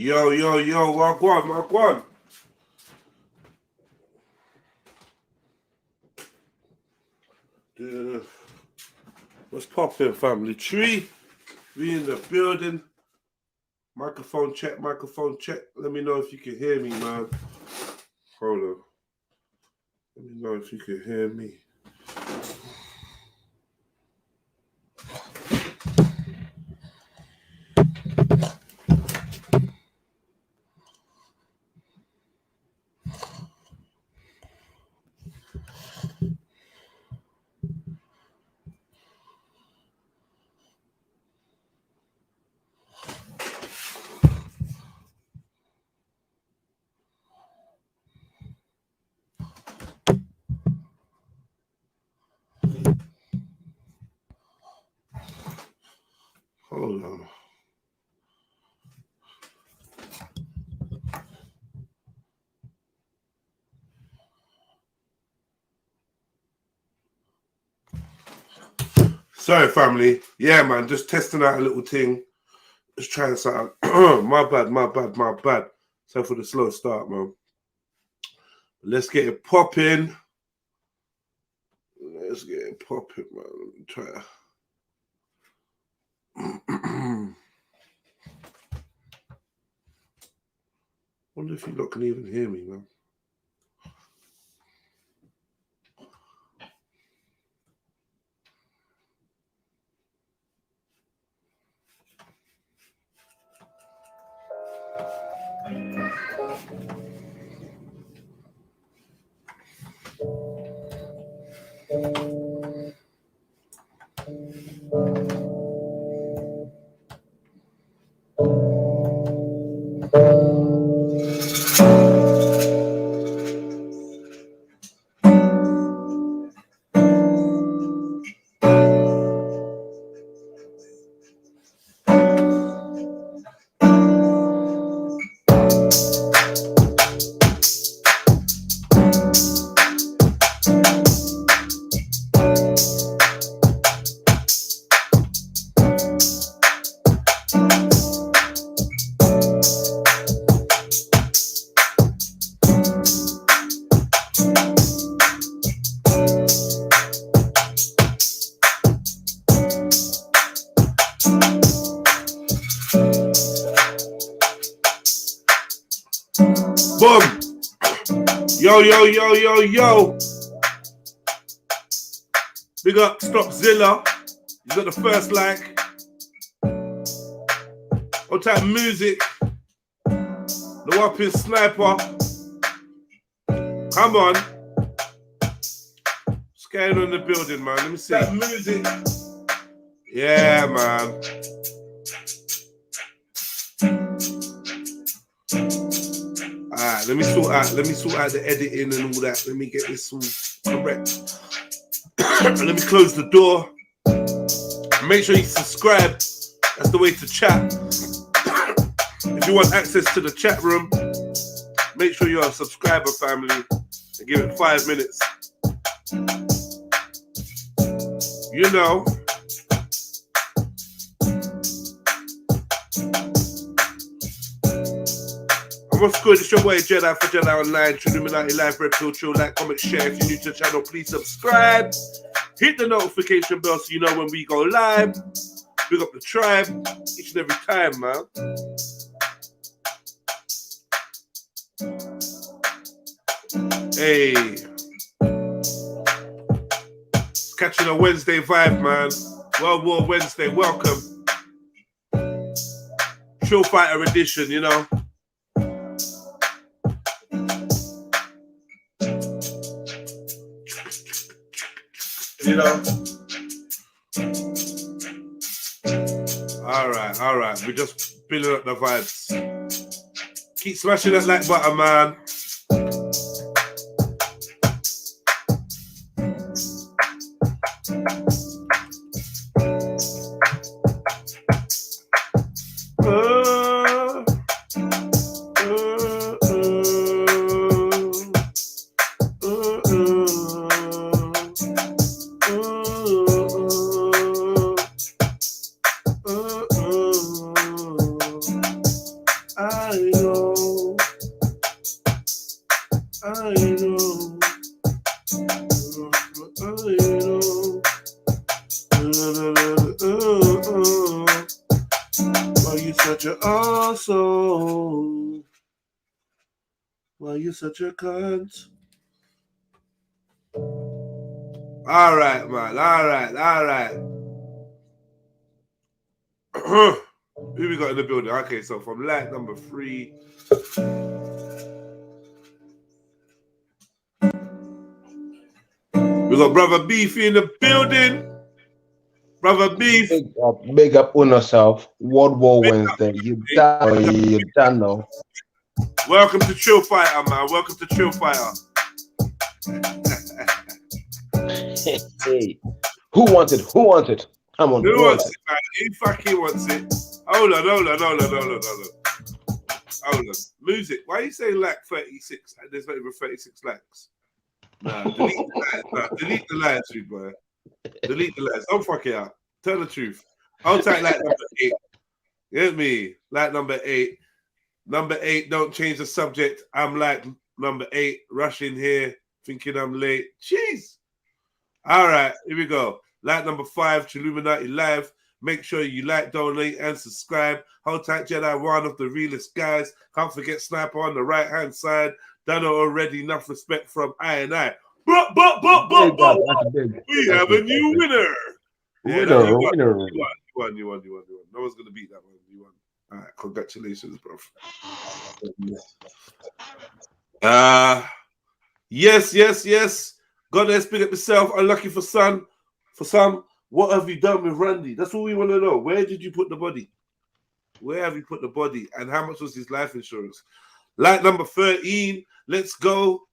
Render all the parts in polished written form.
Yo, wagwan. What's poppin', family? Tree, we in the building. Microphone check. Let me know if you can hear me, man. Hold on. Let me know if you can hear me. Hold on. Sorry, family. Yeah, man, just testing out a little thing. Just trying something. My bad. So for the slow start, man. Let's get it popping. Man. Try. Wonder if you lot can even hear me, man. Boom. Yo. Big up Stopzilla. You got the first like. What type of music? The whopping sniper. Come on. What's going on in the building, man? Let me see. That music. Yeah, man. Alright, let me sort out the editing and all that. Let me get this all correct. Let me close the door. Make sure you subscribe. That's the way to chat. If you want access to the chat room, make sure you're a subscriber, family, and give it 5 minutes. You know. What's good? It's your boy Jedi for Jedi Online, Trilluminati Live, REDPILLTRILL. Like, comment, share. If you're new to the channel, please subscribe. Hit the notification bell so you know when we go live. Big up the tribe each and every time, man. Hey. Catching a Wednesday vibe, man. World War Wednesday, welcome. Chill Fighter edition, you know. You know. All right. We're just building up the vibes. Keep smashing that like button, man. Well, you're such a cunt. All right, man. All right. Who we got in the building? Okay, so from light number 3. We got Brother Beefy in the building. Brother Beef. Big up on yourself. World War Wednesday. You done know. Welcome to Trill Fighter, man. Welcome to Trill Fighter. Hey, who wants it? Who wants it? Come on. Who wants it, man? Who fucking wants it? Hold on. Music. Why are you saying like 36? There's not even 36 likes. Nah, delete the lies. Delete the lies, you boy. Delete the lies. Don't fuck it out. Tell the truth. I'll take like number 8. You get me? Like number 8. Number 8, don't change the subject. I'm like number 8, rushing here, thinking I'm late. Jeez. All right, here we go. Like number 5, Trilluminati Live. Make sure you like, donate, and subscribe. Hold tight, Jedi, one of the realest guys. Can't forget Sniper on the right-hand side. Done already, enough respect from I and I. But, we have a new winner. Yeah, you won. No one's going to beat that one. You won. All right, congratulations, bro. Yes. God, let's pick up yourself. Unlucky for some. What have you done with Randy? That's all we want to know. Where did you put the body? Where have you put the body? And how much was his life insurance? Light number 13. Let's go.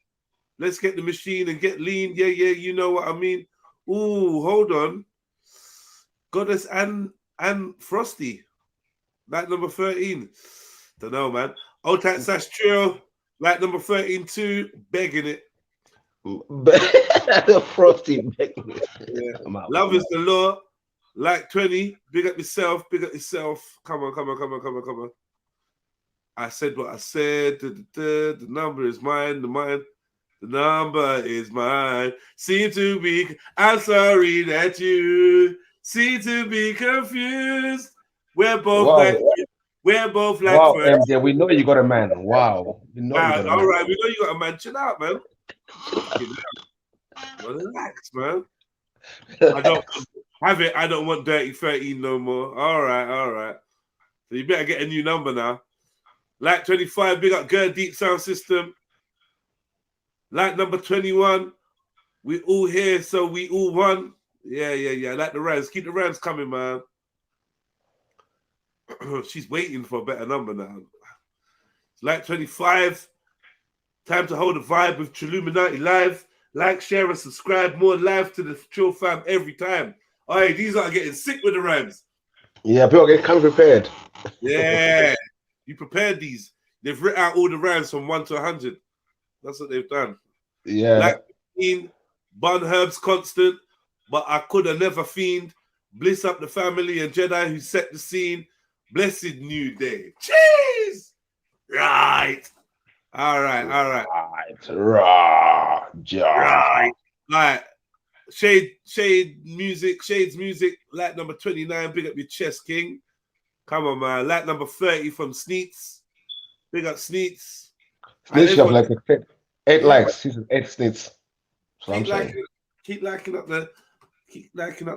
Let's get the machine and get lean. Yeah, you know what I mean. Ooh, hold on. Goddess and Frosty. Light number 13. Don't know, man. Old Tight Sash Trio. Light number 13 too. Begging it. The Frosty begging it. Yeah. Love is the law. Like 20. Big up yourself. Come on. I said what I said. The number is mine. The number is mine. Seem to be. I'm sorry that you seem to be confused. We're both like. Wow, MJ, we know you got a man. Wow. All right, we know you got a man. Chill out, man. Relax, man. I don't have it. I don't want Dirty 13 no more. All right. So you better get a new number now. Like 25, big up Girl Deep Sound System. Like number 21, we all here, so we all won. Yeah. Like the rounds. Keep the rounds coming, man. She's waiting for a better number now. Like 25, time to hold a vibe with Trilluminati Live. Like, share, and subscribe. More live to the Trill fam every time. All right, these are getting sick with the rhymes. Yeah, people come prepared. Yeah, you prepared these. They've written out all the rhymes from 1 to 100. That's what they've done. Yeah. Like Bun Herbs constant, but I could have never fiend. Bliss up the family and Jedi who set the scene. Blessed new day. Cheese. Right. All right. Shades music. Light number 29. Big up your chest, King. Come on, man. Light number 30 from Sneets. Big up Sneets. Sneets have like 8 likes. 8 Sneets. Keep liking up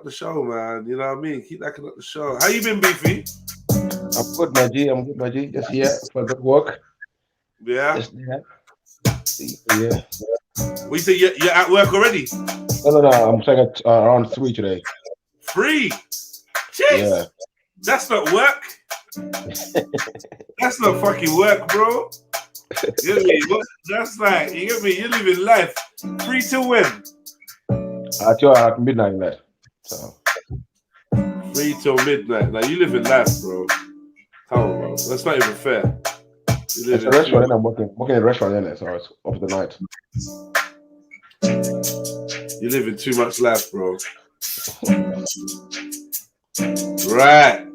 the show, man. You know what I mean? Keep liking up the show. How you been, Beefy? I'm good, my G. Just here for good work. Yeah. Yeah. Well, you say you're at work already? No. I'm saying at around 3 today. 3? Jeez. Yeah. That's not work. That's not fucking work, bro. You know what I mean? That's like, you get me? You're living life. 3 till when? At midnight, man. So 3 till midnight. Now you live in life, bro. Come on, bro. That's not even fair. It's a restaurant and I'm working in a restaurant in it, so it's up the night. You're living too much life, bro. Right.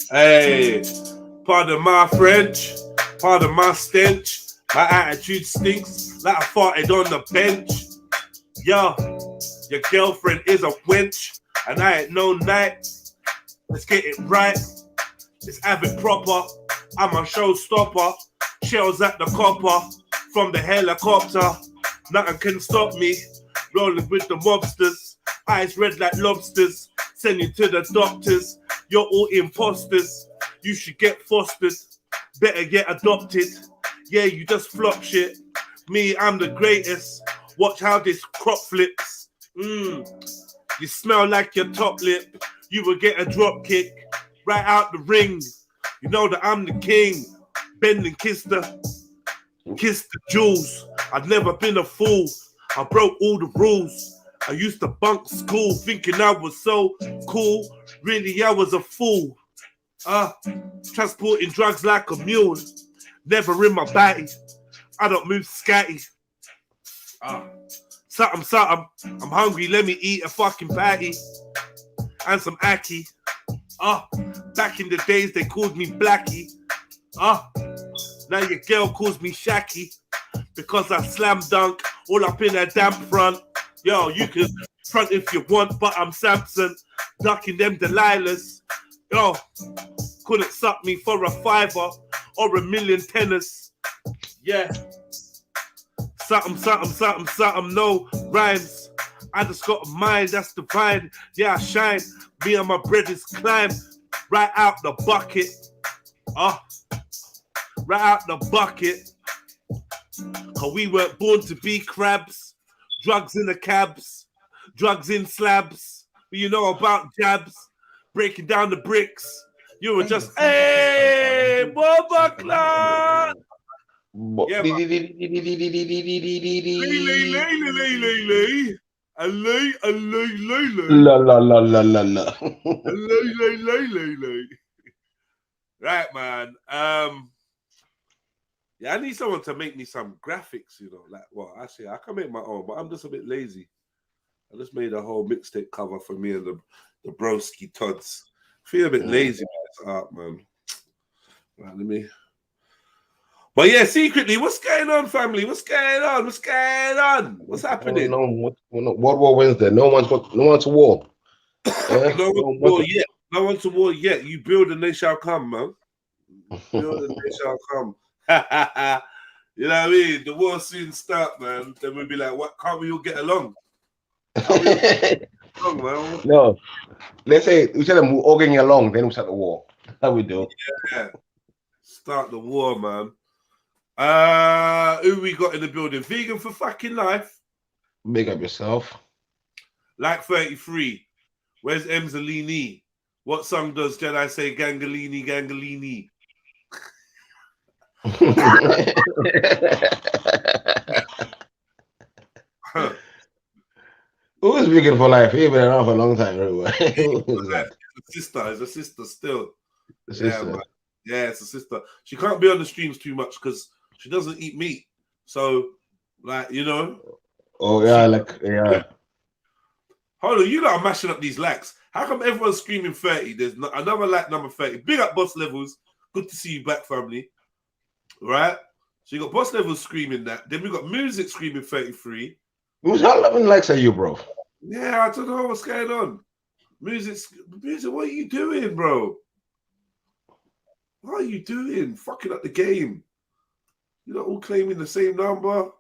Hey, pardon my French, pardon my stench. My attitude stinks like I farted on the bench. Yo, your girlfriend is a wench, and I ain't no night. Let's get it right. It's Avid proper. I'm a showstopper. Shells at the copper from the helicopter. Nothing can stop me. Rolling with the mobsters. Eyes red like lobsters. Send you to the doctors. You're all imposters. You should get fostered. Better get adopted. Yeah, you just flop shit. Me, I'm the greatest. Watch how this crop flips. You smell like your top lip. You will get a drop kick right out the ring. You know that I'm the king. Bend and kiss the jewels. I've never been a fool. I broke all the rules. I used to bunk school thinking I was so cool. Really, I was a fool. Transporting drugs like a mule. Never in my body. I don't move scatty. Something. I'm hungry. Let me eat a fucking patty. And some ackee. Back in the days, they called me Blackie. Now your girl calls me Shacky. Because I slam dunk all up in her damn front. Yo, you can front if you want, but I'm Samson. Ducking them Delilahs. Yo, couldn't suck me for a $5 or $1 million tenors. Yeah. Something, no rhymes. I just got a mind that's divine. Yeah, I shine. Me and my brothers climb right out the bucket. Right out the bucket. Cause we weren't born to be crabs. Drugs in the cabs. Drugs in slabs. You know about jabs. Breaking down the bricks. You were just, hey, Boba Clark. Yeah, man. Right, man. Yeah, I need someone to make me some graphics, you know. Like, well, actually, I can make my own, but I'm just a bit lazy. I just made a whole mixtape cover for me and the broski Tods. Feel a bit lazy with this art, man. Right, let me. But yeah, secretly, what's going on, family? What's going on? What's going on? What's happening? World War Wednesday. No one's to war. No one's to war yet. You build and they shall come, man. Build and they shall come. You know what I mean? The war soon start, man. Then we'll be like, what? Can't we all get along? Man? No. Let's say we tell them we're all getting along, then we start the war. That's how we do. Yeah. Start the war, man. Who we got in the building? Vegan for fucking life. Big up yourself. Like 33. Where's Emzalini? What song does Jedi say? Gangalini, Gangalini. Who is vegan for life? He's been around for a long time, everywhere. It's a sister still. Yeah, it's a sister. She can't be on the streams too much because she doesn't eat meat. So, like, you know. Oh yeah, Hold on, you lot are mashing up these likes. How come everyone's screaming 30? There's another like number 30. Big up Boss Levels. Good to see you back, family. Right? So you got Boss Levels screaming that. Then we got Music screaming 33. How many likes are you, bro? Yeah, I don't know what's going on. Music, what are you doing, bro? What are you doing? Fucking up the game. You're not all claiming the same number.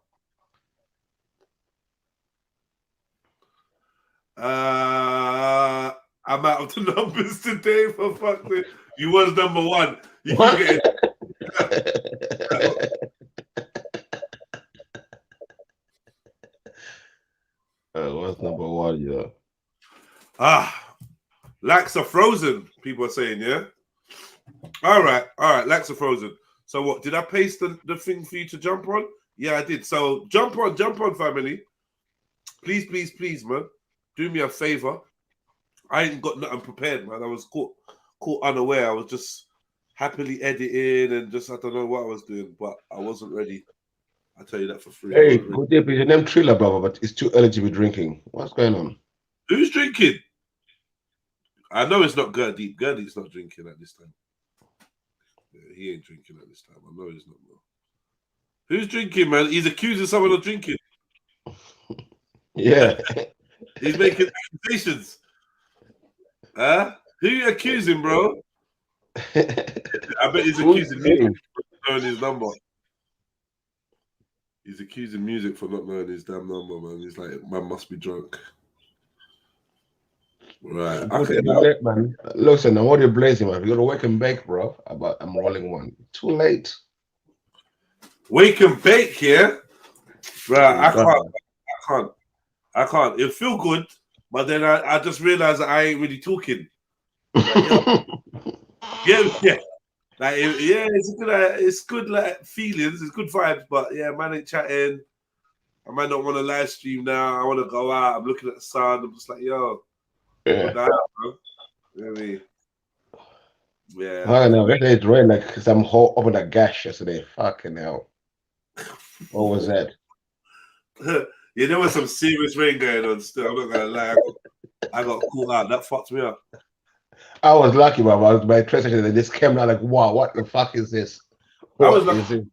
I'm out of the numbers today, for fuck's sake. You was number one. You can get it. What's number one, yeah? Likes are frozen, people are saying, yeah? All right, likes are frozen. So what, did I paste the thing for you to jump on? Yeah, I did. So jump on, family. Please, man. Do me a favor. I ain't got nothing prepared, man. I was caught unaware. I was just happily editing and just, I don't know what I was doing, but I wasn't ready. I'll tell you that for free. Hey, good day, please. Your name Triller, brother, but it's too early to be drinking. What's going on? Who's drinking? I know it's not Gerdeep. Gerdeep's not drinking at this time. Yeah, he ain't drinking at this time. I know he's not. Who's drinking, man? He's accusing someone of drinking. Yeah. He's making accusations. Huh? Who you accusing, bro? I bet he's Who's accusing saying? music for not knowing his number. He's accusing music for not knowing his damn number, man. He's like, man must be drunk. Right. Okay. Too late, man. Listen, I'm already blazing, man. You gotta wake and bake, bro. But I'm rolling one. Too late. Wake and bake, yeah? Right. You done, I can't. It feel good, but then I just realized that I ain't really talking. Like, yeah. Like, yeah, it's good like feelings, it's good vibes, but yeah, man ain't chatting. I might not want to live stream now. I want to go out. I'm looking at the sun. I'm just like, yo, Yeah. put that out, bro. You know what I mean? Yeah. I don't know. Yesterday it rained like some hole opened a gash yesterday. Fucking hell. What was that? Yeah, there was some serious rain going on still. I'm not gonna lie. I got caught out. That fucked me up. I was lucky, man. My train station, they just came out like, wow, what the fuck is this? I was What like, is it?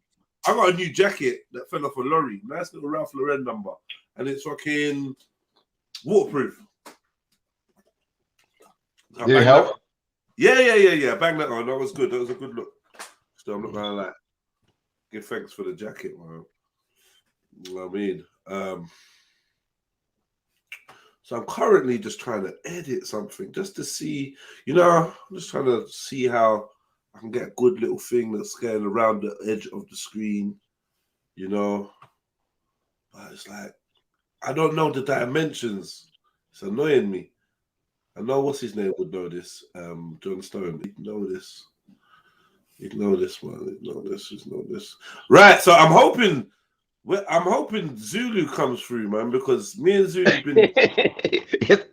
I got a new jacket that fell off a lorry. Nice little Ralph Lauren number. And it's fucking waterproof. Did it help? Yeah. Bang that on. That was good. That was a good look. So I'm not gonna lie. Give thanks for the jacket, man. You know what I mean? So I'm currently just trying to edit something just to see, I'm just trying to see how I can get a good little thing that's going around the edge of the screen, But it's like, I don't know the dimensions. It's annoying me. I know what's his name would know this. John Stone. He'd know this. He'd know this one. He'd know this. He'd know this. Right. So I'm hoping Zulu comes through, man, because me and Zulu been.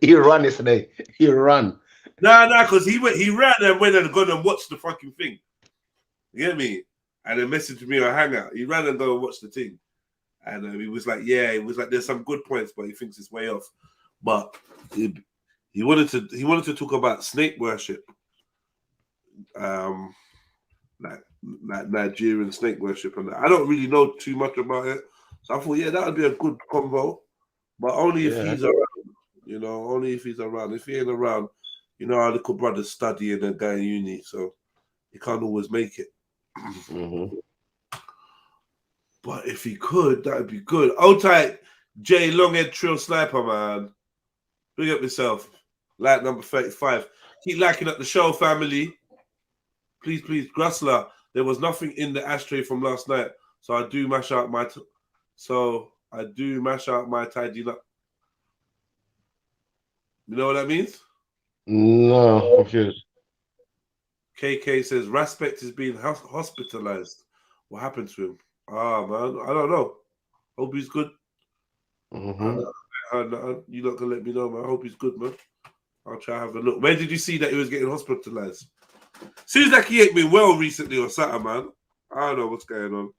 He ran yesterday. He ran. Nah, because he ran and went and gone and watched the fucking thing. You get me? And then messaged me on Hangout. He ran and go and watched the thing, and he was like, there's some good points, but he thinks it's way off. But he wanted to talk about snake worship, like Nigerian snake worship, and I don't really know too much about it. So I thought, that would be a good convo, but only if he's around. Only if he's around. If he ain't around, our little brother's studying and going uni, so he can't always make it. Mm-hmm. But if he could, that would be good. Hold tight, J Longhead Trill Sniper, man. Big up yourself. Like number 35. Keep liking up the show, family. Please, Grussler. There was nothing in the ashtray from last night, so I do mash out my tidying up. You know what that means? No, confused. KK says Respect is being hospitalized. What happened to him? Man, I don't know. Hope he's good. Mm-hmm. You're not gonna let me know, man. I hope he's good, man. I'll try to have a look. Where did you see that he was getting hospitalized? Seems like he ain't been well recently or something, man. I don't know what's going on.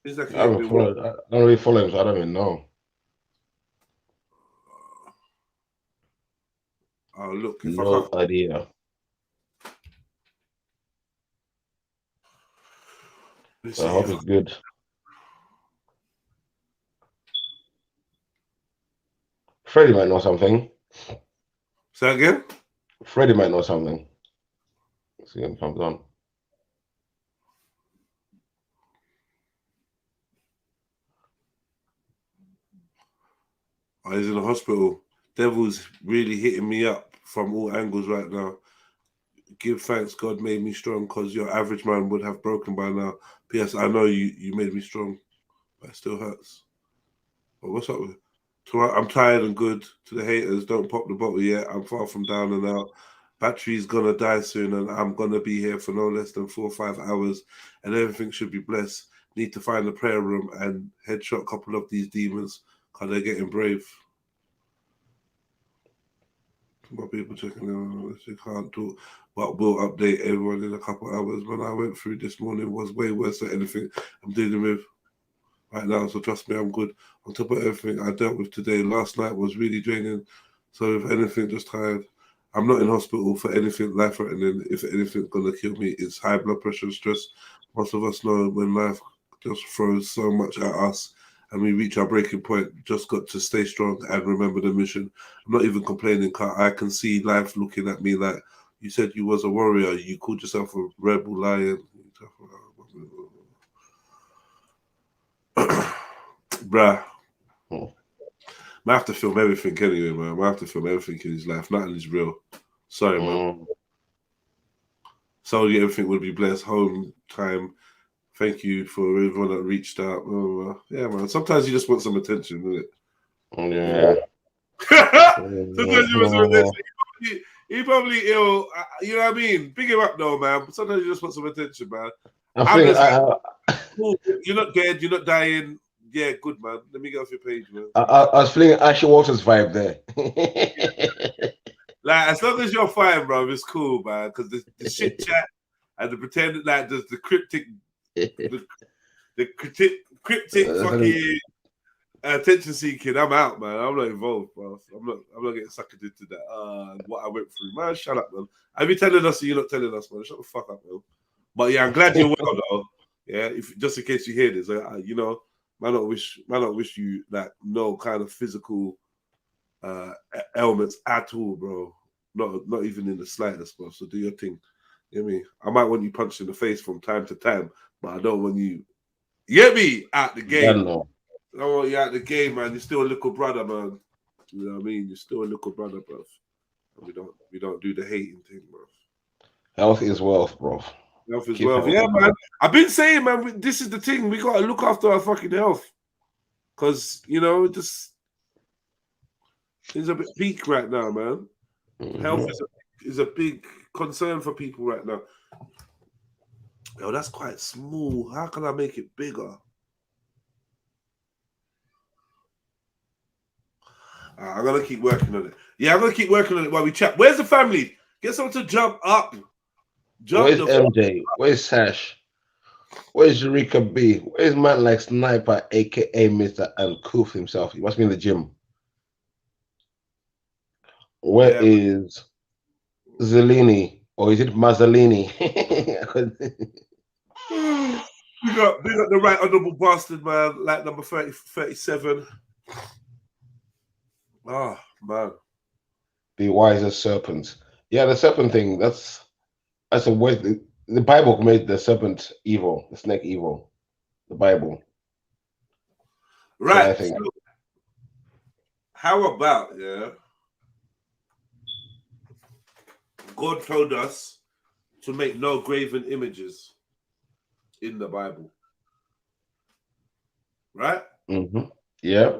Seems like he ain't been well. I don't really follow him, so I don't even know. Oh, look. No idea. I hope it's good. Freddie might know something. Say again? Freddie might know something. Let's see him comes on. He's in the hospital. Devil's really hitting me up from all angles right now. Give thanks God made me strong, because your average man would have broken by now. P.S. I know you made me strong, but it still hurts. But what's up with I'm tired and good. To the haters, don't pop the bottle yet. I'm far from down and out. Battery's gonna die soon, and I'm gonna be here for no less than 4 or 5 hours, and everything should be blessed. Need to find a prayer room and headshot a couple of these demons, because they're getting brave. My people checking in, they can't talk, but we'll update everyone in a couple of hours. When I went through this morning was way worse than anything I'm dealing with right now, so trust me, I'm good. On top of everything I dealt with today, last night was really draining. So if anything, just tired. I'm not in hospital for anything life-threatening. If anything's gonna kill me, it's high blood pressure and stress. Most of us know when life just throws so much at us and we reach our breaking point, just got to stay strong and remember the mission. I'm not even complaining, because I can see life looking at me like, You said you was a warrior. You called yourself a rebel lion. Bruh. I have to film everything anyway, man. I have to film everything in his life. Nothing is real. Sorry, man. Solely everything would be blessed. Home time. Thank you for everyone that reached out. Yeah, man. Sometimes you just want some attention, isn't it? Yeah. Sometimes you want some attention. He probably ill. You know what I mean? Pick him up, though, man. But sometimes you just want some attention, man. You're not dead. You're not dying. Yeah, good, man. Let me get off your page, man. I was feeling Ashley Waters vibe there. Like, as long as you're fine, bro, it's cool, man. Because the shit chat and the pretend, like, the cryptic, the cryptic fucking attention seeking. I'm out, man. I'm not involved, bro. I'm not getting sucked into that. What I went through, man. Shut up, man. Have you telling us, or you're not telling us, man? Shut the fuck up, man. But yeah, I'm glad you're well, though. Yeah, if just in case you hear this, you know, man, not wish you like no kind of physical ailments at all, bro. Not even in the slightest, bro. So do your thing. You know what I mean? I might want you punched in the face from time to time, but I don't want you. You get me? Out the game. I don't want you out the game, man. You're still a little brother, man. You know what I mean? You're still a little brother, bro. We don't do the hating thing, bro. Health is wealth, bro. Health is wealth. Yeah, man. I've been saying, man, this is the thing. We gotta look after our fucking health. Cause you know, just it's a bit peak right now, man. Health is a big concern for people right now. Yo, that's quite small. How can I make it bigger? I'm gonna keep working on it. Yeah, I'm gonna keep working on it while we chat. Where's the family? Get someone to jump up. Where's MJ? Where's Sash? Where's Eureka B? Where's man like Sniper, aka Mr. Uncouth himself? He must be in the gym. Where is Zellini? Or is it Mazzolini? We got the right honourable bastard, man, like number 37. Oh, man. The wisest serpent. Yeah, the serpent thing, that's a way. The Bible made the serpent evil, the snake evil. The Bible. Right. So how about, God told us to make no graven images in the Bible. Right? Yeah.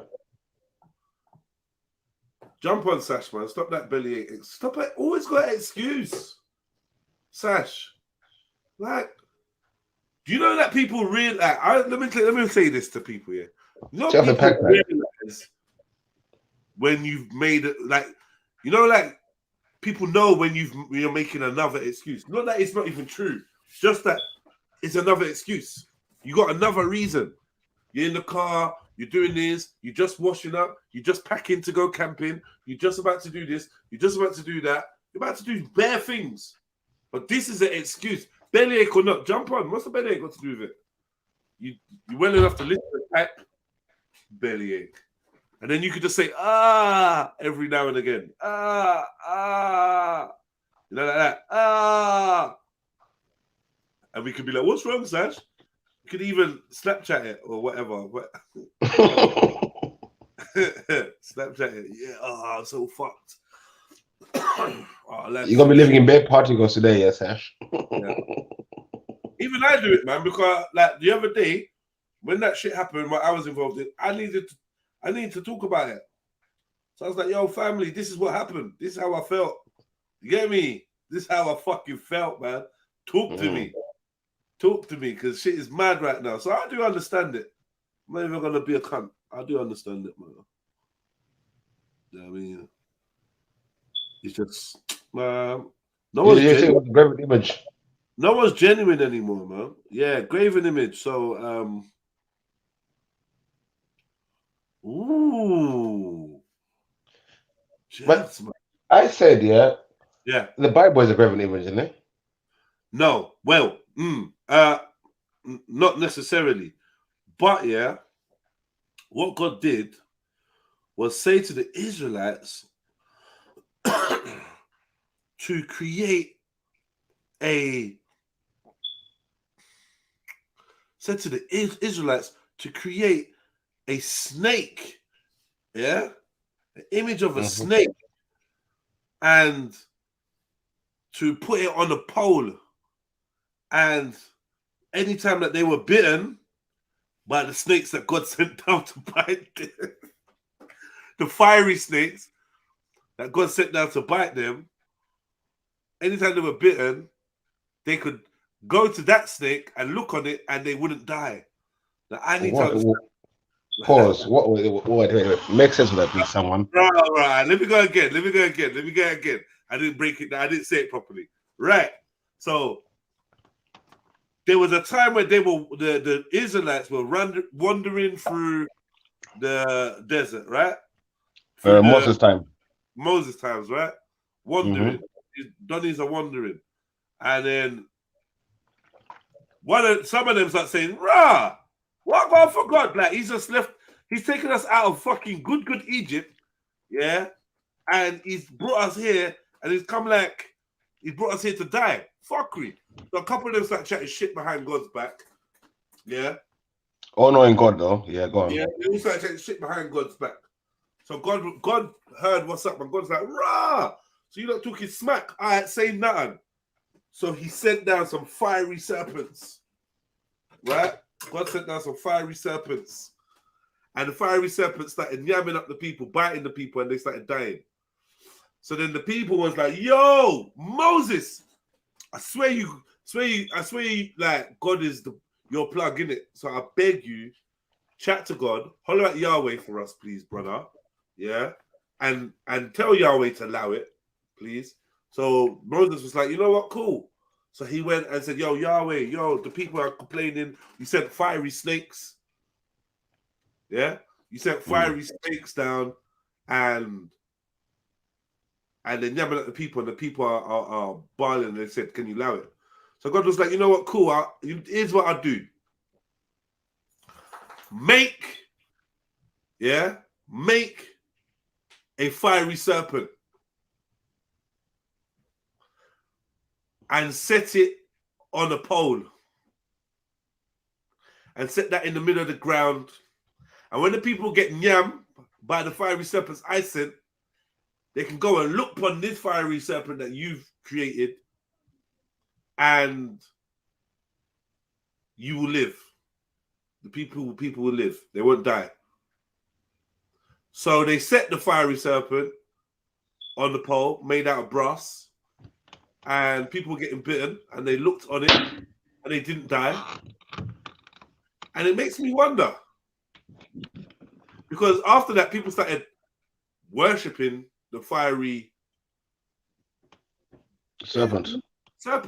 Jump on, Sash, man. Stop that bellyache. Stop it. Always got an excuse. Sash. Like, do you know that people really let me say this to people here. You know, people realize when you've made it, like, you know, like people know when you're making another excuse. Not that it's not even true, just that it's another excuse. You got another reason. You're in the car, you're doing this, you're just washing up, you're just packing to go camping, you're just about to do this, you're just about to do that, you're about to do bare things. But this is an excuse. Bellyache or not, jump on. What's the bellyache got to do with it? You well enough to listen to the type bellyache. And then you could just say, every now and again. You know, like that. And we could be like, what's wrong, Sash? You could even Snapchat it or whatever. Snapchat it. Yeah, I'm so fucked. You're gonna be living in bed particles today, yes, Sash? Yeah. Even I do it, man, because like the other day, when that shit happened, what I was involved in, I needed to talk about it. So I was like, yo, family, this is what happened. This is how I felt. You get me? This is how I fucking felt, man. Talk to me. Talk to me, because shit is mad right now. So I do understand it. I'm not even gonna be a cunt. I do understand it, man. You know what I mean? It's just no one's genuine. Graven image. No one's genuine anymore, man. Yeah, graven image. So But I said, yeah. The Bible is a graven image, isn't it? No, well, not necessarily, but yeah, what God did was say to the Israelites to create said to the Israelites to create a snake, yeah, an image of a snake, and to put it on a pole, and anytime that they were bitten by the snakes that God sent down to bite them, the fiery snakes that God sent down to bite them, anytime they were bitten, they could go to that snake and look on it and they wouldn't die. Now, I need to understand. Pause. Wait. Make sense of that, please, someone. Right. Let me go again. I didn't break it down. I didn't say it properly. Right. So there was a time where they were the Israelites were wandering through the desert, right? Moses times, right? Wandering. Donnies are wandering. And then some of them start saying, "Rah, what God for God? Like he's just left, he's taken us out of fucking good Egypt, yeah, and he's brought us here, and he's brought us here to die. Fuckery." So a couple of them start chatting shit behind God's back, yeah. Oh, knowing God though, yeah, go on. Yeah, they all start chatting shit behind God's back. So God heard what's up, and God's like, "Rah, so you're not talking smack? All right, say nothing." So he sent down some fiery serpents, right? God sent down some fiery serpents. And the fiery serpents started yamming up the people, biting the people, and they started dying. So then the people was like, "Yo, Moses, I swear you, like God is your plug in it. So I beg you, chat to God, holler at Yahweh for us, please, brother. Yeah. And tell Yahweh to allow it, please." So Moses was like, "You know what? Cool." So he went and said, "Yo, Yahweh, the people are complaining. You sent fiery snakes. Yeah? You sent fiery snakes down and they're yamming at the people, and the people are bawling, and they said, 'Can you allow it?' So God was like, 'You know what? Cool. Here's what I'll do. Make a fiery serpent and set it on a pole and set that in the middle of the ground. And when the people get yammed by the fiery serpents I sent, they can go and look upon this fiery serpent that you've created, and you will live. The people will live. They won't die." So they set the fiery serpent on the pole, made out of brass, and people were getting bitten, and they looked on it, and they didn't die. And it makes me wonder, because after that, people started worshipping the fiery serpent. So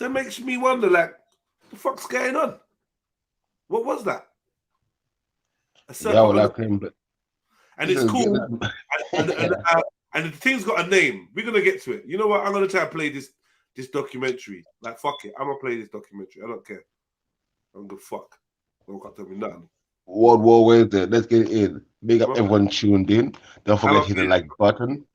it makes me wonder, like, the fuck's going on? What was that? A serpent. And it's cool. And the thing's got a name. We're gonna get to it. You know what? I'm gonna try to play this documentary. Like, fuck it. I'm gonna play this documentary. I don't care. I don't give a fuck. Don't tell me nothing. World War Wednesday. Let's get it in. Big up everyone tuned in. Don't forget to hit the like button.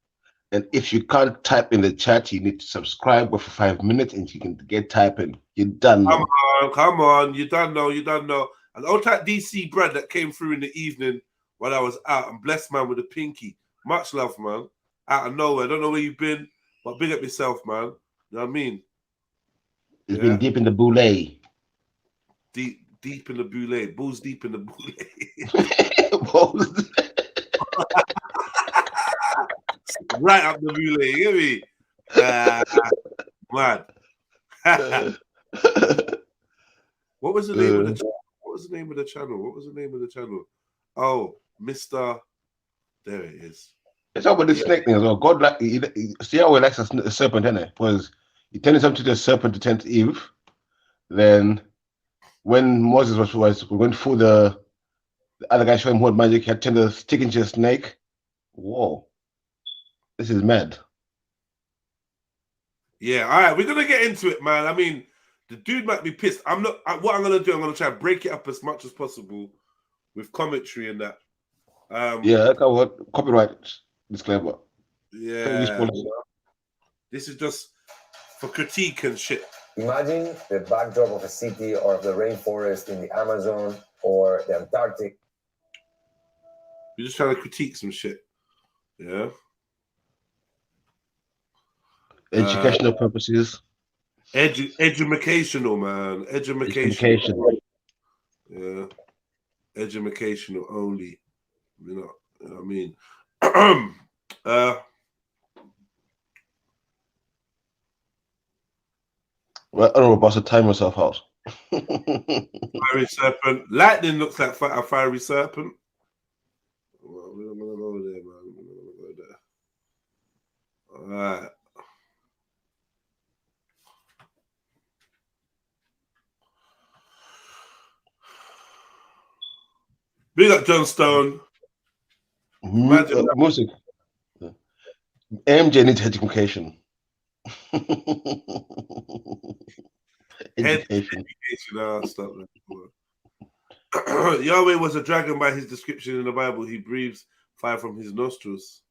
And if you can't type in the chat, you need to subscribe for 5 minutes, and you can get typing. You done know. Come on. You done know. And old type DC bread that came through in the evening while I was out, and blessed man with a pinky. Much love, man. Out of nowhere. I don't know where you've been, but big up yourself, man. You know what I mean? It's been deep in the boule. Deep in the boule. Balls deep in the boule. Right up the boule. You hear me? Mad. What was the name of the channel? What was the name of the channel? Oh, Mr. There it is. It's all about the snake thing as well. God, like, see how he likes a serpent, isn't it? Because he turned something to the serpent to tempt Eve. Then, when Moses was going through the other guy showing him what magic, he had turned the stick into a snake. Whoa. This is mad. Yeah, all right, we're gonna get into it, man. I mean, the dude might be pissed. What I'm gonna do, I'm gonna try to break it up as much as possible with commentary and that. Yeah, copyright disclaimer. Yeah. This is just for critique and shit. Imagine the backdrop of a city or of the rainforest in the Amazon or the Antarctic. You're just trying to critique some shit. Yeah. Educational purposes. Educational, man. Educational. Yeah. Educational only. You know what I mean? Well, I don't know about to time myself out. Fiery serpent. Lightning looks like a fiery serpent. Well, we're not gonna go there, man. We're not gonna go there. All right. Big up John Stone. Music. MJ needs education. Education. Stop that. Yahweh was a dragon by his description in the Bible. He breathes fire from his nostrils.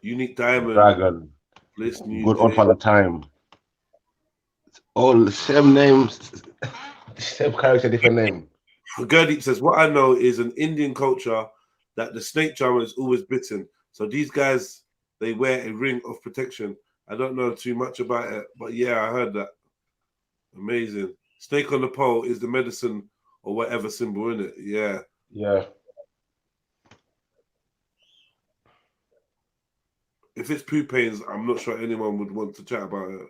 Unique diamond. Dragon. Good on for the time. All the same names, same character, different name. Gurdeep says, what I know is an Indian culture that the snake charmer is always bitten. So these guys, they wear a ring of protection. I don't know too much about it, but yeah, I heard that. Amazing. Snake on the pole is the medicine or whatever symbol in it. Yeah. Yeah. If it's poo pains, I'm not sure anyone would want to chat about it.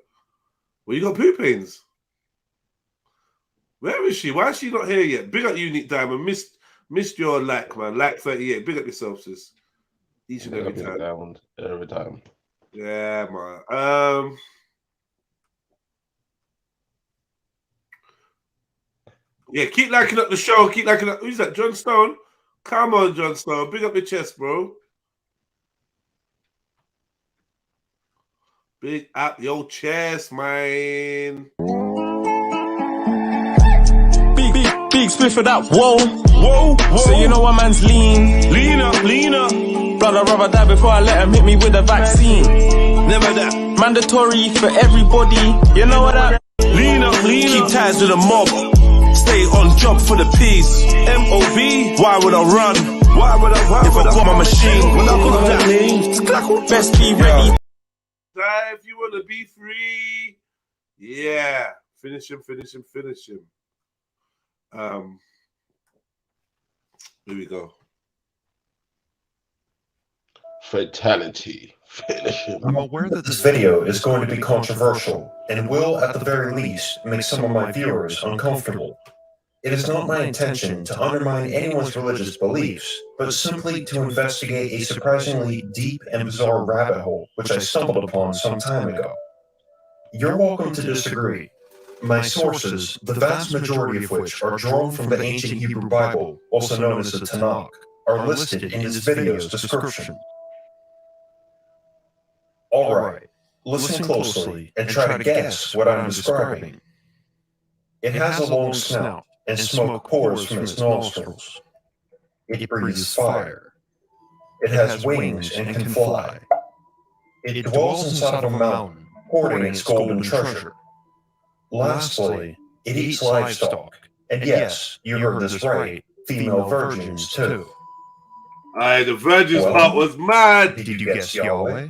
Well, you got poo pains. Where is she? Why is she not here yet? Big up Unique Diamond. Missed your like, man. Like 38. Big up yourself, sis. Each and every time. Every time. Yeah, man. Yeah, keep liking up the show. Keep liking up. Who's that? John Stone? Come on, John Stone. Big up your chest, bro. Big up your chest, man. Big spliff for that. Whoa. So you know what man's leaner. Blood I'd rather die before I let him hit me with a vaccine. Never that. Mandatory for everybody. You know what that? Leaner. Keep ties with the mob. Stay on job for the peace. MOB. Why would I run? If I got my machine. When I got that. Best be ready. If you want to be free. Yeah. Finish him. Here we go. Fatality. Finish him. I'm aware that This video is going to be controversial and will, at the very least, make some of my viewers uncomfortable. It is not my intention to undermine anyone's religious beliefs, but simply to investigate a surprisingly deep and bizarre rabbit hole which I stumbled upon some time ago. You're welcome to disagree. My sources, the vast majority of which are drawn from the ancient Hebrew Bible, also known as the Tanakh, are listed in this video's description. Alright, listen closely and try to guess what I'm describing. It has a long snout, and smoke pours from its nostrils. It breathes fire. It has wings and can fly. It dwells inside of a mountain, hoarding its golden treasure. Lastly, it eats livestock. And yes, you heard this right, female virgins too. Aye, the virgins part was mad. Did you guess Yahweh?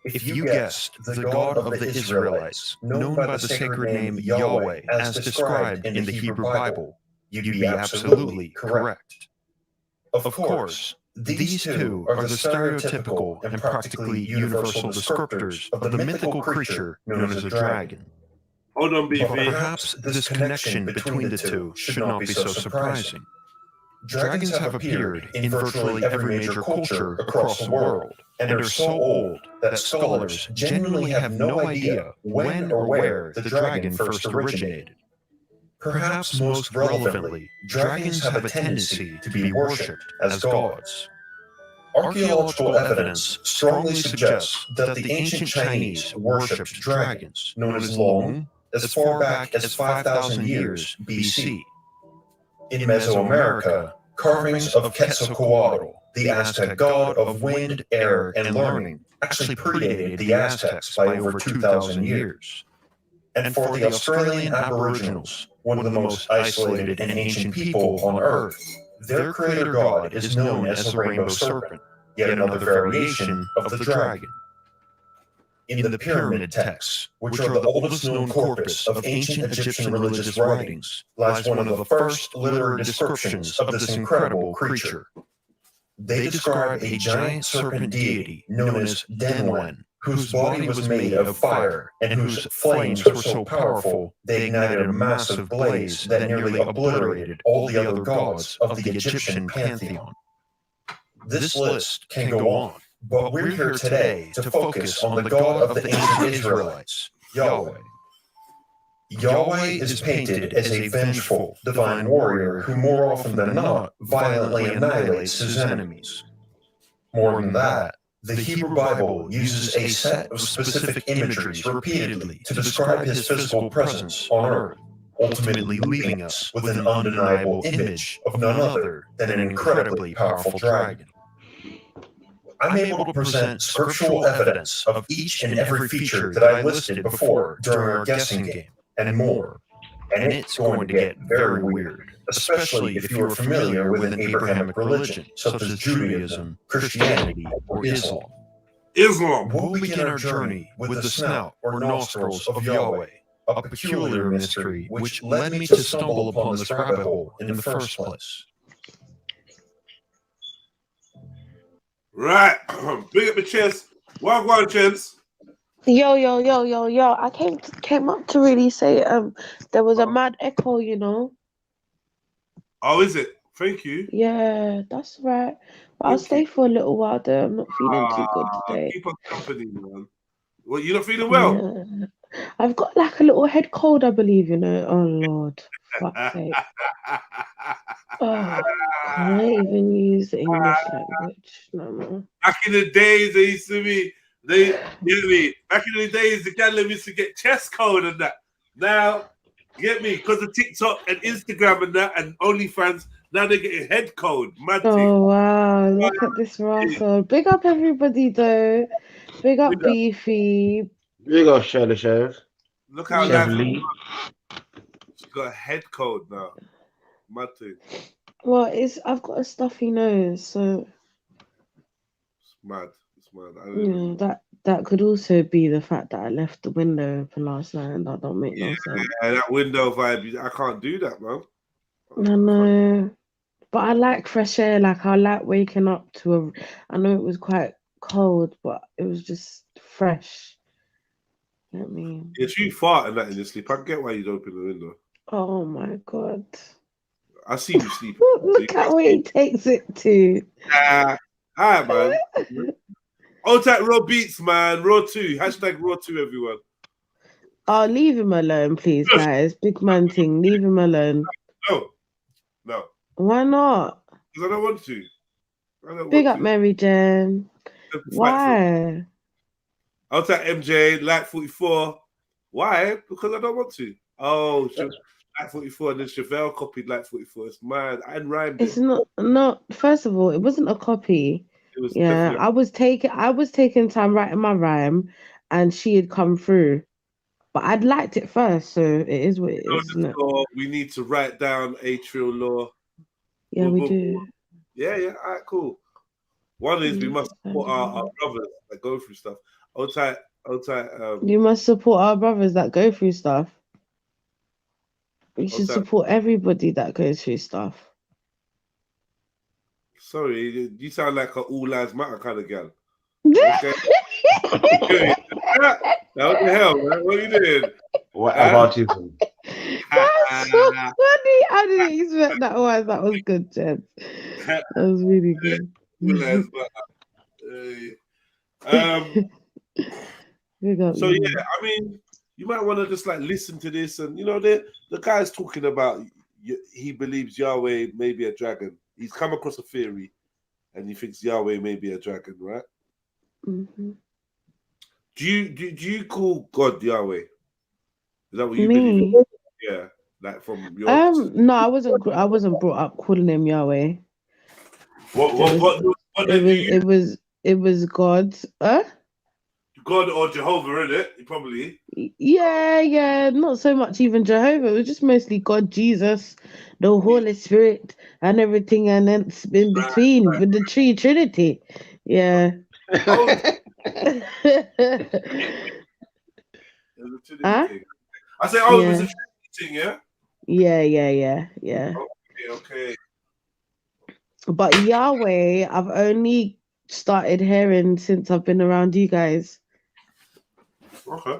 If you guessed the God of the Israelites, known by the sacred name Yahweh as described in the Hebrew Bible, you'd be absolutely correct. Of course, these two are the stereotypical and practically universal descriptors of the mythical creature known as a dragon. Hold on, But BB. perhaps this connection between the two should not be so surprising. Dragons have appeared in virtually every major culture across the world, and are so old that scholars genuinely have no idea when or where the dragon first originated. Perhaps most relevantly, dragons have a tendency to be worshipped as gods. Archaeological evidence strongly suggests that the ancient Chinese worshipped dragons, known as long, as far back as 5,000 years BC. In Mesoamerica, carvings of Quetzalcoatl, the Aztec god of wind, air, and learning, actually predated the Aztecs by over 2,000 years. And for the Australian Aboriginals, one of the most isolated and ancient people on Earth, their creator god is known as the rainbow serpent, yet another variation of the dragon. In the pyramid texts, which are the oldest known corpus of ancient Egyptian religious writings, lies one of the first literary descriptions of this incredible creature. They describe a giant serpent deity known as Denwen, whose body was made of fire and whose flames were so powerful they ignited a massive blaze that nearly obliterated all the other gods of the Egyptian pantheon. This list can go on, but we're here today to focus on the God of the ancient Israelites, Yahweh. Yahweh is painted as a vengeful, divine warrior who more often than not violently annihilates his enemies. More than that, the Hebrew Bible uses a set of specific imageries repeatedly to describe his physical presence on earth, ultimately leaving us with an undeniable image of none other than an incredibly powerful dragon. I'm able to present scriptural evidence of each and every feature that I listed before during our guessing game, and more. And it's going to get very weird, especially if you are familiar with an Abrahamic religion, such as Judaism, Christianity, or Islam. We'll begin our journey with the snout or nostrils of Yahweh, a peculiar mystery which led me to stumble upon this rabbit hole in the first place. Right. Big up the chest. One, gents. Yo. I came up to really say there was a mad echo, you know. Oh, is it? Thank you. Yeah, that's right. But I'll stay for a little while though. I'm not feeling too good today. Keep us company, man. Well, you're not feeling well? Yeah. I've got like a little head cold, I believe, you know. Oh Lord. Fuck's sake. Oh, I can't even use the English language no more. Back in the days, they used to be, back in the days, the gal used to get chest cold and that. Now, get me, because of TikTok and Instagram and that, and OnlyFans, now they're getting head cold. Mad thing. Oh, wow. Look at this Russell. Big up everybody, though. Big up Beefy. Big up Shirley Sheriff. Look how Lee. She's got a head cold now. Mad thing. Well, I've got a stuffy nose, so It's mad. I don't know. that could also be the fact that I left the window open last night, and that don't make no sense. Yeah, that window vibe. I can't do that, man. I know, but I like fresh air. Like I like waking up to I know it was quite cold, but it was just fresh. You know what I mean? If you fart and that in your sleep, I get why you'd open the window. Oh my God. I see you sleep. Look at where he takes it to. All right, man. Old type raw beats, man. Raw 2. Hashtag raw 2, everyone. Oh, leave him alone, please, guys. Big man thing. Leave him alone. No. Why not? Because I don't want to. Big up Mary Jane. Why? Old type MJ, Light 44. Why? Because I don't want to. Oh, Light 44 and then Chevelle copied Light 44. It's mad. I rhymed it. It's not. First of all, it wasn't a copy. It was I was taking time writing my rhyme, and she had come through. But I'd liked it first, so it is what it is, isn't it? We need to write down a trill law. Yeah, we do. Yeah. All right, cool. One is we must support our brothers that go through stuff. Hold tight. You must support our brothers that go through stuff. We should support everybody that goes through stuff. Sorry, you sound like an all lives matter kind of gal. Okay. What the hell, man? What are you doing? What about you? That's so funny. I didn't expect that one. That was good, Jen. That was really good. So yeah, I mean, you might want to just like listen to this, and you know, the guy's talking about he believes Yahweh may be a dragon. He's come across a theory, and he thinks Yahweh may be a dragon, right? Mm-hmm. Do you call God Yahweh? Is that what you believe? Yeah, like from your no, I wasn't brought up calling him Yahweh. What But then you use it was God. Huh? God or Jehovah, in it, probably. Yeah, not so much even Jehovah. It was just mostly God, Jesus, the Holy Spirit, and everything, and then in between with the Trinity. Yeah. Oh, it was a Trinity Huh? thing. I say, oh, it was a Yeah. Trinity thing, yeah. Yeah. Okay. But Yahweh, I've only started hearing since I've been around you guys. Okay.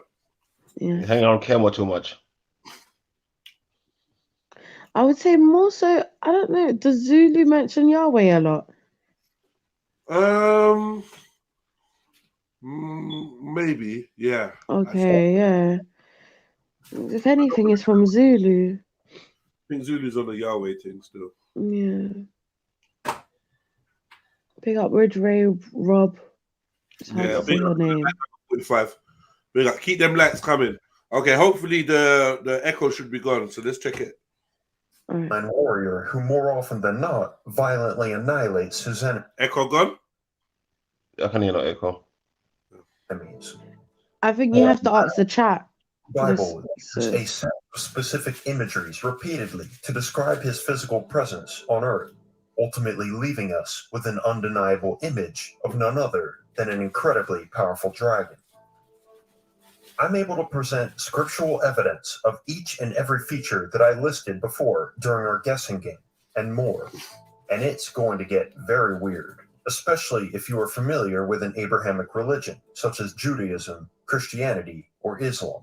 Yeah. Hang around Kemo too much. I would say more so, I don't know, does Zulu mention Yahweh a lot? Maybe, yeah. Okay, yeah. If anything, it's from Zulu. I think Zulu's on the Yahweh thing still. Yeah. Pick up Ridge Ray Rob. It's hard to say your name. 45. Keep them lights coming. Okay, hopefully the echo should be gone. So let's check it. Right. And warrior who more often than not violently annihilates his Echo gone? I can hear no echo. enemies. I think you have to ask the chat. Bible uses a set of specific imageries repeatedly to describe his physical presence on earth, ultimately leaving us with an undeniable image of none other than an incredibly powerful dragon. I'm able to present scriptural evidence of each and every feature that I listed before during our guessing game, and more. And it's going to get very weird, especially if you are familiar with an Abrahamic religion, such as Judaism, Christianity, or Islam.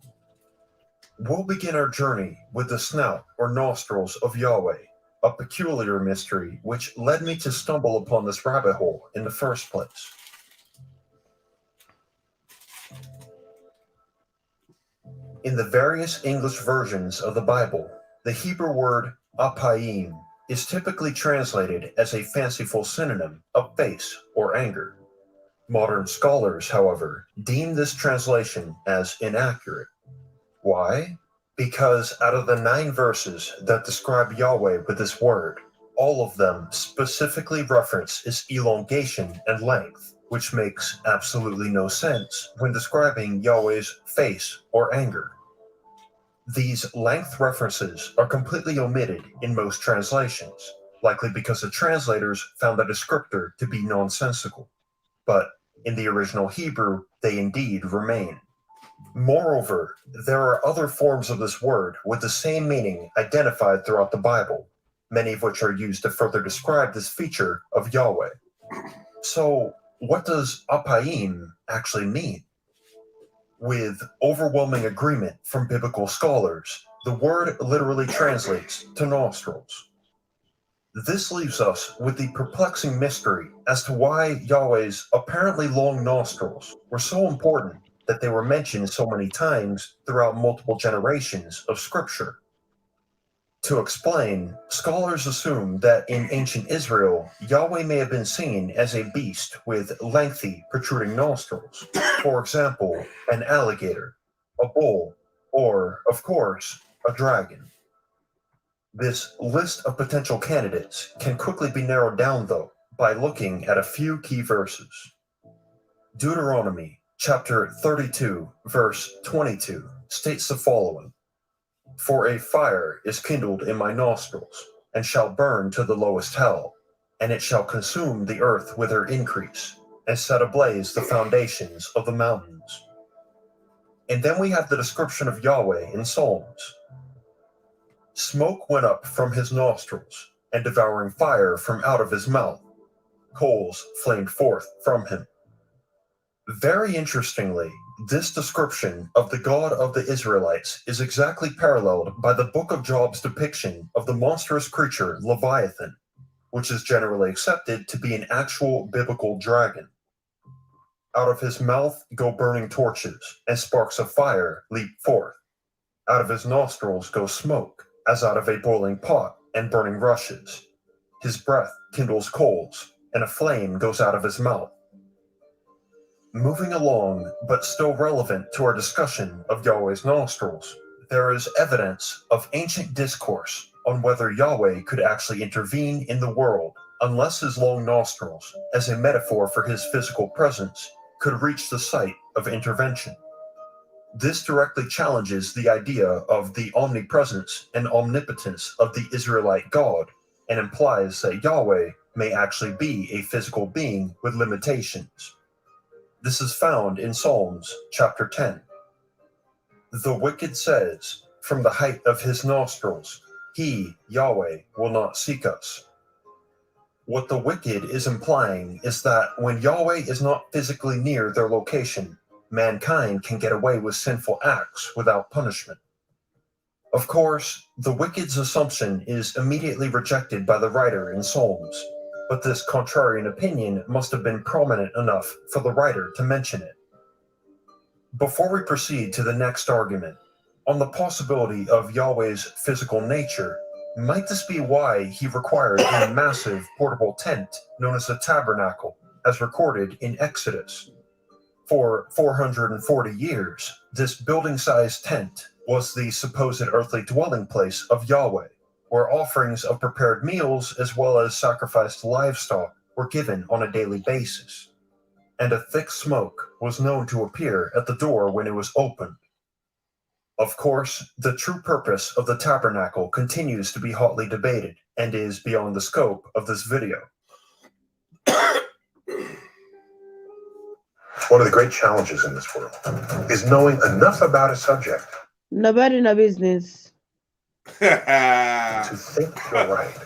We'll begin our journey with the snout or nostrils of Yahweh, a peculiar mystery which led me to stumble upon this rabbit hole in the first place. In the various English versions of the Bible, the Hebrew word apayim is typically translated as a fanciful synonym of face or anger. Modern scholars, however, deem this translation as inaccurate. Why? Because out of the 9 verses that describe Yahweh with this word, all of them specifically reference its elongation and length, which makes absolutely no sense when describing Yahweh's face or anger. These length references are completely omitted in most translations, likely because the translators found the descriptor to be nonsensical. But in the original Hebrew, they indeed remain. Moreover, there are other forms of this word with the same meaning identified throughout the Bible, many of which are used to further describe this feature of Yahweh. So, what does apayim actually mean? With overwhelming agreement from biblical scholars, the word literally translates to nostrils. This leaves us with the perplexing mystery as to why Yahweh's apparently long nostrils were so important that they were mentioned so many times throughout multiple generations of Scripture. To explain, scholars assume that in ancient Israel, Yahweh may have been seen as a beast with lengthy, protruding nostrils. For example, an alligator, a bull, or, of course, a dragon. This list of potential candidates can quickly be narrowed down, though, by looking at a few key verses. Deuteronomy chapter 32, verse 22 states the following: "For a fire is kindled in my nostrils, and shall burn to the lowest hell, and it shall consume the earth with her increase, and set ablaze the foundations of the mountains." And then we have the description of Yahweh in Psalms. "Smoke went up from his nostrils, and devouring fire from out of his mouth. Coals flamed forth from him." Very interestingly, this description of the God of the Israelites is exactly paralleled by the Book of Job's depiction of the monstrous creature Leviathan, which is generally accepted to be an actual biblical dragon. "Out of his mouth go burning torches, and sparks of fire leap forth. Out of his nostrils goes smoke, as out of a boiling pot, and burning rushes. His breath kindles coals, and a flame goes out of his mouth." Moving along, but still relevant to our discussion of Yahweh's nostrils, there is evidence of ancient discourse on whether Yahweh could actually intervene in the world unless his long nostrils, as a metaphor for his physical presence, could reach the site of intervention. This directly challenges the idea of the omnipresence and omnipotence of the Israelite God, and implies that Yahweh may actually be a physical being with limitations. This is found in Psalms chapter 10. The wicked says, from the height of his nostrils, he, Yahweh, will not seek us. What the wicked is implying is that when Yahweh is not physically near their location, mankind can get away with sinful acts without punishment. Of course, the wicked's assumption is immediately rejected by the writer in Psalms, but this contrarian opinion must have been prominent enough for the writer to mention it. Before we proceed to the next argument, on the possibility of Yahweh's physical nature, might this be why he required a massive portable tent known as a tabernacle, as recorded in Exodus? For 440 years, this building-sized tent was the supposed earthly dwelling place of Yahweh, where offerings of prepared meals as well as sacrificed livestock were given on a daily basis. And a thick smoke was known to appear at the door when it was opened. Of course, the true purpose of the tabernacle continues to be hotly debated and is beyond the scope of this video. One of the great challenges in this world is knowing enough about a subject Nobody no business. to think you're right.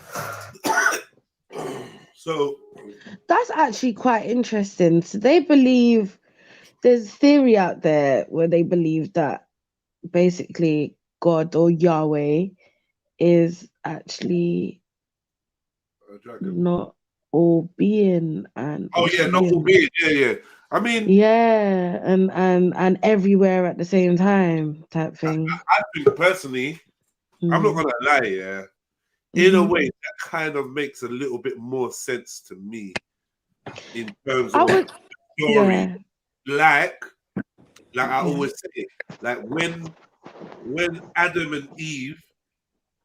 So That's actually quite interesting. So they believe there's theory out there where they believe that basically God or Yahweh is actually not all being and oh yeah, not all being, yeah. I mean, yeah, and everywhere at the same time type thing. I think personally, I'm not gonna lie, yeah. In a way, that kind of makes a little bit more sense to me in terms of the story. Like I always say, like when Adam and Eve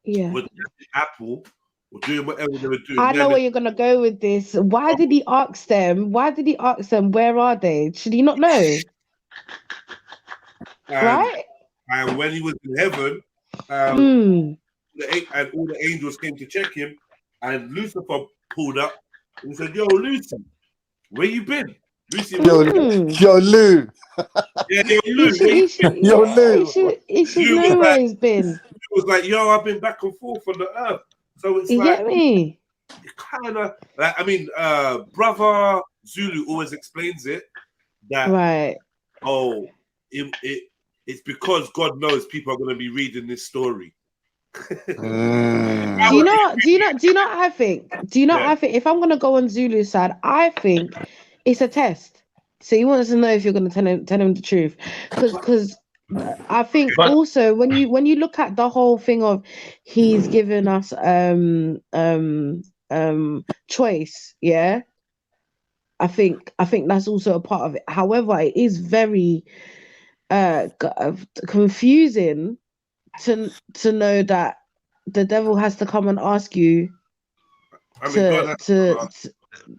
were eating the apple or doing whatever they were doing. I know where you're gonna go with this. Why did he ask them? Where are they? Should he not know? Right? And when he was in heaven, and all the angels came to check him, and Lucifer pulled up and said, "Yo, Lucy, where you been?" Lucy, yo, Lou. Yeah, yo, Lou. Yo, Lou. He should know where he's been. He was like, "Yo, I've been back and forth on the earth." So it's you like, get me? Kind of like, I mean, Brother Zulu always explains it that it's because God knows people are going to be reading this story. Do you know what I think? I think if I'm gonna go on Zulu's side, I think it's a test. So he wants to know if you're gonna tell him the truth. Because I think also when you look at the whole thing of he's given us choice, yeah. I think that's also a part of it. However, it is very confusing to know that the devil has to come and ask you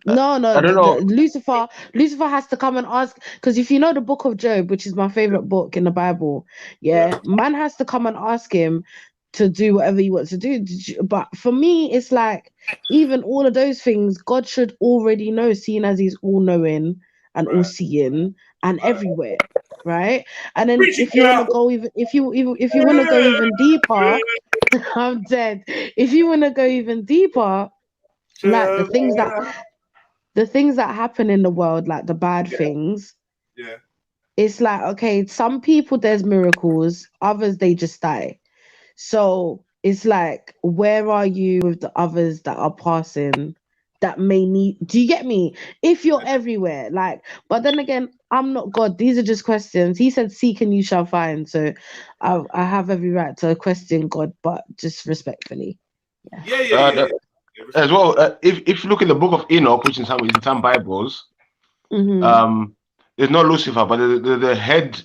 no, I don't know. Lucifer has to come and ask, because if you know the book of Job, which is my favorite book in the Bible, man has to come and ask him to do whatever he wants to do. But for me, it's like even all of those things God should already know, seeing as he's all knowing and all seeing and everywhere. Right, and then if you want to go even deeper, I'm dead. If you want to go even deeper, like the things that happen in the world, like the bad things, it's like, okay, some people there's miracles, others they just die. So it's like, where are you with the others that are passing that may need? Do you get me? If you're everywhere, like, but then again, I'm not God. These are just questions. He said, "Seek and you shall find." So I have every right to question God, but just respectfully. As well, if you look in the book of Enoch, which in some Bibles, there's no Lucifer, but the head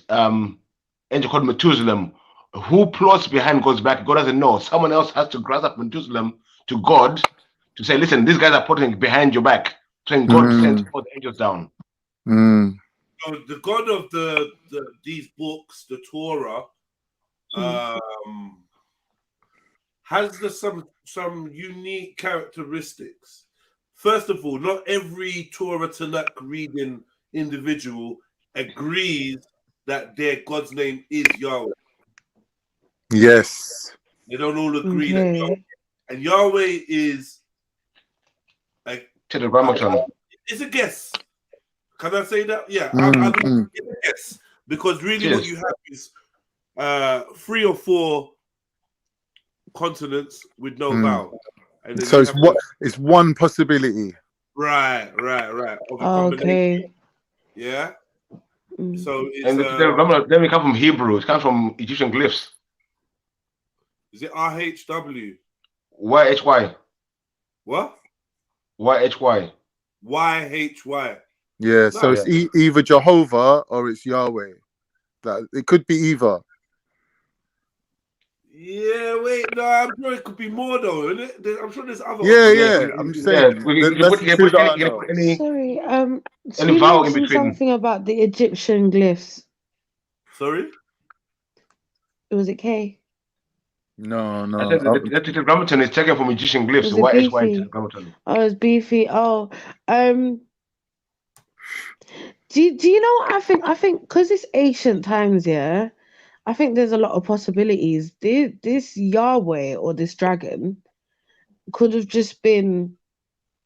angel called Methuselah, who plots behind God's back. God doesn't know. Someone else has to grasp up Methuselah to God to say, listen, these guys are putting behind your back, saying God sent all the angels down. So the God of these books, the Torah, has some unique characteristics. First of all, not every Torah Tanakh reading individual agrees that their God's name is Yahweh. Yes. They don't all agree that Yahweh, and Yahweh is Tetragrammaton. It's a guess. Can I say that? Yeah, it's a guess, because really what you have is 3 or 4 consonants with no vowel. And then so it's one possibility. Right. Okay. Yeah. So it's and then we come from Hebrew. It comes from Egyptian glyphs. Is it RHW? YHY. What? YHY. YHY. Yeah. So it's either Jehovah or it's Yahweh. That it could be either. Yeah, wait, no, I'm sure it could be more though, isn't it? I'm sure there's other. Yeah. I'm just saying. Sorry, any vowel in between. Something about the Egyptian glyphs. Sorry? Was it K? No. I said the Tetragrammaton is taken from Egyptian glyphs. Was it beefy? Tetragrammaton. Oh, it's beefy. Oh, do you know what I think? I think because it's ancient times, yeah. I think there's a lot of possibilities. This Yahweh or this dragon could have just been,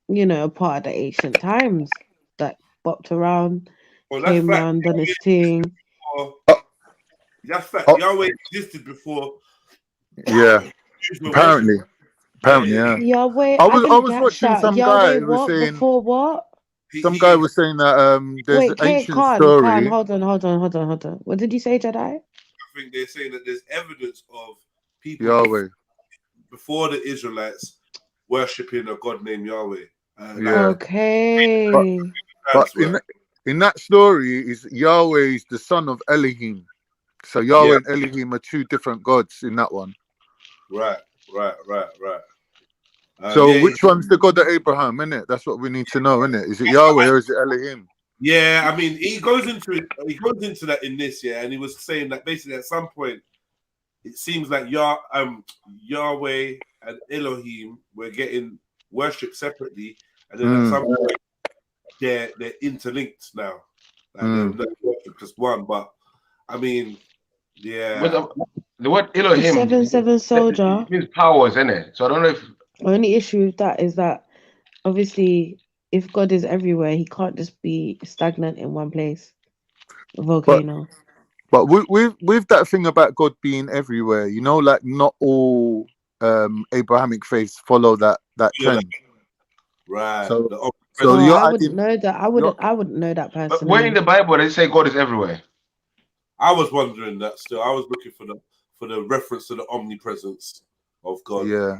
a part of the ancient times that bopped around, came around, done his thing. That's fact. Yahweh existed before. Yeah. Apparently, yeah. Yahweh. I was watching some Yahweh guy who was saying before what? Some guy was saying that there's an ancient story. Khan, hold on. What did you say, Jedi? I think they're saying that there's evidence of people Yahweh before the Israelites worshipping a god named Yahweh. Okay. But in that story, is Yahweh is the son of Elohim. So Yahweh and Elohim are 2 different gods in that one. Right. So which one's the God of Abraham, innit? That's what we need to know, innit? Is it Yahweh or is it Elohim? Yeah, I mean, he goes into that in this, and he was saying that basically at some point it seems like Yahweh and Elohim were getting worshipped separately, and then at some point they're interlinked now. Like they're worshipped as one, but I mean, the word Elohim 7 soldier means powers, isn't it? So I don't know if the only issue with that is that obviously if God is everywhere, he can't just be stagnant in one place. A volcano. But with that thing about God being everywhere, like not all Abrahamic faiths follow that trend. Right. So I wouldn't know that. I wouldn't know that personally. But where in the Bible they say God is everywhere? I was wondering that still. I was looking for the reference to the omnipresence of God. Yeah.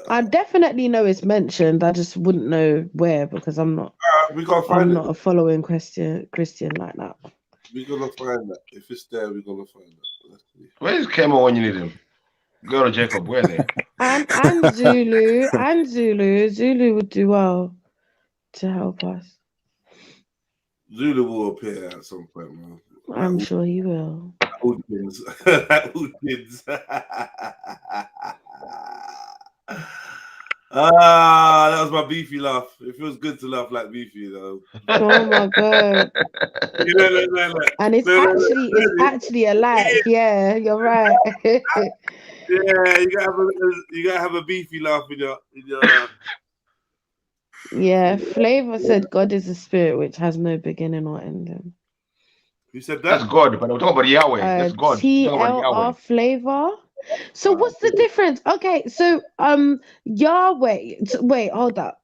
I definitely know it's mentioned. I just wouldn't know where because I'm not. I'm not a following Christian like that. We're gonna find that. If it's there, we're gonna find that. Let's see. Where's Kemo when you need him? Go to Jacob. Where they? and Zulu would do well to help us. Zulu will appear at some point, man. I'm sure he will. Udins. That was my beefy laugh. It feels good to laugh like beefy, though. Oh my god! And it's actually alive. Yeah, you're right. Yeah, you gotta have a beefy laugh in your. Yeah, Flavor said God is a spirit which has no beginning or ending. Who said that? That's God, but we're talking about Yahweh. That's God. TLR Flavor. So what's the difference? Okay, so Yahweh. Wait, hold up,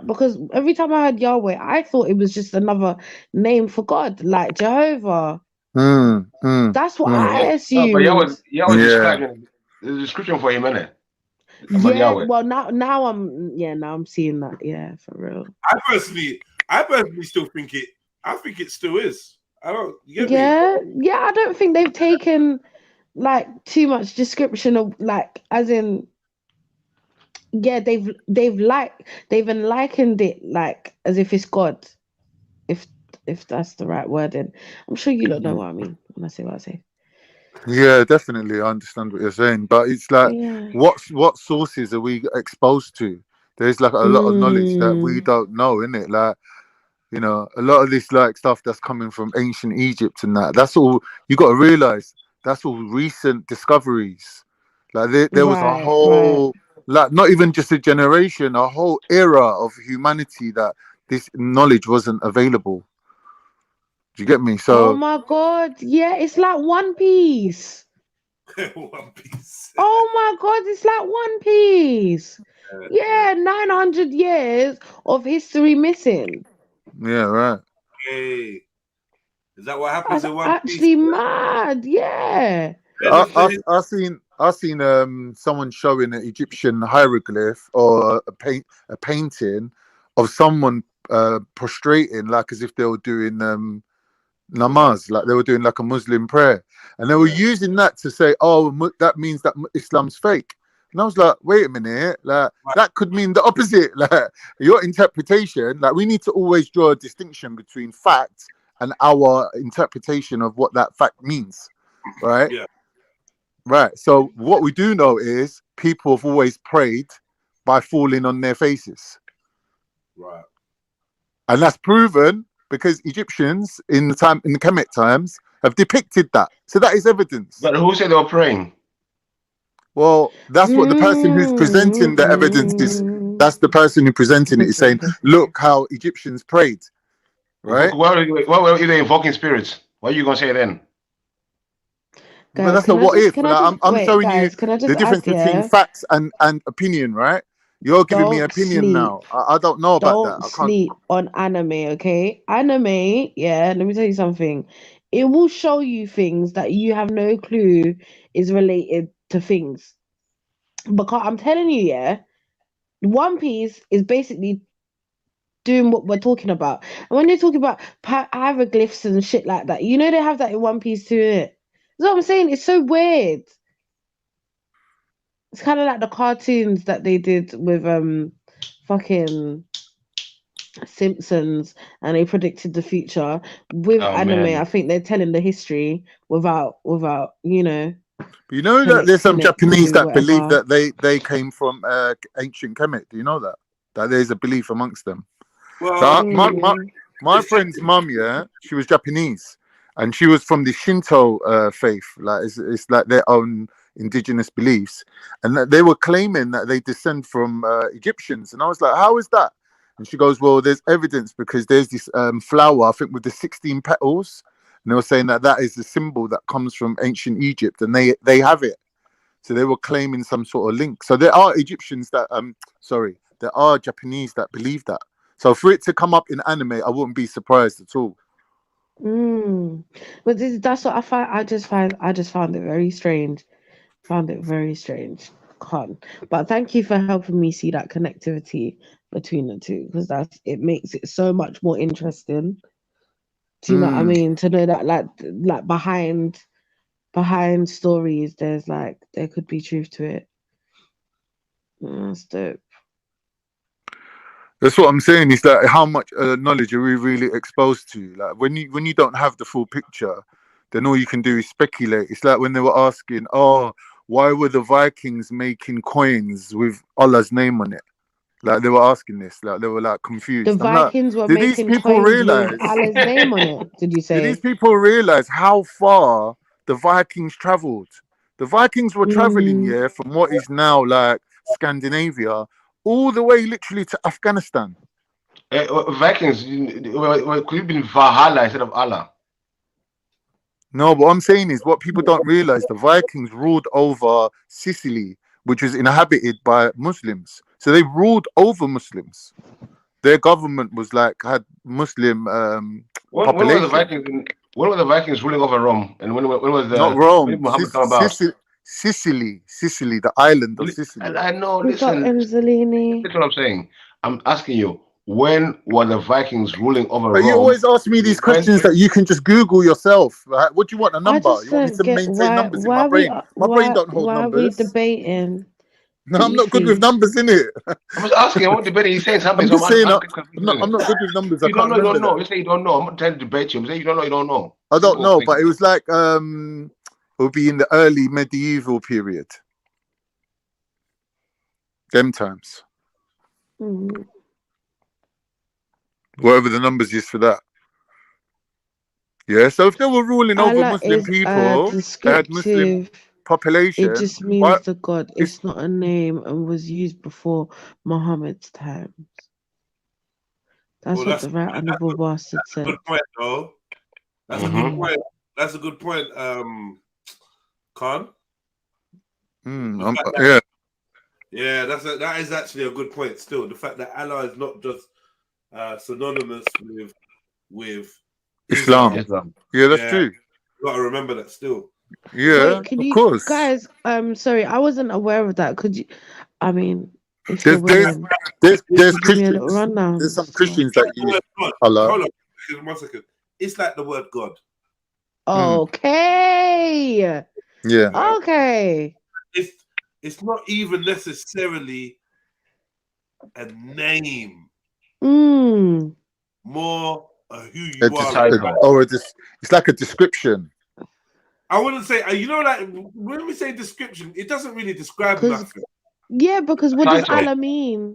because every time I heard Yahweh, I thought it was just another name for God, like Jehovah. That's what I assumed. But Yahweh describing the description for him, innit? Yeah, well now I'm seeing that. Yeah, for real. I personally still think it. I think it still is. I don't. You get me? Yeah. I don't think they've taken like too much description of like, as in, Yeah, they've likened it like as if it's God, if that's the right wording. I'm sure you don't know what I mean when I say what I say. Yeah, definitely. I understand what you're saying, but it's like, Yeah. what sources are we exposed to? There's like a lot of knowledge that we don't know, innit? Like, you know, a lot of this like stuff that's coming from ancient Egypt and that's all you got to realize. That's all recent discoveries. Like there was a whole, like, not even just a generation, a whole era of humanity that this knowledge wasn't available. Do you get me? Oh So, my God, yeah, it's like One Piece. One Piece. Oh my God, it's like One Piece. Yeah, 900 years of history missing. yeah, right. Hey, is that what happens That's in One actually Piece? mad. Yeah. I seen someone showing an Egyptian hieroglyph or a painting of someone prostrating like as if they were doing namaz, like they were doing like a Muslim prayer, and they were using that to say, oh, that means that Islam's fake. And I was like, wait a minute, like that could mean the opposite. Like your interpretation, like we need to always draw a distinction between fact and our interpretation of what that fact means, right? Yeah. Right. So what we do know is people have always prayed by falling on their faces. Right. And that's proven because Egyptians in the Kemet times have depicted that. So that is evidence. But who said they were praying? Well, that's what the person who's presenting the evidence is. That's the person who presenting it is saying, look how Egyptians prayed. Right? Why were they invoking spirits? What are you gonna say then? Guys, but that's not what if. Like, I'm showing guys, you the difference between facts and opinion, right? You're giving me opinion now. I don't know about that. I can't sleep on anime, okay? Anime, yeah, let me tell you something. It will show you things that you have no clue is related to things. Because I'm telling you, yeah, One Piece is basically doing what we're talking about. And when you're talking about hieroglyphs and shit like that, you know they have that in One Piece too, innit? That's what I'm saying. It's so weird. It's kind of like the cartoons that they did with fucking Simpsons, and they predicted the future. With anime, man. I think they're telling the history without you know. You know that there's some Japanese that believe that they came from ancient Kemet. Do you know that? That there's a belief amongst them. Well, so my friend's mum, yeah, she was Japanese, and she was from the Shinto faith. Like it's like their own indigenous beliefs, and that they were claiming that they descend from Egyptians. And I was like, how is that? And she goes, well, there's evidence because there's this flower, I think, with the 16 petals. And they were saying that is the symbol that comes from ancient Egypt, and they have it. So they were claiming some sort of link. So there are Egyptians that, there are Japanese that believe that. So for it to come up in anime, I wouldn't be surprised at all. But that's what I find. I just found it very strange. Found it very strange. But thank you for helping me see that connectivity between the two, because it makes it so much more interesting. Do you know what I mean? To know that like behind stories, there could be truth to it. That's dope. That's what I'm saying. Is that how much knowledge are we really exposed to? Like when you don't have the full picture, then all you can do is speculate. It's like when they were asking, "Oh, why were the Vikings making coins with Allah's name on it?" Like they were asking this. Like they were like confused. The Vikings were making coins with Allah's name on it. Did you say? Did these people realize how far the Vikings traveled? The Vikings were traveling, from what is now like Scandinavia, all the way literally to Afghanistan. Vikings could have been Valhalla instead of Allah. No, but what I'm saying is what people don't realize, the Vikings ruled over Sicily, which was inhabited by Muslims. So they ruled over Muslims. Their government was had Muslim population. When were the Vikings ruling over Rome? And when was the not Rome? Muhammad come about? Sicily, the island of Sicily. I know. Listen, that's what I'm saying. I'm asking you, when were the Vikings ruling over Rome? But you always ask me these questions that you can just Google yourself. Right? What do you want? A number? You want me to maintain numbers in my brain? My brain don't hold numbers. Why are we debating? No, I'm not good with numbers, innit? I'm just asking. I want to debate. He's saying something. I'm just saying. I'm not good with numbers. You don't know. You don't know. You say you don't know. I'm not trying to debate you. I'm saying you don't know. You don't know. I don't know, but it was like it would be in the early medieval period. Them times. Whatever the numbers is for that. Yeah, so if they were ruling over Muslim people, they had Muslim population. It just means the God. It's not a name and was used before Muhammad's times. That's what the right honourable bastard said. Good point, though. That's a good point. That's a good point, Khan. Yeah. Yeah, that is actually a good point. Still, the fact that Allah is not just synonymous with Islam. Yeah, that's true. You got to remember that still. Yeah, Wait, can of you course. guys? Sorry, I wasn't aware of that. Could you? I mean, if there's Christians. There's some Christians that use Allah. Hold on, 1 second. It's like the word God. Okay. Yeah. Okay. It's not even necessarily a name. More who you are. It's like a description. I wouldn't say, like when we say description, it doesn't really describe nothing. Yeah, because what does Allah mean?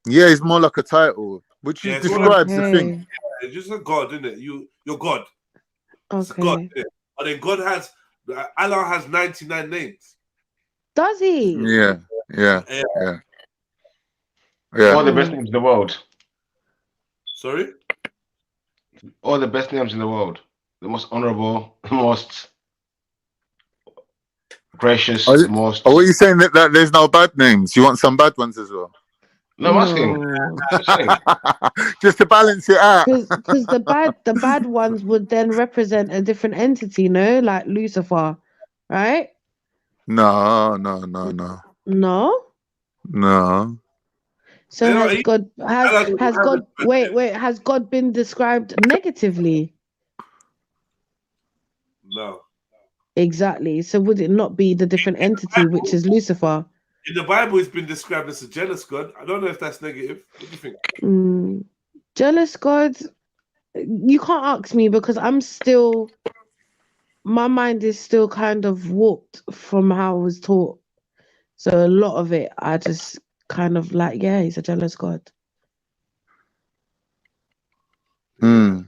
Yeah, it's more like a title, which describes the thing. Yeah, it's just a God, isn't it? You're God. Okay. It's God, isn't it? And then Allah has 99 names. Does he? Yeah. All the best names in the world. Sorry? All the best names in the world. The most honorable, the most gracious, most. Are you saying that there's no bad names? You want some bad ones as well? No, I'm asking. Just to balance it out. Because the bad ones would then represent a different entity, no? Like Lucifer, right? No. No? No. So has God been described negatively? No. Exactly. So would it not be the different entity, which is Lucifer? In the Bible, it's been described as a jealous God. I don't know if that's negative. What do you think? Jealous God? You can't ask me because my mind is still kind of warped from how I was taught. So a lot of it, I just kind of like, yeah, he's a jealous God. I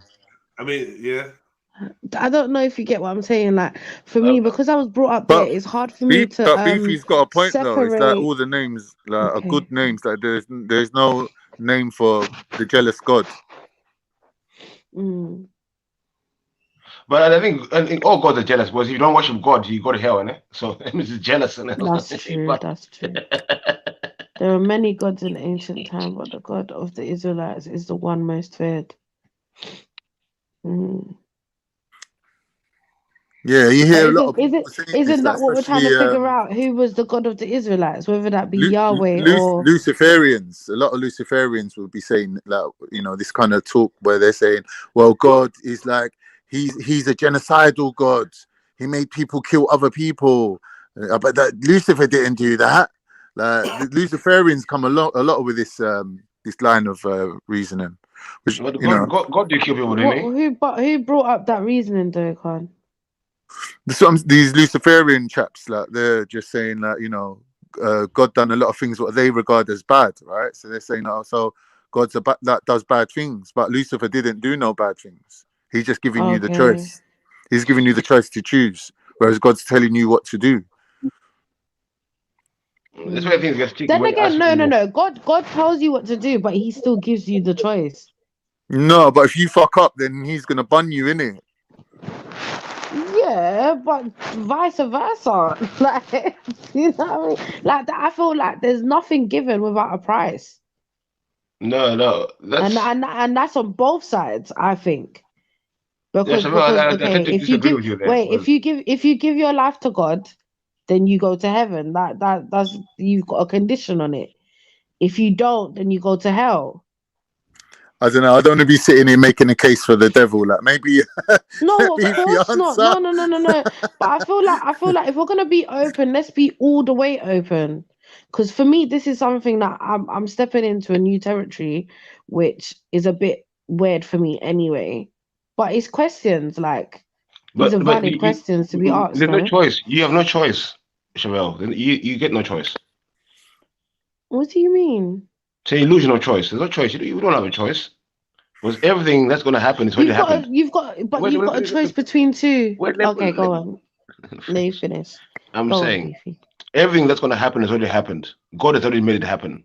mean, yeah. I don't know if you get what I'm saying. Like for me, because I was brought up there, it's hard for me to. But Beefy's got a point though. It's like all the names are good names. Like there's no name for the jealous God. But I think all gods are jealous because if you don't worship God, you go to hell, innit? So it means it's jealous. That's true. That's true. There are many gods in ancient time, but the God of the Israelites is the one most feared. Yeah, you hear a lot of people isn't that what we're trying to figure out? Who was the God of the Israelites? Whether that be Yahweh or Luciferians. A lot of Luciferians will be saying like, this kind of talk where they're saying, well, God is like he's a genocidal God. He made people kill other people. But that Lucifer didn't do that. Like the Luciferians come a lot with this line of reasoning. Which God did kill people, didn't he? Who brought up that reasoning, though, Khan? These Luciferian chaps, like they're just saying that God done a lot of things what they regard as bad, right? So they're saying, so God's that does bad things, but Lucifer didn't do no bad things. He's just giving you the choice. He's giving you the choice to choose, whereas God's telling you what to do. That's why things get sticky. Then again, no. God tells you what to do, but He still gives you the choice. No, but if you fuck up, then He's gonna bun you, innit? Yeah, but vice versa. Like, you know what I mean? Like, I feel like there's nothing given without a price. No, that's and that's on both sides, I think. Because if you give your life to God, then you go to heaven. That's you've got a condition on it. If you don't, then you go to hell. I don't know. I don't want to be sitting here making a case for the devil. Like maybe. No, of course not. No. But I feel like if we're gonna be open, let's be all the way open. Because for me, this is something that I'm stepping into a new territory, which is a bit weird for me anyway. But it's questions like these are valid questions to be asked. There's no choice. You have no choice, Chevelle. You get no choice. What do you mean? It's an illusion of choice. There's no choice. You don't have a choice. Because everything that's going to happen is already happened. You've got a choice between two. Okay, go on. Let you finish. I'm saying everything that's going to happen has already happened. God has already made it happen.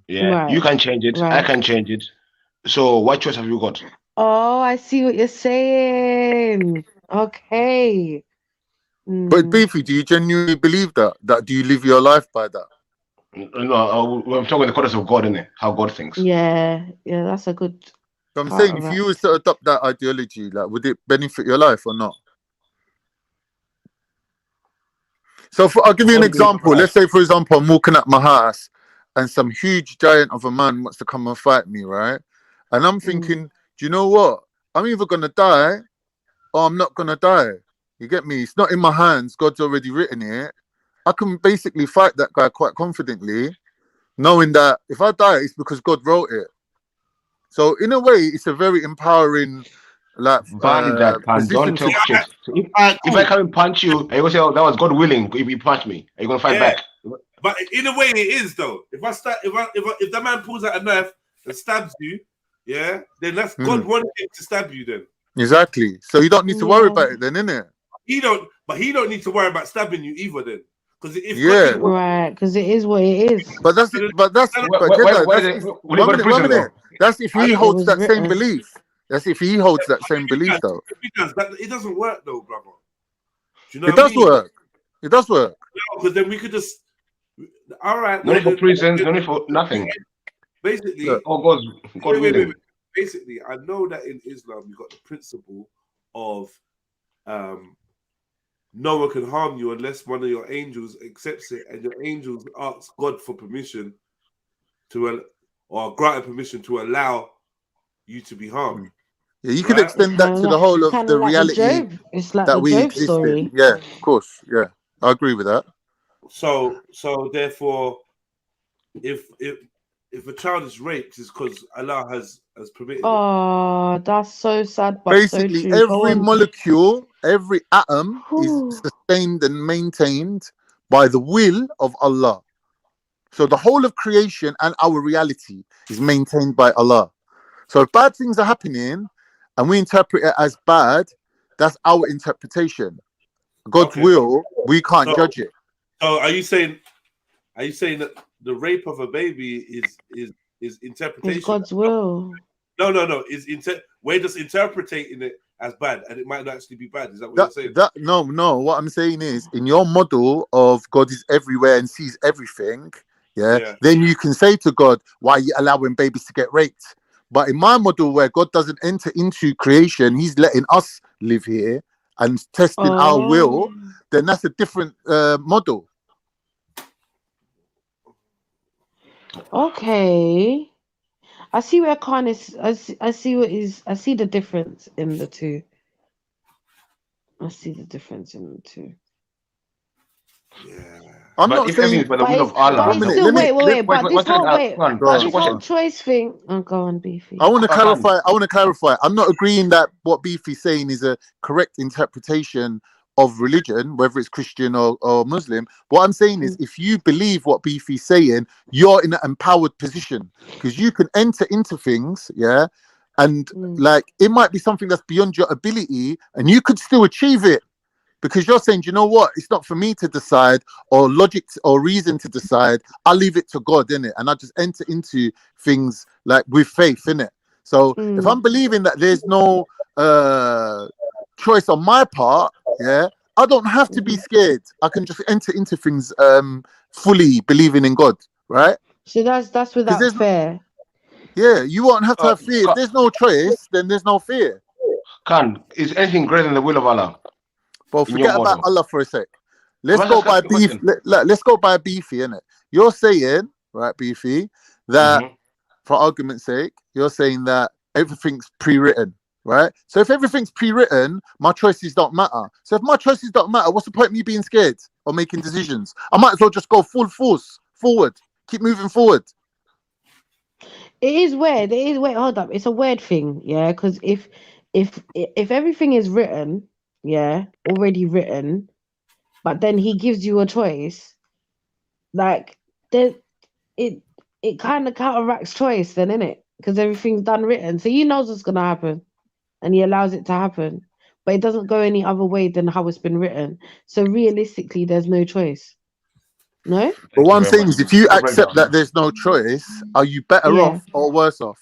Yeah, right. You can change it. Right. I can change it. So what choice have you got? Oh, I see what you're saying. Okay. But Beefy, do you genuinely believe that? Do you live your life by that? No, I'm talking the context of God, innit? How God thinks. Yeah, that's a good. So I'm saying, if you were to adopt that ideology, like, would it benefit your life or not? So I'll give you an example. Let's say, for example, I'm walking at my house and some huge giant of a man wants to come and fight me, right? And I'm thinking, do you know what? I'm either going to die or I'm not going to die. You get me? It's not in my hands. God's already written it. I can basically fight that guy quite confidently, knowing that if I die, it's because God wrote it. So in a way, it's a very empowering, like, don't talk shit. If I come and punch you, are you gonna say, "Oh, that was God willing"? If you punch me, are you gonna fight back? But in a way, it is though. If that man pulls out a knife and stabs you, then that's God wanted him to stab you. Then exactly. So you don't need to worry about it, then, innit? He don't need to worry about stabbing you either, then. Because because it is what it is. But that's that's if he holds that same belief. That's if he holds that same belief, though. It doesn't work, though, brother. Do you know it does work. It does work. Because then we could just. All right. No need for prisons. No need for nothing. Basically. God willing. Basically, I know that in Islam you got the principle of. No one can harm you unless one of your angels accepts it, and your angels ask God for permission or granted permission to allow you to be harmed. Yeah, you could extend that to the whole of the reality that we exist in. Yeah, of course. Yeah, I agree with that. So therefore, if a child is raped, it's because Allah has permitted. Oh, that's so sad. But basically, so true. Every molecule, every atom is sustained and maintained by the will of Allah. So the whole of creation and our reality is maintained by Allah. So if bad things are happening and we interpret it as bad, that's our interpretation. God's will, we can't judge it. So are you saying that the rape of a baby is interpretation? It's God's will. No. We're just interpreting it as bad, and it might not actually be bad. Is that what you're saying? No. What I'm saying is, in your model of God is everywhere and sees everything, then you can say to God, why are you allowing babies to get raped? But in my model, where God doesn't enter into creation, he's letting us live here and testing our will, then that's a different model. Okay. I see where Khan is. I see the difference in the two. Yeah. I'm not saying by the will of Allah. But this whole choice thing. Oh, go on, Beefy. I want to clarify. I'm not agreeing that what Beefy's saying is a correct interpretation of religion, whether it's Christian or Muslim. What I'm saying is, if you believe what Beefy's saying, you're in an empowered position because you can enter into things, and like it might be something that's beyond your ability, and you could still achieve it because you're saying, you know what, it's not for me to decide or logic or reason to decide. I'll leave it to God, innit? And I just enter into things like with faith, innit? So if I'm believing that there's no choice on my part, I don't have to be scared. I can just enter into things fully believing in God, right? So that's without fear. Yeah, you won't have to have fear. If there's no choice, then there's no fear. Is anything greater than the will of Allah? Well, forget about Allah for a sec. Let's go by Beefy. Let's go by Beefy, innit? You're saying, right, Beefy, that for argument's sake, you're saying that everything's pre-written, right? So if everything's pre-written, my choices don't matter. So if my choices don't matter, what's the point of me being scared or making decisions? I might as well just go full force forward, keep moving forward. It is weird. It is weird. Hold up. It's a weird thing, yeah. Because if everything is written, yeah, already written, but then he gives you a choice, like there, it kind of counteracts choice, then, innit? Because everything's done written, so he knows what's gonna happen, and he allows it to happen, but it doesn't go any other way than how it's been written. So realistically, there's no choice. No. But one thing is, if you accept that there's no choice, are you better off or worse off?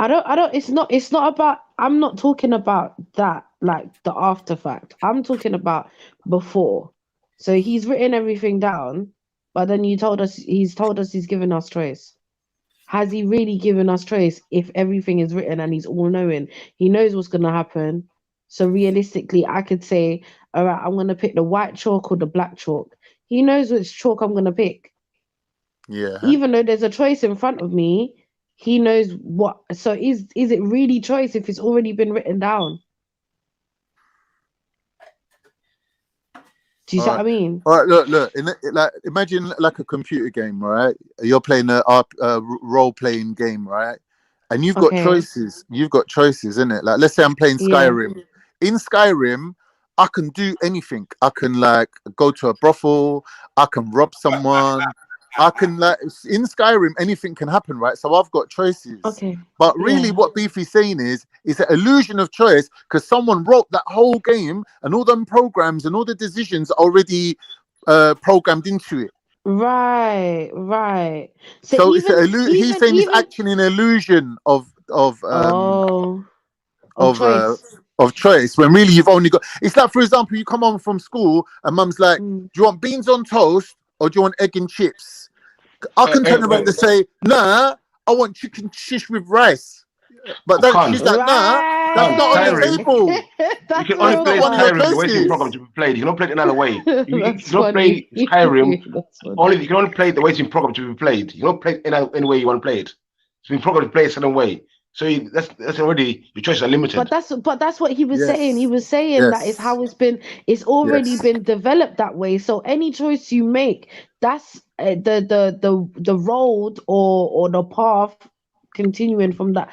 I don't. It's not about. I'm not talking about that, like the after fact. I'm talking about before. So he's written everything down, but then he's told us he's given us choice. Has he really given us choice if everything is written and he's all knowing? He knows what's gonna happen. So realistically, I could say, all right, I'm gonna pick the white chalk or the black chalk. He knows which chalk I'm gonna pick. Yeah. Even though there's a choice in front of me, he knows what. So is it really choice if it's already been written down? Do you see what I mean? All right, look. Like, imagine like a computer game, right? You're playing a role-playing game, right? And you've got choices. You've got choices, innit? Like, let's say I'm playing Skyrim. In Skyrim, I can do anything. I can like go to a brothel. I can rob someone. I can like in Skyrim, anything can happen, right? So I've got choices. Okay. But really, what Beefy's saying is an illusion of choice because someone wrote that whole game and all them programs and all the decisions are already programmed into it. Right. So it's he's saying he's acting in illusion of choice when really you've only got. It's like, for example, you come home from school and mum's like, "Do you want beans on toast or do you want egg and chips?" I can turn around and say, "Nah, I want chicken shish with rice." But she's like, "Nah, that's not on the table." You can only play Skyrim the waiting program to be played. You cannot play it another way. You cannot play Skyrim. You can only play the waiting program to be played. You cannot play it any way you want to play it. It's been programmed to play a certain way. So that's already, your choices are limited. But that's what he was saying. He was saying that is how it's already been developed that way. So any choice you make, that's the road or the path continuing from that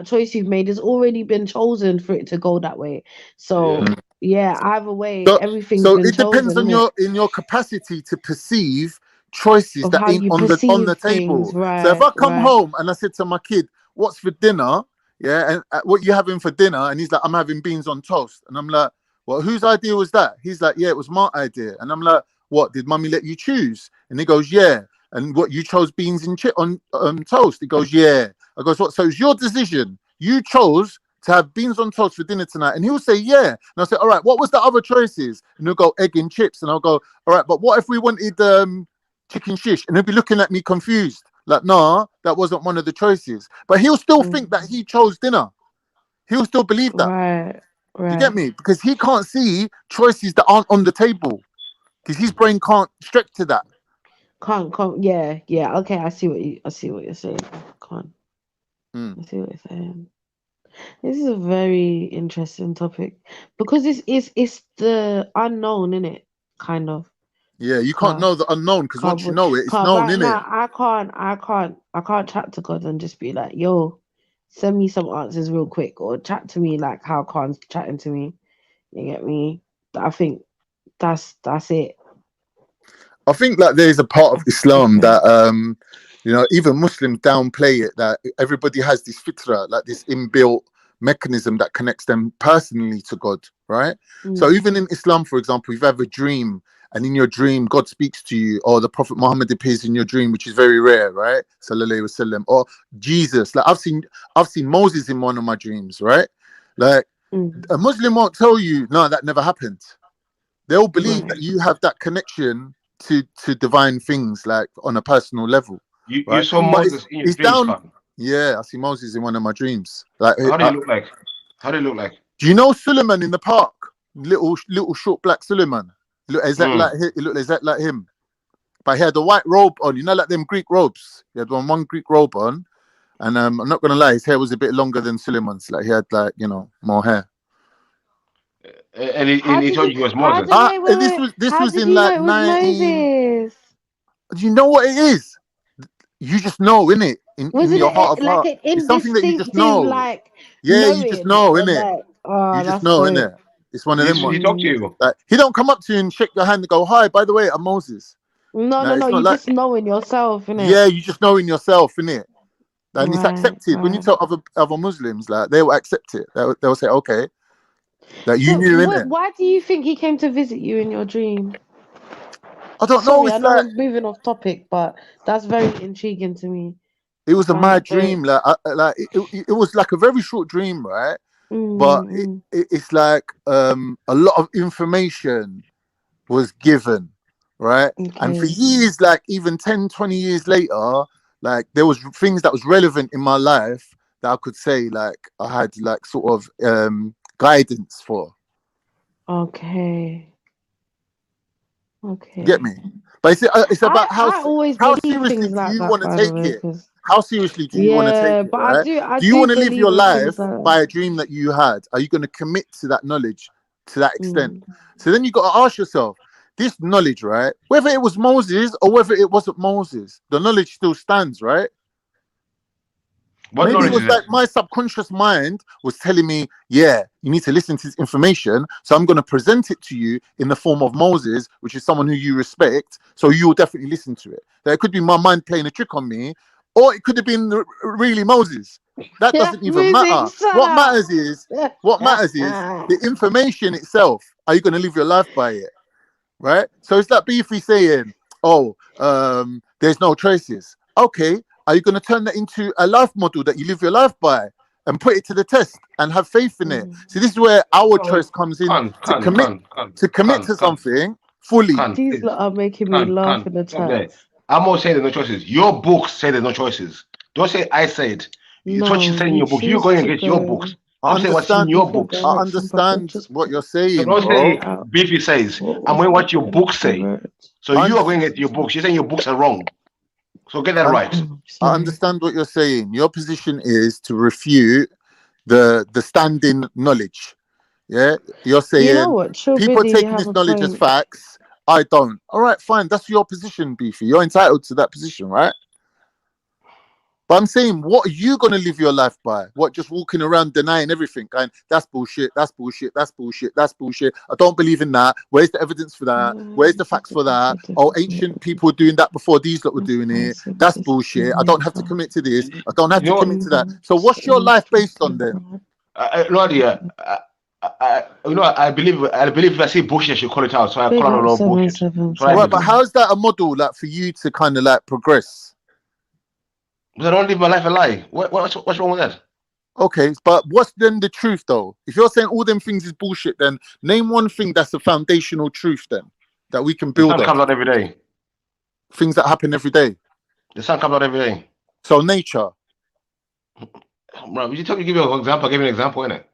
choice you've made has already been chosen for it to go that way. So either way, everything's been chosen. So it depends on your capacity to perceive choices that ain't on the table. Right, so if I come home and I said to my kid, "What's for dinner?" And what you having for dinner? And he's like, "I'm having beans on toast." And I'm like, "Well, whose idea was that?" He's like, "Yeah, it was my idea." And I'm like, "What, did mummy let you choose?" And he goes, "Yeah." "And what, you chose beans on toast?" He goes, "Yeah." I goes, "What? So it's your decision. You chose to have beans on toast for dinner tonight." And he'll say, "Yeah." And I'll say, "All right, what was the other choices?" And he'll go, "Egg and chips." And I'll go, "All right, but what if we wanted chicken shish?" And he'll be looking at me confused. Like, "Nah, that wasn't one of the choices." But he'll still think that he chose dinner. He'll still believe that. Right. You get me? Because he can't see choices that aren't on the table. Because his brain can't stretch to that. Can't. Yeah. Okay, I see what you're saying. Can't. I see what you're saying. This is a very interesting topic because it's the unknown, innit? Kind of. Yeah, you can't know the unknown because once you know it, it's known, innit? I can't chat to God and just be like, "Yo, send me some answers real quick," or chat to me like how Khan's chatting to me. You get me? I think that's it. I think that there's a part of Islam that even Muslims downplay it, that everybody has this fitra, like this inbuilt mechanism that connects them personally to God, right? So even in Islam, for example, if you have a dream and in your dream God speaks to you, or the Prophet Muhammad appears in your dream, which is very rare, right? Sallallahu alaihi wasallam. Or Jesus, like I've seen Moses in one of my dreams, right? Like a Muslim won't tell you, "No, that never happened." They'll believe that you have that connection to divine things, like on a personal level. You saw Moses in your dreams, Yeah, I see Moses in one of my dreams. Like, how do you look like? How do you look like? Do you know Suleiman in the park? Little short black Suleiman. Look, is that like him? But he had the white robe on. You know, like them Greek robes. He had one Greek robe on. And I'm not gonna lie, his hair was a bit longer than Suleiman's. Like he had like, you know, more hair. And he told you he was Moses. This was in like 19. Moses? Do you know what it is? You just know, innit? In your heart of heart. It's something that you just know. Like, yeah, you just know, innit? Like, oh, you just know, innit? It's one of them ones. He talk to you. Like, he don't come up to you and shake your hand and go, "Hi, by the way, I'm Moses." No, you just know in yourself, innit? Yeah, you just know in yourself, innit? And it's accepted. Right. When you tell other Muslims, like, they will accept it. They'll say, okay. Like, you knew, innit? Why do you think he came to visit you in your dream? I don't know. I know I'm moving off topic, but that's very intriguing to me. It was a mad dream. Like, it was like a very short dream, right? But it's like a lot of information was given, right? Okay. And for years, like even 10, 20 years later, like there was things that was relevant in my life that I could say like I had like sort of guidance for. Okay. Get me? But it's about how seriously do you want to take it? How seriously do you want to take it? Right? Do you want to live your life by a dream that you had? Are you going to commit to that knowledge to that extent? So then you got to ask yourself, this knowledge, right? Whether it was Moses or whether it wasn't Moses, the knowledge still stands, right? Maybe it was like my subconscious mind was telling me, yeah, you need to listen to this information. So I'm going to present it to you in the form of Moses, which is someone who you respect. So you will definitely listen to it. That it could be my mind playing a trick on me, or it could have been really Moses. That doesn't even matter. What matters is the information itself. Are you going to live your life by it? Right? So it's like Beefy saying, oh, there's no choices. Okay. Are you going to turn that into a life model that you live your life by and put it to the test and have faith in it? So this is where our choice comes in to commit to something fully. These lot are making me laugh in the chat. I'm not saying there's no choices. Your books say there's no choices. Don't say I said. It's what you say in your book. You're going against your books. I'm saying what's in your books. I understand what you're saying. So don't say Beefy says. I'm going what your books say. So you are going against your books. You're saying your books are wrong. So get that right. I understand what you're saying. Your position is to refute the standing knowledge. Yeah, you're saying people taking this knowledge as facts. I don't. All right, fine. That's your position, Beefy. You're entitled to that position, right? But I'm saying, what are you going to live your life by? What, just walking around denying everything? Going, that's bullshit, that's bullshit, that's bullshit, that's bullshit. I don't believe in that. Where's the evidence for that? Where's the facts for that? Oh, ancient people were doing that before these lot were doing it. That's bullshit. I don't have to commit to this. I don't have to commit to that. So what's your life based on then? Nadia, I believe if I see bullshit, I should call it out. So I call out a lot of bullshit. Right, but how's that a model like for you to kind of like progress? I don't live my life a lie. What's wrong with that? Okay, but what's then the truth though? If you're saying all them things is bullshit, then name one thing that's a foundational truth then that we can build on. The sun comes out every day. Things that happen every day. The sun comes out every day. So nature. Bro, you give me an example. Give me an example, innit?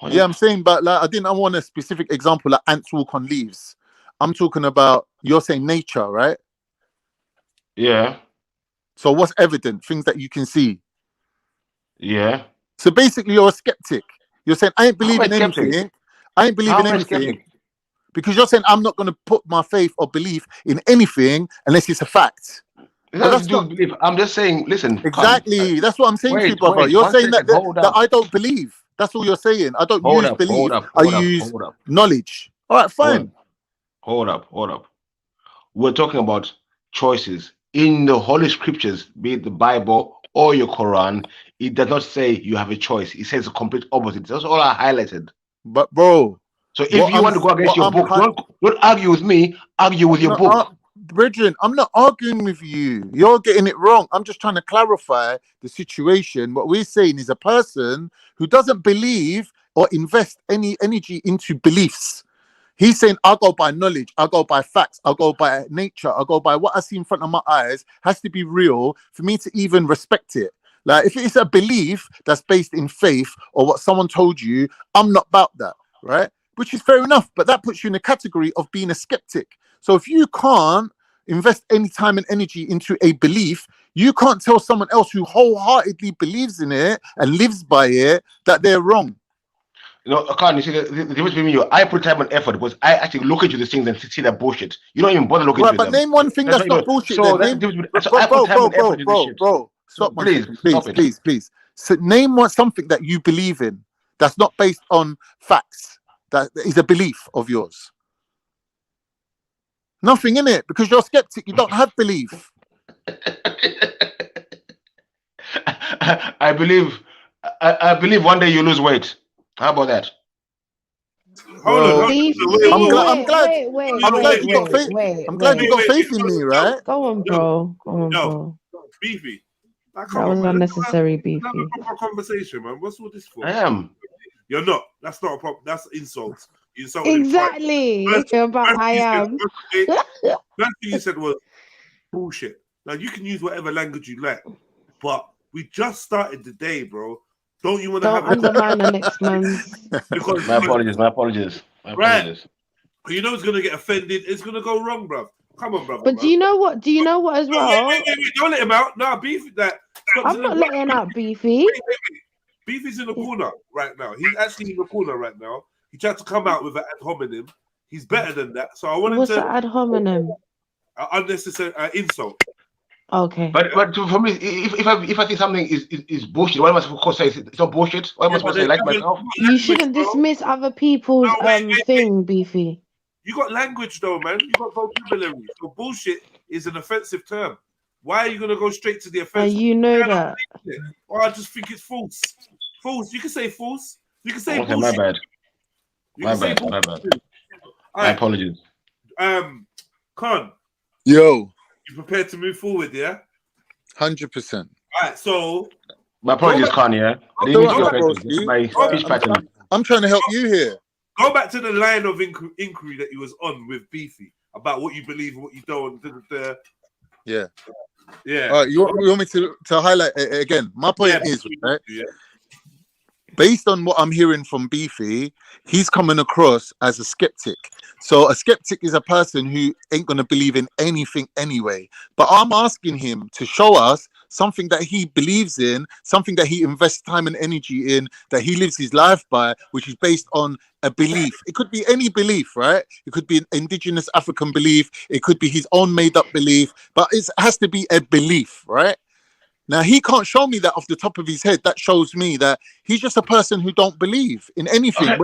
Yeah, I'm saying, but like I want a specific example like ants walk on leaves. I'm talking about, you're saying nature, right? Yeah. So what's evident? Things that you can see. Yeah. So basically, you're a skeptic. You're saying, I ain't believing anything. I ain't believing anything. Because you're saying, I'm not going to put my faith or belief in anything unless it's a fact. That's not belief. I'm just saying, listen. Exactly. That's what I'm saying to you, brother. You're saying that I don't believe. That's all you're saying. I don't use belief. I use knowledge. All right, fine. Hold up. We're talking about choices. In the Holy Scriptures, be it the Bible or your Quran, it does not say you have a choice. It says the complete opposite. That's all I highlighted. But bro, so if you want to go against your book, don't argue with me. Argue with your book. Brethren, I'm not arguing with you. You're getting it wrong. I'm just trying to clarify the situation. What we're saying is a person who doesn't believe or invest any energy into beliefs. He's saying, I'll go by knowledge, I'll go by facts, I'll go by nature, I'll go by what I see in front of my eyes, has to be real for me to even respect it. Like, if it's a belief that's based in faith or what someone told you, I'm not about that, right? Which is fair enough, but that puts you in a category of being a skeptic. So if you can't invest any time and energy into a belief, you can't tell someone else who wholeheartedly believes in it and lives by it that they're wrong. You know, Khan, you see the difference between you. I put time and effort because I actually look into these things and see that bullshit. You don't even bother looking into them. But name one thing that's not bullshit. So then. I put time and effort into this shit. Bro, stop, please. So name something that you believe in that's not based on facts. That is a belief of yours. Nothing in it, because you're a skeptic. You don't have belief. I believe one day you lose weight. How about that? I'm glad you got faith. I'm glad you got faith in me, right? Go on, bro. Beefy. That was unnecessary, Beefy. That's not a proper conversation, man. What's all this for? I am. You're not. That's not a problem. That's insults. Exactly. I am. First thing you said was bullshit. Now you can use whatever language you like, but we just started the day, bro. Don't you want to have undermine the next man's? Because my apologies. Right. You know it's gonna get offended. It's gonna go wrong, bro. Come on, brother. But do you know what? As well? Wait. Don't let him out. Nah, Beefy. I'm not letting out Beefy. Wait. Beefy's in the corner right now. He's actually in the corner right now. He tried to come out with an ad hominem. He's better than that. So I wanted What's an ad hominem? Unnecessary insult. Okay. But for me, if I think something is bullshit, why am I supposed to say it's not bullshit? Why am I supposed to say like myself? You shouldn't dismiss other people's thing, Beefy. You got language though, man. You got vocabulary. So bullshit is an offensive term. Why are you gonna go straight to the offensive? You know that. Or I just think it's false. False. You can say false. You can say bullshit. My bad. My bad. My apologies. Con. Yo. You prepared to move forward, yeah? 100%. All right, so my apologies, Con. Yeah. I'm trying to help you here. Go back to the line of inquiry that you was on with Beefy about what you believe and what you don't. Yeah. All right, you want me to highlight it again? My point is, right? Yeah. Based on what I'm hearing from Beefy, he's coming across as a skeptic. So a skeptic is a person who ain't going to believe in anything anyway. But I'm asking him to show us something that he believes in, something that he invests time and energy in, that he lives his life by, which is based on a belief. It could be any belief, right? It could be an indigenous African belief. It could be his own made up belief, but it has to be a belief, right? Now, he can't show me that off the top of his head. That shows me that he's just a person who don't believe in anything.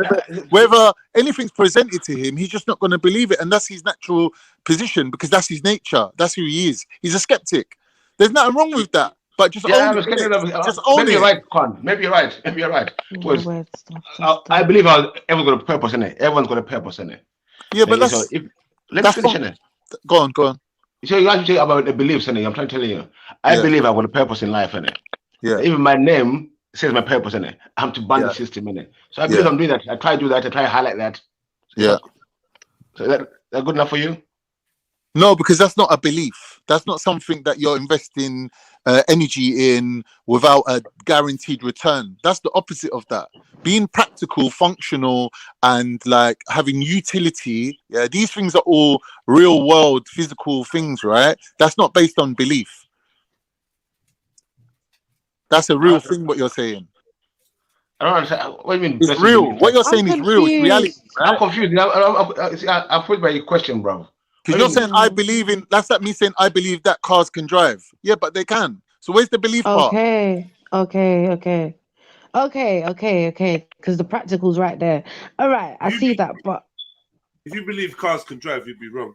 Whether anything's presented to him, he's just not going to believe it. And that's his natural position because that's his nature. That's who he is. He's a skeptic. There's nothing wrong with that. But just own it. Just own maybe it. You're right, Con. Maybe you're right. Because I believe everyone's got a purpose in it. Everyone's got a purpose in it. Yeah, but let me finish in it. Go on. So you actually say about the beliefs in it. I'm trying to tell you. I believe I've got a purpose in life in it. Yeah. Even my name says my purpose in it. I'm to ban the system in it. So I believe I'm doing that. I try to do that. I try to highlight that. Yeah. So that good enough for you? No, because that's not a belief. That's not something that you're investing energy in without a guaranteed return. That's the opposite of that. Being practical, functional, and like having utility. Yeah, these things are all real world physical things, right? That's not based on belief. That's a real thing. What you're saying. I don't understand. What do you mean? It's real. What you're saying is real. It's reality. Right? I'm confused. I'm put by your question, bro. Because you're saying I believe in. That's like me saying I believe that cars can drive. Yeah, but they can. So where's the belief part? Okay. Because the practical's right there. All right, I see that, but if you believe cars can drive, you'd be wrong.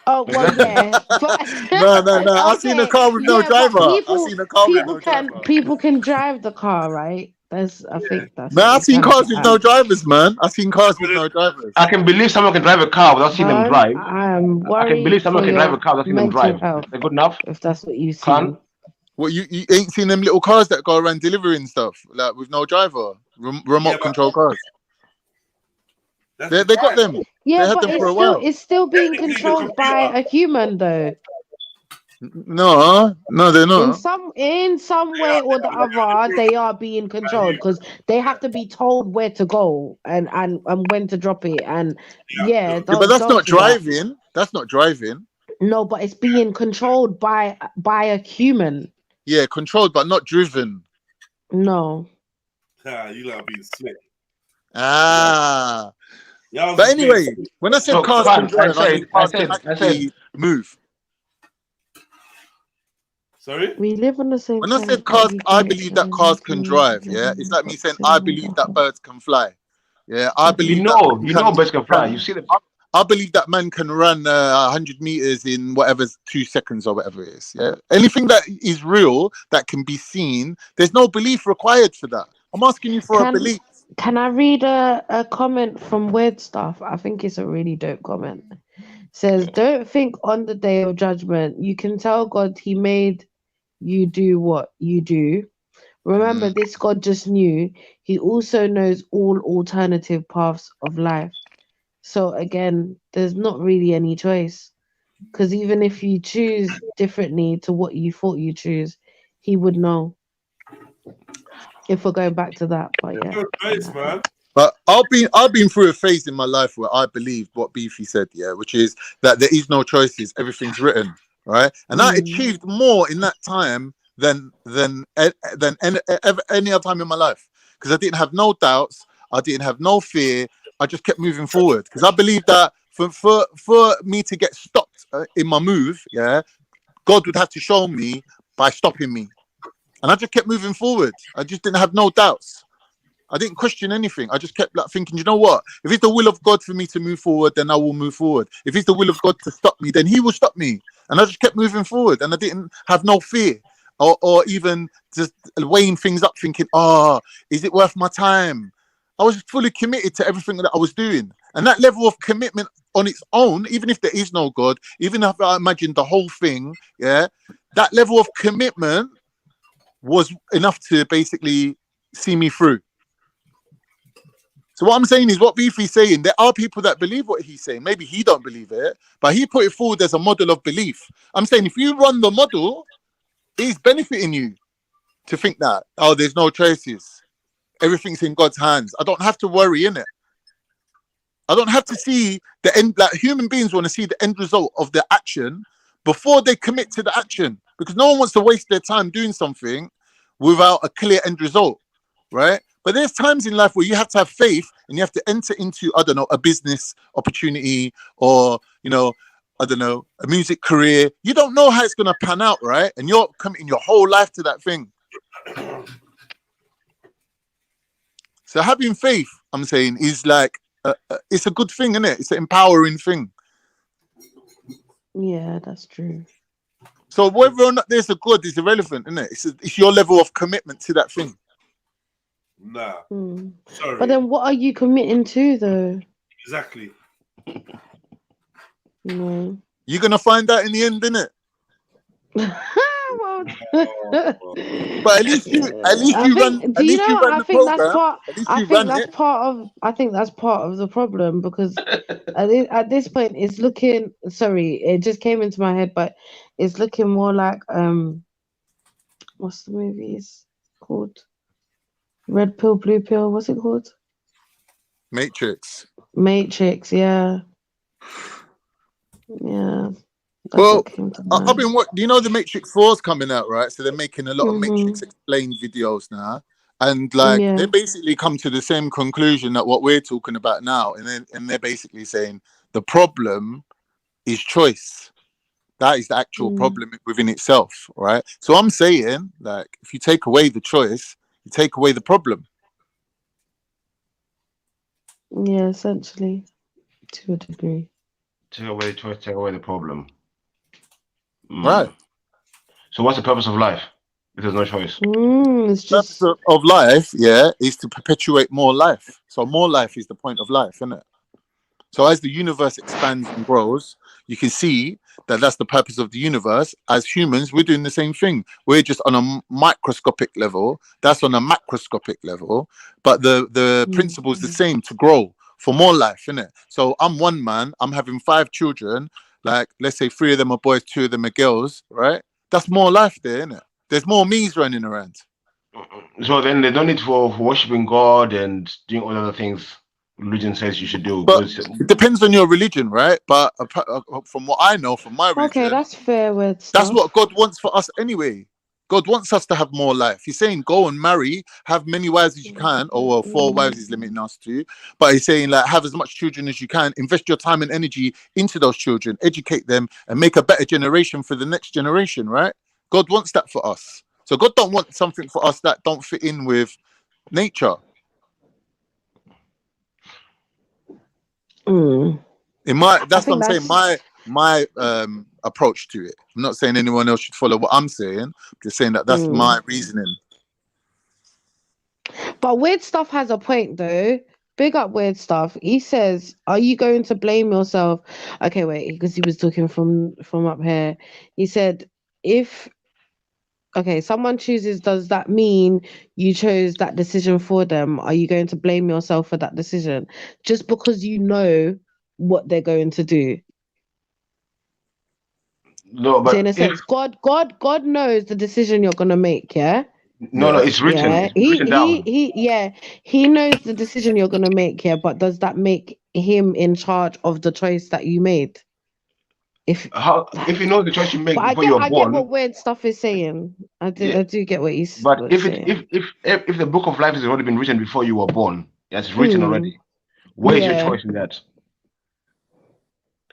Oh well, yeah. But... no. I've seen a car with no driver. I've seen a car with no driver. People can drive the car, right? I think that's. Man, I've seen cars with no drivers, man. I've seen cars with no drivers. I can believe someone can drive a car without seeing them drive. I'm worried. I can believe someone can drive a car without seeing them drive. They're good enough. If that's what you see. Well, you ain't seen them little cars that go around delivering stuff, like with no driver, remote control cars. They got them. Yeah, they had but them for a while. It's still being controlled by a human, though. No, they're not. In some way or the other, they are being controlled because they have to be told where to go and when to drop it. And but that's not driving. That's not driving. No, but it's being controlled by a human. Yeah, controlled but not driven. No. You lot being slick. Ah. Yeah, but anyway, when I said cars can drive, I said move. Sorry? We live on the same When I said cars, I believe that cars can drive. Yeah, it's like me saying I believe that birds can fly. Yeah, I believe birds can fly. You see them. I believe that man can run 100 meters in whatever 2 seconds or whatever it is. Yeah, anything that is real that can be seen, there's no belief required for that. I'm asking you for a belief. Can I read a comment from Weird Stuff? I think it's a really dope comment. It says, "Don't think on the day of judgment you can tell God He made you do what you do. Remember, this God just knew. He also knows all alternative paths of life. So again, there's not really any choice. Because even if you choose differently to what you thought you choose, He would know." If we're going back to that, but yeah. Nice, man. But I've been through a phase in my life where I believed what Beefy said, yeah, which is that there is no choices, everything's written, right? And I achieved more in that time than any other time in my life, because I didn't have no doubts, I didn't have no fear, I just kept moving forward, because I believed that for me to get stopped in my move, yeah, God would have to show me by stopping me. And I just kept moving forward. I just didn't have no doubts. I didn't question anything. I just kept like thinking, you know what? If it's the will of God for me to move forward, then I will move forward. If it's the will of God to stop me, then He will stop me. And I just kept moving forward. And I didn't have no fear or even just weighing things up, thinking, is it worth my time? I was fully committed to everything that I was doing. And that level of commitment on its own, even if there is no God, even if I imagined the whole thing, yeah, that level of commitment was enough to basically see me through. So what I'm saying is what Beefy's saying, there are people that believe what he's saying. Maybe he don't believe it, but he put it forward as a model of belief. I'm saying if you run the model, it's benefiting you to think that, there's no choices. Everything's in God's hands. I don't have to worry, innit? I don't have to see the end. Like human beings want to see the end result of their action before they commit to the action, because no one wants to waste their time doing something without a clear end result, right? But there's times in life where you have to have faith and you have to enter into, I don't know, a business opportunity or, I don't know, a music career. You don't know how it's going to pan out, right? And you're committing your whole life to that thing. So having faith, I'm saying, is like, it's a good thing, isn't it? It's an empowering thing. Yeah, that's true. So whether or not there's a God is irrelevant, isn't it? It's your level of commitment to that thing. Nah. Sorry. But then what are you committing to, though? Exactly. No. You're going to find out in the end, innit? But at least you run the program. I think that's part of the problem, because at this point it's looking, sorry, it just came into my head, but it's looking more like what's the movie it's called? Red Pill, Blue Pill, what's it called? Matrix, yeah. Yeah. Well, I've been do you know the Matrix 4 is coming out, right? So they're making a lot of Matrix explained videos now, and like they basically come to the same conclusion that what we're talking about now, and they're basically saying the problem is choice. That is the actual problem within itself, right? So I'm saying, like, if you take away the choice, you take away the problem. Yeah, essentially, to a degree. Take away the choice, take away the problem. Right. So what's the purpose of life if there's no choice? It's just... The purpose of life, is to perpetuate more life. So more life is the point of life, isn't it? So as the universe expands and grows, you can see that that's the purpose of the universe. As humans, we're doing the same thing. We're just on a microscopic level. That's on a macroscopic level. But the principle is the same, to grow for more life, innit? So I'm one man. I'm having 5 children. Like, let's say 3 of them are boys, 2 of them are girls, right? That's more life there, innit? There's more me's running around. So then they don't need for worshiping God and doing all other things. religion says you should do. But it depends on your religion, right? But from what I know, from my religion, okay, that's fair. Weird stuff. that's what God wants for us anyway. God wants us to have more life. He's saying go and marry, have many wives as you can, or well, 4 wives he's limiting us to. But he's saying like have as much children as you can, invest your time and energy into those children, educate them, and make a better generation for the next generation, right? God wants that for us. So God don't want something for us that don't fit in with nature. That's what I'm saying. My approach to it. I'm not saying anyone else should follow what I'm saying. I'm just saying that's my reasoning. But Weird Stuff has a point though. Big up Weird Stuff. He says, "Are you going to blame yourself?" Okay, wait, because he was talking from up here. He said, "If someone chooses, does that mean you chose that decision for them? Are you going to blame yourself for that decision just because you know what they're going to do?" No, but so in a sense, God knows the decision you're gonna make. Yeah. No, it's written. Yeah. It's written down. He knows the decision you're gonna make. Yeah, but does that make him in charge of the choice that you made? If you know the choice you make before you're born. I get what Weird Stuff is saying. I do get what he's. But if the book of life has already been written before you were born, it's written already. Where's your choice in that?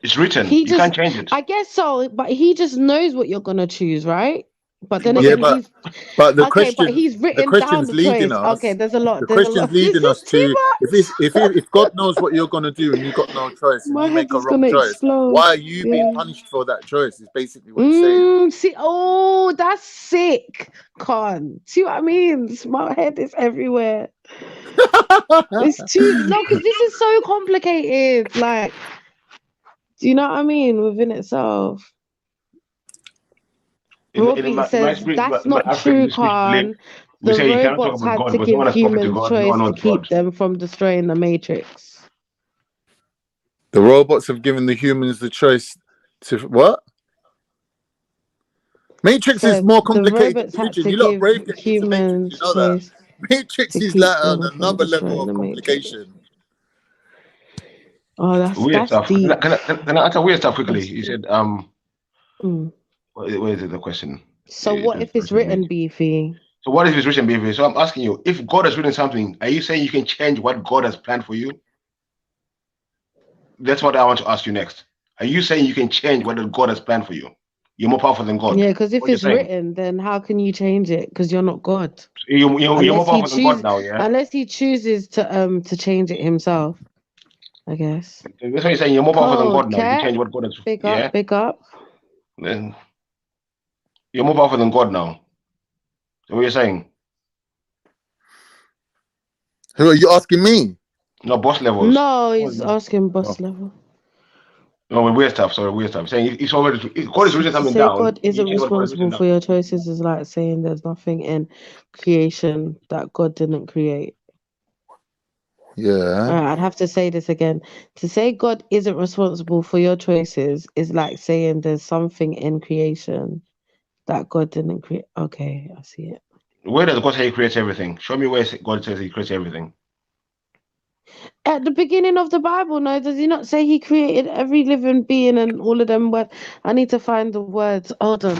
It's written. You can't change it. I guess so, but he just knows what you're gonna choose, right? But then again, but he's written down the choice. Okay, there's a lot. The question's leading us to if God knows what you're gonna do and you got no choice and you make a wrong choice, why are you being punished for that choice? Is basically what he's saying. That's sick, Con. See what I mean? My head is everywhere. It's because this is so complicated. Like, do you know what I mean? Within itself. Robbie says that's not true, Khan. The robots had to give humans choice to keep them from destroying the Matrix. The robots have given the humans the choice to what? Matrix is more complicated than religion. You lot brave get into Matrix, you know that. Matrix is like on another level of complication. Oh, that's weird stuff. Deep. Can I answer weird stuff quickly? He said, where is it, the question? So what if it's written, Beefy? So what if it's written, Beefy? So I'm asking you, if God has written something, are you saying you can change what God has planned for you? That's what I want to ask you next. Are you saying you can change what God has planned for you? You're more powerful than God. Yeah, because if it's written, then how can you change it? Because you're not God. You're more powerful than God now, yeah? Unless he chooses to change it himself, I guess. That's what you're saying. You're more powerful than God now. You can change what God has. Big up. Then you're more powerful than God now. So what you're saying? Who are you asking me? No, boss levels. No, he's asking boss level. No, weird stuff. Sorry, weird stuff. Saying it's already God is written something down. God isn't responsible for your choices is like saying there's nothing in creation that God didn't create. Yeah. I'd have to say this again. To say God isn't responsible for your choices is like saying there's something in creation that God didn't create. Okay, I see it. Where does God say he creates everything? Show me where God says he creates everything. At the beginning of the Bible, no, does he not say he created every living being and all of them words? I need to find the words. Hold on.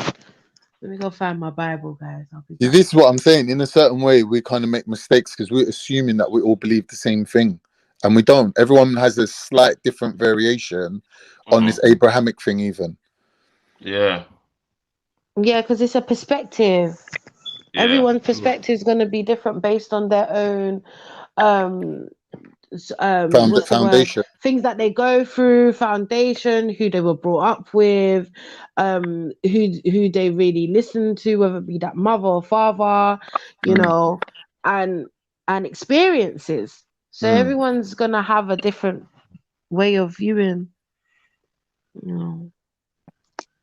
Let me go find my Bible, guys. This is what I'm saying. In a certain way, we kind of make mistakes because we're assuming that we all believe the same thing. And we don't. Everyone has a slight different variation on this Abrahamic thing even. Yeah. Yeah, because it's a perspective. Yeah, everyone's perspective is going to be different based on their own foundation, things that they go through, foundation, who they were brought up with, who they really listen to, whether it be that mother or father, you know, and experiences. So everyone's gonna have a different way of viewing, you know.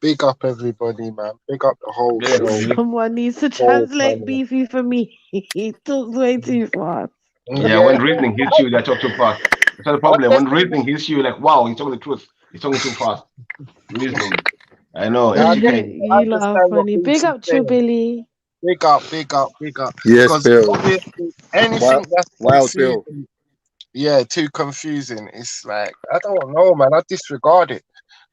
Big up everybody, man. Big up the whole show. Someone needs to translate Beefy for me. He talks way too fast. Yeah, when reasoning hits you, they talk too fast. That's the problem. When reasoning hits you, like, wow, he's talking the truth. He's talking too fast. Reasoning. I know. You laugh funny. Big up, True Billy. Big up. Yes, Bill. Anything that's Bill. Yeah, too confusing. It's like, I don't know, man. I disregard it.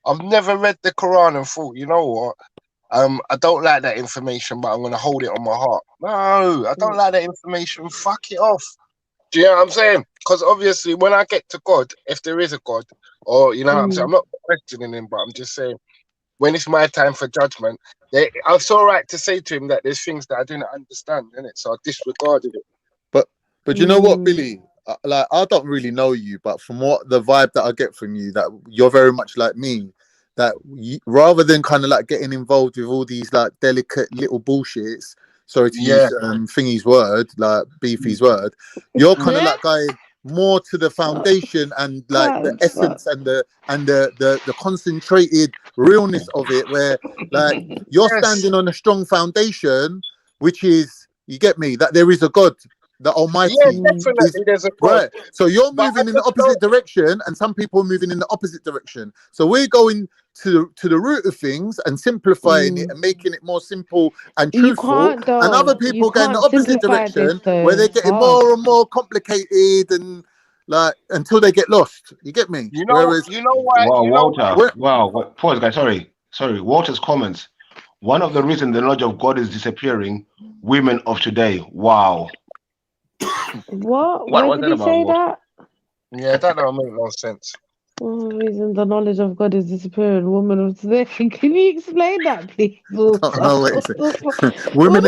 I've never read the Quran and thought, you know what? I don't like that information, but I'm gonna hold it on my heart. No, I don't like that information. Fuck it off. Do you know what I'm saying? Because obviously, when I get to God, if there is a God, or you know what I'm saying, I'm not questioning him, but I'm just saying, when it's my time for judgment, I was all right to say to him that there's things that I didn't understand, innit? So I disregarded it. But you know what, Billy? Like, I don't really know you, but from what the vibe that I get from you, that you're very much like me. That rather than kind of like getting involved with all these like delicate little bullshits, sorry to use Thingy's word, like Beefy's word, you're kind of like guy more to the foundation and like the essence and the concentrated realness of it, where like you're standing on a strong foundation, which is, you get me, that there is a God. The Almighty, definitely there's a God. Right. So you're moving in the opposite direction, and some people are moving in the opposite direction. So we're going to the root of things and simplifying it and making it more simple and truthful. And other people going the opposite direction, where they're getting more and more complicated and like until they get lost. You get me? You know, you know what? Wow, you Walter. Wow. Pause, guys. Sorry. Walter's comments. One of the reasons the knowledge of God is disappearing, women of today. Wow. What? Where did he say that? Yeah, that don't make no sense. One reason the knowledge of God is disappearing, woman of today. Can you explain that, please? No, women.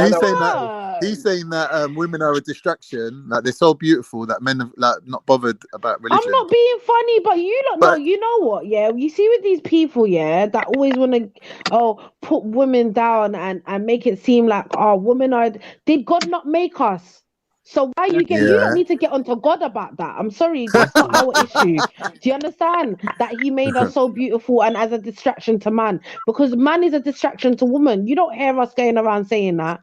He's saying that women are a distraction. Like they're so beautiful that men are like not bothered about religion. I'm not being funny, but you don't know. You know what? Yeah, you see with these people, that always want to put women down and make it seem like women are. Did God not make us? So why you don't need to get onto God about that. I'm sorry, that's not our issue. Do you understand that he made us so beautiful and as a distraction to man? Because man is a distraction to woman. You don't hear us going around saying that.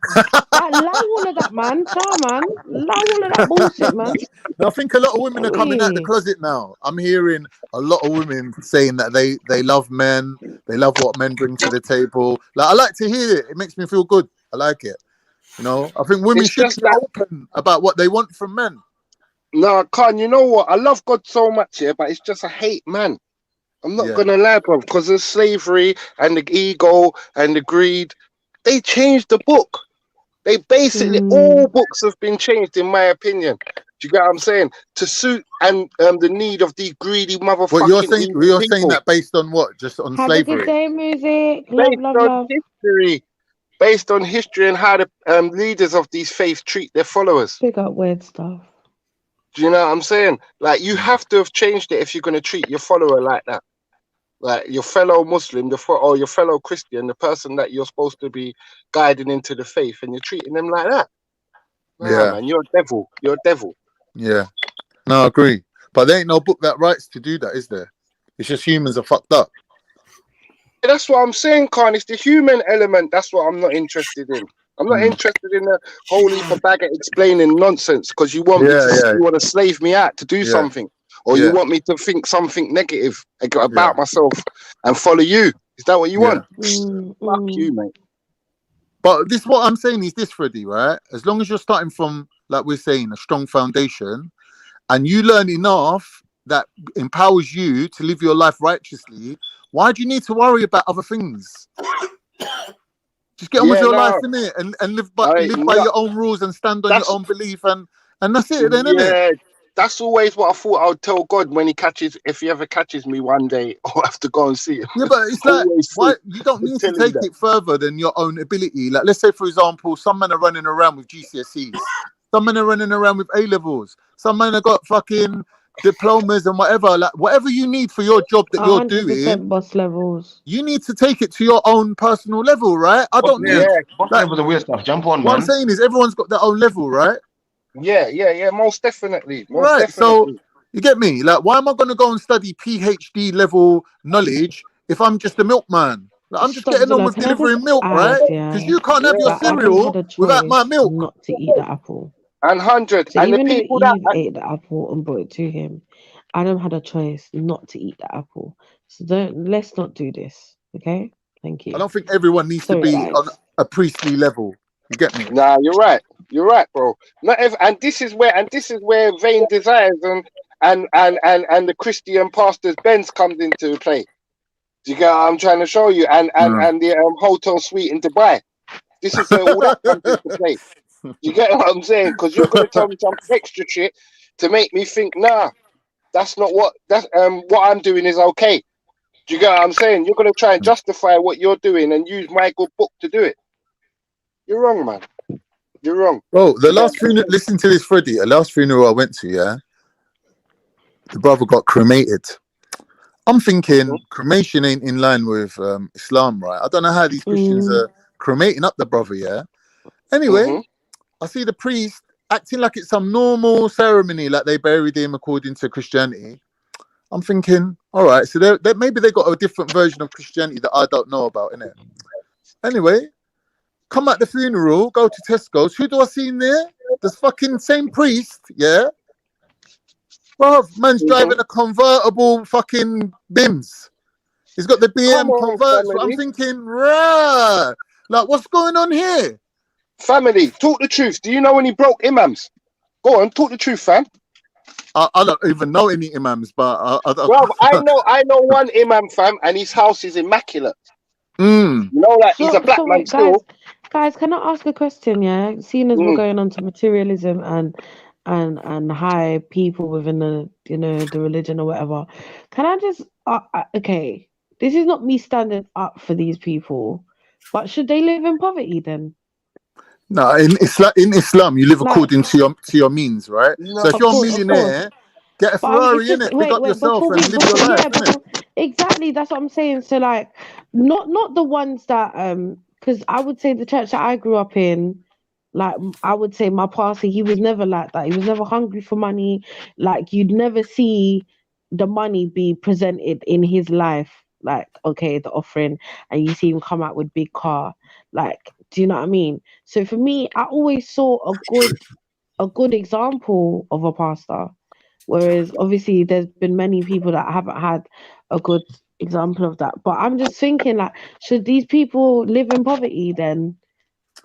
Allow all of that, man. Man. Allow all of that bullshit, man. I think a lot of women are coming out the closet now. I'm hearing a lot of women saying that they love men. They love what men bring to the table. Like, I like to hear it. It makes me feel good. I like it. You know, I think women should be open about what they want from men. No, Khan, you know what? I love God so much, but it's just I hate man. I'm not gonna lie, bro, because of slavery and the ego and the greed. They changed the book. They basically all books have been changed, in my opinion. Do you get what I'm saying? To suit the need of these greedy motherfuckers. What you're saying that based on what? Just on slavery? Have a good day, music. Love. History. Based on history and how the leaders of these faiths treat their followers. Pick up weird stuff. Do you know what I'm saying? Like, you have to have changed it if you're going to treat your follower like that. Like, your fellow Muslim or your fellow Christian, the person that you're supposed to be guiding into the faith, and you're treating them like that. Nah, man, you're a devil. You're a devil. Yeah. No, I agree. But there ain't no book that writes to do that, is there? It's just humans are fucked up. That's what I'm saying, Khan. It's the human element. That's what I'm not interested in. I'm not interested in the whole heap of bag of explaining nonsense because you want you want to slave me out to do something, or you want me to think something negative about myself and follow you. Is that what you want? Fuck you, mate. But this, what I'm saying is this, Freddie, right? As long as you're starting from, like we're saying, a strong foundation, and you learn enough that empowers you to live your life righteously. Why do you need to worry about other things? Just get on with your life, innit? And live by your own rules and stand on your own belief, and that's it, then, innit? That's always what I thought I would tell God when if he ever catches me one day, I'll have to go and see him. Yeah, but it's like, why you don't need to take it further than your own ability. Like, let's say, for example, some men are running around with GCSEs, some men are running around with A-levels, some men have got fucking diplomas and whatever, like whatever you need for your job that you're doing, boss levels. You need to take it to your own personal level, right? I don't need what level the weird stuff. Jump on, what man. I'm saying is everyone's got their own level, right? Yeah, most definitely. So you get me? Like, why am I going to go and study PhD level knowledge if I'm just a milkman? Like, I'm just getting on with delivering milk, right? Because you can't have your cereal without my milk. Not to eat the apple. And 100. So and even the people though Eve ate the apple and brought it to him, Adam had a choice not to eat the apple. So let's not do this, okay? Thank you. I don't think everyone needs to be on a priestly level. You get me? Nah, you're right. You're right, bro. And this is where vain desires and the Christian pastor's Benz comes into play. Do you get what I'm trying to show you? And the hotel suite in Dubai. This is all that comes into play. You get what I'm saying? Because you're going to tell me some extra shit to make me think, nah, that's not what I'm doing is okay. Do you get what I'm saying? You're going to try and justify what you're doing and use my good book to do it. You're wrong, man. You're wrong. Oh, the last funeral. Listen to this, Freddie. The last funeral I went to, yeah, the brother got cremated. I'm thinking cremation ain't in line with Islam, right? I don't know how these Christians are cremating up the brother, yeah. Anyway, I see the priest acting like it's some normal ceremony, like they buried him according to Christianity. I'm thinking, all right, so maybe they got a different version of Christianity that I don't know about, innit? Anyway, come at the funeral, go to Tesco's. Who do I see in there? This fucking same priest, yeah? Bruv, man's driving a convertible fucking Bims. He's got the BM convertible. I'm thinking, rah, like, what's going on here? Family, talk the truth. Do you know any broke imams? Go on, talk the truth, fam. I don't even know any imams, but well, I know one imam, fam, and his house is immaculate. You know that he's a black man still. Guys, can I ask a question? Yeah, seeing as we're going on to materialism and high people within the the religion or whatever, can I just okay? This is not me standing up for these people, but should they live in poverty then? No, in Islam, you live according to your means, right? No, so if you're a millionaire, get a Ferrari, innit? Pick up yourself and live your life, innit? Exactly, that's what I'm saying. So like, not the ones that because I would say the church that I grew up in, like I would say my pastor, he was never like that. He was never hungry for money. Like you'd never see the money be presented in his life. Like, okay, the offering, and you see him come out with big car. Like, do you know what I mean? So for me, I always saw a good example of a pastor. Whereas obviously there's been many people that haven't had a good example of that. But I'm just thinking, like, should these people live in poverty then?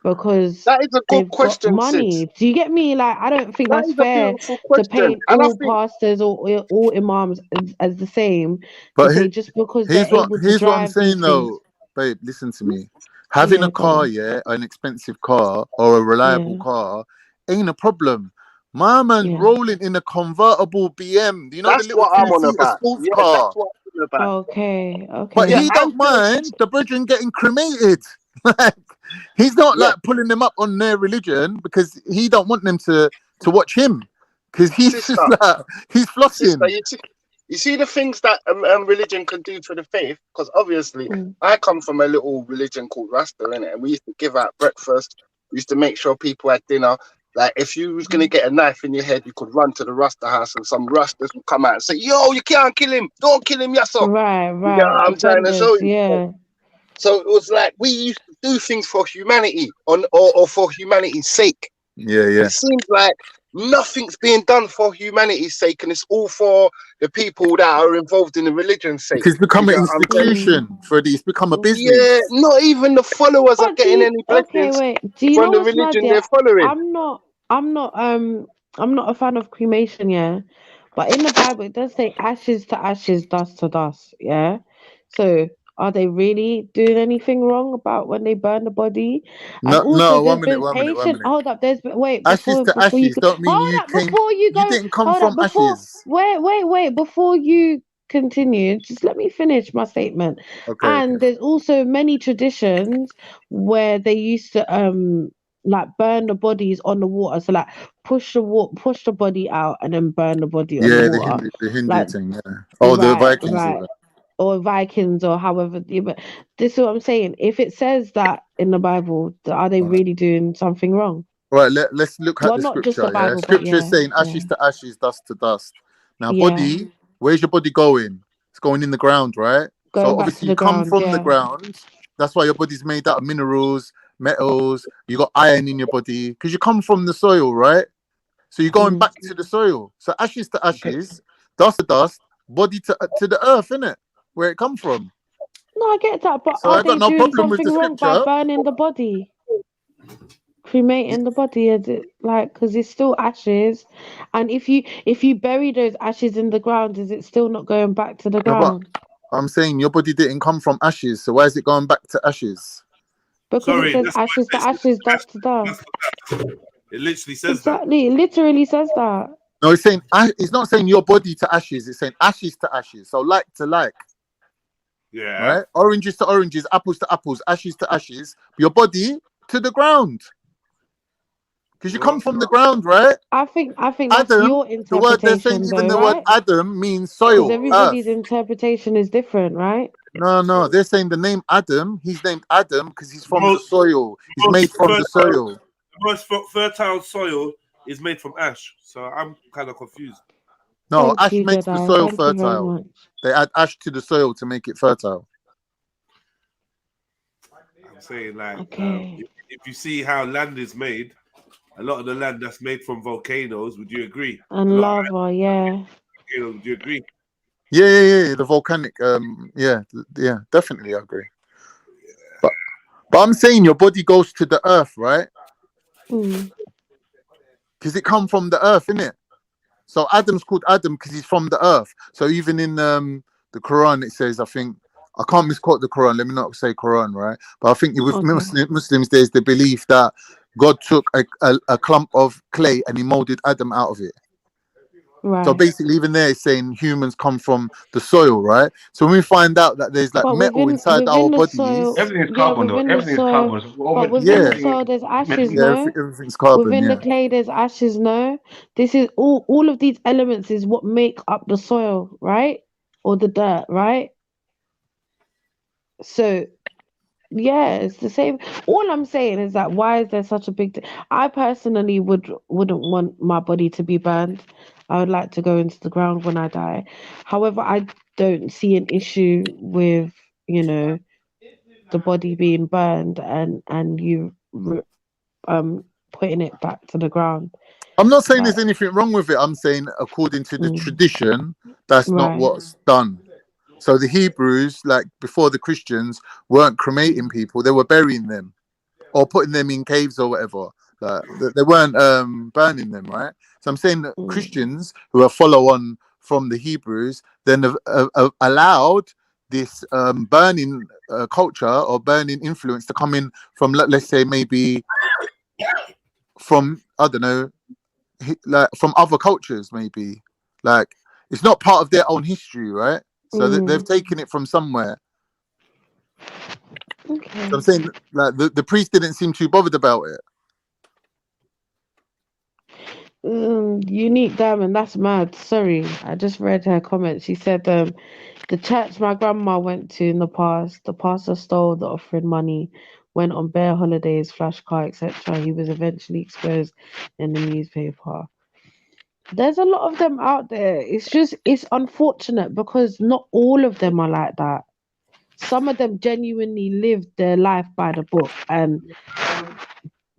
Because that is a good question. Got money. Sis. Do you get me? Like, I don't think that's fair to paint all pastors or all imams as the same. But just because here's what I'm saying though, babe. Listen to me. Having a car, an expensive car or a reliable car, ain't a problem. My man's rolling in a convertible BM. Do you know that's the little what I'm on about. Sports car? That's what I'm on about. Okay. But he don't mind the brethren getting cremated. Like he's not like pulling them up on their religion because he don't want them to watch him because he's just like he's flossing. You see the things that religion can do for the faith, because obviously I come from a little religion called Rasta, innit? And we used to give out breakfast. We used to make sure people had dinner. Like if you was gonna get a knife in your head, you could run to the Rasta house and some Rastas would come out and say, "Yo, you can't kill him. Don't kill him, yasso." Right. You know what I'm trying to show you. Yeah. So it was like we used to do things for humanity or for humanity's sake. Yeah. It seems like nothing's being done for humanity's sake, and it's all for the people that are involved in the religion's sake. It's become an institution, Freddie. It's become a business. Yeah, not even the followers are getting any blessings from the religion they're following. I'm not a fan of cremation, yeah. But in the Bible it does say ashes to ashes, dust to dust, yeah. So are they really doing anything wrong about when they burn the body? No, 1 minute. Hold up, ashes to ashes don't mean you didn't come from ashes. Wait, before you continue, just let me finish my statement. Okay. There's also many traditions where they used to like burn the bodies on the water, so like push the body out and then burn the body on the water. The Hindu thing, the Vikings. Right. Or Vikings, or however. But this is what I'm saying. If it says that in the Bible, are they really doing something wrong? Right. Let's look at the not scripture. Just the Bible, Scripture is saying ashes to ashes, dust to dust. Now, body, where's your body going? It's going in the ground, right? So obviously you come from the ground. That's why your body's made out of minerals, metals. You got iron in your body because you come from the soil, right? So you're going back to the soil. So ashes to ashes, dust to dust, body to the earth, innit? Where it come from. No, I get that, but so are they doing something wrong by burning the body? cremating the body, is it like, because it's still ashes, and if you bury those ashes in the ground, is it still not going back to the No, but ground? I'm saying your body didn't come from ashes, so why is it going back to ashes? Because it says ashes to ashes, dust to dust. It literally says exactly. It literally says that. No, it's saying it's not saying your body to ashes. It's saying ashes to ashes. So like to like. Yeah. Right. Oranges to oranges, apples to apples, ashes to ashes. Your body to the ground. Because you come from the ground, right? I think Adam, that's your the word they're saying, interpretation, even though, the word right? Adam means Because soil, everybody's earth. interpretation is different, right? No, they're saying the name Adam. He's named Adam because he's from the soil. He's made from the soil. The most fertile soil is made from ash, so I'm kind of confused. No, Thank ash you, makes the Jedi. soil Thank you very fertile. much. They add ash to the soil to make it fertile. I'm saying, like, Okay. if you see how land is made, a lot of the land that's made from volcanoes, would you agree? And lava, yeah. Volcanoes, would you agree? Yeah. The volcanic, yeah, definitely, I agree. But I'm saying your body goes to the earth, right? Because it come from the earth, innit? So Adam's called Adam because he's from the earth. So even in the Quran, it says, I think, I can't misquote the Quran. Let me not say Quran, right? But I think with Muslims, there's the belief that God took a clump of clay and he molded Adam out of it. Right. So basically, even there, it's saying humans come from the soil, right? So when we find out that there's like metal inside our bodies, everything is carbon, though. Everything is carbon. But within the soil, there's ashes, no? Everything's carbon. Within the clay, there's ashes, no? This is all of these elements is what make up the soil, right? Or the dirt, right? So yeah, it's the same. All I'm saying is that why is there such a big I personally wouldn't want my body to be burned. I would like to go into the ground when I die. However, I don't see an issue with, the body being burned and you putting it back to the ground. I'm not saying there's anything wrong with it. I'm saying according to the tradition, that's not what's done. So the Hebrews, like before the Christians, weren't cremating people; they were burying them or putting them in caves or whatever. Like, they weren't burning them, right? So I'm saying that Christians who are follow on from the Hebrews then have allowed this burning culture or burning influence to come in from, let's say, maybe from, I don't know, like from other cultures, maybe. Like it's not part of their own history, right? So they've taken it from somewhere. Okay. So I'm saying, like, the priest didn't seem too bothered about it. Unique Diamond, that's mad. Sorry, I just read her comment. She said, the church my grandma went to in the past, the pastor stole the offering money, went on bear holidays, flash car, etc. He was eventually exposed in the newspaper. There's a lot of them out there. It's unfortunate because not all of them are like that. Some of them genuinely lived their life by the book, and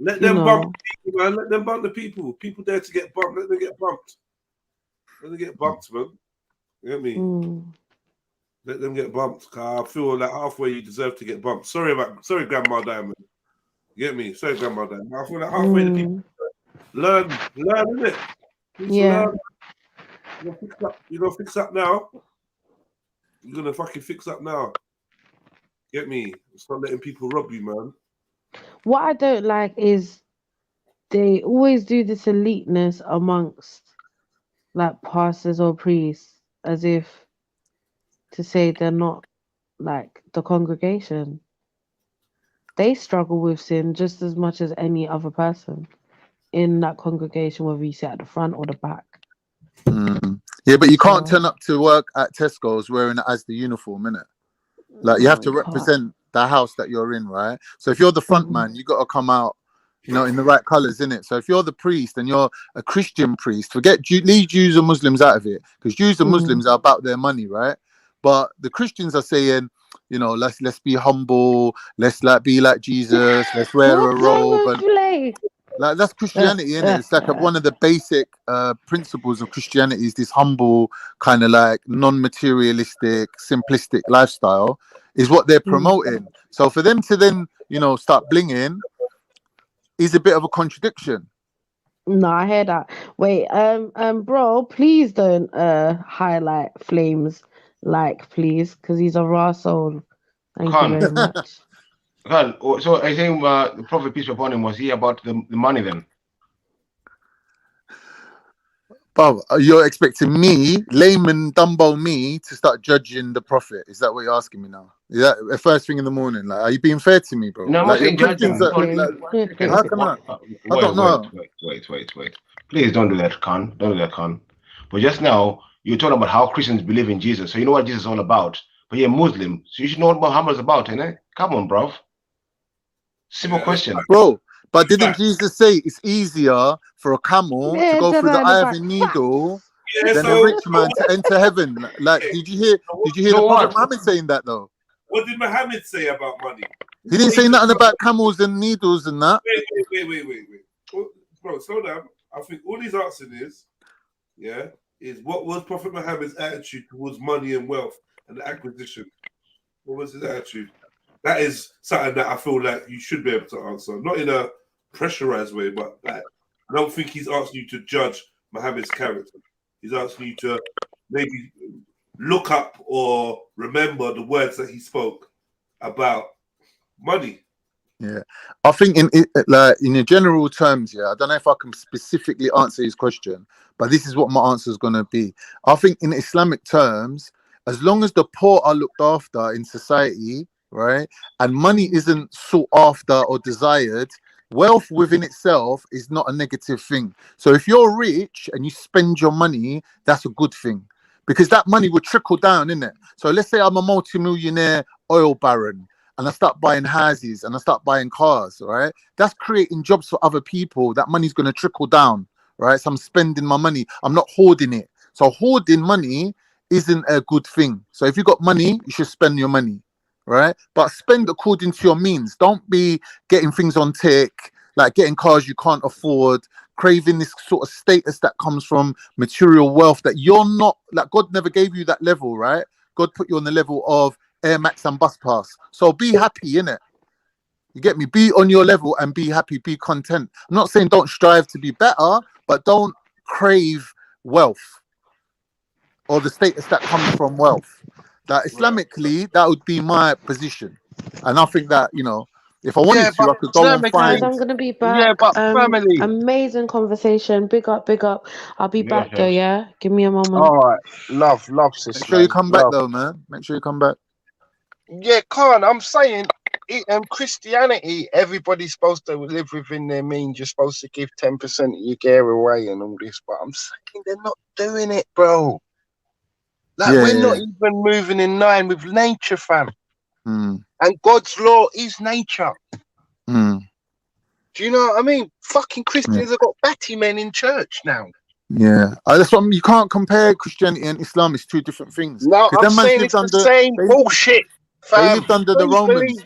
let them bump people, man. Let them bump the people. People there to get bumped. Let them get bumped. Let them get bumped, man. You know what I mean? Let them get bumped. Cause I feel like halfway you deserve to get bumped. Sorry, Grandma Diamond. You get me? Sorry, Grandma Diamond. I feel like halfway the people learn, isn't it? Yeah. You're gonna fix up now. You're gonna fucking fix up now. Get me? Stop letting people rob you, man. What I don't like is they always do this eliteness amongst like pastors or priests, as if to say they're not like the congregation. They struggle with sin just as much as any other person in that congregation, whether you sit at the front or the back. Yeah, but you can't turn up to work at Tesco's wearing it as the uniform, innit? Like you have to represent the house that you're in, right? So if you're the front man, you got to come out, in the right colors, innit? So if you're the priest and you're a Christian priest, leave Jews and Muslims out of it, because Jews and Muslims are about their money, right? But the Christians are saying, let's be humble, let's be like Jesus, let's wear a robe, and like that's Christianity, innit? It's like one of the basic principles of Christianity is this humble kind of like non-materialistic, simplistic lifestyle is what they're promoting. So for them to then, start blinging, is a bit of a contradiction. No, I hear that. Wait, bro, please don't highlight Flames, like, please, because he's a raw soul. Thank you very much. So I think the Prophet, peace be upon him, was he about the money then? But you're expecting me, layman Dumbo me, to start judging the Prophet? Is that what you're asking me now? Is that the first thing in the morning? Like, are you being fair to me, bro? No, I'm not saying judging. How can I? I don't know. Wait. Please don't do that, Khan. Don't do that, Khan. But just now, you're talking about how Christians believe in Jesus. So you know what Jesus is all about. But you're Muslim. So you should know what Muhammad's about, innit? Come on, bro. Simple question. Bro, but didn't Jesus say it's easier for a camel to go through the eye of a needle than a rich man to enter heaven? Like, did you hear the Prophet Muhammad saying that though? What did Muhammad say about money? He didn't say nothing about camels and needles and that. Wait. Bro, slow down. I think all he's asking is what was Prophet Muhammad's attitude towards money and wealth and acquisition? What was his attitude? That is something that I feel like you should be able to answer. Not in a pressurized way, but like, I don't think he's asking you to judge Muhammad's character. He's asking you to maybe look up or remember the words that he spoke about money. Yeah, I think in general terms, I don't know if I can specifically answer his question, but this is what my answer is going to be. I think in Islamic terms, as long as the poor are looked after in society, right, and money isn't sought after or desired, wealth within itself is not a negative thing. So if you're rich and you spend your money, that's a good thing, because that money will trickle down, innit? So let's say I'm a multimillionaire oil baron and I start buying houses and I start buying cars, right? That's creating jobs for other people. That money's going to trickle down, right? So I'm spending my money. I'm not hoarding it. So hoarding money isn't a good thing. So if you got money, you should spend your money, right? But spend according to your means. Don't be getting things on tick, like getting cars you can't afford, craving this sort of status that comes from material wealth that you're not, like, God never gave you that level, right? God put you on the level of Air Max and Bus Pass. So be happy, innit? You get me? Be on your level and be happy, be content. I'm not saying don't strive to be better, but don't crave wealth or the status that comes from wealth. That Islamically, that would be my position. And I think that, if I wanted to, I could go and find... Guys, I'm going to be back. Yeah, but family. Amazing conversation. Big up. I'll be back though, yeah? Give me a moment. All right. Love, sister. Make sure you come back though, man. Make sure you come back. Yeah, Khan, I'm saying Christianity, everybody's supposed to live within their means. You're supposed to give 10% of your gear away and all this, but I'm saying they're not doing it, bro. Like, we're not even moving in line with nature, fam. And God's law is nature. Do you know what I mean? Fucking Christians have got batty men in church now. Yeah, that's what you can't compare Christianity and Islam. It's two different things. No, I'm saying it's the same bullshit. They lived under the Romans.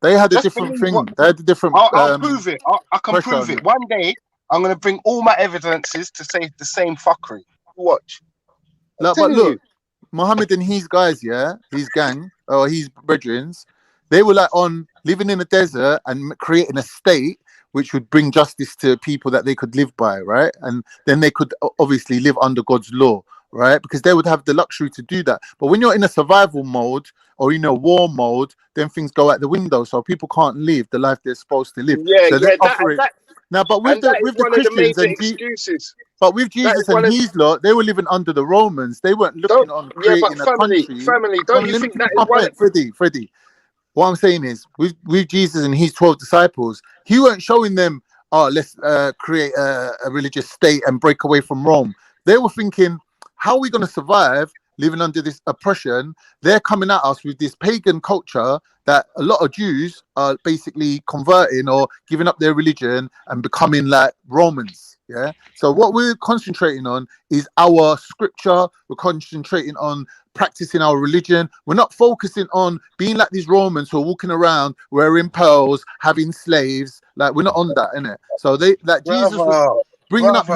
They had a different thing. They had a different. I'll prove it. I can prove it. One day, I'm going to bring all my evidences to say the same fuckery. Watch. But look, Muhammad and his guys, his gang or his brethren, they were like on living in the desert and creating a state which would bring justice to people that they could live by, right? And then they could obviously live under God's law, right? Because they would have the luxury to do that. But when you're in a survival mode or in a war mode, then things go out the window. So people can't live the life they're supposed to live. Now, but with the Christians and excuses. But with Jesus and his lot, they were living under the Romans. They weren't looking on creating a country. Family, don't you think that is one? Freddie. What I'm saying is, with Jesus and his 12 disciples, he weren't showing them, let's create a religious state and break away from Rome. They were thinking, how are we going to survive living under this oppression? They're coming at us with this pagan culture that a lot of Jews are basically converting or giving up their religion and becoming like Romans. Yeah. So what we're concentrating on is our scripture. We're concentrating on practicing our religion. We're not focusing on being like these Romans who are walking around wearing pearls, having slaves. Like, we're not on that, innit? So Jesus was bringing up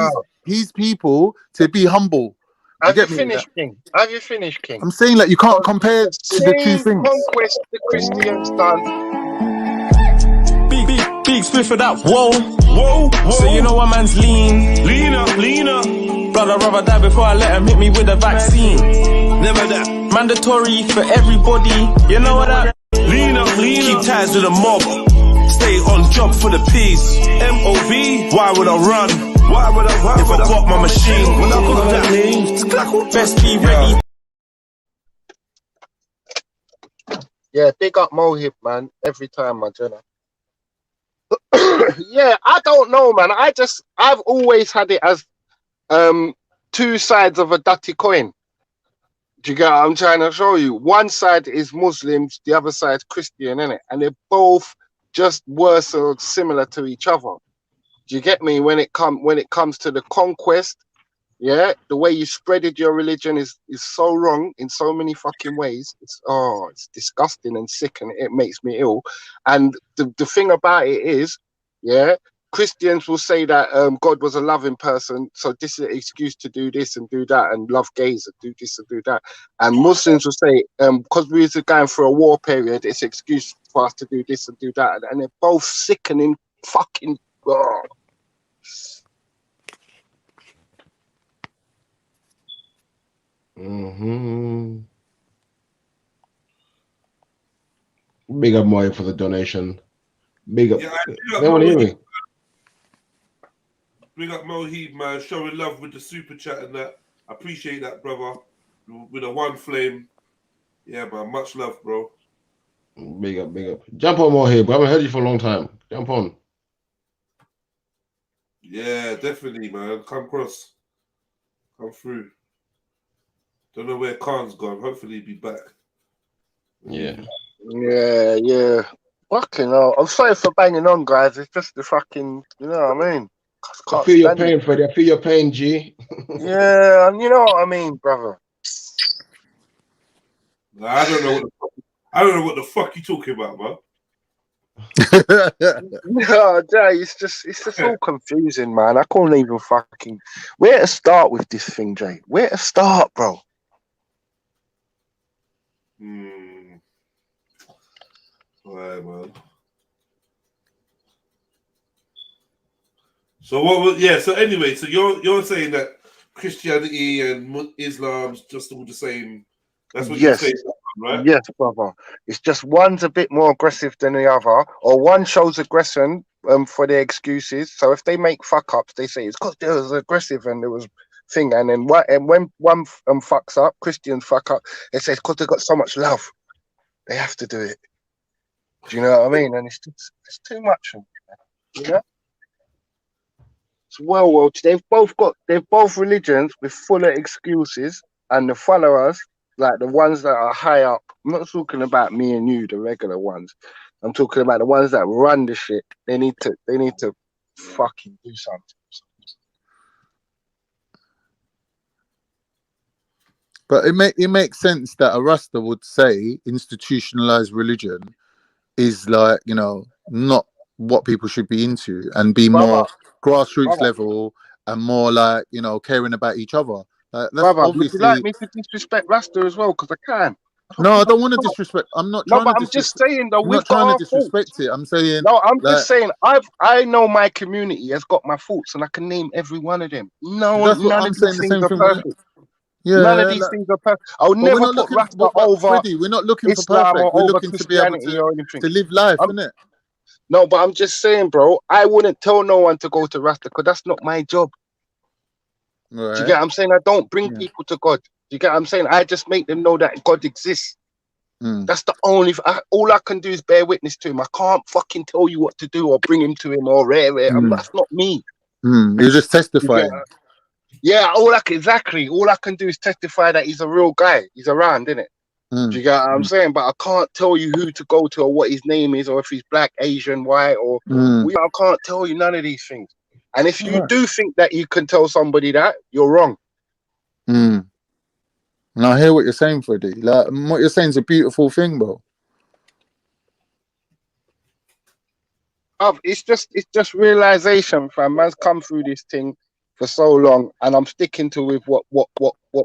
his people to be humble. Have you finished, King? Have you finished, King? I'm saying that you can't compare the two things. Conquest the Christians done. big spliff for that. Whoa, whoa, whoa. So you know what man's lean. Lean up, lean up. Blood, I'd rather die before I let him hit me with a vaccine. Never that. Mandatory for everybody. You know what that? Lean up, lean up. Keep ties with the mob. Stay on job for the peace. MOV. Why would I run? Why would I run? If I got my machine. When I got that. Best be ready. Yeah, big up Mohib, man. Every time, my Jenna. Yeah, I don't know, man. I've always had it as two sides of a dirty coin. Do you get what I'm trying to show you? One side is Muslims, the other side's Christian, innit? And they're both just worse or similar to each other. Do you get me? When it comes to the conquest, yeah, the way you spreaded your religion is so wrong in so many fucking ways. It's disgusting and sick, and it makes me ill. And the thing about it is, yeah, Christians will say that God was a loving person, so this is an excuse to do this and do that, and love gays and do this and do that. And Muslims will say, because we were going through a war period, it's an excuse for us to do this and do that. And they're both sickening fucking. Oh. Big up Moy for the donation. Big up. Yeah, They want to hear me. Big up Mohib, man. Showing love with the super chat and that. I appreciate that, brother. With a one flame. Yeah, man. Much love, bro. Big up, big up. Jump on Mohib. I haven't heard you for a long time. Jump on. Yeah, definitely, man. Come across. Come through. Don't know where Khan's gone. Hopefully he'll be back. Yeah. Yeah. Fucking hell. I'm sorry for banging on, guys. It's just the fucking, you know what I mean? I feel your pain, Freddie. I feel your pain, G. Yeah, you know what I mean, brother. Nah, I don't know what the fuck you talking about, man. No, it's just all confusing, man. I can't even fucking. Where to start with this thing, Jay? Where to start, bro? Alright, man. So what was so anyway, so you're saying that Christianity and Islam's just all the same. That's what you're saying, right? Yes, brother. It's just one's a bit more aggressive than the other, or one shows aggression for their excuses. So if they make fuck ups, they say it's because there was aggressive and there was thing, and then when one fucks up, Christians fuck up, they say it's because they got so much love, they have to do it. Do you know what I mean? And it's too much, you know. It's well, they've both religions with full of excuses, and the followers, like the ones that are high up. I'm not talking about me and you, the regular ones. I'm talking about the ones that run the shit. They need to fucking do something. But it makes sense that a Rasta would say institutionalized religion is like, you know, not what people should be into, and be more grassroots level and more like, you know, caring about each other. Like, that's obviously. Would you like me to disrespect Rasta as well? Because I can. No, I don't want to disrespect. I'm not trying to. I'm just saying though. I'm not trying to disrespect it. I'm saying. No, I'm just saying. I know my community has got my faults, and I can name every one of them. None of these things are perfect. Yeah, none of these things are perfect. I'll never put Rasta over. Freddie, we're not looking for perfect. We're looking to be able to live life, isn't it? No, but I'm just saying, bro. I wouldn't tell no one to go to Rasta because that's not my job. Right. Do you get what I'm saying? I don't bring people to God. Do you get what I'm saying? I just make them know that God exists. That's the only. All I can do is bear witness to him. I can't fucking tell you what to do or bring him to him or that's not me. You're just testifying. Yeah, all I can do is testify that he's a real guy. He's around, innit? Do you get what I'm saying? But I can't tell you who to go to or what his name is or if he's black, Asian, white, or I can't tell you none of these things. And if you do think that you can tell somebody that, you're wrong. And I hear what you're saying, Freddie. Like, what you're saying is a beautiful thing, bro. It's just realization, fam. Man's come through this thing for so long, and I'm sticking to with what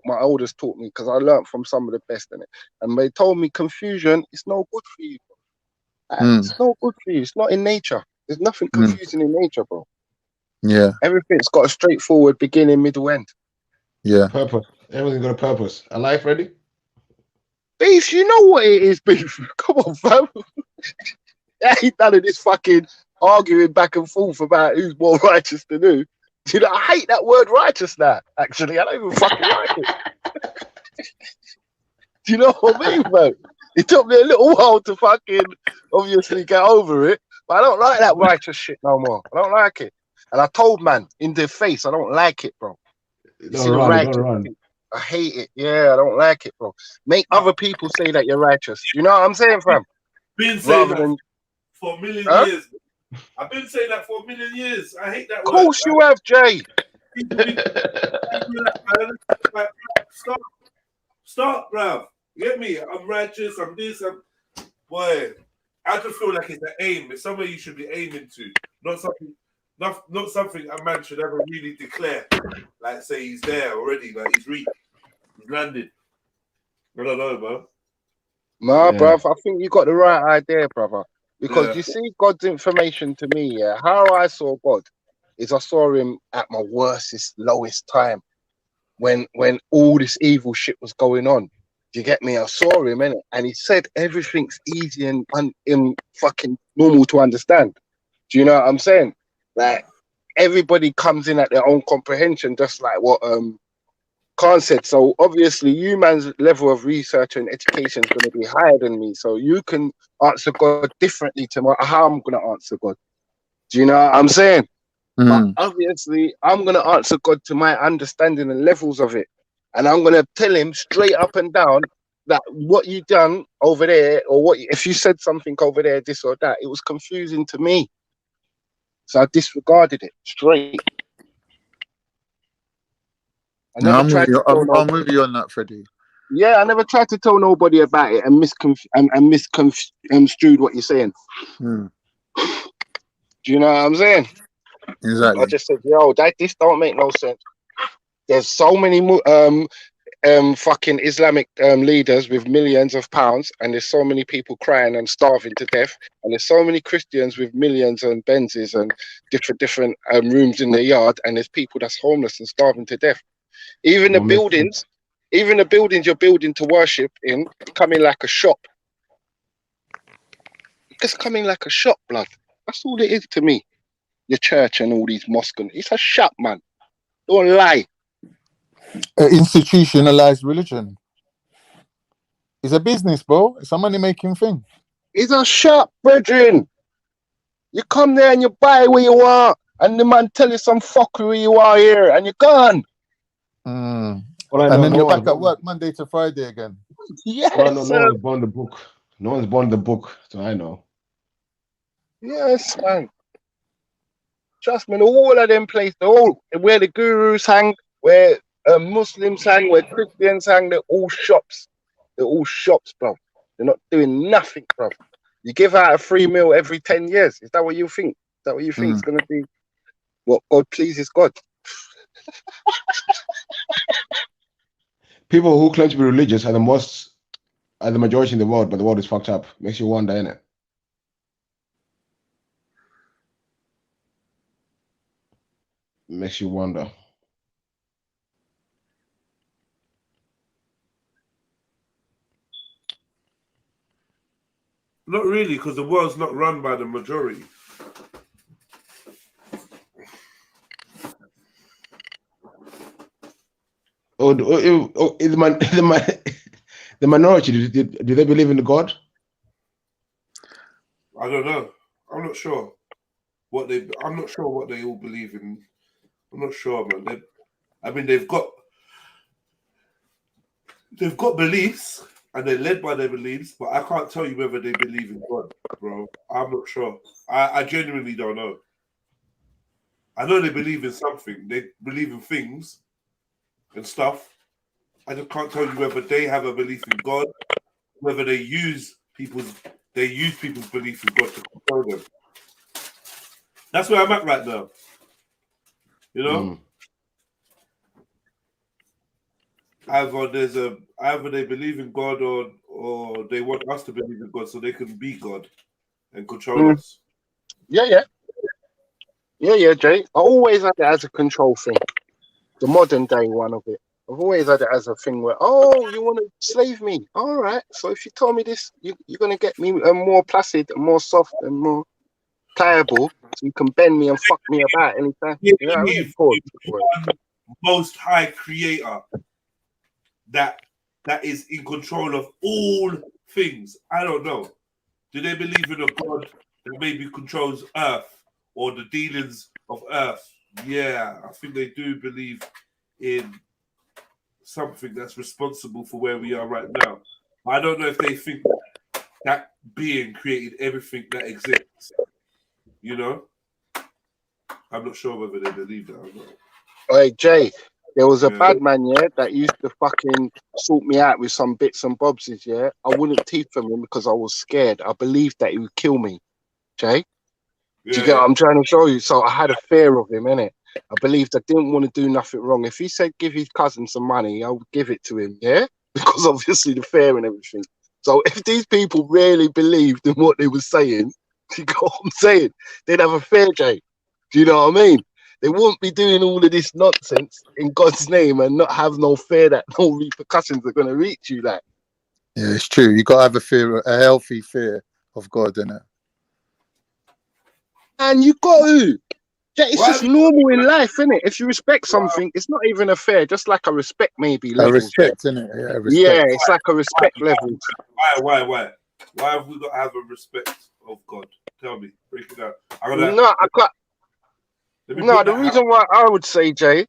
my elders taught me, because I learned from some of the best in it. And they told me confusion is no good for you. It's no good for you. It's not in nature. There's nothing confusing in nature, bro. Yeah. Everything's got a straightforward beginning, middle, end. Yeah. Purpose. Everything's got a purpose. A life ready? Beef, you know what it is, Beef. Come on, fam. I ain't none of this fucking arguing back and forth about who's more righteous than who. You know, I hate that word righteous now, actually. I don't even fucking like it. Do you know what I mean, bro? It took me a little while to fucking obviously get over it, but I don't like that righteous shit no more. I don't like it. And I told man in their face, I don't like it, bro. Don't run. I hate it. Yeah, I don't like it, bro. Make other people say that you're righteous. You know what I'm saying, fam? Been saying that for a million years. I've been saying that for a million years. I hate that word. Of course you have, Jay. Stop, bruv. You get me? I'm righteous. I'm this. Boy, I just feel like it's an aim. It's somewhere you should be aiming to, not something a man should ever really declare. Like say he's there already, like he's reached, he's landed. I don't know, bro. Nah, bruv, I think you got the right idea, brother. Because you see God's information to me, how I saw God is I saw him at my worstest, lowest time when all this evil shit was going on. Do you get me? I saw him, innit? And he said everything's easy and fucking normal to understand. Do you know what I'm saying? Like, everybody comes in at their own comprehension, just like what Khan said. So obviously you man's level of research and education is going to be higher than me, so you can answer God differently to how I'm going to answer God. Do you know what I'm saying? But obviously I'm going to answer God to my understanding and levels of it, and I'm going to tell him straight up and down that what you done over there, or if you said something over there, this or that, it was confusing to me, so I disregarded it straight. I'm with you on that, Freddie. Yeah, I never tried to tell nobody about it and misconstrued what you're saying. Do you know what I'm saying? Exactly. I just said, yo, this don't make no sense. There's so many fucking Islamic leaders with millions of pounds, and there's so many people crying and starving to death, and there's so many Christians with millions and Benzes and different rooms in their yard, and there's people that's homeless and starving to death. Even the buildings you're building to worship in becoming like a shop. It's coming like a shop, blood. That's all it is to me. Your church and all these mosques. It's a shop, man. Don't lie. Institutionalized religion. It's a business, bro. It's a money-making thing. It's a shop, brethren. You come there and you buy where you want, and the man tell you some fuckery you are here, and you're gone. And then you're back at work Monday to Friday again. Yes, no one's burned the book. No one's burned the book, so I know. Yes, man. Trust me, all of them places, where the gurus hang, where Muslims hang, where Christians hang, they're all shops. They're all shops, bro. They're not doing nothing, bro. You give out a free meal every 10 years. Is that what you think? Is that what you think is going to be what God pleases God? People who claim to be religious are the majority in the world, but the world is fucked up. Makes you wonder, innit? Makes you wonder. Not really, because the world's not run by the majority. The minority, do they believe in God? I don't know. I'm not sure what they all believe in. I'm not sure, man. They've got beliefs and they're led by their beliefs, but I can't tell you whether they believe in God, bro. I'm not sure. I genuinely don't know. I know they believe in something. They believe in things and stuff. I just can't tell you whether they have a belief in God, whether they use people's belief in God to control them. That's where I'm at right now. You know? Either they believe in God or they want us to believe in God so they can be God and control us. Yeah. Yeah, Jay. I always had it as a control thing. The modern day one of it. I've always had it as a thing where, oh, you want to slave me? All right. So if you tell me this, you're going to get me more placid and more soft and more pliable, so you can bend me and fuck me about anytime. Yeah, You know, if Most High Creator that is in control of all things. I don't know. Do they believe in a God that maybe controls Earth or the dealings of Earth? Yeah, I think they do believe in something that's responsible for where we are right now. I don't know if they think that being created everything that exists. You know? I'm not sure whether they believe that or not. Hey, Jay, there was a bad man, that used to fucking sort me out with some bits and bobses, I wouldn't teeth from him because I was scared. I believed that he would kill me, Jay. Do you get what I'm trying to show you? So I had a fear of him, innit? I believed I didn't want to do nothing wrong. If he said give his cousin some money, I would give it to him, because obviously the fear and everything. So if these people really believed in what they were saying, you know what I'm saying? They'd have a fear, Jay. Do you know what I mean? They won't be doing all of this nonsense in God's name and not have no fear that no repercussions are going to reach you. Like, yeah, it's true. You got to have a healthy fear of God, innit? And you got to. Yeah, it's just normal in life, innit? If you respect something, it's not even a fear, just like a respect maybe level. Respect, innit? Yeah, respect. Yeah, it's like a respect level. Why? Why have we got to have a respect of God? Tell me, break it down. The reason why I would say, Jay,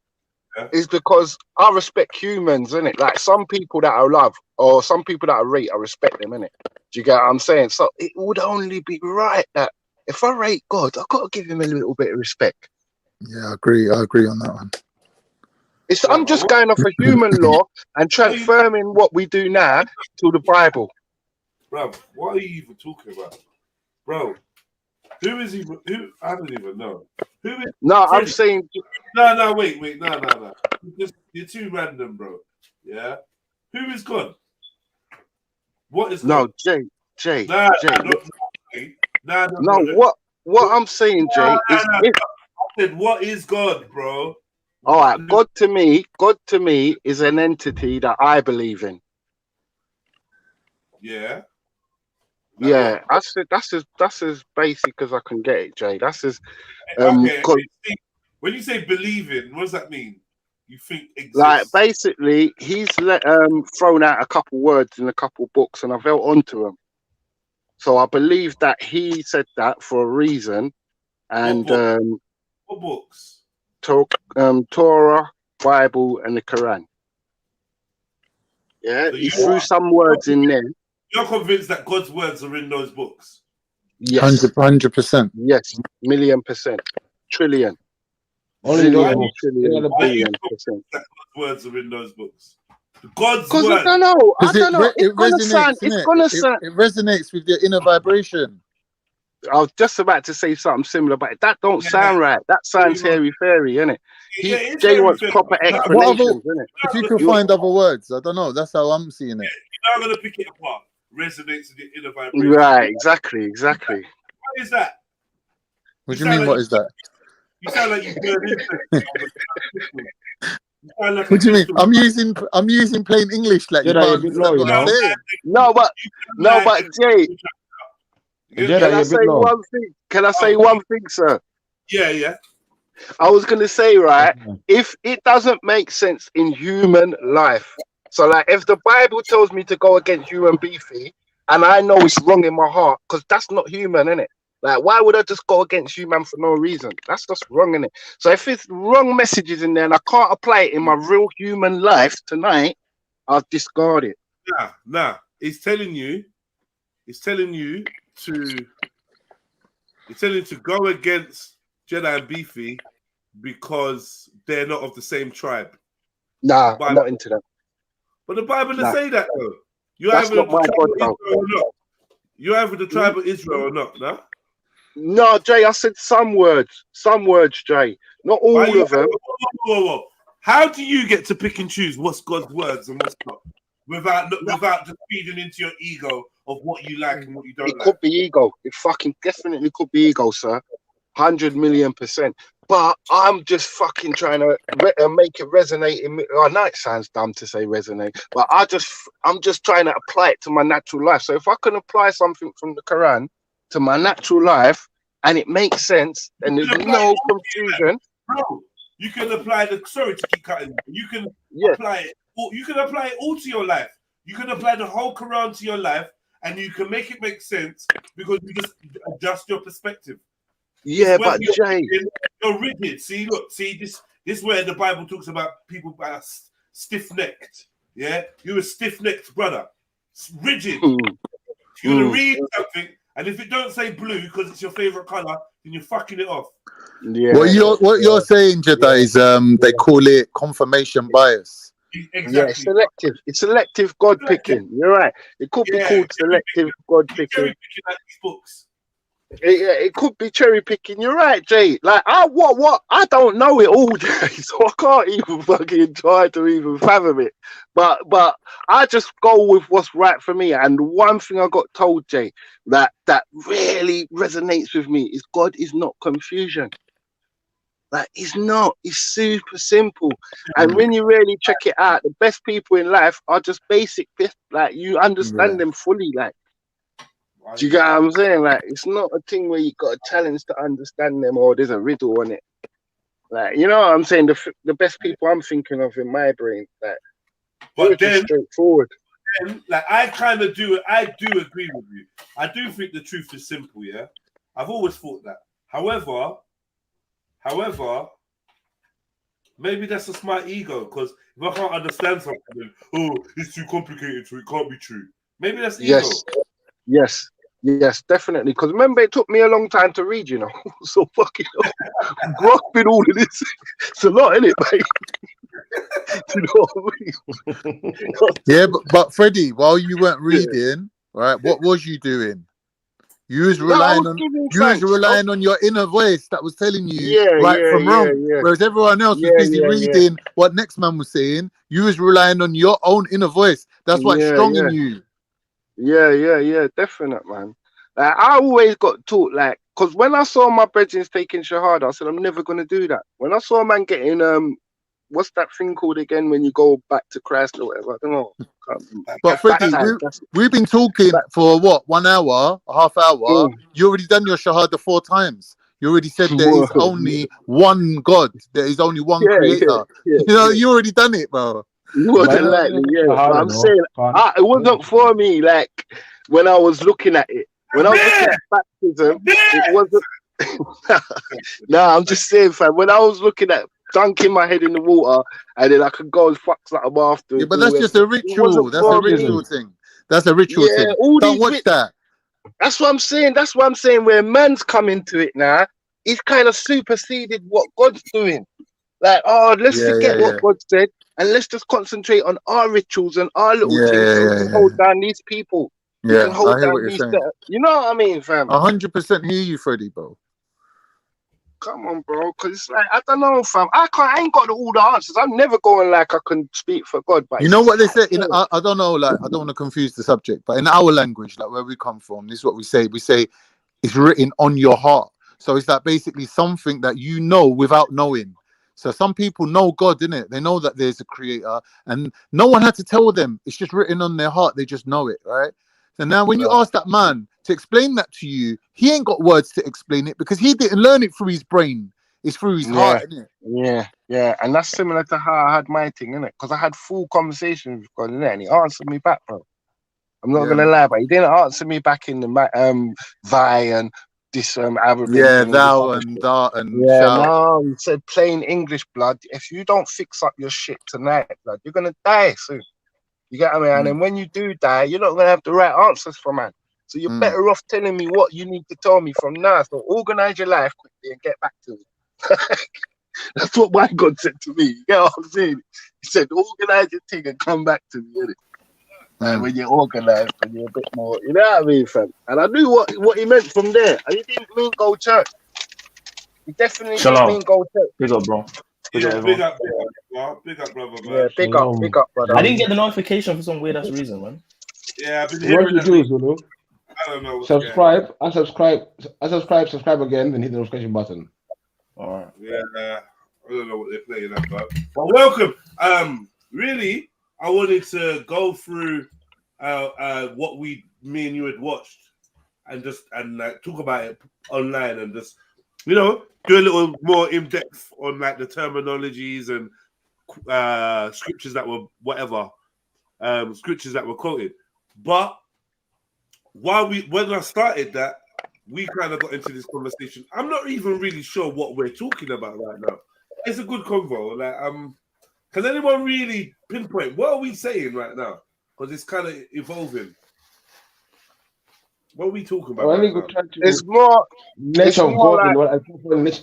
is because I respect humans, innit? Like some people that I love or some people that I rate, I respect them, innit? Do you get what I'm saying? So it would only be right that if I rate God, I've got to give him a little bit of respect. Yeah, I agree on that one. I'm just going off a human law and transferring what we do now to the Bible. Bro, what are you even talking about? Bro, who is he? Who? I don't even know. Who is? No, I'm saying. No, wait. No. You're too random, bro. Yeah. Who is God? What is God? No, Jay. No. What I'm saying, Jay, is if. I said, what is God, bro? All right, God to me is an entity that I believe in. Yeah. Yeah, that's as basic as I can get it, Jay. That's as okay. When you say believe in, what does that mean? You think exists? Like basically, he's thrown out a couple words in a couple books, and I've held onto them. So I believe that he said that for a reason. And what books? Torah, Bible, and the Quran. Yeah, so he threw some words in there. You're convinced that God's words are in those books? Yes. 100%. Yes, 1,000,000%. Trillion. Only billion, that God's words are in those books? God's words. I don't know. It resonates with your inner vibration. I was just about to say something similar, but that don't sound right. That sounds hairy-fairy, innit? Jay wants proper explanations, innit? If you can find other words, I don't know. That's how I'm seeing it. You're not going to pick it apart. Resonates with your inner vibration. Right, exactly. What is that? What do you mean, what is that? You sound like you burn into it. What do you mean? I'm using plain English, like you can't understand what I'm saying. No, but Jay, can I say one thing? Can I say one thing, sir? Yeah. I was gonna say, right, if it doesn't make sense in human life, so like if the Bible tells me to go against you and beefy, and I know it's wrong in my heart, because that's not human, innit? Like, why would I just go against you, man, for no reason? That's just wrong, innit? So if it's wrong messages in there and I can't apply it in my real human life tonight, I'll discard it. Nah. It's telling you to go against Jedi and Beefy because they're not of the same tribe. Nah, I'm not into that. But the Bible doesn't say that, though. That's not my God, though. You're either the tribe of Israel or not, no? No, Jay, I said some words, Jay. Not all of them. Whoa. How do you get to pick and choose what's God's words and what's not? Without just feeding into your ego of what you like and what you don't like. It could be ego. It fucking definitely could be ego, sir. 100 million%. But I'm just fucking trying to make it resonate in me. I know it sounds dumb to say resonate, but I'm just trying to apply it to my natural life. So if I can apply something from the Quran to my natural life and it makes sense and there's no confusion. Bro, you can apply sorry to keep cutting. You can apply it. You can apply it all to your life. You can apply the whole Quran to your life, and you can make it make sense because you just adjust your perspective. Yeah, but Jay, you're rigid. See, look, this is where the Bible talks about people are stiff-necked. Yeah, you're a stiff-necked brother, rigid. You're gonna read something, and if it don't say blue because it's your favorite color, then you're fucking it off. Yeah. What you're saying, Jeddah, is they call it confirmation bias. Exactly. Yeah, selective. It's selective God picking. You're right. It could be called selective God picking. Like these books. It could be cherry picking. You're right, Jay. Like I don't know it all, Jay, so I can't even fucking try to even fathom it. But I just go with what's right for me. And one thing I got told, Jay, that really resonates with me is God is not confusion. Like it's not. It's super simple. And when you really check it out, the best people in life are just basic. Like you understand them fully. Like. Do you get what I'm saying? Like, it's not a thing where you got a challenge to understand them or there's a riddle on it. Like, you know what I'm saying? The best people I'm thinking of in my brain, like, but then straightforward. Then, like, I kind of do. I do agree with you. I do think the truth is simple. Yeah, I've always thought that. However, maybe that's just my ego. Because if I can't understand something, it's too complicated, so it can't be true. Maybe that's ego. Yes, definitely. Because remember, it took me a long time to read, you know. So fucking grasping all of this. It's a lot, isn't it, mate? You know what I mean? Yeah, but Freddie, while you weren't reading, right? What was you doing? You was relying on your inner voice that was telling you from wrong. Whereas everyone else was busy reading what next man was saying. You was relying on your own inner voice. That's why it's strong in you. Yeah, definite, man. Like, I always got taught, like, because when I saw my brethren taking Shahada, I said, I'm never going to do that. When I saw a man getting, what's that thing called again when you go back to Christ or whatever? I don't know. But Freddie, we've been talking for what, 1 hour, a half hour? You already done your Shahada 4 times. You already said there is only one God. There is only one creator. You know, you already done it, bro. More than likely, but I'm saying it wasn't for me. Like when I was looking at it, when I was looking at baptism, it wasn't. Nah, I'm just saying, fam. When I was looking at dunking my head in the water and then I could go and fuck something after. Yeah, but that's just a ritual. That's a ritual thing. That's a ritual thing. Don't watch that. That's what I'm saying. That's what I'm saying. Where man's come into it now, he's kind of superseded what God's doing. Like, let's forget what God said. And let's just concentrate on our rituals and our little things so we can hold down these people. We can hold down these. You know what I mean, fam? 100% hear you, Freddie, bro. Come on, bro. Because it's like, I don't know, fam. I ain't got all the answers. I'm never going like I can speak for God. But you know what they say? I don't know, like, I don't want to confuse the subject, but in our language, like where we come from, this is what we say. We say it's written on your heart. So it's like basically something that you know without knowing. So some people know God, innit? They know that there's a creator and no one had to tell them. It's just written on their heart. They just know it, right? So now when you ask that man to explain that to you, he ain't got words to explain it because he didn't learn it through his brain. It's through his heart, isn't it? Yeah. And that's similar to how I had my thing, innit? Because I had full conversations with God, innit? And he answered me back, bro. I'm not going to lie, but he didn't answer me back in the thy and this Arabic thou and that and no, he said plain English, blood. If you don't fix up your shit tonight, blood, you're gonna die soon. You get what I mean? And then when you do die, you're not gonna have the right answers for man. So you're better off telling me what you need to tell me from now. So organize your life quickly and get back to me. That's what my God said to me. You get what I'm saying? He said, organize your thing and come back to me, innit? And when you're organized and you're a bit more, you know what I mean, fam? And I knew what he meant from there. And he didn't mean go church. He definitely didn't mean go church. Big up, bro. Big up, brother. Yeah, big up, brother. I didn't get the notification for some weird ass reason, man. Yeah, I've been hearing that. don't know. Subscribe, subscribe again, then hit the notification button. All right. Yeah, I don't know what they're playing at, but welcome. Really, I wanted to go through what me and you had watched, and talk about it online, and just do a little more in depth on like the terminologies and scriptures that were scriptures that were quoted. But when I started that, we kind of got into this conversation. I'm not even really sure what we're talking about right now. It's a good convo. Like, can anyone really pinpoint what are we saying right now? Because it's kind of evolving. What are we talking about? Well, right now? It's more. Nature of God and what I think.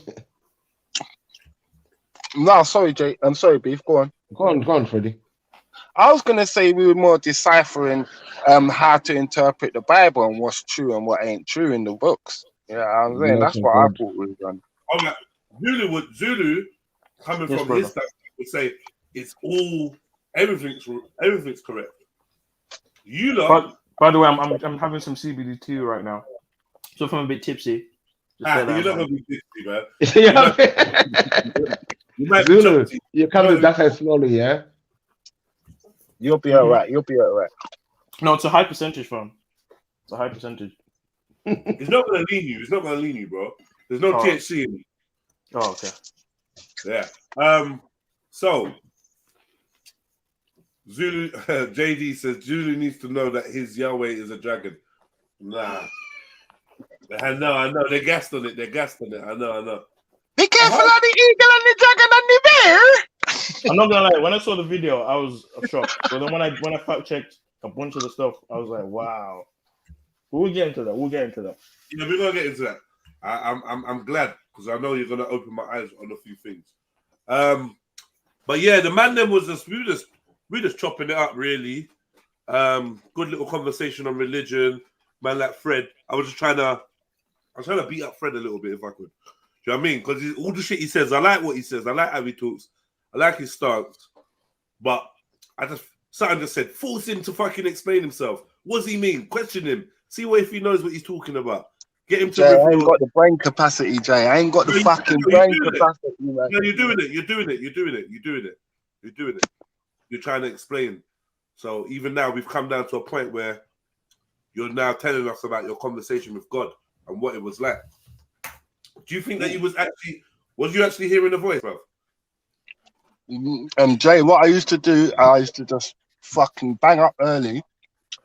No, sorry, Jay. I'm sorry, Beef. Go on. Go on, Freddie. I was gonna say we were more deciphering how to interpret the Bible and what's true and what ain't true in the books. Yeah, I'm saying that's what I thought we were done. All right. Zulu coming from his side would say it's all everything's correct. You know. By the way, I'm having some CBD2 right now, so if I'm a bit tipsy. You're not gonna be tipsy, man. Zulu, you're coming that side slowly, yeah. You'll be all right. You'll be all right. No, it's a high percentage, fam. It's a high percentage. It's not gonna lean you. It's not gonna lean you, bro. There's no THC in it. Oh, okay. Yeah. So Zulu JD says Zulu needs to know that his Yahweh is a dragon. Nah. I know. They're gassed on it. I know. Be careful of the eagle and the dragon and the bear. I'm not gonna lie. When I saw the video, I was shocked. But then when I fact checked a bunch of the stuff, I was like, wow. We'll get into that. Yeah, we're gonna get into that. I'm glad because I know you're gonna open my eyes on a few things. But yeah, the man then was just we just chopping it up really. Good little conversation on religion. Man like Fred. I was trying to beat up Fred a little bit if I could. Do you know what I mean? Because all the shit he says, I like what he says. I like how he talks. I like his stance. But something just said, force him to fucking explain himself. What does he mean? Question him. See if he knows what he's talking about. Get him to. Jay, I ain't got the brain capacity, Jay. I ain't got the fucking brain capacity, man. No, you're doing it. You're doing it. You're trying to explain. So even now, we've come down to a point where you're now telling us about your conversation with God and what it was like. Do you think that was you actually hearing the voice, bro? Jay, what I used to do, I used to just fucking bang up early,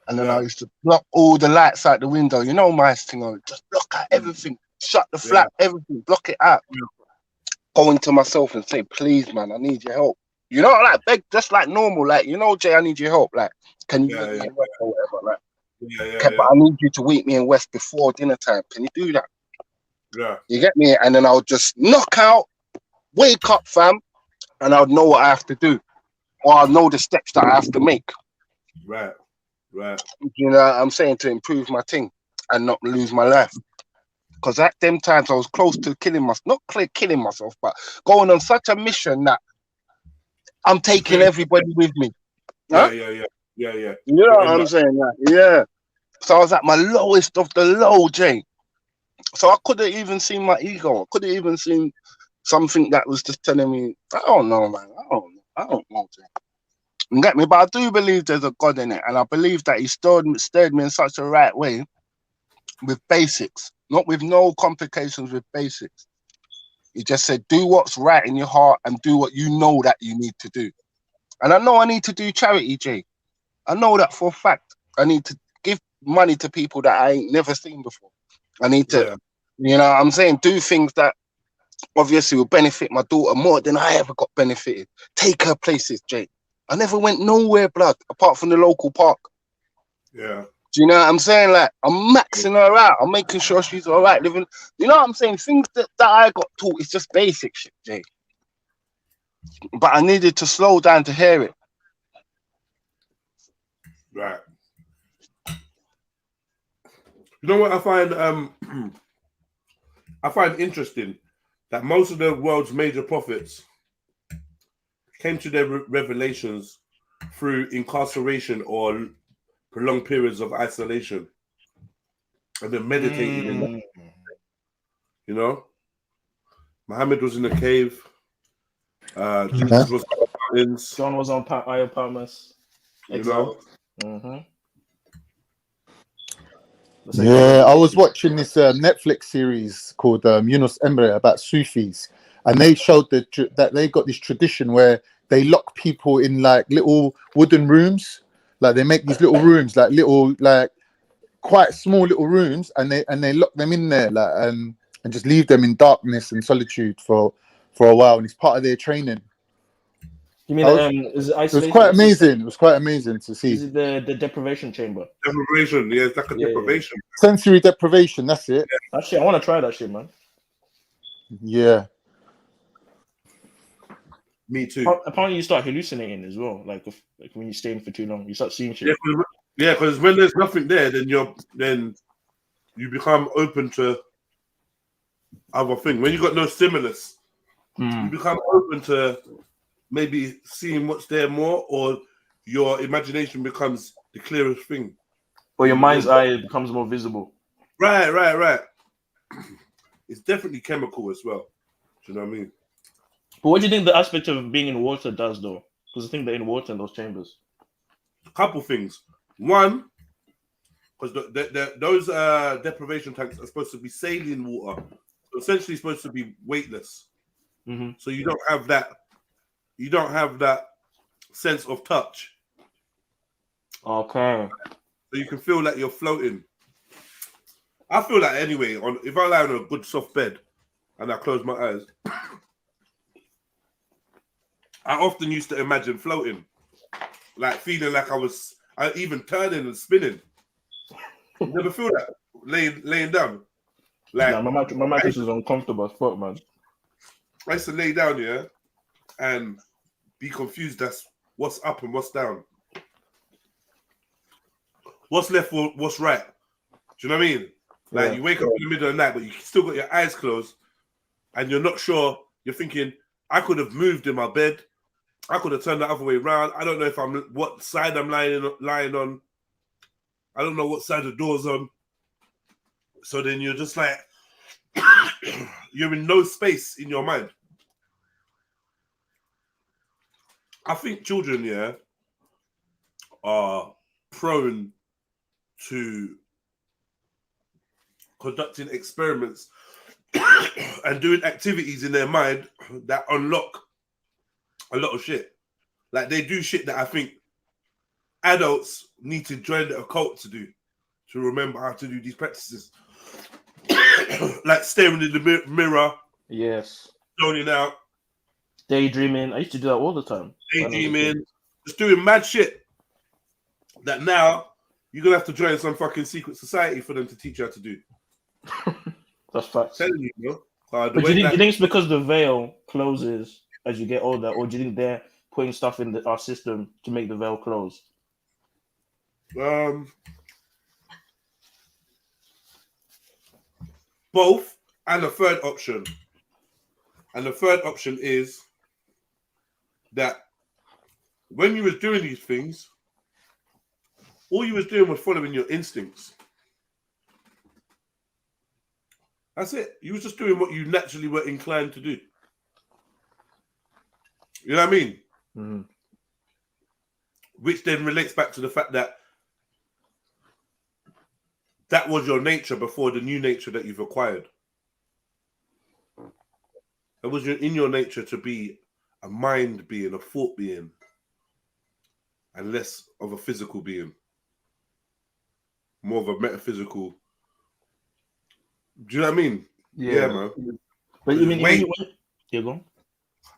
and then I used to block all the lights out the window. You know my thing, I just block out everything, shut the flat, everything, block it out. Go into myself and say, please, man, I need your help. You know, like beg, just like normal, like Jay, I need your help. Like, can you meet me in West or whatever? Like, but I need you to meet me in West before dinner time. Can you do that? Yeah. You get me? And then I'll just knock out, wake up, fam, and I'll know what I have to do. Or I'll know the steps that I have to make. Right. You know what I'm saying? To improve my thing and not lose my life. Because at them times I was close to killing myself. Not killing myself, but going on such a mission that I'm taking everybody with me. Huh? Yeah. You know what I'm saying? Yeah. So I was at my lowest of the low, Jay. So I couldn't even see my ego. I couldn't even see something that was just telling me, I don't know, man. I don't know, Jay. You get me? But I do believe there's a God in it. And I believe that he stirred me in such a right way with basics. Not with no complications, with basics. He just said, do what's right in your heart and do what you know that you need to do. And I know I need to do charity, Jay. I know that for a fact. I need to give money to people that I ain't never seen before. I need to, you know what I'm saying, do things that obviously will benefit my daughter more than I ever got benefited. Take her places, Jay. I never went nowhere, blood, apart from the local park. Yeah. Do you know what I'm saying? Like, I'm maxing her out. I'm making sure she's all right living. You know what I'm saying? Things that I got taught is just basic shit, Jay. But I needed to slow down to hear it. Right. You know what I find interesting? That most of the world's major prophets came to their revelations through incarceration or prolonged periods of isolation. and then meditating in that. You know, Muhammad was in a cave. Jesus was on mountains. John was on Isle of Patmos. You know. Yeah, I was watching this Netflix series called Yunus Emre about Sufis, and they showed that they got this tradition where they lock people in like little wooden rooms, like they make these little rooms, like little, like quite small little rooms, and they lock them in there, like and just leave them in darkness and solitude for a while, and it's part of their training. You mean is it was quite amazing. It was quite amazing to see. Is it the deprivation chamber? Deprivation, yeah, it's like a deprivation. Sensory deprivation, that's it. Yeah. Actually, I want to try that shit, man. Yeah. Me too. Apparently, you start hallucinating as well. Like when you stay in for too long, you start seeing shit. Yeah, because when there's nothing there, then you become open to other things. When you got no stimulus, you become open to maybe seeing what's there more, or your imagination becomes the clearest thing. Or your mind's eye becomes more visible. Right. It's definitely chemical as well. Do you know what I mean? But what do you think the aspect of being in water does, though? Because I think they're in water in those chambers. A couple things. One, because those deprivation tanks are supposed to be saline water, so essentially supposed to be weightless. So you don't have that. You don't have that sense of touch. Okay. So you can feel like you're floating. I feel like anyway, if I lie on a good soft bed and I close my eyes, I often used to imagine floating, like feeling like I even turning and spinning. Never feel that laying down. Like my mattress is uncomfortable as fuck, man. I used to lay down here and be confused as what's up and what's down. What's left or what's right? Do you know what I mean? Like you wake up in the middle of the night, but you still got your eyes closed and you're not sure. You're thinking, I could have moved in my bed. I could have turned the other way around. I don't know what side I'm lying on. I don't know what side the door's on. So then you're just like, you're in no space in your mind. I think children, are prone to conducting experiments and doing activities in their mind that unlock a lot of shit. Like they do shit that I think adults need to join the occult to do, to remember how to do these practices. Like staring in the mirror. Yes. Zoning out. Daydreaming. I used to do that all the time. Daydreaming. Just doing mad shit that now you're going to have to join some fucking secret society for them to teach you how to do. That's facts. I'm telling you, bro. But do you think it's because the veil closes as you get older, or do you think they're putting stuff in our system to make the veil close? Both, and a third option. And the third option is that when you was doing these things, all you was doing was following your instincts. That's it. You was just doing what you naturally were inclined to do. You know what I mean? Mm-hmm. Which then relates back to the fact that that was your nature before the new nature that you've acquired. It was in your nature to be a mind being, a thought being, and less of a physical being. More of a metaphysical. Do you know what I mean? Yeah, man. But you mean you go?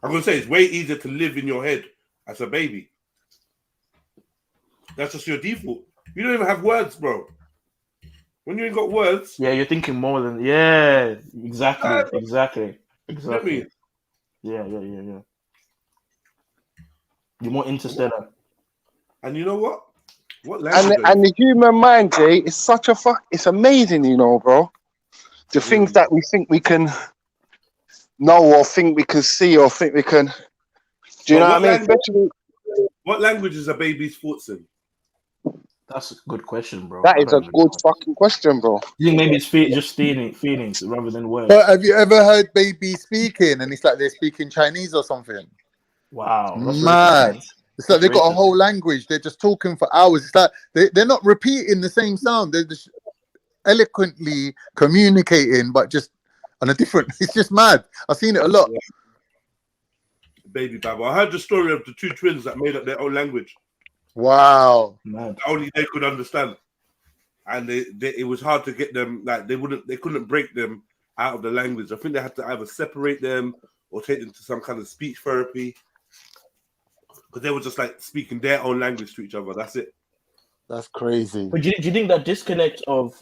I'm going to say it's way easier to live in your head as a baby. That's just your default. You don't even have words, bro. When you ain't got words. Yeah, you're thinking more than. Yeah, exactly. You know what I mean? Yeah. You're more interstellar. And you know what? What language? And the human mind, Jay, is such a it's amazing, you know, bro. The things that we think we can know or think we can see or think we can. Do you know what I mean? What language is a baby's thoughts in? That's a good question, bro. That I is a don't even good know. fucking question, bro. You think maybe it's just feelings rather than words? But have you ever heard babies speaking and it's like they're speaking Chinese or something? Wow, that's Mad. racist. It's like That's they've got a racist. whole language. They're just talking for hours. It's like they're not repeating the same sound. They're just eloquently communicating, but just on a different. It's just mad. I've seen it a lot. Baby babble. I heard the story of the two twins that made up their own language. Wow. Mad. Only they could understand, and it was hard to get them. Like they couldn't break them out of the language. I think they had to either separate them or take them to some kind of speech therapy, because they were just like speaking their own language to each other. That's it. That's crazy. But do you think that disconnect of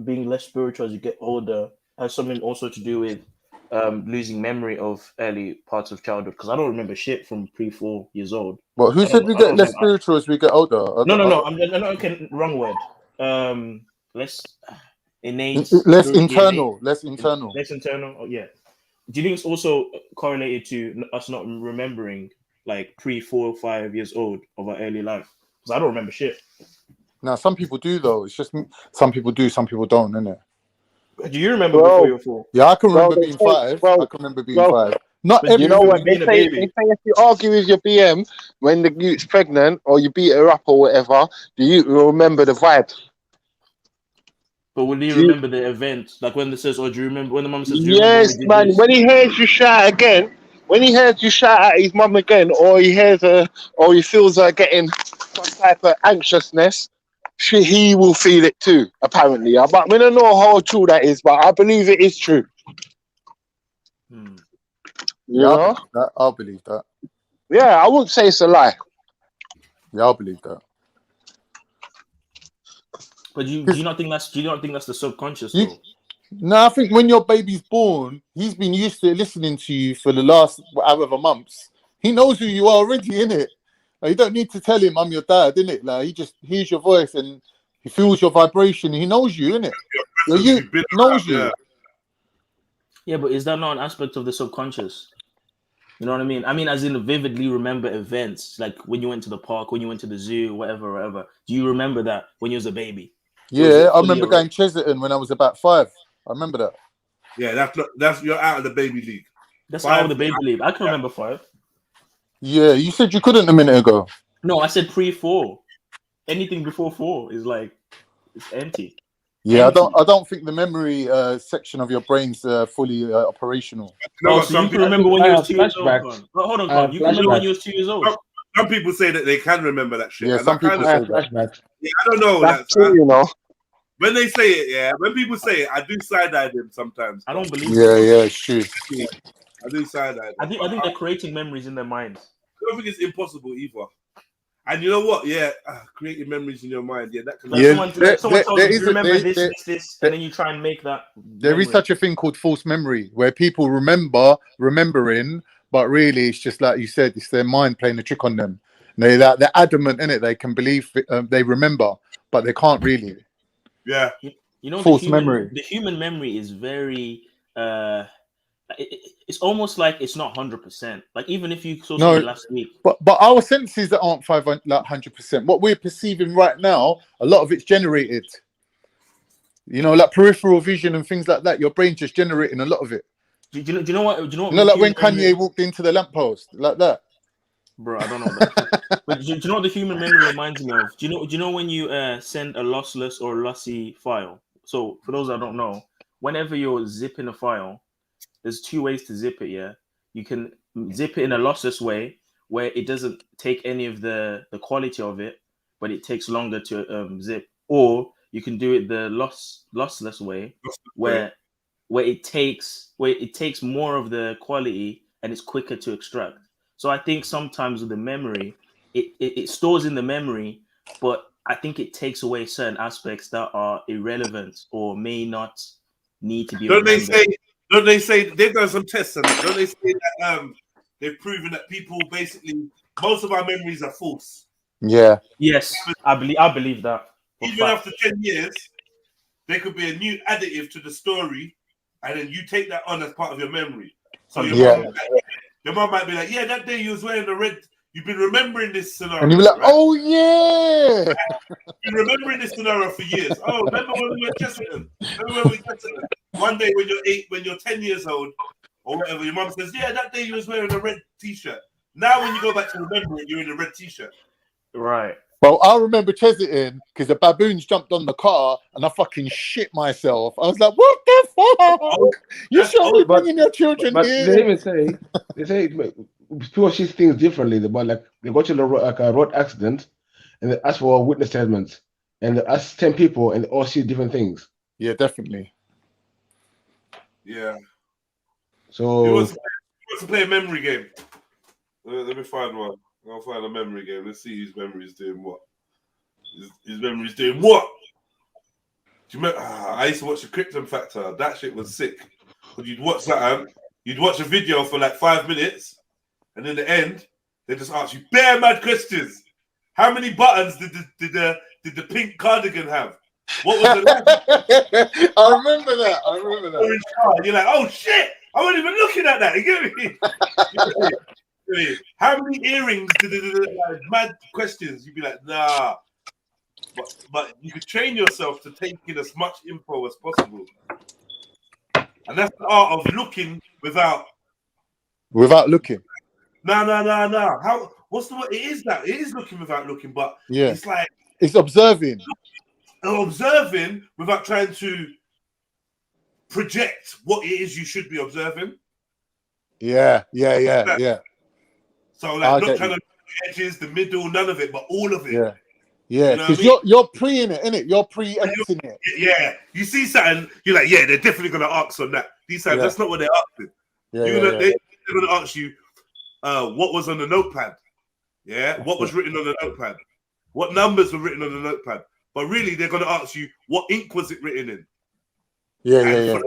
being less spiritual as you get older has something also to do with losing memory of early parts of childhood? Because I don't remember shit from pre-4 years old. But who said we get less spiritual as we get older? No. I'm okay. Wrong word. Less innate. Less internal. Less internal. Less internal. Oh, yeah. Do you think it's also correlated to us not remembering like pre-4 or 5 years old of our early life? Because I don't remember shit. Now some people do though. It's just some people do, some people don't, innit? Do you remember before you were 4? Yeah, I can remember being 5. I can remember being 5. Not but every you know what being a baby. They say if you argue with your BM when the youth's pregnant or you beat her up or whatever, the youth will remember the vibe. But will you remember the event? Like when it says, "Oh, do you remember?" When the mum says, "Do you Yes, remember when we did man. When he hears you shout again, when he hears you shout at his mum again, or he hears her, or he feels her getting some type of anxiousness, he will feel it too. Apparently, but we don't know how true that is, but I believe it is true. You know? I'll believe that. Yeah, I wouldn't say it's a lie. Yeah, I'll believe that. But do you not think that's the subconscious though? No, I think when your baby's born, he's been used to listening to you for the last however months. He knows who you are already, innit? Like, you don't need to tell him I'm your dad, innit? Like he just hears your voice and he feels your vibration. He knows you, innit? You knows you. Yeah, but is that not an aspect of the subconscious? You know what I mean? I mean, as in vividly remember events, like when you went to the park, when you went to the zoo, whatever. Do you remember that when you was a baby? Yeah, I remember going Chesterton when I was about 5. I remember that. Yeah, that's you're out of the baby league. That's out of the baby league. I can remember 5. Yeah, you said you couldn't a minute ago. No, I said pre-4. Anything before 4 is like it's empty. Yeah, I don't think the memory section of your brain's fully operational. No, so you can remember when you was 2 years old. Hold on, Con. You can remember when you was 2 years old. Some people say that they can remember that shit. Yeah, some people say that. Yeah, I don't know. That's true, you know. When they say it, yeah. When people say it, I do side-eye them sometimes. I don't believe Yeah, it's true. I do side-eye them. I think they're creating memories in their minds. I don't think it's impossible either. And you know what? Yeah, creating memories in your mind. Yeah, that can. Someone told you remember this, and then you try and make that. There is such a thing called false memory, where people remembering, but really it's just like you said, it's their mind playing a trick on them. They're adamant in it. They can believe they remember, but they can't really. Yeah, you know, false memory. The human memory is very. It's almost like it's not 100%. Like even if you saw something last week, but our senses aren't 100%. What we're perceiving right now, a lot of it's generated. You know, like peripheral vision and things like that. Your brain's just generating a lot of it. Do you know what? You know, like when Kanye walked into the lamppost, like that. Bro, I don't know that. But do you know what the human memory reminds me of? Do you know when you send a lossless or lossy file? So for those that don't know, whenever you're zipping a file, there's 2 ways to zip it. Yeah, you can zip it in a lossless way where it doesn't take any of the quality of it, but it takes longer to zip, or you can do it the lossless way where it takes more of the quality and it's quicker to extract. So I think sometimes with the memory, it stores in the memory, but I think it takes away certain aspects that are irrelevant or may not need to be. Don't they say they've done some tests? And don't they say that they've proven that people basically most of our memories are false? Yeah. Yes, I believe that. Even after 10 years, there could be a new additive to the story, and then you take that on as part of your memory. So your mom might be like, yeah, that day you was wearing you've been remembering this scenario. And you'll be like, right? oh yeah. You've been remembering this scenario for years. Oh, remember when we were at Chesterton? One day when you're 10 years old or whatever, your mum says, yeah, that day you was wearing a red t-shirt. Now when you go back to remember it, you're in a red t-shirt. Right. Well, I remember Chesterton because the baboons jumped on the car and I fucking shit myself. I was like, what the fuck? You shouldn't be bringing your children here. They even say, people see things differently. But like, they go to a road accident and they ask for witness statements and they ask 10 people and they all see different things. Yeah, definitely. Yeah. So he wants to play a memory game. Let me find one. I'll find a memory game. Let's see his memory is doing what. His memory is doing what? Do you remember? I used to watch the Krypton Factor. That shit was sick. But you'd watch that, you'd watch a video for like 5 minutes, and in the end, they just ask you bare mad questions. How many buttons did the pink cardigan have? What was it? I remember that. You're like, oh shit! I wasn't even looking at that. You get me? How many earrings like, mad questions? You'd be like, nah. But you could train yourself to take in as much info as possible. And that's the art of looking without looking. No. What's the word? It is that. It is looking without looking, but yeah, it's like it's observing. Observing without trying to project what it is you should be observing. Yeah. So like not trying to the edges, the middle, none of it, but all of it. Yeah, because you're pre in it, innit? You're pre-empting it. Yeah, you see something, you're like, yeah, they're definitely gonna ask on that. These times, that's not what they're asking. They're gonna ask you, what was on the notepad? Yeah, what was written on the notepad? What numbers were written on the notepad? But really, they're gonna ask you, what ink was it written in? Yeah.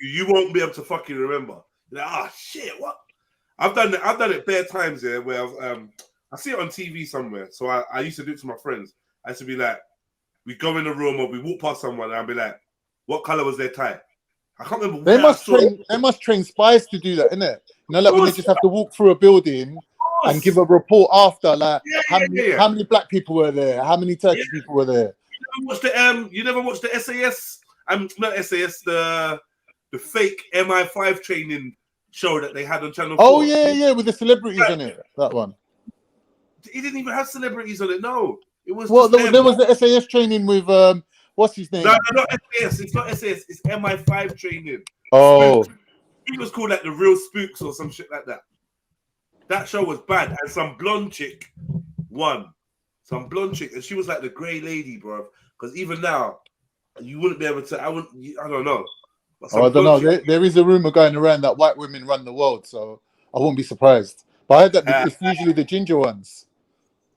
You won't be able to fucking remember. You're like, shit, what? I've done it bare times here where I see it on TV somewhere. So I used to do it to my friends. I used to be like, we go in the room or we walk past someone and I'll be like, what color was their tie? I can't remember. They must train spies to do that, innit? You know, like when they just have to walk through a building and give a report after, like how many black people were there, how many Turkish people were there. You never watched the SAS? Not SAS, the fake MI5 training show that they had on Channel 4. Oh yeah, with the celebrities on it. That one. He didn't even have celebrities on it. No, it was. Well, there was the SAS training with what's his name? No, not SAS. It's not SAS. It's MI5 training. Oh, Spooks. It was called like the Real Spooks or some shit like that. That show was bad, and some blonde chick won. Some blonde chick, and she was like the grey lady, bro. Because even now, you wouldn't be able to. I don't know. I don't know. There is a rumor going around that white women run the world, so I won't be surprised. But I heard that it's usually the ginger ones.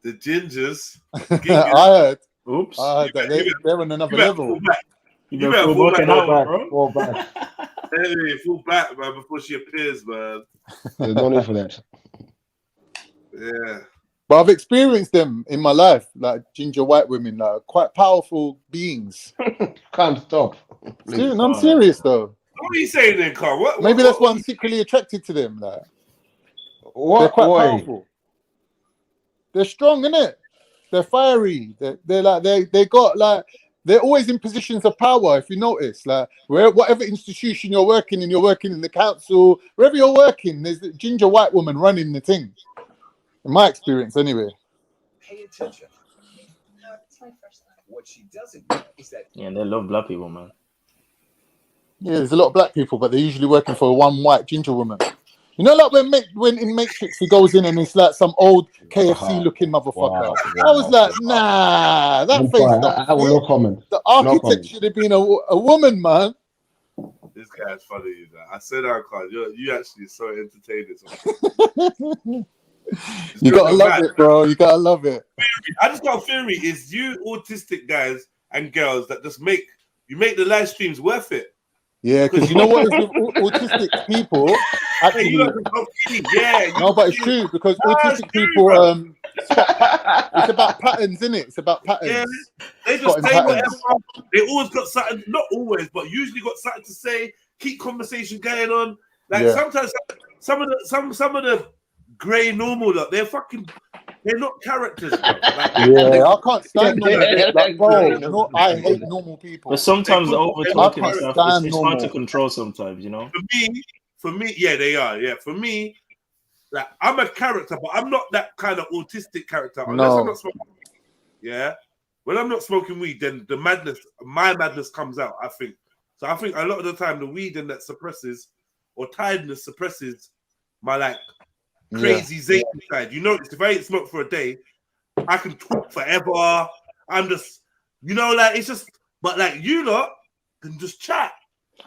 The gingers. I heard. Oops. I heard that they're on another level. You better fall back. Hey, fall back, man, before she appears, man. There's no need for that. Yeah. But I've experienced them in my life, like ginger white women, like quite powerful beings. Can't stop. I'm serious though. What are you saying then, Carl? Maybe that's why I'm secretly attracted to them. Like, they're quite powerful. They're strong, innit? They're fiery. They're like they're always in positions of power. If you notice, like whatever institution you're working in the council, wherever you're working, there's a ginger white woman running the thing. In my experience, anyway. Pay attention. What she doesn't know is that. Yeah, they love black people, man. Yeah, there's a lot of black people, but they're usually working for one white ginger woman. You know, like when in Matrix he goes in and it's like some old KFC looking motherfucker. Wow. I was like, nah, that face. I will no comment. The architect should have been a woman, man. This guy's funny. I said, Carl, you actually so entertaining. You gotta love it, bro. You gotta love it. I just got a theory: is you autistic guys and girls that just make the live streams worth it? Yeah, because you know what is with autistic people? Actually, no, but it's true because autistic people, it's about patterns, isn't it? It's about patterns. Yeah, they just say whatever. They always got something, not always, but usually got something to say. Keep conversation going on. Like sometimes some of the grey normal, look, they're fucking they're not characters, bro. Like, Yeah, I can't stand normal people. Like, bro, No, I hate normal people. But sometimes the over talking and can't stuff, stand it's hard to normal. control sometimes, you know. For me, yeah, they are. Yeah, for me, like I'm a character, but I'm not that kind of autistic character. Unless I'm not smoking weed. Yeah, when I'm not smoking weed, then my madness comes out. I think so. I think a lot of the time the weed and that suppresses or tiredness suppresses my like crazy Zayton side. You notice if I ain't smoked for a day, I can talk forever. I'm just, like it's just. But like you lot can just chat.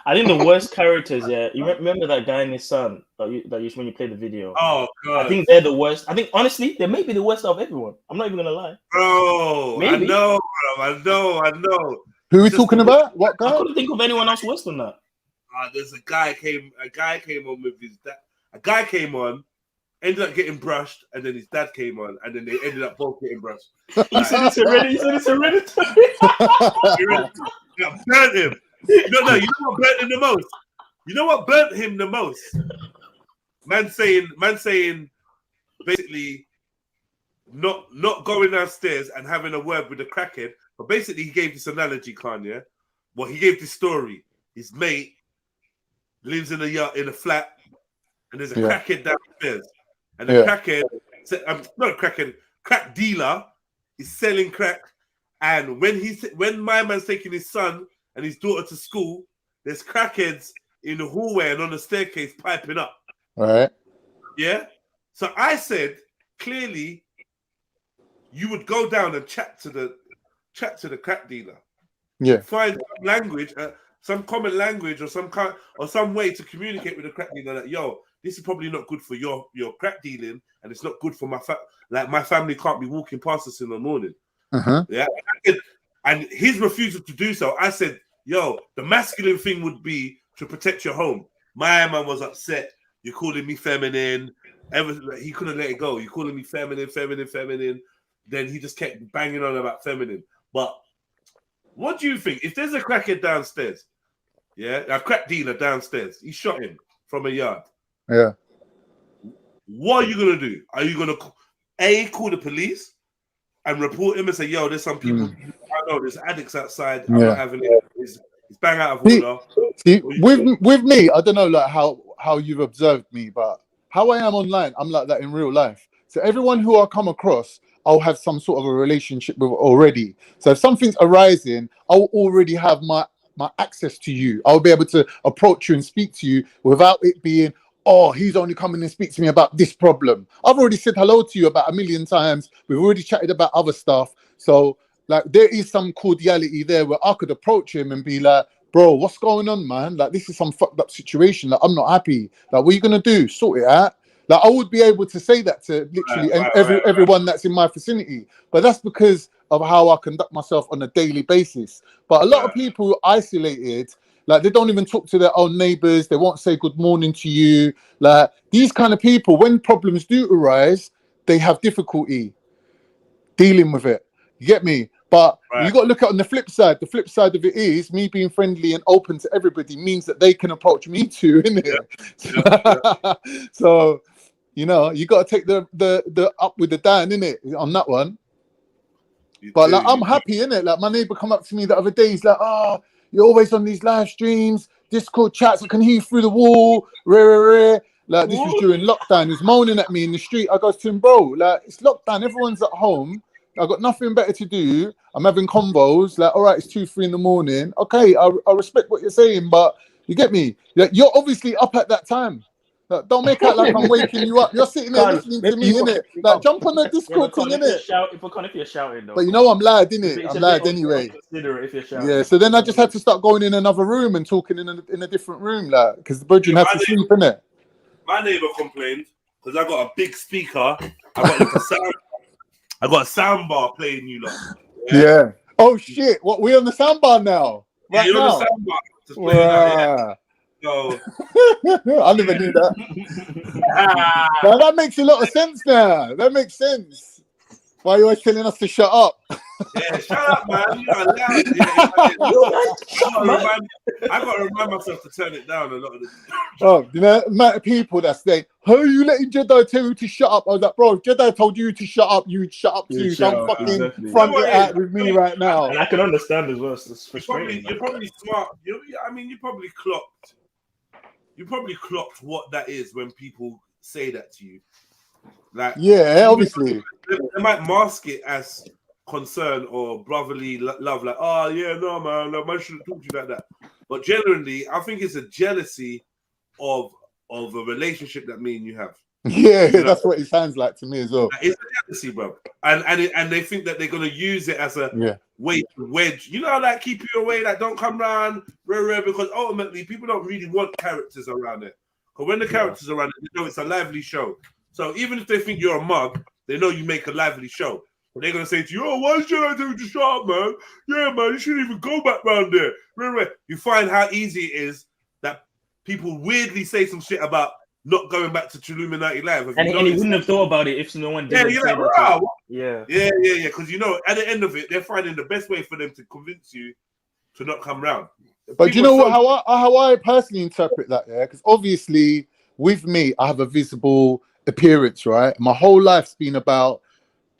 I think the worst characters, yeah. You remember that guy and his son that you when you played the video? Oh god! I think they're the worst. I think honestly, they may be the worst of everyone. I'm not even gonna lie. Bro, maybe. I know, bro. I know. Who are we talking about? What guy? I couldn't think of anyone else worse than that. There's a guy came on with his dad. A guy came on, ended up getting brushed, and then his dad came on, and then they ended up both getting brushed. You said it's hereditary. Yeah, burnt him. No, you know what burnt him the most? You know what burnt him the most? Man saying basically not going downstairs and having a word with the crackhead, but basically he gave this analogy, Kanye. Well, he gave this story. His mate lives in a flat, and there's a crackhead downstairs, and the crackhead, not a crackhead, crack dealer is selling crack, and when my man's taking his son and his daughter to school, there's crackheads in the hallway and on the staircase piping up. All right. Yeah. So I said clearly, you would go down and chat to the crack dealer. Yeah. Find language, some common language, or some way to communicate with the crack dealer that this is probably not good for your crack dealing, and it's not good for my family can't be walking past us in the morning. Yeah. And his refusal to do so, I said, the masculine thing would be to protect your home. My man was upset. You're calling me feminine. He couldn't let it go. You're calling me feminine. Then he just kept banging on about feminine. But what do you think? If there's a crackhead downstairs, a crack dealer downstairs, he shot him from a yard. Yeah. What are you going to do? Are you going to, call the police and report him and say, there's some people, I know there's addicts outside, I'm not having it. It's bang out of order. See, with me, I don't know like how you've observed me, but how I am online, I'm like that in real life. So everyone who I come across, I'll have some sort of a relationship with already. So if something's arising, I'll already have my access to you. I'll be able to approach you and speak to you without it being, he's only coming and speak to me about this problem. I've already said hello to you about 1,000,000 times. We've already chatted about other stuff. So like there is some cordiality there where I could approach him and be like, bro, what's going on, man? Like this is some fucked up situation. Like I'm not happy. Like what are you gonna do? Sort it out. Like I would be able to say that to literally everyone that's in my vicinity. But that's because of how I conduct myself on a daily basis. But a lot of people isolated, like they don't even talk to their own neighbors. They won't say good morning to you. Like these kind of people, when problems do arise, they have difficulty dealing with it. You get me? But you got to look at it on the flip side. The flip side of it is me being friendly and open to everybody means that they can approach me too, innit? So, you got to take the up with the down, innit? On that one. But like, I'm happy, innit? Like my neighbor come up to me the other day. He's like, you're always on these live streams, Discord chats. I can hear you through the wall. Like this was during lockdown. He's moaning at me in the street. I goes to him, bro, like it's lockdown. Everyone's at home. I've got nothing better to do. I'm having convos. Like, all right, it's 2-3 in the morning. Okay, I respect what you're saying, but you get me? You're obviously up at that time. Like, don't make out like I'm waking you up. You're sitting there listening to me, innit? Like, jump on the Discord thing, innit? If you're shouting, though. But I'm loud, innit? I'm loud anyway. If you're shouting. Yeah, so then I just had to start going in another room and talking in a different room, like, because the brethren have to sleep, innit? My neighbor complained because I got a big speaker. I got a sound bar playing you lot. Yeah. Oh shit! What, we on the sound bar now? Right you're now? on the sound bar. Just playing So I never knew that. Now that makes a lot of sense now. That makes sense. Why are you always telling us to shut up? Yeah, shut up, man. You're allowed. I got to remind myself to turn it down a lot of the the amount of people that say, how are you letting Jedi tell you to shut up? I was like, bro, if Jedi told you to shut up, you'd shut up too. Don't fucking exactly. front it out with me right now. And I can understand as well. It's frustrating. You're probably smart. I mean, you probably clocked what that is when people say that to you. Like, yeah, obviously. They might mask it as concern or brotherly love, like, oh yeah, no man, no man shouldn't talk to you like that. But generally, I think it's a jealousy of a relationship that me and you have. Yeah, that's what it sounds like to me as well. It's a jealousy, bro, and they think that they're gonna use it as a way to wedge. You know, like keep you away, like don't come round, because ultimately people don't really want characters around it. Because when the characters are around it, they know it's a lively show. So even if they think you're a mug, they know you make a lively show. But they're gonna say to you, "Oh, why should I do to shut up, man? Yeah, man, you shouldn't even go back round there." You find how easy it is that people weirdly say some shit about not going back to Trilluminati Live. And he wouldn't have thought about it if no one did. Yeah, you're like, wow. Yeah. Because you know, at the end of it, they're finding the best way for them to convince you to not come round. But do you know what? How I personally interpret that, yeah? Because obviously, with me, I have a visible appearance, right? My whole life's been about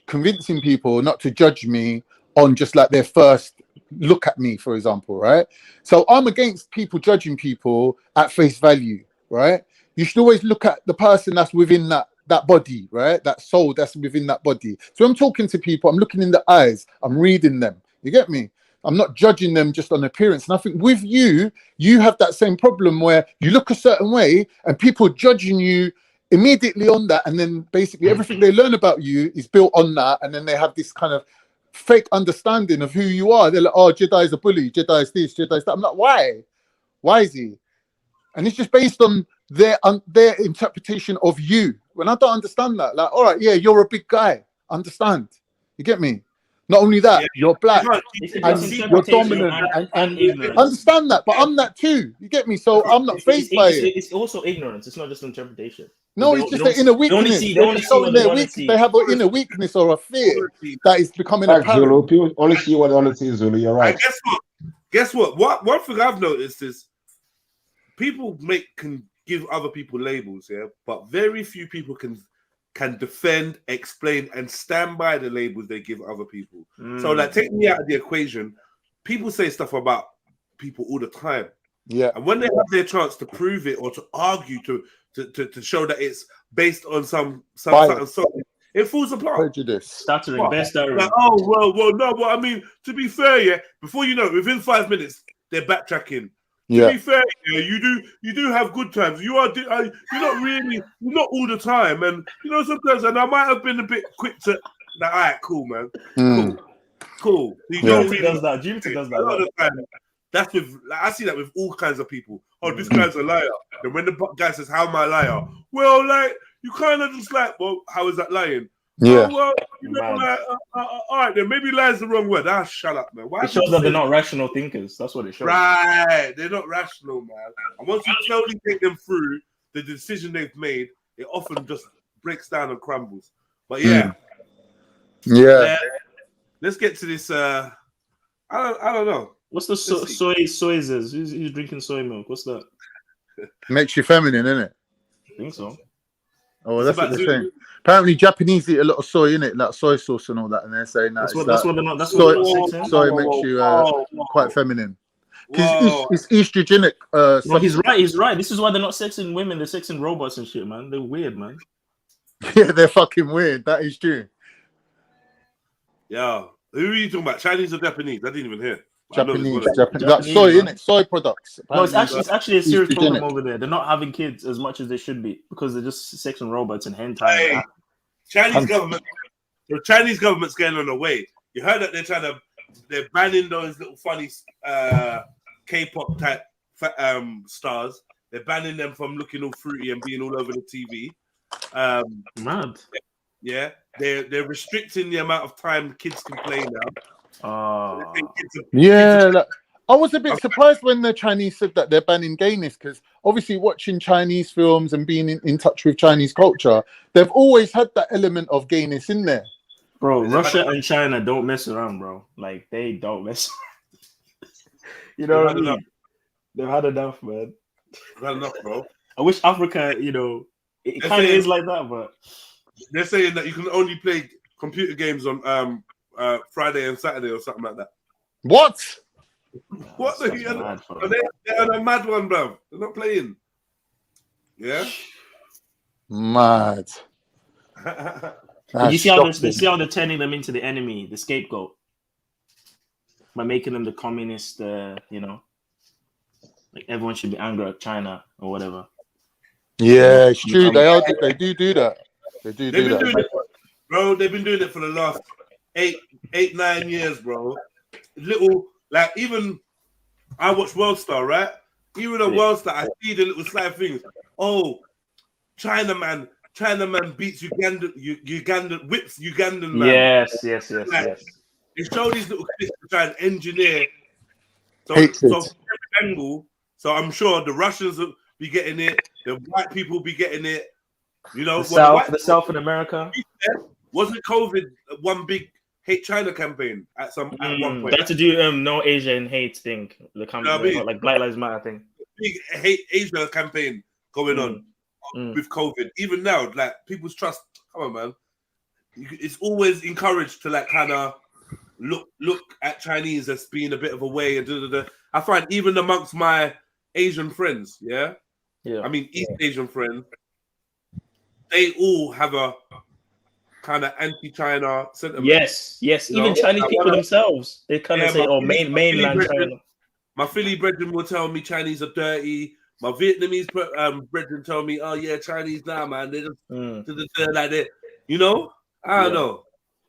convincing people not to judge me on just like their first look at me, for example, right? So I'm against people judging people at face value, right? You should always look at the person that's within that body, right? That soul that's within that body. So I'm talking to people, I'm looking in the eyes, I'm reading them. You get me? I'm not judging them just on appearance. And I think with you have that same problem where you look a certain way and people judging you immediately on that. And then basically everything they learn about you is built on that. And then they have this kind of fake understanding of who you are. They're like, oh, Jedi is a bully, Jedi is this, Jedi is that. I'm like, why? Why is he? And it's just based on their interpretation of you. When I don't understand that, like, all right, yeah, you're a big guy. Understand? You get me? Not only that, you're black and you're dominant and understand that, but I'm that too. You get me? So I'm not fazed by it. It's also ignorance. It's not just interpretation. No, it's just an inner weakness. They have an inner weakness or a fear that is becoming apparent. Zulu, people only see what they want to see, Zulu. You're right. Guess what? One thing I've noticed is people can give other people labels, yeah, but very few people can defend, explain, and stand by the labels they give other people. So, like, take me out of the equation. People say stuff about people all the time. Yeah. And when they have their chance to prove it or to argue to show that it's based on something, it falls apart. Prejudice. Stuttering, best stuttering. Like, oh, well, no, but I mean, to be fair, yeah, before you know it, within 5 minutes, they're backtracking. To be fair, yeah, you do have good times. You're not all the time, and you know sometimes. And I might have been a bit quick to, like, all right, cool, man, cool. You don't really does that. Jupiter does that. That's with, like, I see that with all kinds of people. Oh, this guy's a liar. And when the guy says, "How am I a liar?" Well, like, you kind of just like, well, how is that lying? Yeah. Oh, well, you know, like, all right, then maybe lie's the wrong word. Shut up, man. Why it shows that they're not rational thinkers. That's what it shows. Right, they're not rational, man. And once you slowly take them through the decision they've made, it often just breaks down and crumbles. But yeah, let's get to this. I don't know. What's the soy? Who's drinking soy milk? What's that? Makes you feminine, isn't it? I think so. Oh, well, that's what they're saying. Apparently, Japanese eat a lot of soy in it, like soy sauce and all that, and they're saying that soy makes you quite feminine. Because it's estrogenic. No, he's right. This is why they're not sexing women; they're sexing robots and shit, man. They're weird, man. Yeah, they're fucking weird. That is true. Yeah, who are you talking about? Chinese or Japanese? I didn't even hear. Japanese. Like soy, innit? Soy products. No, it's actually a serious problem over there. They're not having kids as much as they should be because they're just sexing robots and hentai. Hey, the Chinese government's getting on the way. You heard that they're banning those little funny K-pop type stars. They're banning them from looking all fruity and being all over the TV. Mad. Yeah, they're restricting the amount of time kids can play now. I was a bit surprised when the Chinese said that they're banning gayness, because obviously watching Chinese films and being in touch with Chinese culture, they've always had that element of gayness in there. Bro, Russia and China don't mess around, bro. Like, they don't mess around. You know what I mean? They've had enough, man. They've had enough, bro. I wish Africa, you know, It kind of is like that, but they're saying that you can only play computer games on Friday and Saturday or something like that. What? What the hell? They're on a mad one, bro. They're not playing. Yeah. Mad. You see how they're turning them into the enemy, the scapegoat, by making them the communist. Like everyone should be angry at China or whatever. Yeah, it's true. They do that. They've been doing it, bro. They've been doing it for the last 8-9 years, bro. Little, like, even I watch World Star, right? Even on World Star, I see the little slight things. Oh, Chinaman beats Ugandan, whips Ugandan man. Yes. They show these little clips to try and engineer. So from every angle. So I'm sure the Russians will be getting it. The white people will be getting it. You know, the South in America. Wasn't COVID one big hate China campaign at one point? That to do no Asian hate thing. The campaign, like Black Lives Matter thing. Big hate Asia campaign going on with COVID. Even now, like people's trust. Come on, man. It's always encouraged to like kind of look at Chinese as being a bit of a way. I find even amongst my Asian friends, I mean East Asian friends, they all have a kind of anti-China sentiment. Yes. Even Chinese people themselves, they kind of say, "Oh, mainland China." My Philly brethren will tell me Chinese are dirty. My Vietnamese brethren tell me, "Oh yeah, Chinese now, man. They just like that." You know, I don't know.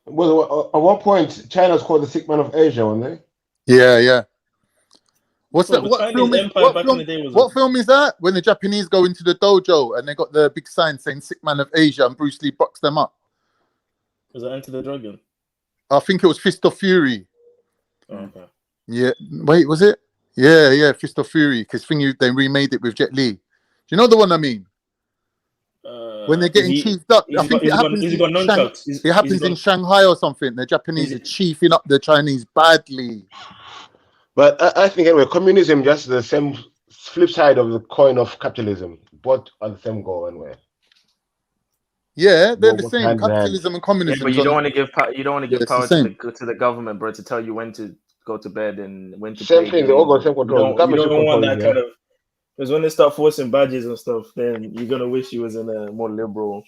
Well, at one point, China's called the sick man of Asia, weren't they? Yeah. What's that? What film is that? When the Japanese go into the dojo and they got the big sign saying "Sick Man of Asia" and Bruce Lee boxed them up. Was that Enter the Dragon? I think it was Fist of Fury. Oh, okay. Yeah. Wait, was it? Yeah. Fist of Fury. Because they remade it with Jet Li. Do you know the one I mean? When they're getting chiefed up, I think it happens in Shanghai or something. The Japanese are chiefing up the Chinese badly. But I think anyway, communism just the same flip side of the coin of capitalism. Both are the same goal anyway. Yeah, they're the same. Capitalism and communism. Yeah, but you don't want to give power to the government, bro, to tell you when to go to bed and when to. Same thing. They all got same control. You don't want that kind of. Because when they start forcing badges and stuff, then you're gonna wish you was in a more liberal.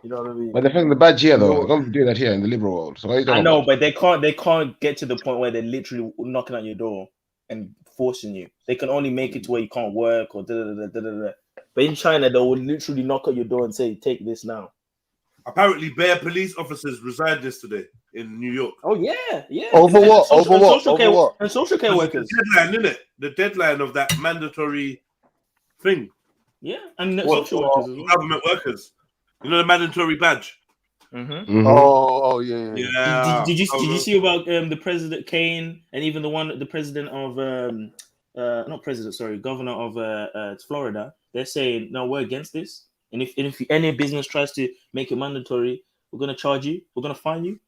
You know what I mean? But they're the badge here, though. They're going to do that here in the liberal world. So I know, but they can't get to the point where they're literally knocking at your door and forcing you. They can only make it to where you can't work or da. But in China, they will literally knock at your door and say, "Take this now." Apparently, bare police officers resigned yesterday in New York. Oh yeah. Over what? And social care workers. The deadline, isn't it? The deadline of that mandatory thing. Yeah, and social workers as well. Government workers. You know the mandatory badge. Mm-hmm. Oh yeah. Did you see about the President Kane and even the president of governor of Florida? They're saying no, we're against this. And if any business tries to make it mandatory, we're gonna charge you. We're gonna fine you.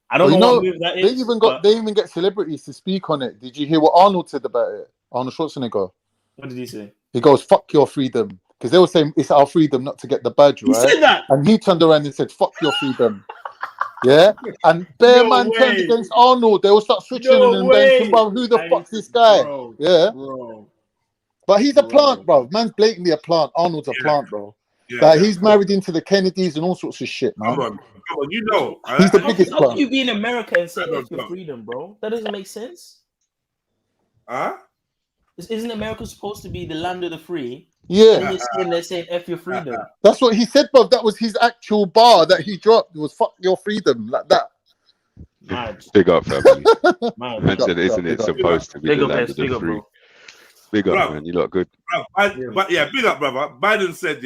I don't know what move that is. They even get celebrities to speak on it. Did you hear what Arnold said about it? Arnold Schwarzenegger. What did he say? He goes, "Fuck your freedom." Because they were saying it's our freedom not to get the badge, right? He said that. And he turned around and said, "Fuck your freedom." Yeah? And turned against Arnold. They will start switching and then, bro, who the fuck's this guy? Bro, yeah? Bro. But he's a plant, bro. Man's blatantly a plant. Arnold's a plant, bro. He's married into the Kennedys and all sorts of shit, man. Come on, you know. He's the biggest plant. How can you be in America and say that's your freedom, bro? That doesn't make sense. Huh? Isn't America supposed to be the land of the free? Yeah. And they're saying F your freedom. That's what he said, bro. That was his actual bar that he dropped. It was "fuck your freedom," like that. Mad. Big up, family. Man said, isn't it supposed to be the land of the free? Big up, man. You look good. But yeah, big up, brother. Biden said,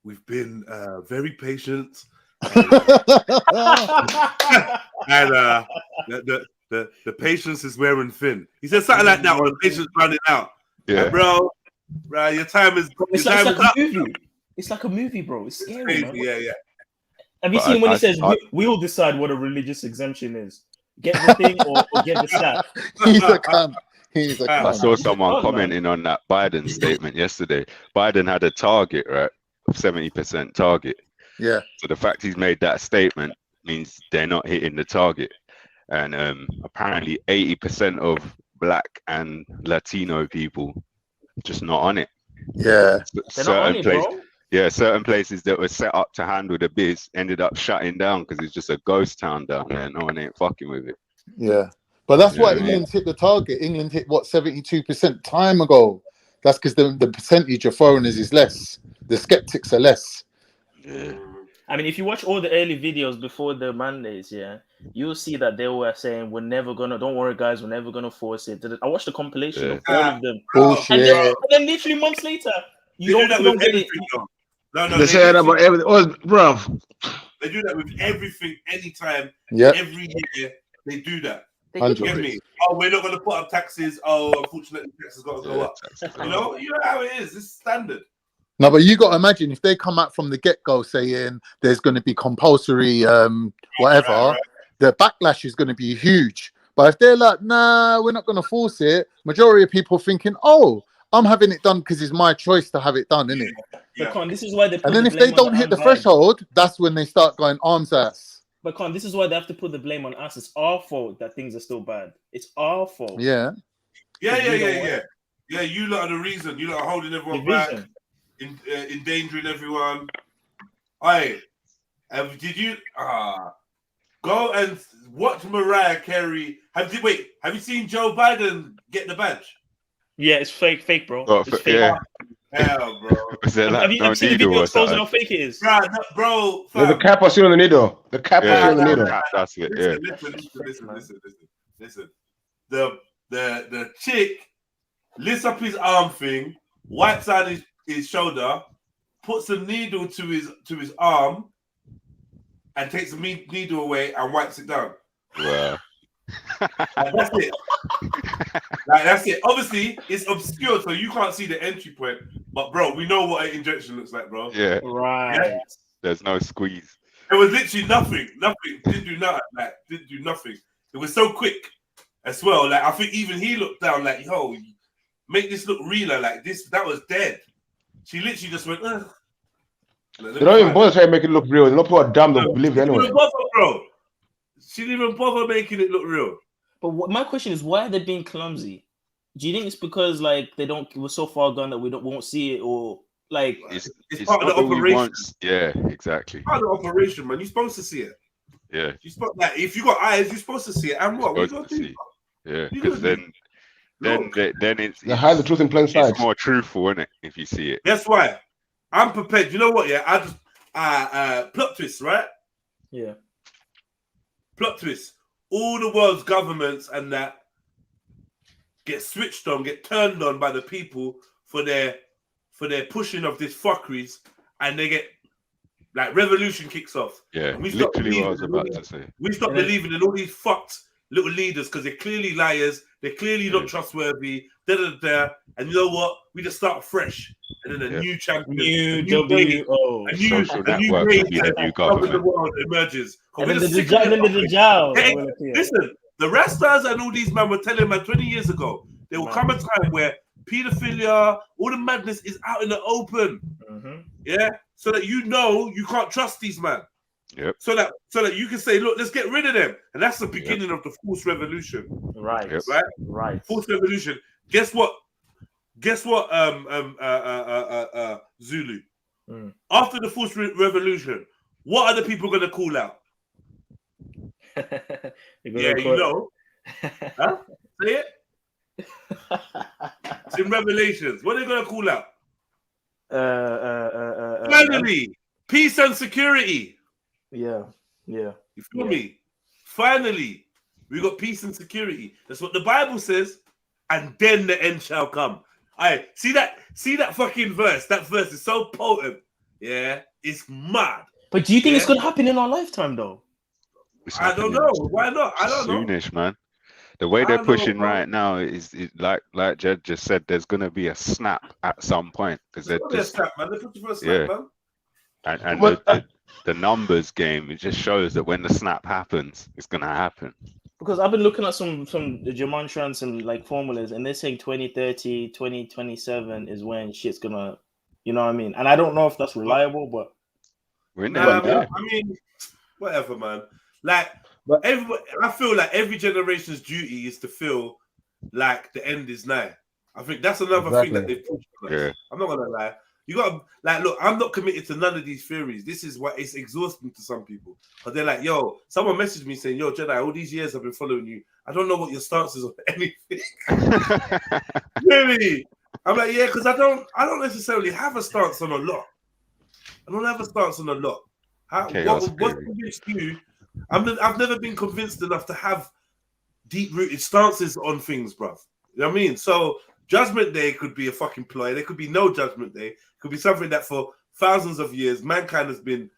we've been very patient. And the patience is wearing thin. He said something like that when the patience running out. Yeah, and bro, your time is. It's like a movie. It's like a movie, bro. It's scary, man. Yeah. Have you seen when he says we will decide what a religious exemption is? Get the thing or get the slap. He's a cunt. He's a I saw someone God, commenting on that Biden statement yesterday. Biden had a target, right? 70% target. Yeah. So the fact he's made that statement means they're not hitting the target. And apparently 80% of Black and Latino people just not on it. Yeah. They're not on it, bro. Yeah, certain places that were set up to handle the biz ended up shutting down because it's just a ghost town down there. No one ain't fucking with it. Yeah. But that's Yeah, why man. England hit the target. England hit, what, 72% time ago? That's because the percentage of foreigners is less. The skeptics are less. Yeah. I mean, if you watch all the early videos before the mandates, yeah, you'll see that they were saying, we're never going to, don't worry, guys, we're never going to force it. I watched the compilation of all of them. Bullshit. And then literally months later, you don't get it. No, they say that about everything. Oh, bro. They do that with everything, anytime, Yep. every year. They do that. They Get me? Oh, we're not going to put up taxes. Oh, unfortunately, taxes got to go up. You know how it is. It's standard. No, but you got to imagine if they come out from the get-go saying there's going to be compulsory whatever, Right. the backlash is going to be huge. But if they're like, nah, we're not going to force it, majority of people thinking, oh, I'm having it done because it's my choice to have it done, isn't it? But Con, this is why they put And then the if they blame don't on hit the vibe. threshold, that's when they start going arms ass. But Con, this is why they have to put the blame on us. It's our fault that things are still bad. It's our fault. Yeah. Yeah. You lot are the reason. You lot are holding everyone back, endangering everyone. Hey, did you go and watch Mariah Carey? Have you seen Joe Biden get the badge? Yeah, it's fake, bro. Oh, It's fake. yeah. Hell, bro. Is there like Have you no seen the needle video or exposing something? how fake it is? Bro, There's a cap or on the needle. The cap or on the needle. That's it. Yeah. Listen. The chick lifts up his arm thing, wipes out his shoulder, puts a needle to his arm, and takes the needle away and wipes it down. Wow. That's it. That's it. Obviously, it's obscure, so you can't see the entry point. But bro, we know what an injection looks like, bro. Yeah. Right. Yeah? There's no squeeze. It was literally nothing. Didn't do nothing. Didn't do nothing. It was so quick as well. Like I think even he looked down like, yo, make this look realer. Like this, that was dead. She literally just went. Ugh. They don't even bother trying to make it look real. They don't put a damn don't believe it anyway. Didn't bother, bro. She didn't even bother making it look real. But my question is, why are they being clumsy? Do you think it's because like we're so far gone that we won't see it, or like it's part of the operation? Yeah, exactly. Part of the operation, man. You're supposed to see it. Yeah. Like if you got eyes, you're supposed to see it. And what? What you gonna do? Yeah, because then it's they hide the truth in plain sight. It's more truthful, isn't it? If you see it. That's why I'm prepared. You know what? Yeah, I just plot twist, right? Yeah. Plot twist. All the world's governments and that get switched on, get turned on by the people for their pushing of this fuckeries, and they get like revolution kicks off. Yeah, we literally what I was about to say. We stop believing in all these fucked little leaders because they're clearly liars, they're clearly not trustworthy, and you know what? We just start fresh. And then a new champion, a new network will be the new government. The world emerges. And then the Dajjal. Listen, the Rastas and all these men were telling man 20 years ago, there will come a time where pedophilia, all the madness is out in the open. Yeah, so that you know you can't trust these men. Yep. So that you can say, look, let's get rid of them, and that's the beginning of the false revolution. Right. Yep. Right. False revolution. Guess what? Zulu. After the false revolution, what are the people going to call out? You know. Huh? Say it. It's in Revelations. What are they going to call out? Finally, peace and security. Yeah. You feel me? Finally, we got peace and security. That's what the Bible says. And then the end shall come. I see that fucking verse. That verse is so potent. Yeah, it's mad. But do you think it's gonna happen in our lifetime though? I don't know. Why not? I don't know. Soonish, man. The way they're pushing right now is like Jed just said. There's gonna be a snap at some point because they're just snap, man. They're pushing for a snap, man. And the numbers game, it just shows that when the snap happens, it's gonna happen. Because I've been looking at some gematria and like formulas, and they're saying 2030, 2027 is when shit's gonna, you know what I mean? And I don't know if that's reliable, but I mean, whatever, man. Like, I feel like every generation's duty is to feel like the end is nigh. I think that's another thing that they've pushed on us. Yeah. I'm not gonna lie. You got like, look, I'm not committed to none of these theories. This is what it's exhausting to some people. But they're like, yo, someone messaged me saying, yo, Jedi, all these years I've been following you. I don't know what your stance is on anything. Really? I'm like, yeah, because I don't necessarily have a stance on a lot. I don't have a stance on a lot. What convinced you? I've never been convinced enough to have deep-rooted stances on things, bruv. You know what I mean? So Judgment Day could be a fucking ploy. There could be no Judgment Day. It could be something that for thousands of years mankind has been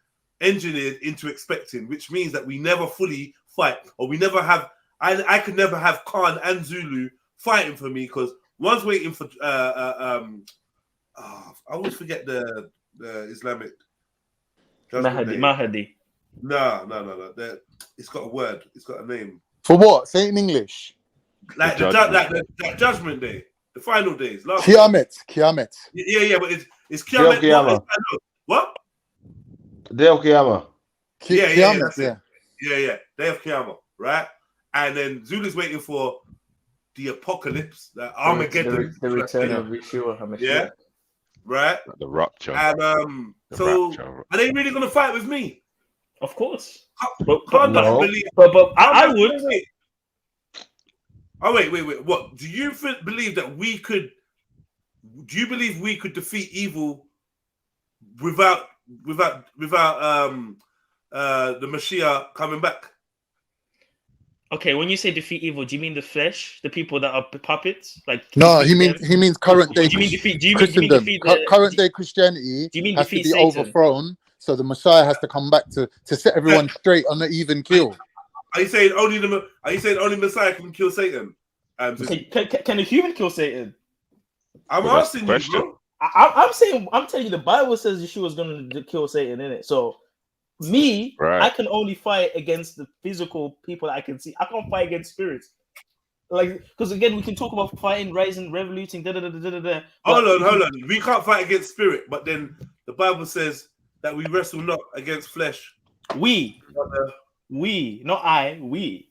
engineered into expecting, which means that we never fully fight, or we never have. I could never have Khan and Zulu fighting for me because one's waiting for. I always forget the Islamic. Mahdi. No. It's got a word. It's got a name. For what? Say it in English. Like the Judgment Day, the final days. Qiyamah. Yeah, but it's Qiyamah. What? Day of Qiyamah. Yeah. Day of Qiyamah, right? And then Zulu's waiting for the apocalypse, the Armageddon, the return of Yeshua. Yeah, right. The rupture. And are they really gonna fight with me? Of course. But I would. Wait. What do you believe that we could? Do you believe we could defeat evil without the Mashiach coming back? Okay, when you say defeat evil, do you mean the flesh, the people that are puppets? Like no, he means current day Christendom. Current day Christianity has to be overthrown, so the Messiah has to come back to set everyone straight on the even kill. Are you saying only Messiah can kill Satan? Can a human kill Satan? I'm asking you, bro. I'm telling you, the Bible says Yeshua's going to kill Satan, innit? So, I can only fight against the physical people that I can see. I can't fight against spirits. Like, because again, we can talk about fighting, rising, revoluting, da. Hold on. We can't fight against spirit, but then the Bible says that we wrestle not against flesh. We, not I. We.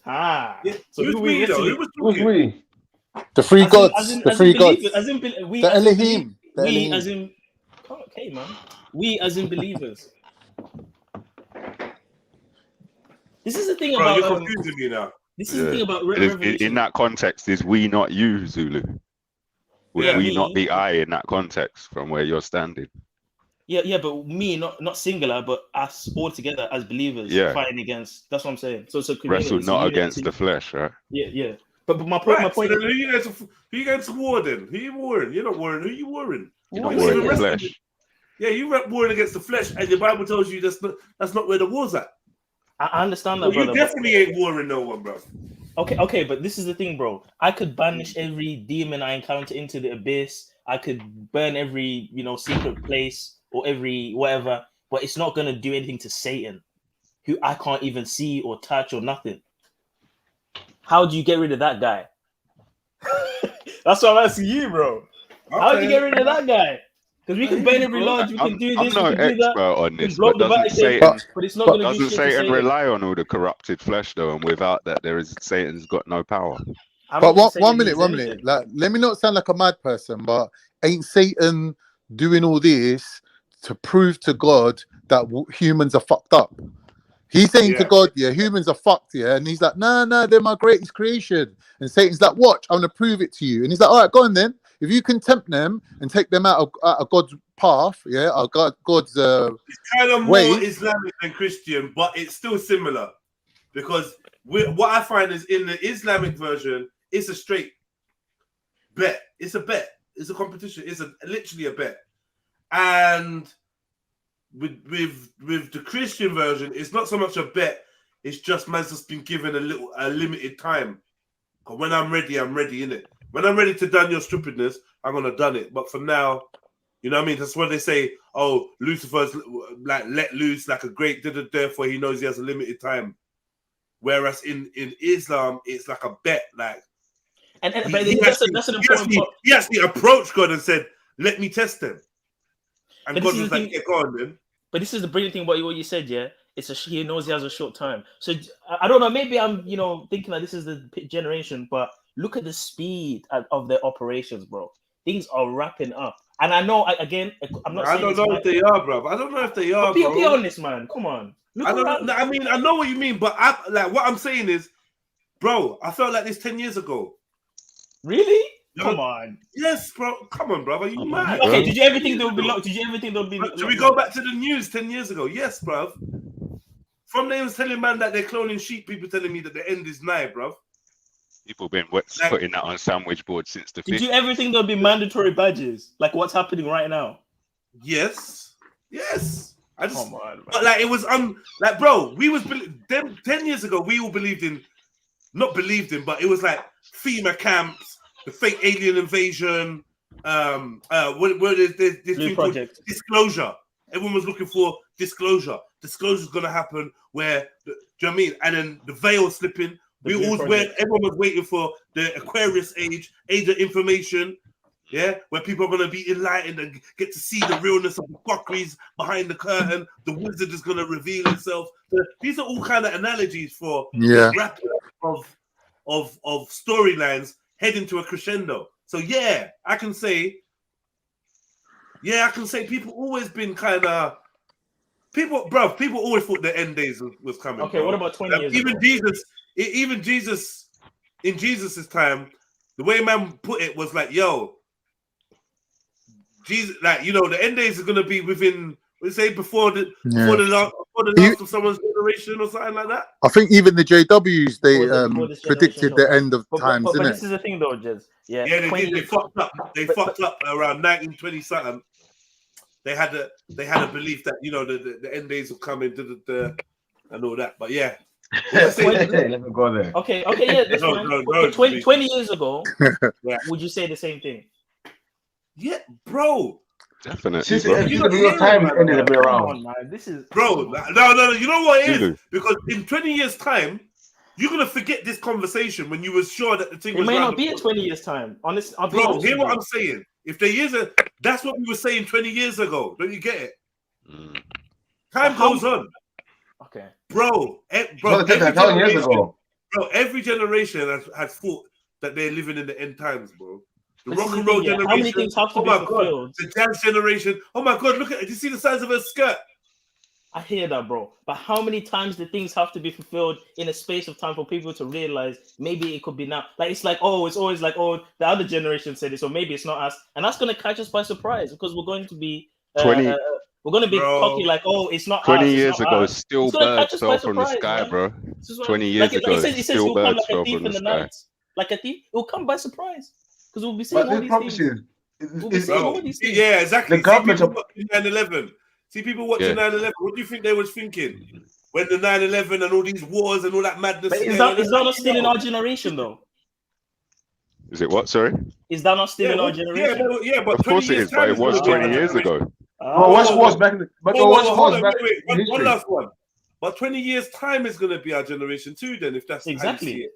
So who's we? Who's we? The three gods. The three gods. The Elohim. We as in. Okay, man. We as in believers. This is the thing about. You're confusing me now. This is the thing about revolution. In that context, is we not you, Zulu? Would we not be I in that context from where you're standing? Yeah, but me, not singular, but us all together as believers fighting against. That's what I'm saying. So wrestle not against the flesh, right? Yeah. But my point. So who you going to war then? Who you warring? You're not warring. Who you warring? You're not warring the flesh. Yeah, you warring against the flesh, and the Bible tells you that's not where the war's at. I understand that, brother. You definitely ain't warring no one, bro. Okay, but this is the thing, bro. I could banish every demon I encounter into the abyss. I could burn every, secret place or every whatever, but it's not gonna do anything to Satan, who I can't even see or touch or nothing. How do you get rid of that guy? That's what I'm asking you, bro. Okay. How do you get rid of that guy? Because we can burn every lodge, we can do this, we can do that. On this, but it's not going to do shit. Doesn't Satan rely on all the corrupted flesh though? And without that, Satan's got no power. But one minute. Like, let me not sound like a mad person, but ain't Satan doing all this to prove to God that humans are fucked up? He's saying to God, humans are fucked, and he's like, nah, they're my greatest creation. And Satan's like, watch, I'm gonna prove it to you. And he's like, all right, go on then. If you can tempt them and take them out of God's path, God's it's kind of more Islamic than Christian, but it's still similar. Because what I find is in the Islamic version, it's a straight bet. It's a bet. It's a competition. It's literally a bet. And with the Christian version, it's not so much a bet. It's just man's just been given a limited time. Because when I'm ready, innit? When I'm ready to done your stupidness, I'm gonna done it. But for now, you know what I mean? That's what they say. Oh, Lucifer's like let loose like a great therefore he knows he has a limited time. Whereas in Islam, it's like a bet. Like, that's an important point. He actually approached God and said, "Let me test them." And But God was like, "Yeah, go on then." But this is the brilliant thing about what you said, yeah. He knows he has a short time. So I don't know. Maybe I'm, thinking that this is the generation. But look at the speed of their operations, bro. Things are wrapping up. And I know, I'm not. I don't know if they are, bro. I don't know if they are. Be honest, man. Come on. I mean, I know what you mean, but what I'm saying is, bro, I felt like this 10 years ago. Really? Come on. Yes, bro. Come on, brother. You mad? Okay. Did you ever think there would be? Should we go back to the news 10 years ago? Yes, bro. From they was telling man that they're cloning sheep, people telling me that the end is nigh, bro. People been putting that on sandwich boards since the. Did you ever think there'll be mandatory badges like what's happening right now? Yes. I just, but like it was like, bro, we was 10 years ago. We all but it was like FEMA camps, the fake alien invasion. What is this thing called disclosure? Everyone was looking for disclosure. Disclosure's gonna happen where, do you know what I mean? And then the veil slipping. Everyone was waiting for the Aquarius age of information. Yeah, where people are going to be enlightened and get to see the realness of the fuckeries behind the curtain. The wizard is going to reveal himself. These are all kind of analogies for wrap of storylines heading to a crescendo. So I can say people always been kind of people always thought the end days was coming. Okay, what about 20 years ago? Even Jesus, in Jesus's time, the way man put it was like, yo, Jesus, like, the end days is gonna be within, before the last of someone's generation or something like that. I think even the JWs they predicted the end of times, but isn't it? This is the thing, though, Jez. Yeah, they did. They fucked up. They fucked up around 1920 something. They had a belief that the end days will come into and all that. But yeah. Let me go there. Okay, yeah, that's fine. 20 years ago, would you say the same thing? Yeah, bro. Definitely. Since the time ended up around. This is bro. No. You know what it is? Because in 20 years' time, you're gonna forget this conversation when you were sure that the thing was. It may not be in 20 years' time. Honest, bro. Hear what I'm saying? If there is that's what we were saying 20 years ago. Don't you get it? Time goes on. Okay. Bro, every generation has thought that they're living in the end times, bro. The rock and roll generation. How many things have to be fulfilled? The jazz generation. Oh my God, look at it. Did you see the size of her skirt? I hear that, bro. But how many times the things have to be fulfilled in a space of time for people to realize maybe it could be now? Like, it's always like, the other generation said it, so maybe it's not us. And that's going to catch us by surprise because we're going to be... we're going to be cocky like, it's not 20 us, years ago, us. still birds fell from the sky, man. Bro. 20 years ago, still birds fell from the sky. Like a thief, it will come by surprise. Because we'll be seeing all these things. We'll be seeing all these things. Yeah, exactly. The government of 9/11. See people watching 9/11. What do you think they was thinking when the 9/11 and all these wars and all that madness? But is that not still in our generation, though? Is it what? Sorry. Is that not still in our generation? Yeah, but of course it is. But it was 20 years ago. What's back? One last one. But 20 years' time is going to be our generation too. Then, if that's exactly.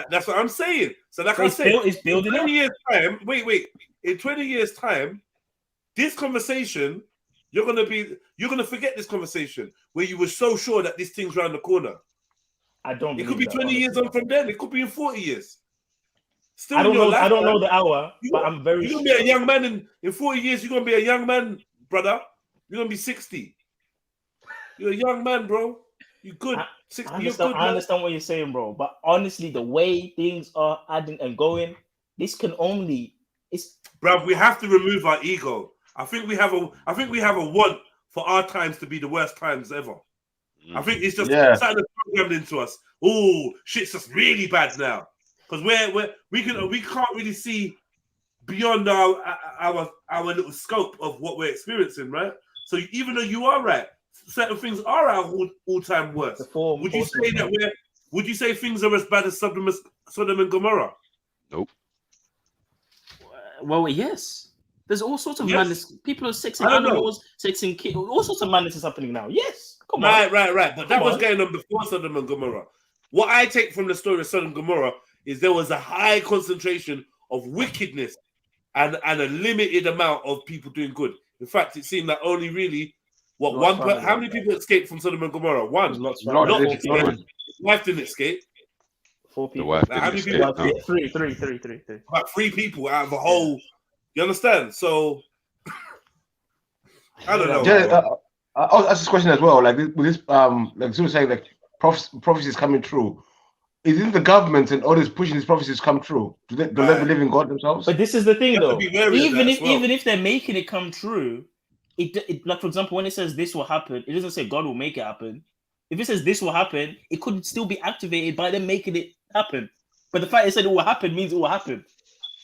That's what I'm saying. So, like I said, it's building in 20 years' time. Wait. In 20 years' time, this conversation, you're gonna forget this conversation where you were so sure that this thing's around the corner. I don't. It could be 20 years on from then. It could be in 40 years. Still, I don't know. I don't know the hour, but I'm very. You're gonna be a young man in 40 years. You're gonna be a young man, brother. You're gonna be 60. You're a young man, bro. You're good. 60. I understand what you're saying, bro. But honestly, the way things are adding and going, this can only. Bro, we have to remove our ego. I think we have a want for our times to be the worst times ever. I think it's just something programmed into us. Oh, shit's just really bad now because we can't really see beyond our little scope of what we're experiencing, right? So even though you are right, certain things are our all-time worst. Would you say things are as bad as Sodom and Gomorrah? Nope. Well, yes. There's all sorts of madness. People are sexing animals, sexing kids. All sorts of madness is happening now. Yes. Come on. Right. But that was going on before Sodom and Gomorrah. what I take from the story of Sodom and Gomorrah is there was a high concentration of wickedness and a limited amount of people doing good. In fact, it seemed that only really how many people escaped from Sodom and Gomorrah? One. Wife didn't escape. 4 people. The wife Like, how didn't many escape. people? Three. About 3 people out of a whole. You understand? So I don't know. Yeah, I'll ask this question as well. Like with this, like Zulu saying, like prophecies coming true. Isn't the government and all this pushing these prophecies come true? Do they believe in God themselves? But this is the thing, though. Even if they're making it come true, it like, for example, when it says this will happen, it doesn't say God will make it happen. If it says this will happen, it could still be activated by them making it happen. But the fact it said it will happen means it will happen.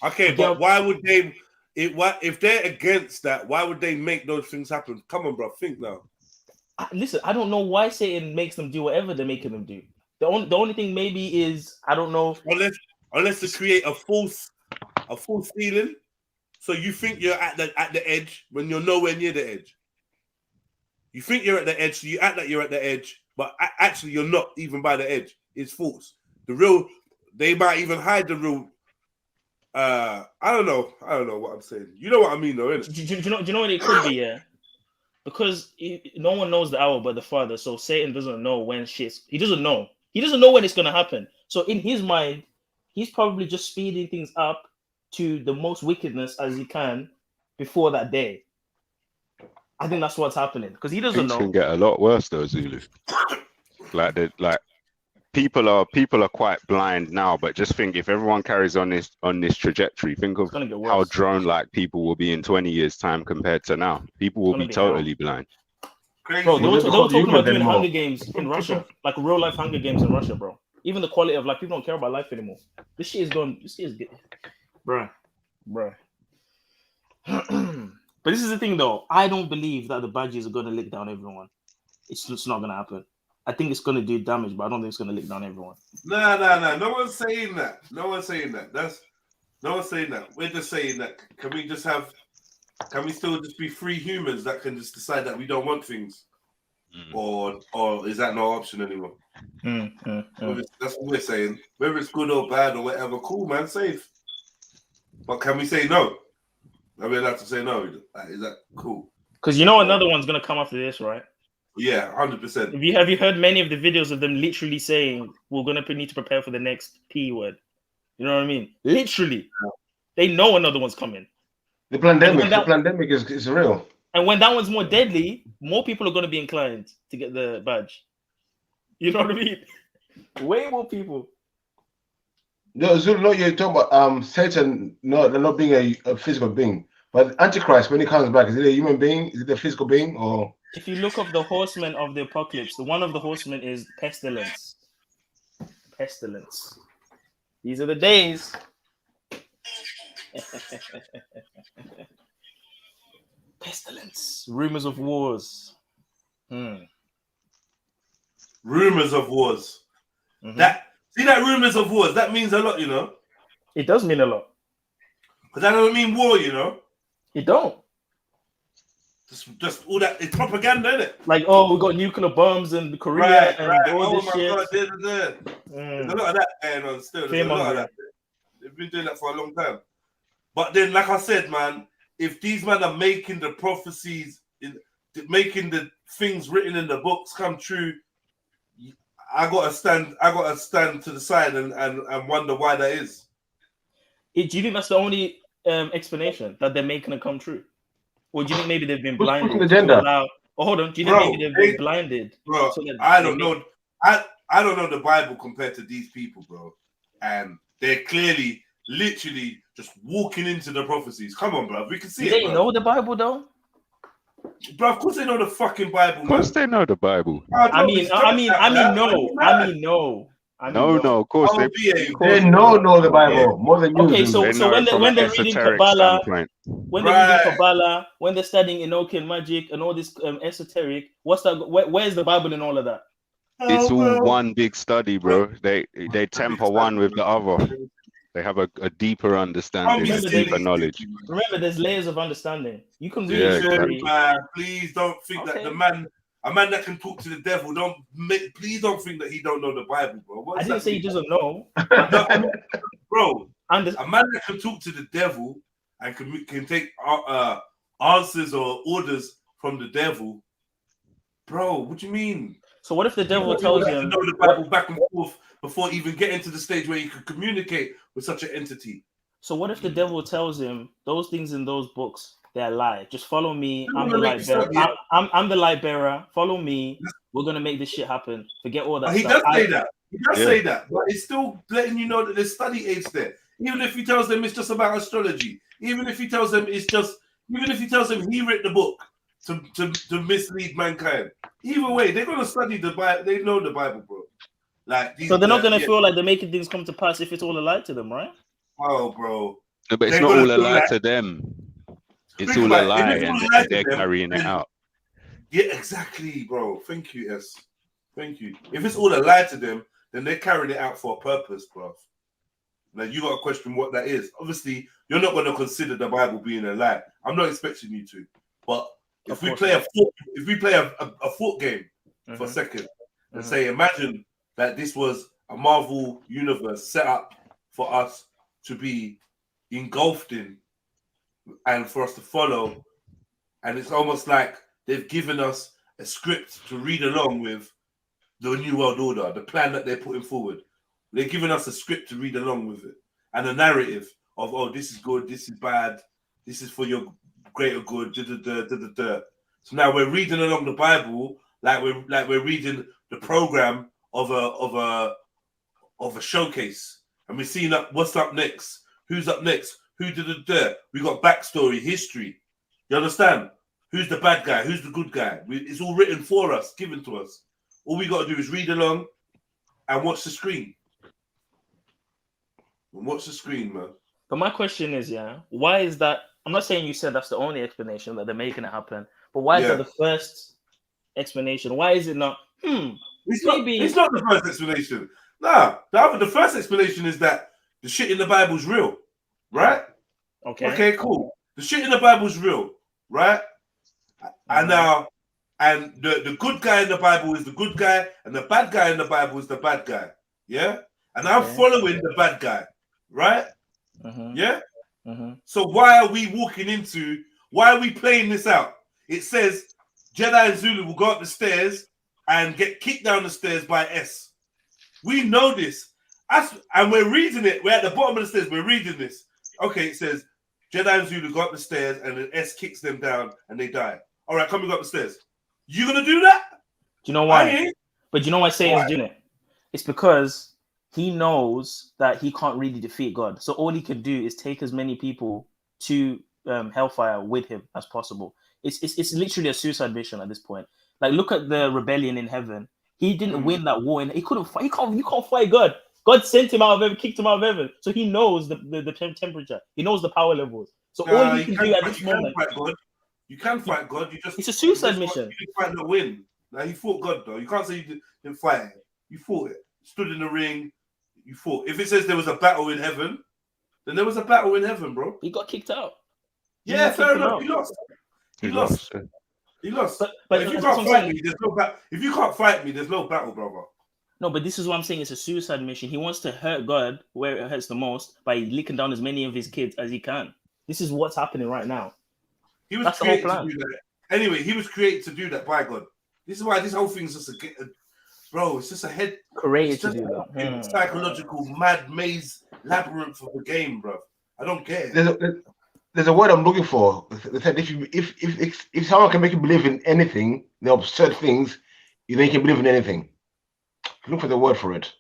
Okay, but why would they? If they're against that, why would they make those things happen? Come on, bro, think now. Listen, I don't know why Satan makes them do whatever they're making them do. The only thing maybe is, I don't know, unless to create a false feeling, so you think you're at the edge when you're nowhere near the edge. You think you're at the edge, so you act like you're at the edge, but actually you're not even by the edge. It's false. They might even hide the real. I don't know what I'm saying. You know what I mean, though, innit? Do you know what it could be? Yeah, because no one knows the hour but the Father. So Satan doesn't know when he doesn't know. He doesn't know when it's gonna happen. So in his mind, he's probably just speeding things up to the most wickedness as he can before that day. I think that's what's happening because he doesn't know. Things can get a lot worse though, Zulu. like people are quite blind now, but just think if everyone carries on this trajectory, think of how drone-like people will be in 20 years' time compared to now. People will be totally blind. Bro, they were talking about doing Hunger Games in Russia, like real life Hunger Games in Russia, bro. Even the quality of life, people don't care about life anymore. This shit is good, bro. But this is the thing, though. I don't believe that the badges are gonna lick down everyone. It's just not gonna happen. I think it's gonna do damage, but I don't think it's gonna lick down everyone. No. No one's saying that. No one's saying that. No one's saying that. We're just saying that. Can we still just be free humans that can just decide that we don't want things, or is that no option anymore? That's what we're saying. Whether it's good or bad or whatever, cool, man, safe. But can we say no? I mean, have to say no. Is that cool? Because you know another one's gonna come after this, right? Yeah, 100%. Have you heard many of the videos of them literally saying we're gonna need to prepare for the next P word? You know what I mean? Literally, they know another one's coming. The pandemic is real. And when that one's more deadly, more people are going to be inclined to get the badge. You know what I mean? Way more people. No, Zulu, no, you're talking about Satan. No, they're not being a physical being. But Antichrist, when he comes back, is it a human being? Is it a physical being? Or if you look up the horsemen of the apocalypse, one of the horsemen is pestilence. Pestilence. These are the days. Pestilence. Rumors of wars. Rumors of wars. That rumors of wars, that means a lot, you know. It does mean a lot. But that doesn't mean war, you know. It don't. Just all that, it's propaganda, isn't it? Like, oh, we got nuclear bombs in Korea and all this shit. God, there's a lot of that going on still. There's a lot of that. They've been doing that for a long time. But then, like I said, man, if these men are making the prophecies, making the things written in the books come true, I gotta stand to the side and wonder why that is. Do you think that's the only explanation, that they're making it come true? Or do you think maybe they've been blinded? Hold on. Do you think maybe they've been blinded? Bro, I don't know. I don't know the Bible compared to these people, bro. And they're clearly, literally just walking into the prophecies. Come on, bro. We can see it. They know the Bible, though? Bro, of course they know the fucking Bible, man. Of course they know the Bible. I mean, no. No, of course they know the Bible more than you. Okay, so when they're reading Kabbalah, when they're studying Enochian magic and all this esoteric, what's that? Where's the Bible in all of that? It's all one big study, bro. They temper one with the other. They have a deeper understanding, a deeper knowledge. Remember, there's layers of understanding. You can read a story. Please don't think that the man A man that can talk to the devil. Please don't think that he don't know the Bible, bro. I didn't say he doesn't know. Bro, a man that can talk to the devil and can take answers or orders from the devil, bro. What do you mean? So what if the devil tells him to know the Bible back and forth before even getting to the stage where you can communicate with such an entity? So what if the devil tells him those things in those books, they're a lie? Just follow me. I'm the light bearer. I'm the light bearer. Follow me. We're gonna make this shit happen. Forget all that. He does say that. He does say that, but it's still letting you know that there's study aids there. Even if he tells them it's just about astrology, even if he tells them he wrote the book to mislead mankind. Either way, they're gonna study the Bible. They know the Bible, bro. So they're not gonna feel like they're making things come to pass if it's all a lie to them, right? Oh, bro. No, but it's not all a lie to them. It's all a lie, and they're carrying it out. Yeah, exactly, bro. Thank you, S. Thank you. If it's all a lie to them, then they're carrying it out for a purpose, bro. Now you got to question what that is. Obviously, you're not going to consider the Bible being a lie. I'm not expecting you to. But if we play a thought game for a second and say, imagine that this was a Marvel universe set up for us to be engulfed in and for us to follow, and it's almost like they've given us a script to read along with the New World Order, the plan that they're putting forward. They're giving us a script to read along with it, and a narrative of, oh, this is good, this is bad, this is for your greater good. So now we're reading along the Bible like we're reading the program of a showcase, and we're seeing what's up next, who's up next, who did it. We got backstory, history. You understand? Who's the bad guy? Who's the good guy? It's all written for us, given to us. All we got to do is read along and watch the screen. Watch the screen, man. But my question is, why is that? I'm not saying you said that's the only explanation that they're making it happen, but why is that the first explanation? Why is it not? It's not the first explanation. Nah, the first explanation is that the shit in the Bible's real, right? Okay, cool. The shit in the Bible's real, right? And now, and the good guy in the Bible is the good guy, and the bad guy in the Bible is the bad guy. Yeah, and I'm following the bad guy, right? Yeah. So why are we playing this out? It says Jedi and Zulu will go up the stairs and get kicked down the stairs by S. We know this. And we're reading it. We're at the bottom of the stairs. We're reading this. Okay, it says Jedi and Zulu go up the stairs and then S kicks them down and they die. All right, come and go up the stairs. You gonna do that? Do you know why? But you know why Satan's doing it? It's because he knows that he can't really defeat God. So all he can do is take as many people to hellfire with him as possible. It's literally a suicide mission at this point. Like, look at the rebellion in heaven. He didn't win that war, and he couldn't fight. You can't fight God. God sent him out of heaven, kicked him out of heaven. So he knows the temperature. He knows the power levels. So all he can do at this moment. You can fight God. It's a suicide mission. You didn't fight the win. Now he fought God though. You can't say you didn't fight it. You fought it. Stood in the ring. You fought. If it says there was a battle in heaven, then there was a battle in heaven, bro. He got kicked out. Yeah, fair enough. He lost. He lost. But if you can't fight me, there's no battle. If you can't fight me, there's no battle, brother. No, but this is what I'm saying. It's a suicide mission. He wants to hurt God where it hurts the most by licking down as many of his kids as he can. This is what's happening right now. He was created to do that. Anyway, he was created to do that by God. This is why this whole thing's just bro. It's just a head created to do that. Psychological mad maze labyrinth of the game, bro. I don't get it. There's a word I'm looking for. They said if someone can make you believe in anything, the absurd things, then you can believe in anything. Look for the word for it.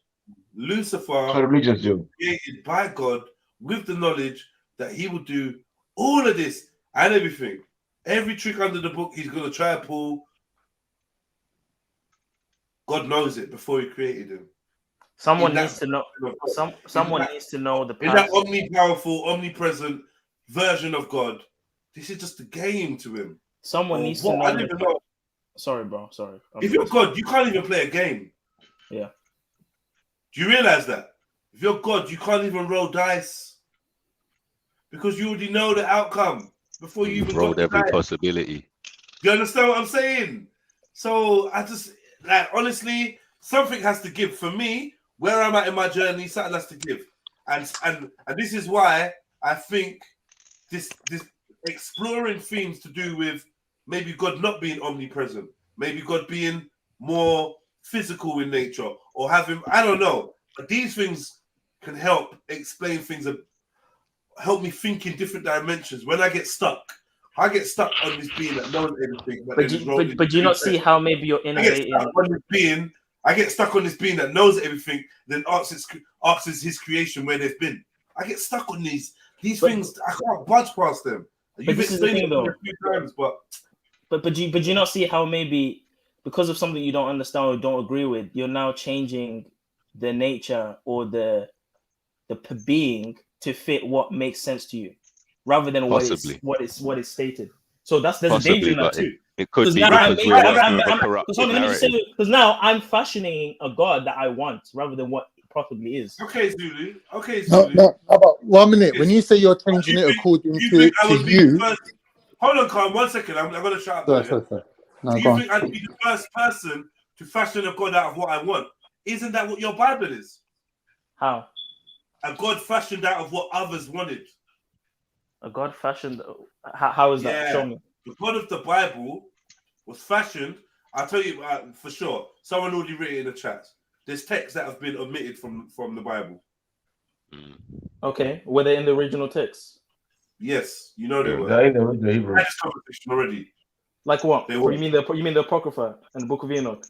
Lucifer, religions do. Created by God with the knowledge that he will do all of this and everything. Every trick under the book he's going to try to pull. God knows it before he created him. Someone needs to know. Someone needs to know the in that omnipowerful, omnipresent version of God. This is just a game to him. Someone needs to know. I don't even know. Sorry, bro. Sorry. If you're God, you can't even play a game. Yeah. Do you realize that? If you're God, you can't even roll dice because you already know the outcome before you even rolled every possibility. You understand what I'm saying? So I just like honestly, something has to give for me. Where I'm at in my journey, something has to give, and this is why I think this exploring themes to do with maybe God not being omnipresent, maybe God being more physical in nature, or having, I don't know, but these things can help explain things, help me think in different dimensions. When I get stuck on this being that knows everything. But do you not see how maybe you're innovating? I get stuck on this being that knows everything, then asks his creation where they've been. I get stuck on these things. I can't budge past them. You've explained it a few times, but do you not see how maybe because of something you don't understand or don't agree with, you're now changing the nature or the being to fit what makes sense to you, rather than what is stated. So there's a danger in that too. It could be because we're working with a corrupted narrative. Because now I'm fashioning a God that I want rather than what it possibly is. Okay, Zulu. No, about 1 minute. When you say you're changing it according to you. Hold on, Carl. 1 second. I'm going to shut up. Sorry. No, do you think I'd be the first person to fashion a God out of what I want? Isn't that what your Bible is? How? A God fashioned out of what others wanted. A God fashioned? How is that? Show me. The God of the Bible was fashioned. I'll tell you for sure. Someone already written in the chat. There's texts that have been omitted from the Bible. Okay. Were they in the original text? Yes, you know they were. They're in the Hebrew. Next conversation already. Like what? They were. You mean the Apocrypha and the Book of Enoch?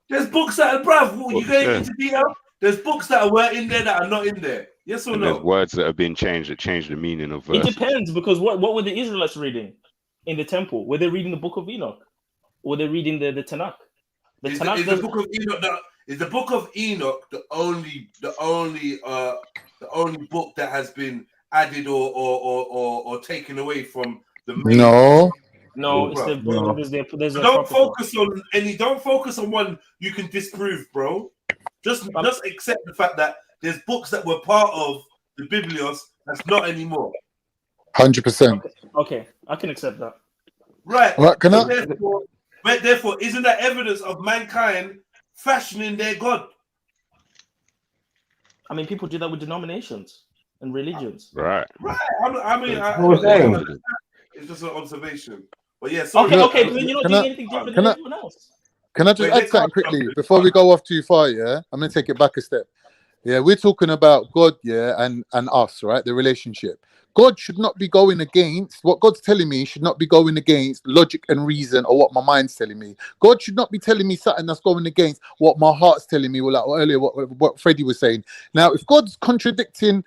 There's books that are, bruv, you going into detail? There's books that were in there that are not in there. Yes or no? There's words that have been changed that change the meaning of verses. It depends, because what were the Israelites reading in the temple? Were they reading the Book of Enoch? Or were they reading the Tanakh? Is the Book of Enoch is the Book of Enoch the only book that has been added or taken away from the main? No, it's there's don't focus on one you can disprove, bro. Just accept the fact that there's books that were part of the Biblios that's not anymore. 100%. Okay, I can accept that. Right. Can I? Therefore, isn't that evidence of mankind fashioning their God? I mean, people do that with denominations and religions. Right. It's just an observation. But yeah. Okay, but then you're not doing anything different than everyone else. Can I just add something quickly before we go off too far? Yeah, I'm gonna take it back a step. Yeah, we're talking about God, and us, right? The relationship. God should not be going against what God's telling me. Should not be going against logic and reason or what my mind's telling me. God should not be telling me something that's going against what my heart's telling me. Well, like earlier, what Freddie was saying. Now, if God's contradicting,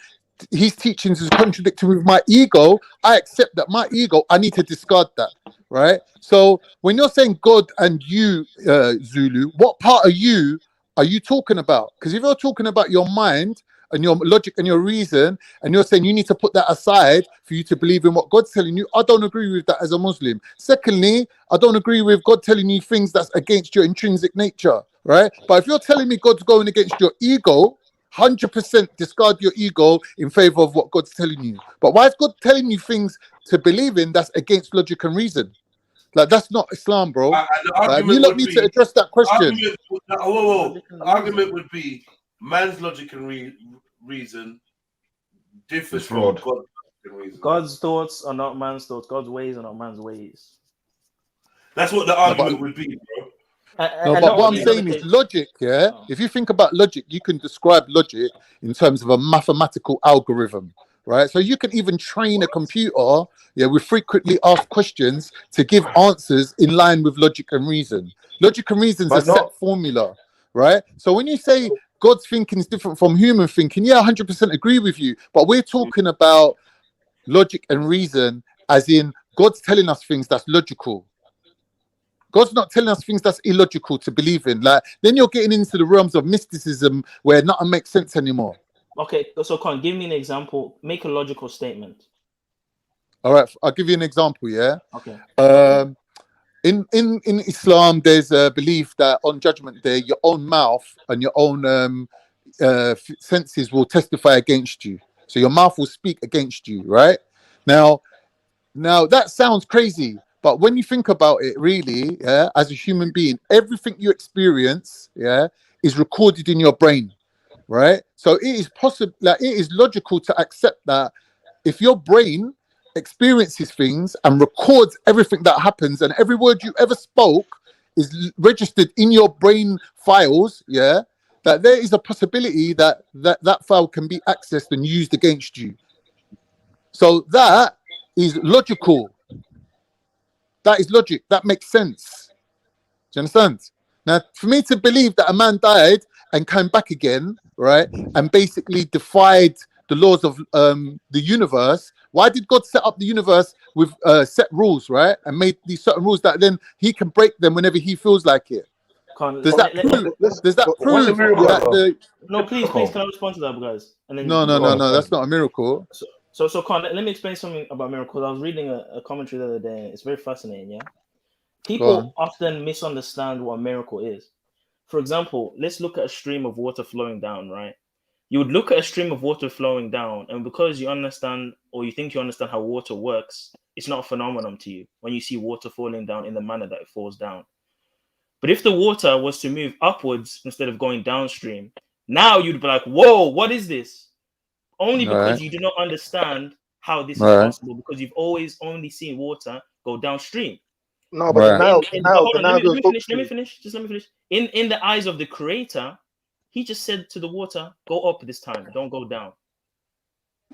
his teachings is contradicting with my ego, I accept that my ego, I need to discard that, right? So when you're saying God and you, Zulu, what part of you are you talking about? Because if you're talking about your mind and your logic and your reason, and you're saying you need to put that aside for you to believe in what God's telling you, I don't agree with that as a Muslim. Secondly, I don't agree with God telling you things that's against your intrinsic nature, right? But if you're telling me God's going against your ego, 100% discard your ego in favor of what God's telling you. But why is God telling you things to believe in that's against logic and reason? Like, that's not Islam, bro. You lot need to address that question. The argument would be man's logic and reason differs from God's logic and reason. God's thoughts are not man's thoughts. God's ways are not man's ways. That's what the argument would be, bro. But what I'm saying is logic, yeah? If you think about logic, you can describe logic in terms of a mathematical algorithm, right? So you can even train a computer, with frequently asked questions to give answers in line with logic and reason. Logic and reason is a set formula, right? So when you say God's thinking is different from human thinking, I 100% agree with you. But we're talking about logic and reason as in God's telling us things that's logical. God's not telling us things that's illogical to believe in. Like, then you're getting into the realms of mysticism where nothing makes sense anymore. Okay, so Con, give me an example. Make a logical statement. All right, I'll give you an example, yeah? Okay. In Islam, there's a belief that on Judgment Day, your own mouth and your own senses will testify against you. So your mouth will speak against you, right? Now that sounds crazy. But when you think about it, really, yeah, as a human being, everything you experience, yeah, is recorded in your brain, right? So it is possible, like it is logical to accept that if your brain experiences things and records everything that happens, and every word you ever spoke is registered in your brain files, yeah, that there is a possibility that that file can be accessed and used against you. So that is logical. That is logic. That makes sense. Do you understand? Now, for me to believe that a man died and came back again, right, and basically defied the laws of the universe, why did God set up the universe with set rules, right, and made these certain rules that then he can break them whenever he feels like it? Does that prove that the... No, please, can I respond to that, guys? And then No, that's not a miracle. So Con, let me explain something about miracles. I was reading a commentary the other day. It's very fascinating, yeah? People often misunderstand what a miracle is. For example, let's look at a stream of water flowing down, right? You would look at a stream of water flowing down, and because you understand, or you think you understand how water works, it's not a phenomenon to you when you see water falling down in the manner that it falls down. But if the water was to move upwards instead of going downstream, now you'd be like, whoa, what is this? Only because you do not understand how this is possible, because you've always only seen water go downstream. No, but let me finish. Just let me finish. In the eyes of the creator, he just said to the water, go up this time, don't go down.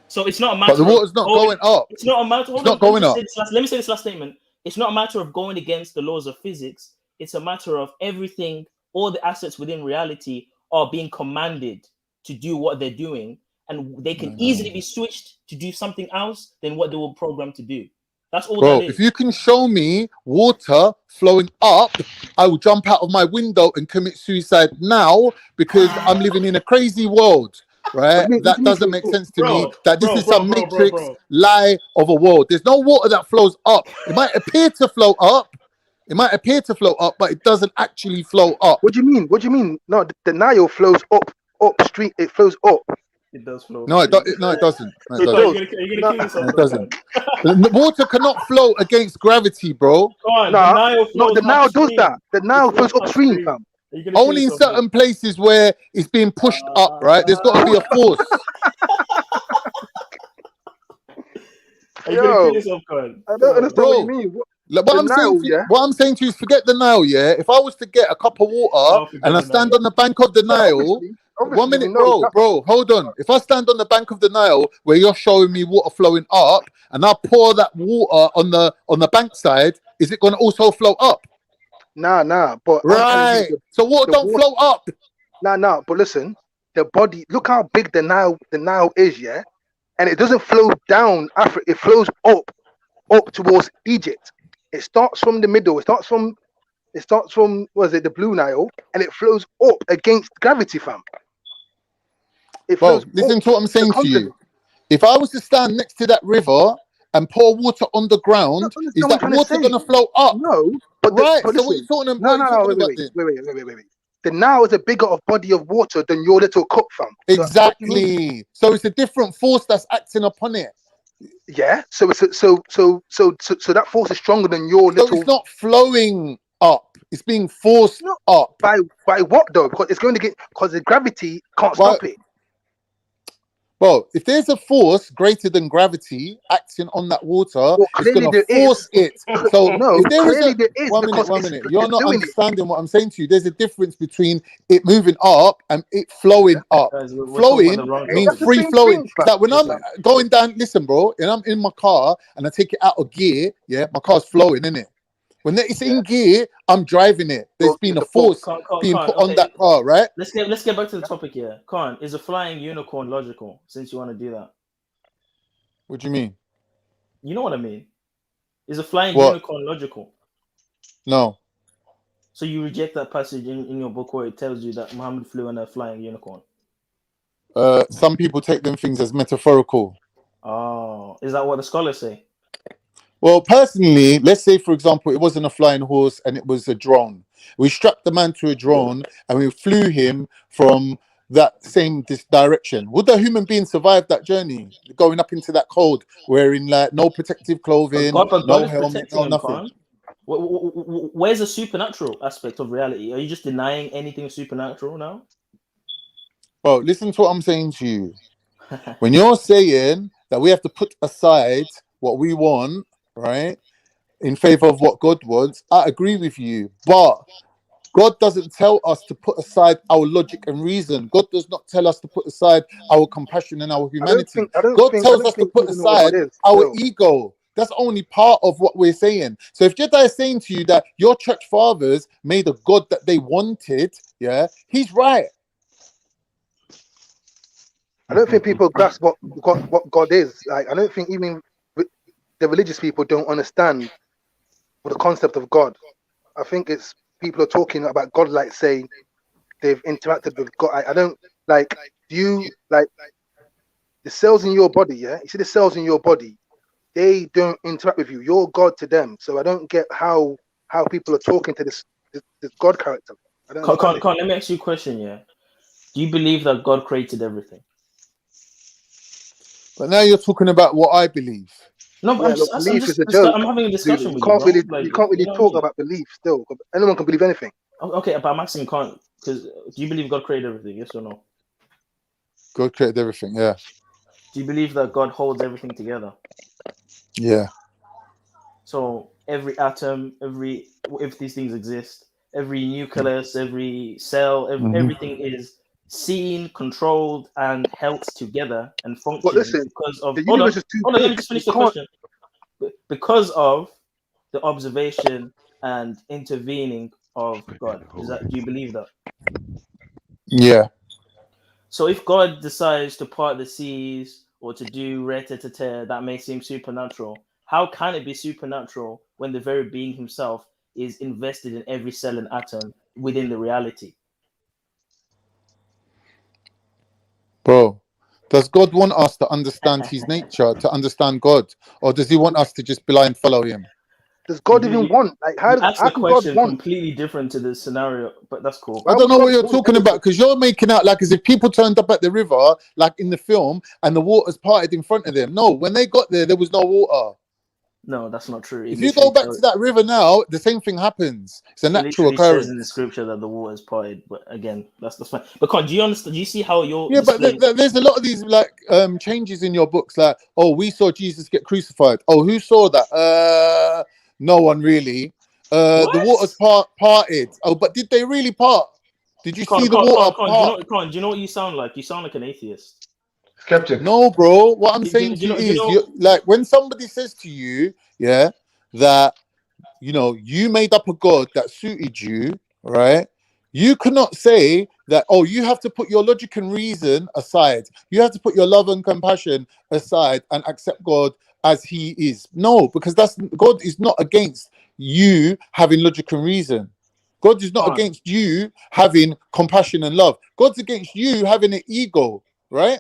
So it's not a matter. But the water's not going up. It's not a matter. It's not going up. Let me say this last statement. It's not a matter of going against the laws of physics. It's a matter of everything, all the assets within reality are being commanded to do what they're doing, and they can easily be switched to do something else than what they were programmed to do. That's all. Bro, that is. if you can show me water flowing up, I will jump out of my window and commit suicide now, because I'm living in a crazy world, right? That doesn't make sense to me. That this is some matrix lie of a world. There's no water that flows up. It might appear to flow up. But it doesn't actually flow up. What do you mean? No, the Nile flows upstream. It flows up. It does flow. No, it doesn't. No, it doesn't. You're gonna kill yourself. It doesn't. The water cannot flow against gravity, bro. The Nile does that. The Nile flows upstream, fam. Only in certain places where it's being pushed up, right? There's got to be a force. Are you gonna kill yourself, Con? I don't understand what you mean. What I'm saying to you is forget the Nile, yeah? If I was to get a cup of water and I stand on the bank of the Nile, 1 minute, bro, hold on. If I stand on the bank of the Nile where you're showing me water flowing up and I pour that water on the bank side, is it going to also flow up? Nah. But right. So water don't flow up. Nah. But listen, the body. Look how big the Nile is, yeah, and it doesn't flow down Africa. It flows up towards Egypt. It starts from the middle. It starts from the Blue Nile, and it flows up against gravity, fam. Listen to what I'm saying to you. If I was to stand next to that river and pour water on the ground, is that water going to flow up? No. But so what are you talking about? Wait. The Nile is a bigger body of water than your little cup, fam. Exactly. So it's a different force that's acting upon it. Yeah. So that force is stronger than your little. So it's not flowing up. It's being forced up. By what though? Because the gravity can't stop it. Well, if there's a force greater than gravity acting on that water, it's going to force it. So if there is one minute. You're not understanding what I'm saying to you. There's a difference between it moving up and it flowing up. Flowing means free flowing. Like when I'm going down, listen, bro, and I'm in my car and I take it out of gear, yeah, my car's flowing, innit? When it's in gear, I'm driving it. There's been a force being put on that car, right? Let's get back to the topic here. Khan, is a flying unicorn logical? Since you want to do that, what do you mean? You know what I mean? Is a flying unicorn logical? No. So you reject that passage in your book where it tells you that Muhammad flew on a flying unicorn? Some people take them things as metaphorical. Oh, is that what the scholars say? Well, personally, let's say, for example, it wasn't a flying horse and it was a drone. We strapped the man to a drone and we flew him from that same direction. Would the human being survive that journey, going up into that cold, wearing like no protective clothing, no helmet, no nothing? Where's the supernatural aspect of reality? Are you just denying anything supernatural now? Well, listen to what I'm saying to you. When you're saying that we have to put aside what we want, right, in favor of what God wants, I agree with you. But God doesn't tell us to put aside our logic and reason. God does not tell us to put aside our compassion and our humanity. God tells us to put aside our ego. That's only part of what we're saying. So if Jedi is saying to you that your church fathers made a God that they wanted, yeah, he's right. I don't think people grasp what God is. Like, I don't think even the religious people don't understand the concept of God. I think it's people are talking about God like saying they've interacted with God. I don't like. Do you like the cells in your body? Yeah, you see the cells in your body. They don't interact with you. You're God to them. So I don't get how people are talking to this God character. I don't understand let me ask you a question. Yeah, do you believe that God created everything? But now you're talking about what I believe. No, but belief is a joke. I'm having a discussion with you. You can't really talk about belief still. Anyone can believe anything. Okay, but I'm asking, because do you believe God created everything? Yes or no? God created everything, yeah. Do you believe that God holds everything together? Yeah. So every atom, if these things exist, every nucleus, every cell, everything is seen, controlled, and held together and functions because of. Hold on, let me just finish the question. Because of the observation and intervening of God. Do you believe that? Yeah. So if God decides to part the seas or to do ret-a-tat-tat, that may seem supernatural. How can it be supernatural when the very being himself is invested in every cell and atom within the reality? Bro, does God want us to understand his nature, to understand God? Or does he want us to just blind follow him? Does God even want? Like, how can God want? Completely different to the scenario, but that's cool. I don't know what you're talking about, because you're making out like as if people turned up at the river, like in the film, and the water's parted in front of them. No, when they got there was no water. No, that's not true. If you go back to that river now, the same thing happens. It's a natural occurrence. It says in the scripture that the water is parted, but again, that's fine. But do you understand? Do you see how you're? Yeah, but there's a lot of these like changes in your books. Like, oh, we saw Jesus get crucified. Oh, who saw that? No one really. The water's parted. Oh, but did they really part? Did you see the water part? Do you know what you sound like? You sound like an atheist. Skeptic. No, bro. What I'm saying to you is, like, when somebody says to you, yeah, that you made up a God that suited you, right? You cannot say that, oh, you have to put your logic and reason aside. You have to put your love and compassion aside and accept God as he is. No, because God is not against you having logic and reason. God is not against you having compassion and love. God's against you having an ego, right?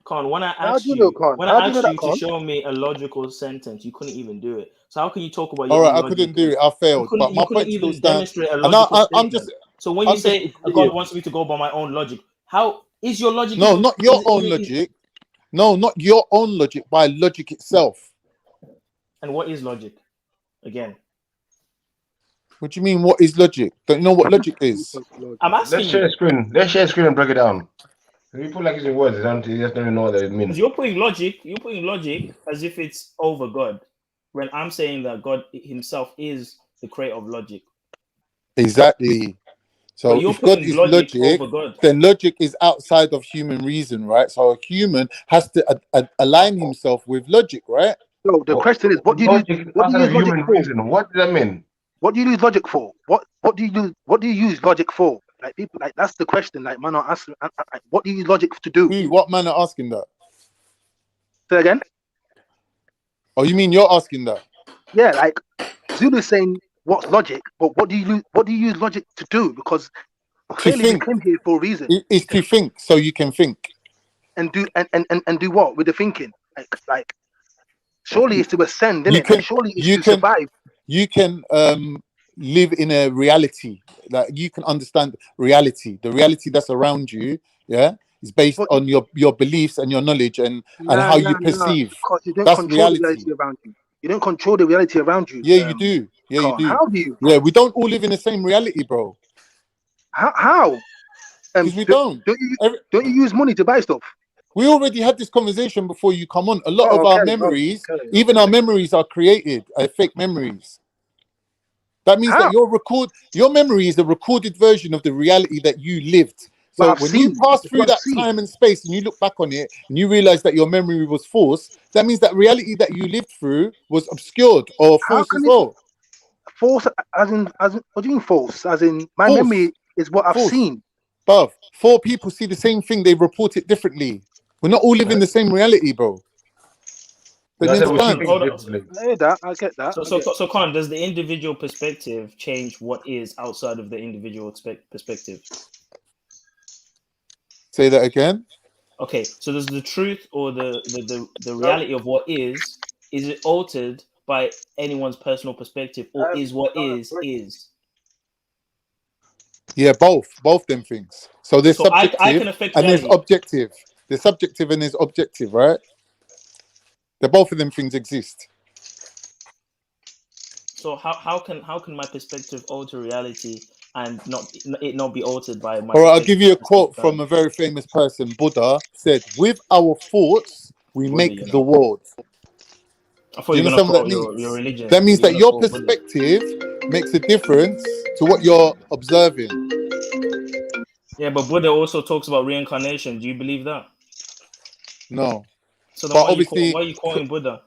Con, when I asked you to show me a logical sentence, you couldn't even do it. So how can you talk about your I couldn't do it. I failed. But my point even still demonstrate a logical statement. So when you say God wants me to go by my own logic, how is your logic? No, not your own logic. No, not your own logic, by logic itself. And what is logic? Again. What do you mean, what is logic? Don't you know what logic is? I'm asking Let's share a screen. Let's share a screen and break it down. If you put like it's in words, you just don't even know what it means. You're putting logic as if it's over God, when I'm saying that God himself is the creator of logic. Exactly. So if God is logic, then logic is outside of human reason, right? So a human has to align himself with logic, right? So the question is, what do you use logic for? Reason. What does that mean? What do you use logic for? What do you use logic for? Like, people, like, that's the question. Like, man, are asking, what do you use logic to do? What man are asking that? Say again. Oh, you mean you're asking that? Yeah, like Zulu's saying, what's logic? But what do you use logic to do? Because clearly you came here for a reason. It's to think, so you can think. And do what with the thinking? Like surely it's to ascend, isn't it? Surely it's to survive. You can live in a reality, like you can understand reality. The reality that's around you, yeah, is based on your beliefs and your knowledge and how you perceive. Because you don't that's control reality. the reality around you. You don't control the reality around you. Yeah, you do. Yeah, you do. How do you? Yeah, we don't all live in the same reality, bro. How? Because we don't. Don't you use money to buy stuff? We already had this conversation before you come on. A lot Oh, of our okay, memories, okay. even our memories, are created, fake memories. That means that your memory is a recorded version of the reality that you lived. So when you pass through that time and space and you look back on it and you realize that your memory was false, that means that reality that you lived through was obscured or false as well. False as in what do you mean false? As in my False. memory is what I've seen. Bruv, 4 people see the same thing, they report it differently. We're not all living the same reality, bro. I get that. I get that. So, Khan, does the individual perspective change what is outside of the individual perspective? Say that again. Okay, so does the truth or the reality of what is it altered by anyone's personal perspective, or is what is? Yeah, both them things. So there's subjective I can affect and there's reality. objective. There's subjective and there's objective, right? Both of them things exist. So how can my perspective alter reality and not be altered by my? All right, I'll give you a quote from a very famous person. Buddha said, "With our thoughts, we make the world." I thought Do you you were understand what going to that quote means? your religion. That means that your perspective makes a difference to what you're observing. Yeah, but Buddha also talks about reincarnation. Do you believe that? No. So then But why obviously, are you quoting Buddha?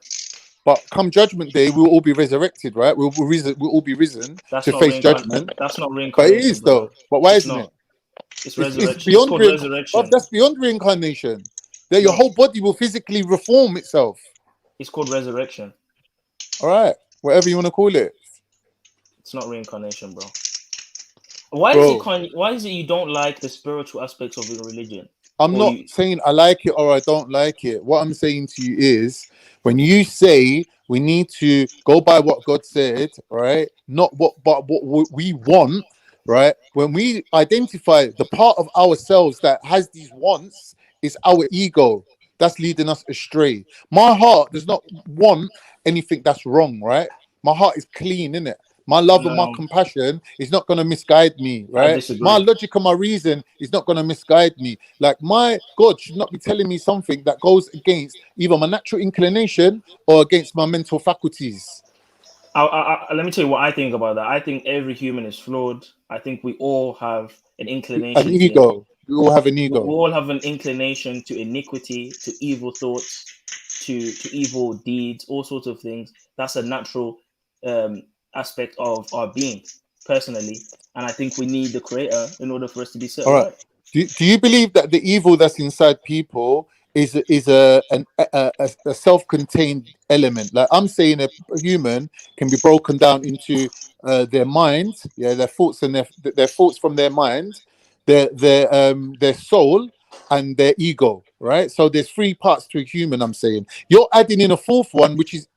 But come Judgment Day, we'll all be resurrected, right? We'll all be risen to face judgment. That's not But reincarnation. it is though. But why isn't it? It's resurrection. It's beyond called resurrection. That's beyond reincarnation. That your whole body will physically reform itself. It's called resurrection. All right, whatever you want to call it. It's not reincarnation, bro. Why is it you don't like the spiritual aspects of your religion? I'm not saying I like it or I don't like it. What I'm saying to you is, when you say we need to go by what God said, right? Not what we want, right? When we identify the part of ourselves that has these wants, is our ego. That's leading us astray. My heart does not want anything that's wrong, right? My heart is clean, innit? My love and my compassion is not going to misguide me, right? My logic and my reason is not going to misguide me. Like, my God should not be telling me something that goes against either my natural inclination or against my mental faculties. Let me tell you what I think about that. I think every human is flawed. I think we all have an inclination. An ego. We all have an ego. We all have an inclination to iniquity, to evil thoughts, to evil deeds, all sorts of things. That's a natural aspect of our being, personally, and I think we need the Creator in order for us to be set right. Do you believe that the evil that's inside people is a self-contained element? Like, I'm saying, a human can be broken down into their mind, their thoughts and their thoughts from their mind, their soul, and their ego, right? So there's 3 parts to a human. I'm saying you're adding in a 4th one, which is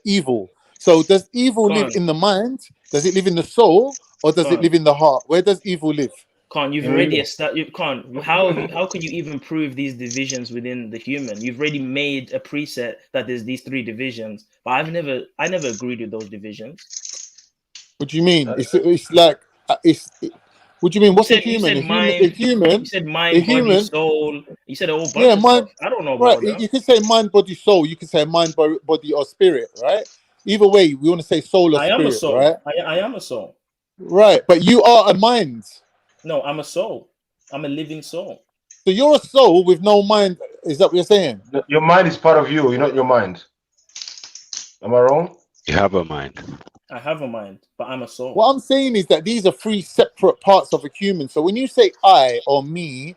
evil. So does evil live in the mind? Does it live in the soul, or does it live in the heart? Where does evil live? You've already established. How can you even prove these divisions within the human? You've already made a preset that there's these 3 divisions, but I never agreed with those divisions. What do you mean? It's like what do you mean? What's a human? A human. You said mind, body, soul. You said a whole bunch of mind. Stuff. I don't know about that. You could say mind, body, soul. You could say mind, body, or spirit, right? Either way, we want to say soul or spirit, am a soul. Right? I am a soul. Right, but you are a mind. No, I'm a soul. I'm a living soul. So you're a soul with no mind. Is that what you're saying? Your mind is part of you. You're not your mind. Am I wrong? You have a mind. I have a mind, but I'm a soul. What I'm saying is that these are 3 separate parts of a human. So when you say I or me,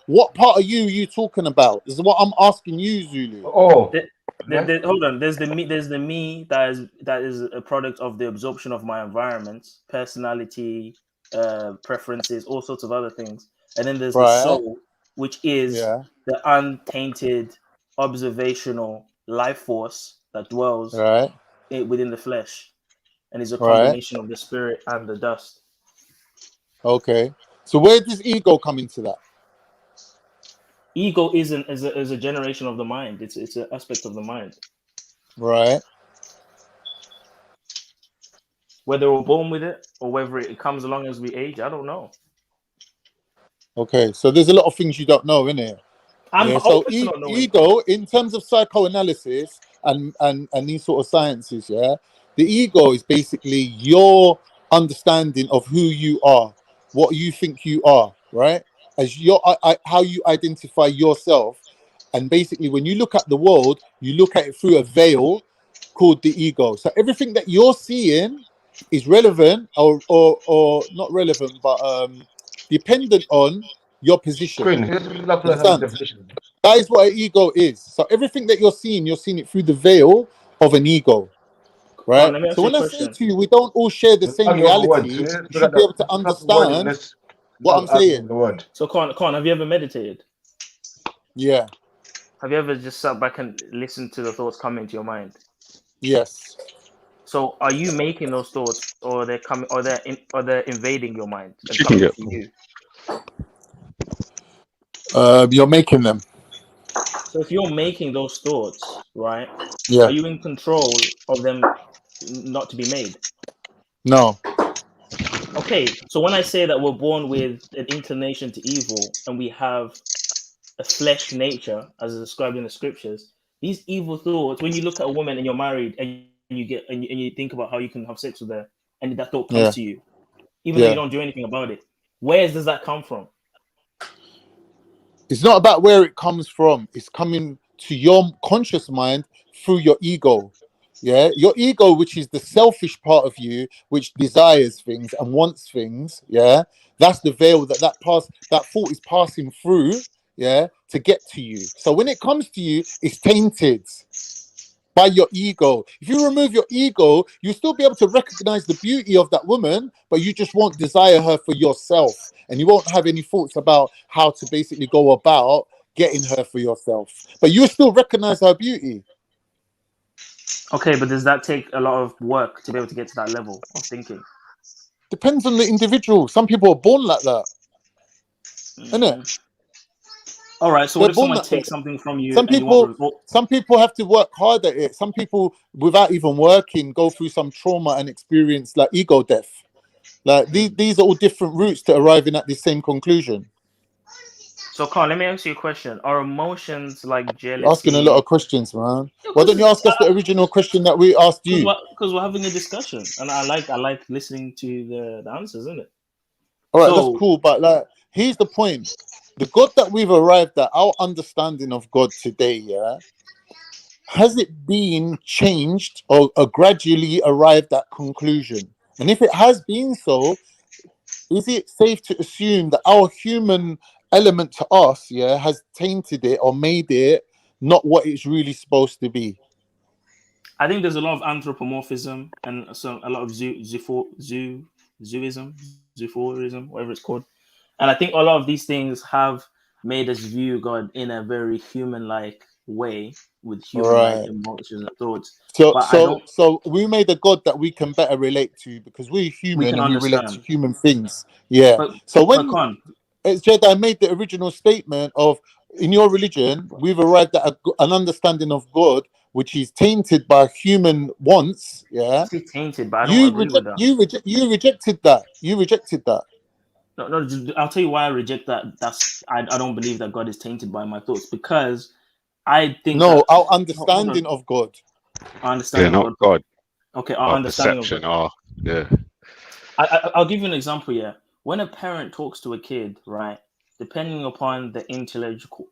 what part of you talking about? This is what I'm asking you, Zulu. Hold on. There's the me that is a product of the absorption of my environment, personality, preferences, all sorts of other things. And then there's the soul, which is the untainted, observational life force that dwells within the flesh, and is a combination of the spirit and the dust. Okay. So where does ego come into that? Ego is a generation of the mind. It's an aspect of the mind. Right. Whether we're born with it or whether it comes along as we age, I don't know. Okay, so there's a lot of things you don't know, innit? I'm Yeah, so open to not knowing. ego, in terms of psychoanalysis and these sort of sciences, yeah, the ego is basically your understanding of who you are, what you think you are, right? As your how you identify yourself, and basically when you look at the world, you look at it through a veil called the ego. So everything that you're seeing is relevant or not relevant, but dependent on your position. Quinn, Understand? That is what an ego is. So everything that you're seeing it through the veil of an ego, right? Let me ask So you when a I question. say to you, we don't all share the same reality, you should be able to understand what I'm saying. So, Con, have you ever meditated? Yeah. Have you ever just sat back and listened to the thoughts come into your mind? Yes. So, are you making those thoughts, or they're coming, or they're invading your mind and You can coming get to you? You're making them. So, if you're making those thoughts, right? Yeah. Are you in control of them not to be made? No. Okay, so when I say that we're born with an inclination to evil and we have a flesh nature, as is described in the scriptures, these evil thoughts, when you look at a woman and you're married and you think about how you can have sex with her, and that thought comes to you, even though you don't do anything about it, where does that come from? It's not about where it comes from. It's coming to your conscious mind through your ego. Yeah, your ego, which is the selfish part of you, which desires things and wants things. Yeah, that's the veil that thought is passing through. Yeah, to get to you. So when it comes to you, it's tainted by your ego. If you remove your ego, you'll still be able to recognize the beauty of that woman, but you just won't desire her for yourself, and you won't have any thoughts about how to basically go about getting her for yourself. But you still recognize her beauty. Okay, but does that take a lot of work to be able to get to that level of thinking? Depends on the individual. Some people are born like that, innit? All right. So They're what if born someone that takes way. something from you Some and you want people, some people have to work hard at it. Some people, without even working, go through some trauma and experience like ego death. Like these are all different routes to arriving at the same conclusion. So, Carl, let me ask you a question. Are emotions like jealousy? You're asking a lot of questions, man. Why don't you ask us the original question that we asked you? Because we're having a discussion, and I like listening to the answers, isn't it? All right, that's cool. But like, here's the point: the God that we've arrived at, our understanding of God today, yeah, has it been changed or gradually arrived at conclusion? And if it has been so, is it safe to assume that our human element to us, yeah, has tainted it or made it not what it's really supposed to be? I think there's a lot of anthropomorphism and a lot of zoophorism, whatever it's called. And I think a lot of these things have made us view God in a very human-like way with human-like emotions and thoughts. So we made a God that we can better relate to because we're human and we relate to human things. Yeah. So when Jedi made the original statement of, in your religion, we've arrived at an understanding of God which is tainted by human wants. Yeah. It's tainted, but I don't agree with that. You rejected that. You rejected that. No, I'll tell you why I reject that. I don't believe that God is tainted by my thoughts, because I think our understanding of God. Our understanding of God. Okay, our understanding perception. of God. I'll give you an example here. When a parent talks to a kid, right, depending upon the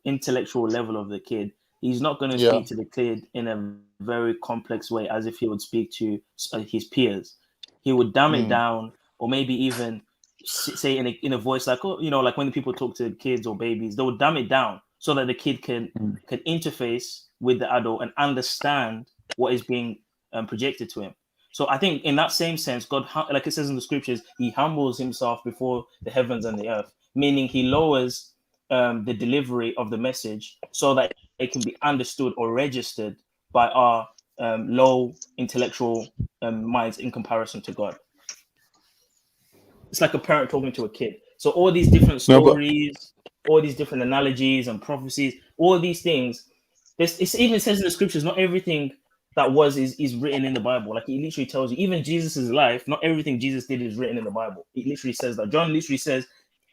intellectual level of the kid, he's not going to speak to the kid in a very complex way as if he would speak to his peers. He would dumb it down, or maybe even say in a voice like, oh, like when people talk to kids or babies, they would dumb it down so that the kid can interface with the adult and understand what is being projected to him. So I think in that same sense, God, like it says in the scriptures, he humbles himself before the heavens and the earth, meaning he lowers the delivery of the message so that it can be understood or registered by our low intellectual minds in comparison to God. It's like a parent talking to a kid. So all these different stories, all these different analogies and prophecies, all these things, it even says in the scriptures, not everything is written in the Bible. Like, it literally tells you, even Jesus's life, not everything Jesus did is written in the Bible. It literally says that. John literally says,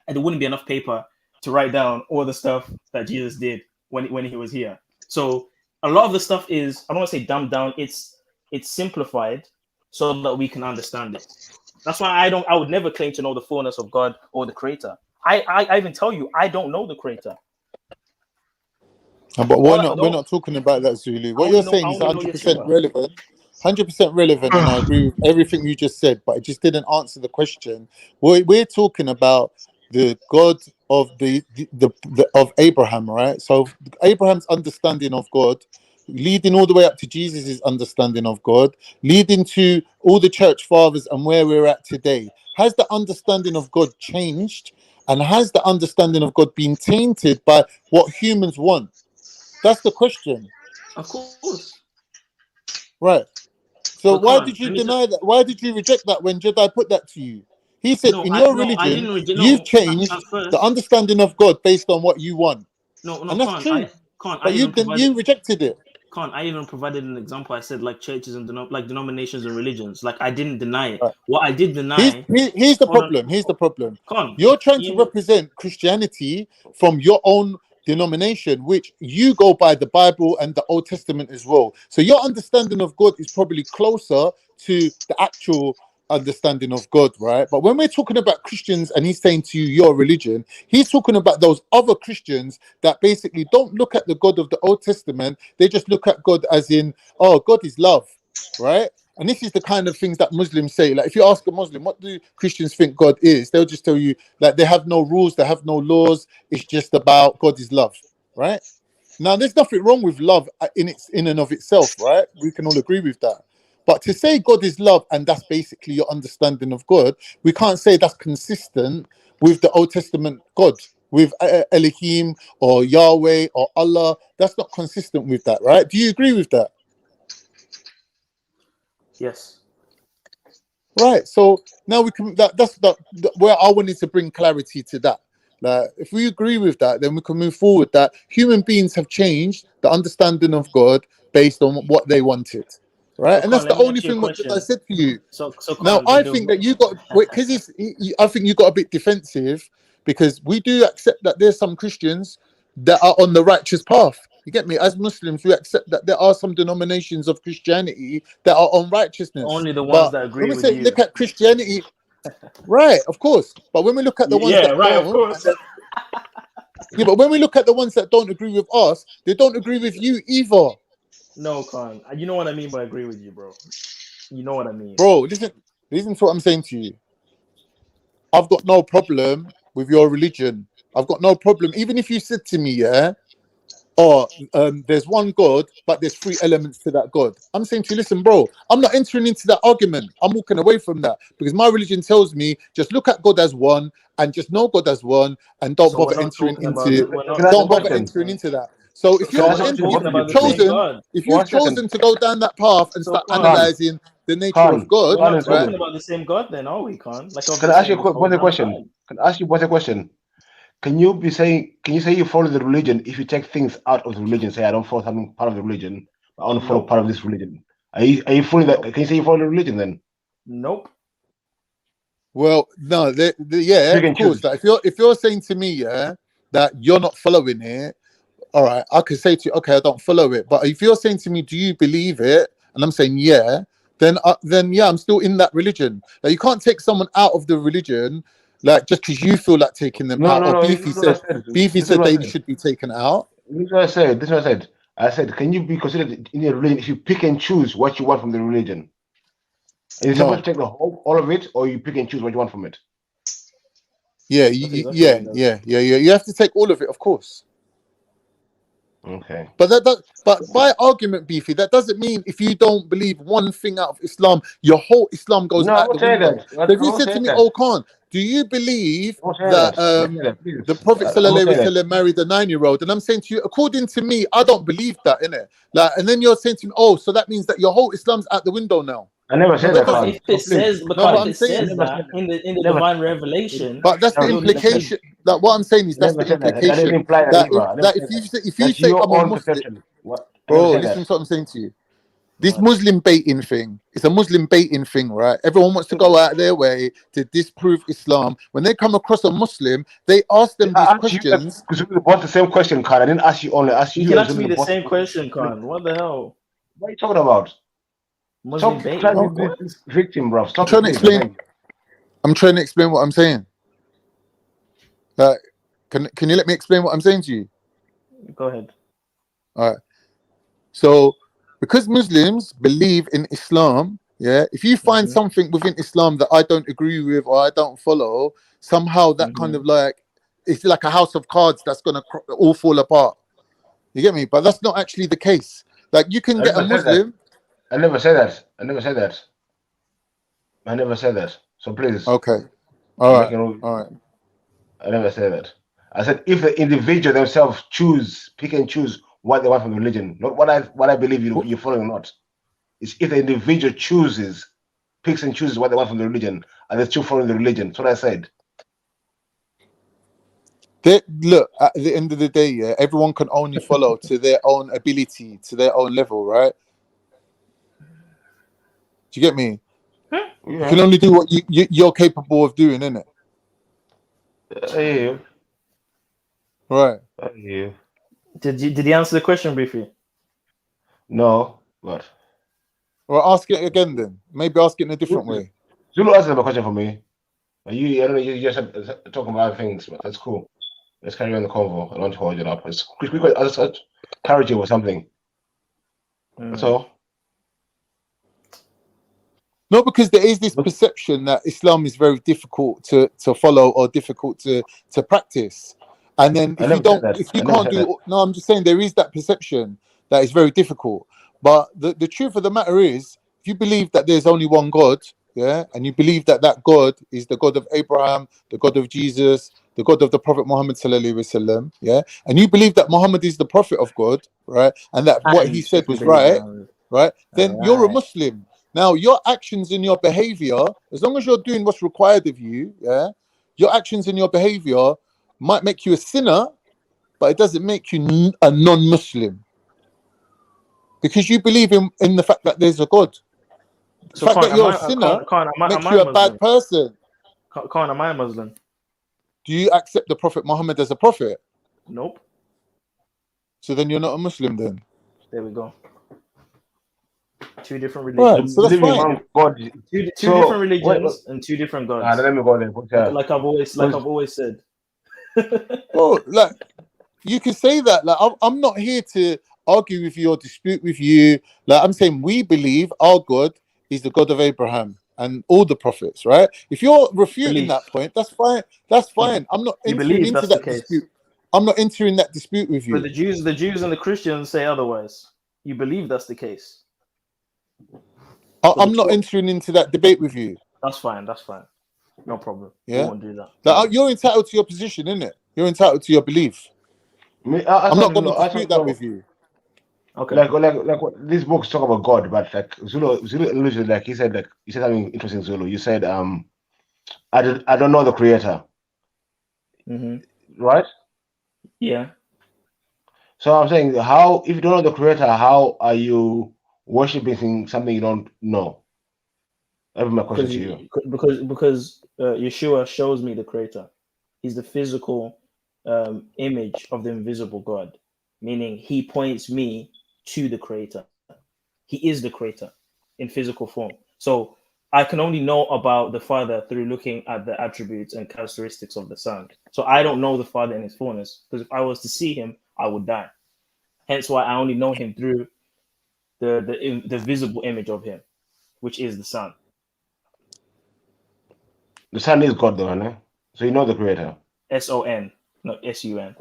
and there wouldn't be enough paper to write down all the stuff that Jesus did when he was here. So a lot of the stuff is, I don't want to say dumbed down, it's simplified so that we can understand it. That's why I would never claim to know the fullness of God or the Creator. I even tell you, I don't know the Creator. But we're not talking about that, Zulu. What you're saying is 100% relevant. 100% relevant, and I agree with everything you just said, but it just didn't answer the question. We're talking about the God of of Abraham, right? So Abraham's understanding of God, leading all the way up to Jesus' understanding of God, leading to all the church fathers and where we're at today. Has the understanding of God changed? And has the understanding of God been tainted by what humans want? That's the question. Of course. Right. So why did you deny that? Why did you reject that when Jedi put that to you? He said, in your religion, you've changed the understanding of God based on what you want. And that's true. But you rejected it. I even provided an example. I said, like, churches and denominations and religions. Like, I didn't deny it. Right. What I did deny. Here's the problem. Here's the problem. You're trying to represent Christianity from your own denomination, which you go by the Bible and the Old Testament as well. So your understanding of God is probably closer to the actual understanding of God, right? But when we're talking about Christians and he's saying to you, your religion, he's talking about those other Christians that basically don't look at the God of the Old Testament. They just look at God as in, oh, God is love, right? And this is the kind of things that Muslims say. Like, if you ask a Muslim, what do Christians think God is? They'll just tell you that they have no rules, they have no laws. It's just about God is love, right? Now, there's nothing wrong with love in and of itself, right? We can all agree with that. But to say God is love and that's basically your understanding of God, we can't say that's consistent with the Old Testament God, with Elohim or Yahweh or Allah. That's not consistent with that, right? Do you agree with that? Yes. Right. So now we can. That's where I wanted to bring clarity to that. Like, if we agree with that, then we can move forward. That human beings have changed the understanding of God based on what they wanted. Right. So and that's the only thing what I said to you. So now I think that you got, because I think you got a bit defensive, because we do accept that there's some Christians that are on the righteous path. You get me? As Muslims, we accept that there are some denominations of Christianity that are on righteousness. Only the ones that agree with you. Look at Christianity, right? Of course. But when we look at the ones that right, don't, of course. Yeah, but when we look at the ones that don't agree with us, they don't agree with you either. No, Khan. You know what I mean by agree with you, bro. You know what I mean. Bro, listen to what I'm saying to you. I've got no problem with your religion. I've got no problem. Even if you said to me, there's one God, but there's three elements to that God. I'm saying to you, listen, bro, I'm not entering into that argument. I'm walking away from that, because my religion tells me just look at God as one and just know God as one, and don't bother entering into that. So if you've chosen to go down that path and start analyzing the nature of God, we're not talking about the same God, then are we, Khan? Like, can I ask you a question? Can I ask you a question? Can you say you follow the religion if you take things out of the religion? Say, I don't follow something part of the religion, but I want to follow part of this religion. Are you fully that? Can you say you follow the religion then? Nope. Well, no, of course. Like, if you're saying to me, that you're not following it, all right, I could say to you, okay, I don't follow it. But if you're saying to me, do you believe it? And I'm saying, yeah, then yeah, I'm still in that religion. Like, you can't take someone out of the religion, like, just because you feel like taking them out. Beefy said they should be taken out. This is what I said. I said, can you be considered in your religion if you pick and choose what you want from the religion? Is it supposed to take all of it, or you pick and choose what you want from it? Yeah. You have to take all of it, of course. Okay. But by argument, Beefy, that doesn't mean if you don't believe one thing out of Islam, your whole Islam goes out the window. So if you said to me, "Oh, Khan, do you believe that the Prophet ﷺ married a 9-year-old?" And I'm saying to you, according to me, I don't believe that, innit? Like, and then you're saying to me, "Oh, so that means that your whole Islam's out the window now." I never said that. If it says that in the divine revelation, but that's the implication. Like, what I'm saying is that's the implication. That if you say I'm a Muslim, bro, listen to what I'm saying to you. This Muslim baiting thing, it's a Muslim baiting thing, right? Everyone wants to go out their way to disprove Islam. When they come across a Muslim, they ask them these questions. Because we bought the same question, Khan. I didn't ask you only. Ask you. You can ask me the same question, Khan. What the hell? What are you talking about? Muslim Stop bait. trying to be this victim, bro. Stop. I'm trying to explain what I'm saying. Can you let me explain what I'm saying to you? Go ahead. All right. So, because Muslims believe in Islam, yeah, if you find something within Islam that I don't agree with or I don't follow, somehow that kind of like, it's like a house of cards that's going to all fall apart. You get me? But that's not actually the case. Like, you can get a Muslim. I never said that. I never said that. So please. Okay. All right. I never said that. I said if the individual themselves pick and choose what they want from the religion, not what I believe you're following or not. It's if the individual picks and chooses what they want from the religion, and they're still following the religion. That's what I said. Look, at the end of the day, yeah, everyone can only follow to their own ability, to their own level, right? Do you get me? Yeah. You can only do what you're capable of doing, innit? I hear you. Right. I hear you. Did he answer the question briefly? No, but. Well, ask it again then. Maybe ask it in a different way. Zulu answered the question for me. I don't know, you just talking about other things, but that's cool. Let's carry on the convo. I don't want to hold it up. It's quick. I just encourage you or something. That's all. No, because there is this perception that Islam is very difficult to follow or difficult to practice. And then I'm just saying there is that perception that is very difficult. But the truth of the matter is, if you believe that there's only one God, yeah, and you believe that God is the God of Abraham, the God of Jesus, the God of the Prophet Muhammad sallallahu alaihi wasallam, yeah, and you believe that Muhammad is the Prophet of God, right, and that what he said was right, then you're a Muslim. Now, your actions and your behavior, as long as you're doing what's required of you, yeah, your actions and your behavior might make you a sinner, but it doesn't make you a non-Muslim. Because you believe in the fact that there's a God. The fact that you're a sinner makes you a bad person. Khan, am I a Muslim? Do you accept the Prophet Muhammad as a prophet? Nope. So then you're not a Muslim then? There we go. Two different religions. Right, so that's fine. Two different religions and two different gods. Let me go there. Like I've always said. Well, like you can say that. Like I'm not here to argue with you or dispute with you. Like I'm saying, we believe our God is the God of Abraham and all the prophets, right? If you're refuting that point, that's fine. That's fine. I'm not entering into that dispute. I'm not entering that dispute with you. But the Jews and the Christians say otherwise. You believe that's the case. I'm not entering into that debate with you. That's fine. No problem. Yeah, we won't do that. Like, you're entitled to your position, innit? You're entitled to your belief. I'm not going to dispute that with you. Okay. Like what these books talk about God, but like Zulu illusion, like you said something interesting, Zulu. You said I don't know the creator. Right? Yeah. So I'm saying, how, if you don't know the creator, how are you worshiping something you don't know? That's my question to you. Because Yeshua shows me the creator. He's the physical image of the invisible God, meaning he points me to the creator. He is the creator in physical form. So I can only know about the Father through looking at the attributes and characteristics of the Son. So I don't know the Father in his fullness, because if I was to see him, I would die. Hence why I only know him through the visible image of him, which is the Son. The Son is God, though, no? So you know the creator. S-O-N, not S-U-N.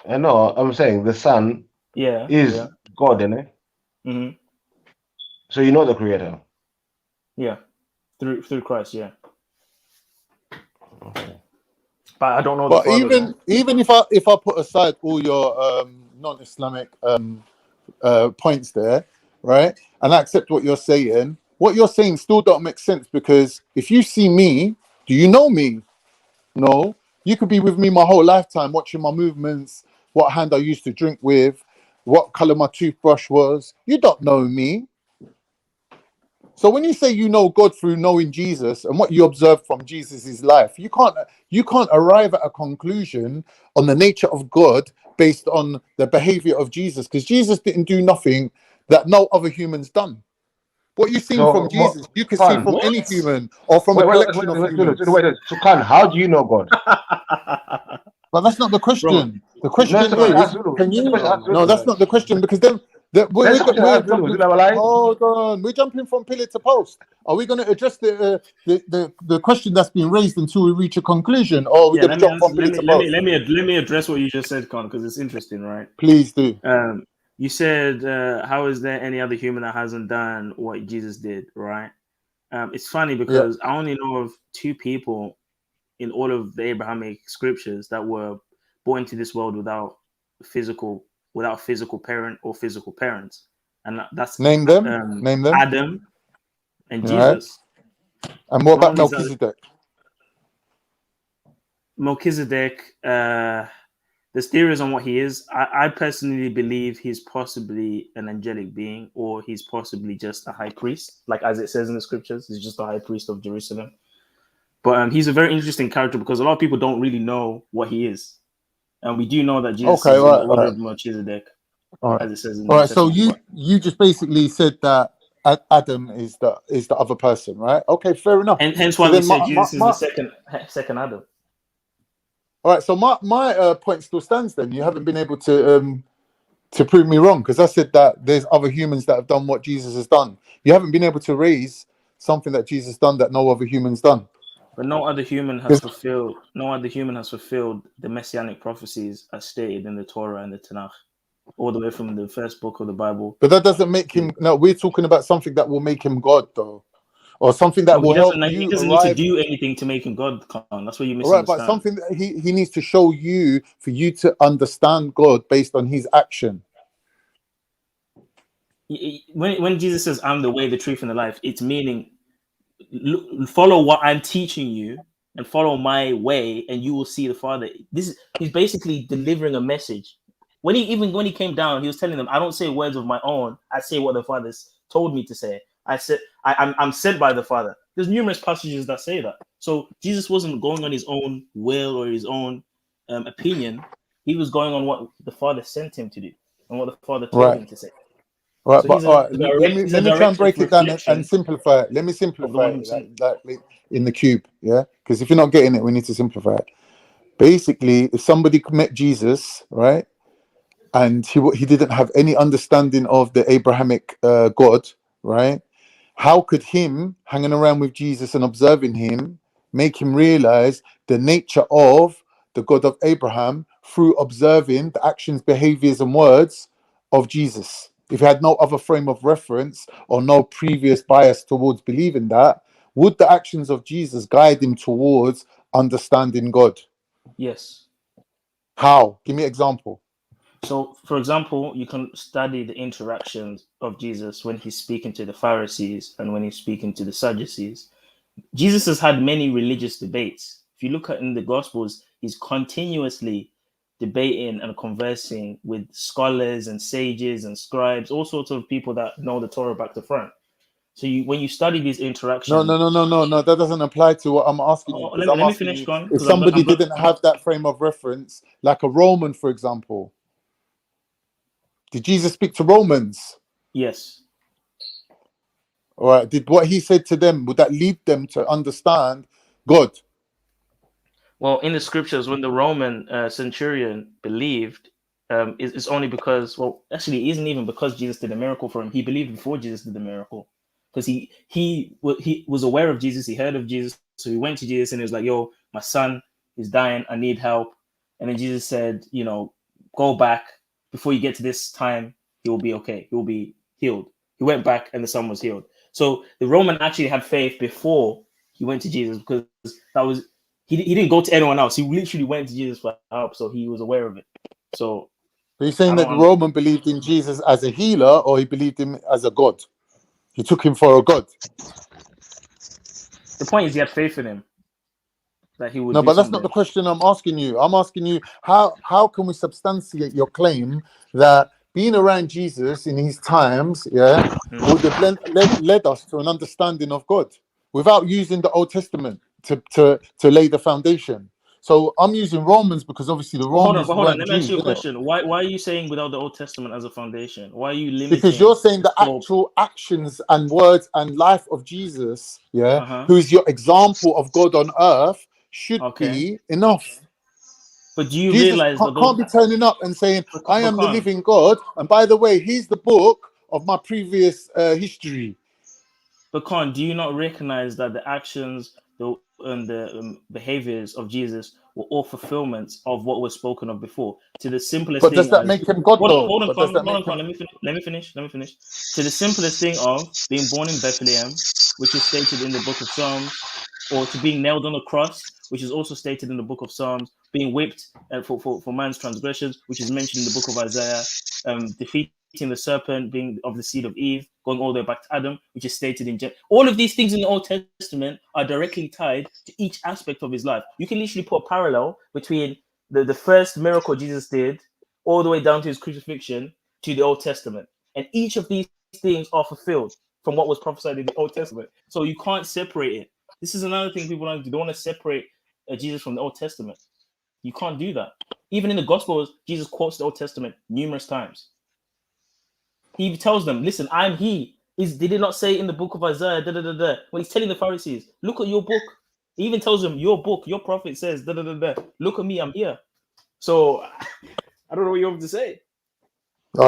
I know. I'm saying the Son is God, isn't it? So you know the creator. Yeah, through Christ, yeah. Okay. But I don't know. But even if I put aside all your non-Islamic points there, right, and I accept what you're saying still don't make sense, because if you see me, do you know me? No. You could be with me my whole lifetime, watching my movements, what hand I used to drink with, what color my toothbrush was. You don't know me. So when you say you know God through knowing Jesus and what you observed from Jesus' life, you can't arrive at a conclusion on the nature of God based on the behavior of Jesus, because Jesus didn't do nothing that no other human's done. What you've seen from Jesus, you can see from any human or from a collection of humans. So, Khan, how do you know God? But that's not the question. The question is, can you? No, that's not the question, because then we're jumping. Hold on, we're jumping from pillar to post. Are we going to address the question that's been raised until we reach a conclusion, or are we going to jump from pillar to post? Let me address what you just said, Con, because it's interesting, right? Please do. You said, how is there any other human that hasn't done what Jesus did, right? It's funny because I only know of 2 people in all of the Abrahamic scriptures that were born into this world without a physical parent or physical parents, and that's name them. Adam and Jesus. And what about Melchizedek? Melchizedek, there's theories on what he is. I personally believe he's possibly an angelic being, or he's possibly just a high priest, like as it says in the scriptures. He's just a high priest of Jerusalem. But he's a very interesting character because a lot of people don't really know what he is. And we do know that Jesus is in the order of Melchizedek, as it says in the New Testament. So you just basically said that Adam is the other person, right? Okay, fair enough. And hence why we say Jesus is the second Adam. All right, so my point still stands then. You haven't been able to prove me wrong, because I said that there's other humans that have done what Jesus has done. You haven't been able to raise something that Jesus done that no other human's done. But no other human has fulfilled the messianic prophecies as stated in the Torah and the Tanakh, all the way from the first book of the Bible. But that doesn't make him. No, we're talking about something that will make him God, though, or something that will help you. He doesn't need to do anything to make him God. That's what you misunderstand. Right, but something that he needs to show you for you to understand God based on his action. When Jesus says, "I'm the way, the truth, and the life," it's meaning follow what I'm teaching you and follow my way, and you will see the Father. He's basically delivering a message. When he came down, he was telling them, "I don't say words of my own. I say what the Father's told me to say. I said I'm sent by the Father." There's numerous passages that say that. So Jesus wasn't going on his own will or his own opinion. He was going on what the Father sent him to do and what the Father told him to say. Right, So but let me try and break it down and simplify it. Let me simplify it like in the cube, yeah? Because if you're not getting it, we need to simplify it. Basically, if somebody met Jesus, right, and he didn't have any understanding of the Abrahamic God, right, how could him hanging around with Jesus and observing him make him realize the nature of the God of Abraham through observing the actions, behaviors, and words of Jesus? If he had no other frame of reference or no previous bias towards believing that, would the actions of Jesus guide him towards understanding God? Yes. How? Give me an example. So, for example, you can study the interactions of Jesus when he's speaking to the Pharisees and when he's speaking to the Sadducees. Jesus has had many religious debates. If you look at in the Gospels, he's continuously debating and conversing with scholars and sages and scribes, all sorts of people that know the Torah back to front. So when you study these interactions, no, that doesn't apply to what I'm asking you. Let me finish, Con. If somebody didn't have that frame of reference, like a Roman, for example, did Jesus speak to Romans? Yes. All right. Did what he said to them, would that lead them to understand God? Well, in the scriptures, when the Roman centurion believed, it's only because, well, actually, it isn't even because Jesus did a miracle for him. He believed before Jesus did the miracle, because he was aware of Jesus. He heard of Jesus, so he went to Jesus and he was like, "Yo, my son is dying. I need help." And then Jesus said, "Go back. Before you get to this time, he will be okay. He will be healed." He went back and the son was healed. So the Roman actually had faith before he went to Jesus, because that was. He didn't go to anyone else. He literally went to Jesus for help, so he was aware of it. So you're saying that the Roman believed in Jesus as a healer, or he believed him as a God? He took him for a God. The point is, he had faith in him that he would. No, but that's not the question I'm asking you. I'm asking you how can we substantiate your claim that being around Jesus in his times, yeah, would have led us to an understanding of God without using the Old Testament to lay the foundation. So I'm using Romans because obviously the Romans Hold on. weren't Let me ask Jews, you a innit? question. Why are you saying without the Old Testament as a foundation? Why are you limiting? Because you're saying the scope? actual actions and words and life of Jesus, yeah, who is your example of God on earth, should be enough. But do you Jesus realize that can't be turning up and saying, I am the living God. And by the way, here's the book of my previous history. But Khan, do you not recognize that the actions and the behaviors of Jesus were all fulfillments of what was spoken of before? To the simplest But thing does that as make him God though? hold on, Khan. Let me finish. To the simplest thing of being born in Bethlehem, which is stated in the book of Psalms, or to being nailed on the cross, which is also stated in the book of Psalms, being whipped for man's transgressions, which is mentioned in the book of Isaiah, defeating the serpent, being of the seed of Eve, going all the way back to Adam, which is stated in all of these things in the Old Testament are directly tied to each aspect of his life. You can literally put a parallel between the first miracle Jesus did all the way down to his crucifixion to the Old Testament. And each of these things are fulfilled from what was prophesied in the Old Testament. So you can't separate it. This is another thing people don't do. They want to separate Jesus from the Old Testament. You can't do that. Even in the Gospels, Jesus quotes the Old Testament numerous times. He tells them, listen, I'm he. Did he not say in the book of Isaiah, when he's telling the Pharisees, look at your book. He even tells them, your book, your prophet says, look at me, I'm here. So I don't know what you have to say.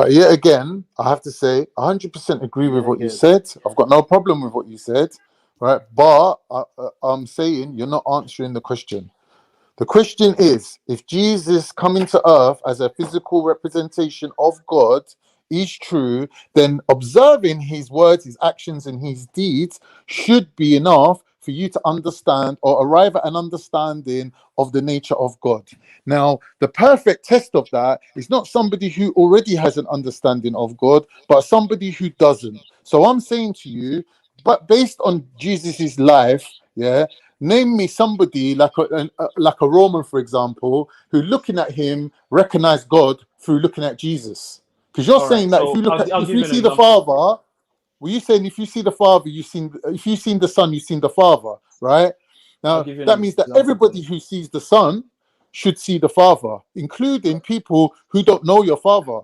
Yet again, I have to say, 100% agree with what you said. I've got no problem with what you said, right? But I'm saying you're not answering the question. The question is, if Jesus coming to earth as a physical representation of God is true, then observing his words, his actions, and his deeds should be enough for you to understand or arrive at an understanding of the nature of God. Now, the perfect test of that is not somebody who already has an understanding of God, but somebody who doesn't. So I'm saying to you, but based on Jesus's life, name me somebody like a Roman, for example, who looking at him recognized God through looking at Jesus. Because you're saying that if you see the Father, well, you're saying if you see the Father, if you've seen the Son, you've seen the Father, right? Now that means that everybody who sees the Son should see the Father, including people who don't know your Father.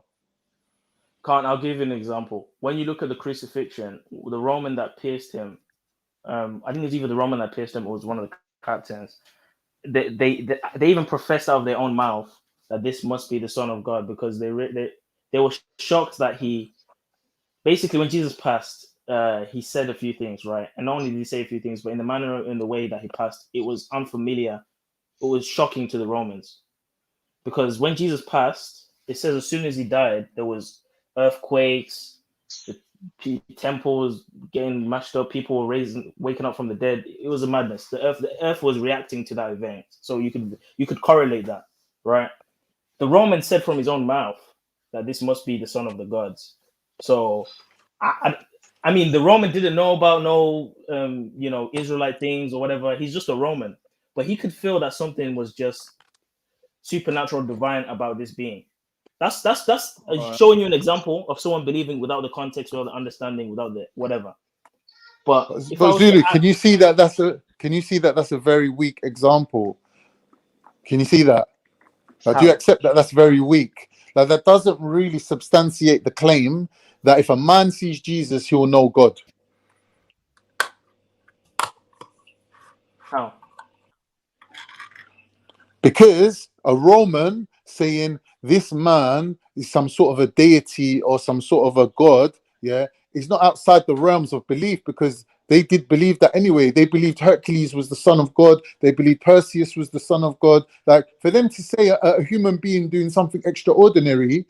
I'll give you an example. When you look at the crucifixion, the Roman that pierced him, I think it's either the Roman that pierced him or it was one of the captains. They even professed out of their own mouth that this must be the Son of God, because they were shocked that he basically, when Jesus passed, he said a few things, right? And not only did he say a few things, but in the manner, in the way that he passed, it was unfamiliar. It was shocking to the Romans, because when Jesus passed, it says as soon as he died, there was earthquakes, the temples getting mashed up, people were waking up from the dead. It was a madness. The earth was reacting to that event. So you could correlate that, right? The Roman said from his own mouth that this must be the Son of the gods. So I mean, the Roman didn't know about Israelite things or whatever. He's just a Roman, but he could feel that something was just supernatural, divine about this being. That's showing you an example of someone believing without the context, without the understanding, without the whatever. But Zulu, can you see that that's a very weak example? Can you see that? Like, do you accept that that's very weak? Like, that doesn't really substantiate the claim that if a man sees Jesus, he'll know God. How? Because a Roman saying this man is some sort of a deity or some sort of a god, is not outside the realms of belief, because they did believe that anyway. They believed Hercules was the son of God. They believed Perseus was the son of God. Like, for them to say a human being doing something extraordinary,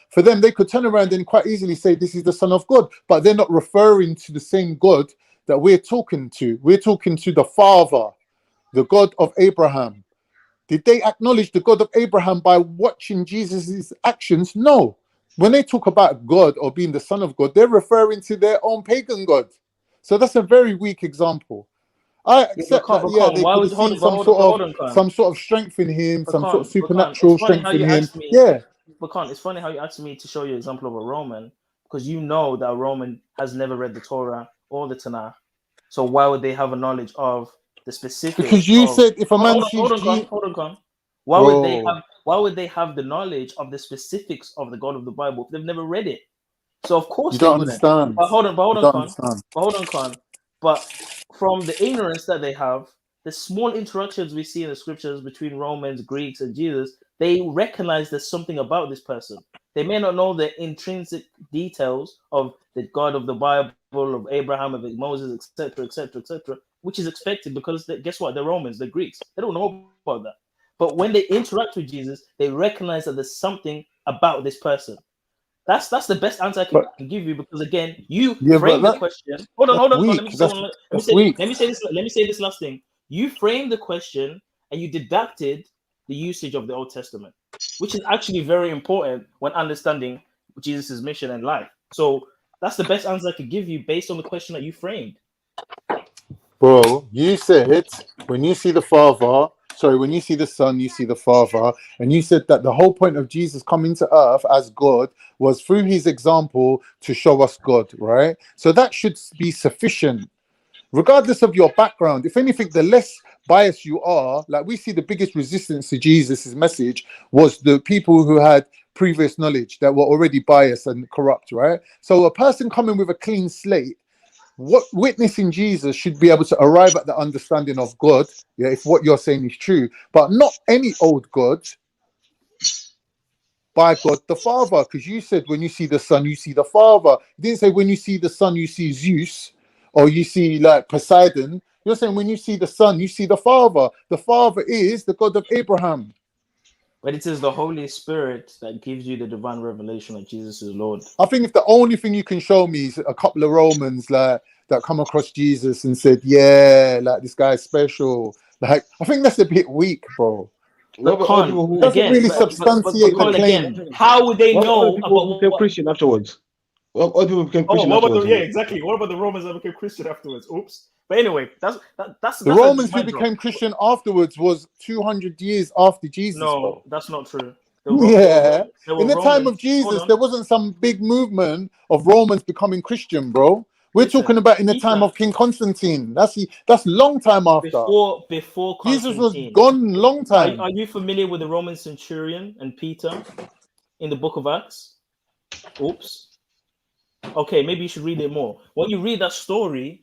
for them, they could turn around and quite easily say this is the son of God, but they're not referring to the same God that we're talking to. We're talking to the Father, the God of Abraham. Did they acknowledge the God of Abraham by watching Jesus' actions? No. When they talk about God or being the son of God, they're referring to their own pagan God. So that's a very weak example. I accept that, they could have seen some sort of strength in him, some sort of supernatural strength in him. it's funny how you asked me to show you an example of a Roman, because you know that a Roman has never read the Torah or the Tanakh. So why would they have a knowledge of the specifics? Because you said if a man sees Jesus, hold on. Why would they have the knowledge of the specifics of the God of the Bible if they've never read it? So of course you they don't wouldn't. understand. But hold on, Understand. Con. But from the ignorance that they have, the small interactions we see in the scriptures between Romans, Greeks, and Jesus, they recognize there's something about this person. They may not know the intrinsic details of the God of the Bible, of Abraham, of Moses, etc., etc., etc., which is expected because guess what? They're Romans, they're Greeks. They don't know about that. But when they interact with Jesus, they recognize that there's something about this person. That's the best answer I can give you, because again, you frame the question. Hold on. Let me say this last thing. You framed the question and you deducted the usage of the Old Testament, which is actually very important when understanding Jesus' mission and life. So that's the best answer I could give you based on the question that you framed. Bro, you said when you see the Son, you see the Father, and you said that the whole point of Jesus coming to earth as God was through his example to show us God, right? So that should be sufficient, regardless of your background. If anything, the less biased you are, like we see the biggest resistance to Jesus' message was the people who had previous knowledge that were already biased and corrupt, right? So a person coming with a clean slate, what witnessing Jesus should be able to arrive at the understanding of God, yeah, if what you're saying is true, but not any old God, by God the Father, because you said when you see the Son, you see the Father. You didn't say when you see the Son, you see Zeus, or you see like Poseidon. You're saying when you see the Son, you see the Father. The Father is the God of Abraham. But it is the Holy Spirit that gives you the divine revelation that Jesus is Lord. I think if the only thing you can show me is a couple of Romans like that come across Jesus and said, yeah, like this guy's special. Like, I think that's a bit weak, bro. But it doesn't really substantiate the claim. How would they know about became Christian afterwards? Well, other people became Christian afterwards. Exactly. What about the Romans that became Christian afterwards? Oops. But anyway, that's the Romans who became Christian afterwards was 200 years after Jesus. No, bro. that's not true. In the time of Jesus, there wasn't some big movement of Romans becoming Christian, bro. We're talking about in the time of King Constantine. That's long time after. Before Jesus was gone long time. Are you familiar with the Roman centurion and Peter in the book of Acts? Oops. Okay, maybe you should read it more. When you read that story,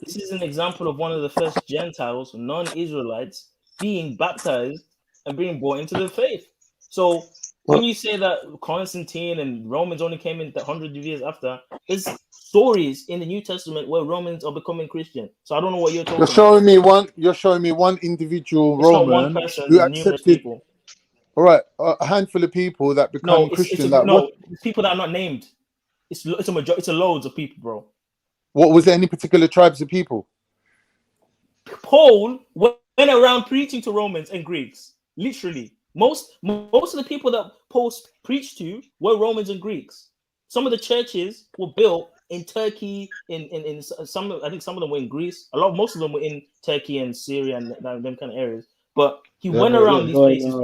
this is an example of one of the first Gentiles, non-Israelites, being baptized and being brought into the faith. So when you say that Constantine and Romans only came in 100 years after, there's stories in the New Testament where Romans are becoming Christian. So I don't know what you're talking about. You're showing me one individual it's Roman not one person, who numerous accepted. People. All right, a handful of people that become Christian. It's people that are not named. It's a loads of people, bro. What was there any particular tribes of people? Paul went around preaching to Romans and Greeks. Literally, most of the people that Paul preached to were Romans and Greeks. Some of the churches were built in Turkey, in some. I think some of them were in Greece. Most of them were in Turkey and Syria and them kind of areas. But he went around these places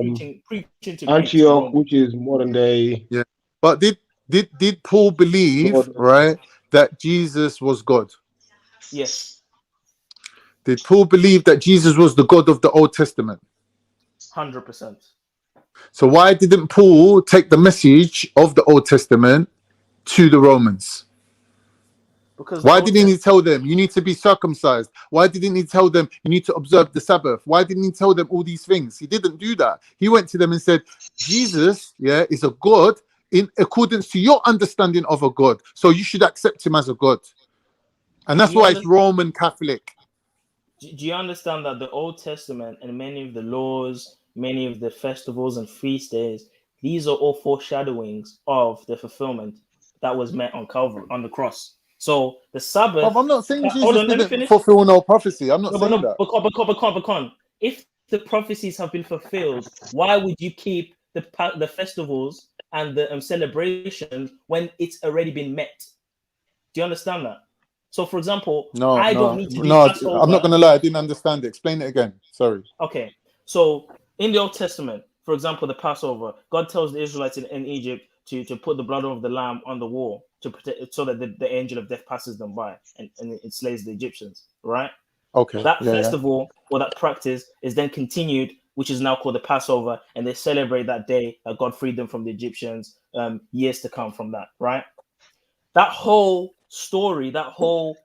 preaching to Antioch, which is modern day. Yeah, but did Paul believe, right, that Jesus was God? Yes. Did Paul believe that Jesus was the God of the Old Testament? 100%. So why didn't Paul take the message of the Old Testament to the Romans? Because why didn't he tell them you need to be circumcised? Why didn't he tell them you need to observe the Sabbath? Why didn't he tell them all these things? He didn't do that. He went to them and said, Jesus, is a God in accordance to your understanding of a God. So you should accept him as a God. And that's why it's Roman Catholic. Do you understand that the Old Testament and many of the laws, many of the festivals and feast days, these are all foreshadowings of the fulfillment that was met on Calvary, on the cross. So the Sabbath. I'm not saying Jesus didn't fulfill no prophecy. I'm not saying that. But if the prophecies have been fulfilled, why would you keep the festivals and the celebrations when it's already been met? Do you understand that? So, for example, I don't need to do Passover. I'm not going to lie. I didn't understand it. Explain it again. Sorry. Okay. So, in the Old Testament, for example, the Passover. God tells the Israelites in Egypt to put the blood of the lamb on the wall to protect, so that the angel of death passes them by and it slays the Egyptians, right? Okay. That festival or that practice is then continued, which is now called the Passover, and they celebrate that day that God freed them from the Egyptians, years to come from that, right? That whole story, that whole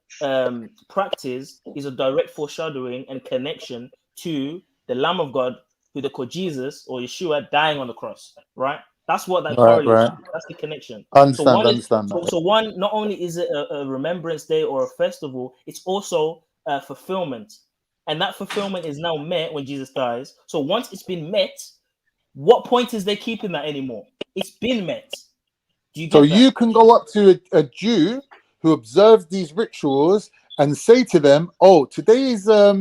practice is a direct foreshadowing and connection to the Lamb of God, who they call Jesus or Yeshua, dying on the cross, right? That's what that correlates to. That's the connection. Understand. So one, not only is it a remembrance day or a festival, it's also a fulfillment. And that fulfillment is now met when Jesus dies. So once it's been met, what point is they keeping that anymore? It's been met. Do you get that? You can go up to a Jew who observes these rituals and say to them, "Oh, today is I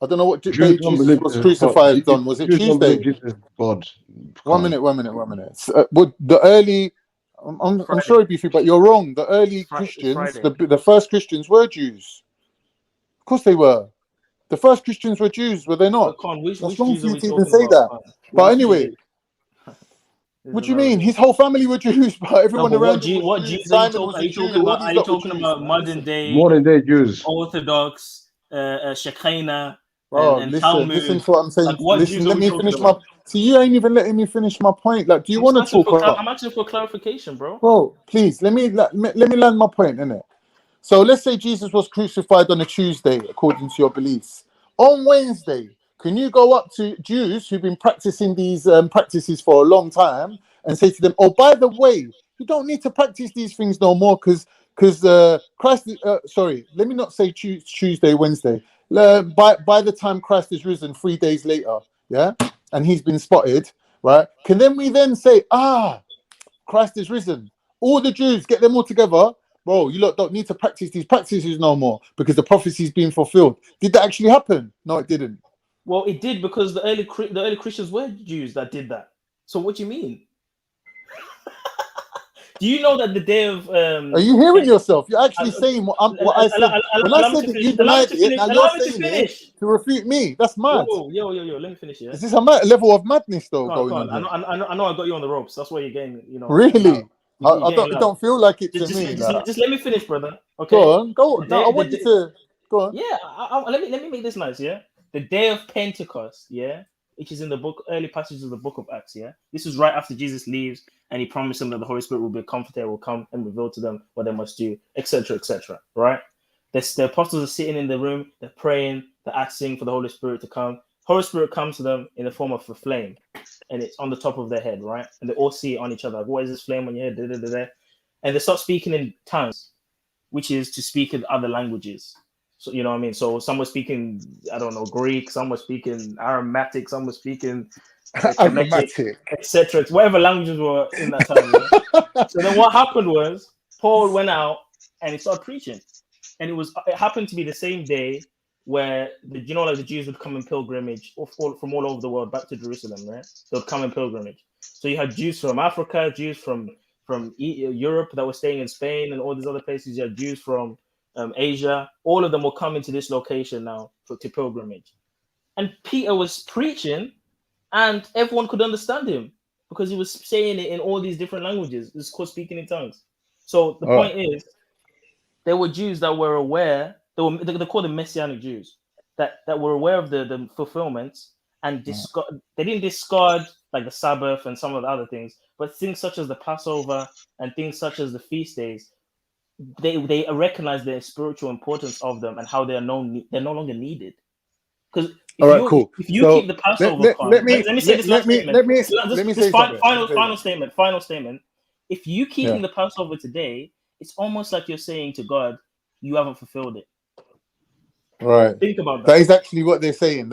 don't know what day Jesus was crucified on. Was it Tuesday?" God. One minute. Would the early? I'm sorry, Beefy, but you're wrong. The early Christians, the first Christians were Jews. Of course they were. The first Christians were Jews, were they not? Which That's wrong Jews for are you we to even talking say about? that. But anyway, what do you mean? His whole family were Jews, but everyone around him was what Jews. Jews Simon was a Jew. All these are you lot were talking Jews, about man. modern day Jews, Orthodox, Shekinah, and listen Talmud? to what I'm saying. Like, what Listen, Jews are let we me talking finish about? See, you ain't even letting me finish my point. Like, do you want to talk or not? I'm asking for clarification, bro. Bro, please let me land my point, innit? So let's say Jesus was crucified on a Tuesday, according to your beliefs. On Wednesday, can you go up to Jews who've been practicing these practices for a long time and say to them, "Oh, by the way, you don't need to practice these things no more because Christ." Sorry, let me not say Tuesday, Wednesday. By the time Christ is risen 3 days later, yeah, and he's been spotted, right? Can we then say, Christ is risen? All the Jews, get them all together. Bro, you lot don't need to practice these practices no more because the prophecy's been fulfilled. Did that actually happen? No, it didn't. Well, it did because the early Christians were Jews that did that. So what do you mean? Do you know that the day of Are you hearing yourself? You're actually saying what I said. When I said that you denied it, now you're saying it to refute me. That's mad. Yo, let me finish. Yeah. Is this a level of madness though going on here? I know I got you on the ropes. That's why you're getting, Really? I don't feel like it to me. Just let me finish, brother. Okay. Go on. No, I want you to go on. Yeah, let me make this nice. Yeah, the day of Pentecost. Yeah, which is in the early passages of the book of Acts. Yeah, this is right after Jesus leaves and he promised them that the Holy Spirit will be a comforter, will come and reveal to them what they must do, etc., etc. Right? The apostles are sitting in the room, they're praying, they're asking for the Holy Spirit to come. Holy Spirit comes to them in the form of a flame, and it's on the top of their head, right? And they all see it on each other. Like, what is this flame on your head? And they start speaking in tongues, which is to speak in other languages. So you know what I mean? So some were speaking, I don't know, Greek, some were speaking Aramaic, some were speaking Aramaic, etc. Whatever languages were in that time. Yeah? So then what happened was Paul went out and he started preaching. And it happened to be the same day where the Jews would come in pilgrimage from all over the world back to Jerusalem, right? They would come in pilgrimage. So you had Jews from Africa, Jews from Europe that were staying in Spain and all these other places. You had Jews from Asia. All of them will come into this location now to pilgrimage. And Peter was preaching and everyone could understand him because he was saying it in all these different languages. It's called speaking in tongues. So the point is, there were Jews that were aware. They called them Messianic Jews that were aware of the fulfillments and they didn't discard like the Sabbath and some of the other things, but things such as the Passover and things such as the feast days, they recognize the spiritual importance of them and how they're no longer needed. Because if you keep the Passover, let me say this last statement. Final statement. If you keeping the Passover today, it's almost like you're saying to God, you haven't fulfilled it. Right. Think about that. That is actually what they're saying.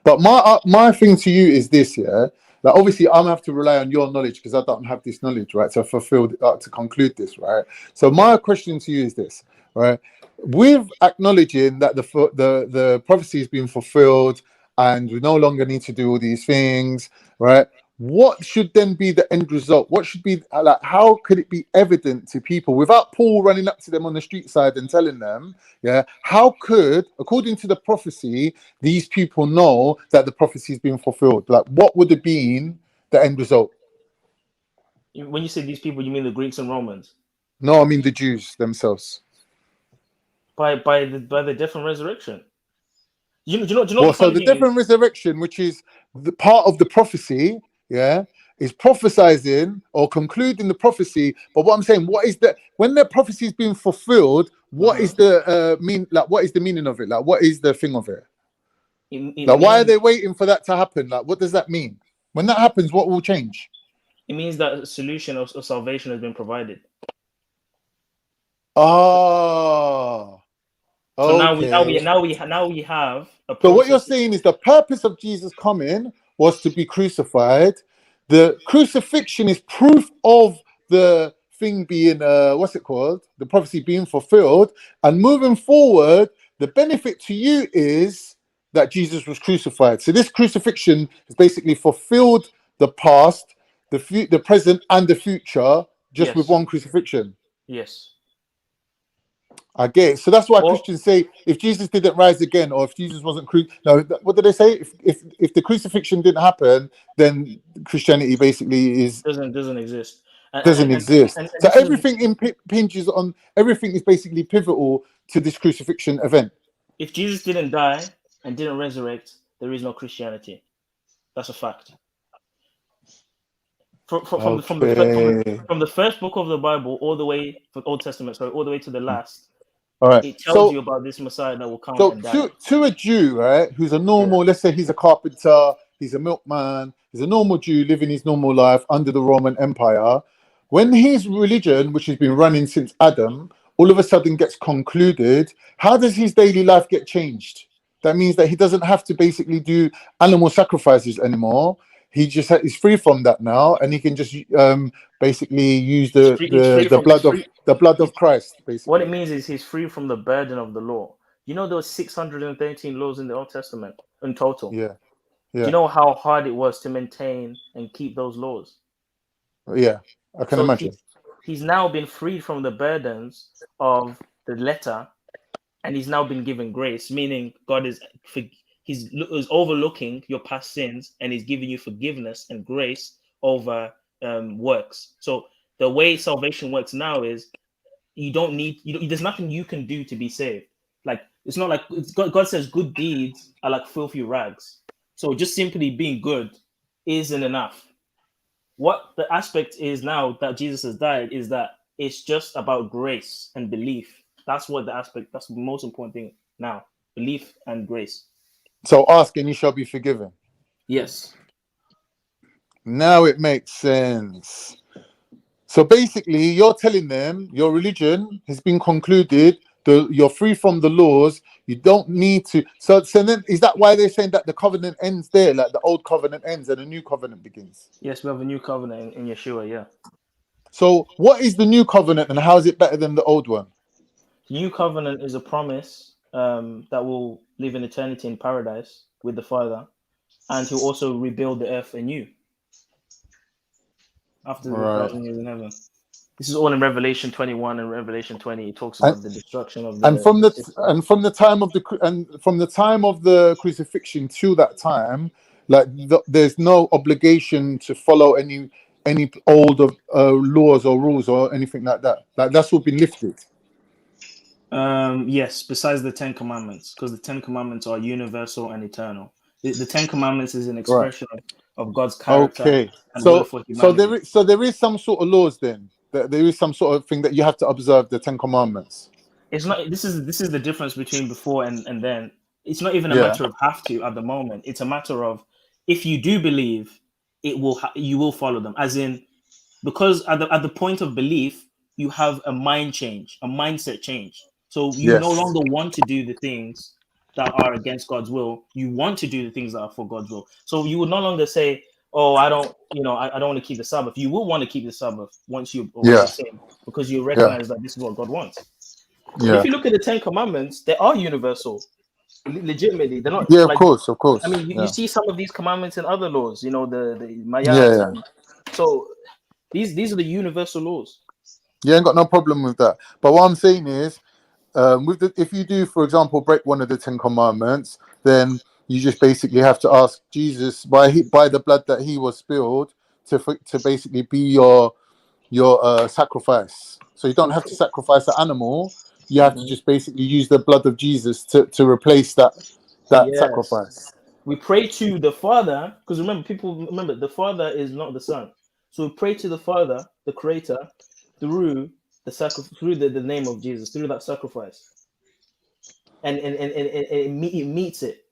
But my thing to you is this, yeah. Like obviously, I'm gonna have to rely on your knowledge because I don't have this knowledge, right? To to conclude this, right? So my question to you is this, right? With acknowledging that the prophecy has been fulfilled and we no longer need to do all these things, right? what should then be the end result? What should be like? How could it be evident to people without Paul running up to them on the street side and telling them, yeah? How could, according to the prophecy, these people know that the prophecy has been fulfilled? Like, what would have been the end result? When you say these people, you mean the Greeks and Romans? No, I mean the Jews themselves. By the death and resurrection. Do you know Well, so the death and resurrection, which is the part of the prophecy, yeah, is prophesizing or concluding the prophecy. But what I'm saying, what is that when the prophecy is being fulfilled? What is the what is the meaning of it? Like, what is the thing of it? Why are they waiting for that to happen? Like, what does that mean? When that happens, what will change? It means that a solution of salvation has been provided. Oh. So okay. now we have a process. So what you're saying is the purpose of Jesus coming was to be crucified. The crucifixion is proof of the thing being what's it called? The prophecy being fulfilled. And moving forward, the benefit to you is that Jesus was crucified. So this crucifixion has basically fulfilled the past, the present, and the future just with one crucifixion. Yes. I get it. So that's why Christians say if Jesus didn't rise again, or if Jesus wasn't what did they say? If the crucifixion didn't happen, then Christianity basically doesn't exist. Doesn't exist. So everything impinges on everything is basically pivotal to this crucifixion event. If Jesus didn't die and didn't resurrect, there is no Christianity. That's a fact. From the first book of the Bible all the way for Old Testament, all the way to the last. All right. It tells you about this Messiah that will come and die. To a Jew, right, who's a normal, let's say he's a carpenter, he's a milkman, he's a normal Jew living his normal life under the Roman Empire. When his religion, which has been running since Adam, all of a sudden gets concluded, how does his daily life get changed? That means that he doesn't have to basically do animal sacrifices anymore. He just is free from that now, and he can just basically use the blood of Christ. Basically, what it means is he's free from the burden of the law. You know, there were 613 laws in the Old Testament in total. Yeah. Do you know how hard it was to maintain and keep those laws? Yeah, I can imagine. He's now been freed from the burdens of the letter, and he's now been given grace, meaning God is overlooking your past sins and he's giving you forgiveness and grace over works. So the way salvation works now is there's nothing you can do to be saved. Like, it's not like God says good deeds are like filthy rags. So just simply being good isn't enough. What the aspect is now that Jesus has died is that it's just about grace and belief. That's the most important thing now, belief and grace. So ask and you shall be forgiven. Yes. Now it makes sense. So basically, you're telling them your religion has been concluded. You're free from the laws. You don't need to. So then, is that why they're saying that the covenant ends there? Like the old covenant ends and a new covenant begins? Yes, we have a new covenant in Yeshua, yeah. So what is the new covenant and how is it better than the old one? The new covenant is a promise that will live in eternity in paradise with the Father, and he'll also rebuild the earth anew after the 1,000 years in heaven. This is all in Revelation 21 and Revelation 20. It talks about the destruction of the from the time of the crucifixion to that time, like there's no obligation to follow any old laws or rules or anything like that. Like that's all been lifted. Yes, besides the 10 Commandments, because the 10 Commandments are universal and eternal. The 10 Commandments is an expression of God's character. Okay, and so there is some sort of laws then. There is some sort of thing that you have to observe, the 10 Commandments. It's not. This is the difference between before and then. It's not even a matter of have to at the moment. It's a matter of if you do believe, you will follow them. As in, because at the point of belief, you have a mind change, a mindset change. So you no longer want to do the things that are against God's will. You want to do the things that are for God's will. So you would no longer say, "Oh, I don't want to keep the Sabbath." You will want to keep the Sabbath once you sin, because you recognize that this is what God wants. If you look at the 10 Commandments, they are universal. Legitimately, they're not. Yeah, of like, course, of course. I mean, you see some of these commandments in other laws. You know, the Yeah, yeah. So these are the universal laws. Yeah, ain't got no problem with that. But what I'm saying is, if you do, for example, break one of the 10 commandments, then you just basically have to ask Jesus by the blood that he was spilled to basically be your sacrifice. So you don't have to sacrifice an animal. You have to just basically use the blood of Jesus to replace that sacrifice. We pray to the Father, because remember, the Father is not the Son. So we pray to the Father, the Creator, through the name of Jesus, through that sacrifice, and it meets it,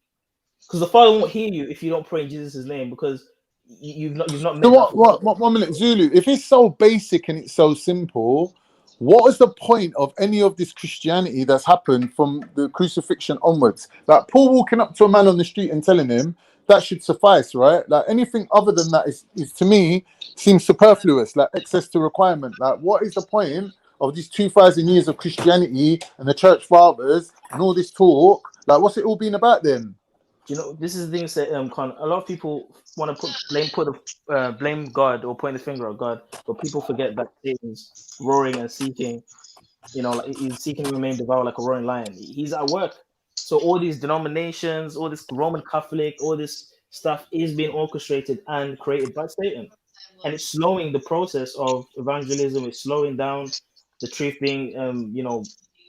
because the Father won't hear you if you don't pray in Jesus' name, because you've not met. So what 1 minute, Zulu? If it's so basic and it's so simple, what is the point of any of this Christianity that's happened from the crucifixion onwards? Like Paul walking up to a man on the street and telling him that should suffice, right? Like anything other than that is to me seems superfluous, like excess to requirement. Like what is the point of these 2,000 years of Christianity and the church fathers and all this talk? Like what's it all been about then? You know, this is the thing that Con, a lot of people want to blame God or point the finger at God, but people forget that Satan's roaring and seeking. You know, like he's seeking to remain devoured like a roaring lion. He's at work. So all these denominations, all this Roman Catholic, all this stuff is being orchestrated and created by Satan, and it's slowing the process of evangelism. It's slowing down the truth being,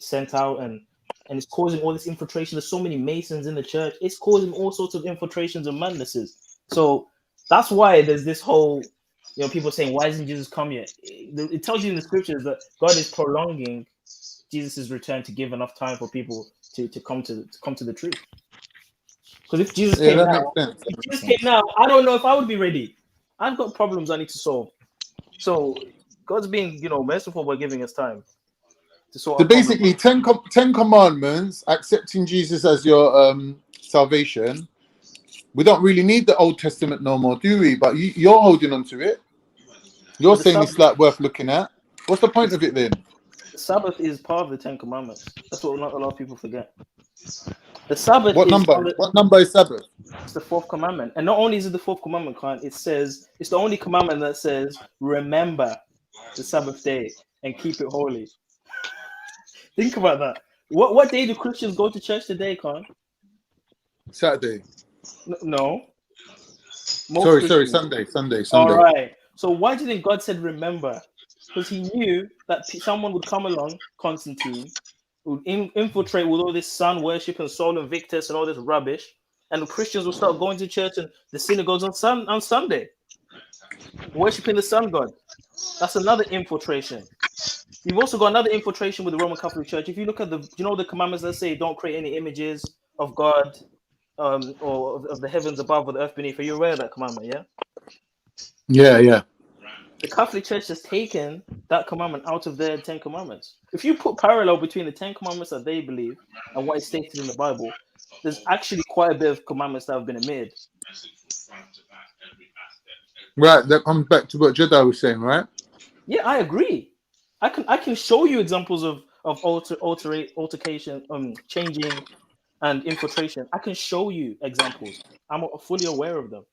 sent out, and it's causing all this infiltration. There's so many Masons in the church. It's causing all sorts of infiltrations and madnesses. So that's why there's this whole, people saying, why isn't Jesus come yet? It tells you in the scriptures that God is prolonging Jesus' return to give enough time for people to come to the truth. Because if Jesus came now, I don't know if I would be ready. I've got problems I need to solve. So God's being, merciful by giving us time. So basically, 10 commandments, accepting Jesus as your salvation. We don't really need the Old Testament no more, do we? But you're holding on to it. You're saying it's like worth looking at. What's the point of it then? Sabbath is part of the 10 commandments. That's what not a lot of people forget. The Sabbath. What number is Sabbath? It's the 4th commandment. And not only is it the 4th commandment, it says it's the only commandment that says remember the Sabbath day and keep it holy. Think about that. What day do Christians go to church today, Khan? Saturday. No. Sorry, Sunday. All right. So why do you think God said remember? Because he knew that someone would come along, Constantine, would infiltrate with all this sun worship and Sol Invictus and all this rubbish, and the Christians will start going to church and the synagogues on Sunday, worshiping the sun god. That's another infiltration. You've also got another infiltration with the Roman Catholic Church. If you look at the commandments that say don't create any images of God, or of the heavens above or the earth beneath. Are you aware of that commandment? Yeah. Yeah. The Catholic Church has taken that commandment out of their 10 commandments. If you put parallel between the 10 commandments that they believe and what is stated in the Bible, there's actually quite a bit of commandments that have been omitted. Right, that comes back to what Jedi was saying, right? Yeah, I agree. I can show you examples of altercation, changing, and infiltration. I can show you examples. I'm fully aware of them.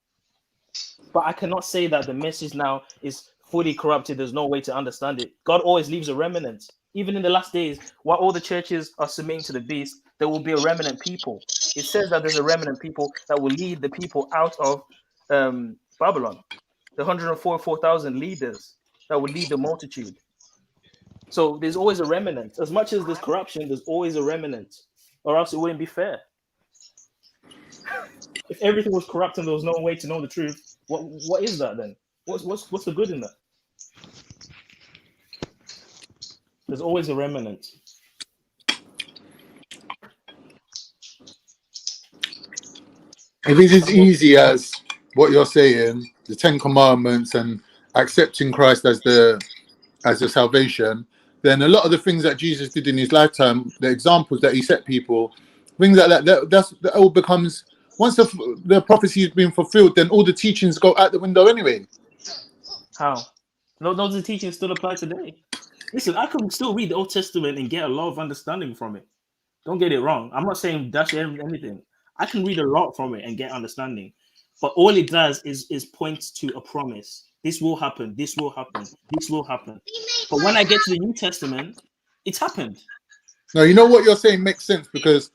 But I cannot say that the message now is fully corrupted. There's no way to understand it. God always leaves a remnant. Even in the last days, while all the churches are submitting to the beast, there will be a remnant people. It says that there's a remnant people that will lead the people out of Babylon. The 144,000 leaders that will lead the multitude. So there's always a remnant. As much as there's corruption, there's always a remnant. Or else it wouldn't be fair. If everything was corrupt and there was no way to know the truth, what is that then? What's the good in that? There's always a remnant. If it is easy as what you're saying, the 10 commandments and accepting Christ as the salvation, then a lot of the things that Jesus did in his lifetime, the examples that he set people, things like that all becomes, once the prophecy has been fulfilled, then all the teachings go out the window anyway. How? No, those the teachings still apply today. Listen, I can still read the Old Testament and get a lot of understanding from it. Don't get it wrong. I'm not saying dash anything. I can read a lot from it and get understanding, but all it does is points to a promise. This will happen. This will happen. This will happen. But when I get to the New Testament, it's happened. No, you know what you're saying makes sense, because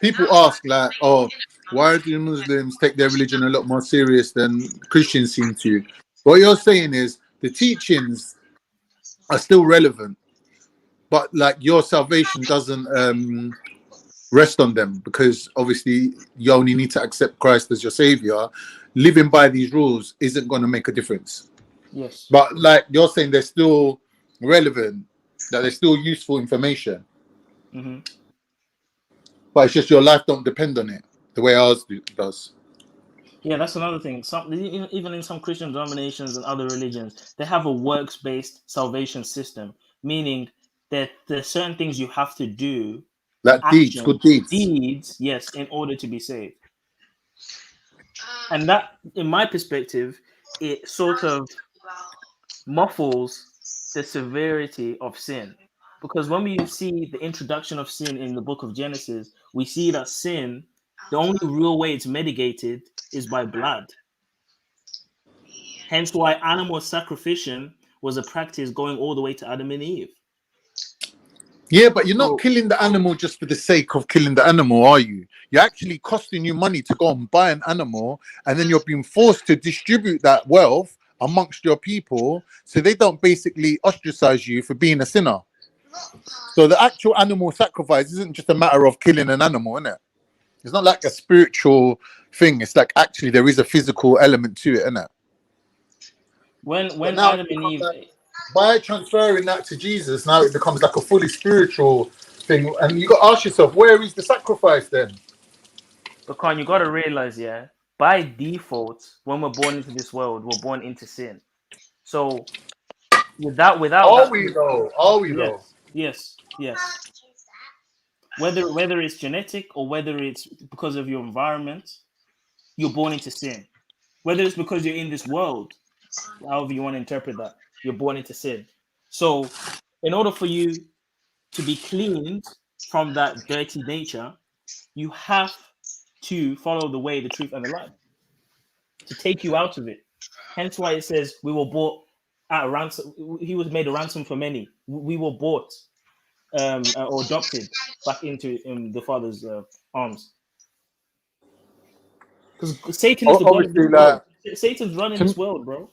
people ask like, oh, why do Muslims take their religion a lot more serious than Christians seem to? What you're saying is the teachings are still relevant, but like your salvation doesn't rest on them, because obviously you only need to accept Christ as your savior. Living by these rules isn't going to make a difference. Yes. But like you're saying, they're still relevant, that they're still useful information. Mm-hmm. But it's just your life don't depend on it the way ours does. Yeah, that's another thing. Even in some Christian denominations and other religions, they have a works-based salvation system, meaning that there's certain things you have to do, like deeds, good deeds, yes, in order to be saved. And that, in my perspective, it sort of muffles the severity of sin. Because when we see the introduction of sin in the book of Genesis, we see that sin, the only real way it's mitigated is by blood. Hence why animal sacrificial was a practice going all the way to Adam and Eve. Yeah, but you're not killing the animal just for the sake of killing the animal, are you? You're actually costing you money to go and buy an animal, and then you're being forced to distribute that wealth amongst your people, so they don't basically ostracize you for being a sinner. So the actual animal sacrifice isn't just a matter of killing an animal, isn't it? It's not like a spiritual thing. It's like actually there is a physical element to it, isn't it? When Adam and Eve, by transferring that to Jesus, now it becomes like a fully spiritual thing, and you got to ask yourself, where is the sacrifice then? But Khan, you got to realize, yeah, by default, when we're born into this world, we're born into sin. So without are we though? Yes. Whether it's genetic or whether it's because of your environment, you're born into sin. Whether it's because you're in this world, however you want to interpret that, you're born into sin. So in order for you to be cleaned from that dirty nature, you have to follow the way, the truth, and the life to take you out of it. Hence why it says we were bought at a ransom. He was made a ransom for many. We were bought or adopted back into the Father's arms. Because Satan is the God of this world. Satan's running this world, bro.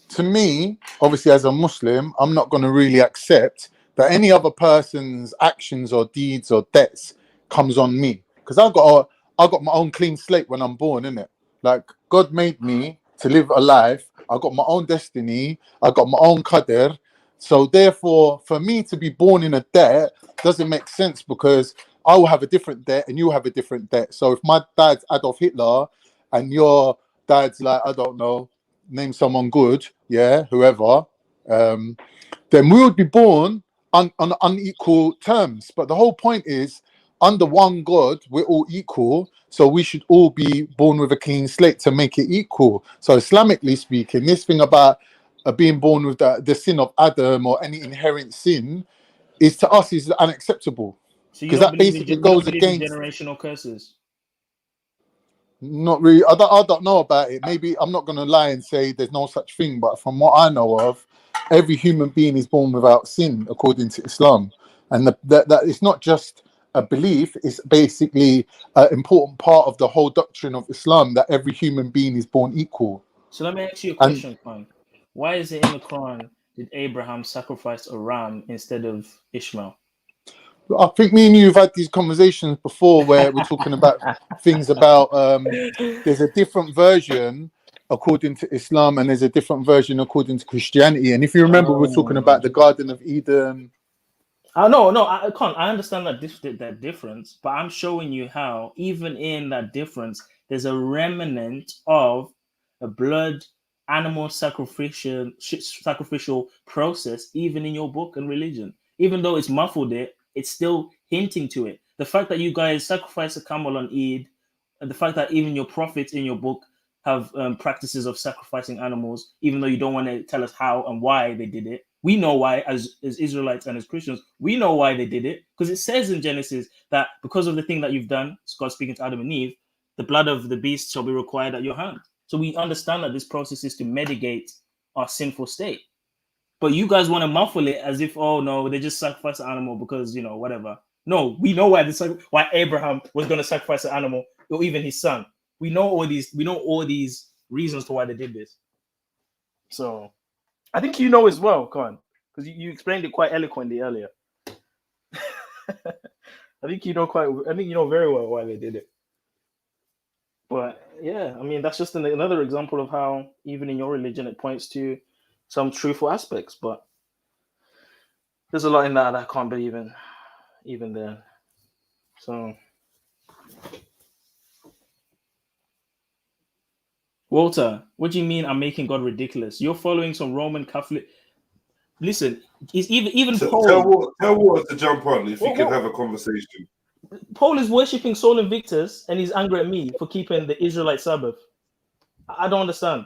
To me, obviously, as a Muslim, I'm not going to really accept that any other person's actions or deeds or debts comes on me, because I got my own clean slate when I'm born, innit? Like God made me to live a life. I got my own destiny. I got my own qadr. So therefore, for me to be born in a debt doesn't make sense, because I will have a different debt and you have a different debt. So if my dad's Adolf Hitler and your dad's like, I don't know, name someone good, yeah, whoever, then we would be born on unequal terms. But the whole point is, under one God, we're all equal. So we should all be born with a clean slate to make it equal. So Islamically speaking, this thing about being born with the sin of Adam or any inherent sin is to us is unacceptable. Because that basically goes against generational curses. Not really. I don't know about it. Maybe I'm not going to lie and say there's no such thing, but from what I know of, every human being is born without sin according to Islam, and that it's not just a belief; it's basically an important part of the whole doctrine of Islam that every human being is born equal. So let me ask you a question, Khan. Why is it in the Quran did Abraham sacrifice a ram instead of Ishmael? I think me and you have had these conversations before where we're talking about things about there's a different version according to Islam and there's a different version according to Christianity. And if you remember, we're talking about the Garden of Eden. No, I can't. I understand that difference, but I'm showing you how even in that difference, there's a remnant of a blood animal sacrificial process, even in your book and religion. Even though it's muffled it's still hinting to it. The fact that you guys sacrifice a camel on Eid, and the fact that even your prophets in your book have practices of sacrificing animals, even though you don't want to tell us how and why they did it, We know why, as Israelites and as Christians, we know why they did it, because it says in Genesis that because of the thing that you've done, God speaking to Adam and Eve, the blood of the beast shall be required at your hand. So we understand that this process is to mitigate our sinful state. But you guys want to muffle it as if, oh no, they just sacrifice an animal because, you know, whatever. No, we know why Abraham was going to sacrifice an animal, or even his son. We know all these reasons to why they did this. So I think you know as well, Khan, because you explained it quite eloquently earlier. I think you know very well why they did it. But yeah, I mean, that's just another example of how even in your religion it points to some truthful aspects, but there's a lot in that I can't believe in even then. So Walter, what do you mean I'm making God ridiculous? You're following some Roman Catholic. Listen, he's even Paul. Tell Walter to jump on if he can have a conversation. Paul is worshipping Sol Invictus and he's angry at me for keeping the Israelite Sabbath. I don't understand.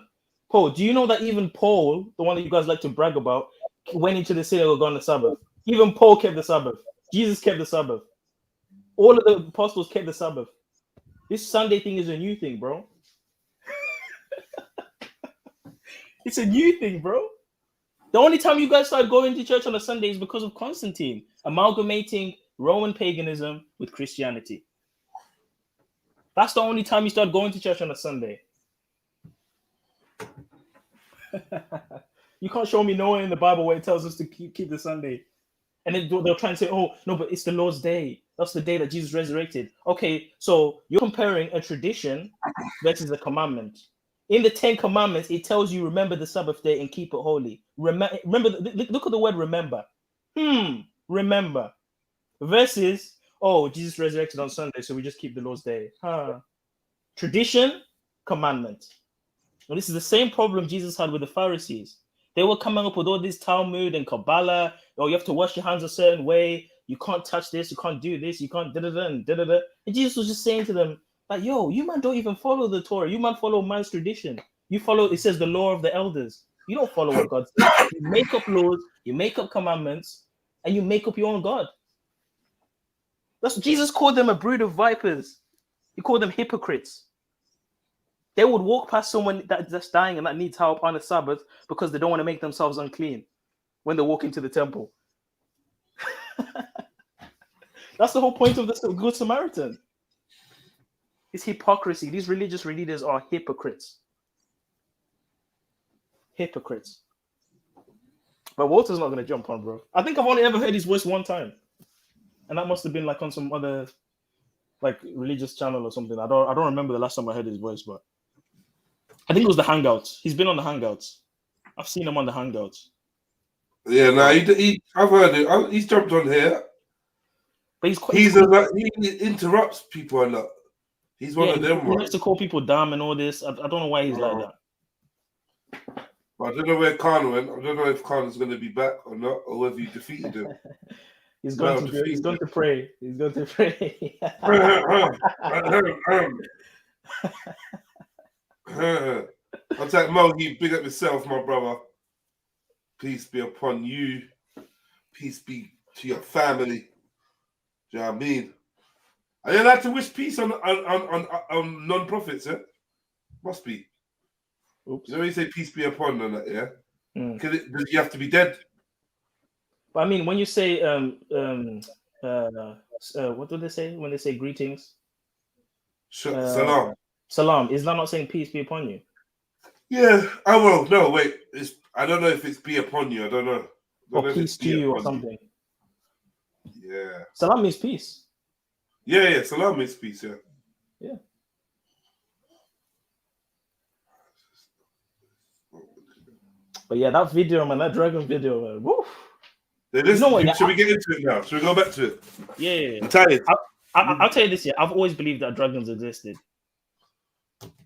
Paul, do you know that even Paul, the one that you guys like to brag about, went into the synagogue on the Sabbath? Even Paul kept the Sabbath. Jesus kept the Sabbath. All of the apostles kept the Sabbath. This Sunday thing is a new thing, bro. It's a new thing, bro. The only time you guys started going to church on a Sunday is because of Constantine amalgamating Roman paganism with Christianity. That's the only time you start going to church on a Sunday. You can't show me nowhere in the Bible where it tells us to keep the Sunday. And then they'll try and say, oh, no, but it's the Lord's Day. That's the day that Jesus resurrected. Okay, so you're comparing a tradition versus a commandment. In the 10 Commandments, it tells you remember the Sabbath day and keep it holy. Remember, look at the word remember. Remember. Versus, oh, Jesus resurrected on Sunday, so we just keep the Lord's Day. Tradition, commandment. And this is the same problem Jesus had with the Pharisees. They were coming up with all this Talmud and Kabbalah. Oh, you have to wash your hands a certain way. You can't touch this. You can't do this. You can't da-da-da and da-da-da. And Jesus was just saying to them, like, yo, you man don't even follow the Torah. You man follow man's tradition. You follow, it says the law of the elders. You don't follow what God says. You make up laws, you make up commandments, and you make up your own God. That's Jesus called them a brood of vipers. He called them hypocrites. They would walk past someone that's dying and that needs help on a Sabbath because they don't want to make themselves unclean when they walk into the temple. That's the whole point of the Good Samaritan. It's hypocrisy. These religious leaders are hypocrites. Hypocrites. But Walter's not going to jump on, bro. I think I've only ever heard his voice one time. And that must have been like on some other like religious channel or something. I don't remember the last time I heard his voice, but I think it was the Hangouts. He's been on the Hangouts. I've seen him on the Hangouts. Yeah, no, I've heard it. He's jumped on here. But he interrupts people a lot. He's one of them. He likes to call people dumb and all this. I don't know why he's like that. I don't know where Khan went. I don't know if Khan is going to be back or not, or whether he defeated him. He's going to pray. He's going to pray. I'll take Mogi, big up yourself, my brother. Peace be upon you. Peace be to your family. Do you know what I mean? Are you allowed to wish peace on non-profits, yeah? Must be. Oops. You know when you say peace be upon them, yeah? Does you have to be dead? But I mean, when you say what do they say when they say greetings? Salam. Salam. Is that not saying peace be upon you? Yeah. Oh well, no, wait. I don't know if it's be upon you. I don't know. Or peace to you or something. Yeah. Salam means peace. Yeah. Salam means peace. Yeah. Yeah. But yeah, that video, man, that dragon video, man. Woof. You know what, should we get into it now? Should we go back to it? Yeah. I'm tired. I'll tell you this, yeah. I've always believed that dragons existed.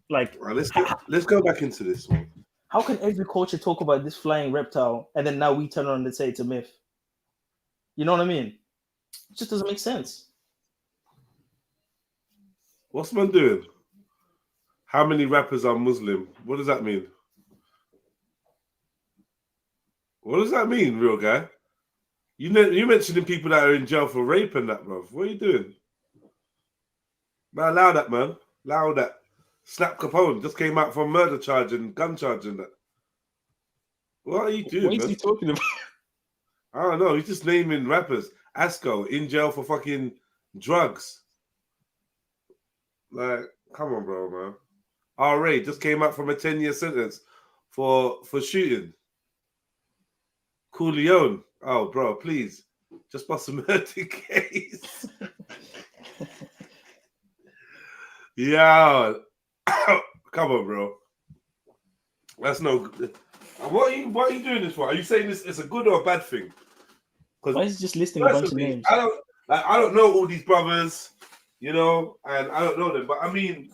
Like, right, let's go back into this one. How can every culture talk about this flying reptile and then now we turn around and say it's a myth? You know what I mean? It just doesn't make sense. What's man doing? How many rappers are Muslim? What does that mean? What does that mean, real guy? You mentioning people that are in jail for rape and that, bro. What are you doing? Man, allow that, man. Allow that. Snap Capone just came out from murder charge and gun charge and that. What are you doing, What is man? he talking about? I don't know. He's just naming rappers. Asco in jail for fucking drugs. Like, come on, bro, man. RA just came out from a 10-year sentence for shooting. Coolio. Oh, bro, please. Just bust a murder case. Yeah. Come on, bro. That's no good. What are you doing this for? Are you saying this is a good or a bad thing? Why is he just listing a bunch of names? I don't know all these brothers, you know, and I don't know them. But I mean,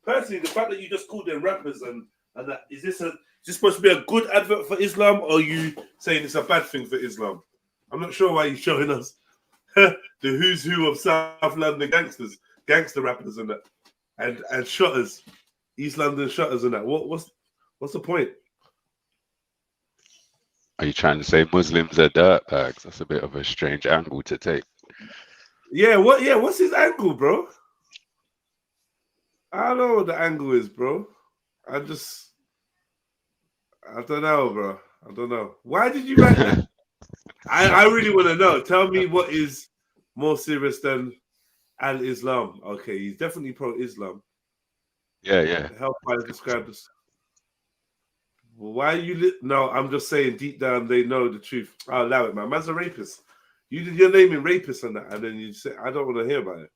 personally, the fact that you just called them rappers and that is this supposed to be a good advert for Islam, or are you saying it's a bad thing for Islam? I'm not sure why you're showing us the who's who of South London gangster rappers and that, and shotters, East London shotters and that. What's the point? Are you trying to say Muslims are dirtbags? That's a bit of a strange angle to take. Yeah, what's his angle, bro? I don't know what the angle is, bro. I don't know, bro. I don't know. Why did you write that? I really want to know. Tell me what is more serious than Al-Islam. Okay, he's definitely pro-Islam. Yeah. Help I describe this. Why you no, I'm just saying deep down they know the truth. I'll allow it, man. Man's a rapist. You did your naming rapist on that, and then you say, I don't want to hear about it.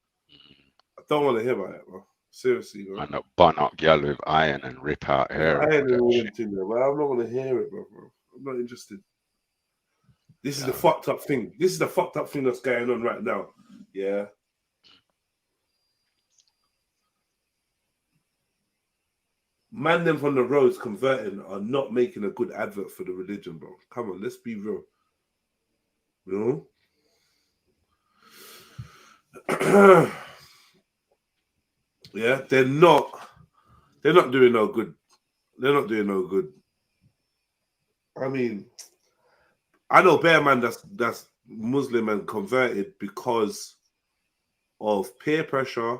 I don't want to hear about it, bro. Seriously, bro. Man, bun up girl with iron and rip out hair. I'm not going to hear it, bro. I'm not interested. This is the fucked up thing. This is the fucked up thing that's going on right now. Yeah. Man, them from the roads converting are not making a good advert for the religion, bro. Come on, let's be real. You know? Yeah, they're not doing no good. They're not doing no good. I mean, I know Bear Man that's Muslim and converted because of peer pressure,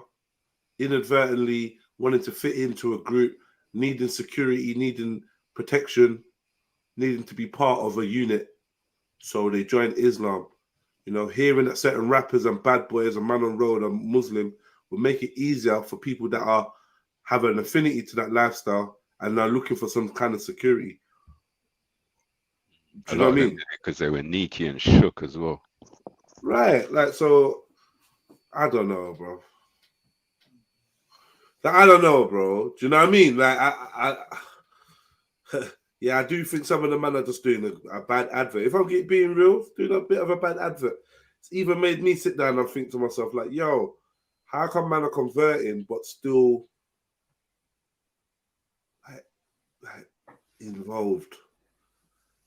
inadvertently wanting to fit into a group, needing security, needing protection, needing to be part of a unit. So they joined Islam. You know, hearing that certain rappers and bad boys and man on road are Muslim will make it easier for people that have an affinity to that lifestyle and are looking for some kind of security. Do you know what I mean? Because they were sneaky and shook as well. Right. Like, so, I don't know, bro. I don't know, bro. Do you know what I mean? Like, yeah, I do think some of the men are just doing a bad advert. If I'm being real, doing a bit of a bad advert. It's even made me sit down and think to myself, like, yo, how come man are converting but still like involved?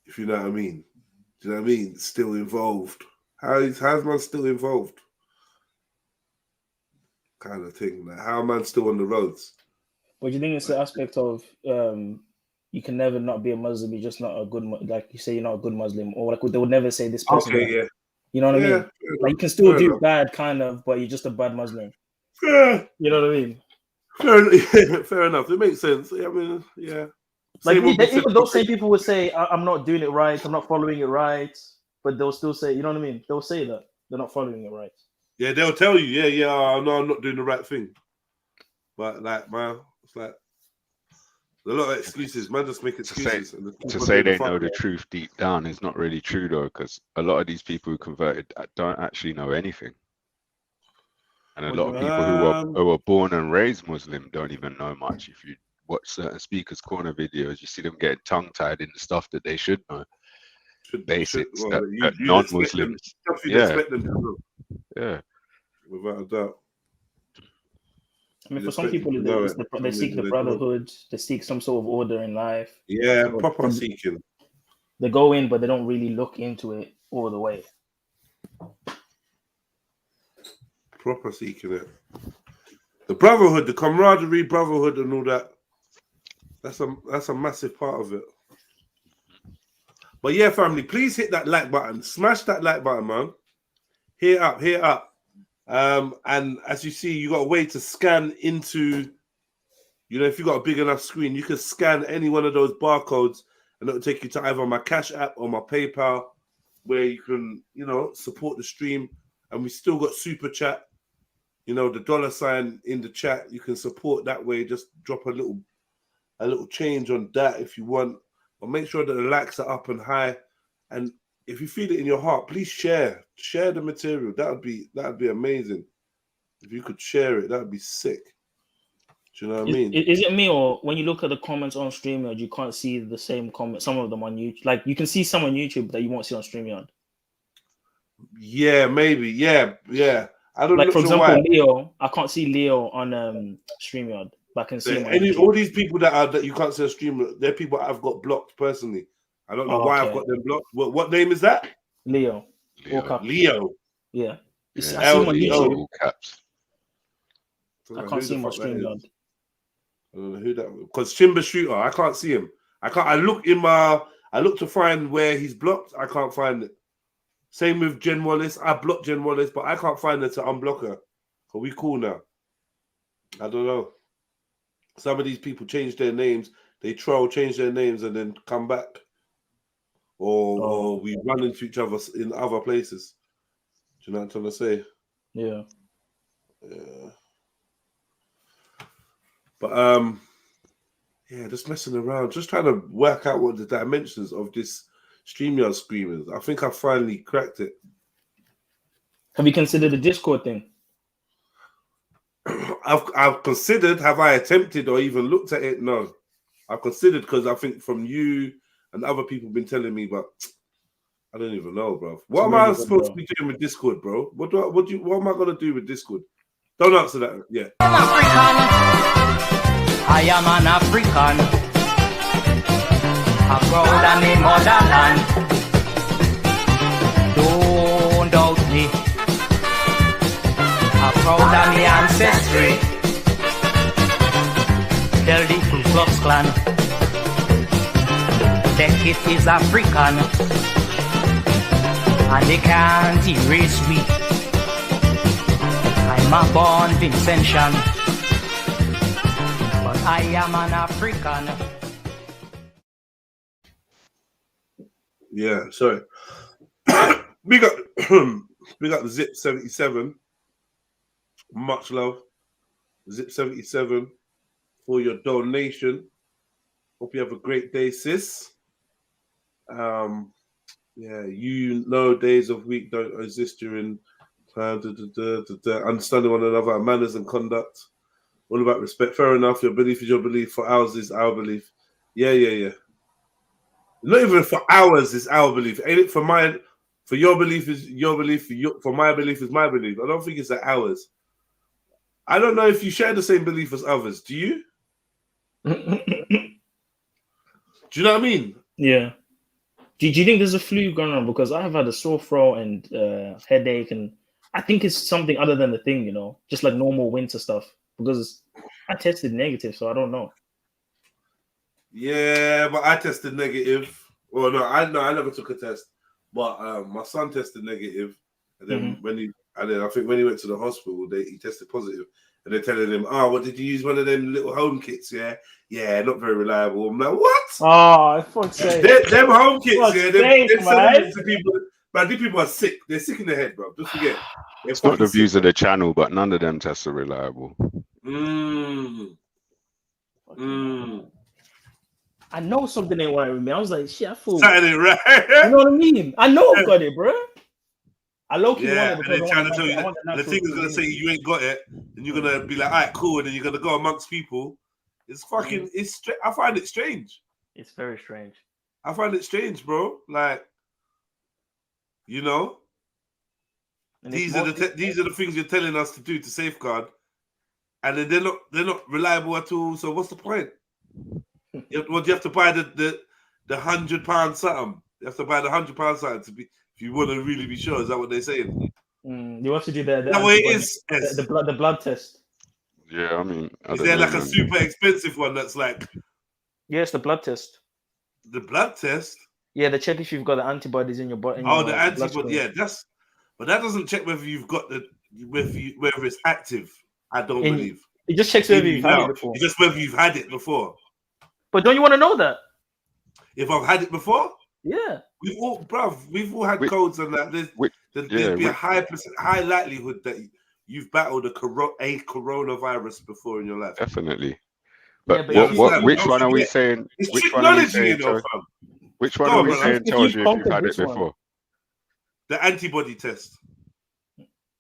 If you know what I mean. Do you know what I mean? Still involved. How's man still involved? Kind of thing. Like, how man still on the roads? What do you think it's the aspect of you can never not be a Muslim, you're just not a good, like you say you're not a good Muslim, or like they would never say this person. Okay, yeah. You know what I mean? Like you can still do bad, kind of, but you're just a bad Muslim. Yeah. You know what I mean? Fair enough. It makes sense. I mean, yeah. Like even those same people would say, I'm not doing it right, I'm not following it right, but they'll still say, you know what I mean? They'll say that they're not following it right. Yeah, they'll tell you, no, I'm not doing the right thing. But like, man, it's like a lot of excuses. Man, just make excuses. To say they know the truth deep down is not really true though, because a lot of these people who converted don't actually know anything. And a lot of people who were born and raised Muslim don't even know much. If you watch certain Speakers Corner videos, you see them getting tongue-tied in the stuff that they should know. Basics that non-Muslims. Yeah. Without a doubt. I mean, for some people, they seek the brotherhood, they seek some sort of order in life. Yeah, proper seeking. They go in, but they don't really look into it all the way. Proper seeking it. The brotherhood, the camaraderie, brotherhood, and all that. That's a massive part of it. But yeah, family, please hit that like button. Smash that like button, man. Here up. And as you see, you got a way to scan into, if you got a big enough screen, you can scan any one of those barcodes and it'll take you to either my Cash App or my PayPal, where you can, support the stream. And we still got Super Chat, the $ in the chat. You can support that way. Just drop a little change on that if you want. But make sure that the likes are up and high. And if you feel it in your heart, please share the material. That'd be amazing. If you could share it, that'd be sick. Do you know what I mean? Is it me, or when you look at the comments on StreamYard, you can't see the same comments? Some of them on YouTube, like you can see some on YouTube that you won't see on StreamYard. Yeah, maybe. Yeah. I don't know. Like for example, Leo, I can't see Leo on StreamYard, but I can see him. All these people that you can't see on StreamYard, they're people I've got blocked personally. I don't know why I've got them blocked. What name is that? Leo. Leo. Yeah. I see him on YouTube. I can't see him on StreamYard. I don't know who that was. Because Chimba Shooter, I can't see him. I look to find where he's blocked. I can't find it. Same with Jen Wallace. I blocked Jen Wallace, but I can't find her to unblock her. Are we cool now? I don't know. Some of these people change their names. They change their names, and then come back. Or we run into each other in other places. Do you know what I'm trying to say? Yeah. Yeah. But just messing around, just trying to work out what the dimensions of this StreamYard screen is. I think I finally cracked it. Have you considered the Discord thing? I've considered. Have I attempted or even looked at it? No. I've considered because I think from you and other people have been telling me, but I don't even know, bro. What am I supposed to be doing with Discord, bro? What am I gonna do with Discord? Don't answer that yet. I am an African, a proud of me motherland. Don't doubt me, a proud of me ancestry. Tell the Ku Klux Klan, Beckett is African, and they can't erase me. I'm a born Vincentian, but I am an African. Yeah, sorry. we got the Zip 77. Much love, Zip 77, for your donation. Hope you have a great day, sis. Days of week don't exist during understanding one another, manners and conduct. All about respect. Fair enough. Your belief is your belief. For ours is our belief. Yeah. Not even for ours is our belief. Ain't it for mine? For your belief is your belief. For my belief is my belief. I don't think it's at ours. I don't know if you share the same belief as others. Do you? Do you know what I mean? Yeah. Do you think there's a flu going on? Because I have had a sore throat and headache, and I think it's something other than the thing, just like normal winter stuff. Because I tested negative, so I don't know. Yeah, but I tested negative. Well, no, I never took a test, but my son tested negative, and then I think when he went to the hospital, he tested positive, and they're telling him, "What did you use? One of them little home kits? Yeah, not very reliable." I'm like, "What? Oh, fuck's sake! Them home kits, they're selling it to people. But these people are sick. They're sick in the head, bro. Just forget. It's not the views of the channel, but none of them tests are reliable. I know something ain't right with me. I was like, shit, I feel. Saturday, right? You know what I mean? I know I've got it, bro. I low-key wanted and then trying to tell you the thing is gonna say you ain't got it, and you're gonna be like, all right, cool, and then you're gonna go amongst people. It's fucking. I find it strange. It's very strange. I find it strange, bro. Like, these are the things you're telling us to do to safeguard, and then they're not reliable at all. So what's the point? You have to buy the £100 something. You have to buy the £100 something to be if you want to really be sure. Is that what they're saying? You have to do the way it is. The blood test. Yeah, I mean, is there like a super expensive one that's like? Yes, the blood test. The blood test. Yeah, they check if you've got the antibodies in your body. Oh, the antibody. Yeah, but that doesn't check whether you've got whether it's active. I don't believe. It just checks whether you've had it before. It's just whether you've had it before. But don't you want to know that? If I've had it before? Yeah. We've all had codes and that. There'd be a high likelihood that you've battled a coronavirus before in your life. Definitely. But which one are we saying? Which one are we saying? Which one are we saying tells you if you've had it before? The antibody test.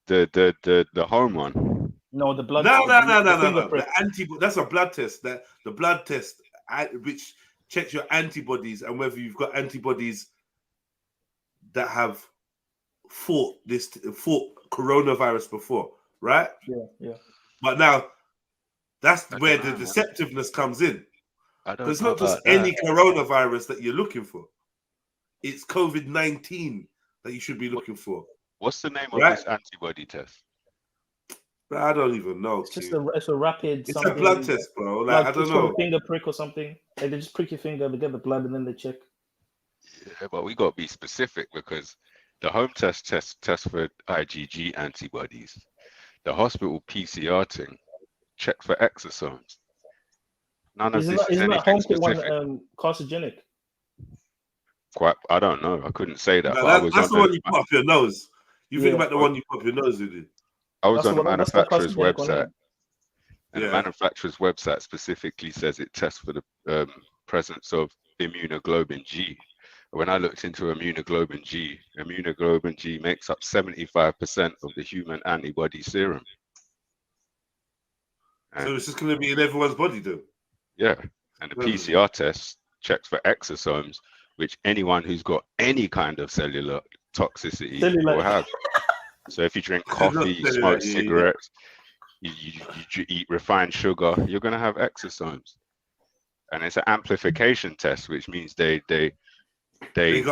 The home one. No, the blood. No. The antibody. That's a blood test. The blood test, which checks your antibodies and whether you've got antibodies that have fought coronavirus before, right? Yeah. But now that's where the deceptiveness comes in. It's not just any coronavirus that you're looking for. It's COVID-19 that you should be looking for. What's the name of this antibody test? I don't even know. It's a rapid. It's a blood test, bro. Like I don't know. A finger prick or something. Like they just prick your finger, they get the blood, and then they check. Yeah, but we got to be specific because the home test tests for IgG antibodies. The hospital PCR thing checks for exosomes. None of this is anything specific. One carcinogenic? I don't know. I couldn't say that. No, that's the one you put up your nose. You think about the one you put up your nose, did you? I was on the manufacturer's website, and the manufacturer's website specifically says it tests for the presence of immunoglobulin G. When I looked into immunoglobulin G makes up 75% of the human antibody serum. So it's just going to be in everyone's body, though? Yeah, and the PCR test checks for exosomes, which anyone who's got any kind of cellular toxicity will have. So if you drink coffee, you smoke cigarettes, you eat refined sugar, you're going to have exosomes. And it's an amplification test, which means they hit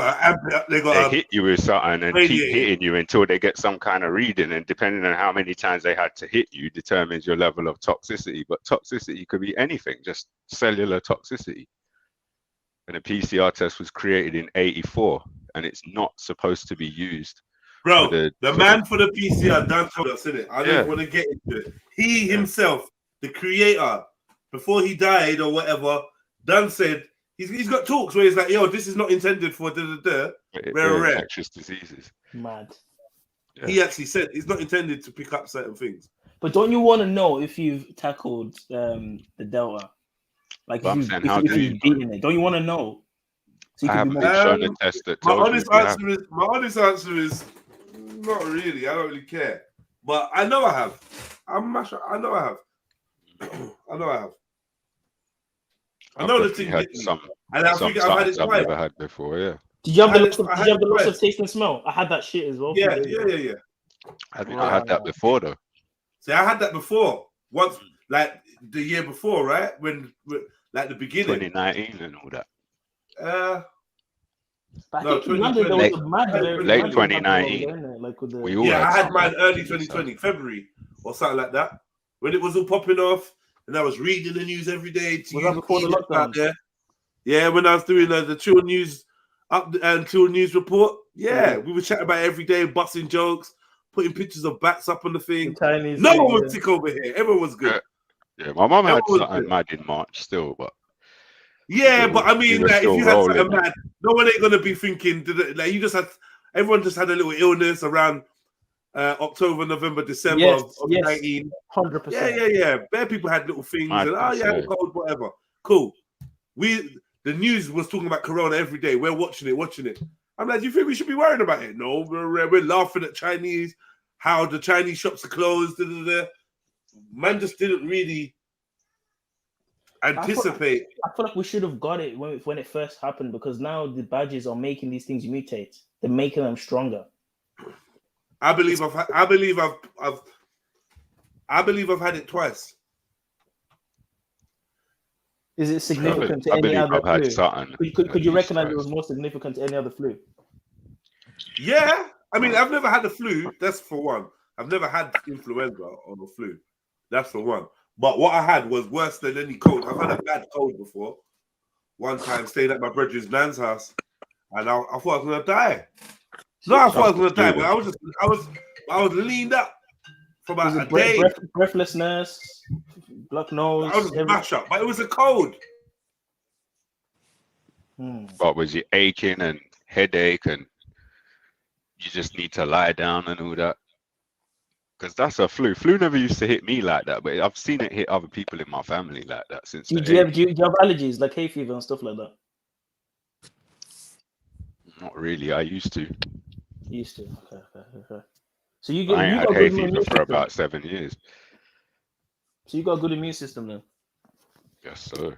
you with something and keep hitting you until they get some kind of reading. And depending on how many times they had to hit you determines your level of toxicity. But toxicity could be anything, just cellular toxicity. And a PCR test was created in '84, and it's not supposed to be used. Bro, the man for the PCR done told us, innit? I don't want to get into it. He himself, the creator, before he died or whatever, done said he's got talks where he's like, yo, this is not intended for rare infectious diseases. Mad. Yeah. He actually said it's not intended to pick up certain things. But don't you want to know if you've tackled the Delta? Like if you've beaten it, don't you want to know? So I haven't been shown a test that my honest answer is not really. I don't really care. But I know I have. I know I have. I know the thing hit me. And I think I've had it twice. I've never had before, yeah. Did you have the loss of taste and smell? I had that shit as well. Yeah. I had that before though. See, I had that before. Once, like the year before, right? When like the beginning. 2019 and all that. Late 2019. I had mine early 2020, February or something like that. When it was all popping off, and I was reading the news every day. Was that before the lockdown? There. Yeah, when I was doing the Chill News Chill News report. Yeah, we were chatting about it every day, busting jokes, putting pictures of bats up on the thing. No one was sick over here. Everyone was good. Yeah, my mum had something mad in March still, but. Yeah, but I mean, like, if you had something mad, no one ain't gonna be thinking. Like, everyone just had a little illness around October, November, December of 19. 100%. Yeah. Bare people had little things, and had a cold, whatever. Cool. The news was talking about Corona every day. We're watching it. I'm like, do you think we should be worrying about it? No, we're laughing at Chinese, how the Chinese shops are closed. Man just didn't really anticipate. I feel like we should have got it when it first happened, because now the badges are making these things mutate. They're making them stronger. I believe I've had it twice. Is it significant to any other flu? Could you recognize it was more significant to any other flu? Yeah, I mean, I've never had the flu. That's for one. I've never had influenza or the flu. That's for one. But what I had was worse than any cold. I've had a bad cold before. One time, staying at my brother's nan's house, and I thought I was gonna die. No, I thought I was gonna die, but I was leaned up for about a day. Breathlessness, blocked nose. I was just mashed up, but it was a cold. But was you aching and headache, and you just need to lie down and all that? Because that's a flu. Flu never used to hit me like that, but I've seen it hit other people in my family like that since. Do you have allergies like hay fever and stuff like that? Not really. I used to. Used to. Okay. So you I ain't got had hay good fever immune for system. about 7 years. So you got a good immune system then. Yes, sir.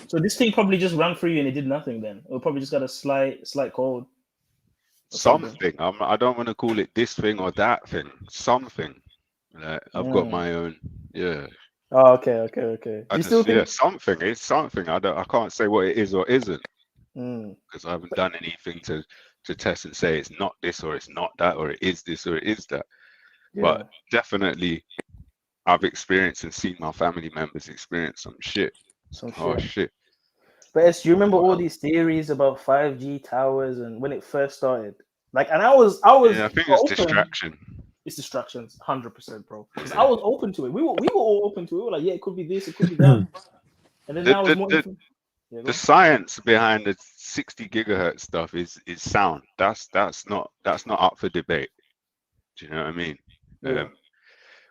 So this thing probably just ran through you and it did nothing then. Or probably just got a slight cold. Something. I don't want to call it this thing or that thing. Something. I've got my own. Yeah. Oh, okay. I just, yeah, something. It's something. I can't say what it is or isn't. Because I haven't done anything to test and say it's not this or it's not that or it is this or it is that. Yeah. But definitely I've experienced and seen my family members experience some shit. Shit. But do you remember all these theories about 5G towers and when it first started? Like, and I was. Yeah, I think it's distraction. It's distractions, 100%, bro. Because I was open to it. We were all open to it. We were like, yeah, it could be this, it could be that. And then now it's more. The science behind the 60 gigahertz stuff is sound. That's not up for debate. Do you know what I mean? Yeah.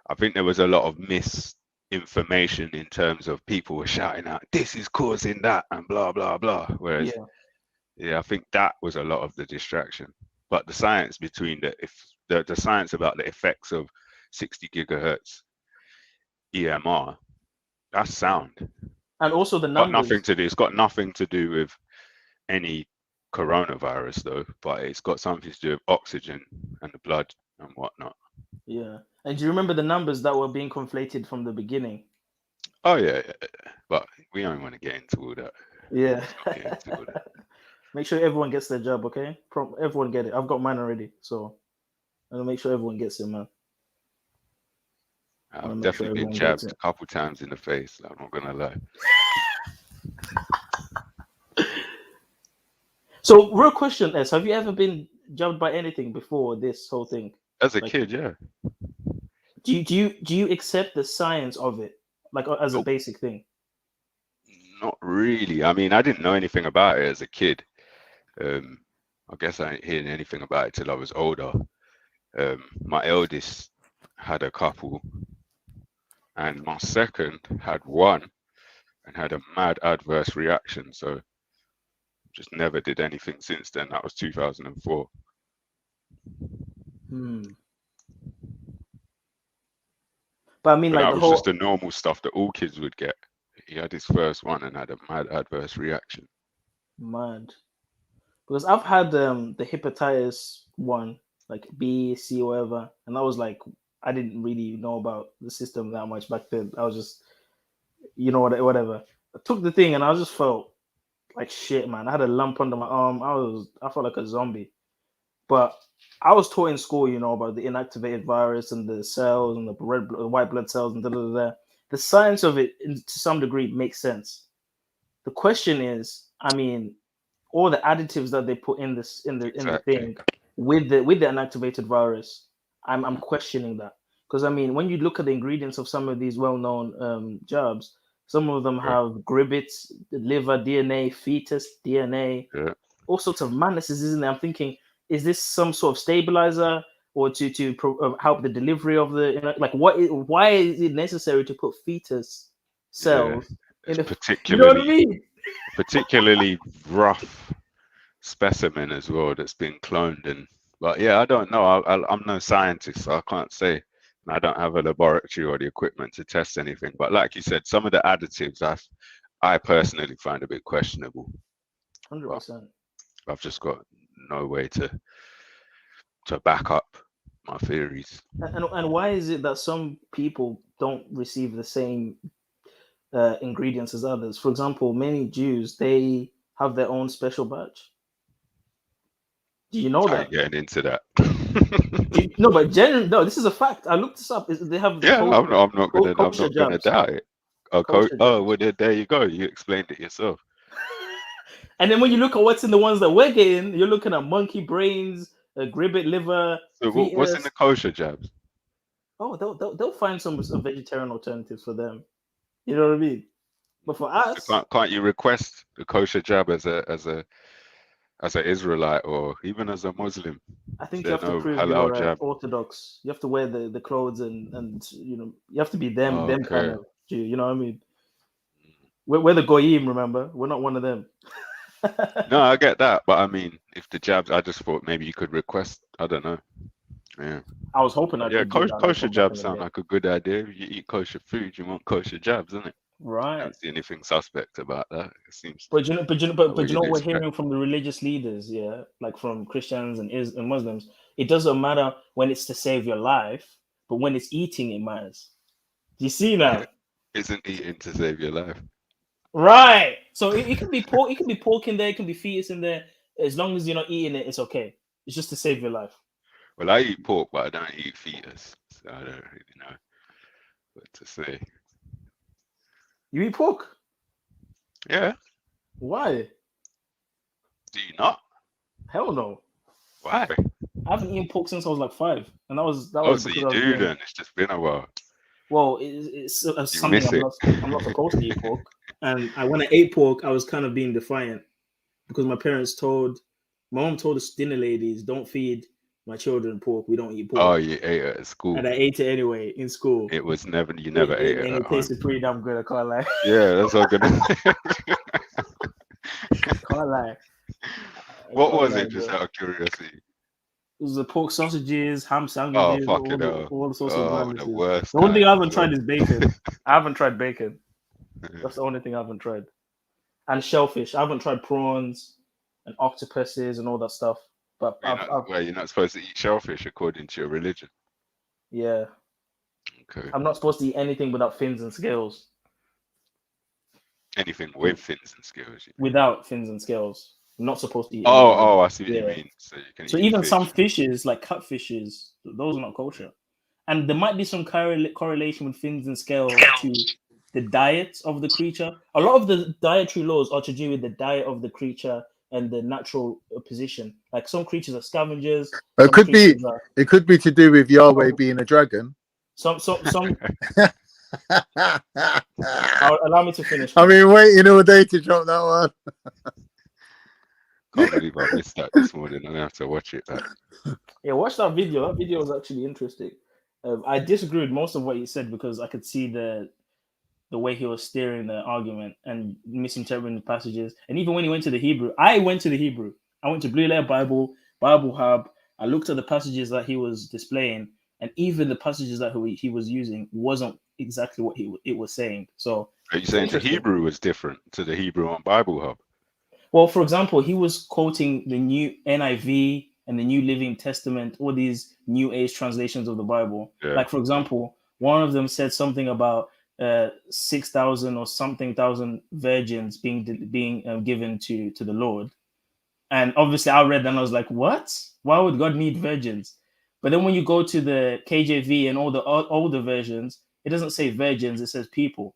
I think there was a lot of misinformation in terms of people were shouting out, "This is causing that," and blah blah blah. Whereas, I think that was a lot of the distraction. But the science between the science about the effects of 60 gigahertz EMR, that's sound. And also the numbers. It's got nothing to do with any coronavirus though, but it's got something to do with oxygen and the blood and whatnot. Yeah. And do you remember the numbers that were being conflated from the beginning? Oh yeah. But we don't want to get into all that. Yeah. Make sure everyone gets their job, okay? Everyone get it. I've got mine already, so I'm gonna make sure everyone gets it, man. I've definitely been jabbed a couple times in the face. I'm not gonna lie. So, real question is: have you ever been jabbed by anything before this whole thing? As a kid, yeah. Do you accept the science of it, like as a basic thing? Not really. I mean, I didn't know anything about it as a kid. I guess I didn't hear anything about it till I was older. My eldest had a couple, and my second had one, and had a mad adverse reaction. So, just never did anything since then. That was 2004. But I mean, like that was just the normal stuff that all kids would get. He had his first one and had a mad adverse reaction. Mad. Because I've had the hepatitis one, like B, C, whatever, and that was like I didn't really know about the system that much back then. I was just, whatever. I took the thing and I just felt like shit, man. I had a lump under my arm. I felt like a zombie. But I was taught in school, about the inactivated virus and the cells and the white blood cells and The science of it, to some degree, makes sense. The question is, I mean, all the additives that they put in the thing with the inactivated virus, I'm questioning that. Because I mean, when you look at the ingredients of some of these well-known jabs, some of them have gribbets, liver DNA, fetus DNA, all sorts of madnesses, isn't there? I'm thinking, is this some sort of stabilizer or to help the delivery of the why is it necessary to put fetus cells in a particularly, you know what I mean? Particularly rough specimen as well that's been cloned but yeah, I don't know. I'm no scientist, so I can't say. I don't have a laboratory or the equipment to test anything. But like you said, some of the additives I personally find a bit questionable. 100%. I've just got no way to back up my theories. And why is it that some people don't receive the same ingredients as others? For example, many Jews, they have their own special batch. Do you know that? I ain't getting into that. No, this is a fact. I looked this up. They have the I'm not gonna doubt it. Well, there you go. You explained it yourself. And then when you look at what's in the ones that we're getting, you're looking at monkey brains, gribbet liver. So what's in the kosher jabs? Oh, they'll find some vegetarian alternatives for them. You know what I mean? But for us, so can't you request the kosher jab as an Israelite or even as a Muslim? I think you have to prove you're Orthodox. You have to wear the clothes and you have to be them kind of Jew. You know what I mean? We're the goyim, remember? We're not one of them. No, I get that, but I mean, if the jabs, I just thought maybe you could request. I don't know. Yeah, I was hoping I could. Kosher jabs sound like a good idea. If you eat kosher food, you want kosher jabs, isn't it? Right. I don't see anything suspect about that. It seems. But you know what we're hearing from the religious leaders, yeah, like from Christians and Muslims. It doesn't matter when it's to save your life, but when it's eating, it matters. Do you see now? Isn't eating to save your life? Right. So it can be pork. It can be pork in there. It can be fetus in there. As long as you're not eating it, it's okay. It's just to save your life. Well, I eat pork, but I don't eat fetus, so I don't really know what to say. You eat pork? Yeah. Why? Do you not? Hell no. Why? I haven't eaten pork since I was like 5, and that was. Oh, so you do then? It's just been a while. Well, it's something I'm not supposed to eat pork, and when I ate pork, I was kind of being defiant because my mom told the dinner ladies, don't feed my children pork. We don't eat pork. Oh, you ate it at school. And I ate it anyway in school. It was never. You never ate it. And it tasted pretty damn good. I can't lie. Yeah, that's all good. Can't lie. What was it? Just out of curiosity. It was the pork sausages, ham sandwiches, all the sorts of sandwiches. The worst. The only thing I haven't tried is bacon. I haven't tried bacon. That's the only thing I haven't tried. And shellfish. I haven't tried prawns and octopuses and all that stuff. But you're not supposed to eat shellfish according to your religion. Yeah. Okay. I'm not supposed to eat anything without fins and scales. Anything with fins and scales. Without fins and scales. I'm not supposed to eat. Oh, I see what you mean. So you can. So even fish. Some fishes, like catfishes, those are not kosher. And there might be some correlation with fins and scales to the diet of the creature. A lot of the dietary laws are to do with the diet of the creature and the natural position. Like some creatures are scavengers. It could be to do with Yahweh being a dragon. Some. Allow me to finish. I mean, waiting all day to drop that one. Can't believe I missed that this morning. I'm gonna have to watch it. Yeah, watch that video. That video was actually interesting. I disagree with most of what he said because I could see the way he was steering the argument and misinterpreting the passages. And even when he went to the Hebrew, I went to the Hebrew. I went to Blue Letter Bible Hub. I looked at the passages that he was displaying, and even the passages that he was using wasn't exactly what it was saying. So are you saying the Hebrew was different to the Hebrew on Bible Hub? Well, for example, he was quoting the new NIV and the New Living Testament, all these New Age translations of the Bible. Yeah. Like, for example, one of them said something about 6,000 or something thousand virgins being given to the Lord. And obviously I read that and I was like, what? Why would God need virgins? But then when you go to the KJV and all the older versions, it doesn't say virgins, it says people.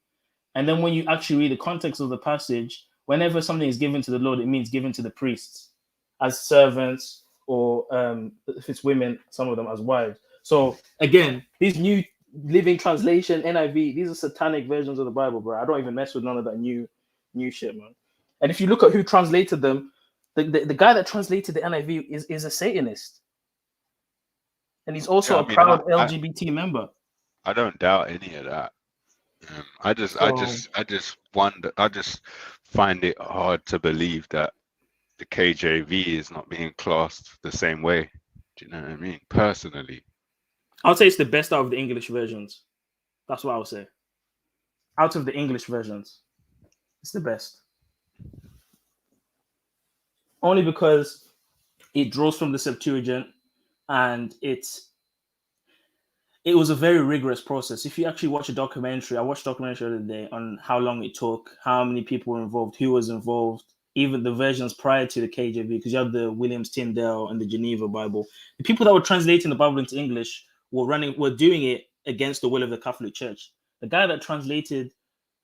And then when you actually read the context of the passage, whenever something is given to the Lord, it means given to the priests as servants, or if it's women, some of them as wives. So again, these New Living Translation, NIV, these are satanic versions of the Bible, bro. I don't even mess with none of that new shit, man. And if you look at who translated them, the guy that translated the NIV is a Satanist. And he's also a proud LGBT member. I don't doubt any of that. I just wonder. I just find it hard to believe that the KJV is not being classed the same way. Do you know what I mean? Personally, I would say it's the best out of the English versions. That's what I would say. Out of the English versions, it's the best. Only because it draws from the Septuagint, and it was a very rigorous process. If you actually watch a documentary, I watched a documentary the other day on how long it took, how many people were involved, who was involved, even the versions prior to the KJV, because you have the Williams Tyndale and the Geneva Bible. The people that were translating the Bible into English were doing it against the will of the Catholic Church. The guy that translated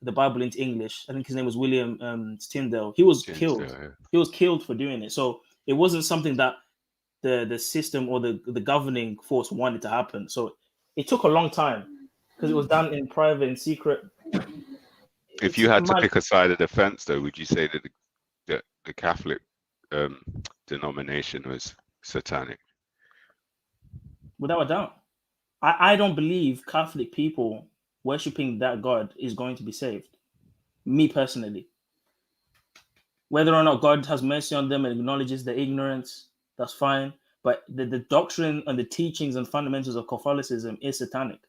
the Bible into English. I think his name was William Tyndale. He was killed. Yeah. He was killed for doing it. So it wasn't something that the system or the governing force wanted to happen. So it took a long time because it was done in private, in secret. If you had to pick a side of the fence, though, would you say that the Catholic denomination was satanic? Without a doubt. I don't believe Catholic people worshipping that God is going to be saved. Me personally. Whether or not God has mercy on them and acknowledges their ignorance, that's fine. But the doctrine and the teachings and fundamentals of Catholicism is satanic.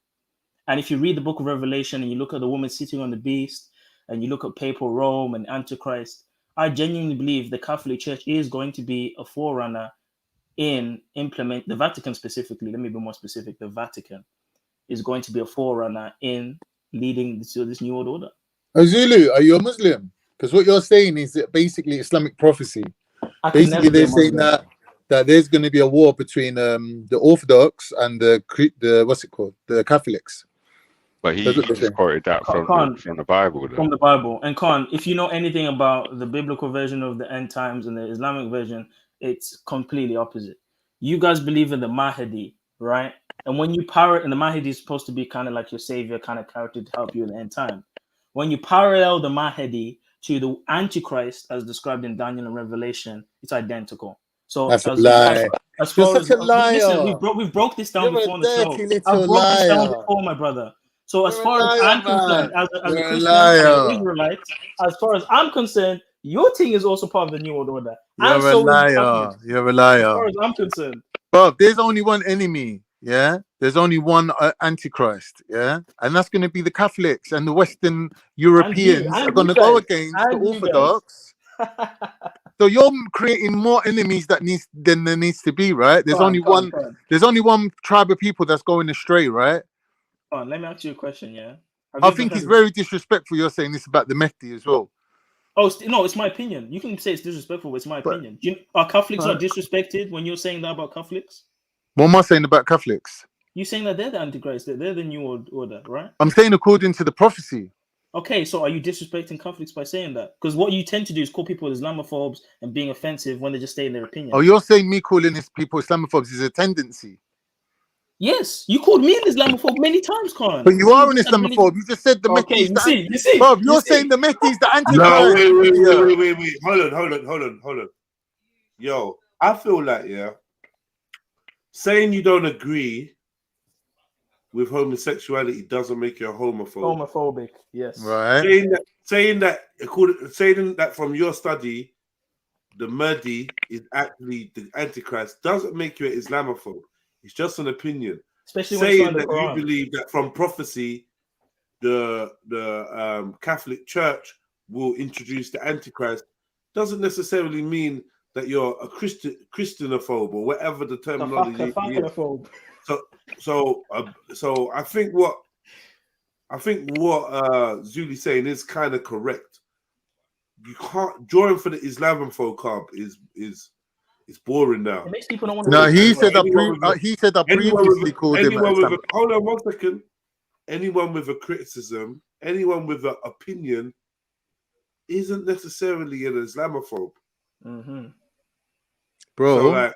And if you read the book of Revelation and you look at the woman sitting on the beast and you look at papal Rome and Antichrist, I genuinely believe the Catholic Church is going to be a forerunner in implement the Vatican specifically. Let me be more specific. The Vatican is going to be a forerunner in leading to this new world order. Zulu, are you a Muslim? Because what you're saying is that basically Islamic prophecy. Basically, they're saying that there's going to be a war between the Orthodox and the what's it called, the Catholics. But he just quoted that from the Bible. Though. From the Bible. And Khan, if you know anything about the biblical version of the end times and the Islamic version, it's completely opposite. You guys believe in the Mahdi, right? And when you and the Mahdi is supposed to be kind of like your savior kind of character to help you in the end time. When you parallel the Mahdi to the Antichrist as described in Daniel and Revelation, it's identical. So that's a lie. As far You're as such a liar. Listen, we broke this down before on the show. I broke this down before, my brother. So as far as I'm concerned, as a Christian and Israelite, as far as I'm concerned, your thing is also part of the New World Order. You're a liar. You're a liar. As far as I'm concerned. But there's only one enemy, yeah? There's only one Antichrist, yeah? And that's going to be the Catholics, and the Western Europeans are going to go against the Orthodox. So you're creating more enemies than there needs to be, right? There's only one tribe of people that's going astray, right? Let me ask you a question, yeah? I think it's very disrespectful you're saying this about the Mahdi as well. Oh, no, it's my opinion. You can say it's disrespectful, but it's my opinion. Are Catholics not disrespected when you're saying that about Catholics? What am I saying about Catholics? You're saying that they're the Antichrist, they're the New World Order, right? I'm saying according to the prophecy. Okay, so are you disrespecting Catholics by saying that? Because what you tend to do is call people Islamophobes and being offensive when they just stay in their opinion. Oh, you're saying me calling these people Islamophobes is a tendency? Yes, you called me an Islamophobe many times, Khan. But you are an Islamophobe. You just said the Mahdi is the you see. Bob, you're saying the Mahdi is the Antichrist. No, wait. Hold on. Yo, I feel like, saying you don't agree with homosexuality doesn't make you a homophobe. Homophobic, yes. Right. Saying that from your study, the Mahdi is actually the Antichrist doesn't make you an Islamophobe. It's just an opinion. Especially saying that you believe that from prophecy, the Catholic Church will introduce the Antichrist doesn't necessarily mean that you're a Christianophobe or whatever the terminology is. So I think what Zuli's saying is kind of correct. You can't drawing for the Islamophobe card is boring now. It makes people don't want to. No, he said I previously called him. Hold on 1 second. Anyone with a criticism, anyone with an opinion, isn't necessarily an Islamophobe. Mm-hmm. Bro, so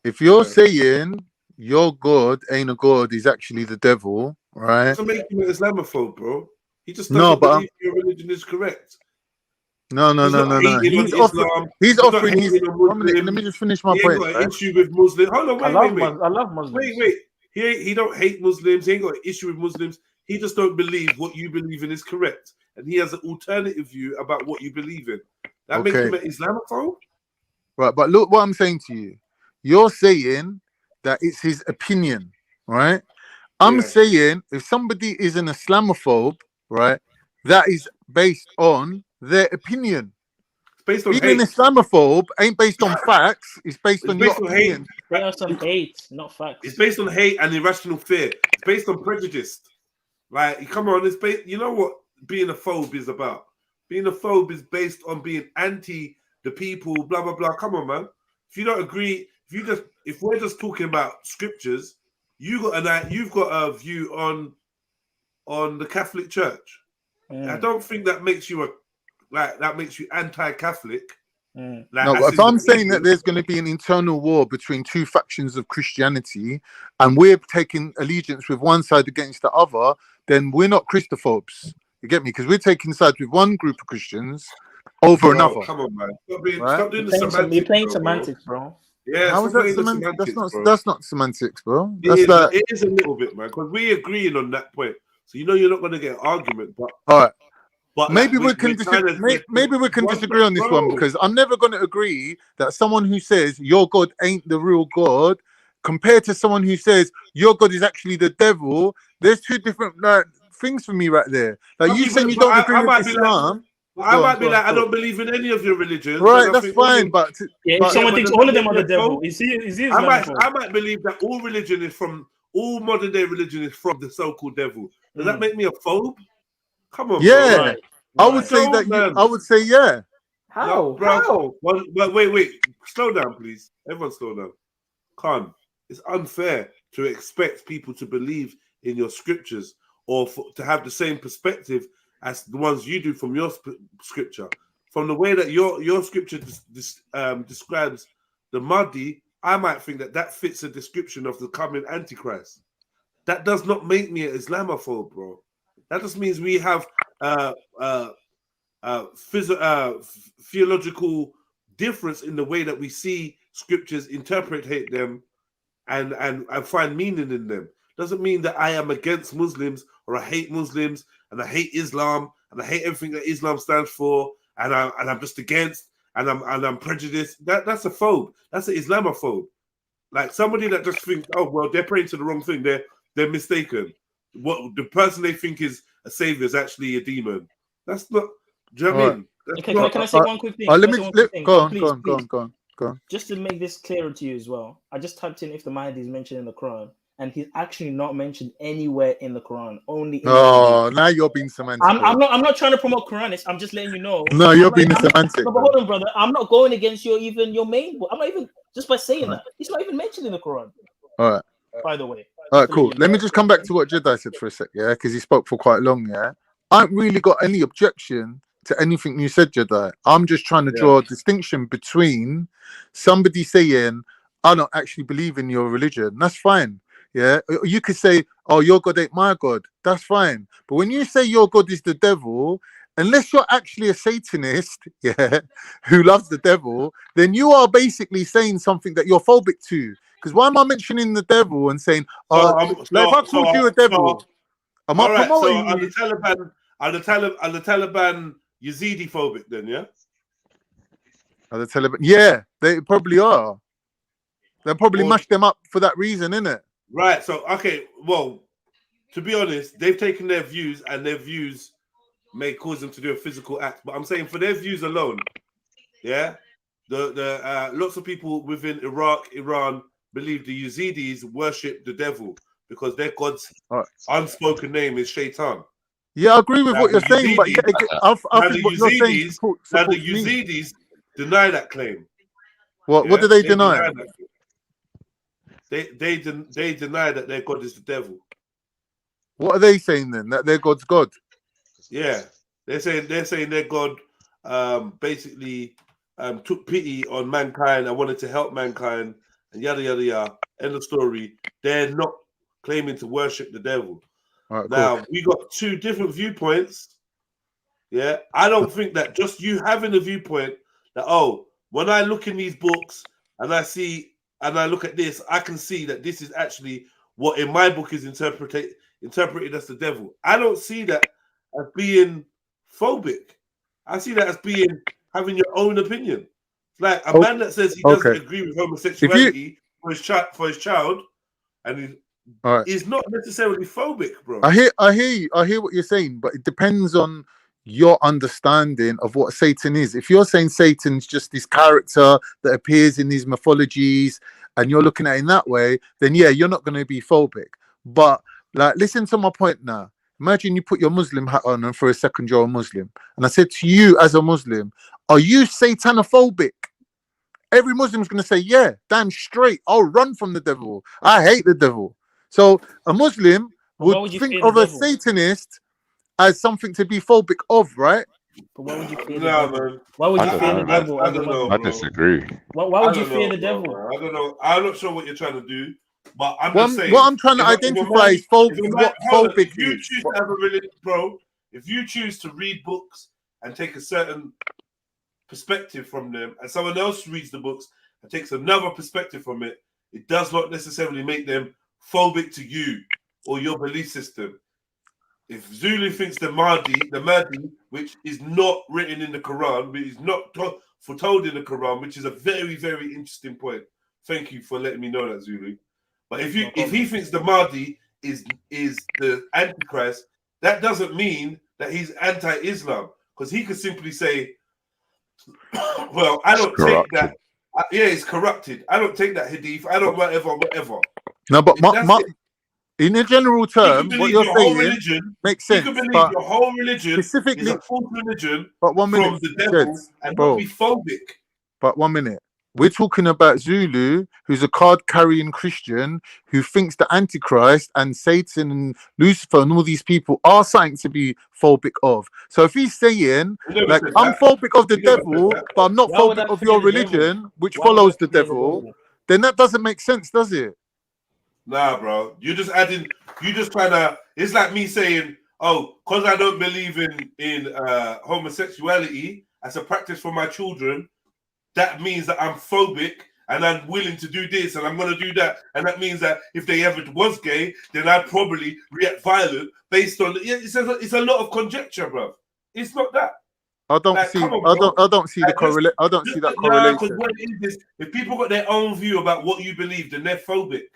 if you're saying your God ain't a God, he's actually the devil, right? Doesn't make him an Islamophobe, bro. He just doesn't believe your religion is correct. No. He's offering his. Let me just finish my point. Got an issue with Muslims. Hold on, wait. I love Muslims. Wait. He don't hate Muslims. He ain't got an issue with Muslims. He just don't believe what you believe in is correct, and he has an alternative view about what you believe in. That makes him an Islamophobe. Right, but look what I'm saying to you. You're saying that it's his opinion, right? I'm saying if somebody is an Islamophobe, right, that is based on their opinion. It's based on being an Islamophobe ain't based on facts. It's based on your opinion. Based on hate, not facts. It's based on hate and irrational fear. It's based on prejudice. Like, come on, it's based. You know what being a phobe is about? Being a phobe is based on being anti the people. Blah blah blah. Come on, man. If you don't agree, if we're just talking about scriptures, you've got a view on the Catholic Church. I don't think that makes you anti-Catholic. No, if I'm saying that there's going to be an internal war between two factions of Christianity, and we're taking allegiance with one side against the other, then we're not Christophobes. You get me? Because we're taking sides with one group of Christians over another. Come on, man. Right? Stop doing the semantics. You're playing semantics, bro. Yeah, how is that semantics? That's not semantics, bro. It is a little bit, man, because we're agreeing on that point. So you know you're not going to get an argument. But all right. But maybe we can disagree on this one, because I'm never going to agree that someone who says your God ain't the real God compared to someone who says your God is actually the devil. There's two different things for me right there. Like you saying you don't agree with Islam. I might be like, I don't believe in any of your religions. Right, that's fine. But if someone thinks all of them are the devil, is he I might believe that all religion is from all modern day religion is from the so-called devil. Does that make me a phobe? Come on, yeah. bro. Right. I would say that. I would say yeah. How? No, bro. How? But wait. Slow down, please. Everyone, slow down. Khan, it's unfair to expect people to believe in your scriptures or to have the same perspective as the ones you do from your scripture. From the way that your scripture describes the Mahdi, I might think that fits a description of the coming Antichrist. That does not make me an Islamophobe, bro. That just means we have theological difference in the way that we see scriptures, interpret them, and find meaning in them. Doesn't mean that I am against Muslims or I hate Muslims and I hate Islam and I hate everything that Islam stands for and I'm just against and I'm prejudiced. That's a phobe. That's an Islamophobe. Like somebody that just thinks, oh well, they're praying to the wrong thing. They're mistaken. What the person they think is a savior is actually a demon. That's not. Do you know what I mean? Can I say one quick thing? Go on. Just to make this clearer to you as well, I just typed in if the Mahdi is mentioned in the Quran, and he's actually not mentioned anywhere in the Quran. Only. In the now you're being semantic. I'm not trying to promote Quranists. I'm just letting you know. No, you're being semantic. No, but hold on, brother. I'm not going against your main. I'm not even just by saying that. He's not even mentioned in the Quran. All right. By the way. All right, cool. Let me just come back to what Jedi said for a sec, yeah, because he spoke for quite long, yeah. I haven't really got any objection to anything you said, Jedi. I'm just trying to draw a distinction between somebody saying, I don't actually believe in your religion. That's fine. Yeah. You could say, oh, your God ain't my God. That's fine. But when you say your God is the devil, unless you're actually a Satanist, yeah, who loves the devil, then you are basically saying something that you're phobic to. Because why am I mentioning the devil and saying, if I called you a devil, am I promoting you? Are the Taliban Yazidi phobic then, yeah? Are the Taliban? Yeah, they probably are. They'll probably mash them up for that reason, innit? Right, so, okay, well, to be honest, they've taken their views and their views may cause them to do a physical act. But I'm saying for their views alone, yeah, the lots of people within Iraq, Iran, believe the Yazidis worship the devil because their god's unspoken name is Shaitan. Yeah, I agree with what you're saying, but I think what you're saying supports the Yazidis deny that claim. What do they deny? They deny that their god is the devil. What are they saying then? That their god's God? Yeah, they're saying their god basically took pity on mankind and wanted to help mankind. And yada yada yada. End of story. They're not claiming to worship the devil. Right, now cool. we got two different viewpoints. Yeah, I don't think that just you having a viewpoint that when I look in these books and I see and I look at this, I can see that this is actually what in my book is interpreted as the devil. I don't see that as being phobic. I see that as being having your own opinion. Like a man that says he doesn't agree with homosexuality for his child, and he's not necessarily phobic, bro. I hear you. I hear what you're saying, but it depends on your understanding of what Satan is. If you're saying Satan's just this character that appears in these mythologies, and you're looking at it in that way, then yeah, you're not going to be phobic. But like, listen to my point now. Imagine you put your Muslim hat on, and for a second you're a Muslim, and I said to you as a Muslim, are you satanophobic? Every Muslim's going to say, yeah, damn straight. I'll run from the devil. I hate the devil. So a Muslim would think of a Satanist as something to be phobic of, right? But why would you fear the Nah, devil? man. Why would you I fear don't the know, devil? I as a don't know, Muslim? I disagree. Why would you don't fear know, the devil? bro. I don't know. I'm not sure what you're trying to do, but I'm What just saying. I'm trying to if a identify man- is if a man- what hold on, phobic if you is. choose to have a religion, bro, if you choose to read books and take a certain perspective from them, and someone else reads the books and takes another perspective from it, it does not necessarily make them phobic to you or your belief system. If Zulu thinks the Mahdi, which is not written in the Quran, which is not foretold in the Quran, which is a very, very interesting point. Thank you for letting me know that, Zulu. But if he thinks the Mahdi is the Antichrist, that doesn't mean that he's anti-Islam, because he could simply say, "Well, I don't take that. Yeah, it's corrupted. I don't take that hadith. I don't whatever." No, but in a general term, what you're saying religion makes sense. You can believe But your whole religion specifically, is a false religion but 1 minute, from the devil Jeds, and bro. not be phobic. But 1 minute. We're talking about Zulu, who's a card-carrying Christian who thinks the Antichrist and Satan and Lucifer and all these people are something to be phobic of. So if he's saying, like, I'm phobic of the devil, but I'm not phobic of your religion, which follows the devil, then that doesn't make sense, does it? Nah, bro. You're just adding. You just trying to. It's like me saying, "Oh, because I don't believe in homosexuality as a practice for my children, that means that I'm phobic and I'm willing to do this and I'm going to do that, and that means that if they ever was gay, then I'd probably react violent based on." It's a lot of conjecture, bro. It's not that. I don't see. I don't see the correlation. I don't see that correlation. What it is, if people got their own view about what you believe, then they're phobic,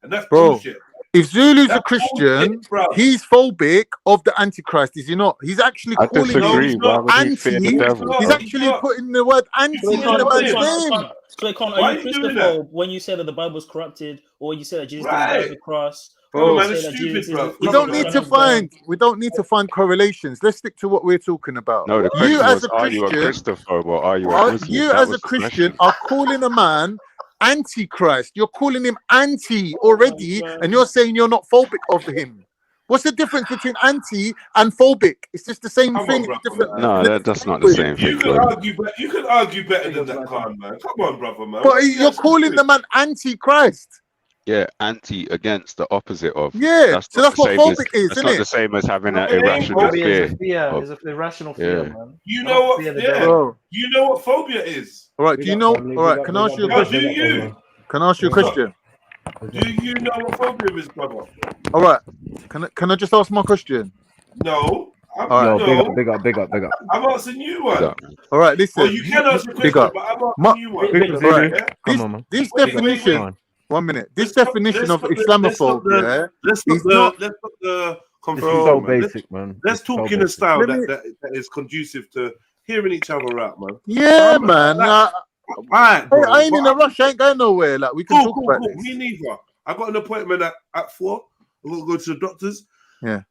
and that's Bro, bullshit. if Zulu's a Christian, he's phobic of the Antichrist, is he not? He's actually calling him anti. He's actually putting the word anti in the man's name. So are you Christopher when you say that the Bible is corrupted, or you say that Jesus didn't die on the cross? Bro, We don't need to find correlations. Let's stick to what we're talking about. No, the question was, are you a Christopher or are you a Muslim? You as a Christian are calling a man Antichrist. You're calling him anti already, and you're saying you're not phobic of him. What's the difference between anti and phobic? It's just the same thing. No, that's not the same thing. You can argue better than that, Khan, man. Come on, brother, man. But you're calling the man Antichrist. Yeah, anti against the opposite of. Yeah, so that's what phobic is, It's isn't not it? the same as having an irrational fear. It's an irrational fear, man. You know what? You know what phobia is. All right. Do you know? All right. Can I ask you a question? Can I ask you a question? Do you know what phobia is, brother? All right. Can I just ask my question? No. All right. Big up. I'm asking you one. All right. Listen. Well, you can ask your question, but I'm asking you one. All right. This definition. 1 minute. This definition of Islamophobia is not. Let's put the confusion. So basic, man. Let's talk in a style that is conducive to hearing each other out, man. Yeah, man. Alright, bro, I ain't in a rush. I ain't going nowhere. Like, we can talk about this. Me neither. I got an appointment at 4. I'm gonna go to the doctors. Yeah.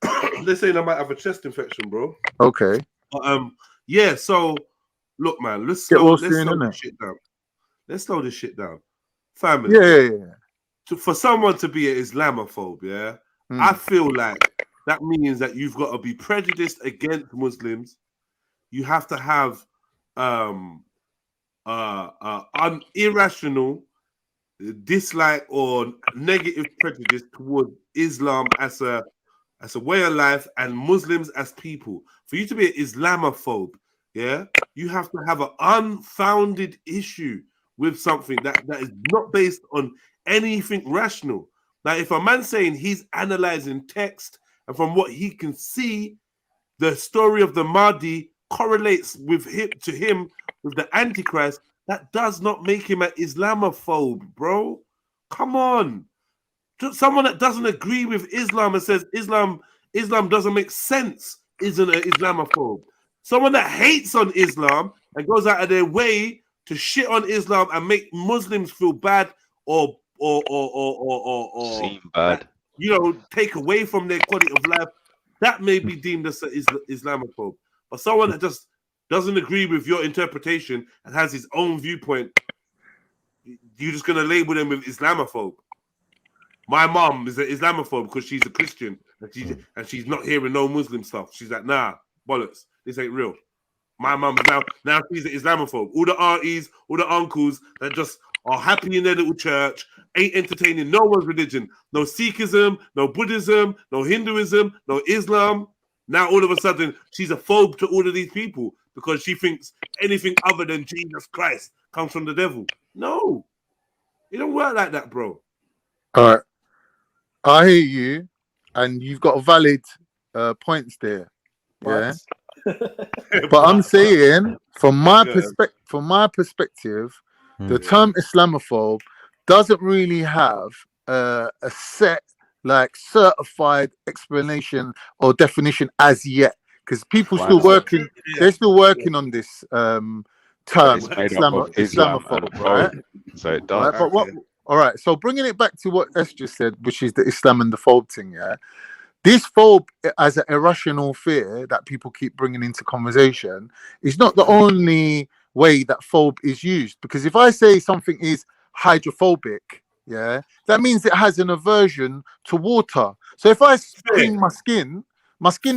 They're saying I might have a chest infection, bro. Okay. Yeah. So, look, man. Let's slow this shit down. Let's slow this shit down. Family. Yeah. For someone to be an Islamophobe, I feel like that means that you've got to be prejudiced against Muslims. You have to have irrational dislike or negative prejudice towards Islam as a way of life and Muslims as people. For you to be an Islamophobe, you have to have an unfounded issue with something that is not based on anything rational. Now, if a man's saying he's analyzing text and from what he can see, the story of the Mahdi correlates with him with the Antichrist, that does not make him an Islamophobe, bro. Come on. Someone that doesn't agree with Islam and says Islam doesn't make sense isn't an Islamophobe. Someone that hates on Islam and goes out of their way to shit on Islam and make Muslims feel bad or seem bad, take away from their quality of life, that may be deemed as an Islamophobe. But someone that just doesn't agree with your interpretation and has his own viewpoint, you're just gonna label them with Islamophobe. My mom is an Islamophobe because she's a Christian and she's not hearing no Muslim stuff. She's like, nah, bollocks, this ain't real. My mum's now she's an Islamophobe. All the aunties, all the uncles that just are happy in their little church, ain't entertaining no one's religion. No Sikhism, no Buddhism, no Hinduism, no Islam. Now all of a sudden she's a phobe to all of these people because she thinks anything other than Jesus Christ comes from the devil. No, it don't work like that, bro. All right, I hear you, and you've got valid points there. Yeah, but I'm saying from my perspective, the term Islamophobe doesn't really have a set, like, certified explanation or definition as yet, because people still working. They're still working on this term Islamophobe, right? So it does. Right? But all right. So bringing it back to what S just said, which is the Islam and the phobe thing, yeah. This phobe as an irrational fear that people keep bringing into conversation is not the only way that phobe is used. Because if I say something is hydrophobic, yeah, that means it has an aversion to water. So if I spring my skin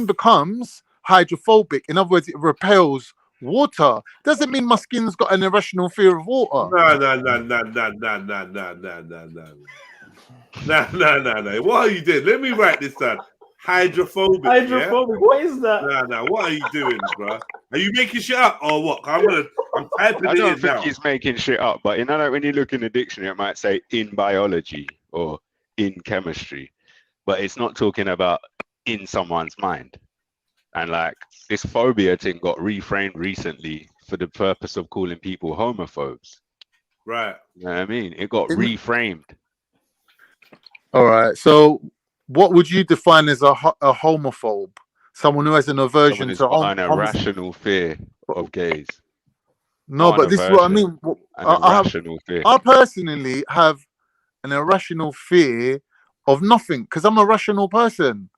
becomes hydrophobic. In other words, it repels water. Doesn't mean my skin's got an irrational fear of water. No. What are you doing? Let me write this down. Hydrophobic. Yeah? What is that? No. What are you doing, bro? Are you making shit up or what? I'm typing I it don't in think now. he's making shit up, but like when you look in the dictionary, it might say in biology or in chemistry, but it's not talking about in someone's mind. And like this phobia thing got reframed recently for the purpose of calling people homophobes. Right. You know what I mean? It got reframed. All right. So what would you define as a homophobe? Someone who has an aversion to an irrational fear of gays. No, but this is what I mean. I personally have an irrational fear of nothing because I'm a rational person.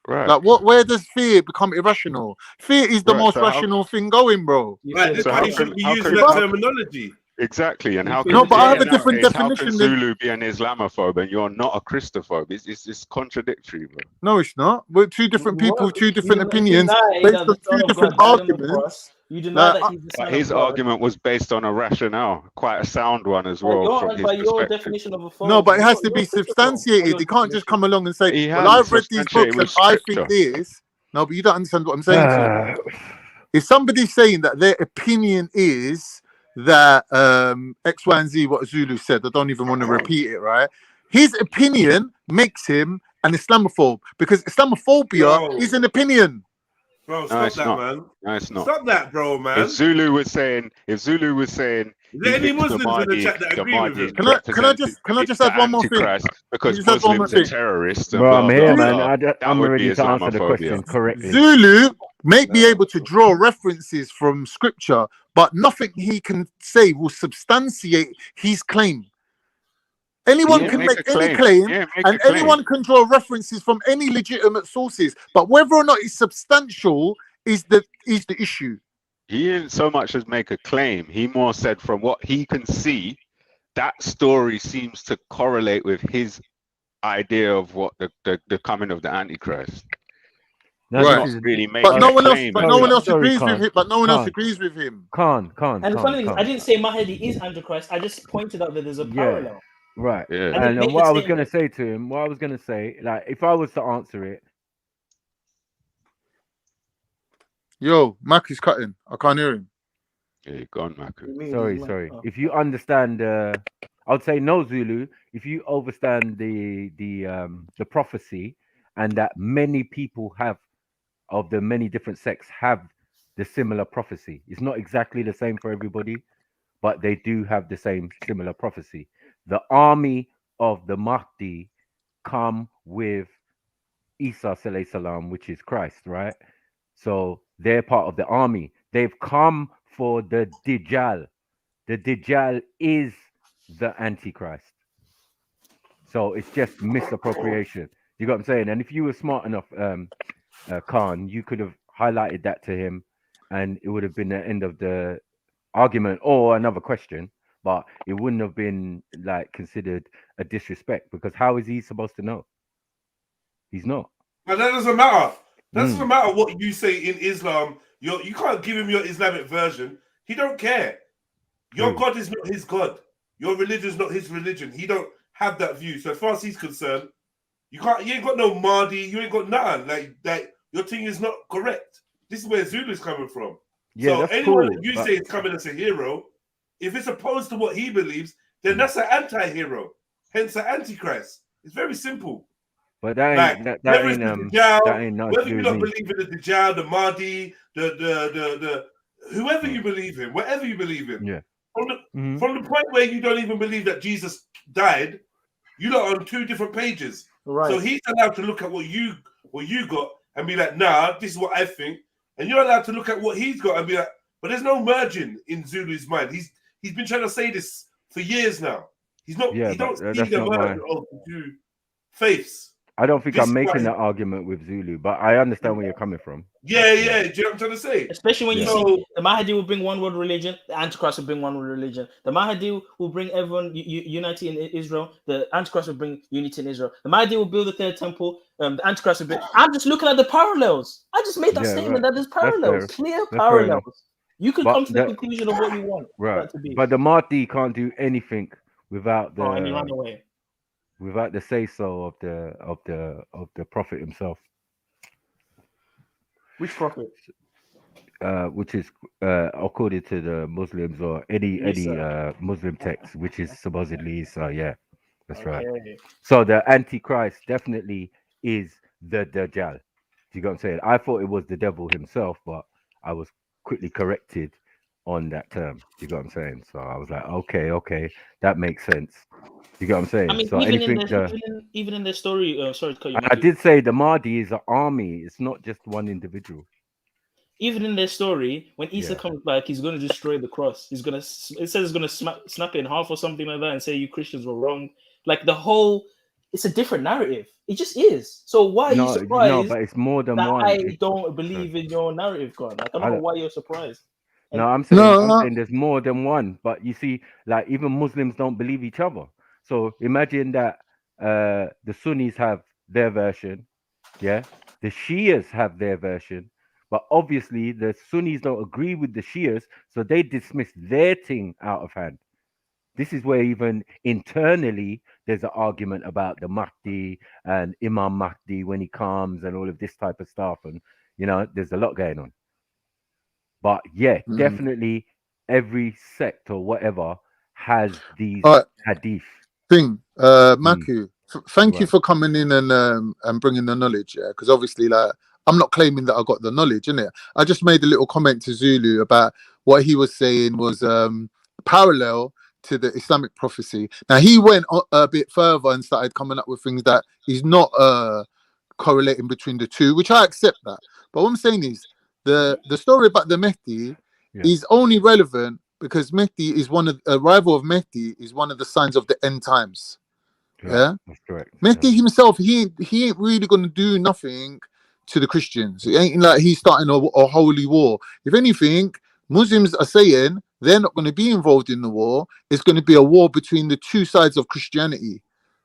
Right. Like, where does fear become irrational? Fear is the most rational thing going, bro. Right. This why you shouldn't be using that terminology. Exactly, and how can but I have a different definition. How can Zulu be an Islamophobe and you're not a Christophobe? It's contradictory, bro. No, it's not. We're two different people with two different opinions based on two different arguments. You deny that he's the son his of God. argument was based on a rationale, quite a sound one as well. From his your definition of a phobe. No, but it has to be substantiated. You can't just come along and say, "Well, I've read these books and I think this." No, but you don't understand what I'm saying to you. If somebody's saying that their opinion is that X, Y, and Z, what Zulu said, I don't even want to repeat it, right? His opinion makes him an Islamophobe because Islamophobia is an opinion. Bro, stop that, man. No, it's not. Stop that, bro, man. If Zulu was saying, is there any Muslims in the chat that agree with him? Can I just add one more thing? Because Muslims are terrorists. Bro, I'm here, man. I'm ready to answer the question correctly. Zulu may be able to draw references from scripture, but nothing he can say will substantiate his claim. Anyone can make any claim, and anyone can draw references from any legitimate sources, but whether or not it's substantial is the issue. He didn't so much as make a claim. He more said from what he can see, that story seems to correlate with his idea of what the coming of the Antichrist. Right. Really but no one else agrees with him. But no one else agrees with him. Khan. And the funny thing is, I didn't say Mahdi is Antichrist. I just pointed out that there's a parallel. Right. Yeah. And what I was going to say to him, like, if I was to answer it. Yo, Mac is cutting. I can't hear him. Yeah, you're gone, Mac. Sorry. If you understand, I'd say no, Zulu. If you understand the prophecy, and that many people of the many different sects have the similar prophecy. It's not exactly the same for everybody, but they do have the same similar prophecy. The army of the Mahdi come with Isa alayhi salam, which is Christ, right? So they're part of the army. They've come for the Dajjal. The Dajjal is the Antichrist. So it's just misappropriation. You got what I'm saying? And if you were smart enough, Khan, you could have highlighted that to him, and it would have been the end of the argument or another question. But it wouldn't have been like considered a disrespect, because how is he supposed to know? He's not. But that doesn't matter. That doesn't matter what you say in Islam. You can't give him your Islamic version. He don't care. Your God is not his God. Your religion is not his religion. He don't have that view. So as far as he's concerned, you ain't got no Mahdi. You ain't got nothing. Like your thing is not correct. This is where Zulu's coming from. Yeah, so that's anyone cool, that you but- say is coming as a hero, if it's opposed to what he believes, then that's an anti-hero. Hence an antichrist. It's very simple. But that Like, ain't that whether ain't it's the that Dajjal, ain't nothing whether to do you with don't me. believe in the Dajjal, the Mahdi, the whoever you believe in, whatever you believe in. Yeah. From the point where you don't even believe that Jesus died, you lot are on two different pages. Right. So he's allowed to look at what you got and be like, nah, this is what I think. And you're allowed to look at what he's got and be like, but there's no merging in Zulu's mind. He's been trying to say this for years now. He's not. Yeah, he but don't see that's the not merge my- of the two faiths. I don't think This I'm is making why- that argument with Zulu, but I understand where you're coming from. Yeah. Do you know what I'm trying to say? Especially when you So- see the Mahdi will bring one world religion, the Antichrist will bring one world religion. The Mahdi will bring everyone unity in Israel. The Antichrist will bring unity in Israel. The Mahdi will build the third temple. The Antichrist will bring. I'm just looking at the parallels. I just made that Yeah, statement right. that there's That's fair. parallels, clear That's fair enough. parallels. You can But come to the that- conclusion of what you want Right. that to be. But the Mahdi can't do anything without the And he ran away. without the say so of the prophet himself. Which prophet? Which is according to the Muslims or any Muslim text, which is supposedly Isa. Yeah, that's right. Okay. So the Antichrist definitely is the Dajjal. Do you get what I'm saying? I thought it was the devil himself, but I was quickly corrected on that term. Do you get what I'm saying? So I was like, okay, that makes sense. Do you get what I'm saying? I mean, so even in the story. Sorry to cut you. I did say the Mahdi is an army. It's not just one individual. Even in their story, when Isa comes back, he's going to destroy the cross. It says it's going to snap it in half or something like that and say you Christians were wrong. Like the whole, it's a different narrative. It just is. So why are you surprised? No, but it's more than that one. I don't believe in your narrative, God. Like, I don't know why you're surprised. No, I'm saying there's more than one. But you see, like even Muslims don't believe each other. So imagine that the Sunnis have their version, the Shias have their version. But obviously, the Sunnis don't agree with the Shias, so they dismiss their thing out of hand. This is where even internally there's an argument about the Mahdi and Imam Mahdi when he comes and all of this type of stuff. And, there's a lot going on. But definitely every sect or whatever has these hadith. Maku, thank you for coming in and bringing the knowledge, because obviously, like, I'm not claiming that I got the knowledge, innit? I just made a little comment to Zulu about what he was saying was parallel to the Islamic prophecy. Now, he went a bit further and started coming up with things that is not correlating between the two, which I accept that. But what I'm saying is the story about the Mehdi is only relevant because Mehdi is a rival of Mehdi is one of the signs of the end times. Yeah, that's correct. Mehdi himself, he ain't really gonna do nothing to the Christians. It ain't like he's starting a holy war. If anything, Muslims are saying they're not going to be involved in the war. It's going to be a war between the two sides of Christianity,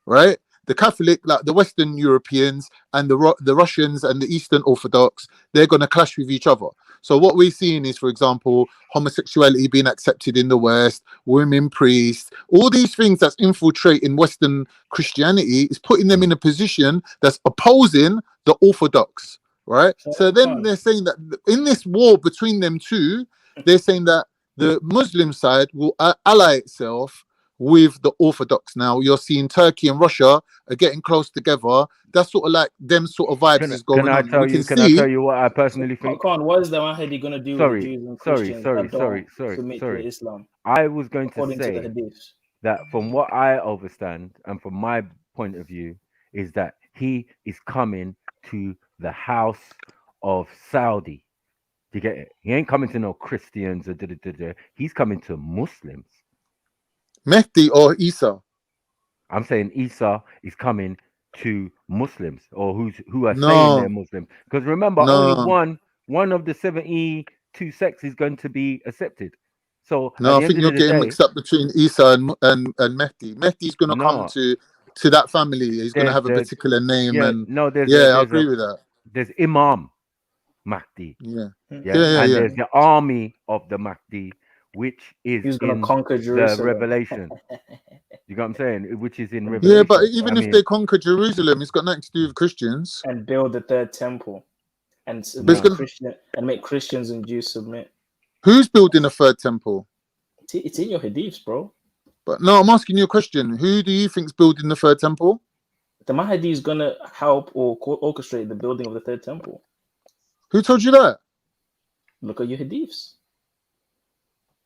right? The Catholic, like the Western Europeans and the Russians and the Eastern Orthodox, they're going to clash with each other. So what we're seeing is, for example, homosexuality being accepted in the West, women priests, all these things that's infiltrating Western Christianity is putting them in a position that's opposing the Orthodox, right? So then they're saying that in this war between them two, they're saying that the Muslim side will ally itself with the Orthodox. Now you're seeing Turkey and Russia are getting close together. That's sort of like them sort of vibes is going on. Can I tell you what I personally think? Khan, what is the Mahdi going to do with the Jews and Christians that don't submit to Islam? I was going to according say to the Hadiths. That from what I understand and from my point of view is that he is coming to the house of Saudi. Do you get it? He ain't coming to no Christians or he's coming to Muslims. Mehdi or Isa? I'm saying Isa is coming to Muslims or who are saying they're Muslim. Because remember, only one of the 72 sects is going to be accepted. So no, I think you're getting mixed up between Isa and Mehdi. Mehdi's going to come to to that family. He's going to have a particular name, and I agree with that. There's Imam Mahdi. Yeah. And there's the army of the Mahdi, which is Who's going in to conquer Jerusalem. the Revelation. You got what I'm saying? Which is in Revelation. Yeah, but even if they conquer Jerusalem, it's got nothing to do with Christians. And build the third temple, and make Christians and Jews submit. Who's building a third temple? It's in your hadiths, bro. But no, I'm asking you a question. Who do you think's building the third temple? The Mahdi is gonna help or orchestrate the building of the third temple. Who told you that? Look at your hadiths.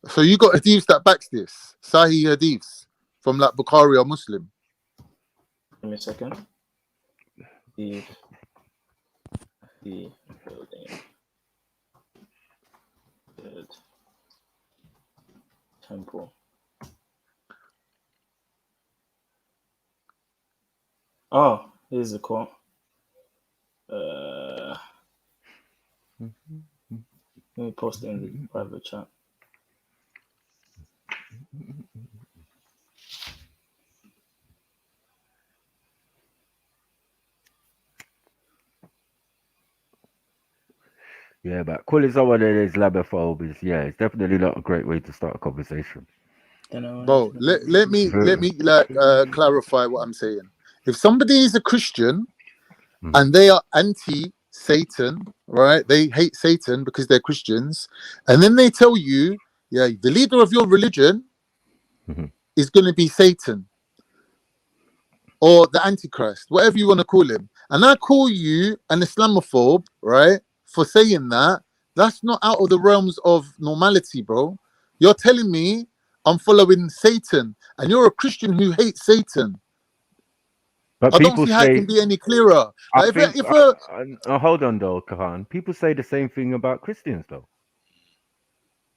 So you got hadiths that backs this? Sahih hadiths from like Bukhari or Muslim? Give me a second. The building. Third temple. Oh, here's the quote. Let me post it in the private chat. Yeah, but calling someone that is Islamophobe is it's definitely not a great way to start a conversation. Bro, let me clarify what I'm saying. If somebody is a Christian and they are anti-Satan, right? They hate Satan because they're Christians, and then they tell you, the leader of your religion is going to be Satan or the Antichrist, whatever you want to call him, and I call you an Islamophobe, right? For saying that, that's not out of the realms of normality, bro. You're telling me I'm following Satan, and you're a Christian who hates Satan. But I don't see how it can be any clearer. Hold on, though, Kahan. People say the same thing about Christians, though.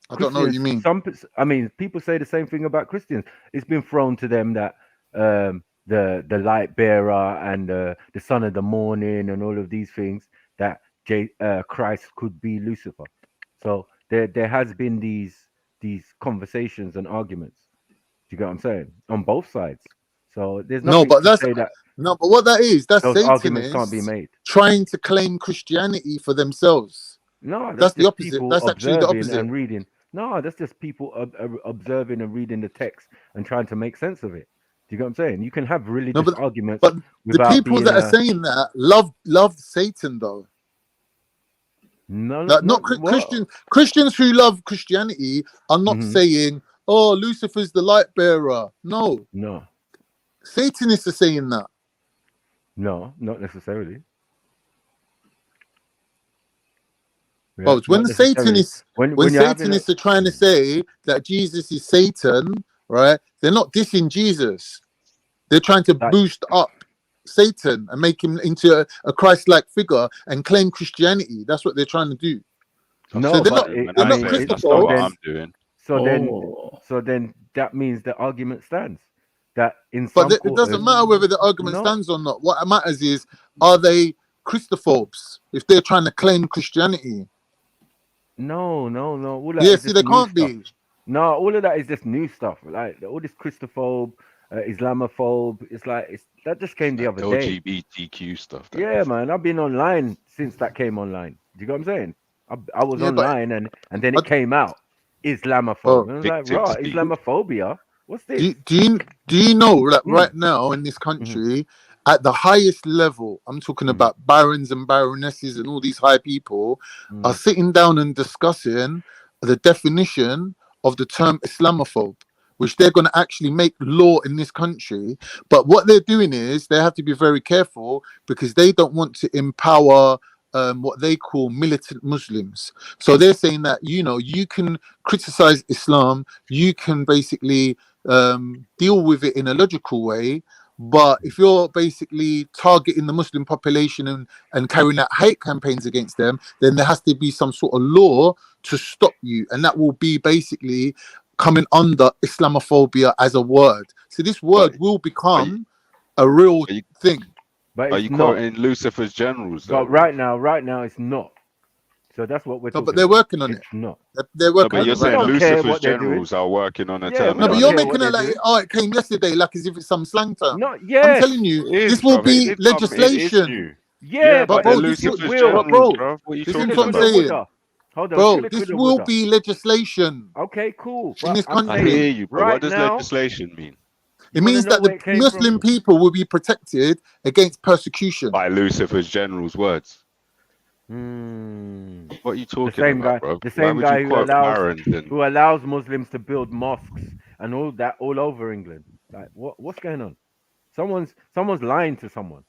I don't know what you mean. People say the same thing about Christians. It's been thrown to them that the light bearer and the son of the morning and all of these things, that Christ could be Lucifer. So there has been these conversations and arguments. Do you get what I'm saying? On both sides. So there's nothing to say that. No, but what that is, that's those arguments Satanists can't be made. Trying to claim Christianity for themselves. No, that's the opposite. That's actually the opposite. And reading. No, that's just people observing and reading the text and trying to make sense of it. Do you get what I'm saying? You can have religious arguments, but the people that are saying that love Satan, though. Christians who love Christianity are not saying, "Oh, Lucifer's the light bearer." No. Satanists are saying that. No, not necessarily. But when the Satanists, when Satanists are trying to say that Jesus is Satan, right? They're not dissing Jesus. They're trying to boost up Satan and make him into a Christ-like figure and claim Christianity. That's what they're trying to do. No, so they're not that's not what I'm doing. So then that means the argument stands. That in but it doesn't matter whether the argument stands or not. What matters is, are they Christophobes if they're trying to claim Christianity? No. All see, they can't be. No, all of that is just new stuff. Like all this Christophobe, Islamophobe. That just came the other day. LGBTQ stuff. Yeah, man. I've been online since that came online. Do you get what I'm saying? I was online and then it came out. Islamophobe. And I was like, right, Islamophobia. What's this? Do you know that right now in this country, at the highest level, I'm talking about barons and baronesses and all these high people are sitting down and discussing the definition of the term Islamophobe, which they're going to actually make law in this country. But what they're doing is they have to be very careful because they don't want to empower what they call militant Muslims. So they're saying that, you can criticize Islam, you can basically deal with it in a logical way, but if you're basically targeting the Muslim population and carrying out hate campaigns against them, then there has to be some sort of law to stop you, and that will be basically coming under Islamophobia as a word. So this word will become a real thing. But are you quoting Lucifer's generals? But right now it's not. So that's what we're No, talking but they're about. working on it. It's not. They're No, working but on you're it right saying now. don't care Lucifer's what they're doing. generals are working on a Yeah, we No, but don't you're care terminology. what making it they're like, doing. oh, it came yesterday, like as if it's some slang term. No, I'm yes. telling you, It is, this will bruv. It be is, bruv. It is legislation. new. Yeah, But but they're bro, this will, Lucifer's will. but generals, bro, bruv. What are you listen talking to what I'm Coulda, about? saying. Hold on, Bro, shoulda, this coulda, will woulda. be legislation Okay, cool. in But this I'm I country. hear saying you, but what right does now, legislation mean? It you want to means know that where the it came Muslim from? people will be protected against persecution. By Lucifer's generals' words. Hmm. What are you The talking same about, guy, bro? the Why same would you guy quote Barons and who allows Muslims to build mosques and all that all over England. Like, what's going on? Someone's lying to someone.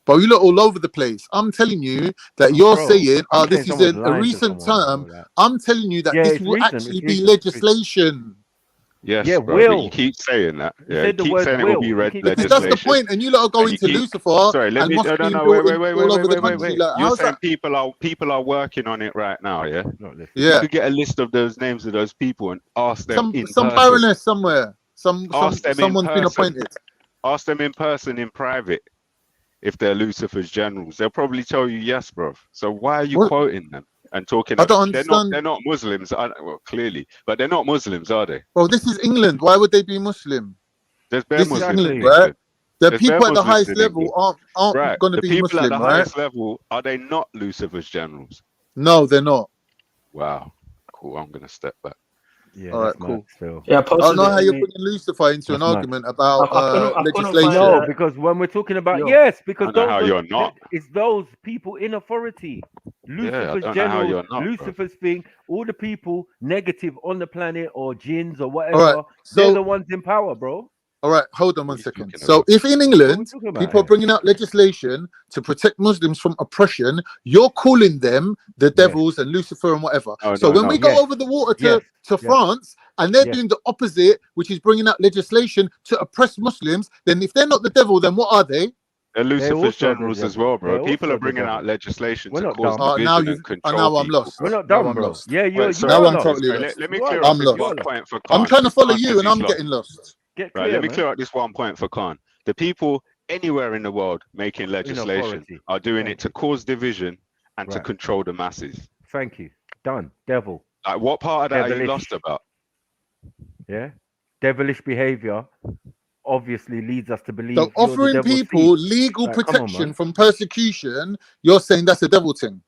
But you look all over the place. I'm telling you that you're Bro, saying, I'm this saying is someone's a lying to recent someone, term. bro. Like, I'm telling you that yeah, this it's will recent. actually It's be recent. It's recent. legislation. yes, Yeah, bro. But you will. keep saying that. You Yeah, said you the keep word saying it will will. be You red keep Because saying that's the legislation. point. And you lot are And going you to keep Lucifer sorry, let and me mosques no being no built wait all over the country. wait. Like, You're how's saying that? people are working on it right now, yeah? Not listening. If you Yeah. could get a list of those names of those people and ask them in Some person. baroness somewhere. Ask them in Someone's been person. appointed. Ask them in person in private if they're Lucifer's generals. They'll probably tell you yes, bro. So why are you What? quoting them and talking I don't they're understand. not Muslims, well, clearly, but they're not Muslims, are they? Well, this is England. Why would they be Muslim? There's bare This is Muslims in England, Exactly. right? England. The There's bare people at the Muslims highest in level England. aren't Right. going to The be people at the Muslim, right? highest level, are they not Lucifer's generals? No, they're not. Wow. Cool. I'm gonna step back. Yeah, All right, that's cool. mad still. Yeah, I I don't posted know it how in you're the. bringing Lucifer into an That's mad. argument about I couldn't find legislation. No, that. because when we're talking about Yo, yes, because I don't know how those you're are not. it's those people in authority. Yeah, I Lucifer's don't know how generals, you're not, bro. Lucifer's thing, all the people negative on the planet or jinns or All right, whatever, they're so the ones in power, bro. all right, hold on What one are you second. talking So about? if in What are we England talking about people are here? bringing out legislation to protect Muslims from oppression, you're calling them the Yes. devils and Lucifer and whatever. Oh So no, when no. we go Yes. over the water Yes. to Yes. France and they're Yes. doing the opposite, which is bringing out legislation to oppress Muslims, then if they're not the devil, then what are they? They're They're Lucifer's also the generals as devil. well, bro. They're People also are the bringing out devil. legislation We're to not cause dumb. Now division and control now I'm people, lost. bro. We're not Now dumb, I'm bro. lost. Yeah, Right, you so are Now I'm lost. totally sorry, lost. let me You are clear lost. up I'm this You are one lost. lost. point for I'm Khan. trying to follow Khan you says and he's I'm lost. getting lost. Get Right, clear, let me man. clear up this one point for Khan. The people anywhere in the world making In legislation authority. are doing Thank it to you. cause division and to Right. control the masses. Thank you. Done. Devil. Like, what part of that are you Devilish. lost about? Yeah. Devilish behavior obviously leads us to So believe you're the offering devil's people seed. legal Like, come on, protection man. from persecution, you're saying that's a devil thing.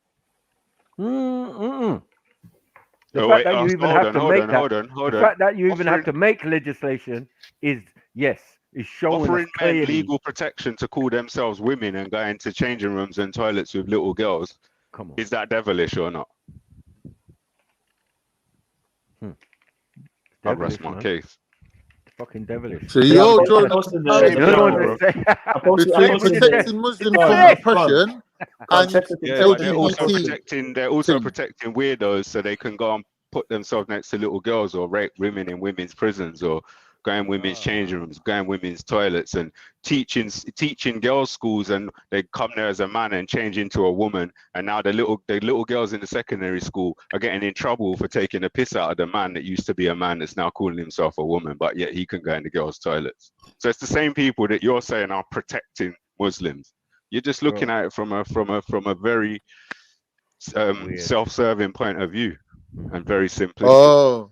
The Oh, fact wait, that you even hold have on, to hold make on, that, hold on, hold the on. fact that you even have Offering to make legislation is showing us offering men clearly. legal protection to call themselves women and go into changing rooms and toilets with little girls. Come on. Is that devilish or not? I rest Devilish, my man. case. Fucking devilish. So Yeah, you're I drawing a posted You're the the one video, that bro. say I posted between what you the. say. protecting Muslims It's from devilish. oppression Can't check and the Yeah, TikTok. but they're also LGBT protecting weirdos so they can go and put themselves next to little girls or rape women in women's prisons or go in women's changing rooms, go in women's toilets and teaching girls' schools, and they come there as a man and change into a woman, and now the little girls in the secondary school are getting in trouble for taking a piss out of the man that used to be a man that's now calling himself a woman, but yet he can go in the girls' toilets. So it's the same people that you're saying are protecting Muslims. You're just looking at it from a very self-serving point of view and very simplistic. Oh,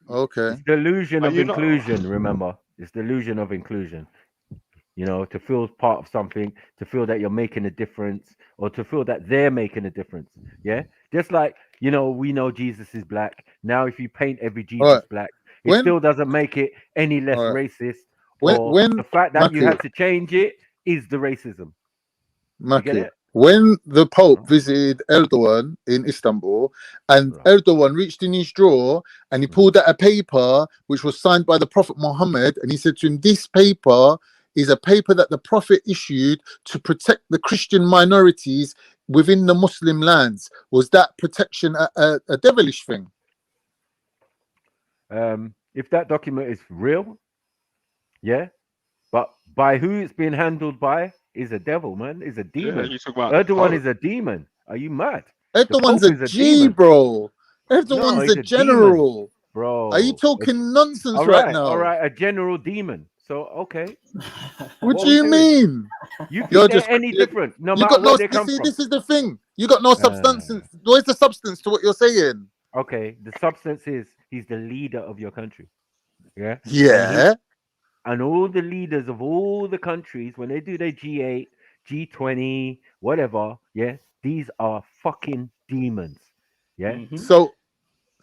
okay. It's delusion Are of you not- inclusion, remember? It's delusion of inclusion. You know, to feel part of something, to feel that you're making a difference, or to feel that they're making a difference. Yeah? Just like, you know, we know Jesus is black. Now, if you paint every Jesus All right. black, it still doesn't make it any less All right. racist. When The fact that you Maki, had to change it is the racism. You get Maki, it? when the Pope visited Erdogan in Istanbul and Erdogan reached in his drawer and he pulled out a paper which was signed by the Prophet Muhammad, and he said to him, this paper is a paper that the Prophet issued to protect the Christian minorities within the Muslim lands. Was that protection a devilish thing? If that document is real, yeah, but by who it's being handled by is a devil, man, is a demon. you talk about Erdogan is a demon. Are you mad? Erdogan's The Pope a is G, demon. bro. No, Erdogan's he's a a general. demon, bro. Are you talking nonsense All right right, now? all right, a general demon. So okay. What do you mean? You You're think they're just any different, no you matter got where no. they You come see, from? this is the thing. You got no substance. Where's the substance to what you're saying? Okay, the substance is he's the leader of your country. Yeah. Yeah. And all the leaders of all the countries, when they do their G8, G20, whatever, yeah, these are fucking demons. Yeah.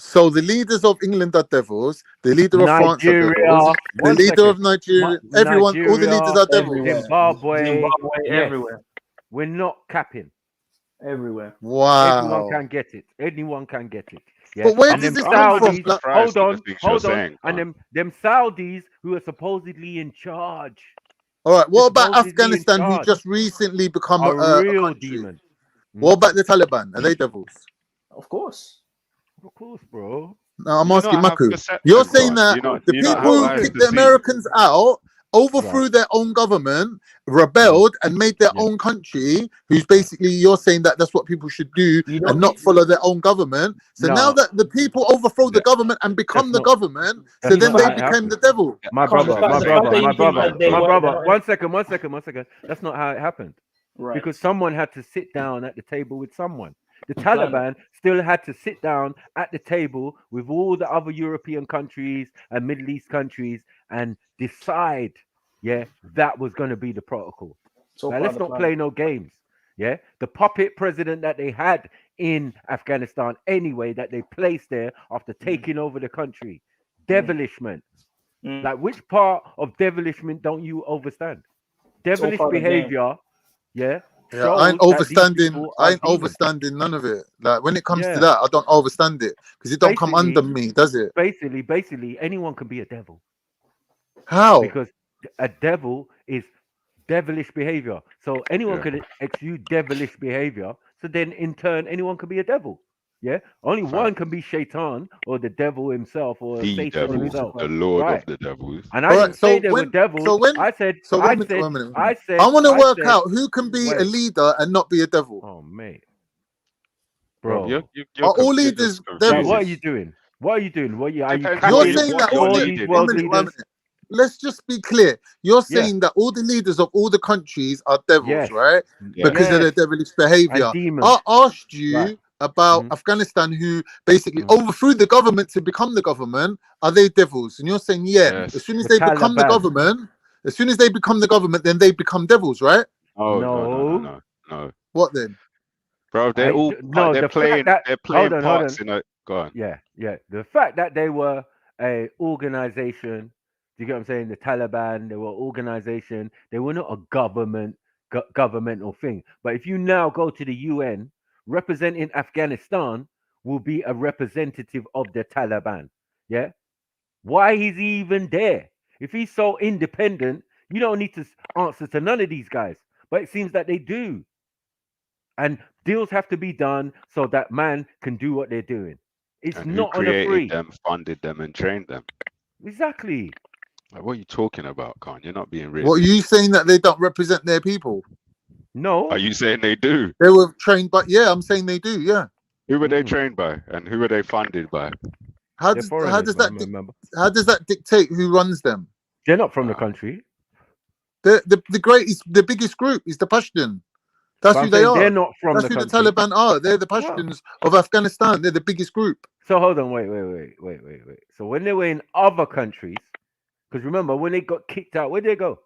So the leaders of England are devils. The leader of France are devils. Nigeria. The leader of Nigeria, everyone, all the leaders are devils. Zimbabwe, yes. everywhere. We're not capping. Everywhere. Wow. Everyone can get it. Anyone can get it. Yeah. But where And does them this come from? Saudis, hold on. Saying, And them Saudis who are supposedly in charge. All right. What They're about supposedly in Afghanistan, who charge. just recently become A a real country? demon. What about the Taliban? Are they devils? Of course. Of course, bro. No, I'm You asking not have Maku. perception, You're saying Grant. that You the not people have who eyes kicked to the see. Americans out overthrew their own government, rebelled, and made their own country. Who's basically, you're saying that that's what people should do and not follow their own government. So now that the people overthrow the government and become the government, so then they became the devil. My brother. One second. That's not how it happened. Right. Because someone had to sit down at the table with someone. The Taliban still had to sit down at the table with all the other European countries and Middle East countries and decide, that was going to be the protocol. So now, let's not play no games. Yeah, the puppet president that they had in Afghanistan anyway, that they placed there after taking over the country, devilishment. Like, which part of devilishment don't you understand? Devilish behavior, Yeah, I ain't overstanding none of it. Like, when it comes to that, I don't overstand it because it don't come under me, does it? Basically, anyone can be a devil. How? Because a devil is devilish behavior. So anyone can exude devilish behavior. So then, in turn, anyone can be a devil. Yeah, only one can be Shaitan or the devil himself or The Satan devil, himself. the Lord Right. of the devils. And I didn't say they were devils. I said, I want to work out who can be a leader and not be a devil. Oh, mate. Bro, Bro, are all leaders devils? What are you doing? What are you doing? Are you You're saying that all these world leaders? Let's just be clear. You're saying that all the leaders of all the countries are devils, right? Because of their devilish behavior. I asked you about Afghanistan, who basically overthrew the government to become the government. Are they devils? And you're saying, as soon as they become the government, then they become devils, right? Oh, no. What then? Bro, they're all they're playing parts in a go on. Yeah. The fact that they were a organization, do you get what I'm saying? The Taliban, they were organization, they were not a governmental thing. But if you now go to the UN, representing Afghanistan will be a representative of the Taliban. Yeah. Why is he even there? If he's so independent, you don't need to answer to none of these guys. But it seems that they do. And deals have to be done so that man can do what they're doing. It's and not who on a created free. them, funded them, and trained them. Exactly. Like, what are you talking about, Khan? You're not being real. What are you saying, that they don't represent their people? No. Are you saying they do? They were trained by. Yeah, I'm saying they do. Yeah. Who were they trained by, and who were they funded by? How does that dictate who runs them? They're not from the country. The biggest group is the Pashtun. That's who they are. They're not from That's the who country. the Taliban are. They're the Pashtuns of Afghanistan. They're the biggest group. So hold on, wait. So when they were in other countries, because remember when they got kicked out, where did they go?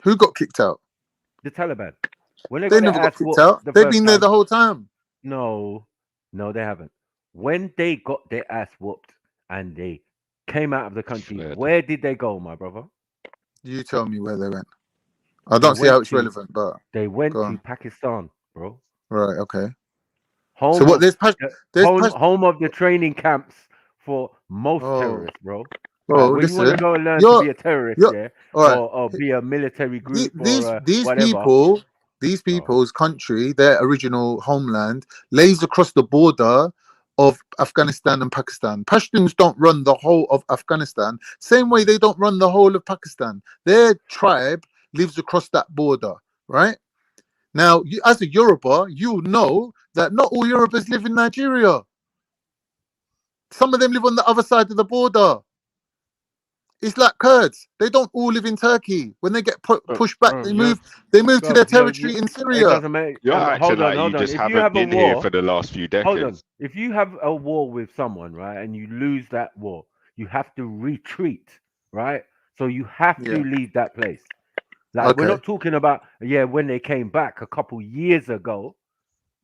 Who got kicked out? The Taliban. When they never got kicked out. They've been there the whole time. No, they haven't. When they got their ass whooped and they came out of the country, where did they go, my brother? You tell me where they went. I don't see how it's relevant, but they went to Pakistan, bro. Right, okay. Home so what? Home of the training camps for most terrorists, bro. Bro, when listen, you want to go and learn to be a terrorist, or be a military group, these people's country, their original homeland, lays across the border of Afghanistan and Pakistan. Pashtuns don't run the whole of Afghanistan, same way they don't run the whole of Pakistan. Their tribe lives across that border, right? Now, as a Yoruba, you know that not all Yorubas live in Nigeria. Some of them live on the other side of the border. It's like Kurds. They don't all live in Turkey. When they get pushed back, they move to their territory in Syria. It doesn't make. You're acting Hold like on. you just If you haven't have a been here war, for the last few hold on. decades. If you have a war with someone, right, and you lose that war, you have to retreat, right? So you have to leave that place. Like we're not talking about when they came back a couple years ago.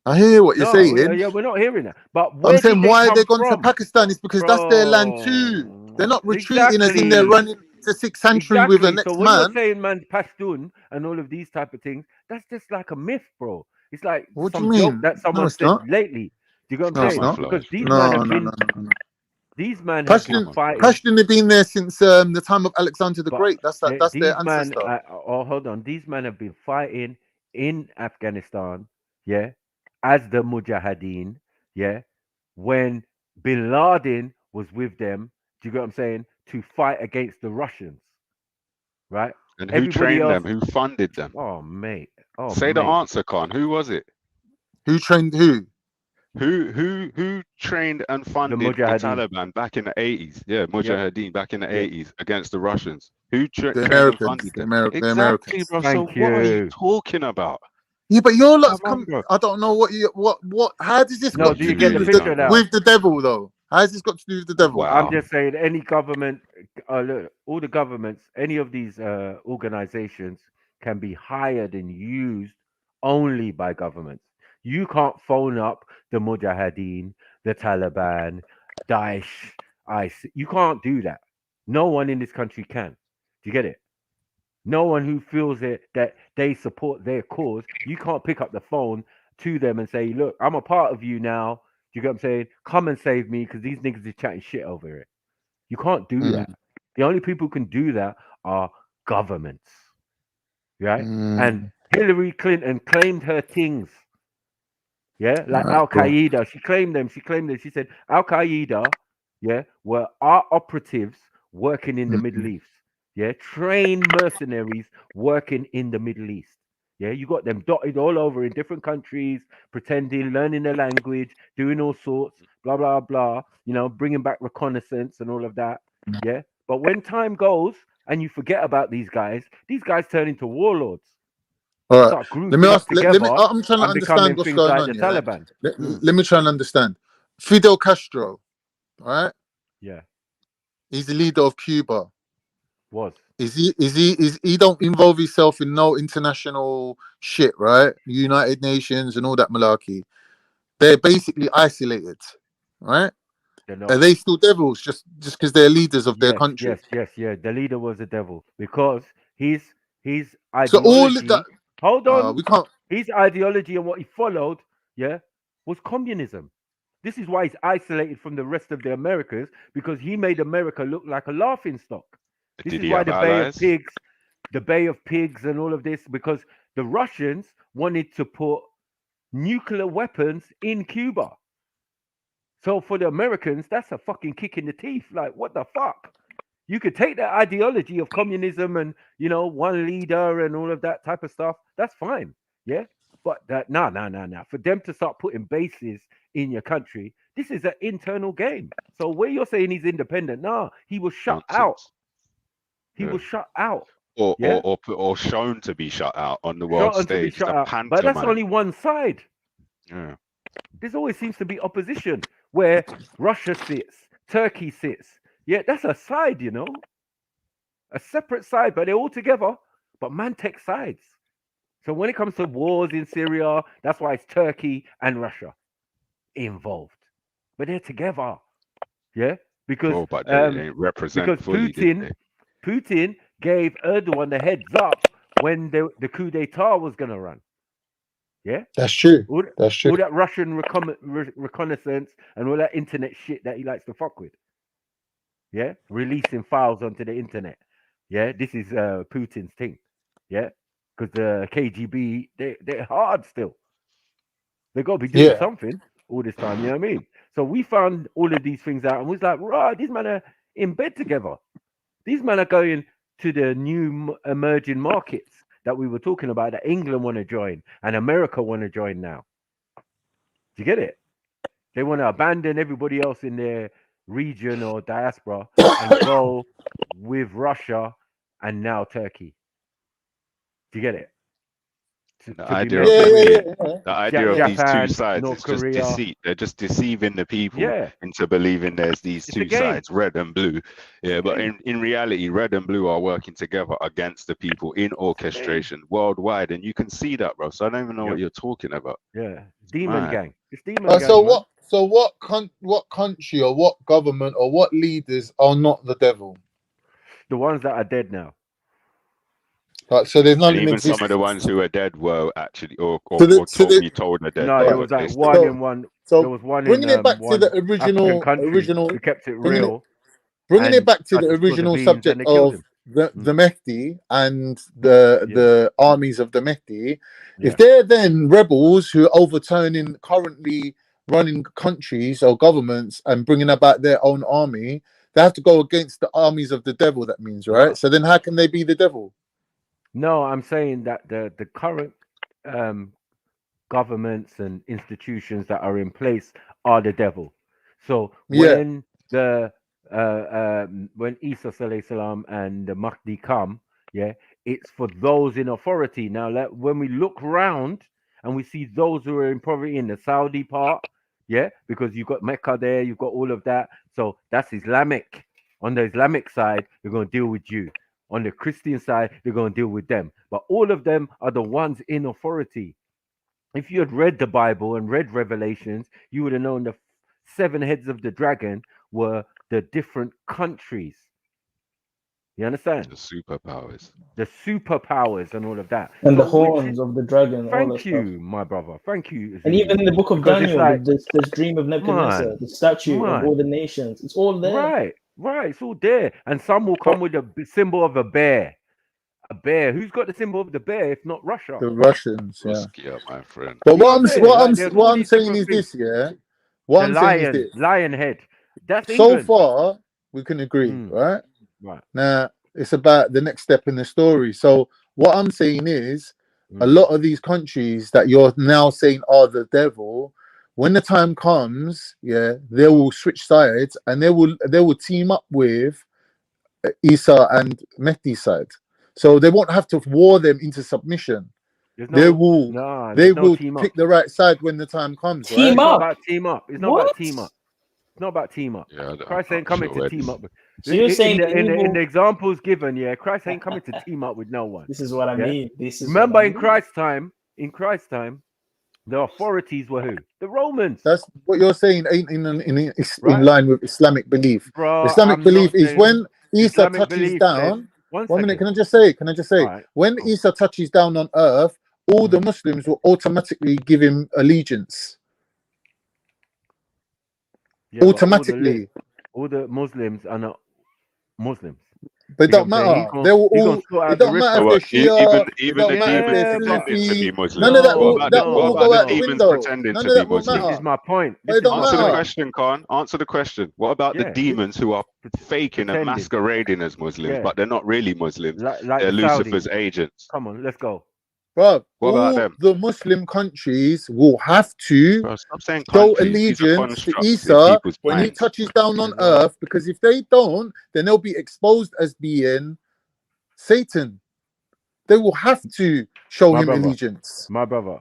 I hear what you're saying. Yeah, we're not hearing that. But I'm where saying did why they they come gone to from? Pakistan is because that's their land too. They're not retreating as in they're running to 6th century with the next So when man. you're saying man Pashtun and all of these type of things, that's just like a myth, bro. It's like What do you some joke mean? that No, someone it's said not. lately. Do you know what I'm No, it's saying? not. Because these No, men have no, been no, no, no. these men have been fighting. Pashtun have been there since the time of Alexander the But Great. That's their these men, ancestor. hold on, these men have been fighting in Afghanistan, as the Mujahideen, when Bin Laden was with them. Do you get what I'm saying? To fight against the Russians, right? And who trained them? Who funded them? Oh, mate. Say the answer, Khan. Who was it? Who trained who? Who trained and funded the Taliban back in the 80s? Yeah, Mujahideen back in the 80s against the Russians. Who trained and funded them? Exactly, bro. So what are you talking about? Yeah, but your lot's come. I don't know what. How does this got to do with the devil, though? How has this got to do with the devil? I'm just saying, any government, look, all the governments, any of these organizations can be hired and used only by governments. You can't phone up the Mujahideen, the Taliban, Daesh, ISIS. You can't do that. No one in this country can. Do you get it? No one who feels it that they support their cause, you can't pick up the phone to them and say, look, I'm a part of you now. Do you get what I'm saying? Come and save me because these niggas are chatting shit over it. You can't do that. The only people who can do that are governments. Right? And Hillary Clinton claimed her things. Yeah, like Al Qaeda. She claimed them. She said Al Qaeda, were our operatives working in the Middle East. Yeah, trained mercenaries working in the Middle East. Yeah, you got them dotted all over in different countries, pretending, learning the language, doing all sorts, blah, blah, blah, bringing back reconnaissance and all of that. Yeah. But when time goes and you forget about these guys turn into warlords. All right. Let me ask. I'm trying to understand what's going on. Taliban. Let me try and understand. Fidel Castro, right? Yeah. He's the leader of Cuba. Was. Is he don't involve himself in no international shit, right? United Nations and all that malarkey. They're basically isolated, right? Are they still devils just because they're leaders of their country? Yes. The leader was a devil because his ideology. So all that. Hold on. We can't. His ideology and what he followed, was communism. This is why he's isolated from the rest of the Americas, because he made America look like a laughing stock. This is why the Bay of Pigs and all of this, because the Russians wanted to put nuclear weapons in Cuba. So for the Americans, that's a fucking kick in the teeth. Like, what the fuck? You could take that ideology of communism and, one leader and all of that type of stuff. That's fine. Yeah. But no. For them to start putting bases in your country, this is an internal game. So where you're saying he's independent, he was shut out. He was shut out. Or shown to be shut out on the world stage. But that's only one side. Yeah. There always seems to be opposition where Russia sits, Turkey sits. Yeah, that's a side, a separate side, but they're all together. But man takes sides. So when it comes to wars in Syria, that's why it's Turkey and Russia involved. But they're together. Yeah, because but they ain't represent fully, Putin gave Erdogan the heads up when the coup d'etat was going to run. Yeah, that's true. All true. All that Russian reconnaissance and all that internet shit that he likes to fuck with. Yeah, releasing files onto the internet. Yeah, this is Putin's thing. Yeah, because the KGB they're hard still. They got to be doing something all this time. You know what I mean? So we found all of these things out, and we was like, right, these men are in bed together. These men are going to the new emerging markets that we were talking about that England want to join and America want to join now. Do you get it? They want to abandon everybody else in their region or diaspora and go with Russia and now Turkey. Do you get it? The To be idea making the idea of these two Japan, sides North is just Korea. deceit. They're just deceiving the people Yeah. into believing there's these It's a two game. sides, red and blue. Yeah, but in reality, red and blue are working together against the people in orchestration worldwide, and you can see that, bro. So I don't even know what you're talking about. Yeah, demon Mad. gang. It's demon gang. So man. what country or what government or what leaders are not the devil? The ones that are dead now. Like, so there's none And in even existence. some of the ones who are dead were actually, or be told are dead. No, but it was they like still one live. in one. So There was one bringing in it back to one the original, African country who kept it bringing real. bringing it and back to tried the spill original beans subject and they killed of him. the Mehdi and the armies of the Mehdi. Yeah. If they're then rebels who are overturning currently running countries or governments and bringing about their own army, they have to go against the armies of the devil. That means, right? No. So then, how can they be the devil? No, I'm saying that the current governments and institutions that are in place are the devil. So when when Isa alayhi salam and the Mahdi come, it's for those in authority. Now, when we look round and we see those who are in poverty in the Saudi part, because you've got Mecca there, you've got all of that. So that's Islamic. On the Islamic side, they're going to deal with you. On the Christian side, they're going to deal with them. But all of them are the ones in authority. If you had read the Bible and read Revelations, you would have known the 7 heads of the dragon were the different countries. You understand? The superpowers. The superpowers and all of that. And the horns of the dragon. Thank you, my brother. Thank you. And even in the book of Because it's Daniel, like, this dream of Nebuchadnezzar, the statue of all the nations, it's all there. Right, it's all there. And some will come with a symbol of a bear. A bear. Who's got the symbol of the bear if not Russia? The Russians, Yeah, my friend. But You what know I'm what I'm saying is this, What I'm saying is this. Lion head. That's so England. far we can agree, right? Right. Now it's about the next step in the story. So what I'm saying is, a lot of these countries that you're now saying are the devil, when the time comes, they will switch sides and they will team up with Isa and Mehdi side. So they won't have to war them into submission. They will pick the right side when the time comes. Team right? up. It's not about team up. It's not about team up. It's not about team up. Yeah, Christ ain't coming to team up. So you're saying in the examples given, Christ ain't coming to team up with no one. This is what I mean. This is remember in Christ's time. In Christ's time, the authorities were who? The Romans. That's what you're saying. Ain't in line with Islamic belief. Bro, Islamic belief is when Isa touches down. One minute, can I just say? Right. When Isa touches down on earth, all the Muslims will automatically give him allegiance. Automatically. All the Muslims are not Muslims. They don't matter. They will all. It don't matter if they're Shia. Even the demons pretending to be Muslim. None of that will go out the demons window. pretending None to of be that will Muslim? matter. This is my point. Answer the question, Khan. Answer the question. What about the demons who are faking and masquerading as Muslims, but they're not really Muslims? Like they're Lucifer's agents. Come on, let's go. Bro, what about them? The Muslim countries will have to show allegiance to Isa when he touches down on earth, because if they don't, then they'll be exposed as being Satan. They will have to show him allegiance. My brother,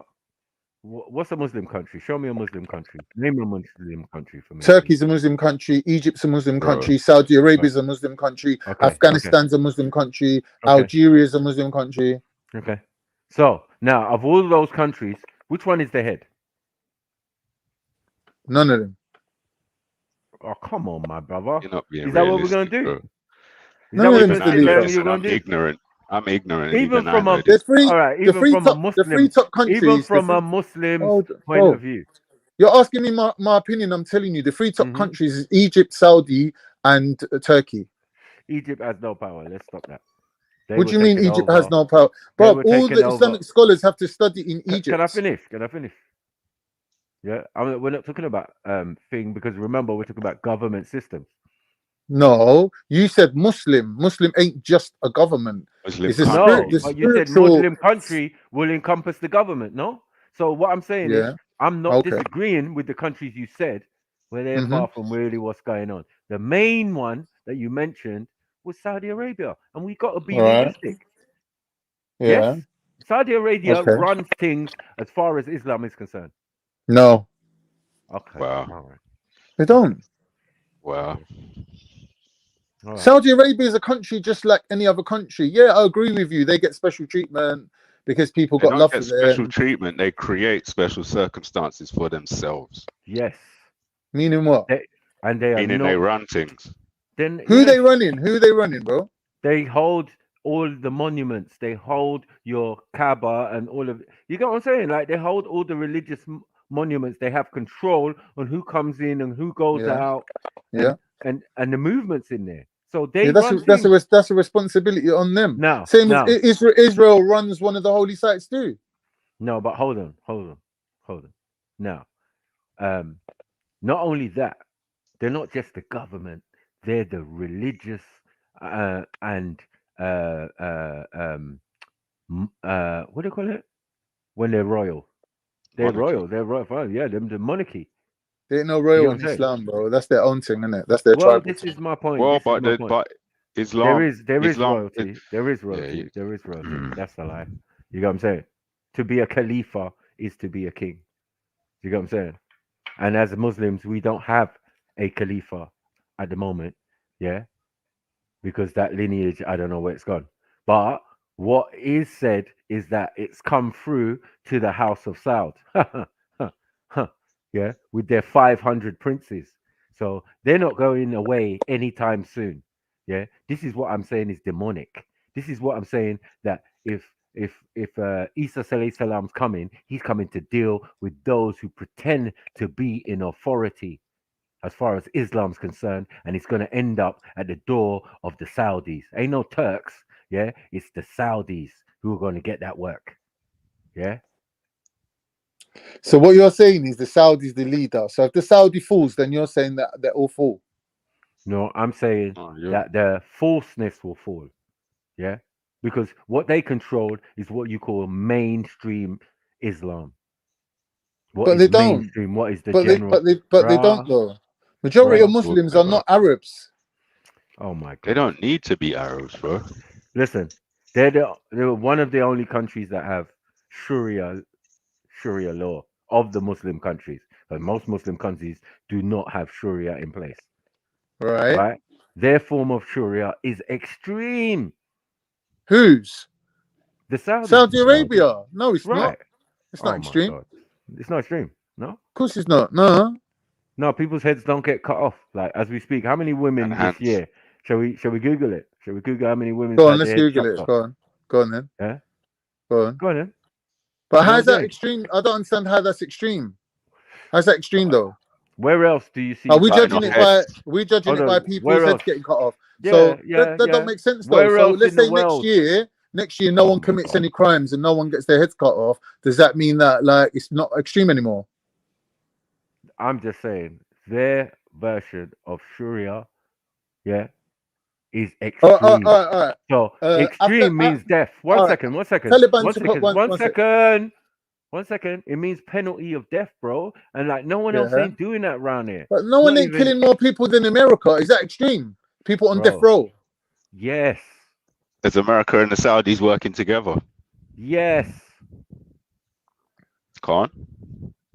what's a Muslim country? Show me a Muslim country. Name a Muslim country for me. Turkey's a Muslim country. Egypt's a Muslim country. Saudi Arabia's a Muslim country. Afghanistan's a Muslim country. Algeria's a Muslim country. Okay. So now, of all those countries, which one is the head? None of them. Oh, come on, my brother. You're not being is that what we're going to do? Bro. Is that what you're going to do? Ignorant. I'm ignorant. Even from a Muslim point of view. You're asking me my opinion. I'm telling you, the three top countries is Egypt, Saudi, and Turkey. Egypt has no power. Let's stop that. What do you mean Egypt has no power? Bro, all the Islamic scholars have to study in Egypt. Can I finish? Yeah, we're not talking about thing, because remember, we're talking about government systems. No, you said Muslim. Muslim ain't just a government. But you said Muslim country will encompass the government, no? So what I'm saying is, I'm not disagreeing with the countries you said, where they're far from really what's going on. The main one that you mentioned was Saudi Arabia, and we got to be realistic. Yeah. Yes, Saudi Arabia Okay. runs things as far as Islam is concerned. No, Okay. Wow. All right. they don't. Wow. All right. Saudi Arabia is a country just like any other country. Yeah, I agree with you. They get special treatment because people They got don't love get for special them. treatment. They create special circumstances for themselves. Yes. Meaning what? They are Meaning not. they run things. Then Who yes, they running? Who they running, bro? they hold all the monuments. They hold your Kaaba and all of. You get what I'm saying? Like they hold all the religious monuments. They have control on who comes in and who goes Yeah. out. Yeah. And the movements in there. So they Yeah, run that's things. a responsibility on them. No, Same as no. Israel runs one of the holy sites too. No, but hold on. Now, not only that, they're not just the government; they're the religious and what do you call it when they're royal? They're Monarchy. royal. They're royal. Yeah, them the monarchy. They ain't no You royal know what in I'm saying? Islam, bro. That's their own thing, innit? That's their Well, tribal this thing. is my point. Well, This is my point. but Islam. There is Islam. royalty. There is royalty. Yeah. There is royalty. That's the lie. You get what I'm saying? To be a Khalifa is to be a king. You get what I'm saying? And as Muslims, we don't have a Khalifa at the moment. Yeah. Because that lineage, I don't know where it's gone. But what is said is that it's come through to the House of Saud. Yeah. With their 500 princes. So they're not going away anytime soon. Yeah. This is what I'm saying is demonic. This is what I'm saying that if Isa Alayhi Salam's coming, he's coming to deal with those who pretend to be in authority as far as Islam's concerned, and it's going to end up at the door of the Saudis. Ain't no Turks, yeah? It's the Saudis who are going to get that work. Yeah. So what you're saying is the Saudis the leader. So if the Saudi falls, then you're saying that they're all fall. No, I'm saying that the falseness will fall. Yeah. Because what they control is what you call mainstream Islam. What is mainstream? What is the general? But they don't though. Majority of Muslims are not Arabs. Oh my God. They don't need to be Arabs, bro. Listen, they're one of the only countries that have Sharia law of the Muslim countries. But most Muslim countries do not have Sharia in place. Right. Their form of Sharia is extreme. Whose? The Saudis. Saudi Arabia. No, it's not. It's not my extreme. God. It's not extreme. No. Of course it's not. No. No, people's heads don't get cut off. Like as we speak, how many women this year? Shall we Google it? Shall we Google how many women? Go on, let's Google it. Go on then. Yeah. Go on then. But how's that extreme? I don't understand how that's extreme. How's that extreme though? Where else do you see? Are we judging it by people's heads getting cut off? That don't make sense though. So let's say next year no one commits any crimes and no one gets their heads cut off. Does that mean that like it's not extreme anymore? I'm just saying their version of Sharia, is extreme. All right. So extreme means death. One second. Taliban One second. It means penalty of death, bro. And like no one else ain't doing that around here. But no one ain't killing more people than America. Is that extreme? People on death row. Yes. Is America and the Saudis working together? Yes. Can't.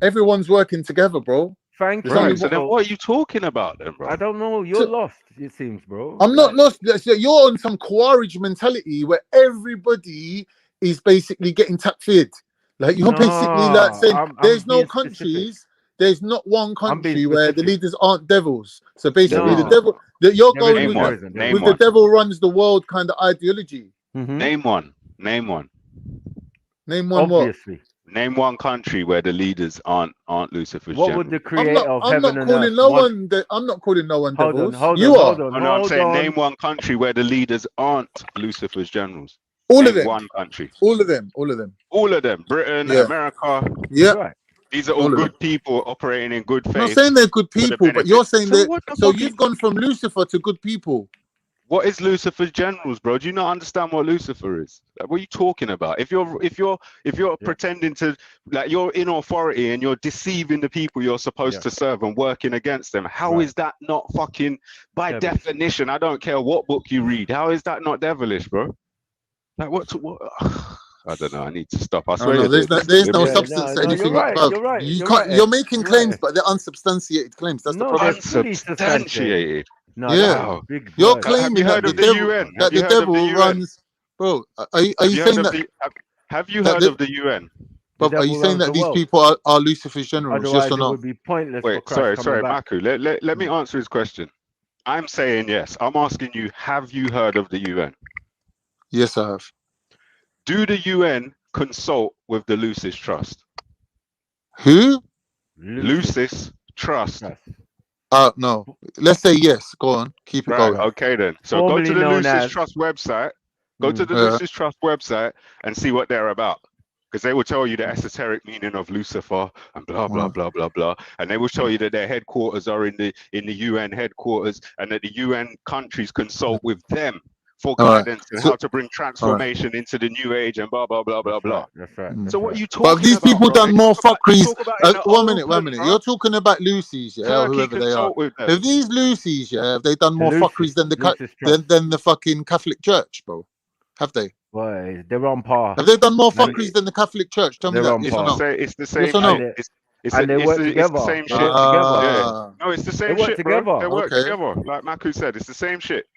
Everyone's working together, bro. Thank right, you. So then what are you talking about then, bro? I don't know. You're lost, it seems, bro. I'm not lost. You're on some Khawarij mentality where everybody is basically getting takfired. Like you're basically like saying there's no countries, specific. There's not one country where the leaders aren't devils. So basically the devil you're going with the devil runs the world kind of ideology. Mm-hmm. Name one. Name one Obviously. what? Name one country where the leaders aren't Lucifer's What general. would the creator of heaven and earth I'm not calling no one devils. Hold on. I'm saying name one country where the leaders aren't Lucifer's generals. All of them. One country. All of them. Britain, America. Yeah. Right. These are all good people operating in good faith. I'm not saying they're good people, but you're saying that. So you've gone from Lucifer to good people. What is Lucifer's generals, bro? Do you not understand what Lucifer is? Like, what are you talking about? If you're pretending to, like, you're in authority and you're deceiving the people you're supposed to serve and working against them, how is that not fucking, by definition? I don't care what book you read. How is that not devilish, bro? Like, what? I don't know. I need to stop. I swear. There's no substance to anything. You're right. You're making claims, but they're unsubstantiated claims. That's the problem. Unsubstantiated. No, yeah, you're claiming that the UN, that the devil runs. Bro, are you saying that? Have you heard of the UN? But are you saying that these people are Lucifer's generals? Otherwise, yes or no? it would be pointless. Wait, sorry, Maku. Let me answer his question. I'm saying yes. I'm asking you, have you heard of the UN? Yes, I have. Do the UN consult with the Lucis Trust? Who? Lucis Trust. No. Let's say yes. Go on. Keep it going. Okay then. So go to the Lucis Trust website. Go to the Lucis Trust website and see what they're about. Because they will tell you the esoteric meaning of Lucifer and blah blah blah blah blah, and they will show you that their headquarters are in the UN headquarters, and that the UN countries consult with them for guidance and how to bring transformation into the new age and blah blah blah blah blah. That's right. So what are you talking about? But these people done more fuckeries. One minute. Bro. You're talking about Lucy's, or whoever they are. If these Lucy's, have they done more fuckeries than the fucking Catholic Church, bro? Have they? Well, they're on par. Have they done more fuckeries than the Catholic Church? Tell me that. Yes or no? It's the same. Yes or no? They work together. It's the same shit. No, it's the same shit, bro. They work together. Like Maku said, it's the same shit.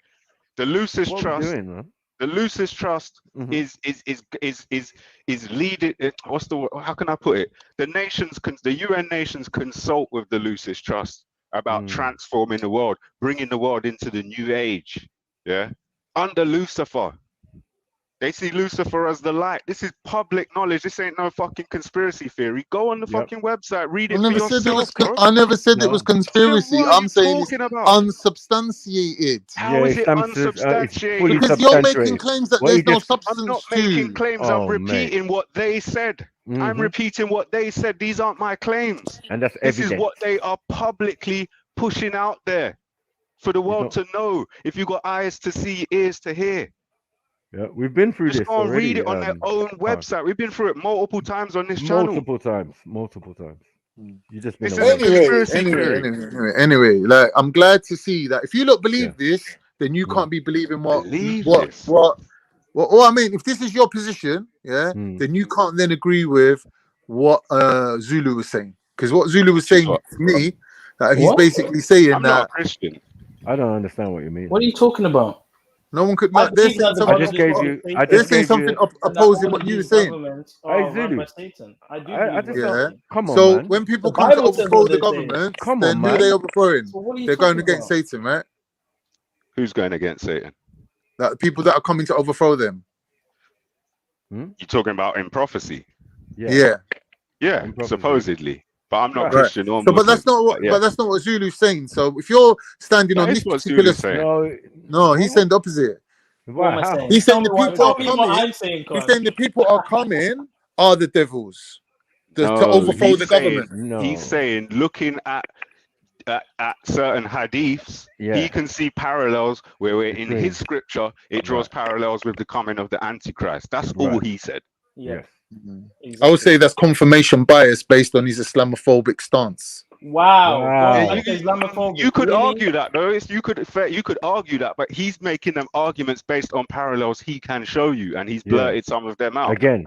The Lucis Trust. The Lucis Trust is leading. What's the? How can I put it? The UN nations consult with the Lucis Trust about transforming the world, bringing the world into the new age. Yeah, under Lucifer. They see Lucifer as the light. This is public knowledge. This ain't no fucking conspiracy theory. Go on the fucking website, read it for yourself, bro. I never said it was conspiracy. I'm saying it's unsubstantiated. How is it unsubstantiated? Because you're making claims that there's no substance. I'm not making claims. I'm repeating what they said. I'm repeating what they said. These aren't my claims. And that's this is what they are publicly pushing out there for the world to know. If you got eyes to see, ears to hear. Yeah, we've been through this already. Read it on their own website. We've been through it multiple times on this channel. Multiple times. You just been anyway, like, I'm glad to see that if you don't believe this, then you can't be believing what I mean, if this is your position, then you can't then agree with what Zulu was saying. Because what Zulu was saying to me, that he's basically saying I'm not a Christian. I don't understand what you mean. What are you talking about? No one could. They're saying something opposing what you were saying. Come on, so man. when people come to overthrow the government, then who are they overthrowing? They're going against Satan, right? Who's going against Satan? The people that are coming to overthrow them. You're talking about in prophecy? Yeah, supposedly. But I'm not Christian or Muslim. But that's not what Zulu's saying. So if you're standing on this particular, no, he's saying the opposite. He's saying the people are coming. He's saying the people are coming are the devils to overthrow the government. He's saying, looking at certain hadiths, he can see parallels where in his scripture it draws parallels with the coming of the Antichrist. That's all he said. Yes. Exactly. I would say that's confirmation bias based on his Islamophobic stance. Wow. You could argue that, though. You could argue that, but he's making them arguments based on parallels he can show you, and he's blurted some of them out. Again,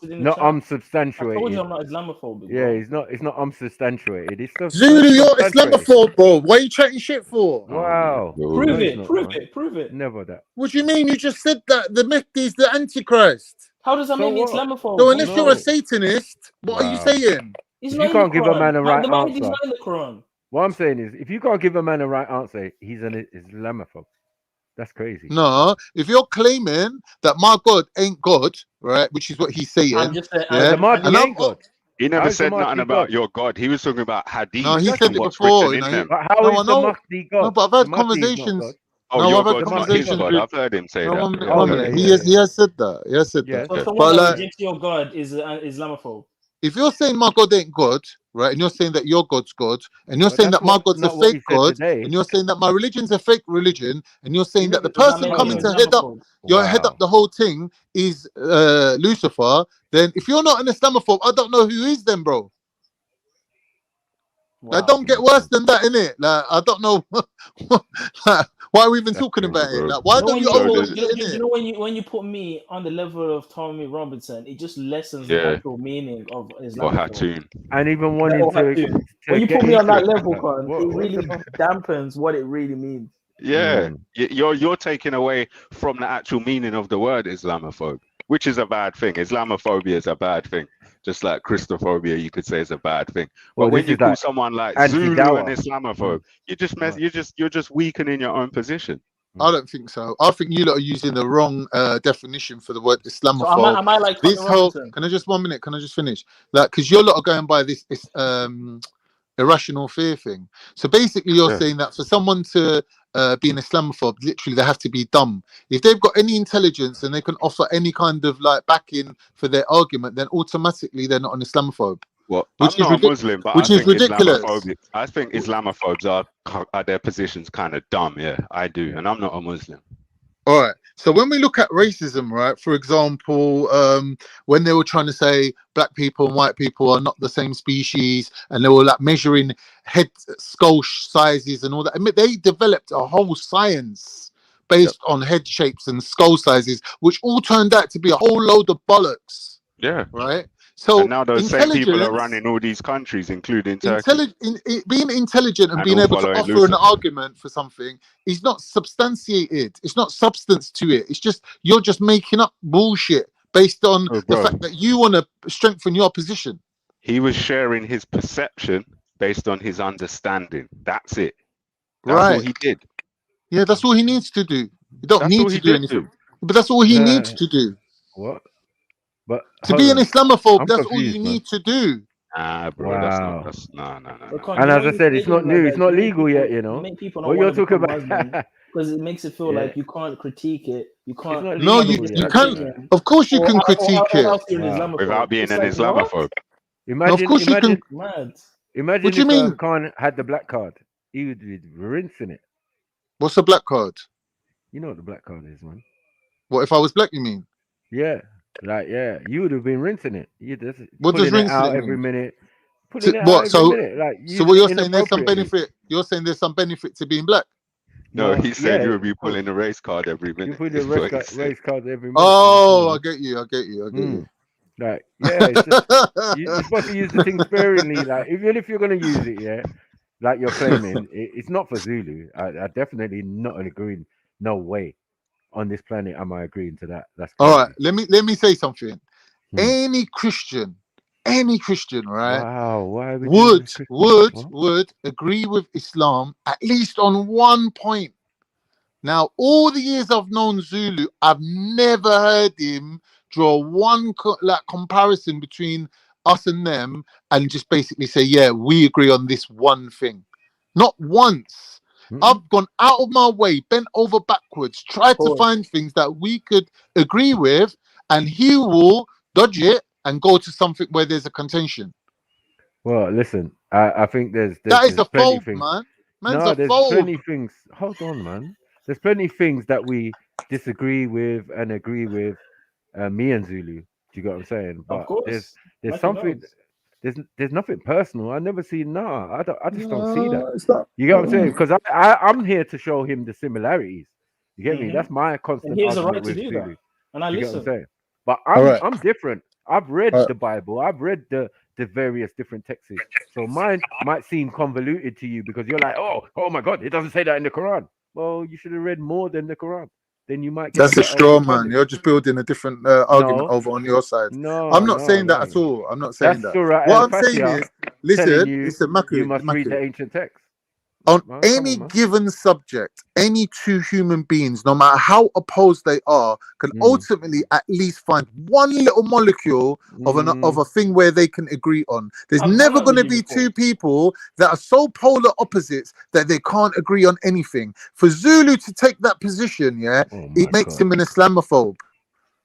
not unsubstantiated. I told you I'm not Islamophobic. Yeah, it's not unsubstantiated. It's just Zulu, you're Islamophobe, bro. What are you chatting shit for? Wow. Prove it. Never that. What do you mean? You just said that the Mahdi is the Antichrist. How does that make me Islamophobe? So unless you're a Satanist, what are you saying? If you can't give a man a right answer. Not in the Quran. What I'm saying is, if you can't give a man a right answer, he's an Islamophobe. That's crazy. No, if you're claiming that my God ain't God, right, which is what he's saying, ain't God. He never said nothing about your God. He was talking about hadith. No, he said it before. How is the Mahdi God? No, but I've had conversations. I've heard him say that. He has said that. He has said that. So someone that rejects your God is Islamophobe. if you're saying my God ain't God, right, and you're saying that your God's God, and you're saying that my God's a fake God, and you're saying that my religion's a fake religion, and you're saying that the person coming to head up the whole thing is Lucifer, then if you're not an Islamophobe, I don't know who is then, bro. Like, don't get worse than that, innit? Like, I don't know why are we even talking about it. Like, why don't you overlook it, innit? You know, when you put me on the level of Tommy Robinson, it just lessens the actual meaning of Islam. And even wanting to when you put me on that level, Con, it really dampens what it really means. Yeah, you're taking away from the actual meaning of the word Islamophobe, which is a bad thing. Islamophobia is a bad thing. Just like Christophobia, you could say is a bad thing. But when you call someone like Zulu an Islamophobe, you're just weakening your own position. I don't think so. I think you lot are using the wrong definition for the word Islamophobe. So am I like this whole? Can I just 1 minute? Can I just finish? Like, because you lot are going by this irrational fear thing. So basically, you're saying that for someone to be an Islamophobe, literally they have to be dumb. If they've got any intelligence and they can offer any kind of like backing for their argument, then automatically they're not an Islamophobe. Well, I'm not a Muslim, but I think Islamophobes are their positions kind of dumb. Yeah, I do, and I'm not a Muslim. All right. So when we look at racism, right, for example, when they were trying to say black people and white people are not the same species, and they were like measuring head skull sizes and all that, I mean, they developed a whole science based on head shapes and skull sizes, which all turned out to be a whole load of bollocks. Yeah. Right. So and now those same people are running all these countries, including Turkey. Being intelligent and being able to offer an argument for something is not substantiated. It's not substance to it. It's just you're just making up bullshit based on the fact that you want to strengthen your position. He was sharing his perception based on his understanding. That's it. That's all he did. Yeah, that's all he needs to do. You don't need to do anything. But that's all he needs to do. What? But to be an Islamophobe, that's all you need to do. Bro, that's no. And as I said, it's not new, it's not legal yet, you know. What you're talking about, because it makes it feel like you can't critique it. You can't. No, you can't. Of course, you can critique it without being an Islamophobe. Imagine What do you mean? Khan had the black card, he would be rinsing it. What's a black card? You know what the black card is, man. What if I was black? You mean? Yeah. Like, yeah, you would have been rinsing it. You just what does rinsing out mean? Every minute. So what you're saying? There's some benefit. You're saying there's some benefit to being black. No, he said you would be pulling the race card every minute. You put the race card every minute. Oh, I get you. Like, yeah, it's just, you're supposed to use the thing sparingly. Like, even if you're gonna use it, yeah, like you're claiming, it's not for Zulu. I definitely not agreeing. No way. On this planet, am I agreeing to that? That's crazy. All right. Let me say something. Any Christian, right? Wow. Why would agree with Islam at least on one point. Now, all the years I've known Zulu, I've never heard him draw one comparison between us and them and just basically say, yeah, we agree on this one thing. Not once. I've gone out of my way, bent over backwards, tried to find things that we could agree with, and he will dodge it and go to something where there's a contention. Well, listen, I think there's that is a fold, things. Man. There's plenty things. Hold on, man. There's plenty of things that we disagree with and agree with. Me and Zulu. Do you get what I'm saying? But there's something. There's nothing personal. I never see. I just don't see that. You get what I'm saying? Because I'm here to show him the similarities. You get me? That's my constant. And he has a right argument to with do Zulu. that. And I listen. But I'm different. I've read the Bible. I've read the various different texts. So mine might seem convoluted to you because you're like, oh my God, it doesn't say that in the Quran. Well, you should have read more than the Quran. Then you might get that's a straw man. You're just building a different argument over on your side. I'm not saying that at all. I'm not saying that. Right. What I'm saying is, listen, Maku, you must read the ancient text. On any given subject, any two human beings, no matter how opposed they are, can ultimately at least find one little molecule of a thing where they can agree on. There's never going to be two people that are so polar opposites that they can't agree on anything. For Zulu to take that position, it makes him an Islamophobe.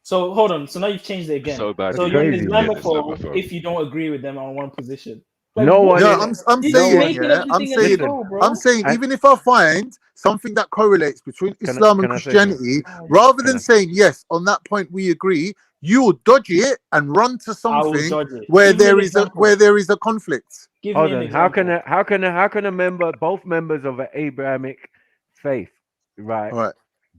So hold on. So now you've changed it again. So bad. So you're an crazy, Islamophobe if you don't agree with them on one position. Like, No what? one Yeah, is. I'm You're No just saying, one. making yeah, I'm everything as you saying, go, bro. I'm saying, And even if I find something that correlates between can Islam and I say something? Christianity, Oh, rather Can than I? saying yes, on that point we agree, you will dodge it and run to I will something judge it. where Give me an where example. there is a conflict. Give Hold me an on. How can example. a member, both members of an Abrahamic faith, right, All right.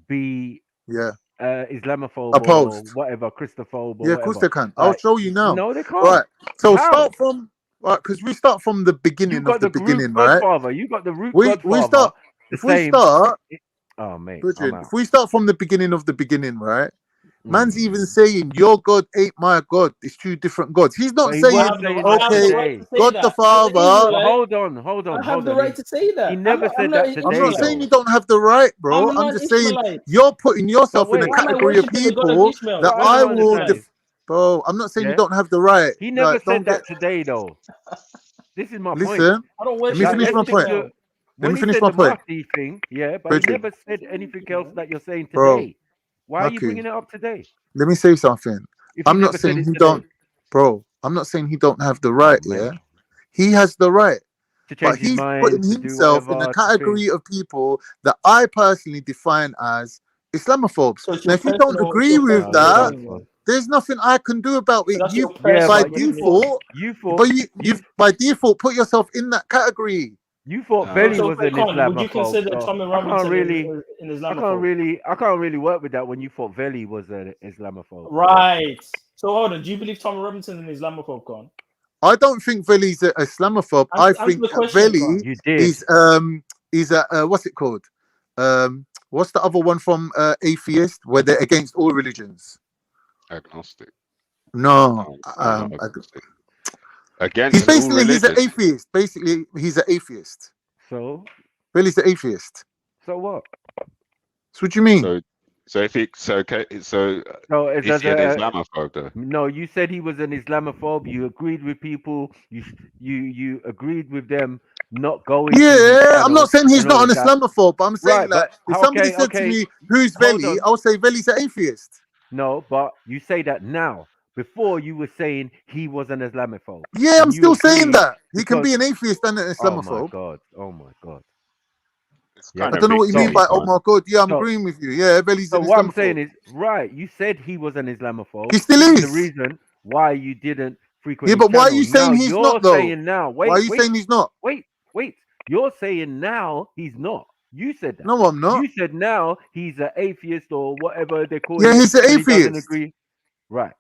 be Yeah. Islamophobe or Opposed. whatever, Christophobe or Yeah, of course whatever? they can. I'll Like, show you now. no, they All can't. right. So How? start from, because we start from the You beginning of got the the root beginning, right? godfather. You got the root We godfather. start The if we same. start, Oh mate, I'm Bridget, out. if we start from the beginning of the beginning, right? Man's Mm. even saying your God ain't my God. It's two different gods. He's not But he saying, weren't saying I that have the okay, right today. to say God the that. As an Father. But Israelite, hold on. I have the right to say He that. never I'm said not that an I'm today, not Ishmaelite. saying though. you don't have the right, bro. I'm I'm not an just saying Ishmaelite. you're putting yourself in a Wait, Why am I category of worshiping the God of people Ishmael? that what I I'm I not don't an will understand, Israelite. bro. I'm not saying you yeah, don't have the right. he never Like, said don't get, that today, though. This is my point. listen, I don't let me worship Like, the finish God let's my of stick point. to Ishmael. Let when me he finish said my the point. Mahdi thing, yeah, but he Bridget, never said anything else that you're saying bro, today. Why are you Maku, bringing it up today let me say something. if he I'm not never said saying it he today? don't, bro. I'm not saying he don't have the Oh right, mate, yeah? He has the right. to But change his he's putting mind, to do himself in a whatever, to think. category of people that I personally define as Islamophobes. So it's Now, your if you don't personal, it's agree your with No, you personal that, don't, opinion. bro. there's nothing I can do about So it. that's You, your Yeah, by personal but opinion. default, you by default put yourself in that category. thought Veli So was an Con, would you Islamophobe, consider so Tommy Robinson an I can't Islamophobe? really work with that when you thought Veli was an Islamophobe. Right. So hold on. Do you believe Tommy Robinson is an Islamophobe, Con? I don't think Veli's an Islamophobe. I Answer think the question, Veli Con. You did. is a what's it called? What's the other one from atheist where they're against all religions? Agnostic. No, Not agnostic. he's Against all basically he's an religions. atheist. Basically, he's an atheist. So Veli's an atheist. so what? So what do you mean? So if he so So is he an Islamophobe though? No, you said he was an Islamophobe. You agreed with people. You agreed with them not going to his Yeah, I'm channel not saying he's and all not an of that. Islamophobe, but I'm saying Right, like but if somebody said to me, "Who's hold Veli?" on. I'll say Veli's an atheist. No, but you say that now. Before you were saying he was an Islamophobe. Yeah, I'm And you still saying agreed that he can because be an atheist and an oh my Islamophobe. god. Oh my god. It's Yeah. kind I of don't know what you mean mixy, by "oh man. my god." Yeah, I'm So agreeing with you. Yeah, Veli's so an what I'm Islamophobe. saying is, right, you said he was an Islamophobe. He still Which is the is. reason why you didn't frequent Yeah, his but why are channel. you Now saying he's not you're though? saying now, Why are you saying he's not? wait. You're saying now he's not. You said that. No, I'm not. You said now he's an atheist or whatever they call Yeah, it, he's an and he doesn't atheist. agree. Right.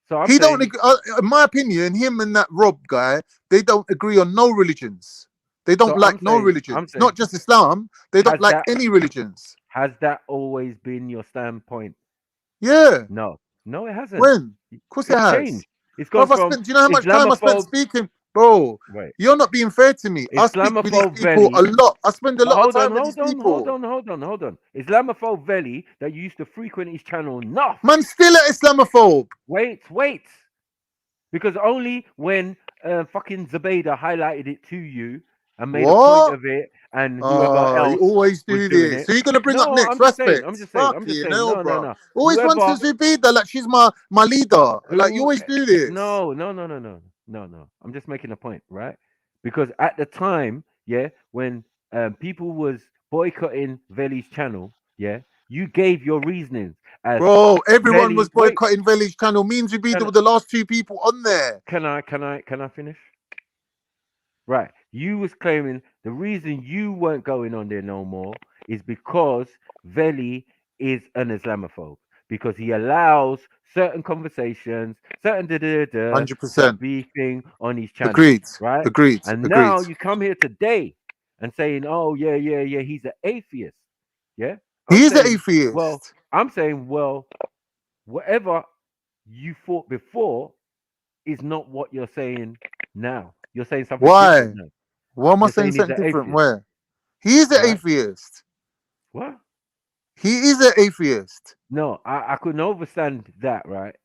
So I'm He don't. saying In my opinion, him and that Rob guy, they don't agree on no religions. They don't so like no religions. Not just Islam. They don't like any religions. has that always been your standpoint? Yeah. No, it hasn't. When? Of course it It's has. changed. It's Bro, gone from do you know how much time I spent Islamophobe. speaking? Bro, Right. you're not being fair to me. I speak with these Islamophobe people Veli. a lot. I spend a But lot of time with these people. hold on. Islamophobe Veli that you used to frequent his channel enough. Man, still an Islamophobe. Wait. Because only when fucking Zubaydah highlighted it to you and made a point of it, and whoever You else always was do doing this. it. So you're gonna bring up No, next I'm just saying. respect. Fucking hell, No, bro. no. Always run to Whoever Zubida like she's my leader. Like you who always do this. no. I'm just making a point, right? Because at the time, yeah, when people was boycotting Veli's channel, yeah, you gave your reasonings as Bro, everyone Veli. was Wait, boycotting Veli's channel. Me and Zubida were the last two people on there. can I finish? Right. You was claiming the reason you weren't going on there no more is because Veli is an Islamophobe. Because he allows certain conversations, certain 100%. beefing on his channel. Agreed. Right? Agreed. And Agreed. now you come here today and saying, oh, yeah, he's an atheist. Yeah? He is an atheist. I'm saying, whatever you thought before is not what you're saying now. You're saying something different now. Why am I You're saying he's something an different? atheist. Where? He is an Right? atheist. What? He is an atheist. No, I couldn't understand that, right?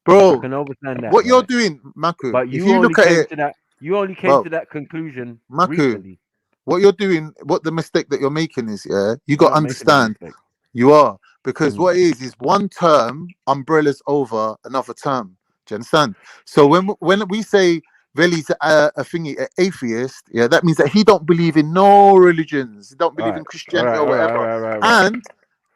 I Bro, can understand that. what you're right? doing, Maku, But if you you only look at came it, to that. You only came bro, to that conclusion Maku, recently. what you're doing, what the mistake that you're making is, yeah, you I'm got to not making no understand. mistake. You are. because what it is one term umbrellas over another term. Do you understand? So when we say Veli's a thingy, an atheist, yeah, that means that he don't believe in no religions. He don't believe in Christianity or whatever. And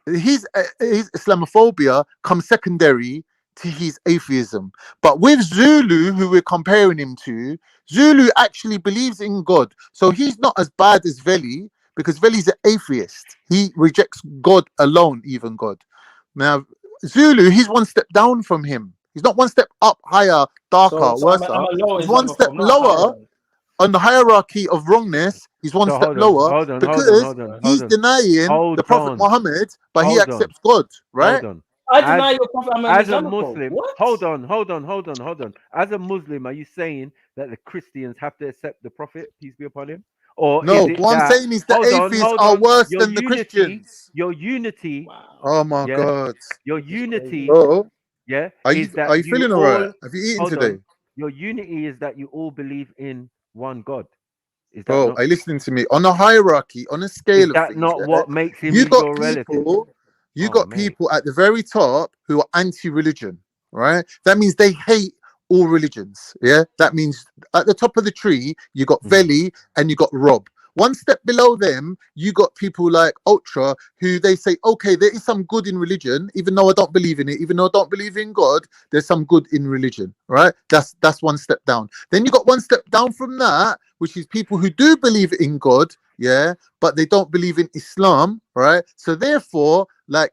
his Islamophobia comes secondary to his atheism. But with Zulu, who we're comparing him to, Zulu actually believes in God. So he's not as bad as Veli, because Veli's an atheist. He rejects God alone, even God. Now, Zulu, he's one step down from him. He's not one step up, higher, darker, worse. He's one step lower on the hierarchy of wrongness. He's one step lower because he's denying the Prophet Muhammad, but he accepts God, right? I deny your Prophet. I'm as a Muslim. Hold on. As a Muslim, are you saying that the Christians have to accept the Prophet, peace be upon him? Or no, is it what I'm saying is the atheists are worse than the Christians. Your unity. Oh my God. Your unity. Yeah. Are you feeling all right? Have you eaten today? Your unity is that you all believe in one God. Is that bro, not? are you listening to me? On a hierarchy, on a scale of things, not what makes him your relative? You got people at the very top who are anti-religion, right? That means they hate all religions. Yeah, that means at the top of the tree you got Veli and you got Rob. One step below them, you got people like Ultra, who they say, okay, there is some good in religion, even though I don't believe in it, even though I don't believe in God, there's some good in religion, right? That's one step down. Then you got one step down from that, which is people who do believe in God, yeah, but they don't believe in Islam, right? So therefore, like,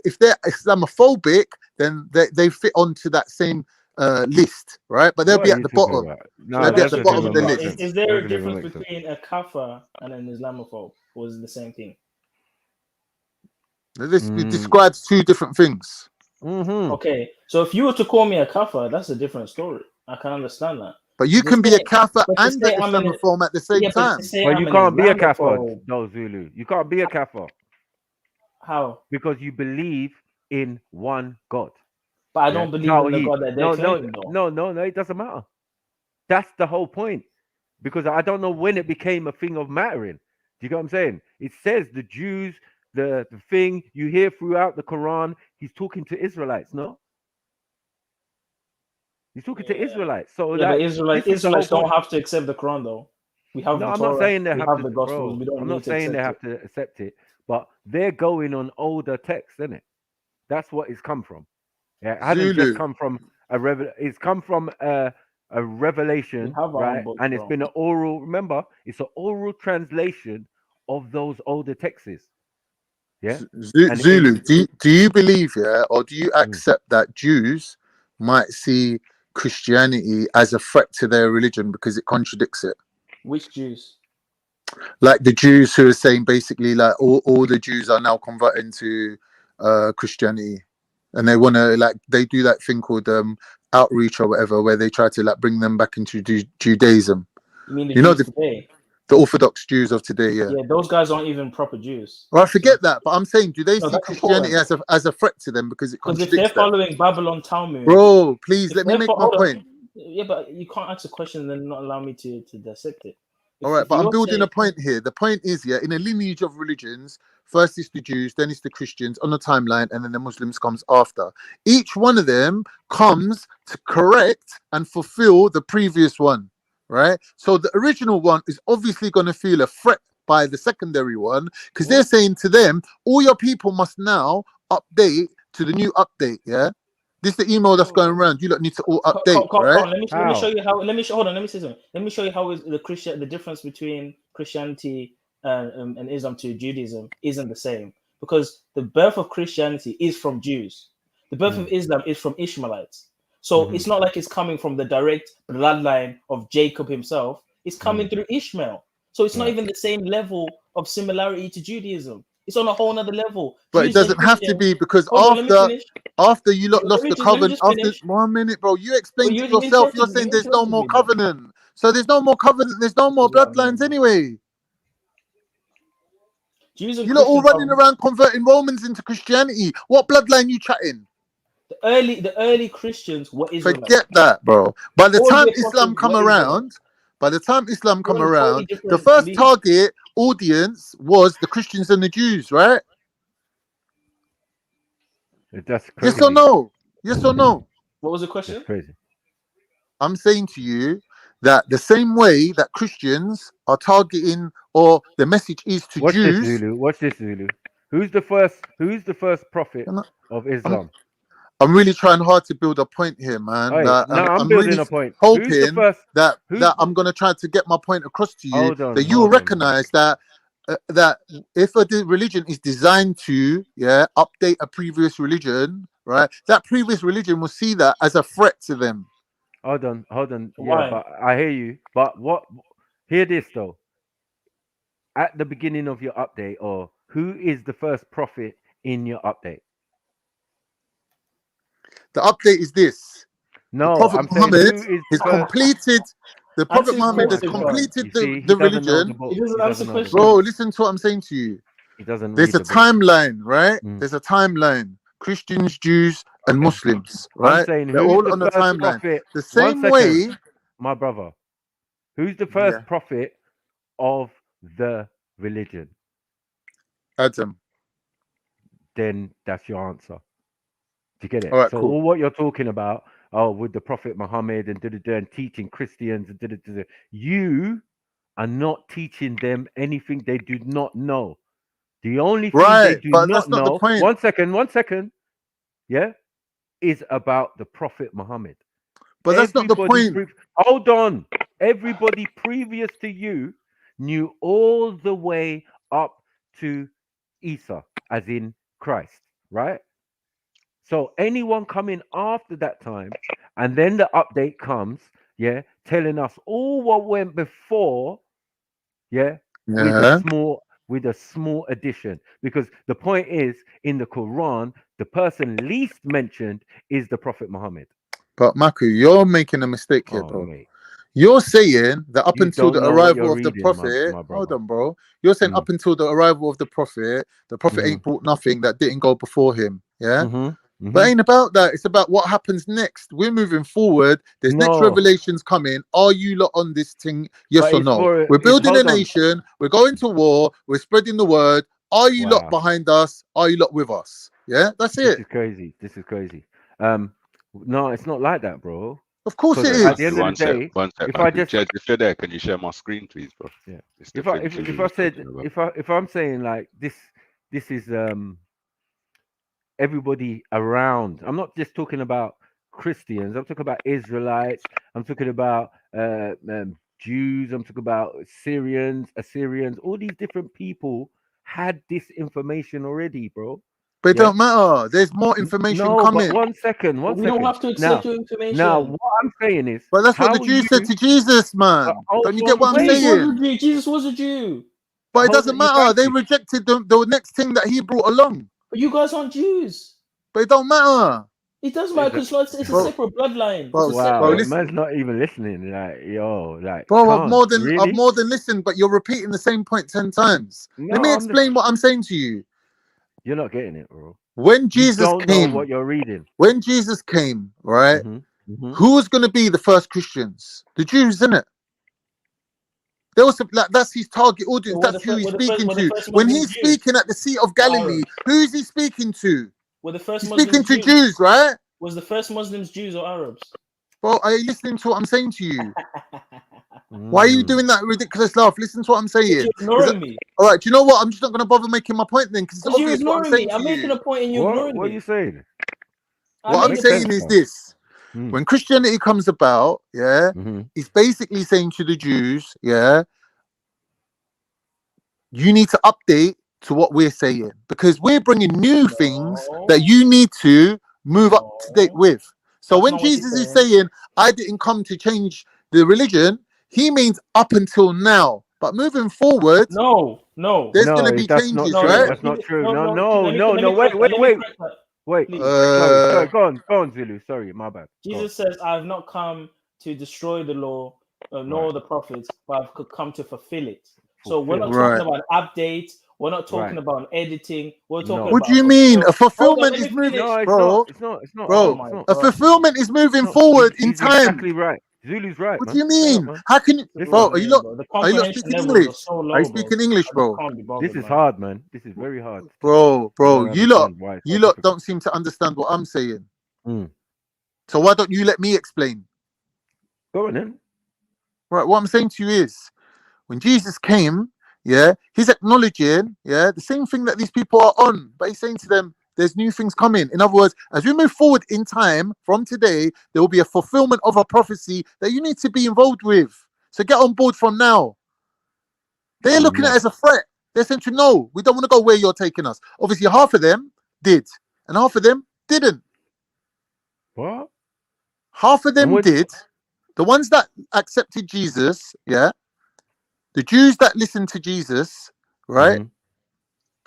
if they're Islamophobic, then they fit onto that same list, right? But they'll be at the bottom. They'll be at the bottom of the list. Is there a difference between a kafir and an Islamophobe, or is it the same thing? It describes two different things. Okay, so if you were to call me a kafir, that's a different story. I can understand that. But you can be a kafir and an Islamophobe at the same time. But you can't be a kafir, no, Zulu. You can't be a kafir. How? Because you believe in one God. But I don't believe in the God that they're claiming, though. No, it doesn't matter. That's the whole point. Because I don't know when it became a thing of mattering. Do you get what I'm saying? It says the Jews, the thing you hear throughout the Quran, he's talking to Israelites, no? He's talking to Israelites. So but Israelites don't have to accept the Quran, though. We have the Torah, I'm not saying they have the Gospels. I'm not saying they have to accept it, but they're going on older texts, isn't it? That's what it's come from. Yeah, it hasn't just come from it's come from a revelation, right? And it's been an oral. Remember, it's an oral translation of those older texts. Yeah, Zulu. Do you believe, or do you accept that Jews might see Christianity as a threat to their religion because it contradicts it? Which Jews? Like the Jews who are saying basically like all the Jews are now converting to Christianity. And they want to, like, they do that thing called outreach or whatever, where they try to like bring them back into Judaism. You mean the Jews today? The Orthodox Jews of today, yeah. Yeah, those guys aren't even proper Jews. Well, I forget that, but I'm saying, do they see Christianity as a threat to them because it contradicts if they're following Babylon Talmud, bro, please let me make my point. Yeah, but you can't answer a question and then not allow me to dissect it. All right, but I'm building a point here. The point is, in a lineage of religions, first it's the Jews, then it's the Christians on the timeline, and then the Muslims comes after. Each one of them comes to correct and fulfill the previous one, right? So the original one is obviously going to feel a threat by the secondary one, because they're saying to them, all your people must now update to the new update, yeah? This is the email that's going around. You lot need to all update, right? Let me show you how. Let me say something. Let me show you how is the difference between Christianity and Islam to Judaism isn't the same, because the birth of Christianity is from Jews. The birth of Islam is from Ishmaelites. So it's not like it's coming from the direct bloodline of Jacob himself. It's coming through Ishmael. So it's not even the same level of similarity to Judaism. It's on a whole nother level. But it doesn't have to be, because after you lost the covenant, after 1 minute, bro, you explained to yourself, you're saying there's no more covenant. So there's no more covenant, there's no more bloodlines anyway. You're not all running around converting Romans into Christianity. What bloodline you chatting? The early Christians were Israelites. Forget that, bro. By the time Islam come around, the first target audience was the Christians and the Jews, right? That's crazy. Yes or no? Yes or no? What was the question? That's crazy. I'm saying to you that the same way that Christians are targeting, or the message is to Watch Jews. this, Zulu. Watch this, Zulu. Who's the first prophet of Islam? I'm really trying hard to build a point here, man. Hey, I'm building really a point. hoping Who's the first? that I'm going to try to get my point across to you, Hold on, that you will recognize that that if a religion is designed to update a previous religion, right, that previous religion will see that as a threat to them. Hold on. Why? Yeah, but I hear you. But hear this though. At the beginning of your update, or who is the first prophet in your update? The update is this. No, the Prophet I'm saying Muhammad who is has completed. The Prophet Muhammad has completed the religion. He doesn't answer questions. Bro, listen to what I'm saying to you. He doesn't. There's a timeline, right? There's a timeline. Christians, Jews, and Muslims, right? I'm saying they're who's all the on the first timeline. prophet? The same way, my brother. Who's the first prophet of the religion? Adam. Then that's your answer. Do you get it? All right, so cool. all what you're talking about, with the Prophet Muhammad and teaching Christians and you are not teaching them anything they do not know. The only thing they do but not that's not know. the point. One second. Yeah, is about the Prophet Muhammad. But that's not the point. Hold on. Everybody previous to you knew all the way up to Isa, as in Christ, right? So anyone coming after that time, and then the update comes, telling us all what went before, with a small addition. Because the point is, in the Quran, the person least mentioned is the Prophet Muhammad. But Maku, you're making a mistake here, bro. Mate. You're saying that up until the arrival of the reading, Prophet, my hold on, bro. You're saying up until the arrival of the Prophet ain't brought nothing that didn't go before him. Yeah. But it ain't about that. It's about what happens next. We're moving forward. There's next revelations coming. Are you lot on this thing? Yes or no? We're building a nation. We're going to war. We're spreading the word. Are you lot behind us? Are you lot with us? Yeah, that's it. This is crazy. No, it's not like that, bro. Of course it is. At the end of the day, if you're there, can you share my screen, please, bro? Yeah. If I'm saying like this is everybody around. I'm not just talking about Christians. I'm talking about Israelites. I'm talking about Jews. I'm talking about Syrians, Assyrians. All these different people had this information already, bro. But it don't matter. There's more information coming. But one second. We don't have to accept your information. Now, what I'm saying is, but that's what the Jews said to Jesus, man. Don't you get what I'm saying? Jesus was a Jew. But it doesn't matter. They rejected the next thing that he brought along. But you guys aren't Jews. But it don't matter. It doesn't matter because it's a separate bloodline. Wow, man's not even listening. Bro, I've more than listened, but you're repeating the same point 10 times. Let me explain what I'm saying to you. You're not getting it, bro. When Jesus came, know what you're reading. When Jesus came, right? Who was going to be the first Christians? The Jews, isn't it? There was that's his target audience. That's who he's speaking to. When he's speaking at the Sea of Galilee, who's he speaking to? Were the first he's speaking to Jews, right? Was the first Muslims Jews or Arabs? Well, are you listening to what I'm saying to you? Why are you doing that ridiculous laugh? Listen to what I'm saying. You're ignoring me. All right, do you know what? I'm just not going to bother making my point then, because you're ignoring me. I'm making a point and you're ignoring me. What are you saying? What I'm saying is this. When Christianity comes about, it's basically saying to the Jews, you need to update to what we're saying, because we're bringing new things that you need to move up to date with. So when Jesus is saying, I didn't come to change the religion, he means up until now. But moving forward, there's going to be changes, right? That's not true. No. Wait. Go on, Zulu. Sorry, my bad. Jesus says, "I have not come to destroy the law nor the prophets, but I've come to fulfill it." So we're not talking about an update. We're not talking about an editing. We're talking. What do you mean? A fulfillment is moving, bro. It's not. Bro, a fulfillment is moving forward in time. Exactly right. Zulu's right, What man. do you mean? Man. How can you, bro? Are you not The are you not comprehension speaking levels English? are so low, Are you bro. speaking English, I just bro? can't be bothered, This is man. hard, man. This is very hard. Bro, I don't you lot, understand why it's so you lot difficult. don't seem to understand what I'm saying. Mm. So why don't you let me explain? Go on then. Right, what I'm saying to you is, when Jesus came, yeah, he's acknowledging, yeah, the same thing that these people are on, but he's saying to them, there's new things coming. In other words, as we move forward in time from today, there will be a fulfillment of a prophecy that you need to be involved with. So get on board from now. They're looking at it as a threat. They're saying to no, we don't want to go where you're taking us. Obviously, half of them did, and half of them didn't. What? Half of them did. The ones that accepted Jesus, yeah, the Jews that listened to Jesus, right,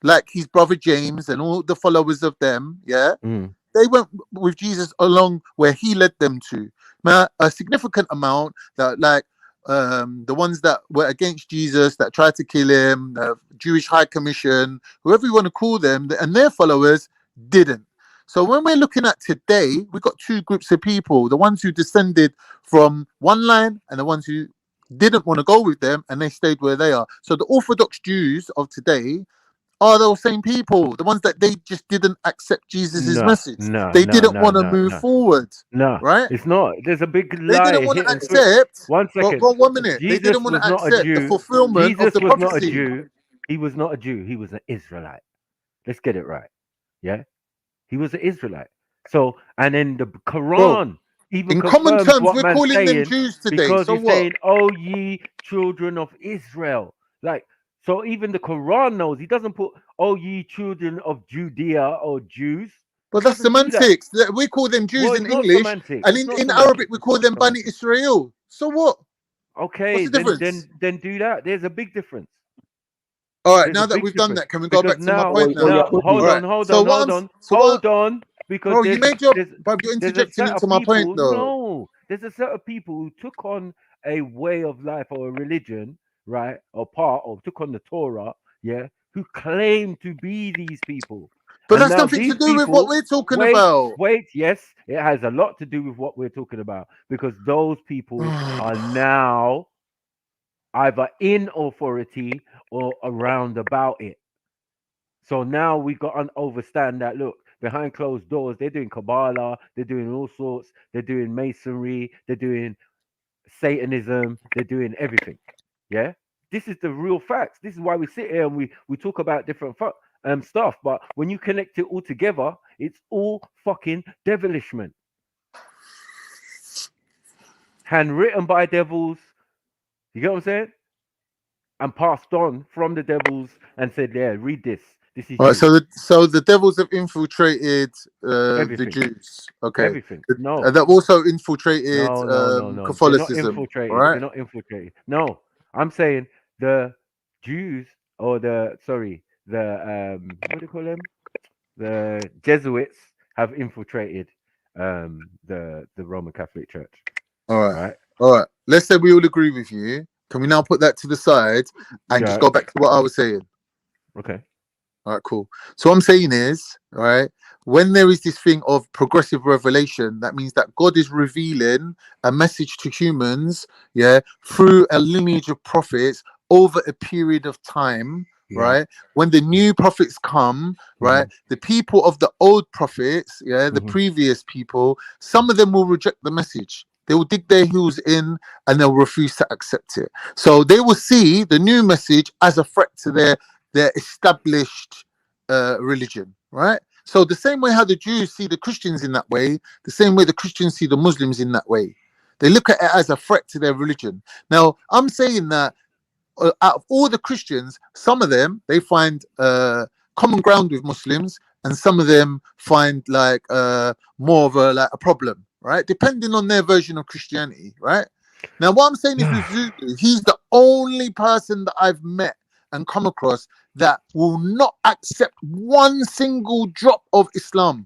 like his brother James and all the followers of them, yeah, they went with Jesus along where he led them to. Now, a significant amount that, like, the ones that were against Jesus, that tried to kill him, the Jewish High Commission, whoever you want to call them, and their followers didn't. So when we're looking at today, we've got two groups of people: the ones who descended from one line and the ones who didn't want to go with them and they stayed where they are. So the Orthodox Jews of today are those same people, the ones that they just didn't accept Jesus' message. They didn't want to move forward. No, right? It's not. There's a big They lie. didn't want to hidden through- accept. 1 second. 1 minute. They Jesus didn't want was to not a accept the Jew. fulfillment Jesus of the was not a prophecy. Jew. He was not a Jew. He was an Israelite. Let's get it right. Yeah, he was an Israelite. So, and then the Quran even in common confirms terms, what we're man's calling them saying, Jews today. because So he's what? saying, "Oh, ye children of Israel." Like, so even the Quran knows. He doesn't put, "Oh, ye children of Judea" or Jews. But that's semantics. We call them Jews Well, in it's not English, semantics. and It's not in semantics. Arabic we call them Bani Israel. So what? Okay, What's the difference? then do that. There's a big difference. All right, There's now a that big we've done difference. that, can we go Because back to my now, point now? now hold All on, right. hold So on, what hold I'm, on, so hold what, on, because bro, you made your, you're there's a interjecting set into of my people. point though. No, there's a set of people who took on a way of life or a religion, right, or part, or took on the Torah, yeah, who claim to be these people. But And that's now nothing to these do with people, what we're talking about. Wait, yes, it has a lot to do with what we're talking about, because those people are now either in authority or around about it. So now we got to understand that, look, behind closed doors, they're doing Kabbalah, they're doing all sorts, they're doing Masonry, they're doing Satanism, they're doing everything. Yeah? This is the real facts. This is why we sit here and we talk about different stuff. But when you connect it all together, it's all fucking devilishment. Handwritten by devils. You get what I'm saying? And passed on from the devils and said, yeah, read this. This is All right, you. so the devils have infiltrated the Everything. Jews. Okay. Everything. No. They've also infiltrated No. Catholicism. They're not infiltrated. All right. They're not infiltrated. No. I'm saying the Jews or the what do you call them? The Jesuits have infiltrated the Roman Catholic Church. All right. All right. Let's say we all agree with you. Can we now put that to the side and just go back to what I was saying? Okay. All right, cool. So what I'm saying is, right, when there is this thing of progressive revelation, that means that God is revealing a message to humans, yeah, through a lineage of prophets over a period of time, right? When the new prophets come, right, the people of the old prophets, yeah, the previous people, some of them will reject the message. They will dig their heels in and they'll refuse to accept it. So they will see the new message as a threat to their established religion, right? So the same way how the Jews see the Christians in that way, the same way the Christians see the Muslims in that way. They look at it as a threat to their religion. Now, I'm saying that out of all the Christians, some of them, they find common ground with Muslims, and some of them find like more of a problem, right? Depending on their version of Christianity, right? Now, what I'm saying is with Zulu, he's the only person that I've met and come across that will not accept one single drop of Islam.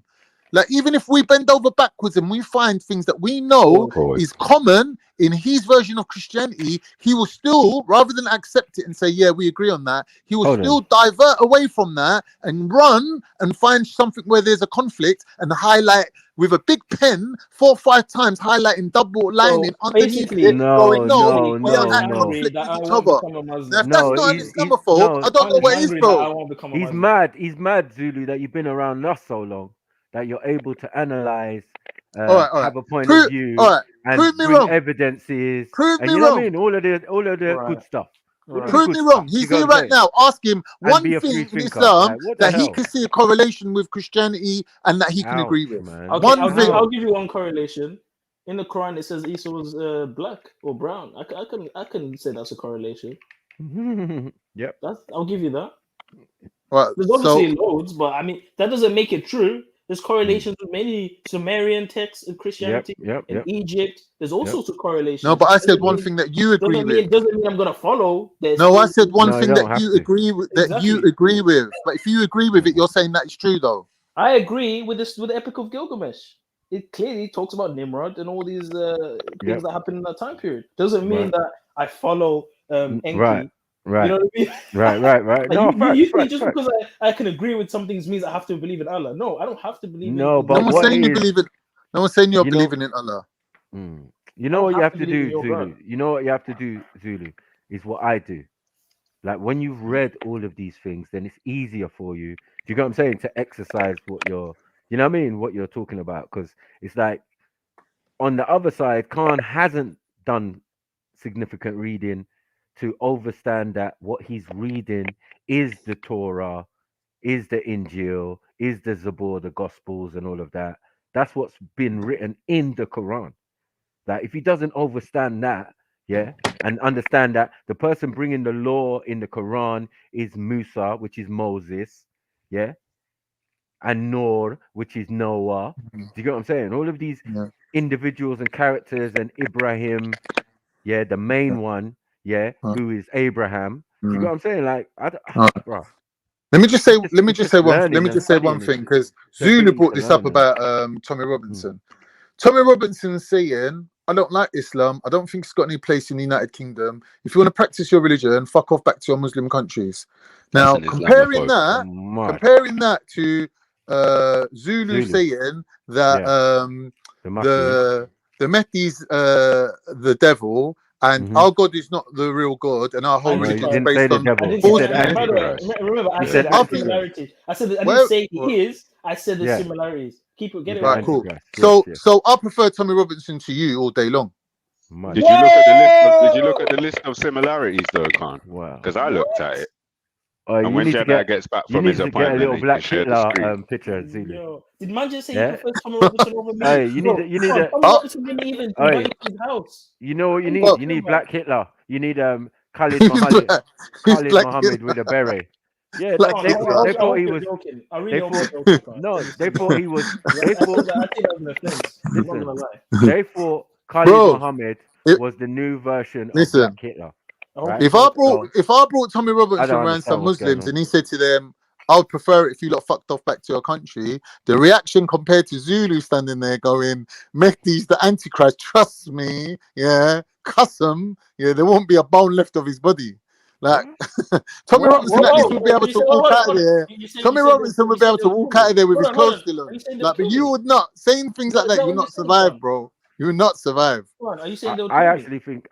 Like, even if we bend over backwards and we find things that we know is common in his version of Christianity, he will still, rather than accept it and say, yeah, we agree on that, he will still divert away from that and run and find something where there's a conflict and highlight with a big pen 4 or 5 times, highlighting, double lining underneath it, going, no, we are at conflict with each other. Now, if that's not an Islamophobe, I don't know what is, bro. He's mad. He's mad, Zulu, that you've been around us so long, that you're able to analyze, have a point of view, and bring evidences. Prove me wrong. What I mean? All of the good stuff. Prove me wrong. He's here right now. Ask him one thing in Islam that he can see a correlation with Christianity and that he can agree with. Okay, I'll give you one correlation. In the Quran, it says Isa was black or brown. I can say that's a correlation. Yep. I'll give you that. Well, there's obviously loads, but I mean that doesn't make it true. There's correlations with many Sumerian texts in Christianity, in Egypt. There's all sorts of correlations. No, but I said one thing that you agree with. It doesn't mean I'm gonna follow. No, I said one thing that you agree with. That you agree with. But if you agree with it, you're saying that it's true, though. I agree with this with the Epic of Gilgamesh. It clearly talks about Nimrod and all these things that happened in that time period. Doesn't mean that I follow Enki. Right. You know what I mean? Right. No, you think just because I can agree with some things means I have to believe in Allah. No, I don't have to believe in Allah. But no one's saying you believe it. No one's saying you're believing in Allah. You know what you have to do, Zulu? You know what you have to do, Zulu, is what I do. Like when you've read all of these things, then it's easier for you. Do you get what I'm saying? To exercise what you're, you know what I mean? What you're talking about. Because it's like on the other side, Khan hasn't done significant reading to understand that what he's reading is the Torah, is the Injil, is the Zabur, the Gospels, and all of that. That's what's been written in the Quran. That if he doesn't understand that, and understand that the person bringing the law in the Quran is Musa, which is Moses, and Noor, which is Noah. Do you get what I'm saying? All of these individuals and characters, and Ibrahim, the main one, who is Abraham. Do you get what I'm saying? Like, bro. Let me just say one thing, because Zulu brought this up about Tommy Robinson. Tommy Robinson saying, I don't like Islam. I don't think it's got any place in the United Kingdom. If you want to practice your religion, fuck off back to your Muslim countries. Now, comparing that to Zulu saying that the Mehdi's the devil, and our God is not the real God, and our whole religion is based on falseness. Remember, I said the similarities. I didn't say he is. I said the similarities. Get it right. Cool. So I prefer Tommy Robinson to you all day long. Did you look at the list of similarities though, Khan? Wow. Because I looked at it. And when Jedi gets back from his appointment, get a little black Hitler picture. Zulu. Did man just say he prefers Tommy Robinson over me? Hey, you need Tommy Robinson didn't even invite his house. You know what you need? You need black Hitler. You need Khalid Muhammad. Khalid Muhammad with a beret. Yeah, like they thought he was. No, they thought he was. They thought Khalid Muhammad was the new version of Black Hitler. Right? If I brought Tommy Robinson around some Muslims and he said to them, I would prefer it if you lot fucked off back to your country, the reaction compared to Zulu standing there going, Mehdi's the Antichrist, trust me, cuss him, there won't be a bone left of his body. Like Tommy Robinson at least would be able to walk out of there. Tommy Robinson would be able to walk out of there with his clothes still on. Like, but you would not, saying things like that, you would not survive, bro. You will not survive. Are you saying I actually think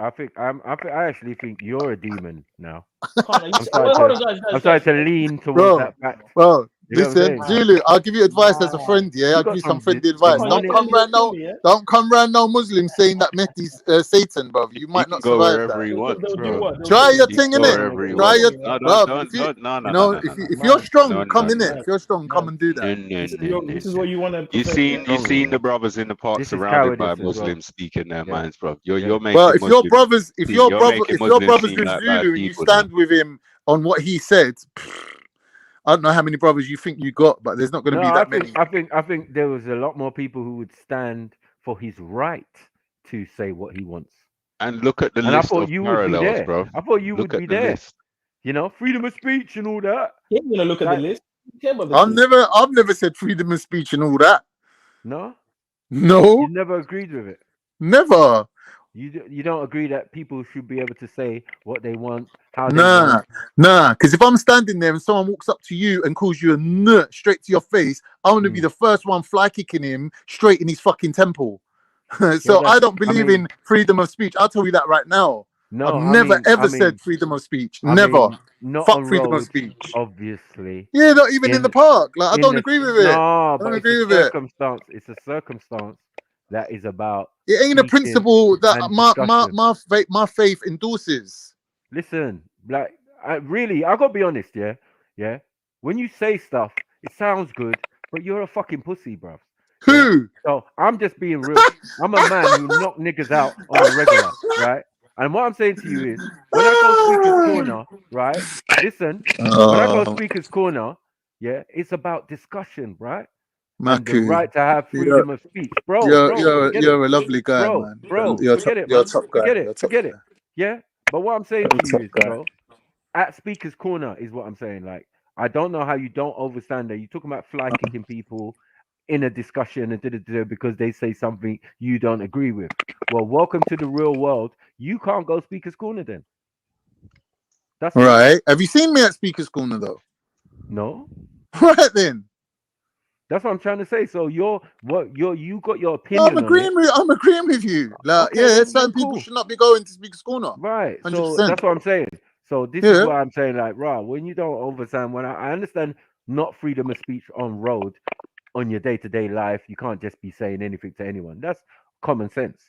you're a demon now. I'm starting to lean towards that fact. Bro, listen, Zulu, I'll give you advice as a friend. I'll give you some friendly advice. Don't come round no Muslim saying that Mehdi's Satan, bro. You might not survive that. Try your thing, innit? Try your. If you're strong, come in it. If you're strong, come and do that. This is what you want to. You seen the brothers in the park surrounded by Muslims speaking their minds, bro. You're making. Well, if your brothers with Zulu, you stand with him on what he said. I don't know how many brothers you think you got, but there's not going to be that many. I think there was a lot more people who would stand for his right to say what he wants. And look at the list of parallels, bro. I thought you would be there. You know, freedom of speech and all that. You're gonna look at the list. I've never said freedom of speech and all that. No. No. You never agreed with it. Never. You don't agree that people should be able to say what they want, how they want. Nah. Because if I'm standing there and someone walks up to you and calls you a nut straight to your face, I want to be the first one fly kicking him straight in his fucking temple. So I don't believe in freedom of speech. I'll tell you that right now. No, I've never ever said freedom of speech. Never. Not Fuck on freedom road, of speech. Obviously. Yeah, not even in the park. Like I don't agree with it. No, I but don't it's agree a with it. circumstance. It's a circumstance that is about. It ain't a principle that my faith endorses. Listen, like I gotta be honest, yeah. When you say stuff, it sounds good, but you're a fucking pussy, bruv. Who? Yeah? So I'm just being real. I'm a man who knock niggas out on a regular, right? And what I'm saying to you is, when I go Speaker's Corner, right? Listen, when I go Speaker's Corner, yeah, it's about discussion, right? And the right to have freedom of speech, bro. You're a lovely guy, man. Bro, forget it, you're man. a top guy. Forget it. Yeah, but what I'm saying to you is, bro, at Speaker's Corner is what I'm saying. Like, I don't know how you don't understand that. You're talking about fly kicking people in a discussion and because they say something you don't agree with. Well, welcome to the real world. You can't go Speaker's Corner then. That's right. Have you seen me at Speaker's Corner though? No. Right then. That's what I'm trying to say. So you got your opinion. I'm agreeing with you. Like, okay, certain people should not be going to Speaker's Corner. Right. 100%. So that's what I'm saying. So this is what I'm saying. Like, when you don't understand, when I understand not freedom of speech on road, on your day-to-day life, you can't just be saying anything to anyone. That's common sense.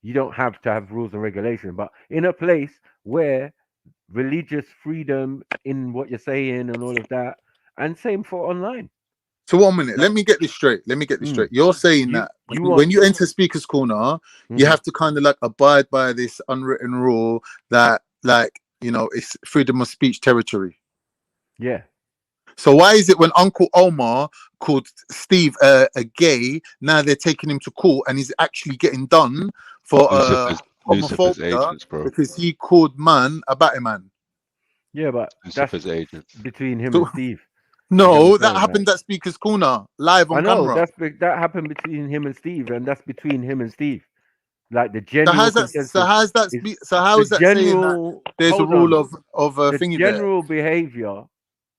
You don't have to have rules and regulation. But in a place where religious freedom in what you're saying and all of that, and same for online. So 1 minute, let me get this straight. You're saying that when you enter Speaker's Corner, you have to kind of like abide by this unwritten rule that, like, you know, it's freedom of speech territory. Yeah. So why is it when Uncle Omar called Steve a gay, now they're taking him to court and he's actually getting done for homophobia because he called man a batty man? Yeah, but that's agents between him and Steve. No, that happened at Speaker's Corner, live on camera. That happened between him and Steve, and that's between him and Steve. Like the general. How is that saying that there's a rule of the thingy general behavior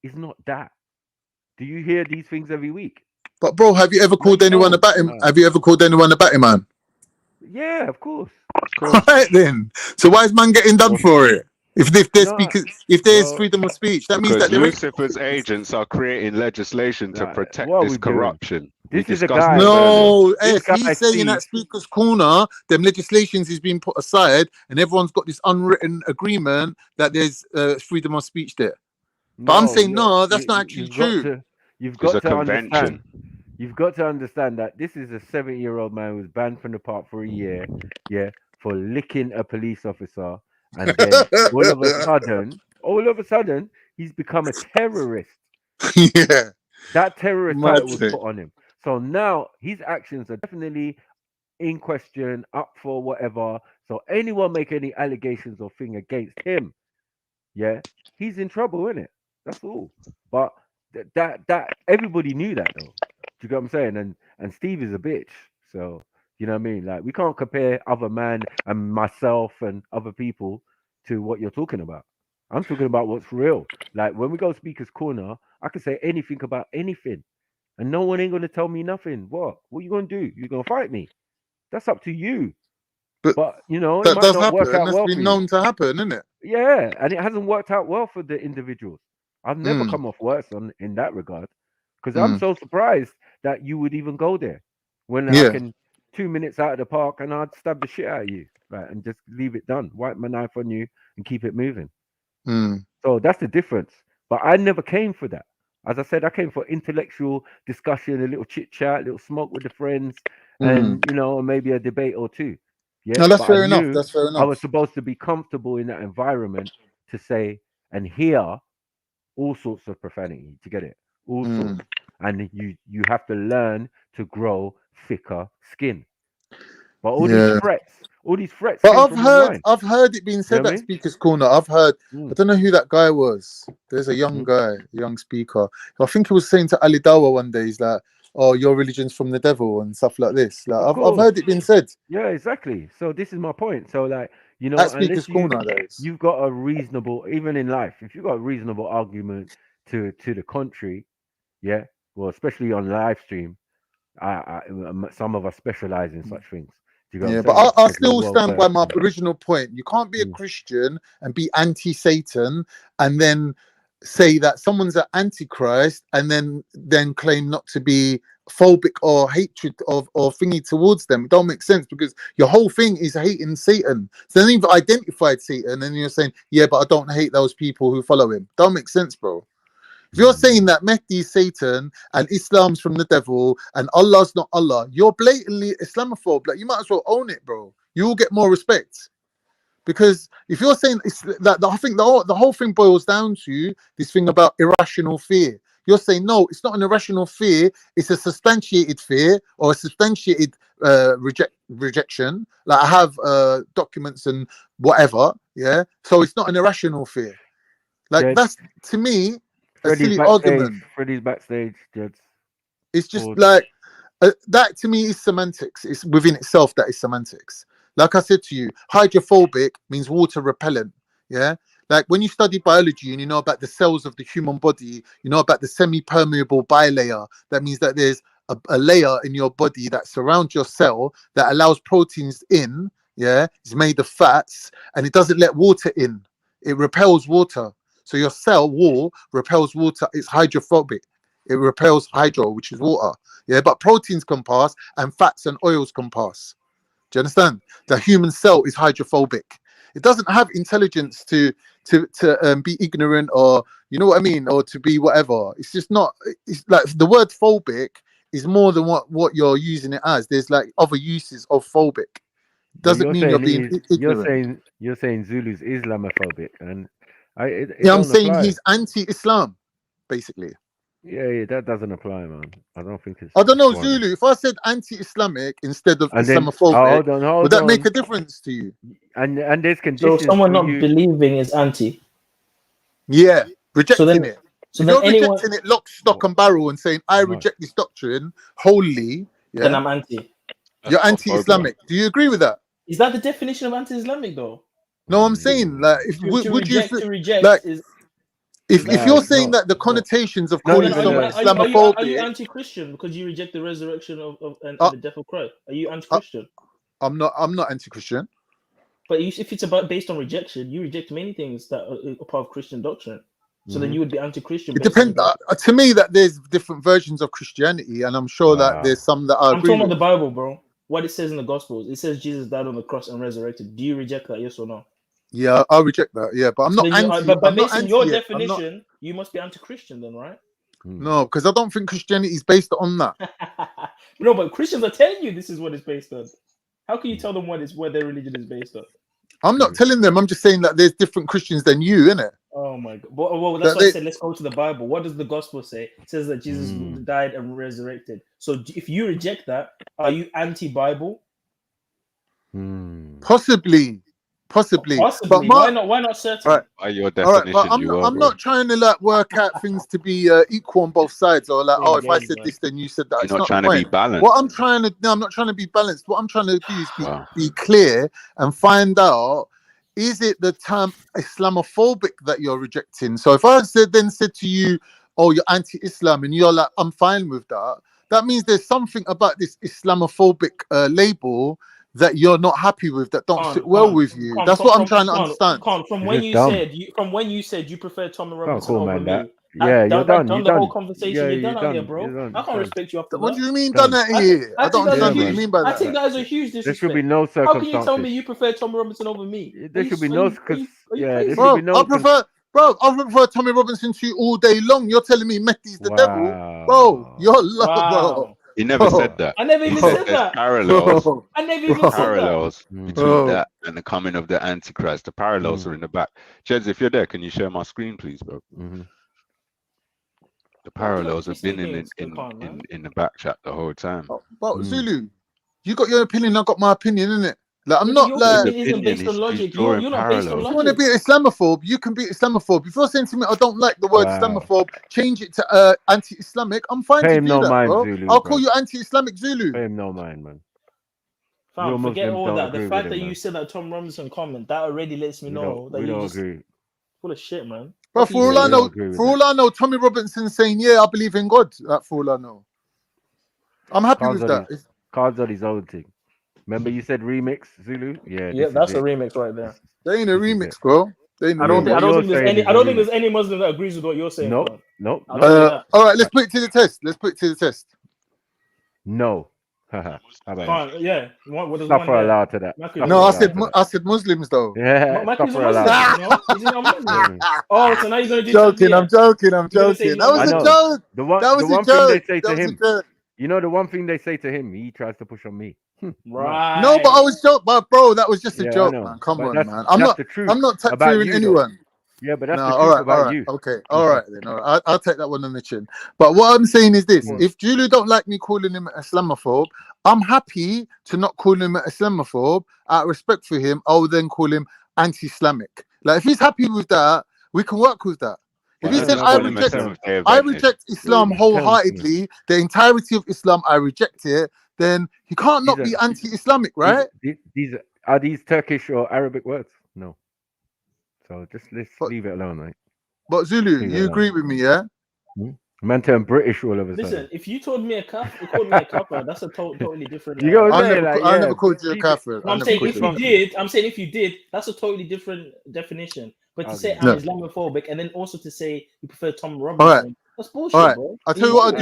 is not that. Do you hear these things every week? But bro, have you ever called anyone a batty? Have you ever called anyone a batty man? Yeah, of course. Right then. So why is man getting done for it? If there's freedom of speech, that means that Lucifer's agents are creating legislation to protect this corruption. This is a guy. No, if he's saying at Speaker's Corner, them legislations is being put aside, and everyone's got this unwritten agreement that there's freedom of speech there. But I'm saying no, that's not actually true. You've got to understand that this is a 70-year-old man who was banned from the park for a year, for licking a police officer. And then all of a sudden, he's become a terrorist. Yeah. That terrorist title was put on him. So now his actions are definitely in question, up for whatever. So anyone make any allegations or thing against him, he's in trouble, isn't it? That's all. But that everybody knew that though. Do you get what I'm saying? And Steve is a bitch. So you know what I mean? Like, we can't compare other man and myself and other people to what you're talking about. I'm talking about what's real. Like, when we go Speaker's Corner, I can say anything about anything. And no one ain't going to tell me nothing. What are you going to do? You're going to fight me? That's up to you. But you know, that it might does not happen. work out That's well been for known you. to happen, isn't it? Yeah, and it hasn't worked out well for the individuals. I've never come off worse in that regard. Because I'm so surprised that you would even go there. When I can 2 minutes out of the park and I'd stab the shit out of you, right, and just leave it done, wipe my knife on you and keep it moving. So that's the difference. But I never came for that. As I said, I came for intellectual discussion, a little chit chat, a little smoke with the friends, and you know, maybe a debate or two. Yeah, no, that's fair enough. That's fair enough. I was supposed to be comfortable in that environment to say and hear all sorts of profanity to get it, all sorts. And you have to learn to grow thicker skin. But all these threats. But I've heard it being said at Speaker's Corner. I've heard. I don't know who that guy was. There's a young guy, young speaker. I think he was saying to Ali Dawa one day, he's like, "Oh, your religion's from the devil" and stuff like this. Like Of I've heard it being said. Yeah, exactly. So this is my point. So like, you know, At Speaker's unless Corner, you've got a reasonable, even in life, if you've got a reasonable argument to the contrary, yeah, well, especially on live stream, some of us specialize in such things. Do you get Yeah, what I'm but saying? I Because we're still well stand by versed my in- original point. You can't be a Christian and be anti-Satan and then say that someone's an antichrist and then claim not to be phobic or hatred or thingy towards them. It don't make sense because your whole thing is hating Satan. So then you've identified Satan and you're saying, yeah, but I don't hate those people who follow him. Don't make sense, bro. If you're saying that Mehdi is Satan and Islam's from the devil and Allah's not Allah, you're blatantly Islamophobe. Like, you might as well own it, bro. You will get more respect. Because if you're saying it's that, I think the whole thing boils down to this thing about irrational fear. You're saying no, it's not an irrational fear. It's a substantiated fear or a substantiated rejection. Like I have documents and whatever. Yeah, so it's not an irrational fear. Like that's to me a silly argument. Freddie's backstage, Jed. It's just like that to me is semantics. It's within itself that is semantics. Like I said to you, hydrophobic means water repellent. Yeah. Like when you study biology and you know about the cells of the human body, you know about the semi-permeable bilayer. That means that there's a layer in your body that surrounds your cell that allows proteins in. Yeah. It's made of fats and it doesn't let water in. It repels water. So your cell wall repels water. It's hydrophobic. It repels hydro, which is water. Yeah. But proteins can pass and fats and oils can pass. Do you understand? The human cell is hydrophobic. It doesn't have intelligence to be ignorant or, you know what I mean, or to be whatever. It's just not. It's like the word phobic is more than what you're using it as. There's like other uses of phobic. Doesn't mean you're being ignorant. You're saying Zulu's Islamophobic, and I'm saying he's anti-Islam, basically. Yeah, that doesn't apply, man. I don't think it's. I don't know, Zulu. If I said anti-Islamic instead of Islamophobic, would that make a difference to you? And there's conditions. So someone not believing is anti. Yeah, rejecting it. So if then you're rejecting it lock, stock, and barrel and saying I reject this doctrine wholly, yeah, then I'm anti. You're anti-Islamic. Do you agree with that? Is that the definition of anti-Islamic, though? No, I'm saying like if to reject like is. If you're saying that the connotations of calling someone Islamophobic, are you anti-Christian because you reject the resurrection and the death of Christ? Are you anti-Christian? I'm not anti-Christian. But if it's based on rejection, you reject many things that are part of Christian doctrine. So then you would be anti-Christian. It depends. To me, that there's different versions of Christianity, and I'm sure that there's some that I agree with. I'm talking about the Bible, bro. What it says in the Gospels, it says Jesus died on the cross and reresurrected. Do you reject that? Yes or no? Yeah, I'll reject that. Yeah, but I'm not anti. But based on your definition, you must be anti-Christian then, right? No, because I don't think Christianity is based on that. No, but Christians are telling you this is what it's based on. How can you tell them where their religion is based on? I'm not telling them. I'm just saying that there's different Christians than you, innit? Oh my God! Well, that's why I said let's go to the Bible. What does the Gospel say? It says that Jesus died and resurrected. So if you reject that, are you anti-Bible? Possibly. But why not certain? Right. By your definition, but I'm not trying to like work out things to be equal on both sides, or like, if I said this, then you said that. You're not trying to be balanced. What I'm trying to I'm not trying to be balanced. What I'm trying to do is be clear and find out, is it the term Islamophobic that you're rejecting? So if I said to you, oh, you're anti-Islam, and you're like, I'm fine with that, that means there's something about this Islamophobic label that you're not happy with, that don't sit well with you. That's what I'm trying to understand. From when you said you prefer Tommy Robinson over me. Yeah, you're done. Done the whole conversation. You're done out here, bro. I can't respect you after that. What do you mean done out here? I don't understand what you mean by that. I think that is a huge disrespect. There should be no circumstances. How can you tell me you prefer Tommy Robinson over me? There should be no. I prefer Tommy Robinson to you all day long. You're telling me Mehdi's the devil, bro. You're bro. He never said that. I never even said that. Parallels. I never even said parallels between that and the coming of the Antichrist. The parallels are in the back. Jeds, if you're there, can you share my screen, please, bro? The parallels have been in the back chat the whole time. But Zulu, you got your opinion. I got my opinion, innit? Like, I'm Nigga, not your like. opinion isn't based on logic. You're not based on If you want to logic. be Islamophobe, you can be Islamophobe. If you're saying to me, I don't like the word Islamophobe, change it to anti-Islamic, I'm fine Pay to him do no that, mind, bro. Zulu, I'll bro. call you anti-Islamic Zulu. Pay him no mind, man. Fam, Real forget Muslims all don't that. The agree fact with that him, you man. said that Tom Robinson comment, that already lets me know that We you don't just agree. full of shit, man. But for all I know, Tommy Robinson's saying, yeah, I believe in God. Like, for all I know. I'm happy with that. Cards on his own thing. Remember you said remix, Zulu? Yeah, Yeah, this that's is a it. remix right there. They ain't a remix, bro. They ain't a I don't remix. think there's any Muslim that agrees with what you're saying. Nope. Nope. I'll tell you that. All right, let's put it to the test. No. How about that? Yeah. What does Stuff one are there? allowed to that. No, I said Muslims though. Yeah, Maki's a stuff are allowed Muslim, to no? Is he not Muslim? Oh, so now you're gonna do joking. I'm joking. You're gonna say he's That not was a Muslim. joke. The one That was a thing they joke. say That to was a him, joke. you know, the one thing they say to him, he tries to push on me. Right. No, but I was joking. But bro, that was just a Yeah, I joke, know. man. Come But on, that's, man. that's the truth I'm not about tattooing you, anyone. though. Yeah, but that's No, the all truth right, about you. Okay, all right then. All right. I'll take that one on the chin. But what I'm saying is this: if Julie don't like me calling him an Islamophobe, I'm happy to not call him an Islamophobe. Out of respect for him, I will then call him anti-Islamic. Like, if he's happy with that, we can work with that. If he said I reject Islam wholeheartedly, the entirety of Islam, I reject it, then he can't not be anti-Islamic, right? Are these Turkish or Arabic words? No. So let's leave it alone, right? But Zulu, you agree with me, yeah? Man turned British all of a sudden. Listen, if you told me a kafir, that's a totally different. You got I never called you a kafir. I'm saying if you did, that's a totally different definition. But to say I'm Islamophobic and then also to say you prefer Tom Robinson, that's bullshit, bro. I'll tell you what I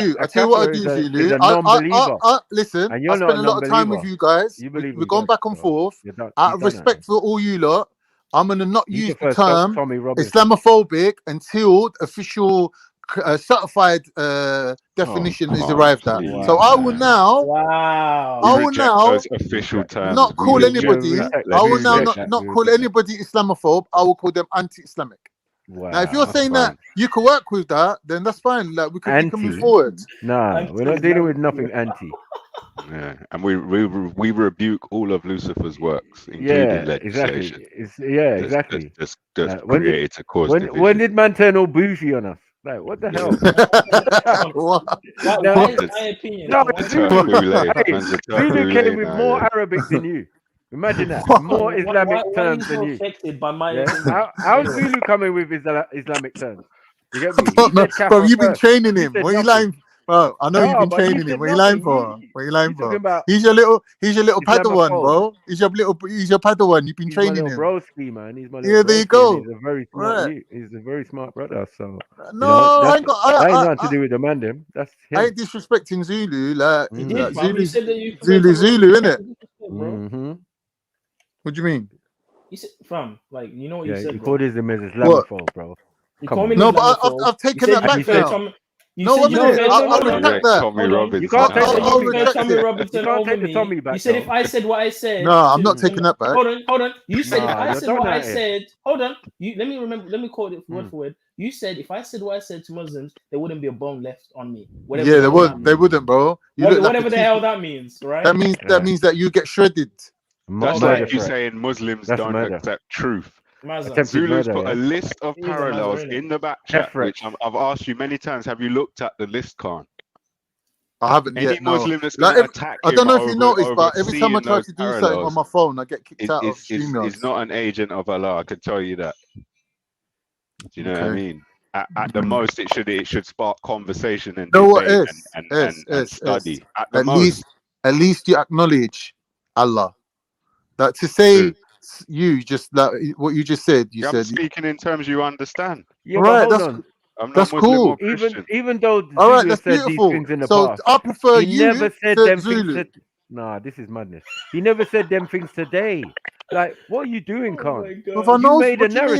do, Zulu. Listen, I spend a lot of time with you guys. We're going back and forth. Out of respect for all you lot, I'm going to not use the term Islamophobic until the official certified definition is arrived at. So I will now official terms. not call anybody. I will now not call anybody Islamophobe. I will call them anti-Islamic. Wow, now, if you're saying that you can work with that, then that's fine. Like, we can move forward. Nah, we're not dealing with nothing anti. Yeah, and we rebuke all of Lucifer's works, including legislation. Exactly. Just created to cause division. When did man turn all bougie on us? Like, what the hell? Why is my opinion? Zulu came with more Arabic than you. Imagine that. More Islamic terms than you. Affected by my opinion. How's Zulu coming with Islamic terms? You get me? Bro, you've been training him. What are you lying? Bro, I know you've been training him. What are you lying for? What are you lying for? He's your little Padawan, bro. He's your Padawan. You've been training him. Broski, man. He's my little there you go. He's a very smart. He's a very smart brother. So I ain't nothing to do with the man. Them. That's him. I ain't disrespecting Zulu. Like Zulu, innit? What do you mean? You said, fam, like, you know what you said. You called him as Islamophobe, bro. No, but I've taken that back now. I'll retract that. You can't take Tommy Robinson over me. Tommy back. You said if I said what I said. No, I'm not taking that back. Hold on. You said if I said what I said. Hold on. Let me quote it word for word. You said if I said what I said to Muslims, there wouldn't be a bone left on me. Yeah, they wouldn't, bro. Whatever the hell that means, right? That means that you get shredded. That's like you saying Muslims don't accept truth. Zulu's put a list of parallels in the back chat, which I've asked you many times. Have you looked at the list, Khan? I haven't yet. Muslim that's going to attack I don't know if you noticed, but every time I try to do something on my phone, I get kicked out of StreamYard. He's not an agent of Allah. I can tell you that. Do you know what I mean? At the most, it should spark conversation and debate and study. At least you acknowledge Allah. That to say you just like what you just said. You said speaking in terms you understand. Yeah, right, that's cool. Even though all right, that's said beautiful. These things in the so past, I prefer he you never said to them Zulu. things. Nah, this is madness. He never said them things today. Like, what are you doing, Khan? If I know, what do you mean?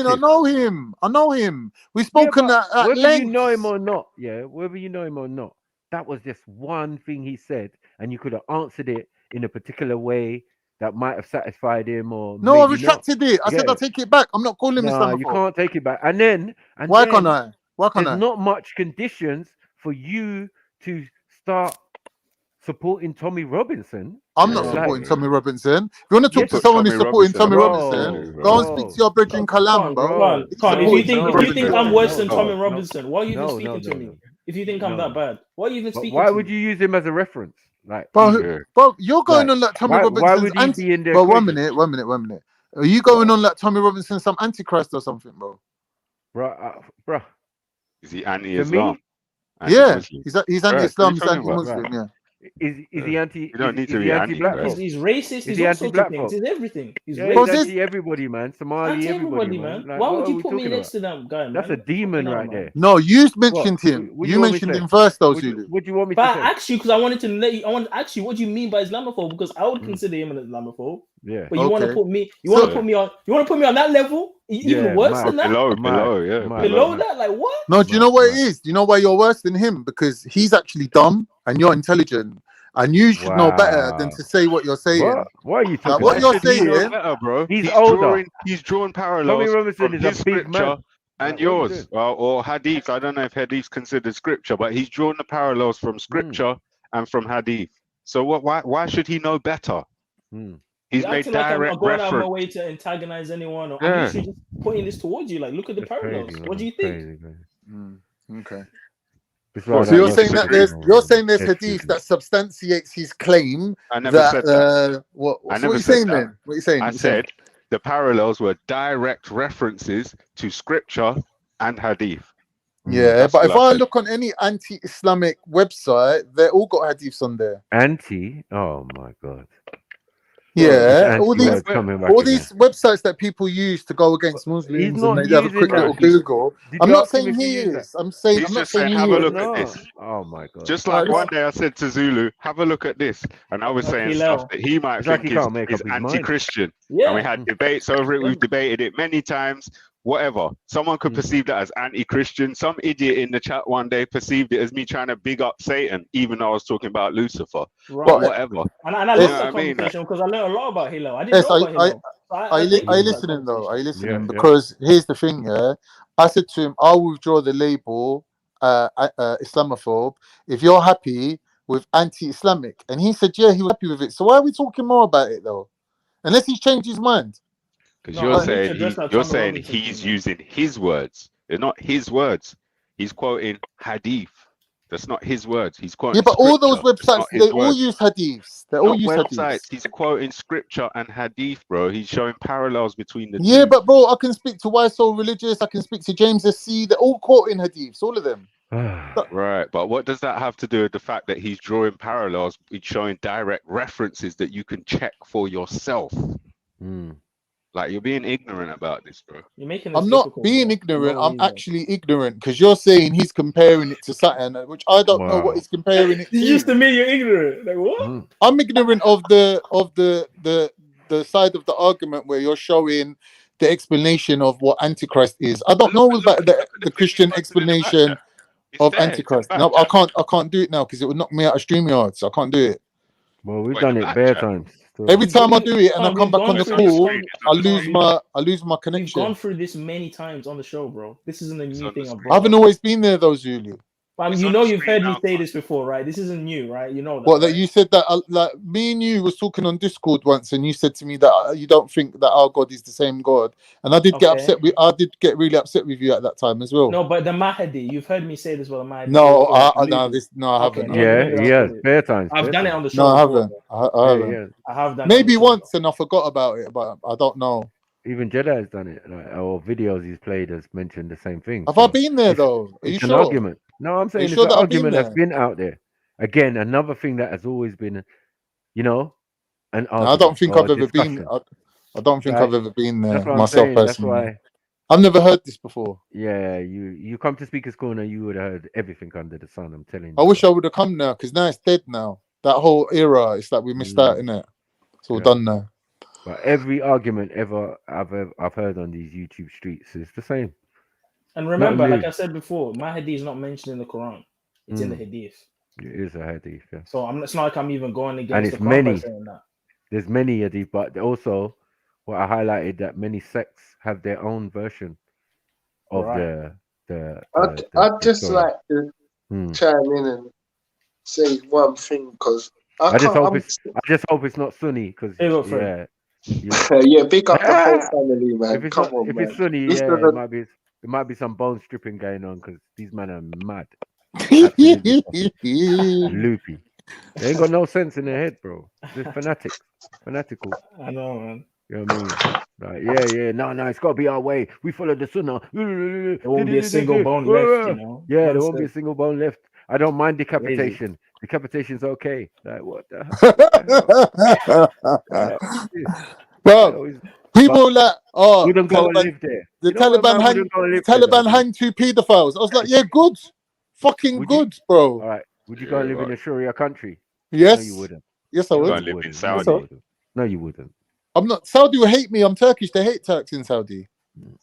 I know him. We've spoken at whether length. you know him or not, whether you know him or not, that was just one thing he said, and you could have answered it in a particular way that might have satisfied him, or no, I retracted it. I said I'll take it back. I'm not calling him Islamophobe. You can't take it back. And then why can't I? Why can't there's I? not much conditions for you to start supporting Tommy Robinson. I'm not supporting Tommy Robinson. If you want to talk to someone who's supporting Tommy Robinson, go and speak to your brethren Kalam, bro. If you think I'm worse than Tommy Robinson, why are you even speaking to me? If you think I'm that bad, why are you even speaking to me? Why would you use him as a reference? Like, bro, you're going on like Tommy Robinson's. Why would he be in there? Bro, one minute. Are you going on like Tommy Robinson, some antichrist or something, bro? Bro. Is he anti-Islam? Yeah, he's anti-Islam. He's anti-Muslim. Yeah. Is he anti? You don't need to be anti-black. He's racist. He's all sorts of things. He's everything. He's anti everybody, man. Somali, everybody, man. Like, why would you put me next to that guy, man? That's a demon right there. No, you mentioned him. You mentioned him first, though, Zulu. What do you want me to say? But actually, because I wanted to let you. I want to ask you, what do you mean by Islamophobe? Because I would consider him an Islamophobe. Yeah. But you want to put me. You want to put me on. You want to put me on that level? Even worse than that? Below that? Like what? No, do you know what it is? Do you know why you're worse than him? Because he's actually dumb and you're intelligent. And you should know better than to say what you're saying. Why are you talking? What you're saying, bro? He's older. He's drawing parallels. Tommy Robinson is a big man. And yours, or hadith. I don't know if hadith considered scripture, but he's drawn the parallels from scripture and from hadith. So why should he know better? He's made direct I'm going out of my reference. way to antagonize anyone, or I'm literally just pointing this towards you. Like, look at the parallels. What do you think? Okay. So you're saying that there's hadith that substantiates his claim. I never said that. What are you saying then? What are you saying? I said the parallels were direct references to scripture and hadith. Yeah, but if I look on any anti-Islamic website, they all got hadiths on there. Oh my God. Yeah, all these websites that people use to go against Muslims, and they have a quick little Google. I'm not saying he is. I'm not saying have a look at this. Oh my God! Just like one day I said to Zulu, have a look at this, and I was saying stuff that he might think is anti-Christian. And we had debates over it. We've debated it many times. Whatever. Someone could perceive that as anti-Christian. Some idiot in the chat one day perceived it as me trying to big up Satan, even though I was talking about Lucifer. Right. But whatever. And I love that conversation because I learned a lot about Hillel. I didn't know about Hillel. Are you listening though? Are you listening? Because here's the thing, I said to him, I'll withdraw the label Islamophobe if you're happy with anti-Islamic. And he said, yeah, he was happy with it. So why are we talking more about it though? Unless he's changed his mind. Because you're saying he's using his words. They're not his words. He's quoting hadith. That's not his words. He's quoting. Yeah, but all those websites, they all use hadiths. They all use hadiths. He's quoting scripture and hadith, bro. He's showing parallels between the two. Yeah, but bro, I can speak to Why So Religious. I can speak to James S.C. They're all quoting hadiths, all of them. Right, but what does that have to do with the fact that he's drawing parallels? He's showing direct references that you can check for yourself. Like, you're being ignorant about this, bro. You're making I'm not being ignorant. I'm actually ignorant because you're saying he's comparing it to Saturn, which I don't know what he's comparing it to. You used to mean you're ignorant. Like what? I'm ignorant of the side of the argument where you're showing the explanation of what Antichrist is. I don't know about the Christian explanation of Antichrist. No, I can't do it now because it would knock me out of StreamYard, so I can't do it. Well, we've done it bare times. Every time I do it and I come back on the call, I lose my connection. We've gone through this many times on the show, bro. This isn't a new thing. I haven't always been there, though, Zulu. You know, you've heard me say this before, right? This isn't new, right? You know that. What, that you said that, like, me and you was talking on Discord once, and you said to me that you don't think that our God is the same God, and I did get upset. I did get really upset with you at that time as well. No, but the Mahdi, you've heard me say this about the Mahdi. No, I haven't. Yeah, fair times. I've done it on the show. No, I haven't. I haven't. I have done. Maybe once, and I forgot about it, but I don't know. Even Jedi has done it, or videos he's played has mentioned the same thing. Have I been there though? Are you sure? An argument. No, I'm saying it's an argument that's been out there. Again, another thing that has always been, an argument. I don't think I've ever been. I don't think I've ever been there myself personally. That's why I've never heard this before. Yeah, you come to Speaker's Corner, you would have heard everything under the sun. I'm telling you. I wish I would have come now because now it's dead. Now that whole era, it's like we missed out in it. It's all done now. But every argument ever I've heard on these YouTube streets is the same. And remember, like I said before, Mahdi is not mentioned in the Quran. It's in the Hadith. It is a Hadith, yeah. So it's not like I'm even going against and it's the Quran many. by saying that. There's many Hadith, but also what I highlighted that many sects have their own version of I'd just like to chime in and say one thing because I just hope it's not Sunni because yeah. Yeah, big up the whole family, man. If it's Sunni, it might be some bone stripping going on because these men are mad. Absolutely loopy. They ain't got no sense in their head, bro. They're fanatical. I know, man. You know what I mean? Like, yeah. No, it's got to be our way. We follow the sunnah. There won't be a single bone left, you know. Yeah, there won't be a single bone left. I don't mind decapitation. Crazy. Decapitation's okay. Like, what the hell? Well, people that wouldn't go and live there. The Taliban hang 2 pedophiles. I was like, yeah, good. Fucking good, bro. All right. Would you go and live in a Sharia country? Yes. No, you wouldn't. Yes, I would. Go and live in Saudi. No, you wouldn't. I'm not. Saudi will hate me. I'm Turkish. They hate Turks in Saudi.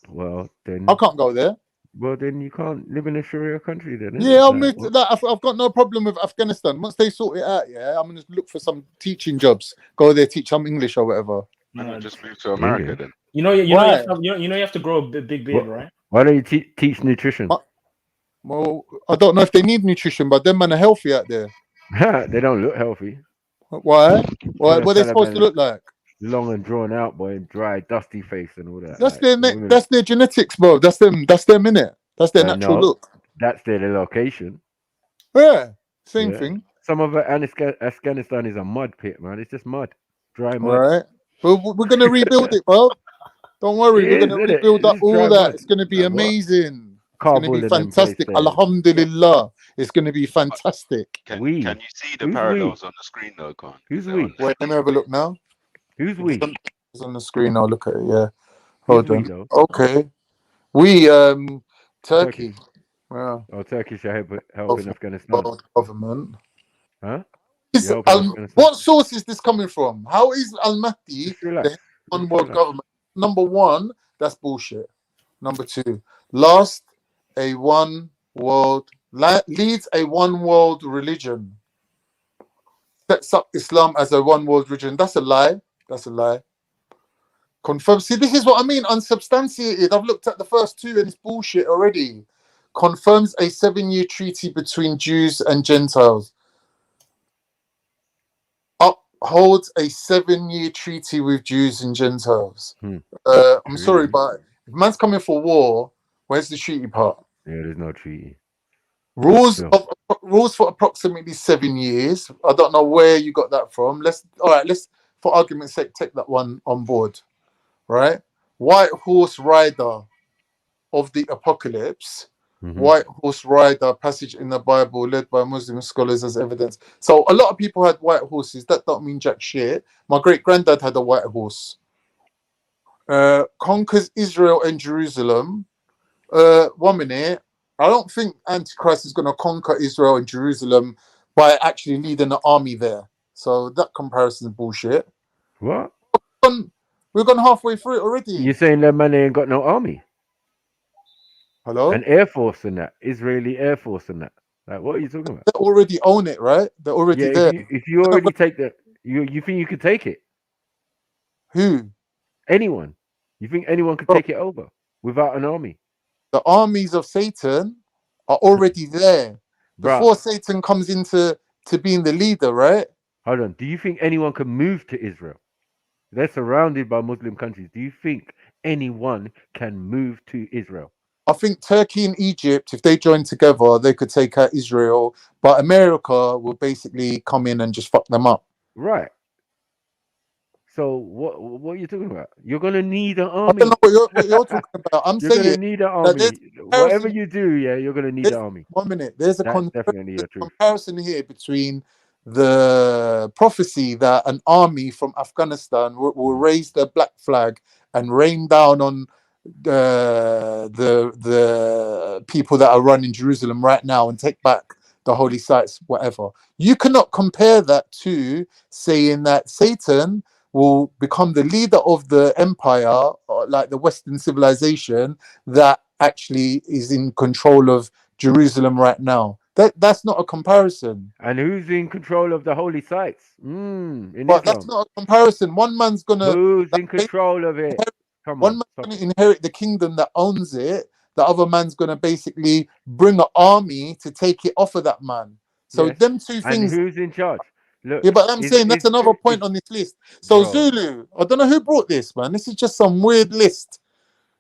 Well, then I can't go there. Well, then you can't live in a Sharia country, then. Yeah, I'll move to that. I've got no problem with Afghanistan. Once they sort it out, I'm gonna look for some teaching jobs. Go there, teach some English or whatever. No, just move to America then. You know, you have to grow a big beard, right? Why don't you teach nutrition? Well, I don't know if they need nutrition, but them men are healthy out there. They don't look healthy. Why? What are they supposed to look like? Long and drawn out, boy, and dry, dusty face and all that. That's their genetics, bro. That's them. That's them in it. That's their natural look. That's their location. Yeah, same thing. Some of Afghanistan is a mud pit, man. It's just mud, dry mud. Right. Well, we're gonna rebuild it, bro. Don't worry, we're gonna rebuild up all that. Mud. It's gonna be amazing. It's going to be fantastic. Alhamdulillah. It's going to be fantastic. Can you see the parallels on the screen though, Con? Who's we? Wait, let me have a look now. Who's we? It's on the screen. I'll look at it. Yeah. Hold on. Okay. We, Turkey. Wow. Oh, Turkish are helping Afghanistan. Government. Huh? What source is this coming from? How is Al-Mahdi the one world government? Number one, that's bullshit. Number two, leads a one world religion. Sets up Islam as a one world religion. That's a lie. That's a lie. Confirm. See, this is what I mean. Unsubstantiated. I've looked at the first two and it's bullshit already. Confirms a 7-year treaty between Jews and Gentiles. Upholds a 7-year treaty with Jews and Gentiles. I'm sorry, but if man's coming for war, where's the treaty part? Yeah, there's no treaty. Rules for approximately 7 years. I don't know where you got that from. Let's for argument's sake take that one on board. Right? White horse rider of the apocalypse. White horse rider passage in the Bible led by Muslim scholars as evidence. So a lot of people had white horses. That don't mean jack shit. My great granddad had a white horse. Conquers Israel and Jerusalem. 1 minute. I don't think Antichrist is going to conquer Israel and Jerusalem by actually leading an army there. So that comparison is bullshit. What? We've gone halfway through it already. You're saying that man ain't got no army? Hello? An air force and that. Israeli air force and that. Like, what are you talking about? They already own it, right? They're already there. If you already take that, you think you could take it? Who? Anyone. You think anyone could take it over without an army? The armies of Satan are already there. Before Satan comes into being the leader, right? Hold on. Do you think anyone can move to Israel? They're surrounded by Muslim countries. Do you think anyone can move to Israel? I think Turkey and Egypt, if they join together, they could take out Israel. But America will basically come in and just fuck them up. Right. So what are you talking about? You're gonna need an army. I don't know what you're talking about. I'm you're saying gonna need an army. Whatever you do, you're gonna need an army. 1 minute. There's a definitely comparison here between the prophecy that an army from Afghanistan will raise the black flag and rain down on the people that are running Jerusalem right now and take back the holy sites, whatever. You cannot compare that to saying that Satan will become the leader of the empire, like the Western civilization that actually is in control of Jerusalem right now. That's not a comparison. And who's in control of the holy sites? That's not a comparison. One man's gonna. Who's in control of it? One man's gonna inherit the kingdom that owns it. The other man's gonna basically bring an army to take it off of that man. So them two things. And who's in charge? Look, Yeah, but I'm saying that's another point it's- on this list. So bro. Zulu, I don't know who brought this, man. This is just some weird list.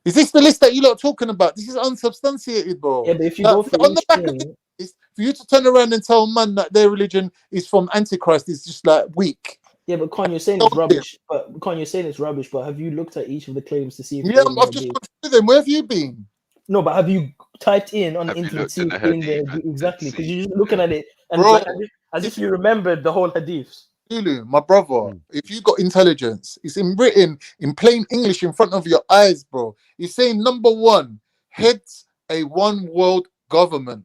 Is this the list that you lot are talking about? This is unsubstantiated, bro. Yeah, but if you Like, go for on the each back of thing, this, for you to turn around and tell man that their religion is from Antichrist is just like weak. yeah, but Con, you're saying it's rubbish. But Con, you're saying it's rubbish. But have you looked at each of the claims to see if Yeah, they're in I've the just Hadith? gone through them. Where have you been? No, but have you typed in on the Have you internet looked see in if the in the Hadith and exactly because see? you're just looking at it and Bro, like as if you remembered the whole Hadiths. Zulu, my brother, if you got intelligence, it's in written in plain English in front of your eyes, bro. It's saying number one, heads a one world government.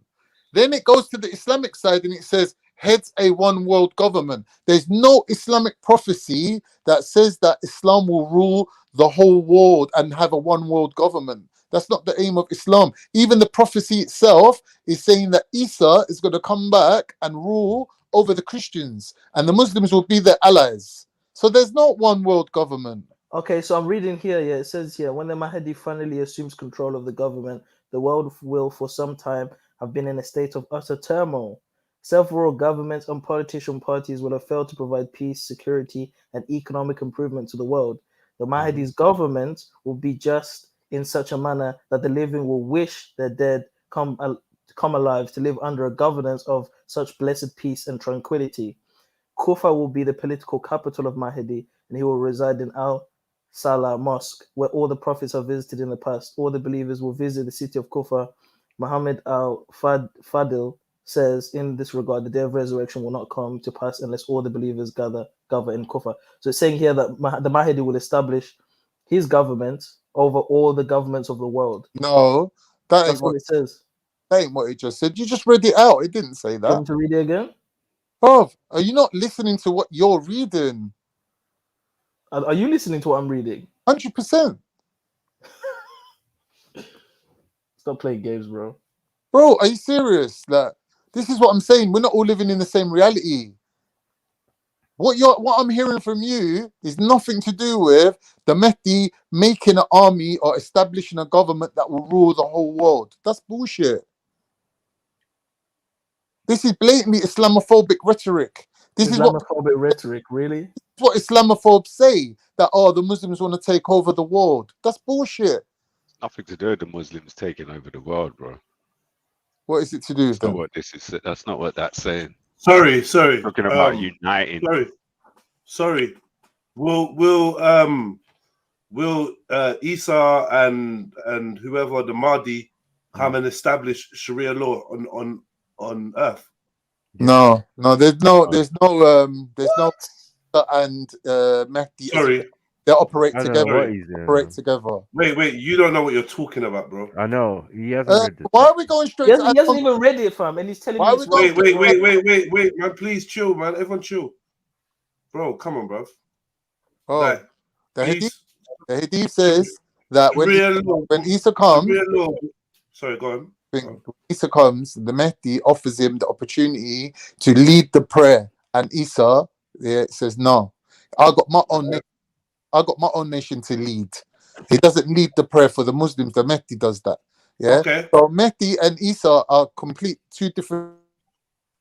Then it goes to the Islamic side and it says heads a one world government. There's no Islamic prophecy that says that Islam will rule the whole world and have a one world government. That's not the aim of Islam. Even the prophecy itself is saying that Isa is going to come back and rule over the Christians and the Muslims will be their allies. So there's not one world government. Okay, so I'm reading here. Yeah, it says here when the Mahdi finally assumes control of the government, the world will for some time have been in a state of utter turmoil. Several governments and politician parties will have failed to provide peace, security, and economic improvement to the world. The Mahdi's government will be just in such a manner that the living will wish their dead come alive to live under a governance of such blessed peace and tranquility. Kufa will be the political capital of Mahdi, and he will reside in Al-Salah Mosque, where all the prophets have visited in the past. All the believers will visit the city of Kufa. Muhammad al-Fadil says, in this regard, the day of resurrection will not come to pass unless all the believers gather in Kufa. So it's saying here that the Mahdi will establish his government over all the governments of the world. No, That's what it says. That ain't what it just said. You just read it out. It didn't say You that. want me to read it again? Oh, are you not listening to what you're reading? Are you listening to what I'm reading? 100%. Stop playing games, bro. Bro, are you serious? Like, this is what I'm saying. We're not all living in the same reality. What I'm hearing from you is nothing to do with the Mahdi making an army or establishing a government that will rule the whole world. That's bullshit. This is blatantly Islamophobic rhetoric. This is Islamophobic rhetoric, really? What Islamophobes say, that the Muslims want to take over the world. That's bullshit. Nothing to do with the Muslims taking over the world, bro. What is it to do with That's not them? what this is. That's not what that's saying. Sorry. Talking about uniting. Sorry. Will Isa and whoever the Mahdi come and establish Sharia law on earth? No. There's no and Mahdi. Sorry. They operate I don't together. know what he's doing, operate man. together. Wait, you don't know what you're talking about, bro. I know. He hasn't read this. Why are we going straight He hasn't even read it, fam, and he's telling me it's Wait, man, please chill, man. Everyone chill. Bro, come on, bro. Oh, Like, the Hadith says that when Isa comes, sorry, go on. when Isa comes, the Mahdi offers him the opportunity to lead the prayer, and Isa says, "No, I got my own nation to lead." He doesn't lead the prayer for the Muslims. The Mahdi does that. Yeah. Okay. So Mahdi and Isa are two different.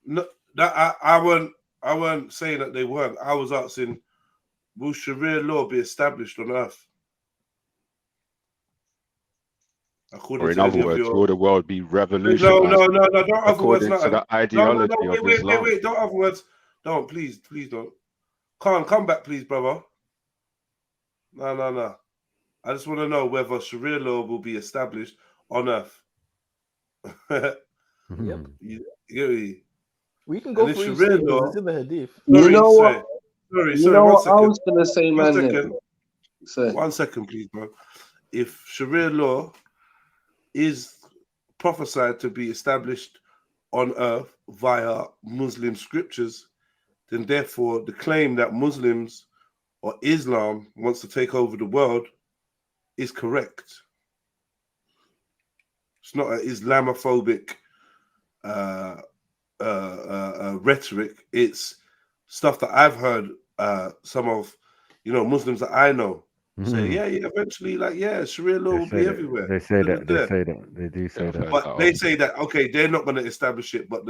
No, that I weren't saying that they weren't. I was asking, will Sharia law be established on earth? Or in other words, will the world be revolutionized? No, don't other words. According to the ideology of Islam. Wait, don't other words. Don't, please don't. Come back, please, brother. No. I just want to know whether Sharia law will be established on earth. Yep. We can And go if for each Sharia thing, law, it's in the Hadith. Sorry, You know what? one second. I was gonna say, man. One second, please, bro. If Sharia law is prophesied to be established on earth via Muslim scriptures, then therefore the claim that Muslims or Islam wants to take over the world is correct. It's not an Islamophobic rhetoric. It's stuff that I've heard some of Muslims that I know say, yeah, eventually, Sharia law will be everywhere. They say that. They do say that. But they say that, okay, they're not going to establish it, but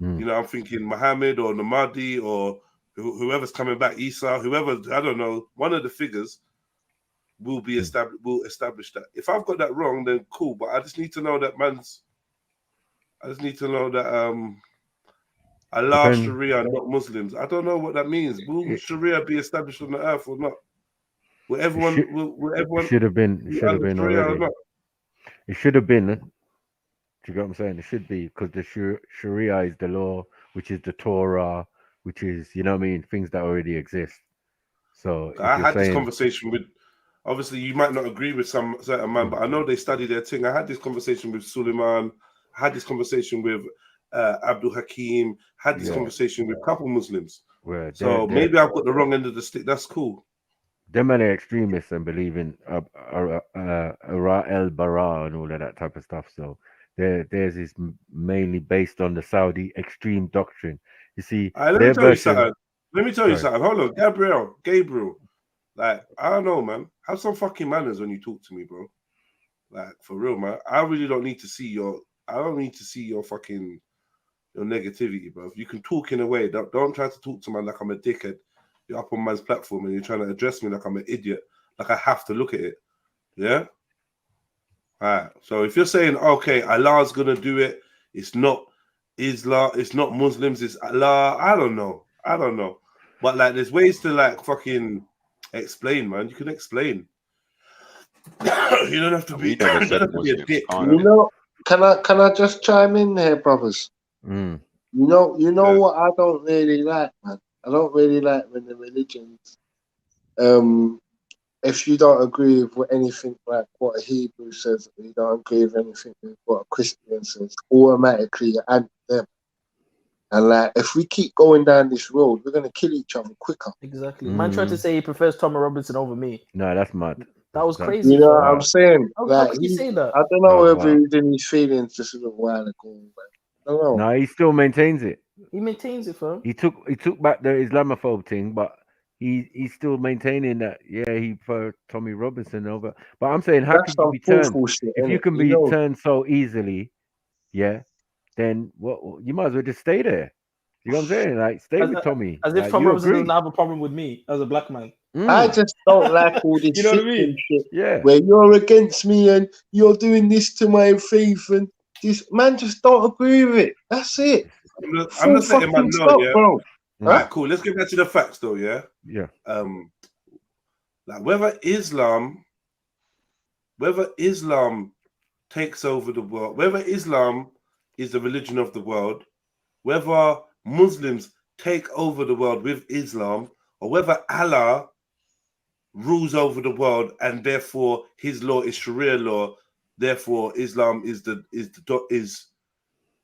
I'm thinking Muhammad or the Mahdi or whoever's coming back, Esau, whoever, I don't know, one of the figures will be established. Will establish that. If I've got that wrong, then cool. But I just need to know that Allah, Sharia, not Muslims. I don't know what that means. Will Sharia be established on the earth or not? Will everyone? It should have been. It should have been already. It should have been. Do you get what I'm saying? It should be, because the Sharia is the law, which is the Torah, which is, you know what I mean, things that already exist. So I had this conversation with. Obviously, you might not agree with some certain man, but I know they study their thing. I had this conversation with Suleiman. I had this conversation with Abdul Hakim. Had this conversation with a couple Muslims. So maybe I've got the wrong end of the stick. That's cool. Them are the extremists and believe in el bara and all of that type of stuff. So theirs is mainly based on the Saudi extreme doctrine. You see, let me tell you something. Hold on, Gabriel. Like, I don't know, man. Have some fucking manners when you talk to me, bro. Like, for real, man. I really don't need to see your. I don't need to see your fucking your negativity, bro. You can talk in a way. Don't try to talk to man like I'm a dickhead. You're up on man's platform and you're trying to address me like I'm an idiot. Like I have to look at it. Yeah. All right. So if you're saying, okay, Allah's gonna do it, it's not Islam, it's not Muslims, it's Allah. I don't know. But like, there's ways to like fucking explain, man. You can explain. You don't have to be. A dick. You know, can I just chime in there, brothers? You know what I don't really like, man. I don't really like when the religions, if you don't agree with anything like what a Hebrew says, or you don't agree with anything with what a Christian says, automatically you're anti them. And like, if we keep going down this road, we're gonna kill each other quicker. Exactly. Man tried to say he prefers Thomas Robinson over me. No, that's mad. That was crazy. You know what I'm saying? How could you say that? I don't know if he was in his feelings just a little while ago. But I don't know. No, he still maintains it. He maintains it, fam. He took back the Islamophobe thing, but he's still maintaining that. Yeah, he preferred Tommy Robinson over. But I'm saying, how can you be turned? If you can be turned so easily, yeah, then what? You might as well just stay there. You know what I'm saying? Like, stay with Tommy. As if Tom Robinson doesn't have a problem with me as a black man. I just don't like all this you know what I mean? shit. Yeah. Where you're against me and you're doing this to my faith, and this man just don't agree with it. That's it. I'm just letting man know, yeah. Bro. Right, cool. Let's get back to the facts, though. Yeah. Yeah. Like whether Islam takes over the world, whether Islam is the religion of the world, whether Muslims take over the world with Islam, or whether Allah rules over the world and therefore his law is Sharia law, therefore Islam is the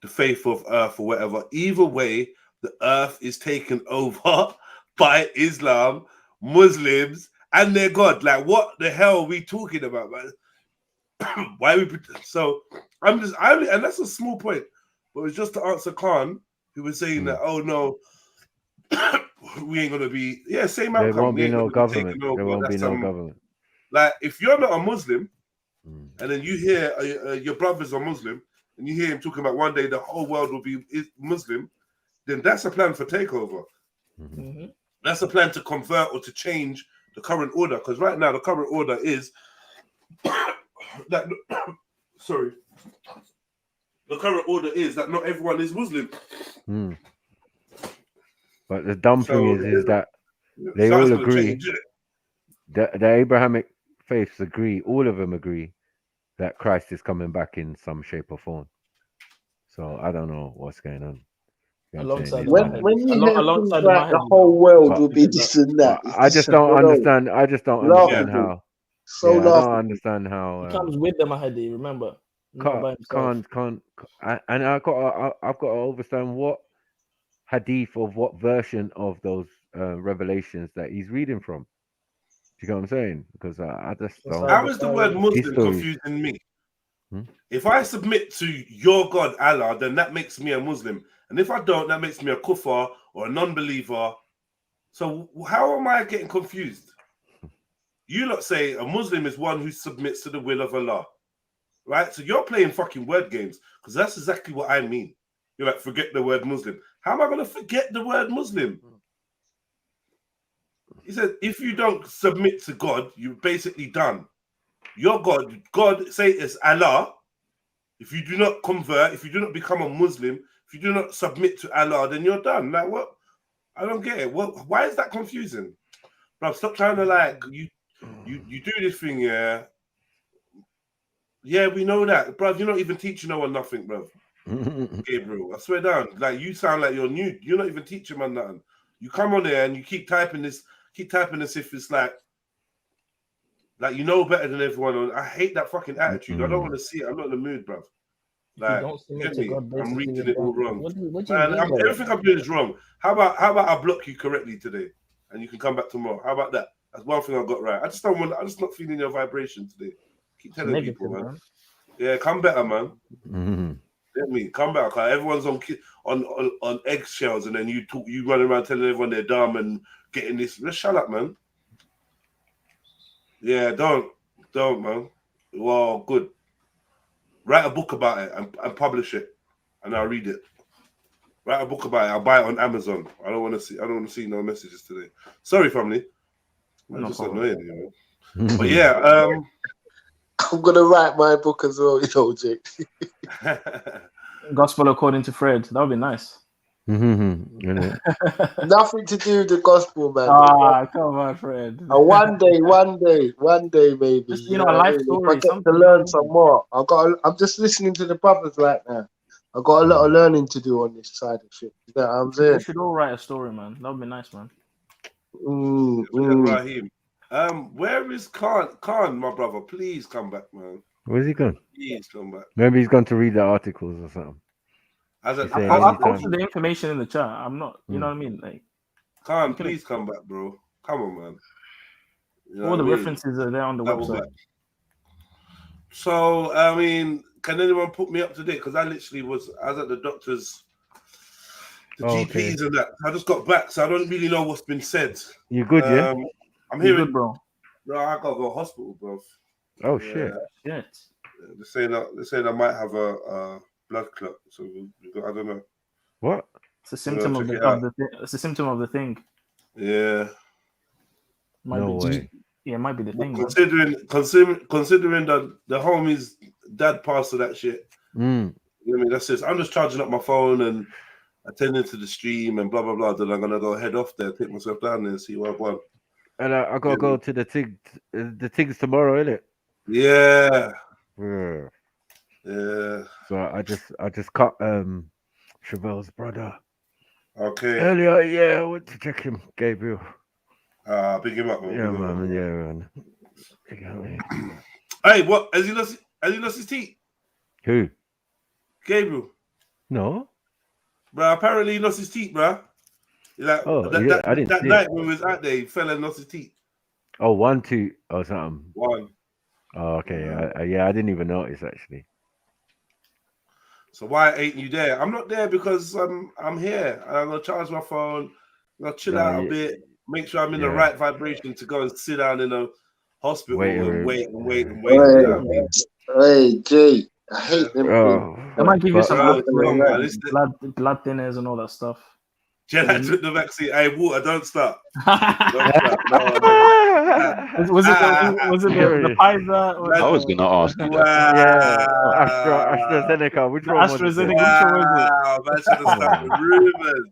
faith of earth or whatever. Either way, the earth is taken over by Islam, Muslims, and their God. Like, what the hell are we talking about, man? Why we? So and that's a small point, but it's just to answer Khan, who was saying that, oh no, we ain't gonna be same outcome. There won't be no government. There won't be no government. Like, if you're not a Muslim, and then you hear your brother's a Muslim, and you hear him talking about one day the whole world will be Muslim, then that's a plan for takeover. That's a plan to convert or to change the current order. Because right now the current order is that the current order is that not everyone is Muslim. But the dumb thing is that they all agree. The Abrahamic faiths agree. All of them agree that Christ is coming back in some shape or form. So I don't know what's going on. When you hear things like the whole world will be this and that, I just don't understand. I just don't understand how. So I don't understand how. He comes with the Mahdi. Remember, can't. And I've got to understand what hadith of what version of those revelations that he's reading from. Do you know what I'm saying? Because I just don't. How is the word Muslim confusing me? If I submit to your God Allah, then that makes me a Muslim, and if I don't, that makes me a kuffar or a non-believer. So how am I getting confused? You lot say a Muslim is one who submits to the will of Allah, right? So you're playing fucking word games, because that's exactly what I mean. You're like, forget the word Muslim. How am I going to forget the word Muslim? He said, if you don't submit to God, you're basically done. Your God, God say it's Allah. If you do not convert, if you do not become a Muslim, if you do not submit to Allah, then you're done. Like what? I don't get it. What? Why is that confusing? Bro, stop trying to like you do this thing, yeah. Yeah, we know that, bro. You're not even teaching no one nothing, bro. Gabriel, I swear down. Like you sound like you're new. You're not even teaching man nothing. You come on there and you keep typing this if it's like you know better than everyone. I hate that fucking attitude. I don't want to see it. I'm not in the mood, bro. Like, get me? I'm reading it all wrong. What do you mean? Everything I'm doing is wrong. How about I block you correctly today, and you can come back tomorrow? How about that? That's one thing I got right. I just don't want. I'm just not feeling your vibration today. Keep telling Negative, people, man. Yeah, come better, man. Get me? Come back. Everyone's on eggshells, and then you run around telling everyone they're dumb and getting this. Let's shut up, man. Yeah, don't, man. Well, good. Write a book about it and publish it, and I'll read it. Write a book about it. I'll buy it on Amazon. I don't want to see no messages today. Sorry, family. I'm just annoying, you know. But yeah, I'm gonna write my book as well, you know, Jake. Gospel according to Fred. That would be nice. Nothing to do with the gospel, man. Come on, Fred. One day, maybe. Just, a life story. I get to learn some more. I'm just listening to the brothers right now. I got a lot of learning to do on this side of shit. You know what I'm saying? We should all write a story, man. That would be nice, man. Raheem. Where is Khan? Khan, my brother, please come back, man. Where's he gone? Please come back. Maybe he's gone to read the articles or something. I posted the information in the chat. I'm not, you know what I mean? Like, Khan, please come back, bro. Come on, man. You know all the references are there on the website. So, I mean, can anyone put me up to date? Because I was at the doctor's, the GPs and that. I just got back, so I don't really know what's been said. You good, yeah? I'm hearing, good, bro. No, I gotta go to hospital, bro. Oh shit! Shit. They're saying I might have a blood clot. So I don't know. What? It's a symptom of it's a symptom of the thing. Yeah. No way. Yeah, it might be the thing. Considering that the homie's dad passed to that shit. You know what I mean? That's just, I'm just charging up my phone and attending to the stream and blah blah blah. Then I'm gonna go head off there, take myself down there and see what I want. And I gotta go to the Tigs tomorrow, innit? Yeah. Yeah. So I just cut Chevelle's brother. Okay. Earlier, yeah, I went to check him, Gabriel. Big him up, man. Yeah, man. Yeah, man. Hey, what? Has he lost his teeth? Who? Gabriel. No. Bro, apparently he lost his teeth, bro. Like, I didn't that see night it. when we was out there, he fell and lost his teeth. Oh, 1, 2 or something. 1. Oh, okay. I didn't even notice actually. So why ain't you there? I'm not there because I'm here. I'm gonna charge my phone. I'm gonna chill out a bit. Make sure I'm in the right vibration to go and sit down in a hospital and wait. Hey, Jay, I hate them. They might give you some blood thinners and all that stuff. Jedi took the vaccine. Hey, Water, don't stop. Was it the Pfizer? I was gonna ask you that. AstraZeneca. Which one? AstraZeneca. Which one is it? Rumors.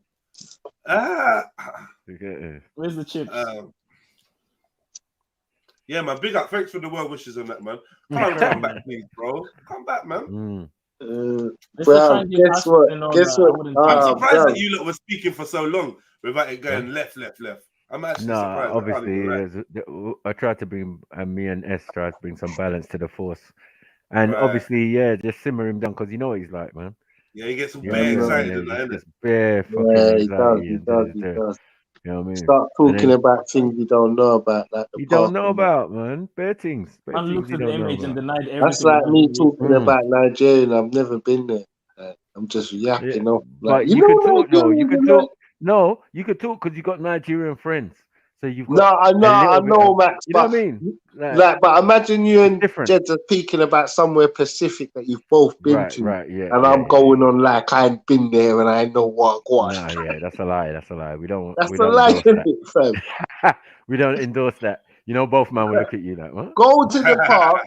Where's the chips? Yeah, man. Big up. Thanks for the well wishes on that, man. Come back, please, bro. Come back, man. Well, guess what? I'm surprised that you lot were speaking for so long without it going left. I'm actually surprised. Obviously, I tried to bring, me and S tried to bring some balance to the force, and obviously, just simmer him down because you know what he's like, man. Yeah, he gets bare excited, and just bare fucking he does. You know what I mean? Start talking about things you don't know about, like you don't know about, man. Bare things. Man looked at the image and denied everything. That's like me talking about Nigeria, and I've never been there. I'm just yakking off. But you can talk, though. You can talk. No, you could talk because you got Nigerian friends. So you've No, got I know, Max. you know But, what I mean? but imagine you and different. Jed are speaking about somewhere Pacific that you've both been to, yeah. and I'm going on like I ain't been there and I know what. Nah, yeah, that's a lie. That's a lie. We don't. That's we a don't lie, endorse isn't that. it, fam? We don't endorse that. You know, both man will look at you like, what? Go to the park,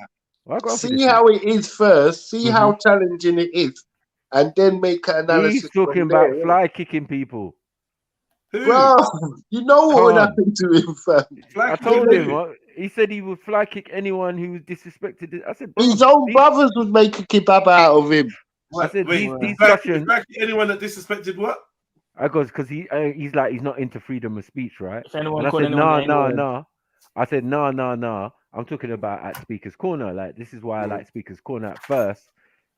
I'll go for see this how it is first, see Mhm. how challenging it is, and then make an analysis. He's talking from there, about fly kicking people. Bro, you know what would Can't. happen to him, fam? I told him. He said he would fly kick anyone who disrespected it. I said, bro, His own brothers would make a kebab out of him. I said these Black, discussions. anyone that disrespected what? I goes because he's like he's not into freedom of speech, right? If anyone And I called said anyone no. N-word. I said no. I'm talking about at Speaker's Corner. Like this is why I like Speaker's Corner at first.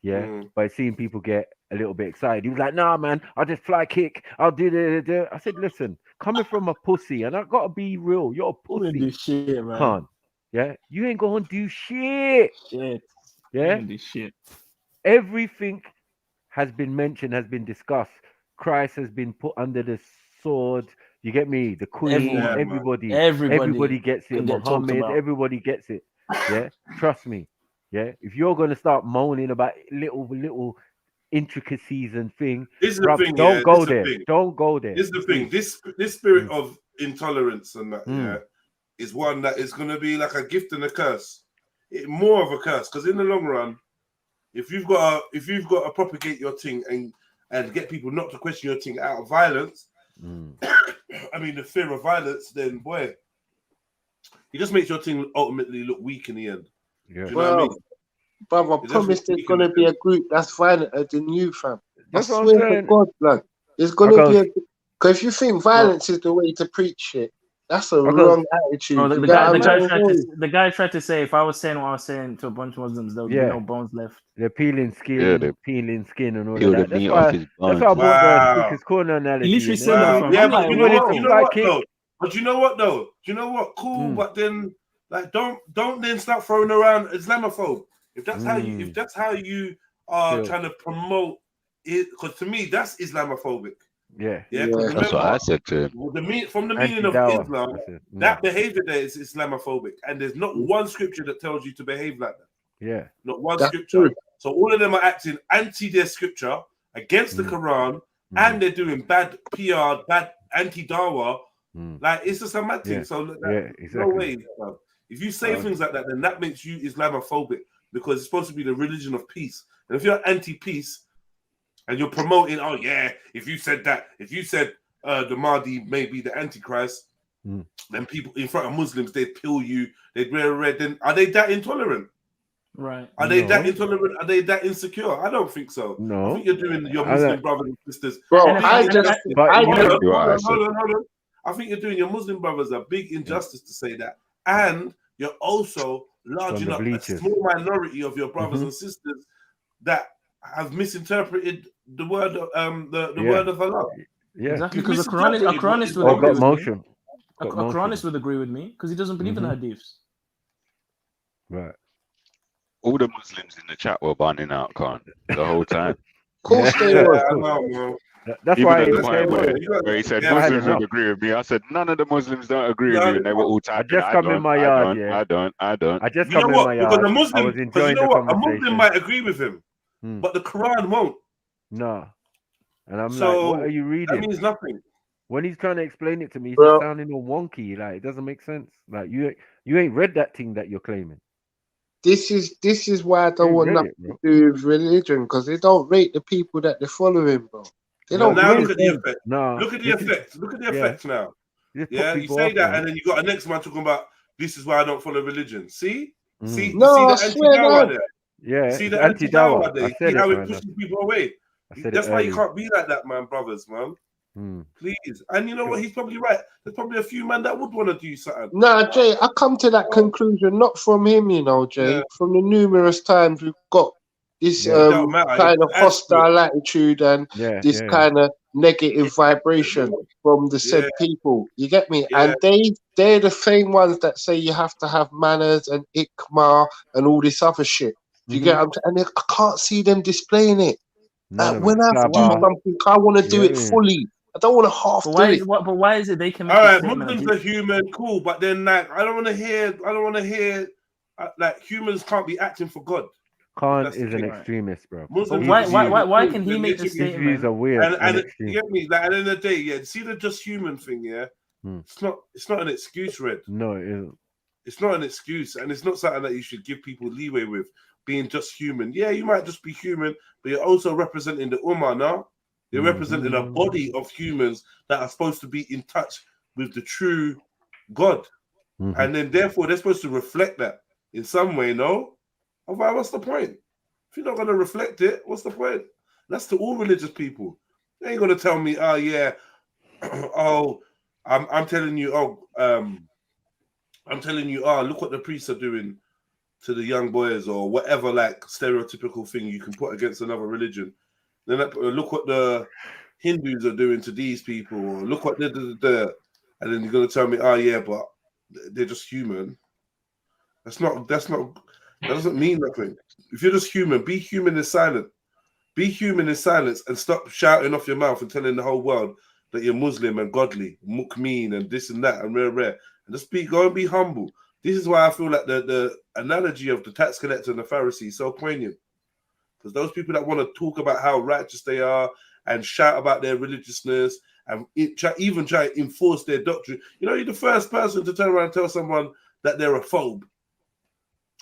Yeah, but seeing people get a little bit excited, he was like, "Nah, man, I'll just fly kick. I'll do the." I said, "Listen, coming from a pussy, and I gotta be real. You're a pussy, do shit, man. Khan. Yeah, you ain't gonna do shit. Shit. Yeah, Do shit. everything has been mentioned, has been discussed. Christ has been put under the sword. You get me? The Queen, everybody gets it. Muhammad, everybody gets it. Yeah, trust me. Yeah, if you're gonna start moaning about little intricacies and thing, This is bruv, the thing. don't go this there. The thing. Don't go there. This is the thing. This spirit of intolerance and that, is one that is going to be like a gift and a curse. More of a curse, because in the long run, if you've got to propagate your thing and get people not to question your thing out of violence, I mean the fear of violence, then boy, it just makes your thing ultimately look weak in the end. Yeah. Do you know what I mean? Brother, I promise there's gonna be a group that's violenter than you, fam. That's I what I'm swear to saying. God, blood. There's gonna be a. Because if you think violence is the way to preach shit, that's a wrong attitude. Bro, the guy tried to say if I was saying what I was saying to a bunch of Muslims, there would be no bones left. They're peeling skin, and all peel of that. the meat off his bones. That's why I brought the Speaker's Corner analogy. He literally said that. Yeah, but you know what though? But you know what though? Do you know what? Cool, but then like don't then start throwing around Islamophobe. If that's how you are trying to promote it, because to me that's Islamophobic. Yeah. That's what I said to him. From the meaning of Islam, that behavior there is Islamophobic, and there's not one scripture that tells you to behave like that. Yeah, not one scripture. So all of them are acting anti their scripture, against the Quran, and they're doing bad PR, bad anti-Dawa. Like it's just a mad thing. So exactly. No way. If you say things like that, then that makes you Islamophobic, because it's supposed to be the religion of peace. And if you're anti-peace and you're promoting, oh yeah, if you said the Mahdi may be the Antichrist, then people in front of Muslims, they'd pill you, they'd wear red. Then are they that intolerant? Right. Are they that intolerant? Are they that insecure? I don't think so. No. I think you're doing your Muslim brothers and sisters. Bro, hold on. I think you're doing your Muslim brothers a big injustice to say that. And you're also larging up a small minority of your brothers and sisters that have misinterpreted the word of the word of Allah. Yeah, exactly. Because a Quranist would agree with me. A Quranist would agree with me because he doesn't believe in hadiths. Right. All the Muslims in the chat were banning out Khan the whole time. Of course they were. That's Even why at the point where he said Muslims would agree with me. I said none of the Muslims don't agree with you, and they were all typing. I just come in my yard. I don't. I just come in my yard. Because a Muslim, I was enjoying the a conversation. Muslim might agree with him, but the Quran won't. No. And I'm like, what are you reading? That means nothing. When he's trying to explain it to me, it's just sounding all wonky. Like it doesn't make sense. Like you ain't read that thing that you're claiming. This is why I don't want nothing to do with religion, because they don't rate the people that they're following, bro. They don't. Now rate look at the them. effect. No. Look at the effect. Look at the effect now. Yeah, you say that, and then you got a next man talking about this is why I don't follow religion. See, No, see I the swear anti-Dawa there. there. Yeah, See the anti-Dawa there. I said See how it, it pushes people away. That's why you can't be like that, man, brothers, man. Please. And you know what? He's probably right. There's probably a few men that would want to do something. Nah, Jay, I come to that conclusion not from him, you know, Jay. From the numerous times we've got this kind of hostile attitude and this kind of negative vibration from the said people. You get me? And they're the same ones that say you have to have manners and ikmah and all this other shit. You get what I'm saying? And I can't see them displaying it. When I do something, I want to do it fully. I don't want to half do it. But why is it they can make all right, a statement? Muslims are human, cool, but then like I don't want to hear like humans can't be acting for God. Khan is an extremist, bro. But why can he make the His views statement? are weird and You extreme. get me? Like at the end of the day, yeah. See the just human thing, yeah. It's not an excuse, Red. No, it isn't. It's not an excuse, and it's not something that you should give people leeway with. Being just human, yeah, you might just be human, but you're also representing the Ummah, no? You're representing a body of humans that are supposed to be in touch with the true God, and then therefore they're supposed to reflect that in some way, no? Otherwise, what's the point? If you're not going to reflect it, what's the point? That's to all religious people. They ain't going to tell me, oh yeah, oh, I'm telling you, look what the priests are doing to the young boys, or whatever like stereotypical thing you can put against another religion. Then look what the Hindus are doing to these people, or look what and then you're gonna tell me, oh yeah, but they're just human. That doesn't mean nothing. If you're just human, be human in silence. Be human in silence and stop shouting off your mouth and telling the whole world that you're Muslim and godly, mu'min and this and that and rare. And just go and be humble. This is why I feel like the analogy of the tax collector and the Pharisee is so poignant. Because those people that want to talk about how righteous they are and shout about their religiousness and even try to enforce their doctrine, you're the first person to turn around and tell someone that they're a phobe.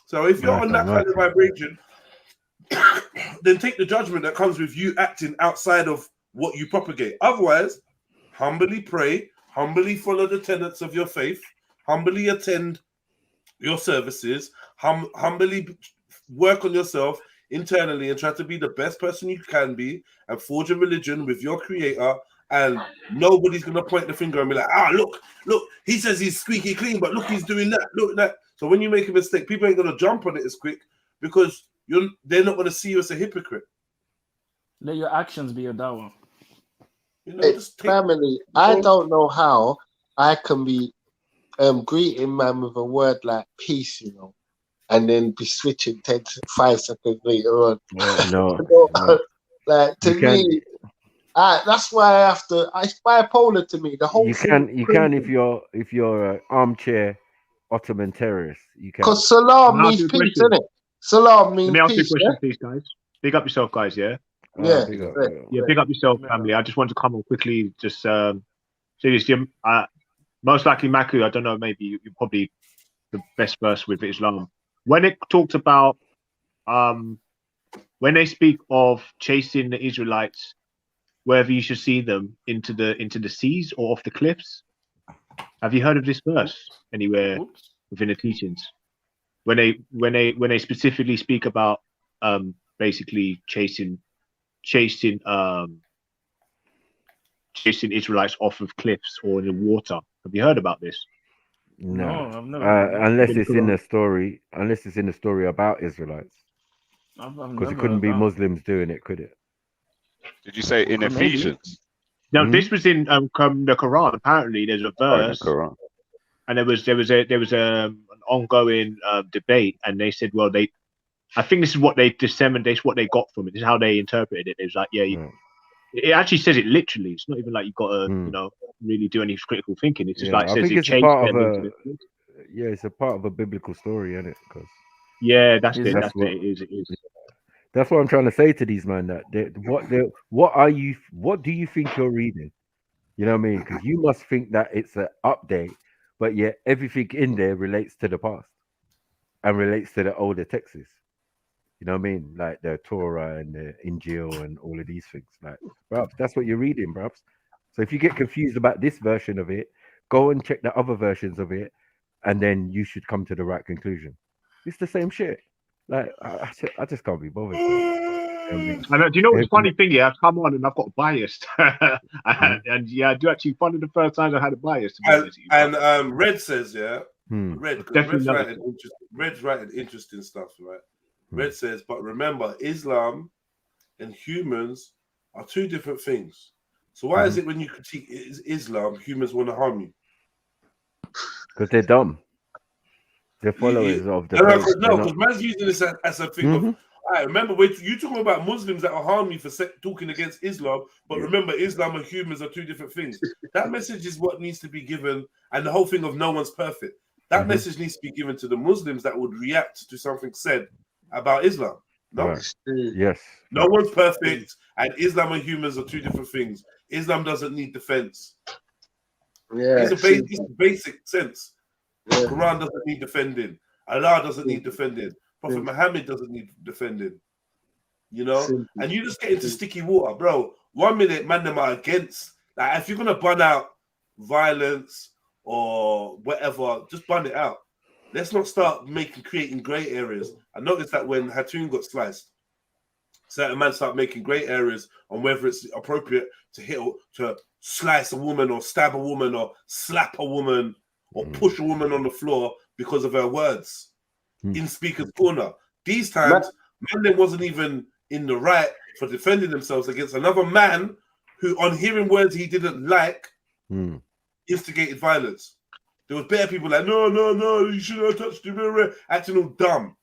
So if you're on that kind of vibration, then take the judgment that comes with you acting outside of what you propagate. Otherwise, humbly pray, humbly follow the tenets of your faith, humbly attend your services, humbly work on yourself internally and try to be the best person you can be and forge a religion with your creator, and nobody's going to point the finger and be like, look, he says he's squeaky clean, but look, he's doing that, look that. So when you make a mistake, people ain't going to jump on it as quick because they're not going to see you as a hypocrite. Let your actions be your dawah. Family, I don't know how I can be greeting man with a word like peace, and then be switching 5 seconds later on. No. Like to me, that's why it's bipolar to me. The whole you can if you're an armchair Ottoman terrorist. You can. Because salam means peace, isn't it? Salam means peace. Let me ask you a question, please, guys. Big up yourself, guys. Yeah. Big up yourself, family. I just want to come on quickly. Just say this, Jim. Most likely, Maku. I don't know. Maybe you're probably the best verse with Islam. When it talked about, when they speak of chasing the Israelites, wherever you should see them into the seas or off the cliffs. Have you heard of this verse anywhere within the teachings? When they specifically speak about basically chasing Israelites off of cliffs or in the water. Have you heard about this? No, I've never. Unless it's in the story. Unless it's in the story about Israelites. Because it couldn't be Muslims doing it, could it? Did you say in Ephesians? No, this was in the Quran. Apparently, there's a verse, and there was an ongoing debate, and they said, well, I think this is what they disseminated, what they got from it. This is how they interpreted it. It was like, it actually says it literally. It's not even like you've got to, really do any critical thinking. It's just like it says it changed them. It's a part of a biblical story, isn't it? That's it. It is. That's what I'm trying to say to these men. What do you think you're reading? You know what I mean? Because you must think that it's an update, but yet everything in there relates to the past and relates to the older texts. You know what I mean? Like the Torah and the Injil and all of these things. Like, perhaps that's what you're reading, perhaps. So if you get confused about this version of it, go and check the other versions of it, and then you should come to the right conclusion. It's the same shit. Like, I just can't be bothered. I know, do you know what's the funny thing? I've come on and I've got biased. and I do actually, one of the first times I had a bias. And Red says, Red's writing interesting stuff, right? Red says, but remember, Islam and humans are two different things. So why is it when you critique Islam, humans want to harm you? Because they're dumb. They're followers of the no, because man's using this as a thing of, remember, you talking about Muslims that will harm me for talking against Islam, but remember, Islam and humans are two different things. That message is what needs to be given, and the whole thing of no one's perfect. That message needs to be given to the Muslims that would react to something said about Islam. No, Right. Yes. no one's perfect, and Islam and humans are two different things. Islam doesn't need defense. Yeah, it's a basic sense. The Quran doesn't need defending. Allah doesn't need defending. Prophet Muhammad doesn't need defending. You know, and you just get into sticky water, bro. 1 minute, man, them are against. Like, if you're gonna burn out violence or whatever, just burn it out. Let's not start creating grey areas. I noticed that when Hatun got sliced, certain men start making grey areas on whether it's appropriate to slice a woman or stab a woman or slap a woman or push a woman on the floor because of her words in Speaker's Corner. These times, man wasn't even in the right for defending themselves against another man who, on hearing words he didn't like, instigated violence. There was better people like, no, you shouldn't have touched him, acting all dumb.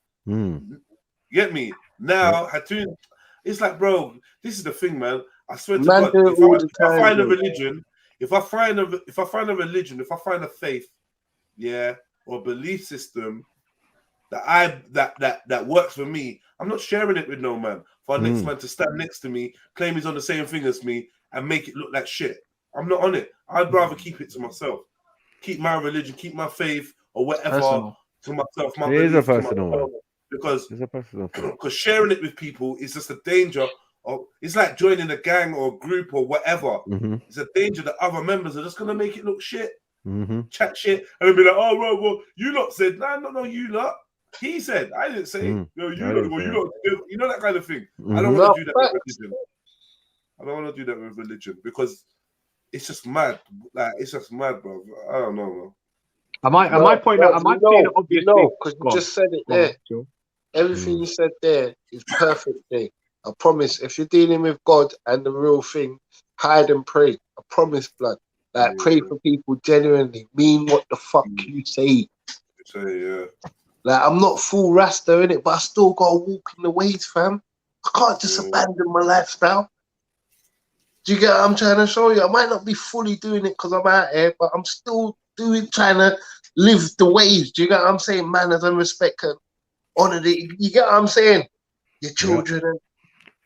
Get me? Now, Hatun, it's like, bro, this is the thing, man. I swear to God, if I find a religion, if I find a faith, or a belief system that works for me, I'm not sharing it with no man. For our next man to stand next to me, claim he's on the same thing as me, and make it look like shit. I'm not on it. I'd rather keep it to myself. Keep my religion, keep my faith, or whatever to myself. My it is a belief to personal myself. one. Because sharing it with people is just a danger. It's like joining a gang or a group or whatever. It's a danger that other members are just gonna make it look shit, chat shit, and be like, "Oh well, you lot said no, you lot." He said, "I didn't say." No, you lot. You know that kind of thing. I don't want to do that with religion. I don't want to do that with religion because it's just mad. Like, it's just mad, bro. I don't know, bro. I might point out. I might say an obvious thing. Because you just said it there. Everything you said there is perfect. There, I promise. If you're dealing with God and the real thing, hide and pray. I promise, blood. Like, pray for people genuinely. Mean what the fuck you say. Like, I'm not full Rasta, innit, but I still gotta walk in the ways, fam. I can't just abandon my lifestyle. Do you get what I'm trying to show you? I might not be fully doing it because I'm out here, but I'm still trying to live the ways. Do you get what I'm saying? Manners and respect and honor the. You get what I'm saying? Your children. And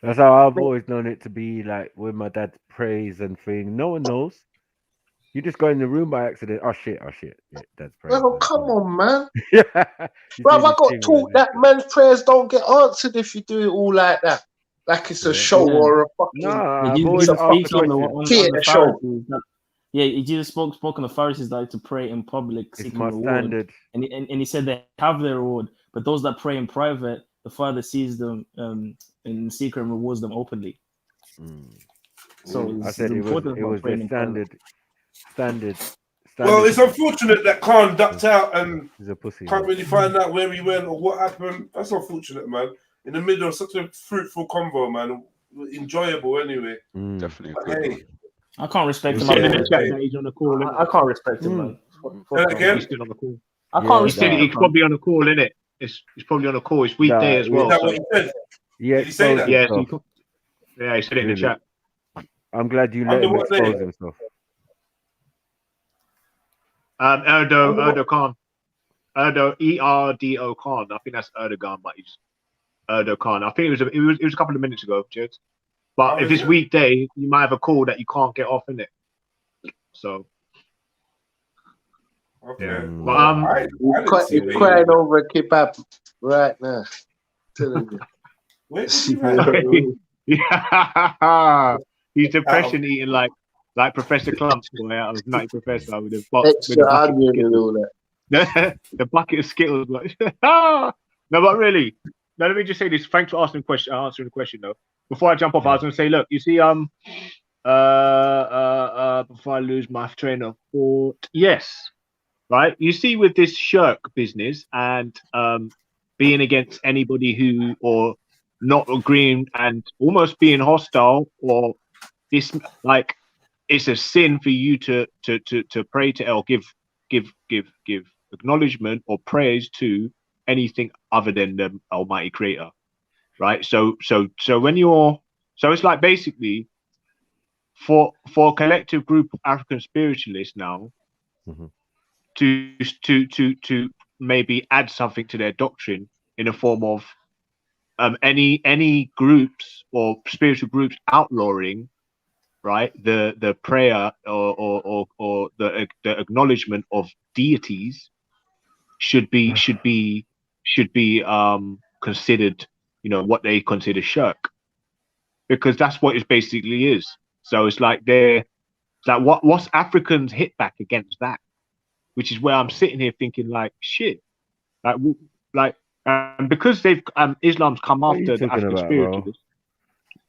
that's how I've always known it to be. Like when my dad prays and thing, no one knows. You just go in the room by accident. Oh shit! Yeah, dad's praying. Well, come on, man. Bro, I got taught that man's prayers don't get answered if you do it all like that. Like it's a show or a fucking. I've always asked the show. Jesus spoke on the Pharisees that like to pray in public, seeking reward. Standard. And he said they have their reward, but those that pray in private, the Father sees them in secret and rewards them openly. So I said it was the standard. Well, it's unfortunate that Khan ducked out and pussy, can't really find out where he went or what happened. That's unfortunate, man. In the middle of such a fruitful convo, man. Enjoyable anyway. Definitely. Hey, I can't respect him. He's on the call. I can't respect him, man. Again? He's still on the call. I can't respect him. He's probably on the call, innit? It's probably on the call. It's weekday as well. Is that what he said? Yeah, did he say that? Yeah, he said it in the chat. I'm glad you let him expose himself. Erdo Khan. Erdo, ERDO Khan. I think that's Erdogan, but he's Erdo Khan. I think it was a couple of minutes ago, Jed. But if it's weekday, you might have a call that you can't get off, innit? So. Okay. Yeah. But you're crying over a kebab right now. Telling you. Yeah. He's depression eating like Professor Clumps, boy, out of Nutty Professor with a box with a bucket and all that. The bucket of Skittles, like no, but really. Now let me just say this. Thanks for answering the question though. Before I jump off, I was gonna say, look, you see, before I lose my train of thought. Yes. Right. You see, with this shirk business and being against anybody who or not agreeing and almost being hostile or this like it's a sin for you to pray to or give acknowledgement or praise to anything other than the Almighty Creator. right? So when you're, so it's like basically for a collective group of African spiritualists now to maybe add something to their doctrine in the form of any groups or spiritual groups outlawing, right, the prayer or the acknowledgement of deities should be considered, you know, what they consider shirk, because that's what it basically is. So it's like they're like, what's Africans hit back against that? Which is where I'm sitting here thinking, like, shit, like because they've Islam's come What are you after the talking African about, bro? spiritualists.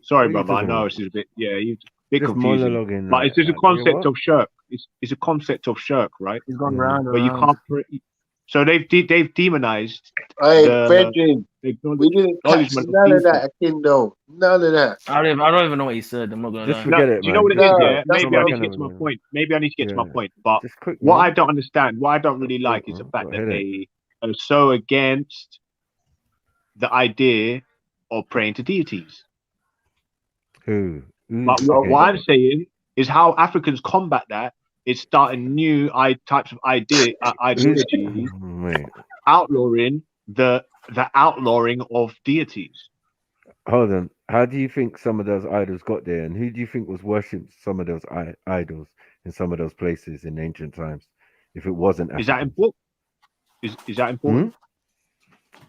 Sorry, What are you brother, I talking know about? it's a bit, yeah, you bit Just confusing, monologuing, but it's just a like, concept what? of shirk. It's a concept of shirk, right? It's gone round and But you round. can't. So they've demonized Hey, the Bridget, we didn't catch acknowledgement of none of deities. that, Akindo. None of that. I don't even know what he said. I'm not gonna Just lie. forget it, Do you know man. what it Just is? No, Yeah, that's maybe I what need to get to my man. point. Maybe I need to get to my Yeah. point. But Just quick, what man. I don't understand, what I don't really like, is the fact that they are so against the idea of praying to deities. Who? But what I'm saying is how Africans combat that is starting new types of ideologies, outlawing the outlawing of deities. Hold on. How do you think some of those idols got there, and who do you think was worshipped some of those idols in some of those places in ancient times? If it wasn't African? Is that important? Is that important?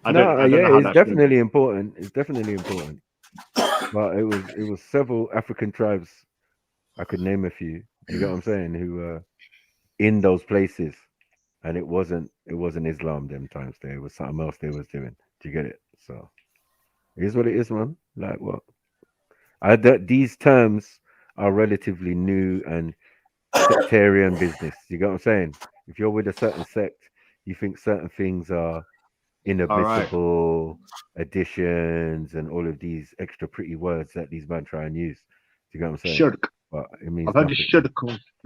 I No, don't know yeah, how it's that's definitely important. It's definitely important. But it was several African tribes. I could name a few. You get what I'm saying? Who were in those places, and it wasn't Islam them times. There was something else they was doing. Do you get it? So it is what it is, man. Like what? These terms are relatively new and sectarian business. You get what I'm saying? If you're with a certain sect, you think certain things are inadmissible additions and all of these extra pretty words that these men try and use. Do you get what I'm saying? Shirk. But it means I've heard the nothing. shirk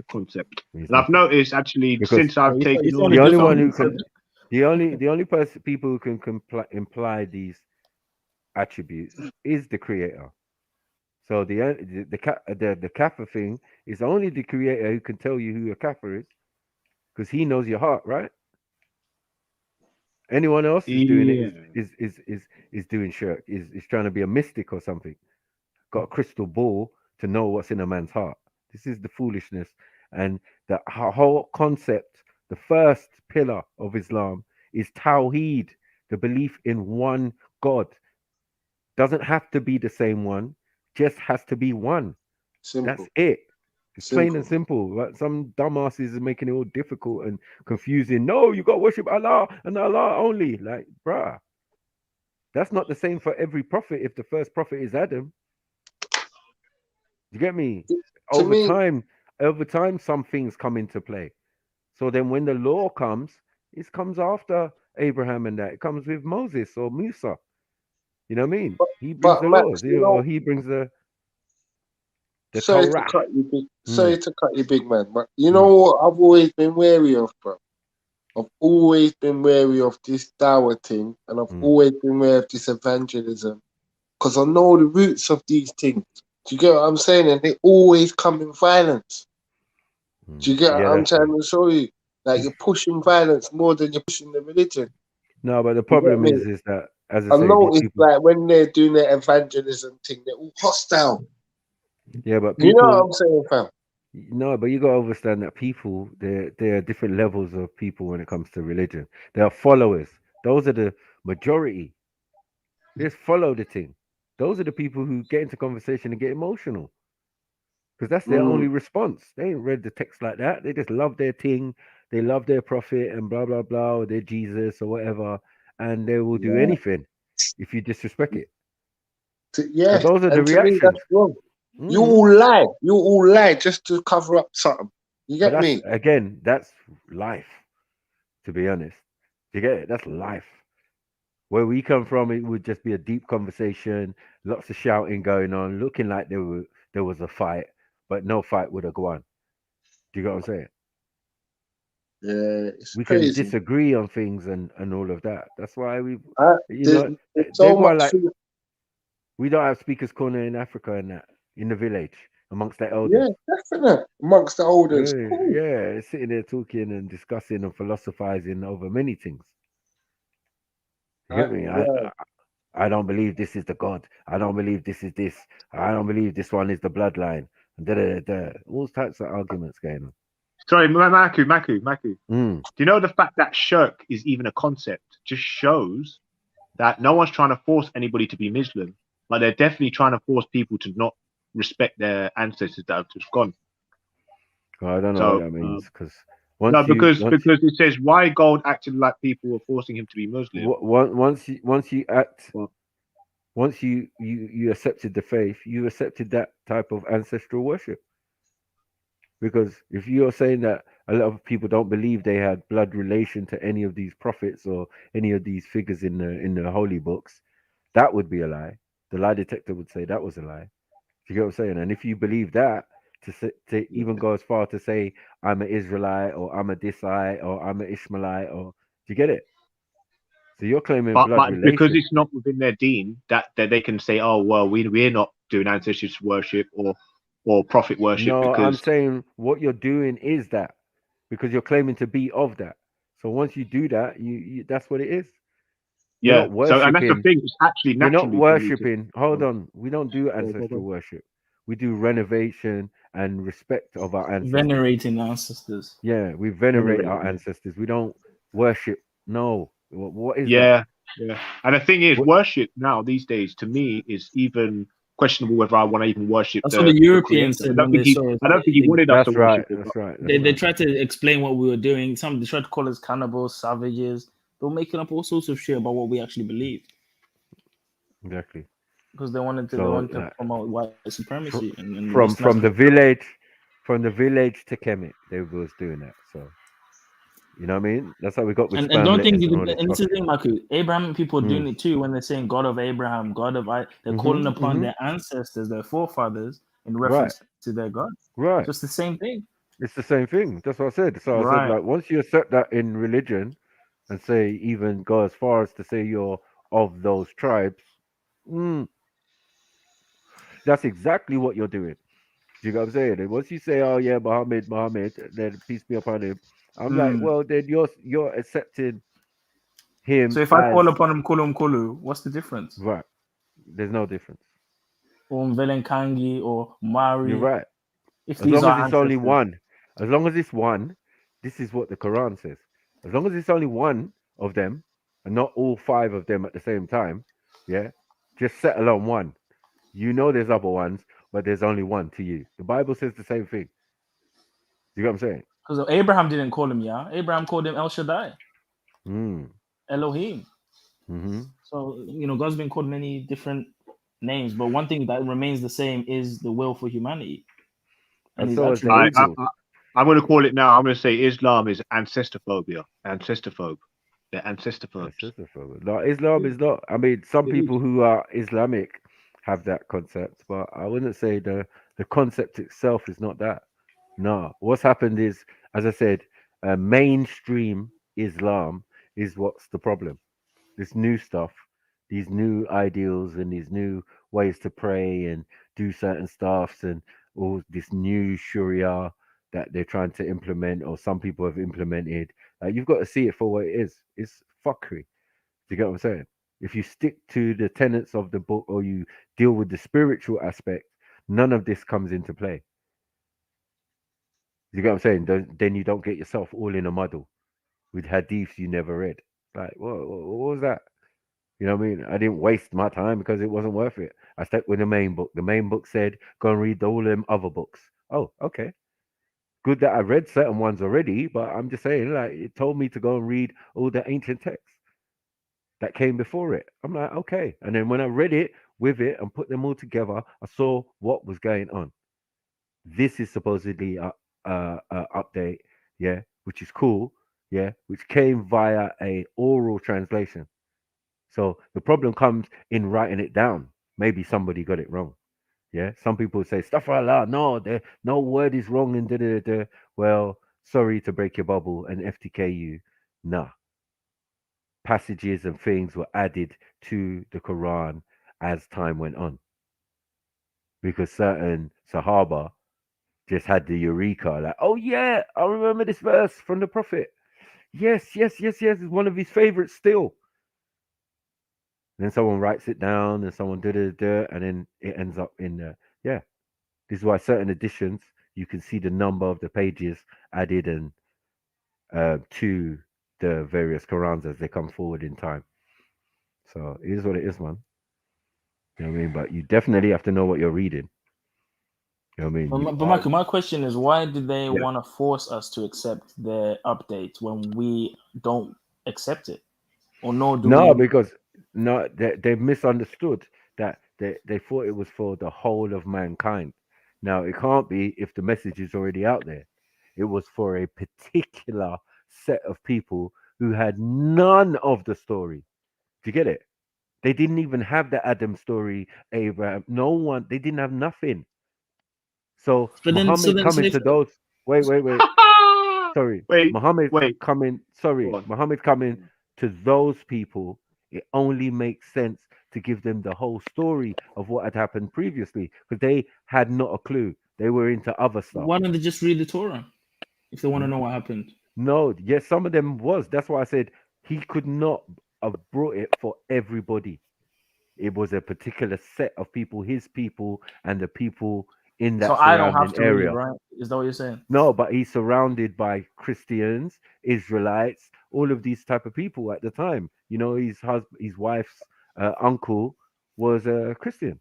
concept, and I've noticed actually since I've taken the only one who can, the only person people who can imply these attributes is the creator. So the kafir thing is only the creator who can tell you who a kafir is, because he knows your heart, right? Anyone else is doing it is doing shirk, is trying to be a mystic or something. Got a crystal ball to know what's in a man's heart. This is the foolishness, and the whole concept. The first pillar of Islam is Tawheed, the belief in one God. Doesn't have to be the same one, just has to be one. Simple. That's it. It's plain and simple. Like some dumbasses are making it all difficult and confusing. No, you got to worship Allah and Allah only. Like, bruh, that's not the same for every prophet. If the first prophet is Adam, you get me? Over time, some things come into play. So then, when the law comes, it comes after Abraham and that. It comes with Moses or Musa. You know what I mean? He brings the laws, or he brings the sorry Torah. to cut you, big man. But you know what I've always been wary of, bro? I've always been wary of this dawah thing, and I've always been wary of this evangelism, because I know the roots of these things. Do you get what I'm saying? And they always come in violence. Do you get what I'm trying to show you? Like, you're pushing violence more than you're pushing the religion. No, but the problem is that, as I I've say, noticed, like, when they're doing their evangelism thing, they're all hostile. Yeah, but you know what I'm saying, fam? No, but you got to understand that people, there are different levels of people when it comes to religion. There are followers. Those are the majority. Just follow the thing. Those are the people who get into conversation and get emotional, because that's their only response. They ain't read the text like that. They just love their thing. They love their prophet and blah blah blah, or their Jesus or whatever, and they will do anything if you disrespect it. Yeah, so those are the and to me, reactions. that's wrong. You all lie. You all lie just to cover up something. You get me? Again, that's life. To be honest, you get it? That's life. Where we come from, it would just be a deep conversation, lots of shouting going on, looking like there was a fight, but no fight would have gone. Do you get what I'm saying? Yeah, it's we crazy. can disagree on things and all of that. That's why there's so much. We don't have speakers corner in Africa and that in the village amongst the Yeah, elders. definitely. Amongst the elders. Yeah, Cool. yeah, sitting there talking and discussing and philosophizing over many things. You get me? I don't believe this is the God. I don't believe this is this. I don't believe this one is the bloodline. And all types of arguments going on. Sorry, Maku. Mm. Do you know the fact that shirk is even a concept just shows that no one's trying to force anybody to be Muslim, but they're definitely trying to force people to not respect their ancestors that have just gone. Well, I don't know what that means because because it says why God acted like people were forcing him to be Muslim. Once you accepted the faith, you accepted that type of ancestral worship. Because if you're saying that a lot of people don't believe they had blood relation to any of these prophets or any of these figures in the holy books, that would be a lie. The lie detector would say that was a lie. Do you get what I'm saying? And if you believe that, to even go as far to say I'm an Israelite or I'm a Disite or I'm an Ishmaelite, or do you get it? So you're claiming blood relation because it's not within their deen that they can say, oh well, we're not doing ancestors worship or prophet worship. No, because I'm saying what you're doing is that because you're claiming to be of that. So once you do that, you that's what it is. You're not worshiping. So and that's the thing. It's actually we're not naturally worshiping. Hold on, we don't do ancestral worship. We do renovation and respect of our ancestors. Venerating ancestors. Yeah, we venerate our ancestors. We don't worship. No, what is that? Yeah. And the thing is, worship now these days to me is even questionable whether I want to even worship. That's what the Europeans said. I don't think he wanted us to worship. That's right. They tried to explain what we were doing. They tried to call us cannibals, savages. They were making up all sorts of shit about what we actually believed. Exactly. Because they wanted to promote white supremacy. From the village to Kemet, they was doing that. So you know what I mean? That's how we got with and don't think and this is the thing, Maku. Abraham people are doing it too when they're saying God of Abraham, God of I. They're calling upon their ancestors, their forefathers, in reference to their God. Right. So it's the same thing. It's the same thing. That's what I said. So I said, like, once you accept that in religion and say even go as far as to say you're of those tribes, that's exactly what you're doing. You know what I'm saying? And once you say, "Oh yeah, Muhammad, then peace be upon him," I'm like, well, then you're accepting him. So if I call upon him, Kulu, what's the difference? Right. There's no difference. Or Velenkangi or Mari. You're right. If as long as it's only one, as long as it's one, this is what the Quran says. As long as it's only one of them, and not all five of them at the same time, just settle on one. You know there's other ones, but there's only one to you. The Bible says the same thing. You know what I'm saying? Because Abraham didn't call him Abraham called him El Shaddai. Elohim. So, God's been called many different names, but one thing that remains the same is the will for humanity. And so I'm going to call it now. I'm going to say Islam is ancestorphobia. Ancestrophobe. They're ancestorphobes. No, Islam is not. I mean, some people who are Islamic have that concept, but I wouldn't say the concept itself is not that. No, what's happened is, as I said, mainstream Islam is what's the problem. This new stuff, these new ideals and these new ways to pray and do certain stuffs and all this new Sharia that they're trying to implement, or some people have implemented. You've got to see it for what it is. It's fuckery. Do you get what I'm saying? If you stick to the tenets of the book or you deal with the spiritual aspect, none of this comes into play. You get what I'm saying? Then you don't get yourself all in a muddle with hadiths you never read. Like, what was that? You know what I mean? I didn't waste my time because it wasn't worth it. I stuck with the main book. The main book said, go and read all them other books. Oh, okay. Good that I read certain ones already, but I'm just saying, like, it told me to go and read all the ancient texts that came before it. I'm like, okay. And then when I read it with it and put them all together, I saw what was going on. This is supposedly a update, which is cool, which came via a oral translation. So the problem comes in writing it down. Maybe somebody got it wrong. Some people say Astaghfirullah. No word is wrong and da. Well, sorry to break your bubble and FTK you. Nah. Passages and things were added to the Quran as time went on, because certain Sahaba just had the eureka, like, oh yeah, I remember this verse from the Prophet. Yes. It's one of his favorites still. Then someone writes it down, and someone and then it ends up in the This is why certain editions you can see the number of the pages added and to the various Qurans as they come forward in time. So it is what it is, man. You know what I mean? But you definitely have to know what you're reading. You know what I mean? But Michael, my question is, why did they want to force us to accept their updates when we don't accept it? Or because they misunderstood that they thought it was for the whole of mankind. Now it can't be if the message is already out there. It was for a particular set of people who had none of the story. Do you get it? They didn't even have the Adam story, Abraham. No one. They didn't have nothing. So Muhammad coming to those. Wait. Sorry. Muhammad coming to those people. It only makes sense to give them the whole story of what had happened previously, because they had not a clue. They were into other stuff. Why don't they just read the Torah if they want to know what happened? No, yes, some of them was. That's why I said he could not have brought it for everybody. It was a particular set of people, his people, and the people in that surrounding area. So I don't have to read, right? Is that what you're saying? No, but he's surrounded by Christians, Israelites, all of these type of people at the time. You know, his wife's uncle was a Christian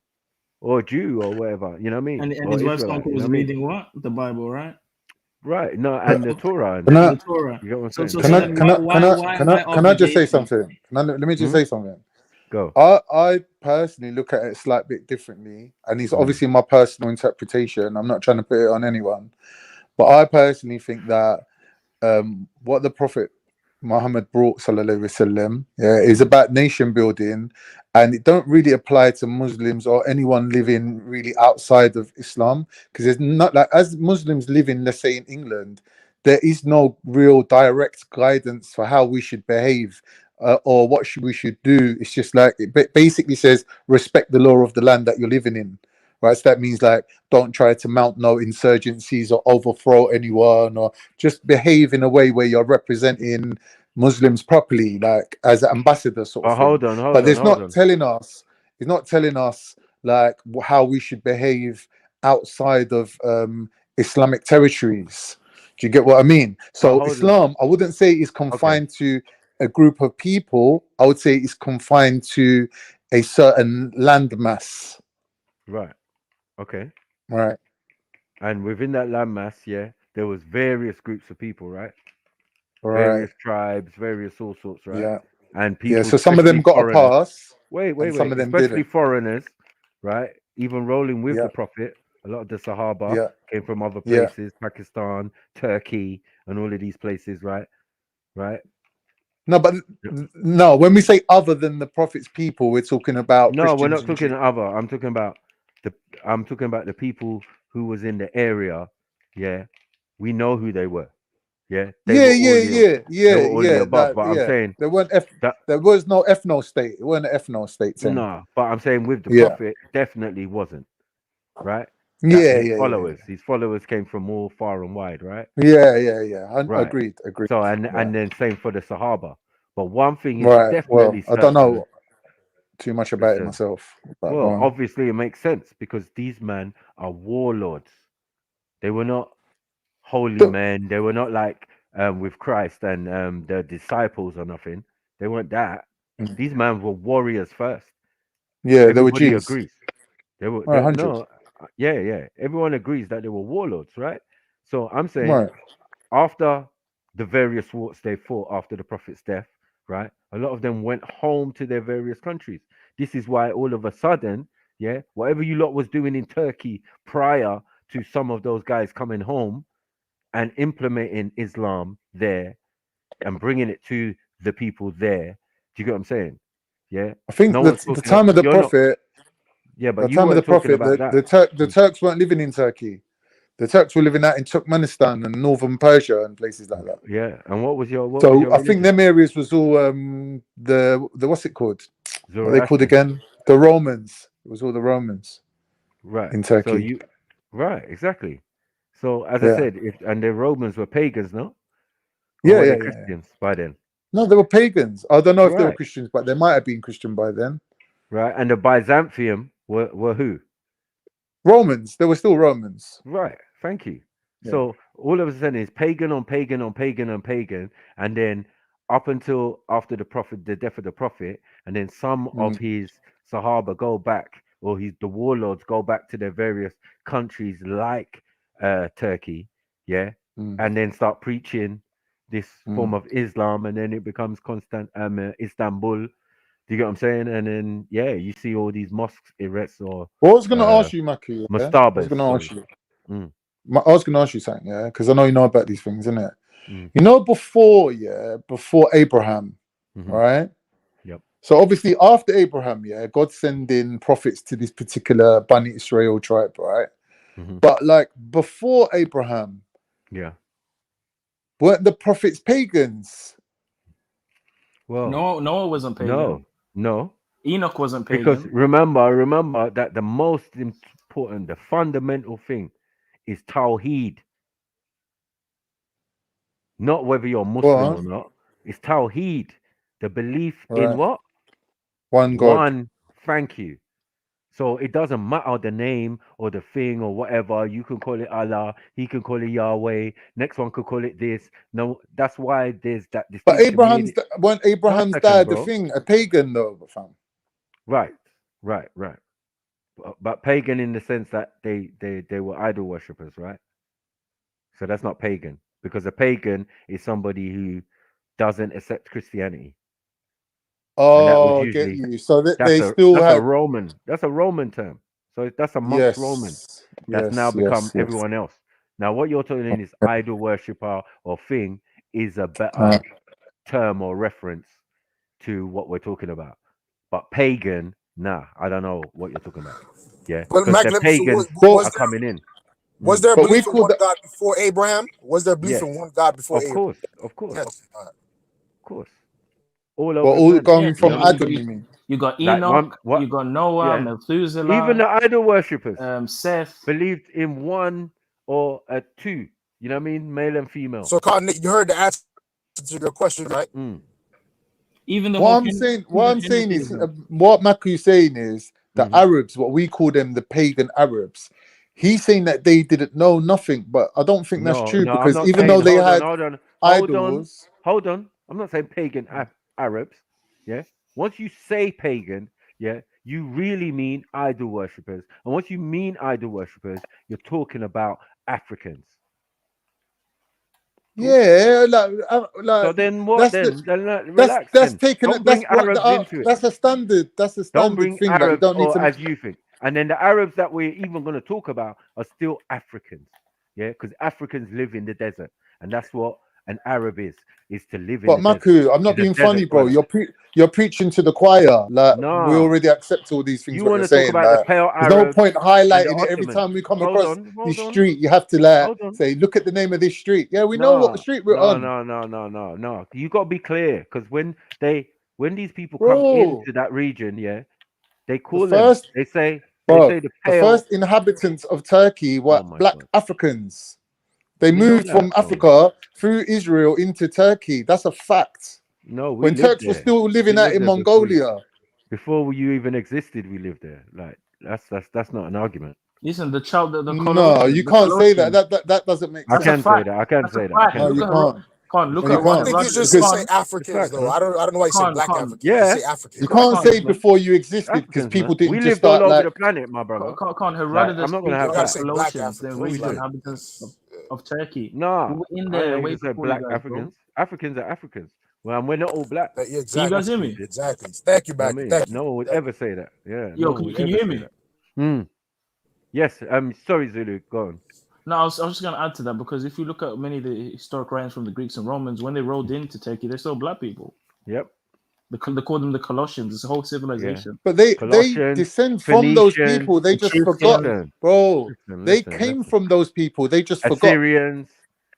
or a Jew or whatever. You know what I mean? And his wife's uncle was reading what? The Bible, right? Right. No, and the Torah. Can I just say something? Let me just say something. Go. I personally look at it a slight bit differently, and it's obviously my personal interpretation. I'm not trying to put it on anyone, but I personally think that what the Prophet Muhammad brought, sallallahu alaihi wasallam, is about nation building, and it don't really apply to Muslims or anyone living really outside of Islam, because it's not like, as Muslims living, let's say in England, there is no real direct guidance for how we should behave. Or what we should do. It's just like it basically says respect the law of the land that you're living in, right? So that means like don't try to mount no insurgencies or overthrow anyone, or just behave in a way where you're representing Muslims properly, like as an ambassador sort of thing. Hold on. But it's not telling us like how we should behave outside of Islamic territories. Do you get what I mean? So Islam, I wouldn't say is confined to a group of people. I would say it's confined to a certain landmass. Right. Okay. Right. And within that landmass, there was various groups of people, right? Right. Various tribes, various all sorts, right? Yeah. And people. Yeah. So some of them got a pass. Wait. Some of them especially didn't. Foreigners, right? Even rolling with the Prophet. A lot of the Sahaba came from other places, Pakistan, Turkey, and all of these places, right? Right. No, but no. When we say other than the Prophet's people, we're talking about. No, Christians we're not talking other. I'm talking about the people who was in the area. Yeah, we know who they were. Yeah. Yeah. But I'm saying there weren't. There was no ethno state. It wasn't an ethno state. No, but I'm saying with the Prophet, definitely wasn't. Right. Followers. His followers came from all far and wide, right? Yeah. Agreed. So and then same for the Sahaba. But one thing is Well, definitely I don't know too much about it myself. Well, obviously it makes sense because these men are warlords. They were not holy men. They were not like with Christ and the disciples or nothing. They weren't that. These men were warriors first. Yeah, they were Jews. Agrees. They were yeah. Everyone agrees that they were warlords, right? So I'm saying after the various wars they fought after the Prophet's death, right? A lot of them went home to their various countries. This is why all of a sudden, whatever you lot was doing in Turkey prior to some of those guys coming home and implementing Islam there and bringing it to the people there. Do you get what I'm saying? Yeah. I think the time of the Prophet. But the time of the Prophet, the Turks weren't living in Turkey. The Turks were living out in Turkmenistan and northern Persia and places like that. Yeah, and what was your? I think them areas was all the what's it called? What are they called again? The Romans. It was all the Romans. Right. In Turkey. So you, right, exactly. So as Yeah. I said, and the Romans were pagans, no? Or Yeah, were yeah, they yeah. Christians by then? No, they were pagans. I don't know if they were Right. Christians, but they might have been Christian by then. Right. And the Byzantium were who? Romans. They were still Romans. Right. Thank you. Yeah. So all of a sudden it's pagan on pagan on pagan on pagan, and then up until after the death of the prophet, and then some of his Sahaba go back, or the warlords go back to their various countries like Turkey, yeah, and then start preaching this form of Islam, and then it becomes Istanbul. Do you get what I'm saying? And then you see all these mosques erects or. Well, I was going to ask you, Maki. Yeah? I was Mastabas. going to ask you. I was going to ask you something, yeah, because I know you know about these things, innit? You know, before Abraham, right? Yep. So obviously after Abraham, God sending prophets to this particular Bani Israel tribe, right? But like before Abraham, weren't the prophets pagans? Well, Noah wasn't pagan. No. Enoch wasn't pagan. Because remember that the most important, the fundamental thing is Tawheed. Not whether you're Muslim or not. It's Tawheed. The belief in what? One God. Thank you. So it doesn't matter the name or the thing or whatever. You can call it Allah. He can call it Yahweh. Next one could call it this. No, that's why there's that. But Abraham's dad, the thing, a pagan though, fam. Right. But pagan in the sense that they were idol worshippers, right? So that's not pagan, because a pagan is somebody who doesn't accept Christianity. Oh, get you. So that they still have a Roman. That's a Roman term. So that's amongst Romans. That's now become everyone else. Now, what you're talking is idol worshipper or thing is a better term or reference to what we're talking about. But pagan, nah, I don't know what you're talking about. Yeah, but because the pagans are coming in. Was there belief in one God before Abraham? Was there belief in one God before Abraham? Of course. Yes. Of course. All going from Adam, you mean? You got Enoch, you got Noah, Methuselah. Even the idol worshippers, Seth, believed in one or two. You know what I mean? Male and female. So, Cotton, you heard the answer to your question, right? Even the what I'm saying is what Maku's saying is the Arabs, what we call them, the pagan Arabs. He's saying that they didn't know nothing, but I don't think that's true, because even though they had idols. Hold on. I'm not saying pagan Arabs. Yeah. Once you say pagan, you really mean idol worshippers. And once you mean idol worshippers, you're talking about Africans. Yeah, so then what? Relax. That's taken. That's a standard. That's a standard don't bring thing. Arabs that you don't need to. As you think. And then the Arabs that we're even going to talk about are still Africans. Yeah, because Africans live in the desert, and that's what an Arab is to live in. But Maku, I'm not being funny, bro. You're preaching to the choir. Like we already accept all these things. You want to talk about the pale Arabs? There's no point highlighting it every Ottomans. time we come across this street. You have to say, look at the name of this street. Yeah, we know what the street we're on. No. You got to be clear, because when these people come into that region, they call them. They say the first inhabitants of Turkey were black Africans. They moved from Africa through Israel into Turkey. That's a fact. No, when Turks were still living out in Mongolia. Before you even existed, we lived there. Like that's not an argument. Listen, the child, the no, you can't say that. That doesn't make sense. I can say that. I can say that. No, you can't. I think you just say Africans, though. I don't know why you say black Africans. Yeah, you say Africans. You can't say before you existed, because people didn't just start all over the planet, my brother. Herodotus, I'm not going to have that. Colossians, the original inhabitants of Turkey. No, in there, we say black Africans. Africans are Africans. Well, we're not all black. Exactly. Can you guys hear me? Exactly. Thank you, back. No one would ever say that. Yeah. Yo, can you hear me? Yes. Sorry, Zulu. Go on. No, I was just going to add to that, because if you look at many of the historic writings from the Greeks and Romans, when they rolled into Turkey, they're still black people. Yep. They call them the Colossians. It's a whole civilization. But they descend from those people. They just forgot, bro. They came from those people. They just forgot. Assyrians.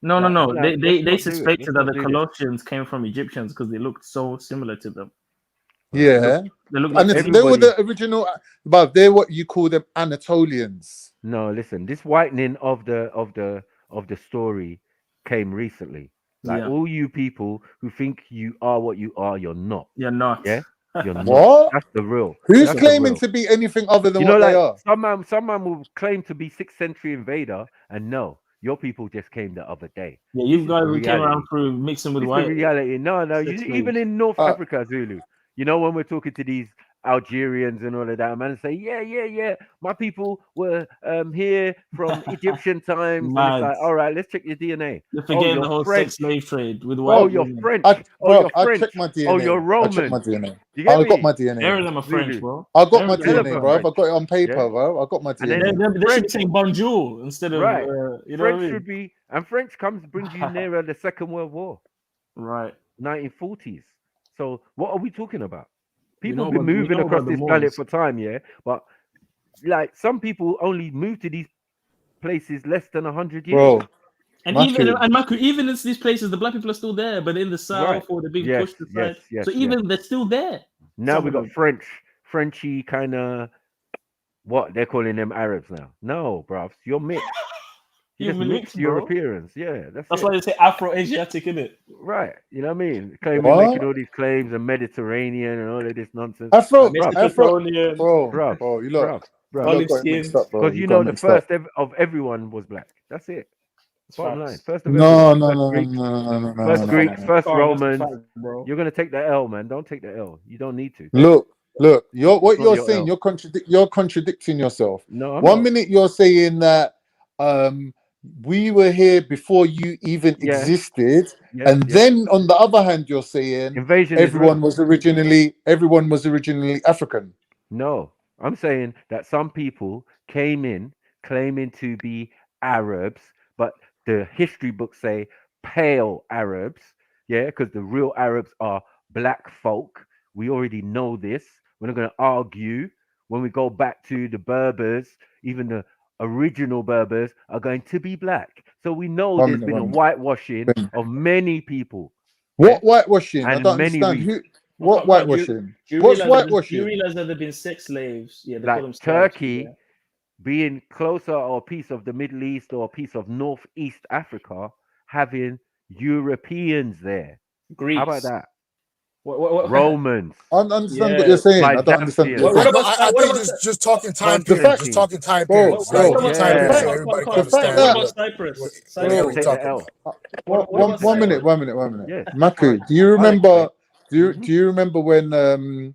No. They suspected that the Colossians came from Egyptians because they looked so similar to them. Yeah. They look And like they were the original, but they're what you call them Anatolians. No, listen, this whitening of the story came recently. Like all you people who think you are what you are, you're not. You're not. Yeah, you're not. What? That's the real. Who's That's claiming the real. to be anything other than You know, what they like are? some man will claim to be 6th century invader, and no, your people just came the other day. Yeah, you guys we came around through mixing with This white. is the reality. No, even in North Africa, Zulu. You know, when we're talking to these Algerians and all of that, man, say, yeah, my people were here from Egyptian times. And it's like, all right, let's check your DNA. You're forgetting the whole French. sex slave trade with white. Oh, you're French. Bro, you're French. checked my DNA. Oh, you're Roman. I checked my DNA. You get I me? got my DNA. Every of them are French, bro. I got my Every of DNA, them bro. I are got it on paper, Yeah. bro. I got my And DNA. then They should be saying bonjour instead of Right. you know French what I mean? should be, and French brings you nearer the Second World War. Right. 1940s. So what are we talking about? You People know have been about- you moving know across about the this planet Moors. for time, yeah. But like some people only move to these places less than 100 years. Bro. And Maku. even in these places, the black people are still there, but in the south Right. or they're being Yes, pushed aside. yes, So even they're still there. Now Some we of got them. Frenchy kind of what they're calling them Arabs now. No, bruv, you're mixed. You You're just mixed, mixed your bro. appearance. Yeah, that's That's it. why they say Afro-Asiatic, innit? Right. You know what I mean? Claiming What? making all these claims and Mediterranean and all of this nonsense. Afro, Mesopotamian. bro, you look, Olive got it skin. mixed up, bro. Because you got know it the mixed up. first of everyone was black. That's it. Bottom line. First of No, everyone. no, First no, Greeks, no, first no, Greeks, no. first Oh, that's a Romans. fact, bro. You're gonna take the L, man. Don't take the L. You don't need to. Look, what It's not you're your saying, L. you're contradicting yourself. No, I'm One not. minute you're saying that we were here before you even Yeah. existed, Yeah, and yeah. then on the other hand you're saying Invasion is real. everyone was originally African. No, I'm saying that some people came in claiming to be Arabs, but the history books say pale Arabs. Yeah, because the real Arabs are black folk. We already know this. We're not going to argue. When we go back to the Berbers, even the original Berbers are going to be black. So we know One there's minute, been a one minute. whitewashing of many people. What whitewashing? I And don't many understand. reasons. What whitewashing? Do you What's realize that whitewashing? do you realize that there've been sex slaves? Yeah, they call them Like slaves. Turkey Yeah. being closer or a piece of the Middle East or a piece of Northeast Africa, having Europeans there. Greeks. How about that? What? Romans. I don't understand what you're saying. I don't understand what Byzantians. you're saying. I think just talking time The periods. fact- Just talking time Bro, periods. bro, Like what time about- periods, so what everybody about- can the fact understand. that- What about Cyprus? What Cyprus. are we Take talking the L. about? One minute. Yes. Maku, do you remember? Do you remember when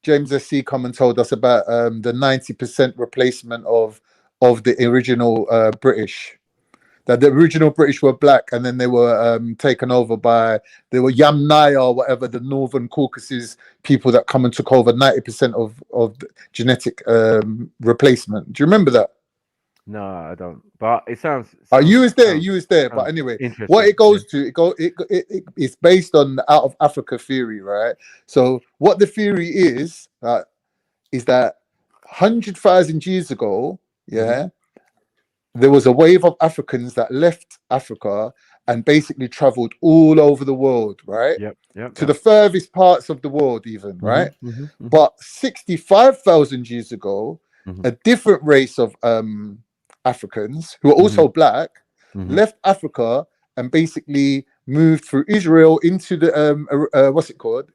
James SC come and told us about the 90% replacement of the original British? That the original British were black, and then they were taken over by Yamnaya or whatever, the Northern Caucasus people that come and took over 90% of the genetic replacement. Do you remember that? No, I don't. But it sounds. You was there. But anyway, what it goes to, it's based on the out of Africa theory, right? So what the theory is that 100,000 years ago, there was a wave of Africans that left Africa and basically traveled all over the world, right? To the furthest parts of the world, even, right? But 65,000 years ago, a different race of Africans who are also black left Africa and basically moved through Israel into the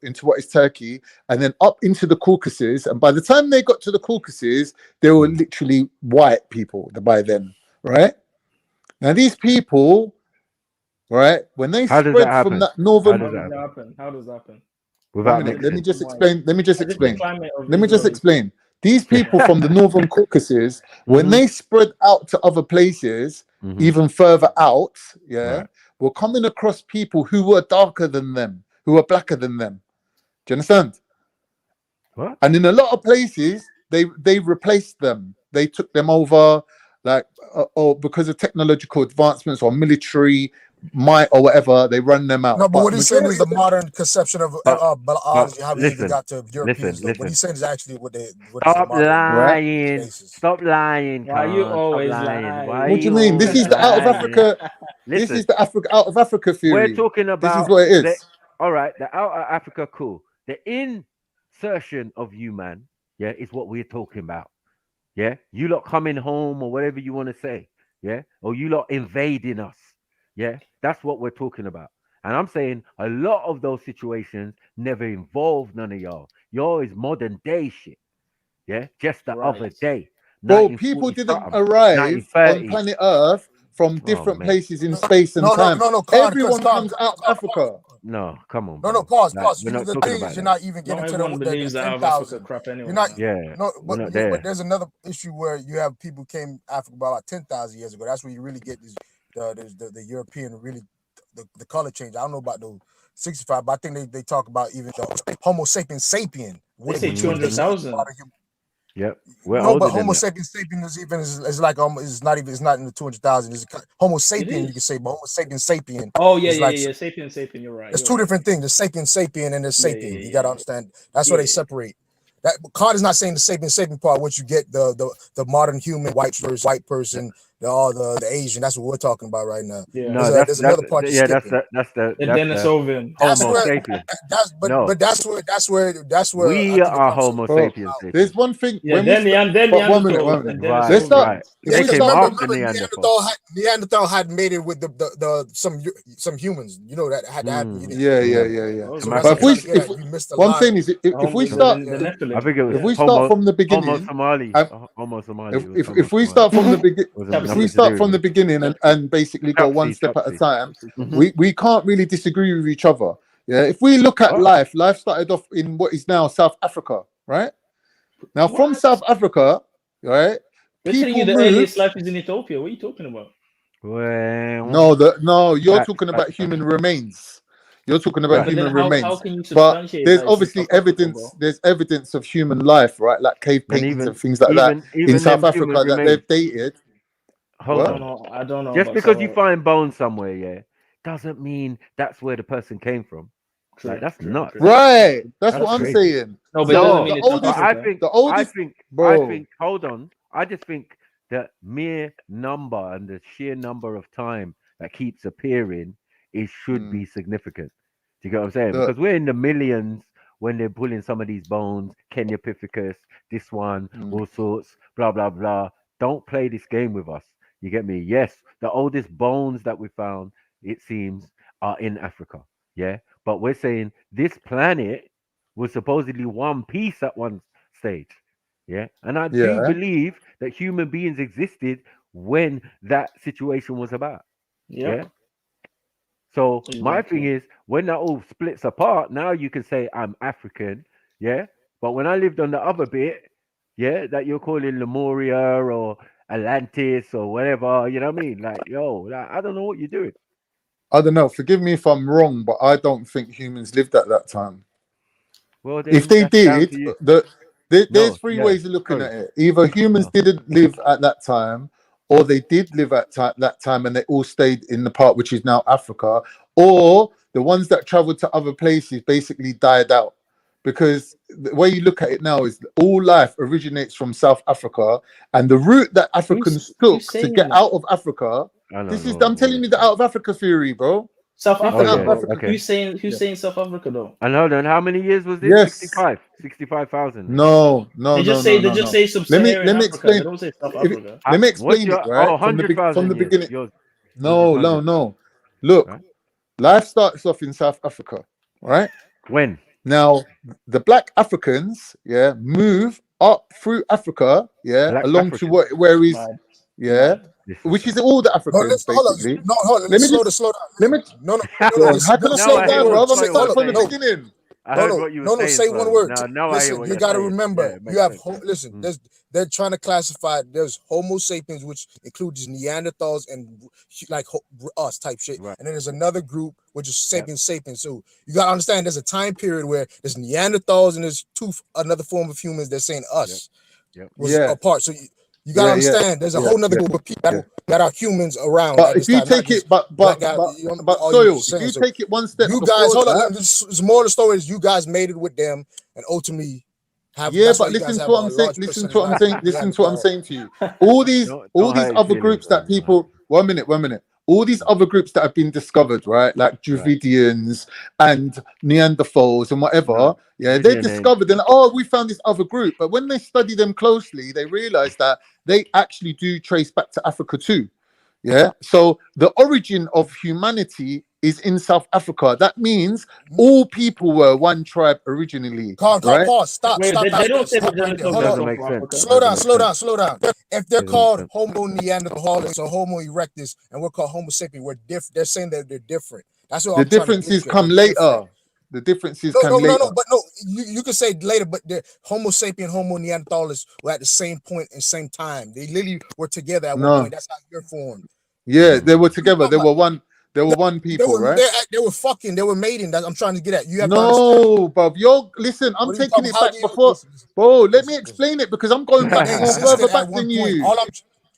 into what is Turkey, and then up into the Caucasus. And by the time they got to the Caucasus, they were literally white people by then, right? Now these people, right, when they How does spread that from happen? that northern, How does that happen? Without One minute, mixing. let me just explain. Let me just Is it the explain. climate of Let me just Israel? explain. These people from the northern Caucasus, when they spread out to other places, even further out, were coming across people who were darker than them, who were blacker than them. Do you understand? What? And in a lot of places, they replaced them. They took them over, like, or because of technological advancements or military might or whatever, they run them out. No, but what he's saying is the majority modern conception of biology, how we even got to Europeans. listen. What he's saying is actually what is Stop the modern lying. basis. Stop lying. Why you Khan. always Stop lying? lying? Why What do you mean? This is the out of lying? Africa. This is the out of Africa theory. We're talking about this is what it is. all right, the out of Africa, cool. The in insertion of you, man, yeah, is what we're talking about. Yeah, you lot coming home or whatever you want to say, yeah, or you lot invading us, yeah, that's what we're talking about. And I'm saying a lot of those situations never involved none of y'all. Y'all is modern day shit, yeah. Just the other day, Bro, people 1940 didn't something, arrive on 1930s. planet Earth from Oh different man, places in space and time. Everyone comes out of Africa. no, come on, No, bro. pause. Like, we're You know, not the talking thing about is, you're that. not even getting Not to everyone the believes that out of Africa 10,000. crap anyway. You're not. Yeah, No, we're not but there. there's another issue where you have people came Africa about like 10,000 years ago. That's where you really get this, the European really the color change. I don't know about the 65, but I think they talk about even the Homo sapiens sapien. They say 200,000. Yep, we're No, older but than Homo that. sapiens sapien is like it's not in the 200,000. It's Homo sapien you can say, but Homo sapiens sapien. Oh yeah, is yeah, like yeah. Sapien. You're right. It's two different things. The sapien and the sapien. You gotta understand. That's why Yeah. they separate. That Kant is not saying the sapien part. What you get the modern human white person, the Asian. That's what we're talking about right now. Yeah. No, There's another part you're skipping. that's the Denisovan. Homo sapien. But that's where We I think are Homo sapiens. There's one thing. Yeah, when then we Neanderthal. one minute. Right, Let's start. right. If They we came start after Neanderthal. Neanderthal had made it with some humans. You know that had happened. Yeah. So But that's you missed a what I'm lot. saying is, if we start, I think it was if we start from the beginning, Homo Somali. Homo Somali. if we start from the beginning, if we start from the beginning and basically go one step at a time, we can't really disagree with each other. Yeah, if we look at life started off in what is now South Africa, right? Now from South Africa, right? They're telling you the earliest life is in Ethiopia. What are you talking about? No, you're talking about human remains. You're talking about human remains. How can you but substantiate there's that it's in obviously South Africa, evidence. bro? There's evidence of human life, right? Like cave paintings and things like that in South Africa that they've dated. Hold What? on. I don't know. Just because you find bones somewhere, yeah, doesn't mean that's where the person came from. Like that's nuts. Right. That's what I'm saying. No, but it doesn't mean it's South Africa. I think. Bro. Hold on. I just think the mere number and the sheer number of time that keeps appearing should be significant. Do you get what I'm saying? Because we're in the millions when they're pulling some of these bones, Kenya Pithecus, this one, all sorts, blah blah blah. Don't play this game with us. You get me? Yes, the oldest bones that we found, it seems, are in Africa. Yeah, but we're saying this planet was supposedly one piece at one stage. Yeah, and I do believe that human beings existed when that situation was about. Yeah. So my thing is, when that all splits apart, now you can say I'm African. Yeah, but when I lived on the other bit, yeah, that you're calling Lemuria or Atlantis or whatever, you know what I mean? Like, I don't know what you're doing. I don't know. Forgive me if I'm wrong, but I don't think humans lived at that time. Well, if they did, there's three ways of looking at it. Either humans didn't live at that time, or they did live at that time and they all stayed in the part which is now Africa, or the ones that traveled to other places basically died out. Because the way you look at it now is all life originates from South Africa, and the route that Africans took to get out of Africa. I'm telling you the out of Africa theory, bro. South Africa. Okay. Who's saying South Africa though? And hold on, how many years was this? 65,000. No. They just say sub-Saharan let me Africa. explain. They don't say South Africa. Let me explain it, right? From the beginning. No. Look, life starts off in South Africa, right? When? Now, the black Africans, move up through Africa, along to where is, which is all the Africans, basically. Hold on. Let me slow down. Let me. No. How can I slow down, bro? I'm starting from the beginning. I heard what you were saying. Say one word. Now Listen, you got to remember. You have they're trying to classify. There's Homo sapiens, which includes Neanderthals and like us type shit, and then there's another group which is sapiens. So you got to understand. There's a time period where there's Neanderthals and there's another form of humans. They're saying us was apart. So you gotta understand. There's a whole nother group of people that are humans around. But if you take it, Soil, if you take it one step, you guys hold on. There's more of the story is you guys made it with them and ultimately have. But listen to what I'm saying. Listen to what I'm saying to you. All these other groups that people. 1 minute. all these other groups that have been discovered, right? Like Dravidians and Neanderthals and whatever. Yeah, they're discovered and we found this other group. But when they study them closely, they realize that they actually do trace back to Africa too. Yeah. So the origin of humanity is in South Africa. That means all people were one tribe originally. Pause. Stop. Wait, Stop. they don't say Stop the right there. dinosaurs Hold are on. from Africa. Slow down. If they're called Homo neanderthalis or Homo erectus, and we're called Homo sapien, we're different. They're saying that they're different. That's what The I'm trying to differences illustrate. come They're later. different. The differences come later. No. You can say later, but the Homo sapien, Homo neanderthalis were at the same point and same time. They literally were together at one point. That's how you're formed. Yeah, they were together. They were one. They were one people, right? They were fucking. They were mating. That I'm trying to get at. You have to No, bruv. Listen. I'm taking it back before. Bro, let me explain it because I'm going back more further back than you.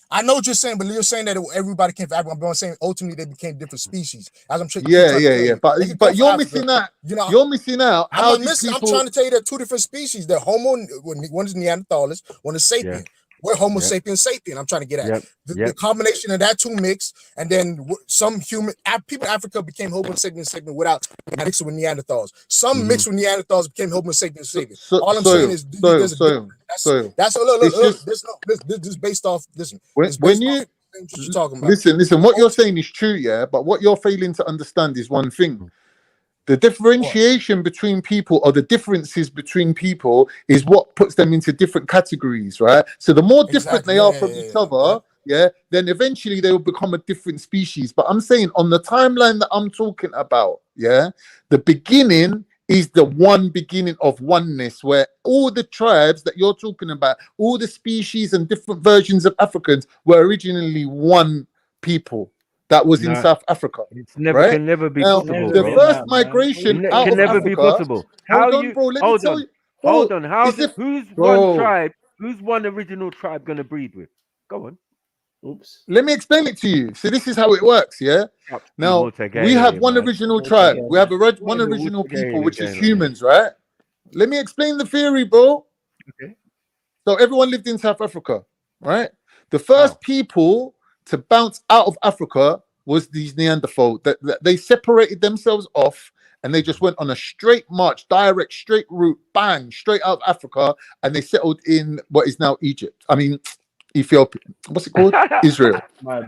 I know what you're saying, but you're saying that everybody came from Africa. I'm saying ultimately they became different species. As I'm trying Yeah. But you're missing out. You're missing out. I'm trying to tell you they're two different species. They're Homo. One is Neanderthalis. One is sapien. We're Homo sapiens sapien. I'm trying to get at the combination of that two mix, and then some people in Africa became Homo sapiens sapien without mixing with Neanderthals. Some mixed with Neanderthals became Homo sapiens sapien. All I'm saying is there's a that's look. This is based off this. When you talking about. Listen. What you're saying is true, yeah. But what you're failing to understand is one thing. The differentiation between people or the differences between people is what puts them into different categories, right? So the more different they are from each other, then eventually they will become a different species. But I'm saying on the timeline that I'm talking about, the beginning is the one beginning of oneness where all the tribes that you're talking about, all the species and different versions of Africans were originally one people. That was in South Africa. It's never can never be possible. The first migration out of never Africa, be possible. Hold on. Who's one tribe? Who's one original tribe gonna breed with? Go on. Oops. Let me explain it to you. So this is how it works. Now we have one original tribe. We have one original people, which is humans, right? Let me explain the theory, bro. Okay. So everyone lived in South Africa, right? The first people to bounce out of Africa was these Neanderthals. That they separated themselves off and they just went on a straight march, direct, straight route, bang, straight out of Africa, and they settled in what is now Egypt. I mean, Ethiopia. What's it called? Israel.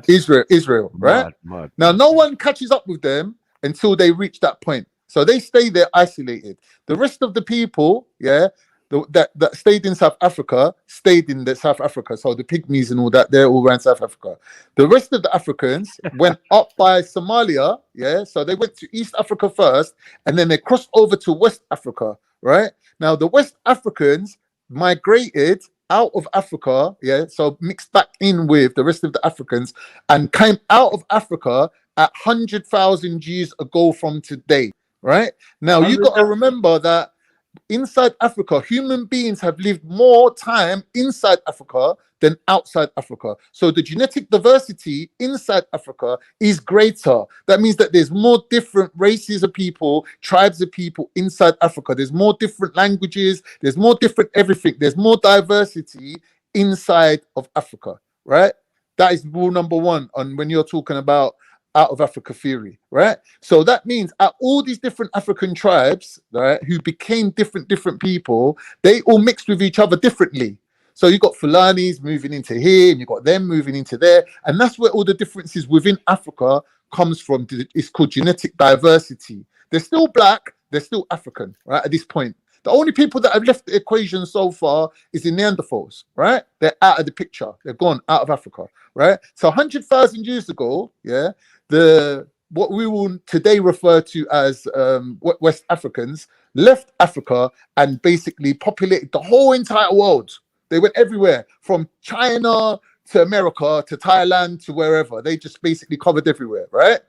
Israel, right? Now, no one catches up with them until they reach that point. So they stay there isolated. The rest of the people, that stayed in South Africa stayed in South Africa. So the pygmies and all that, they're all around South Africa. The rest of the Africans went up by Somalia, so they went to East Africa first, and then they crossed over to West Africa, right? Now the West Africans migrated out of Africa, so mixed back in with the rest of the Africans and came out of Africa at 100,000 years ago from today, right? Now you got to remember that inside Africa, human beings have lived more time inside Africa than outside Africa. So the genetic diversity inside Africa is greater. That means that there's more different races of people, tribes of people inside Africa. There's more different languages. There's more different everything. There's more diversity inside of Africa, right? That is rule number one on when you're talking about out of Africa theory, right? So that means all these different African tribes, right, who became different people, they all mixed with each other differently. So you got Fulanis moving into here, and you got them moving into there, and that's where all the differences within Africa comes from. It's called genetic diversity. They're still black, they're still African, right? At this point, the only people that have left the equation so far is the Neanderthals, right? They're out of the picture. They're gone out of Africa, right? So 100,000 years ago, what we will today refer to as West Africans left Africa and basically populated the whole entire world. They went everywhere from China to America to Thailand to wherever. They just basically covered everywhere, right?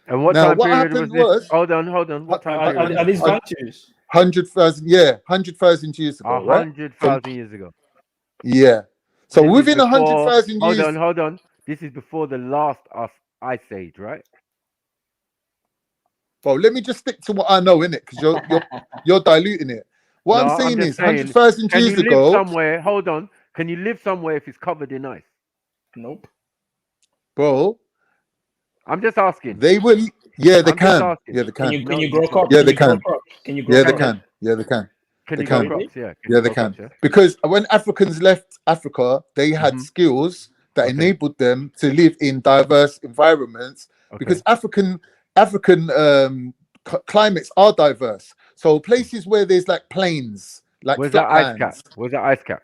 And what time period was this? Hold on. What time period? Are these countries? 100,000 years ago, right? 100,000 years ago. Yeah. So within 100,000 years. Hold on. This is before the last ice age, right? Well, let me just stick to what I know, innit? Because you're diluting it. What I'm saying is 100,000 years ago. Somewhere, hold on. Can you live somewhere if it's covered in ice? Nope. Bro, I'm just asking. They will. Yeah, they I'm just can. asking. Yeah, they can. Can you grow crops? Yeah, they can. Can you grow Yeah, they crops? can. Yeah, they can. Can They you grow can. crops? Yeah. Yeah, they can. Because when Africans left Africa, they had skills that enabled them to live in diverse environments. Because African climates are diverse. So places where there's like plains, like Where's that ice cap? flatlands. Where's that ice cap?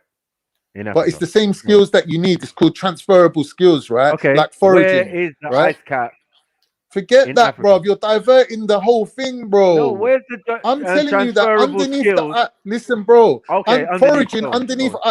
In But it's Africa. the same skills that you need. It's called transferable skills, right? Okay. Like Where foraging. is the right? ice cap? Forget in that, Africa? bro. You're diverting the whole thing, bro. No, where's the I'm telling you that transferable underneath skills? the listen, bro. Okay, Foraging underneath.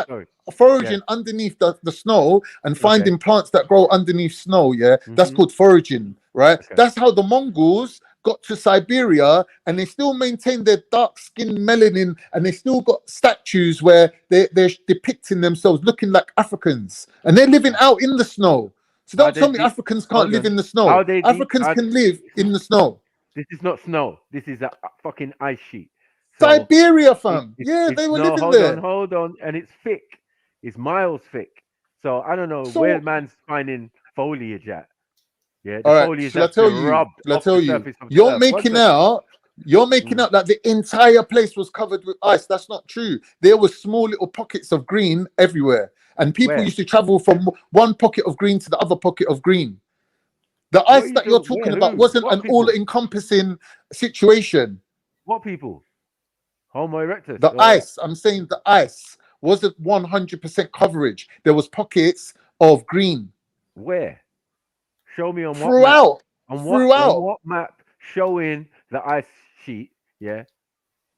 underneath the snow and finding plants that grow underneath snow. Yeah, that's called foraging, right? That's how the Mongols got to Siberia, and they still maintain their dark skin melanin, and they still got statues where they're depicting themselves looking like Africans, and they're living out in the snow. So don't tell me Africans can't live in the snow. Africans can live in the snow. This is not snow. This is a fucking ice sheet. Siberia, fam. Yeah, they were living there. Hold on. And it's thick. It's miles thick. So I don't know So- where man's finding foliage at. Yeah, the All right, foliage shall I that's tell been you? rubbed Shall I off tell the you? surface of the You're earth. making out that the entire place was covered with ice. That's not true. There were small little pockets of green everywhere, and people Where? used to travel from one pocket of green to the other pocket of green. The What are ice you that you're talking- talking where? about Who? wasn't What an people? all-encompassing situation. What people? Homo erectus. The ice, I'm saying the ice wasn't 100% coverage. There was pockets of green Where? Show me on what throughout. map. On Throughout. what map showing the ice sheet, yeah,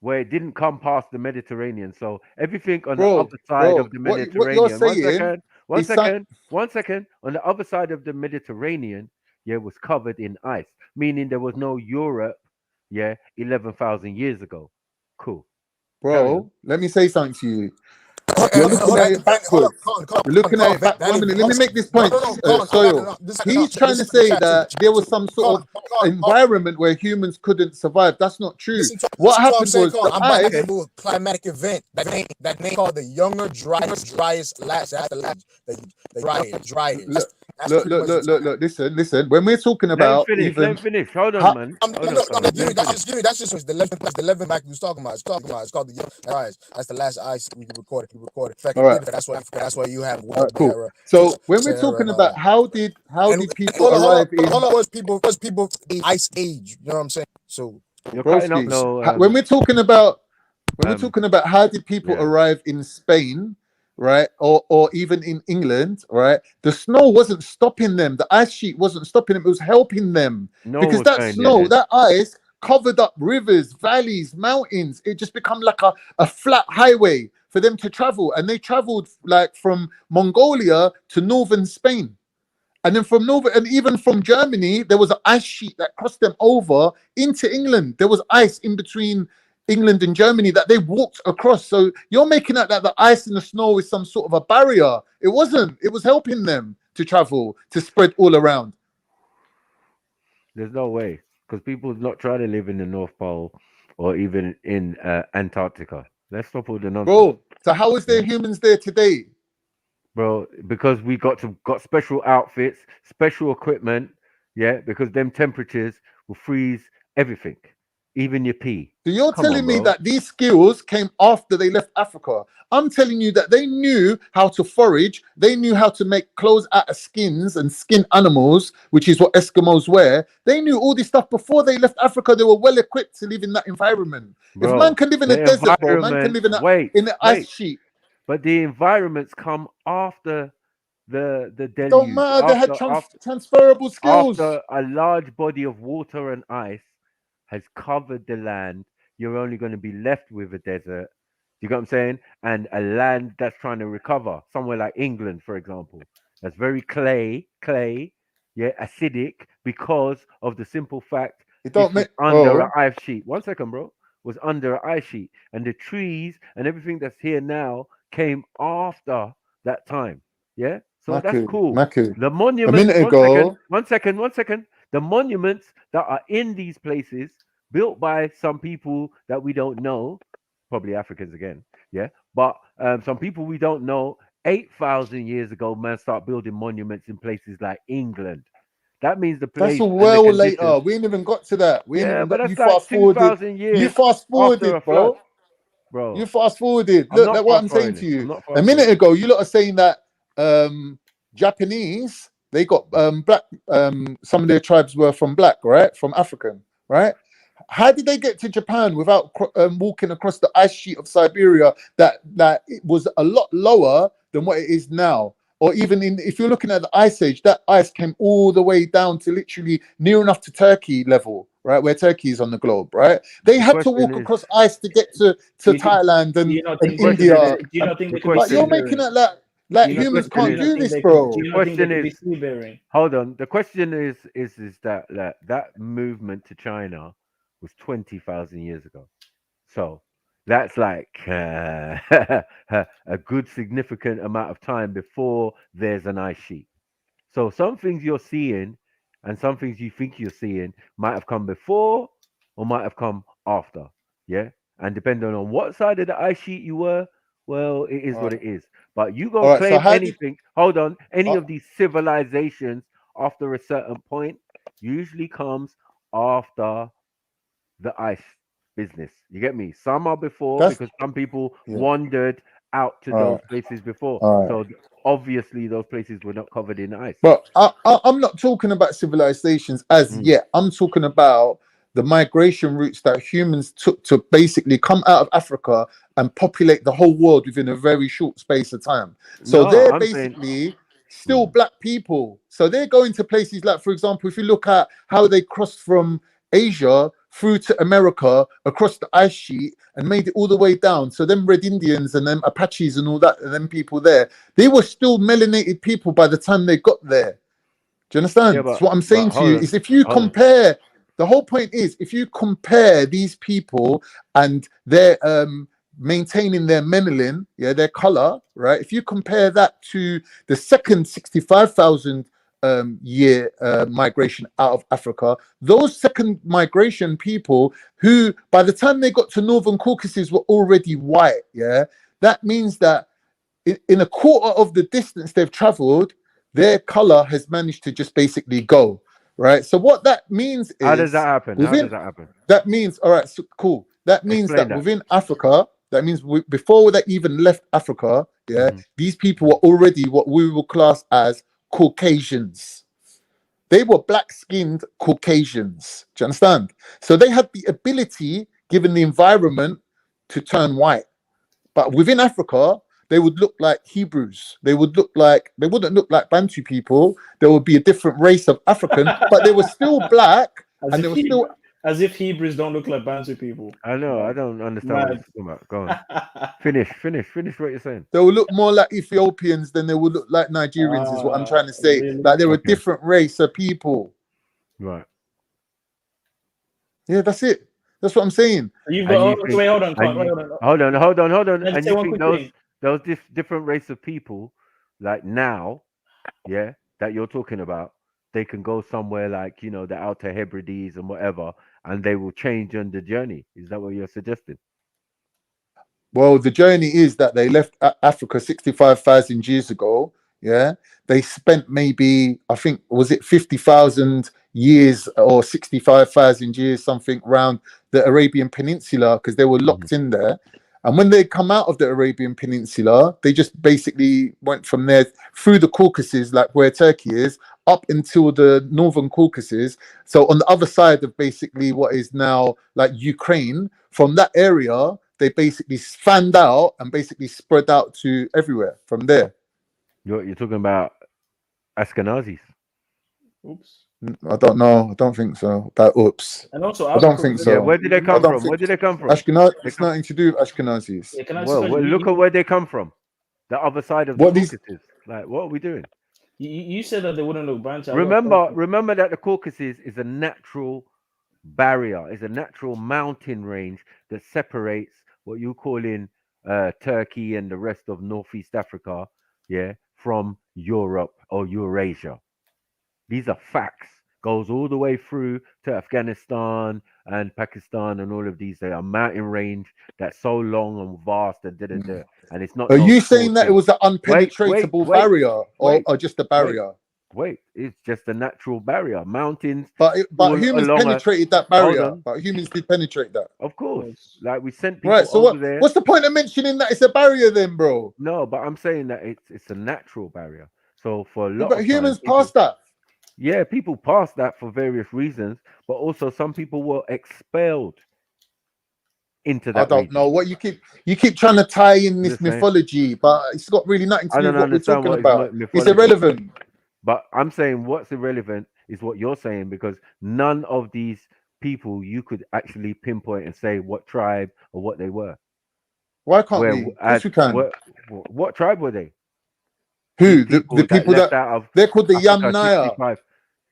where it didn't come past the Mediterranean. So everything on the other side of the what Mediterranean. you're saying One is second. On the other side of the Mediterranean, yeah, was covered in ice, meaning there was no Europe, yeah, 11,000 years ago. Cool. Bro, let me say something to you. You're looking at it backwards. You're looking at it back. 1 minute. Let me make this point. Soil. He's trying to say that there was some sort of environment where humans couldn't survive. That's not true. What happened was the I'm about to ice. do a climatic event. That name called the younger, driest, last. That's the driest. Look. Listen. When we're talking Let about him even finish. Hold on, man. That's just the 11 back we was talking about. It's called the young driest. That's the last ice we recorded. All right. That's why you have All right, cool. So when we're talking about how did people arrive in first people the ice age, you know what I'm saying? So You're cutting up Broski, no. when we're talking about how did people arrive in Spain, right, or even in England, right? The snow wasn't stopping them. The ice sheet wasn't stopping them. It was helping them No because one's that going snow, there. that ice covered up rivers, valleys, mountains. It just become like a flat highway for them to travel, and they traveled like from Mongolia to northern Spain. And then from Northern, and even from Germany, there was an ice sheet that crossed them over into England. There was ice in between England and Germany that they walked across. So you're making out that the ice and the snow is some sort of a barrier. It wasn't. It was helping them to travel, to spread all around. There's no way, because people not trying to live in the North Pole or even in Antarctica. Let's stop all the nonsense. Bro, so how is there humans there today? Bro, because we got special outfits, special equipment, yeah, because them temperatures will freeze everything, even your pee. So you're Come telling on, me bro. that these skills came after they left Africa. I'm telling you that they knew how to forage. They knew how to make clothes out of skins and skin animals, which is what Eskimos wear. They knew all this stuff before they left Africa. They were well equipped to live in that environment. Bro, if man can live in a the desert, bro, man can environment- live in an ice sheet. But the environments come after the deluge. Don't matter. They had transferable skills. After a large body of water and ice has covered the land, you're only going to be left with a desert. You get what I'm saying? And a land that's trying to recover, somewhere like England, for example, that's very clay, yeah, acidic, because of the simple fact It don't this make was under bro. an ice sheet. 1 second, bro. Was under an ice sheet, and the trees and everything that's here now came after that time. Yeah, so that's cool. Maku. The monuments. A minute ago. One second. The monuments that are in these places, built by some people that we don't know, probably Africans again. Yeah, but some people we don't know. 8,000 years ago, man, start building monuments in places like England. That means the That's place and the well conditions. later. We ain't even got to that. We ain't Yeah, even but got. You that's like fast forwarded. 2,000 You years fast after a forwarded, flood, bro. bro. You fast forwarded. I'm Look, not that's what fast I'm saying forwarding. to you. I'm not A fast minute forwarding. ago, you lot are saying that Japanese, they got black. Some of their tribes were from black, right? From African, right? How did they get to Japan without walking across the ice sheet of Siberia? That it was a lot lower than what it is now. Or even if you're looking at the ice age, that ice came all the way down to literally near enough to Turkey level, right? Where Turkey is on the globe, right? They had to walk across ice to get to Thailand and India. Do you not think they could be But you're sea making bearing? it like humans can't do this, bro. The question is, hold on. The question is that movement to China was 20,000 years ago. So that's like a good significant amount of time before there's an ice sheet. So some things you're seeing and some things you think you're seeing might have come before or might have come after. Yeah. And depending on what side of the ice sheet you were, well, it is what it is. But you All gonna right, so claim how did anything, hold on, any of these civilizations after a certain point usually comes after the ice business. You get me? Some are before That's because some people yeah. wandered out to All those right. places before. All right. So obviously those places were not covered in ice. But I'm not talking about civilizations as yet. I'm talking about the migration routes that humans took to basically come out of Africa and populate the whole world within a very short space of time. So No, they're I'm saying basically still black people. So they're going to places like, for example, if you look at how they crossed from Asia through to America across the ice sheet and made it all the way down. So them Red Indians and them Apaches and all that, and them people there, they were still melanated people by the time they got there. Do you understand? Yeah, So what I'm saying to you is if you compare, the whole point is if you compare these people and their maintaining their melanin, yeah, their color, right? If you compare that to the second 65,000 year migration out of Africa, those second migration people who by the time they got to Northern Caucasus were already white, yeah, that means that in a quarter of the distance they've traveled, their color has managed to just basically go, right? So what that means is, how does that happen? How does that happen? that means, all right, so cool. That means Explain that that. within Africa, that means before they even left Africa, yeah, these people were already what we will class as Caucasians. They were black-skinned Caucasians. Do you understand? So they had the ability, given the environment, to turn white. But within Africa, they would look like Hebrews. They wouldn't look like Bantu people. There would be a different race of African, but they were still black, and they were still. As if Hebrews don't look like Bantu people. I know, I don't understand what you're talking about. Go on. Finish what you're saying. They will look more like Ethiopians than they would look like Nigerians, is what I'm trying to say. Really? Like they're a different race of people. Right. Yeah, that's it. That's what I'm saying. You've got. Wait, hold on. Hold on. Let me And say you one think quick those different race of people, like now, yeah, that you're talking about, they can go somewhere like, you know, the Outer Hebrides and whatever, and they will change on the journey. Is that what you're suggesting? Well, the journey is that they left Africa 65,000 years ago. Yeah, they spent maybe, I think, was it 50,000 years or 65,000 years, something around the Arabian Peninsula, because they were locked in there. And when they come out of the Arabian Peninsula, they just basically went from there through the Caucasus, like where Turkey is, up until the Northern Caucasus. So on the other side of basically what is now like Ukraine, from that area, they basically fanned out and basically spread out to everywhere from there. You're talking about Ashkenazis. Oops. I don't know. I don't think so. Oops. And also, I don't think so. Yeah, where did they come from? Where did they come from? It's nothing to do with Ashkenazis. Yeah, well, look at where they come from. The other side of the Caucasus. Like, what are we doing? You said that they wouldn't look Bantu. Remember that the Caucasus is a natural barrier, is a natural mountain range that separates what you call in Turkey and the rest of Northeast Africa, yeah, from Europe or Eurasia. These are facts. Goes all the way through to Afghanistan and Pakistan and all of these. They are mountain range that's so long and vast and and it's not. Are you saying that it was an unpenetratable barrier or just a barrier? wait, it's just a natural barrier. Mountains, But all humans along penetrated that hold barrier. on. But humans did penetrate that. Of course, like we sent people Right. So over there. what's the point of mentioning that it's a barrier then, bro? No, but I'm saying that it's a natural barrier. So for a Yeah, lot but of humans time, passed that. yeah, people pass that for various reasons, but also some people were expelled into I that don't region. know what you keep trying to tie in this Just saying. mythology, but it's got really nothing to I do with don't what we're understand talking what about. is It's mythology. irrelevant. But I'm saying what's irrelevant is what you're saying, because none of these people you could actually pinpoint and say what tribe or what they were. Why can't we? Of course we can. What tribe were they? Who? These The people left that out of they're called the Africa Yamnaya. 65.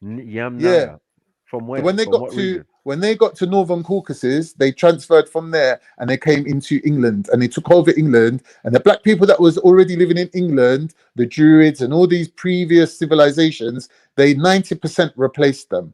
Yamnaya. Yeah. From where? When they From got what to region? Northern Caucasus, they transferred from there and they came into England and they took over England. And the black people that was already living in England, the Druids and all these previous civilizations, they 90% replaced them.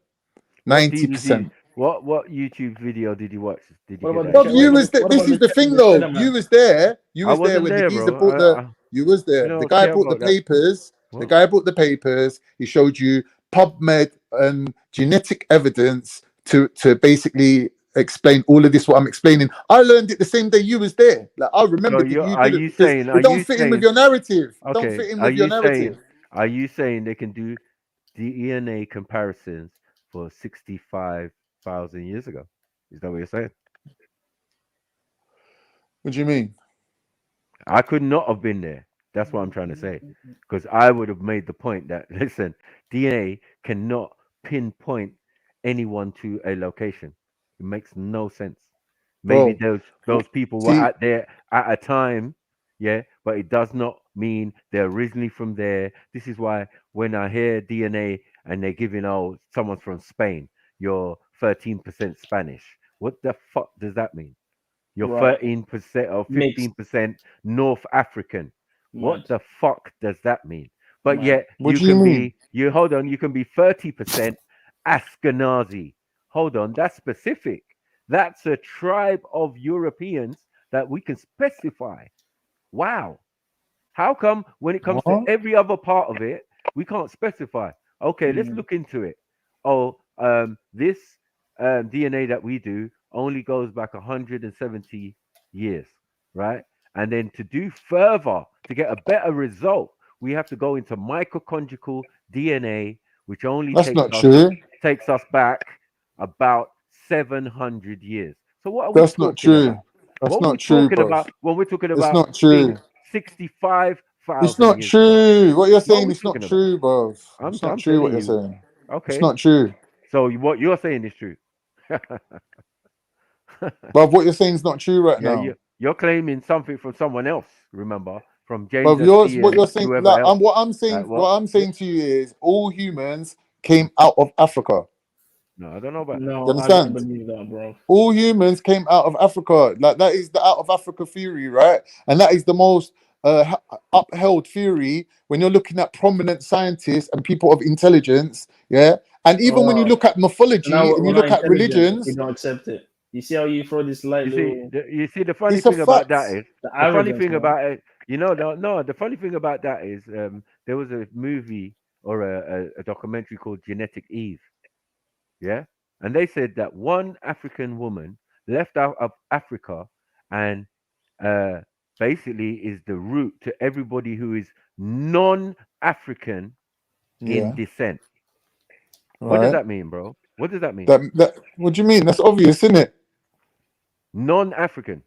90%. What YouTube video did you watch? Did you What get about that? the But you was what this about is the thing the though. Cheddar Man? You was there. You I was there wasn't when the there, geezer bro. brought the. You was there. The guy care brought the about that. papers. The What? guy brought the papers. He showed you PubMed and genetic evidence to basically explain all of this. What I'm explaining, I learned it the same day you was there. Like I remembered it. You Are didn't you because saying? it don't fit in with your narrative. It don't Okay. fit in with your narrative. Are you saying they can do DNA comparisons for 65,000 years ago? Is that what you're saying? What do you mean? I could not have been there. That's what I'm trying to say. Because I would have made the point that, listen, DNA cannot pinpoint anyone to a location. It makes no sense. Maybe those people were out there at a time, yeah, but it does not mean they're originally from there. This is why when I hear DNA and they're giving, oh, someone's from Spain, you're 13% Spanish. What the fuck does that mean? You're 13% or 15% North African. What the fuck does that mean? But yet What you do you can mean? you can be 30% Ashkenazi. Hold on, that's specific. That's a tribe of Europeans that we can specify. Wow. How come when it comes to every other part of it, we can't specify? Okay, let's look into it. Oh, this DNA that we do only goes back 170 years, right? And then to do further, to get a better result, we have to go into mitochondrial DNA, which only takes us back about 700 years. So what are we That's talking not true. about? That's What not we're true, talking bro. about when we're talking It's about not true. 65,000 It's not years true. ago. What you're What are saying we is not talking about? true, bro. It's not I'm true what telling you're you. saying. Okay. It's not true. So what you're saying is true. But what you're saying is not true right Yeah, now. you're claiming something from someone else. Remember, from But Jesus what you're saying, whoever like, else. what I'm saying, Like what what? I'm saying to you is, all humans came out of Africa. No, I don't know about that. You No, I understand? don't believe that, bro. All humans came out of Africa. Like that is the out of Africa theory, right? And that is the most upheld theory when you're looking at prominent scientists and people of intelligence. Yeah, and even when you look at mythology Now and we're you not look at intelligent. religions, We don't accept it. You see how you throw this light little. You see the funny it's a thing about that fact. is The the funny arrogance, thing man. about it. No. The funny thing about that is there was a movie or a documentary called Genetic Eve. Yeah, and they said that one African woman left out of Africa and basically is the root to everybody who is non-African in Yeah. descent. What does Right. that mean, bro? What does that mean? That what do you mean? That's obvious, isn't it? Non-African.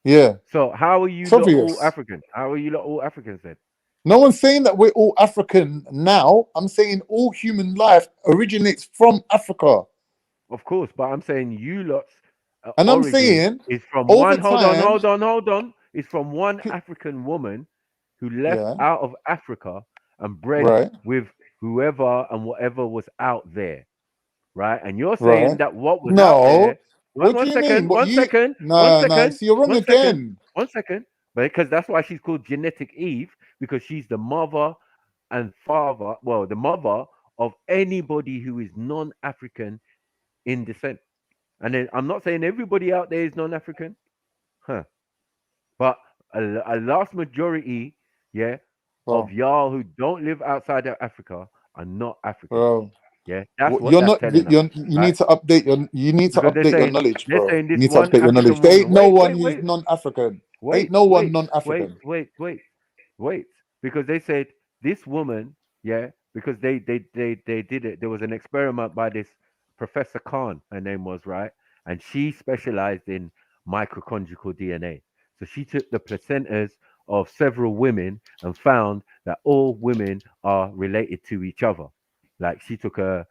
Yeah. So how are you It's lot all obvious. African? How are you lot all Africans then? No one's saying that we're all African now. I'm saying all human life originates from Africa. Of course, but I'm saying you lot's And I'm origin saying is from over one. Hold time. on. It's from one African woman who left Yeah. out of Africa and bred Right. with whoever and whatever was out there, right? And you're saying Right. that what was out No. there. What do you mean? What you? No. See, you're wrong again. 1 second. Because that's why she's called Genetic Eve, because she's the mother and father, well, the mother of anybody who is non-African in descent. And then I'm not saying everybody out there is non-African, but a large majority, yeah, of y'all who don't live outside of Africa are not African. Bro. Yeah, that's what You're that's not. telling us. You need to update your. You need to Because update your knowledge, they're bro. saying You this need to one update your knowledge. African There woman. ain't no one who's Wait. non-African. Ain't no one non-African. Wait. Because they said this woman, yeah, because they did it. There was an experiment by this Professor Khan, her name was, right? And she specialized in mitochondrial DNA. So she took the placentas of several women and found that all women are related to each other. Like she took a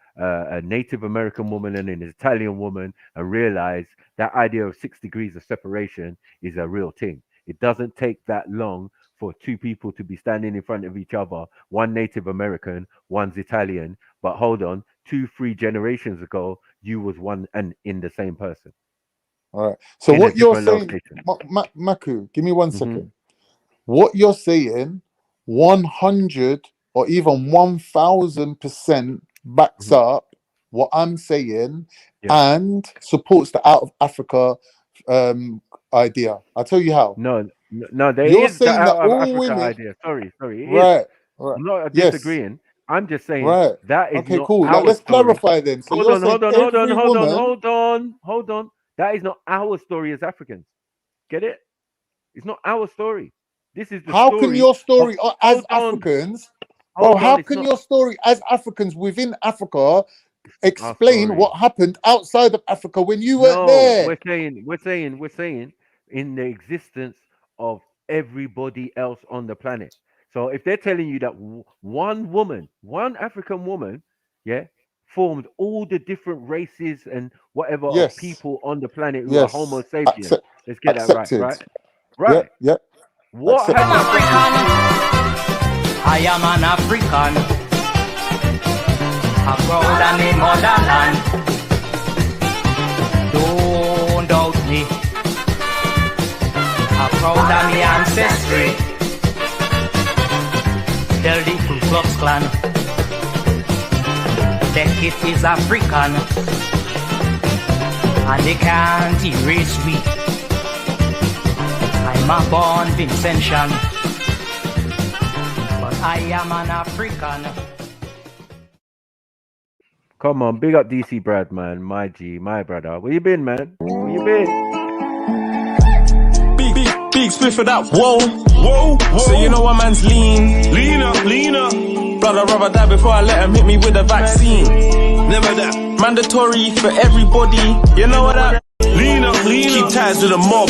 Native American woman and an Italian woman and realized that idea of 6 degrees of separation is a real thing. It doesn't take that long for two people to be standing in front of each other, one Native American, one's Italian. But hold on, 2-3 generations ago, you was one and in the same person. All right. So in what you're saying, location. Maku, give me 1 second. What you're saying, 100 or even 1000% backs up what I'm saying and supports the out of Africa idea. I'll tell you how. No, there You're is the saying that out of all Africa women, idea. Sorry, it right, is. right. I'm not Yes. disagreeing. I'm just saying Right. that is Okay, not cool. our Let's story. clarify then. So you're saying every woman. Hold on. That is not our story as Africans. Get it? It's not our story. This is the How story. can your story of, as hold on, Africans, bro? hold on, How it's can not your story as Africans within Africa our explain story. what happened outside of Africa when you weren't No, there? we're saying in the existence of everybody else on the planet. So if they're telling you that one woman, one African woman, yeah, formed all the different races and whatever of Yes. people on the planet who are Homo Yes. sapiens, let's get that right, Accepted. right? Yep. What Accepted. has I am an African, a proud and a motherland. Don't doubt me, a proud and the ancestry. Tell the Ku Klux Klan, that it is African, and they can't erase me. I'm a born Vincentian, but I am an African. Come on, big up DC Brad, man. My G, my brother. Where you been, man? Where you been? Big split for that. Whoa. So you know what man's leaner. Brother, rather die before I let him hit me with a vaccine. Never that. Mandatory for everybody. You know what that? Leaner. Keep ties with the mob.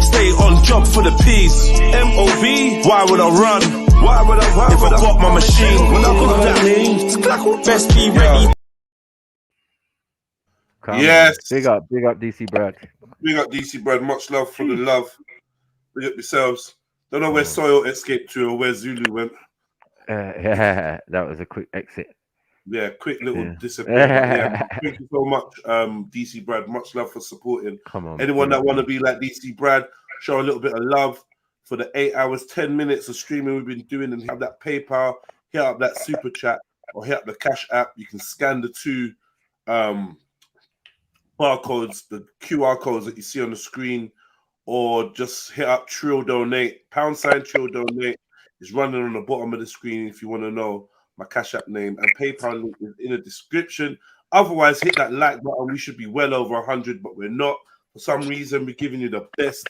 Stay on job for the peace. MOB. Why would I run? If I bought my machine, when I got that best be ready. Yes. Big up DC Brad. Big up DC Brad. Much love for the love. Big up yourselves. Don't know where Soil escaped to or where Zulu went. Yeah, that was a quick exit. Yeah, quick little disappear. Yeah, thank you so much, DC Brad. Much love for supporting. Come on. Anyone that want to be like DC Brad, show a little bit of love for the 8 hours, 10 minutes of streaming we've been doing, and have that PayPal, hit up that super chat, or hit up the Cash app. You can scan the 2 barcodes, the QR codes that you see on the screen, or just hit up Trill Donate, # Trill Donate is running on the bottom of the screen if you want to know my Cash App name, and PayPal link is in the description. Otherwise, hit that like button. We should be well over 100, but we're not. For some reason, we're giving you the best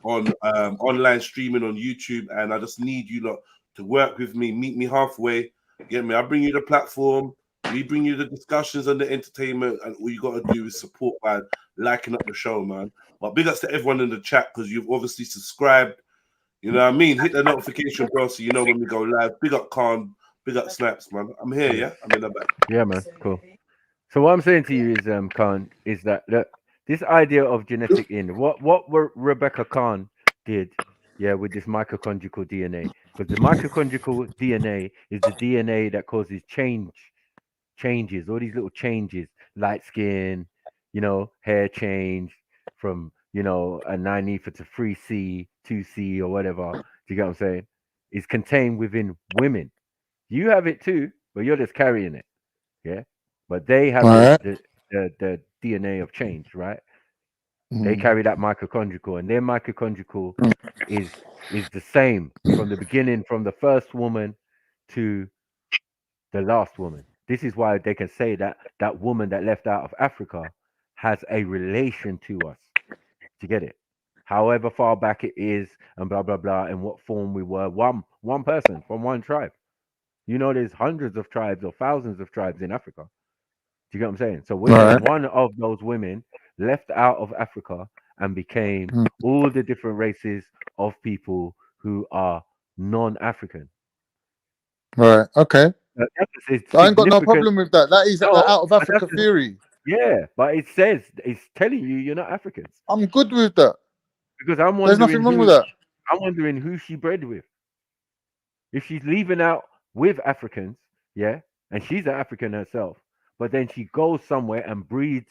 on online streaming on YouTube, and I just need you lot to work with me, meet me halfway. Get me? I bring you the platform. We bring you the discussions and the entertainment, and all you got to do is support by liking up the show, man. But big ups to everyone in the chat because you've obviously subscribed. You know what I mean? Hit the notification bell so you know when we go live. Big up Khan, big up Snaps, man. I'm here, yeah? I'm in the back. Yeah, man. Cool. So what I'm saying to you is, Khan, is that this idea of genetic what Rebecca Khan did, yeah, with this mitochondrial DNA, because the mitochondrial DNA is the DNA that causes changes, all these little changes, light skin, hair change from, a 9 ether to 3C, 2C or whatever. Do you get what I'm saying? Is contained within women. You have it too, but you're just carrying it. Yeah. But they have the DNA of change, right? They carry that mitochondrial, and their mitochondrial is the same from the beginning, from the first woman to the last woman. This is why they can say that that woman that left out of Africa has a relation to us. To get it, however far back it is, and blah blah blah, in what form we were, one person from one tribe. You know, there's hundreds of tribes or thousands of tribes in Africa. Do you get what I'm saying? So we're saying one of those women left out of Africa and became all the different races of people who are non-African. Right. Okay. I ain't got no problem with that. That is No, out of Africa theory. Yeah, but it says, it's telling you're not Africans. I'm good with that. Because I'm wondering, there's nothing wrong with that. I'm wondering who she bred with. If she's leaving out with Africans, yeah, and she's an African herself, but then she goes somewhere and breeds,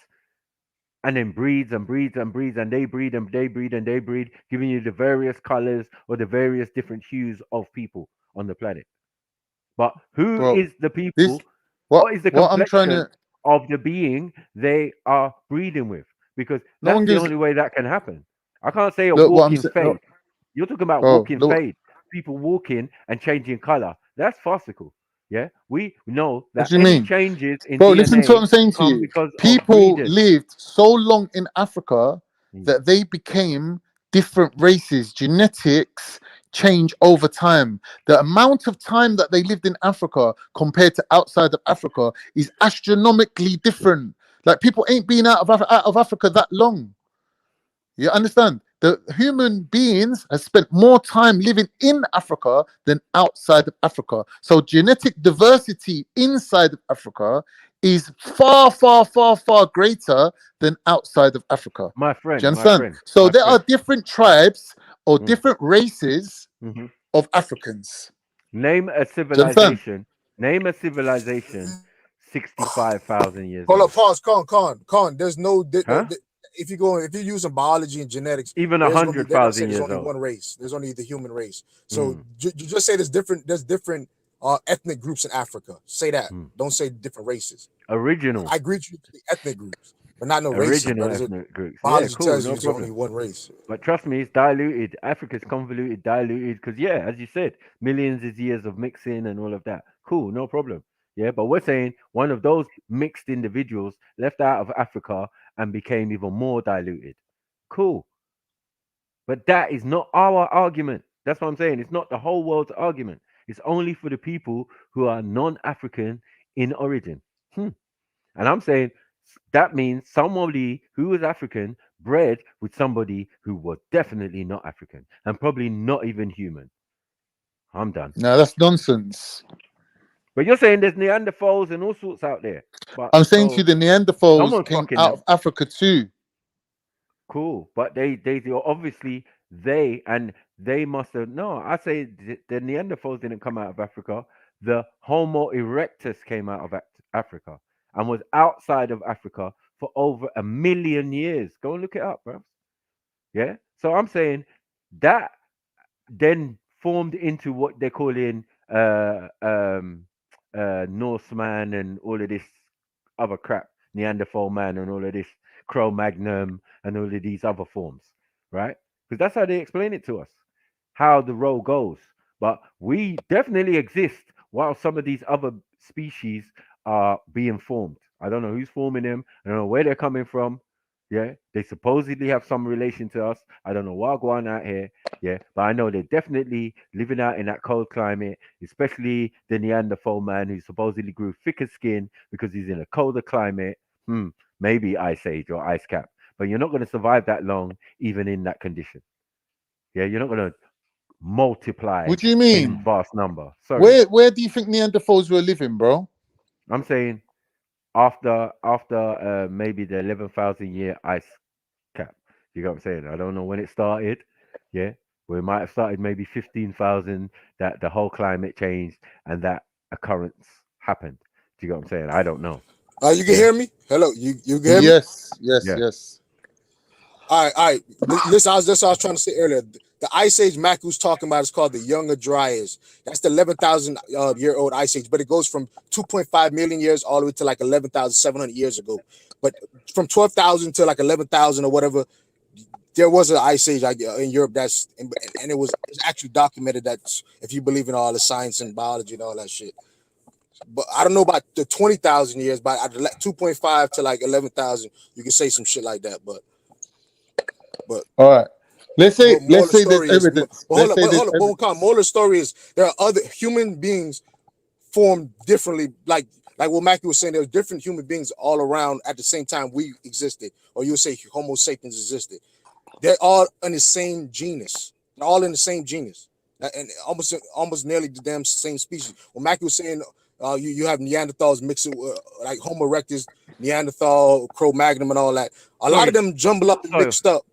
and then breeds and breeds and breeds, and they breed and they breed and they breed, giving you the various colors or the various different hues of people on the planet. But who is the people? What is the complexion of the being they are breeding with? Because that's the only way that can happen. I can't say a walking fade. You're talking about walking fade. People walking and changing color. That's farcical. Yeah, we know that any changes in DNA, listen to what I'm saying to you. People lived so long in Africa that they became different races. Genetics change over time. The amount of time that they lived in Africa compared to outside of Africa is astronomically different. Like, people ain't been out of Africa that long. You understand? The human beings have spent more time living in Africa than outside of Africa. So genetic diversity inside of Africa is far, far, far, far greater than outside of Africa. My friend. Do you understand? There are different tribes or different races of Africans. Name a civilization. Name a civilization 65,000 years Hold old. up, pause, Con. There's no, if you're using biology and genetics, even 100,000 years there's only old. one race. There's only the human race. So you just say there's different ethnic groups in Africa. Say that. Don't say different races. Original. I agree with you, the ethnic groups, but not no races. Original ethnic groups. Biology tells you no there's only one race. But trust me, it's diluted. Africa's convoluted, diluted, because as you said, millions of years of mixing and all of that. Cool, no problem. Yeah, but we're saying one of those mixed individuals left out of Africa and became even more diluted. Cool. But that is not our argument. That's what I'm saying. It's not the whole world's argument. It's only for the people who are non-African in origin. And I'm saying that means somebody who was African bred with somebody who was definitely not African and probably not even human. I'm done. No, that's nonsense. But you're saying there's Neanderthals and all sorts out there. But I'm saying to you, the Neanderthals came out of Africa too. Cool, but they obviously they must have I say the Neanderthals didn't come out of Africa. The Homo erectus came out of Africa and was outside of Africa for over 1 million years. Go and look it up, bro. Yeah. So I'm saying that then formed into what they're calling Norseman and all of this other crap, Neanderthal man and all of this Cro-Magnon and all of these other forms, right? Because that's how they explain it to us, how the role goes. But we definitely exist while some of these other species are being formed. I don't know who's forming them. I don't know where they're coming from. Yeah, they supposedly have some relation to us. I don't know what going on out here. Yeah, but I know they're definitely living out in that cold climate, especially the Neanderthal man who supposedly grew thicker skin because he's in a colder climate. Maybe ice age or ice cap, but you're not going to survive that long, even in that condition. Yeah, you're not going to multiply. What do you mean? In vast number. Sorry. Where do you think Neanderthals were living, bro? I'm saying after maybe the 11,000 year ice cap. You know what I'm saying? I don't know when it started. Yeah, we might have started maybe 15,000. That the whole climate changed and that occurrence happened. Do you know what I'm saying? I don't know. You can hear me? Hello, you can hear me? Yes. All right. Listen, that's what I was trying to say earlier. The ice age Mac was talking about is called the Younger Dryas. That's the 11,000 year old ice age, but it goes from 2.5 million years all the way to like 11,700 years ago. But from 12,000 to like 11,000 or whatever, there was an ice age in Europe and it was actually documented that if you believe in all the science and biology and all that shit. But I don't know about the 20,000 years, but at 2.5 to like 11,000, you can say some shit like that. But all right, let's say there's evidence. Hold on. Moral story is there are other human beings formed differently, like what Mackie was saying. There were different human beings all around at the same time we existed, or you would say Homo sapiens existed. They're all in the same genus. They're all in the same genus, and almost nearly the damn same species. When Mackie was saying, you have Neanderthals mixed with like Homo erectus, Neanderthal, Cro-Magnon, and all that. A lot of them jumble up and mixed up.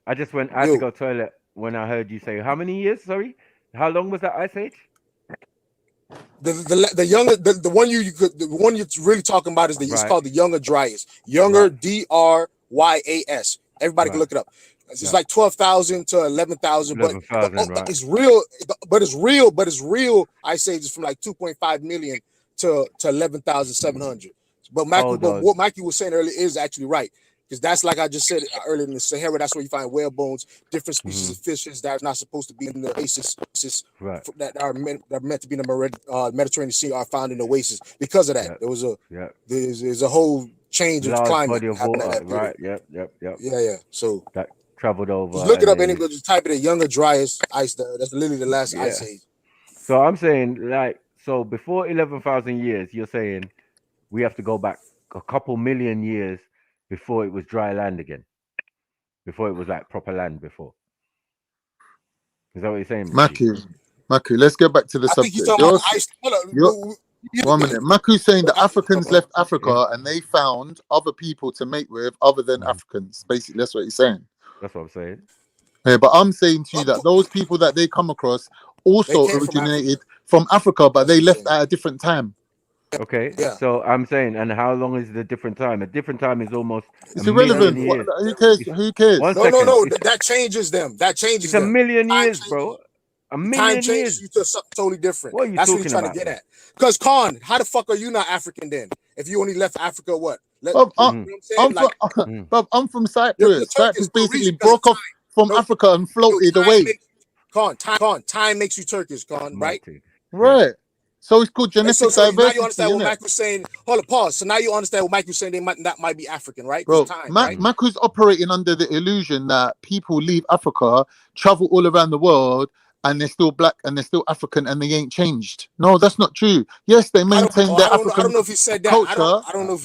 I just went. I had to go toilet when I heard you say how many years? Sorry, how long was that ice age? The younger the one you're really talking about is it's called the Younger Dryas. Younger Dryas. Everybody can look it up. It's like 12,000 to 11,000, but it's real. But it's real. Ice age is from like 2.5 million to 11,700. But what Mikey was saying earlier is actually right, because that's like I just said earlier, in the Sahara. That's where you find whale bones, different species of fishes that are not supposed to be in the oasis, that are meant to be in the Mediterranean Sea are found in the oasis. Because of that, there was there's a whole change of climate. Body of water, right? Yep. Yeah. So that traveled over. Just look it up anyway. Just type it in Younger Dryas ice. That's literally the last ice age. So I'm saying, like, so before 11,000 years, you're saying we have to go back a couple million years before it was dry land again, before it was like proper land before. Is that what you're saying, Maku, let's get back to the subject. One minute. Maku's saying the Africans left Africa and they found other people to mate with other than Africans. Basically, that's what he's saying. That's what I'm saying. Yeah, but I'm saying to you that those people that they come across also originated from Africa, but they left at a different time. Okay, so I'm saying, and how long is the different time? A different time is almost it's irrelevant. Who cares? Who cares? No. That changes them. That changes. It's a million years, bro. A million time years. changes you to something totally different. What are you That's what talking you're trying about, to get at. Because Khan, how the fuck are you not African then? If you only left Africa, what? I'm from Cyprus. Cyprus basically broke off from Africa and floated away. Time makes you Turkish, right? Right. So it's called genetic diversity. Now you understand what Mike was saying. Hold on, pause. So now you understand what Mike was saying. That might be African, right? Bro, right? Maku's operating under the illusion that people leave Africa, travel all around the world, and they're still black and they're still African and they ain't changed. No, that's not true. Yes, they maintain their African culture. I don't know if he said that. Culture. I don't know.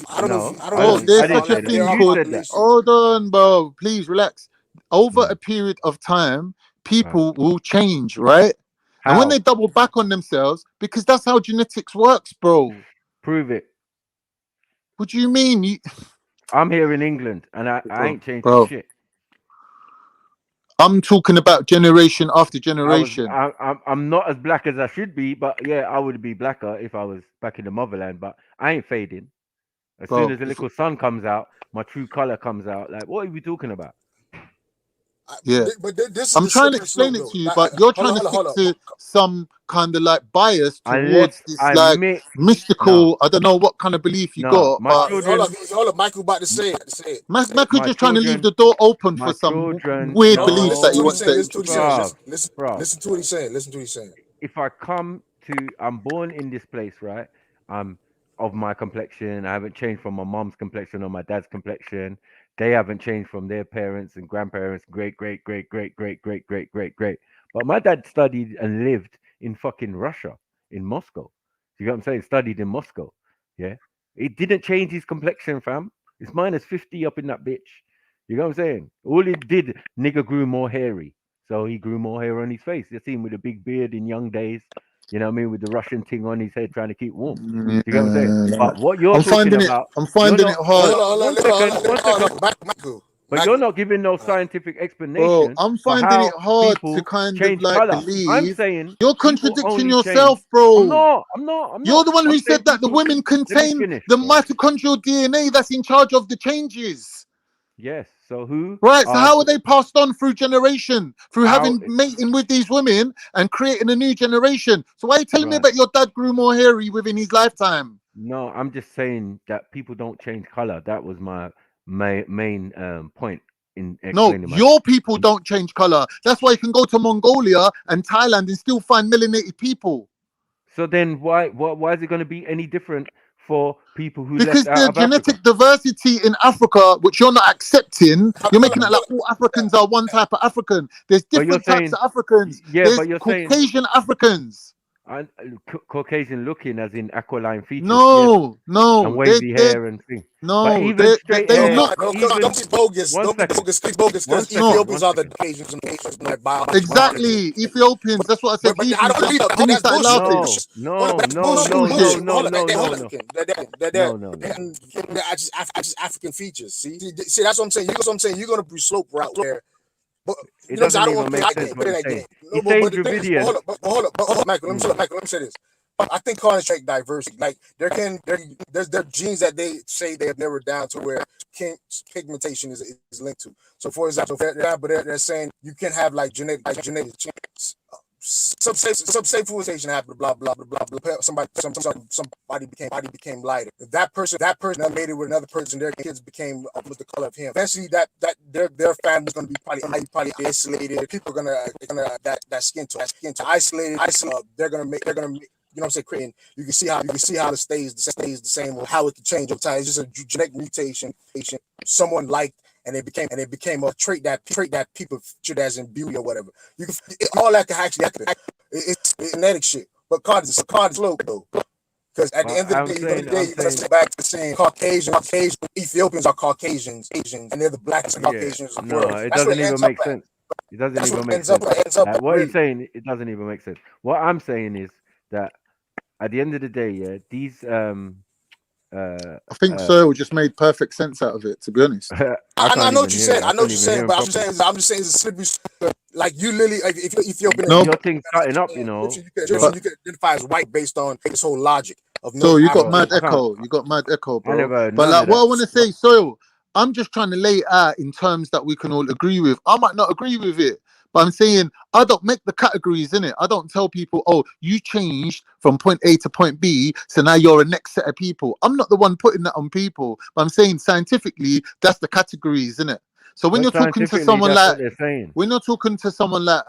Bro, there's such a thing called. Hold on, bro. Please relax. Over a period of time, people will change, right? And when they double back on themselves, because that's how genetics works, bro. Prove it. What do you mean? I'm here in England, and I ain't changed shit. I'm talking about generation after generation. I'm not as black as I should be, but yeah, I would be blacker if I was back in the motherland. But I ain't fading. As soon as the little sun comes out, my true color comes out. Like, what are we talking about? Yeah, but this I'm trying to explain it to you, but you're trying to stick to some kind of like bias towards this like mystical. I don't know what kind of belief you got. But hold on, Michael about to say it. Michael just trying to leave the door open for some weird beliefs that he wants to. Listen to what he's saying. Listen to what he's saying. If I come to, I'm born in this place, right? I'm of my complexion. I haven't changed from my mom's complexion or my dad's complexion. They haven't changed from their parents and grandparents, great. But my dad studied and lived in fucking Russia, in Moscow. You know what I'm saying? Studied in Moscow. Yeah. It didn't change his complexion, fam. It's minus 50 up in that bitch. You know what I'm saying? All it did, nigga grew more hairy. So he grew more hair on his face. You see him with a big beard in young days. You know what I mean? With the Russian thing on his head, trying to keep warm. You know what I'm saying? But what you're talking about... I'm finding it hard. One second. But you're not giving no scientific explanation. Bro, I'm finding it hard to kind of like believe. I'm saying... You're contradicting yourself, bro. I'm not. You're the one who said that the women contain the mitochondrial DNA that's in charge of the changes. Yes. So who? Right. So how are they passed on through generation, through having mating with these women and creating a new generation? So why are you telling me that your dad grew more hairy within his lifetime? No, I'm just saying that people don't change color. That was my main point No, explaining my. your people don't change color. That's why you can go to Mongolia and Thailand and still find melanated people. So then why is it going to be any different for people who Because left out the of Africa? genetic diversity in Africa, which you're not accepting, you're making it like all Africans are one type of African. There's different types of Africans. Yeah, There's but you're Caucasian Africans. And Caucasian looking, as in aquiline features. No, yes. no, And wavy hair and thing. no, but even straight they hair. look. No, don't be bogus. Don't be bogus. Because Ethiopians are the Caucasians and Caucasians like biology. Exactly, Ethiopians. That's what I said. But I don't believe that. Then he That's started bullshit. laughing. No. I just African features. See, that's what I'm saying. That's what I'm saying. You're gonna be slope route there. But it doesn't even make sense what you're saying. He's saying Dravidian. Hold up, Michael. Let me say this. I think concentrate diversity. Like there's genes that they say they have narrowed down to where pigmentation is linked to. So for example, they're saying you can have like genetic changes. Substation happened. Blah blah blah blah blah. Somebody became lighter. That person that made it with another person. Their kids became with the color of him. Eventually, that their family's gonna be probably isolated. People are gonna that skin to isolated. They're gonna make. You know what I'm saying? Creating. You can see how it stays the same, or how it can change over time. It's just a genetic mutation. Someone liked, and it became a trait that people featured as in beauty or whatever. You can all that can actually happen. It's genetic shit, but cards slow though. Because at the end of the day, you gotta go back to saying Caucasian, Ethiopians are Caucasians, Asians, and they're the black Caucasians of the world. No, it doesn't even make sense. It doesn't even make sense. What he's saying, it doesn't even make sense. What I'm saying is that at the end of the day, yeah, these I think Searle just made perfect sense out of it, to be honest. I know what you're saying. I know what you're saying, but I'm just saying it's a slippery. Like you literally, if you're Ethiopian, your thing's cutting up, you know. You can identify as white based on this whole logic of no. So you got mad echo. You got mad echo, bro. But like, what I want to say, Searle, I'm just trying to lay it out in terms that we can all agree with. I might not agree with it, but I'm saying I don't make the categories in it. I don't tell people, oh, you changed from point A to point B, so now you're a next set of people. I'm not the one putting that on people, but I'm saying scientifically, that's the categories, isn't it? So when you're talking to someone like, when you're talking to someone like,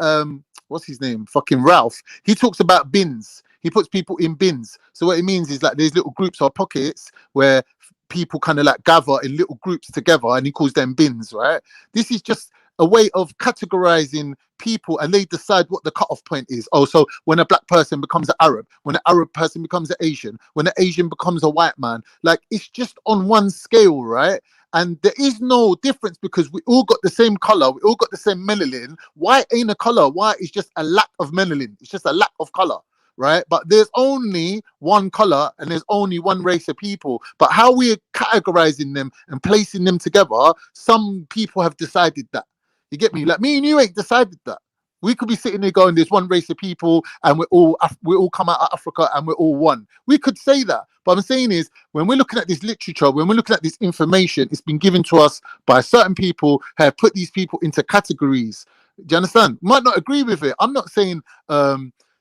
what's his name? Fucking Ralph. He talks about bins. He puts people in bins. So what it means is like there's little groups or pockets where people kind of like gather in little groups together, and he calls them bins, right? This is just a way of categorizing people, and they decide what the cutoff point is. Oh, so when a black person becomes an Arab, when an Arab person becomes an Asian, when an Asian becomes a white man, like it's just on one scale, right? And there is no difference because we all got the same color, we all got the same melanin. White ain't a color. White is just a lack of melanin. It's just a lack of color, right? But there's only one color and there's only one race of people. But how we're categorizing them and placing them together, some people have decided that. You get me? Like me and you ain't decided that. We could be sitting there going, there's one race of people and we all come out of Africa and we're all one. We could say that. But I'm saying is, when we're looking at this literature, when we're looking at this information, it's been given to us by certain people who have put these people into categories. Do you understand? Might not agree with it. I'm not saying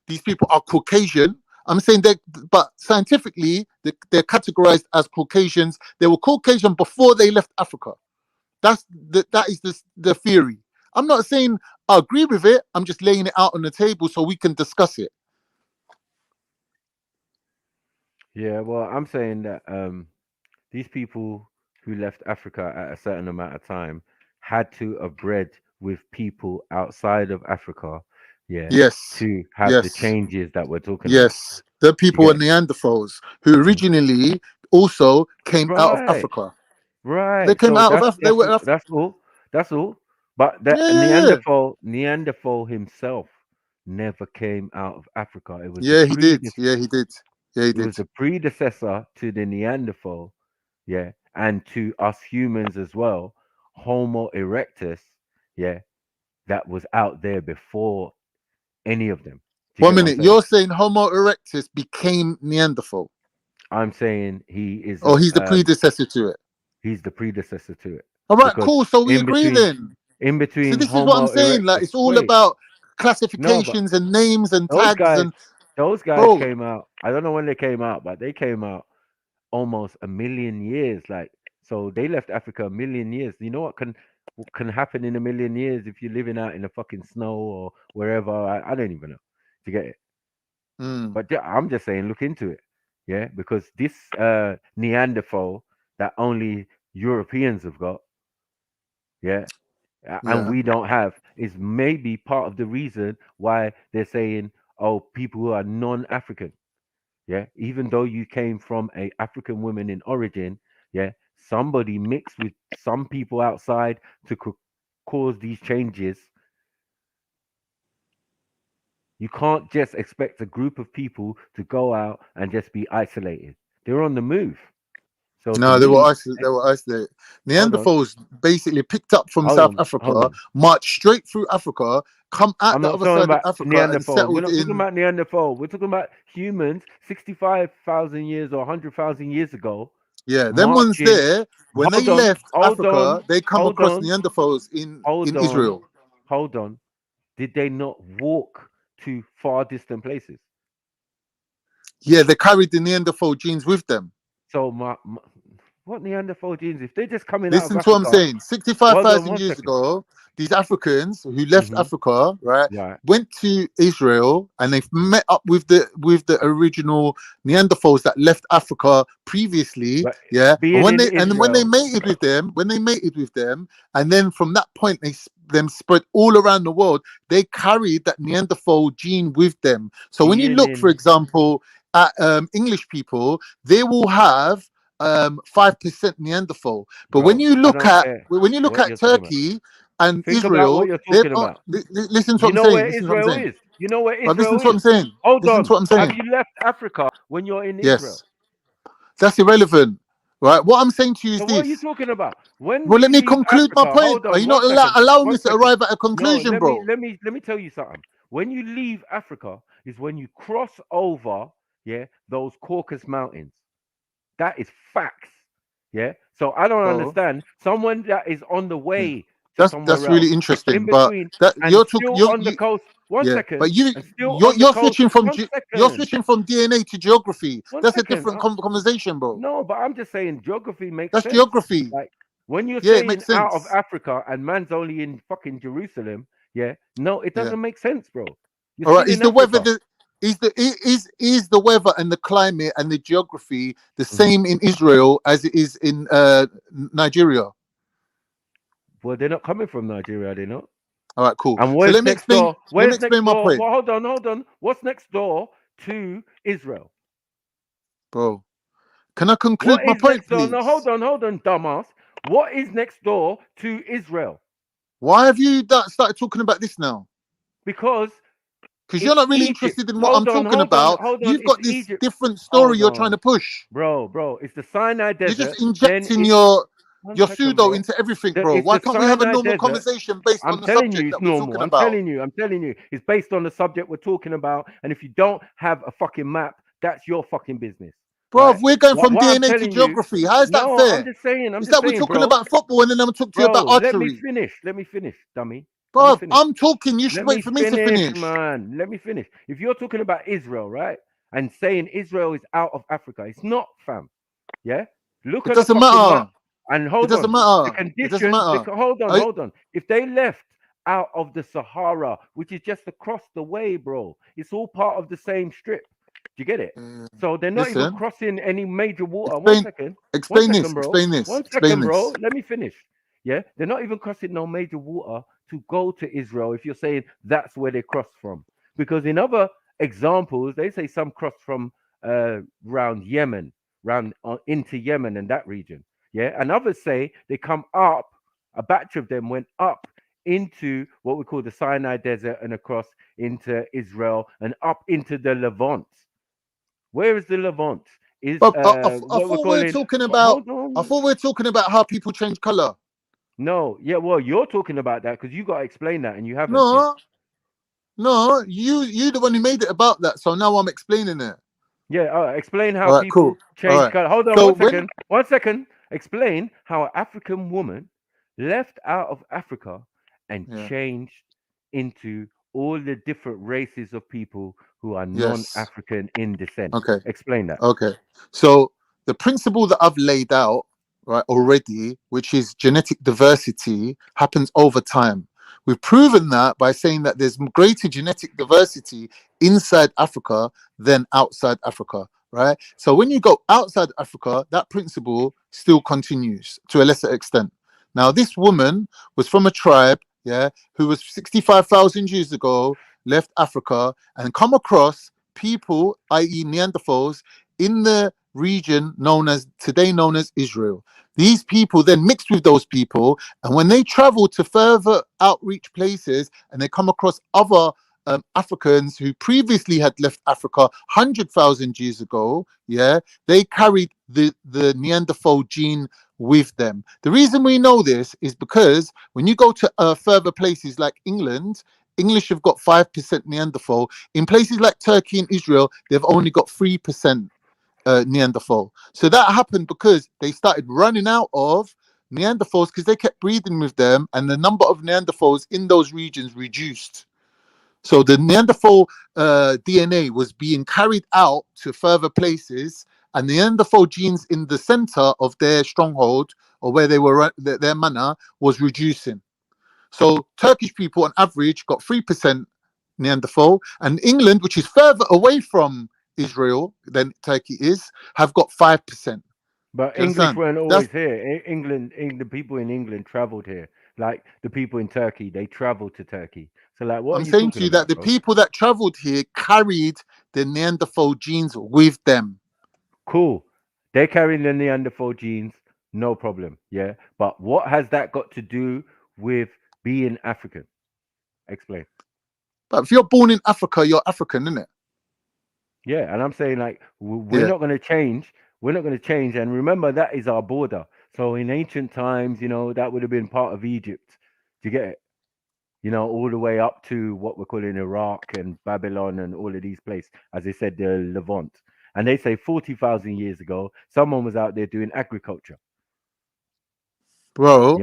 these people are Caucasian. I'm saying but scientifically, they're categorized as Caucasians. They were Caucasian before they left Africa. That is the theory. I'm not saying I agree with it. I'm just laying it out on the table so we can discuss it. Yeah, well, I'm saying that these people who left Africa at a certain amount of time had to have bred with people outside of Africa, yes, to have the changes that we're talking about. Yes, the people were Neanderthals who originally also came out of Africa. Right. They came out of Africa. That's all. But that Neanderthal himself never came out of Africa. It was he did. He was the predecessor to the Neanderthal, and to us humans as well, Homo erectus, that was out there before any of them. 1 minute, you're saying Homo erectus became Neanderthal? I'm saying he is. Oh, he's the predecessor to it. He's the predecessor to it. All right, cool. So we agree then. In between, so this is what I'm saying. Like it's all about classifications and names and tags. Those guys came out. I don't know when they came out, but they came out almost 1 million years. Like, so they left Africa 1 million years. You know what can happen in a million years if you're living out in the fucking snow or wherever. I don't even know. To get it. But I'm just saying, look into it. Yeah, because this Neanderthal that only Europeans have got, and we don't have, is maybe part of the reason why they're saying, oh, people who are non-African. Yeah, even though you came from a African woman in origin, somebody mixed with some people outside to cause these changes. You can't just expect a group of people to go out and just be isolated. They're on the move. So no, they were isolated. Neanderthals basically picked up from South Africa, marched straight through Africa, come out the other side of Africa and settled We're not in. talking about Neanderthal. We're talking about humans 65,000 years or 100,000 years ago. Yeah, them ones there, when they left Africa, they come across Neanderthals in Israel. Hold on. Did they not walk to far distant places? Yeah, they carried the Neanderthal genes with them. So what Neanderthal genes? If they're just coming Listen out of to what I'm Africa, saying. 65,000 years ago, these Africans who left Africa, went to Israel and they've met up with the original Neanderthals that left Africa previously. And when they mated with them, and then from that point them spread all around the world, they carried that Neanderthal gene with them. So when you look, for example, at English people, they will have 5% Neanderthal, but when you look at Turkey and Israel, listen to what I'm saying. You know where Israel is. You know where Israel is. Listen to what I'm saying. Hold on. To what I'm saying. Have you left Africa when you're in Israel? That's irrelevant, right? What I'm saying to you is What are you talking about? Well, let me conclude my point. Are you not allowing me to arrive at a conclusion, bro? Let me tell you something. When you leave Africa is when you cross over, those Caucasus Mountains. That is facts. Yeah. So I don't understand someone that is on the way. That's really interesting. But you're on the coast. One second. But you're switching from DNA to geography. That's a different conversation, bro. No, but I'm just saying geography makes sense. That's geography. Like when you're saying out of Africa and man's only in fucking Jerusalem, no, it doesn't make sense, bro. All right, is the weather is the weather and the climate and the geography the same in Israel as it is in Nigeria? Well, they're not coming from Nigeria, they're not. All right, cool. And where's so let me explain my point. Well, hold on. What's next door to Israel? Bro, can I conclude my point, please? No, hold on, dumbass. What is next door to Israel? Why have you started talking about this now? Because you're not really interested in what I'm talking about. You've got this different story you're trying to push. Bro, it's the Sinai Desert. You're just injecting your pseudo into everything, bro. Why can't we have a normal conversation based on the subject that we're talking about? I'm telling you, it's based on the subject we're talking about. And if you don't have a fucking map, that's your fucking business. Bro, we're going from DNA to geography. How is that fair? I'm just saying. We're talking about football and then I'm talking to you about archery. Let me finish, dummy. Bro, I'm talking. You should wait for me to finish. Man, let me finish. If you're talking about Israel, right, and saying Israel is out of Africa, it's not, fam. Yeah? Look at it doesn't matter. Map. And hold on. It doesn't matter. The conditions, it doesn't matter. Hold on. If they left out of the Sahara, which is just across the way, bro, it's all part of the same strip. Do you get it? So they're not even crossing any major water. Explain this, bro. One second, bro. Let me finish. Yeah, they're not even crossing no major water to go to Israel if you're saying that's where they cross from. Because in other examples, they say some cross from round Yemen, into Yemen and that region. Yeah, and others say they come up, a batch of them went up into what we call the Sinai Desert and across into Israel and up into the Levant. Where is the Levant? I thought we were talking about how people change color. No, well, you're talking about that because you got to explain that and you haven't. No, you the one who made it about that. So now I'm explaining it. Yeah, explain how people change color. Hold on, one second. Explain how an African woman left out of Africa and changed into all the different races of people who are non-African in descent. Okay. Explain that. Okay. So the principle that I've laid out, right, already, which is genetic diversity, happens over time. We've proven that by saying that there's greater genetic diversity inside Africa than outside Africa, right? So when you go outside Africa, that principle still continues to a lesser extent. Now, this woman was from a tribe, yeah, who was 65,000 years ago, left Africa and come across people, i.e. Neanderthals, in the region today known as Israel. These people then mixed with those people, and when they travel to further outreach places and they come across other Africans who previously had left Africa 100,000 years ago, yeah, they carried the Neanderthal gene with them. The reason we know this is because when you go to further places like England, English have got 5% Neanderthal. In places like Turkey and Israel, they've only got 3% Neanderthal. So that happened because they started running out of Neanderthals because they kept breeding with them, and the number of Neanderthals in those regions reduced. So the Neanderthal DNA was being carried out to further places, and the Neanderthal genes in the center of their stronghold, or where they were, their manor, was reducing. So Turkish people on average got 3% Neanderthal, and England, which is further away from Israel than Turkey is, have got 5%. But English weren't always here. England, the people in England traveled here. Like the people in Turkey, they traveled to Turkey. So like, what I'm saying to you that the people that traveled here carried the Neanderthal genes with them. Cool. They're carrying the Neanderthal genes, no problem. Yeah. But what has that got to do with being African? Explain. But if you're born in Africa, you're African, isn't it? Yeah, and I'm saying like we're not going to change. We're not going to change. And remember, that is our border. So in ancient times, that would have been part of Egypt. Do you get it? All the way up to what we're calling Iraq and Babylon and all of these places. As they said, the Levant. And they say 40,000 years ago, someone was out there doing agriculture. Bro,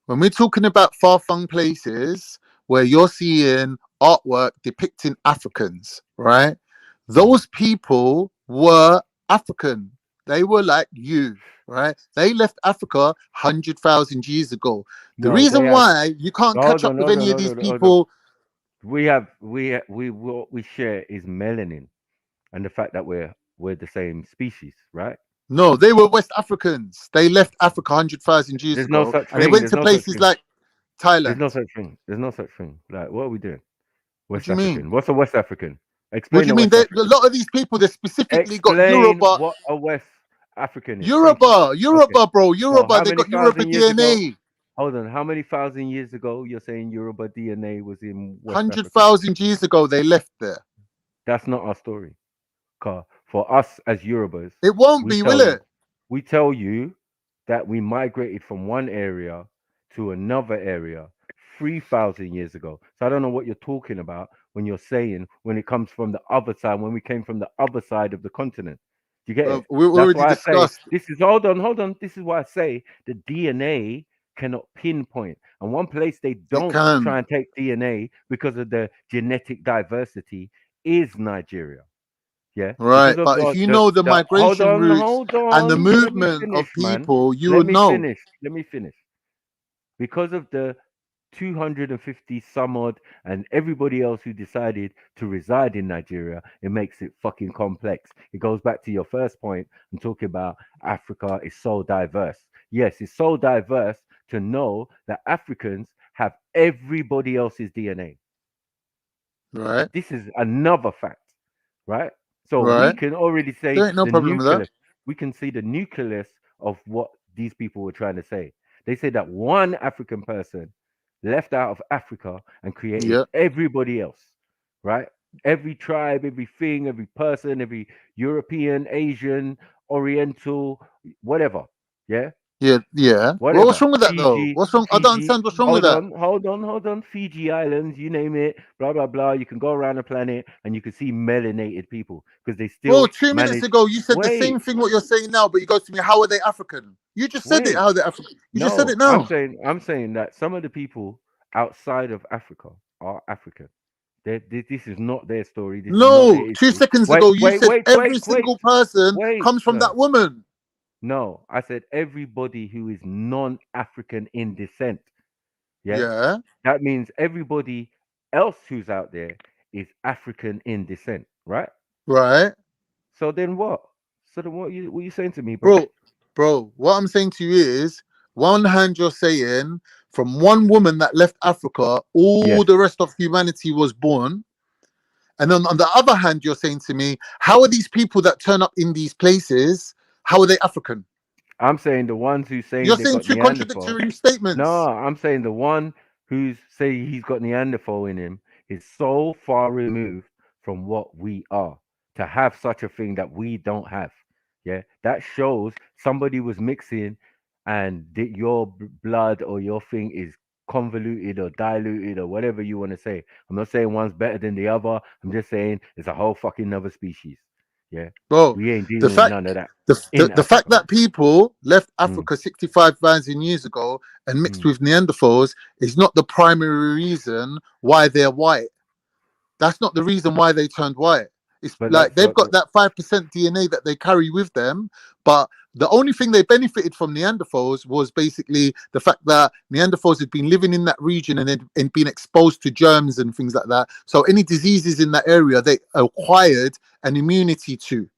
when we're talking about far-flung places where you're seeing artwork depicting Africans, right? Those people were African. They were like you, right? They left Africa 100,000 years ago. The reason why you can't catch up with any of these people. What we share is melanin, and the fact that we're the same species, right? No, they were West Africans. They left Africa 100,000 years ago. No such and they went to places like Thailand. There's no such thing. There's no such thing. Like, what are we doing? What do you mean? What's a West African? Explain. What do you mean? A lot of these people, they specifically got Yoruba. What a West African is. Yoruba, bro. Yoruba, they got Yoruba DNA. Hold on. How many thousand years ago you're saying Yoruba DNA was in West 100,000 years ago, they left there. That's not our story. For us as Yorubas, it won't be, will it? We tell you that we migrated from one area to another area 3,000 years ago. So I don't know what you're talking about when you're saying when it comes from the other side, when we came from the other side of the continent. Do you get it? We already discussed. Hold on. This is why I say the DNA cannot pinpoint. And one place they don't try and take DNA because of the genetic diversity is Nigeria. Yeah. Right. But if you know the migration routes and the movement of people, you would know. Let me finish. Because of the 250 some odd and everybody else who decided to reside in Nigeria, it makes it fucking complex. It goes back to your first point and talking about Africa is so diverse. Yes, it's so diverse to know that Africans have everybody else's DNA. Right. This is another fact, right? So we can already say there ain't no problem with that. We can see the nucleus of what these people were trying to say. They said that one African person left out of Africa and created everybody else, right? Every tribe, everything, every person, every European, Asian, Oriental, whatever. Yeah. Yeah. Whatever. What's wrong with that though? What's wrong? I don't understand what's wrong with that. Hold on. Fiji Islands, you name it, blah blah blah. You can go around the planet and you can see melanated people because they still. Well, 2 minutes ago you said the same thing what you're saying now, but you go to me, how are they African? You just said it. How they're African? You just said it now. I'm saying that some of the people outside of Africa are African. This is not their story. No, 2 seconds ago you said every single person comes from that woman. No, I said everybody who is non-African in descent. Yeah. Yeah. That means everybody else who's out there is African in descent, right? Right. So then what? So then what you saying to me, bro? Bro, what I'm saying to you is, one hand you're saying from one woman that left Africa, all the rest of humanity was born. And then on the other hand, you're saying to me, how are these people that turn up in these places, how are they African? I'm saying the ones who say You're they saying got two Neanderthal. contradictory statements. No, I'm saying the one who's say he's got Neanderthal in him is so far removed from what we are to have such a thing that we don't have. Yeah, that shows somebody was mixing, and your blood or your thing is convoluted or diluted or whatever you want to say. I'm not saying one's better than the other. I'm just saying it's a whole fucking other species. Yeah, bro, we ain't the dealing with fact none of that. the fact that people left Africa 65,000 years ago and mixed with Neanderthals is not the primary reason why they're white. That's not the reason why they turned white. It's like they've got that 5% DNA that they carry with them, but the only thing they benefited from Neanderthals was basically the fact that Neanderthals had been living in that region and had been exposed to germs and things like that. So any diseases in that area, they acquired an immunity to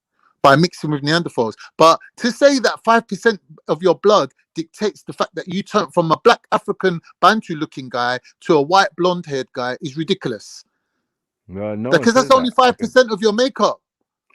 by mixing with Neanderthals. But to say that 5% of your blood dictates the fact that you turn from a black African Bantu looking guy to a white blonde haired guy is ridiculous. Well, no, because that's only 5% of your makeup.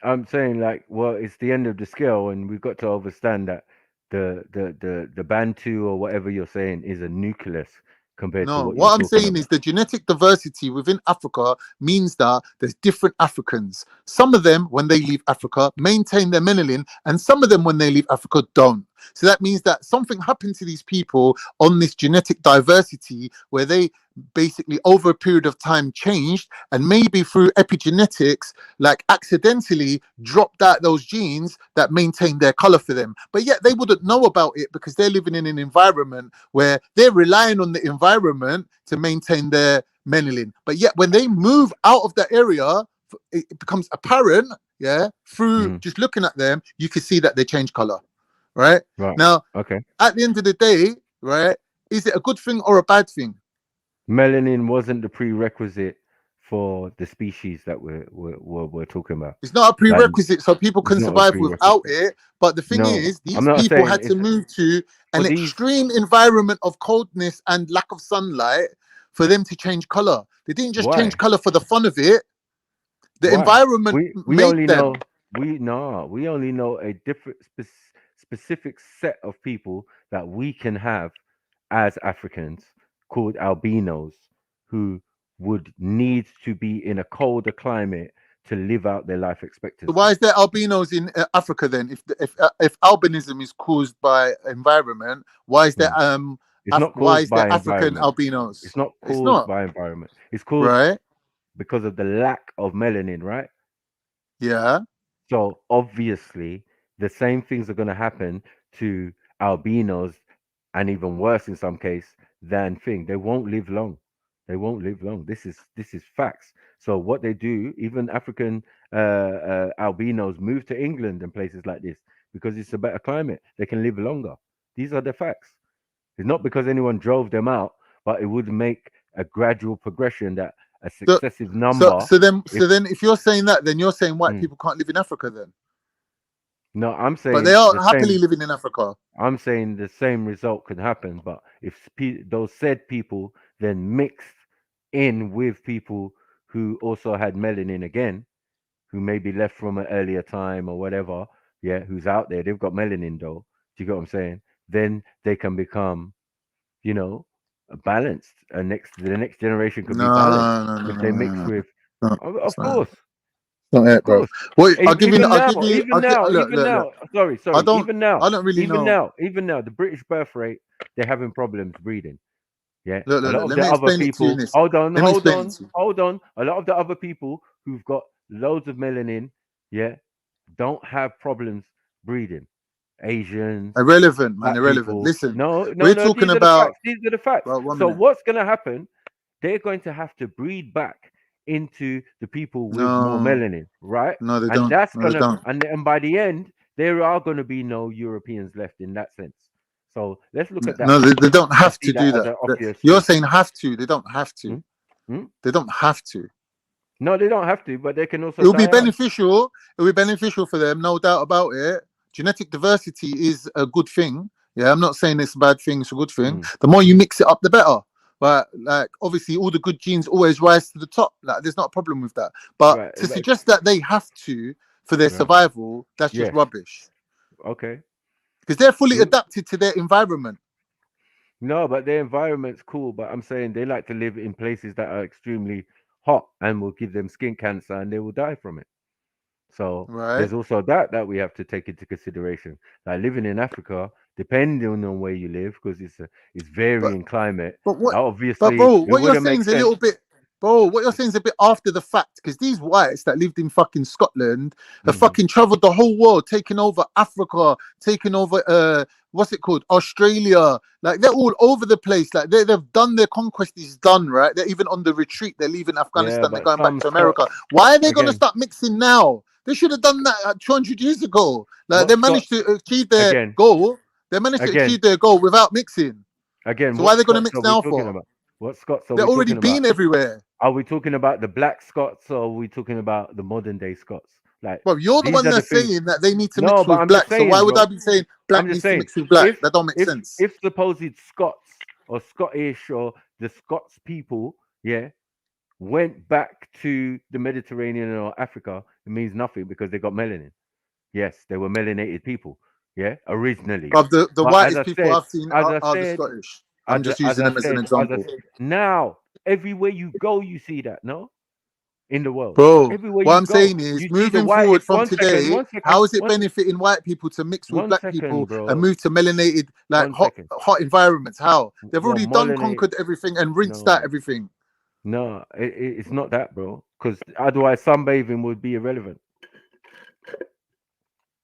I'm saying, like, well, it's the end of the scale, and we've got to understand that the Bantu or whatever you're saying is a nucleus compared to No, what what I'm you're talking saying about. is the genetic diversity within Africa means that there's different Africans. Some of them, when they leave Africa, maintain their melanin, and some of them, when they leave Africa, don't. So that means that something happened to these people on this genetic diversity where they basically over a period of time changed, and maybe through epigenetics, like accidentally dropped out those genes that maintain their color for them. But yet they wouldn't know about it because they're living in an environment where they're relying on the environment to maintain their melanin. But yet when they move out of that area, it becomes apparent, through just looking at them, you can see that they change color. Right? Now, at the end of the day, right, is it a good thing or a bad thing? Melanin wasn't the prerequisite for the species that we're talking about. It's not a prerequisite, so people can survive without it. But the thing is, these people had to move to an extreme environment of coldness and lack of sunlight for them to change color. They didn't just change color for the fun of it. The environment we made only them. We only know a different specific set of people that we can have as Africans called albinos, who would need to be in a colder climate to live out their life expectancy. So why is there albinos in Africa then? If albinism is caused by environment, why is there it's not why caused is there by African environment. albinos? It's not caused by environment. It's caused because of the lack of melanin, right? Yeah. So obviously the same things are going to happen to albinos, and even worse in some case than thing. They won't live long. They won't live long. This is facts. So what they do, even African albinos move to England and places like this because it's a better climate. They can live longer. These are the facts. It's not because anyone drove them out, but it would make a gradual progression that a successive number. So then, if you're saying that, then you're saying white people can't live in Africa then. No, I'm saying, but they are happily living in Africa. I'm saying the same result could happen, but if those said people then mixed in with people who also had melanin again, who maybe left from an earlier time or whatever, who's out there, they've got melanin though. Do you get what I'm saying? Then they can become, balanced. The next generation could be balanced if they mix with. Of course. Not it, bro. Wait, I'll give you. Even now. Sorry. I don't really know. Even now, the British birth rate, they're having problems breeding. Yeah. Look, a lot of let the me other explain it to you people. in this. Hold on. Let me explain it to you. Hold on. A lot of the other people who've got loads of melanin, don't have problems breeding. Asians. Irrelevant, man. Irrelevant. People. Listen. No. We're talking about. These are the facts. Well, so what's going to happen? They're going to have to breed back into the people with more melanin, right? No, they and don't. that's No, they gonna don't. and by the end there are going to be no Europeans left in that sense. So let's look at that. No, they don't have to do as an that. obvious You're thing. saying have to. They don't have to. They don't have to. No, they don't have to, but they can also. It will be die out. beneficial. It will be beneficial for them, no doubt about it. Genetic diversity is a good thing. Yeah, I'm not saying it's a bad thing. It's a good thing. The more you mix it up, the better. But like, obviously, all the good genes always rise to the top. Like, there's not a problem with that. But to suggest that they have to for their survival, that's just rubbish. Okay. Because they're fully adapted to their environment. No, but their environment's cool. But I'm saying they like to live in places that are extremely hot and will give them skin cancer and they will die from it. So there's also that we have to take into consideration. Like living in Africa, depending on where you live, because it's varying climate. But what? Obviously, but bro, what you're saying is a little bit. Bro, what you're saying is a bit after the fact, because these whites that lived in fucking Scotland have fucking traveled the whole world, taking over Africa, taking over what's it called, Australia. Like they're all over the place. Like they've done their conquest is done, right? They're even on the retreat. They're leaving Afghanistan. They're going back to America. Why are they going to start mixing now? They should have done that 200 years ago. Like they managed to achieve their goal. They managed to achieve their goal without mixing. So why are they going to mix now for? What Scots are They're we already talking been about? everywhere. Are we talking about the black Scots or are we talking about the modern day Scots? Like, well, you're the one that's saying that they need to mix but with I'm black. just saying, so why would bro, I be saying black I'm just needs saying, to mix with black? if- That don't make sense. If supposed Scots or Scottish or the Scots people, went back to the Mediterranean or Africa, it means nothing because they got melanin. Yes, they were melanated people. Originally. Of the But whitest as I people said- I've seen as I are the said- Scottish. I'm just using them as an as I example. said, now, everywhere you go, you see that, no? In the world. Bro, Everywhere what you I'm go, saying you is, see the moving white- forward from one today, second, how is it one- benefiting white people to mix with one black second, people bro. and move to melanated, like One second. hot environments? How? They've Well, already done, melanated- conquered everything and rinsed out everything. No, it's not that, bro. Because otherwise, sunbathing would be irrelevant.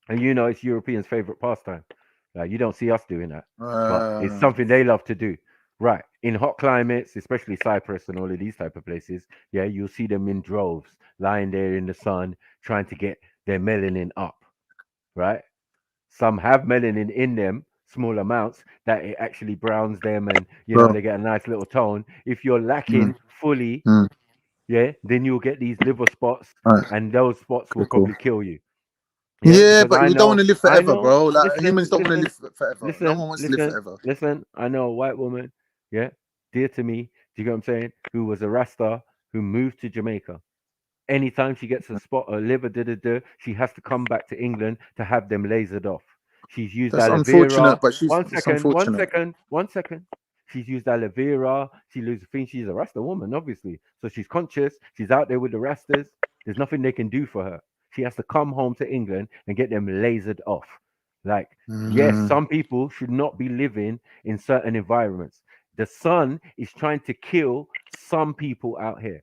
And you know, it's Europeans' favorite pastime. Like, you don't see us doing that, but it's something they love to do. Right. In hot climates, especially Cyprus and all of these type of places, you'll see them in droves, lying there in the sun, trying to get their melanin up. Right. Some have melanin in them, small amounts, that it actually browns them and, you know, they get a nice little tone. If you're lacking fully, then you'll get these liver spots, and those spots will probably kill you. Yeah, because but I you don't want to live forever, know- bro. Like listen, humans don't want to listen, live forever. Listen, No one wants to live forever. Listen, I know a white woman, dear to me. Do you get what I'm saying? Who was a Rasta who moved to Jamaica. Anytime she gets a spot or liver, she has to come back to England to have them lasered off. She's used That's aloe unfortunate, vera. but One it's second. unfortunate. She's used aloe vera. She loses things. She's a Rasta woman, obviously. So she's conscious. She's out there with the Rastas. There's nothing they can do for her. She has to come home to England and get them lasered off. Like, yes, some people should not be living in certain environments. The sun is trying to kill some people out here.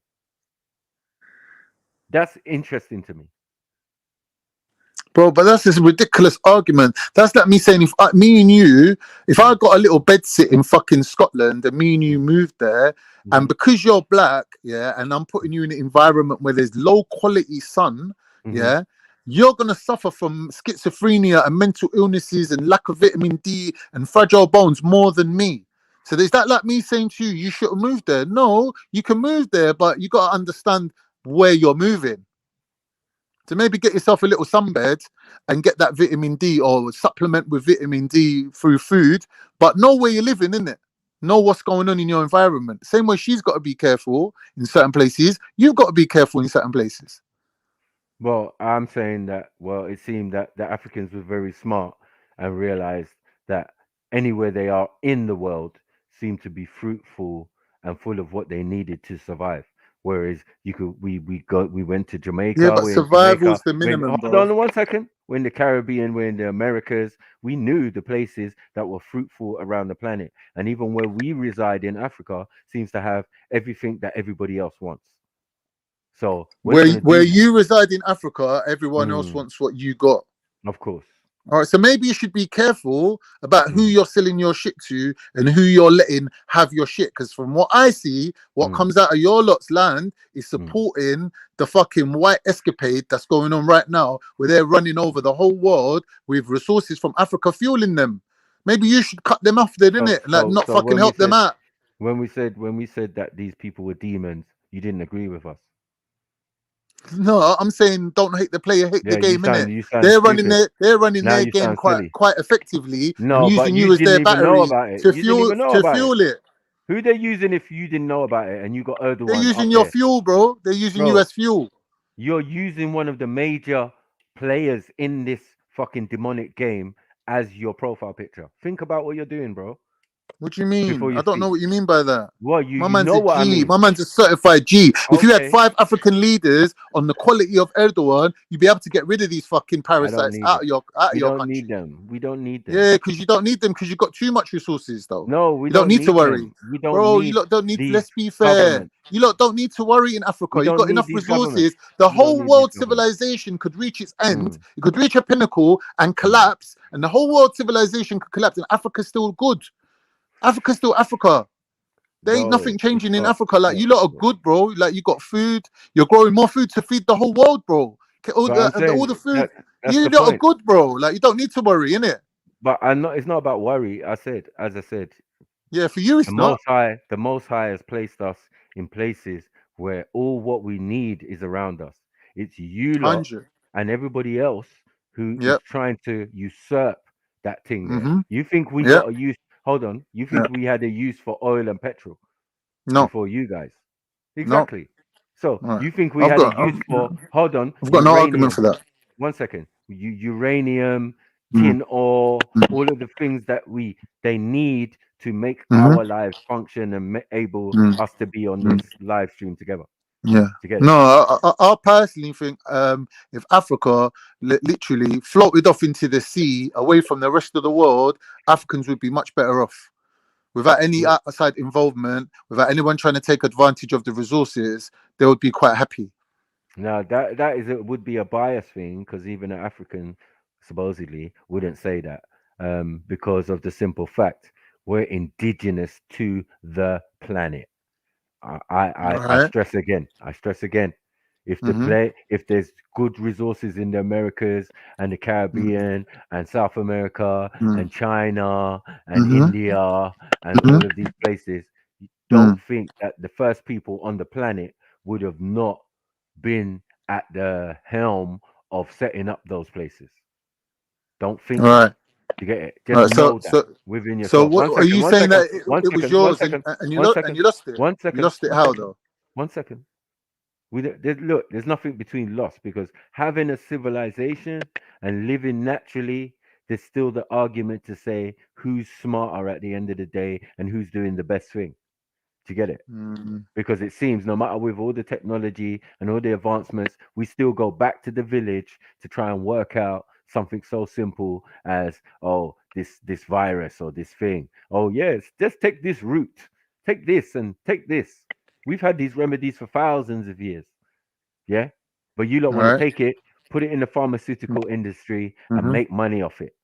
That's interesting to me. Bro, but that's this ridiculous argument. That's like me saying, if me and you, if I got a little bed sit in fucking Scotland and me and you moved there, and because you're black, and I'm putting you in an environment where there's low quality sun, you're gonna suffer from schizophrenia and mental illnesses and lack of vitamin D and fragile bones more than me. So is that like me saying to you, you should move there? No, you can move there, but you gotta understand where you're moving. So maybe get yourself a little sunbed and get that vitamin D or supplement with vitamin D through food, but know where you're living, innit? Know what's going on in your environment. Same way she's got to be careful in certain places, you've got to be careful in certain places. Well, I'm saying that, it seemed that the Africans were very smart and realized that anywhere they are in the world seemed to be fruitful and full of what they needed to survive. Whereas we went to Jamaica. Yeah, but survival's the minimum, hold bro. on 1 second. We're in the Caribbean, we're in the Americas. We knew the places that were fruitful around the planet. And even where we reside in Africa seems to have everything that everybody else wants. So where you reside in Africa, everyone else wants what you got. Of course. All right, so maybe you should be careful about who you're selling your shit to and who you're letting have your shit. Because from what I see, what comes out of your lot's land is supporting the fucking white escapade that's going on right now, where they're running over the whole world with resources from Africa fueling them. Maybe you should cut them off then, innit? Like, not fucking help them out. When we said that these people were demons, you didn't agree with us. No, I'm saying don't hate the player, hate the game, innit? You sound They're stupid. running Now their you game sound silly. quite effectively No, and but using you you as didn't their even know battery about it. to You didn't even know about fuel it. Who they're using if you didn't know about it and you got Erdogan They're using up your there? fuel, bro. They're using you as fuel. You're using one of the major players in this fucking demonic game as your profile picture. Think about what you're doing, bro. What do you mean? Before you I don't speak. know what you mean by that. Well, My you man's know a what I G. mean. My man's a certified G. If you had Okay. 5 African leaders on the quality of Erdogan, you'd be able to get rid of these fucking parasites out of your We don't country. need them. We don't need them. Yeah, because you don't need them because you've got too much resources, though. No, we you don't need to worry. them. We don't Bro, need you lot don't need. these Let's be fair. governments. You lot don't need to worry in Africa. We You've don't got need enough these governments. resources. The We don't whole need these world governments. civilization could reach its end. It could reach a pinnacle and collapse, and the whole world civilization could collapse, and Africa's still good. Africa's still Africa. There ain't nothing changing in Africa. Like, you lot are good, bro. Like, you got food. You're growing more food to feed the whole world, bro. All the food. You lot are good, bro. Like, you don't need to worry, innit? But it's not about worry. As I said. Yeah, for you it's not. The Most High has placed us in places where all what we need is around us. It's you lot 100. and everybody else who is trying to usurp that thing there. You think we got a use? Hold on. You think we had a use for oil and petrol? No. Before you guys. Exactly. So you think we I've had got- a use for? Hold on. I've got no argument for that. 1 second. Uranium, tin ore, all of the things that they need to make our lives function and able us to be on this live stream together. Yeah. No, I personally think if Africa literally floated off into the sea away from the rest of the world, Africans would be much better off. Without any outside involvement, without anyone trying to take advantage of the resources, they would be quite happy. Now would be a bias thing, because even an African supposedly wouldn't say that, because of the simple fact we're indigenous to the planet. I stress again. If if there's good resources in the Americas and the Caribbean and South America and China and India and all of these places, don't think that the first people on the planet would have not been at the helm of setting up those places. Don't think that. You get it? Just know that within yourself. So what are you saying that it was yours and you lost it? 1 second. You lost it how though? 1 second. There's nothing between lost, because having a civilization and living naturally, there's still the argument to say who's smarter at the end of the day and who's doing the best thing. Do you get it? Because it seems no matter with all the technology and all the advancements, we still go back to the village to try and work out something so simple as, oh, this virus or this thing. Oh yes, just take this root, take this and take this. We've had these remedies for thousands of years. Yeah. But you don't want to take it, put it in the pharmaceutical industry and make money off it.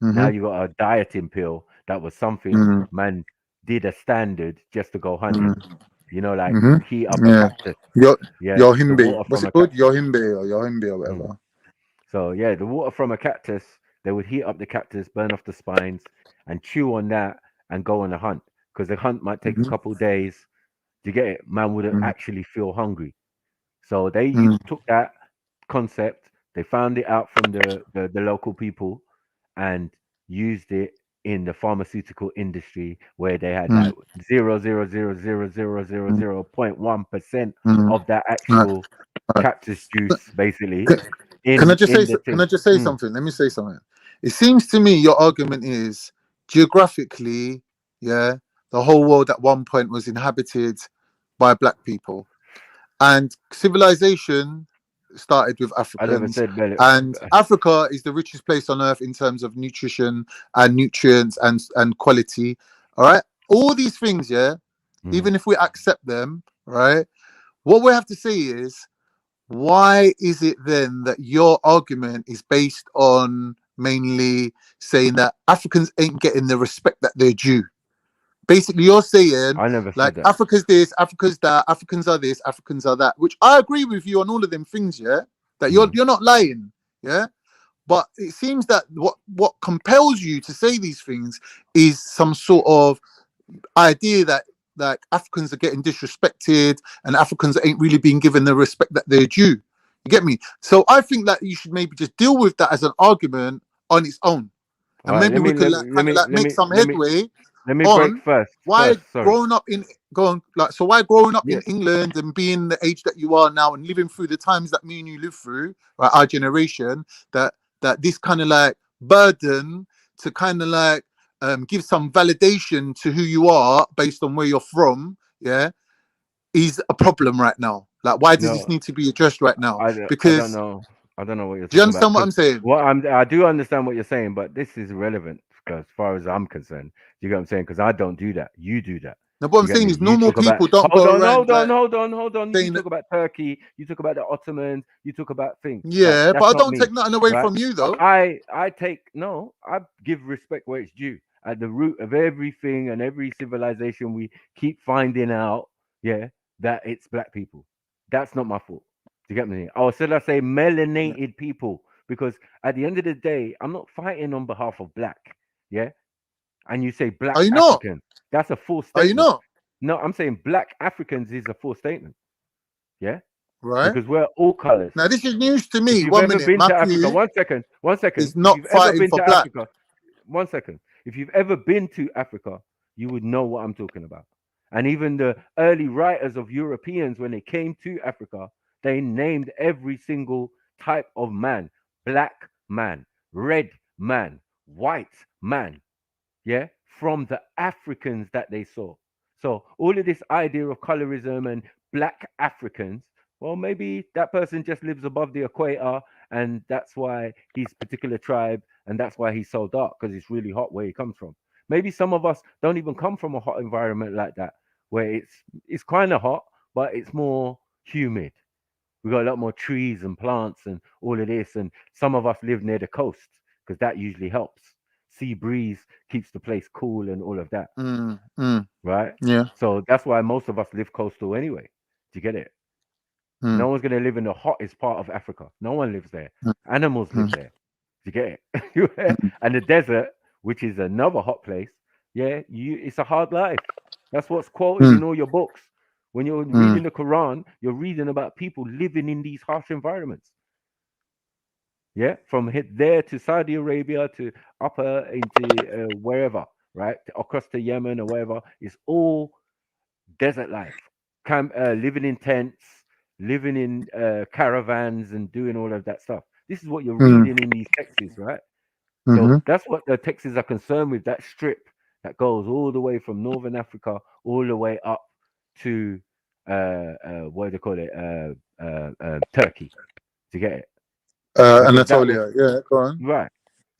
Now you got a dieting pill that was something man did a standard just to go hunting. You know, like heat up a cactus. Yohimbe. What's it called? Yohimbe or whatever. So yeah, the water from a cactus, they would heat up the cactus, burn off the spines, and chew on that and go on a hunt. Because the hunt might take a couple of days. Do you get it? Man wouldn't actually feel hungry. So they took that concept, they found it out from the local people and used it in the pharmaceutical industry, where they had like 0.00000.1% of that actual cactus juice, basically. Can I just say something? Let me say something. It seems to me your argument is geographically, the whole world at one point was inhabited by black people, and civilization started with Africans, and Africa is the richest place on earth in terms of nutrition and nutrients and quality. All right, all these things, even if we accept them, right, what we have to say is, why is it then that your argument is based on mainly saying that Africans ain't getting the respect that they're due. Basically, you're saying I never like said that. Africa's this, Africa's that, Africans are this, Africans are that, which I agree with you on all of them things, yeah. That you're not lying, yeah. But it seems that what compels you to say these things is some sort of idea that like Africans are getting disrespected and Africans ain't really being given the respect that they're due. You get me? So I think that you should maybe just deal with that as an argument on its own, and Right, maybe we could make some headway. Let me break first. Why Sorry. growing up in in England and being the age that you are now and living through the times that me and you live through, right, our generation, that this kind of like burden to kind of like give some validation to who you are based on where you're from, yeah, is a problem right now. Like, why does this need to be addressed right now? Because I don't know what you're do you talking understand about. what I'm saying? I do understand what you're saying, but this is irrelevant as far as I'm concerned. You get what I'm saying? Because I don't do that. You do that. No, what I'm saying is normal people don't go around. Hold on. You talk about Turkey. You talk about the Ottomans. You talk about things. Yeah, like, but I don't take nothing away from you, though. I give respect where it's due. At the root of everything and every civilization, we keep finding out, that it's black people. That's not my fault. Do you get me? Or should I say melanated people? Because at the end of the day, I'm not fighting on behalf of black. Yeah. And you say black African. That's a full statement. Are you not? No, I'm saying black Africans is a full statement. Yeah. Right. Because we're all colors. Now this is news to me. If you've 1 ever minute. been to Matthew Africa, one second. is not fighting for black. Africa, 1 second. If you've ever been to Africa, you would know what I'm talking about. And even the early writers of Europeans, when they came to Africa, they named every single type of man: black man, red man, white man. Yeah, from the Africans that they saw. So all of this idea of colorism and black Africans, well, maybe that person just lives above the equator, and that's why he's particular tribe, and that's why he's so dark, because it's really hot where he comes from. Maybe some of us don't even come from a hot environment like that, where it's kind of hot, but it's more humid. We got a lot more trees and plants and all of this, and some of us live near the coast because that usually helps. Sea breeze keeps the place cool and all of that. Right? Yeah. So that's why most of us live coastal anyway. Do you get it? No one's going to live in the hottest part of Africa. No one lives there. Animals live there. Do you get it? And the desert, which is another hot place, it's a hard life. That's what's quoted in all your books. When you're reading the Quran, you're reading about people living in these harsh environments. Yeah, from there to Saudi Arabia to upper into wherever, right? Across to Yemen or wherever. It's all desert life. Living in tents, living in caravans and doing all of that stuff. This is what you're reading in these texts, right? So that's what the texts are concerned with, that strip that goes all the way from Northern Africa all the way up to what do they call it? Turkey. To get it? Anatolia, go on. Right.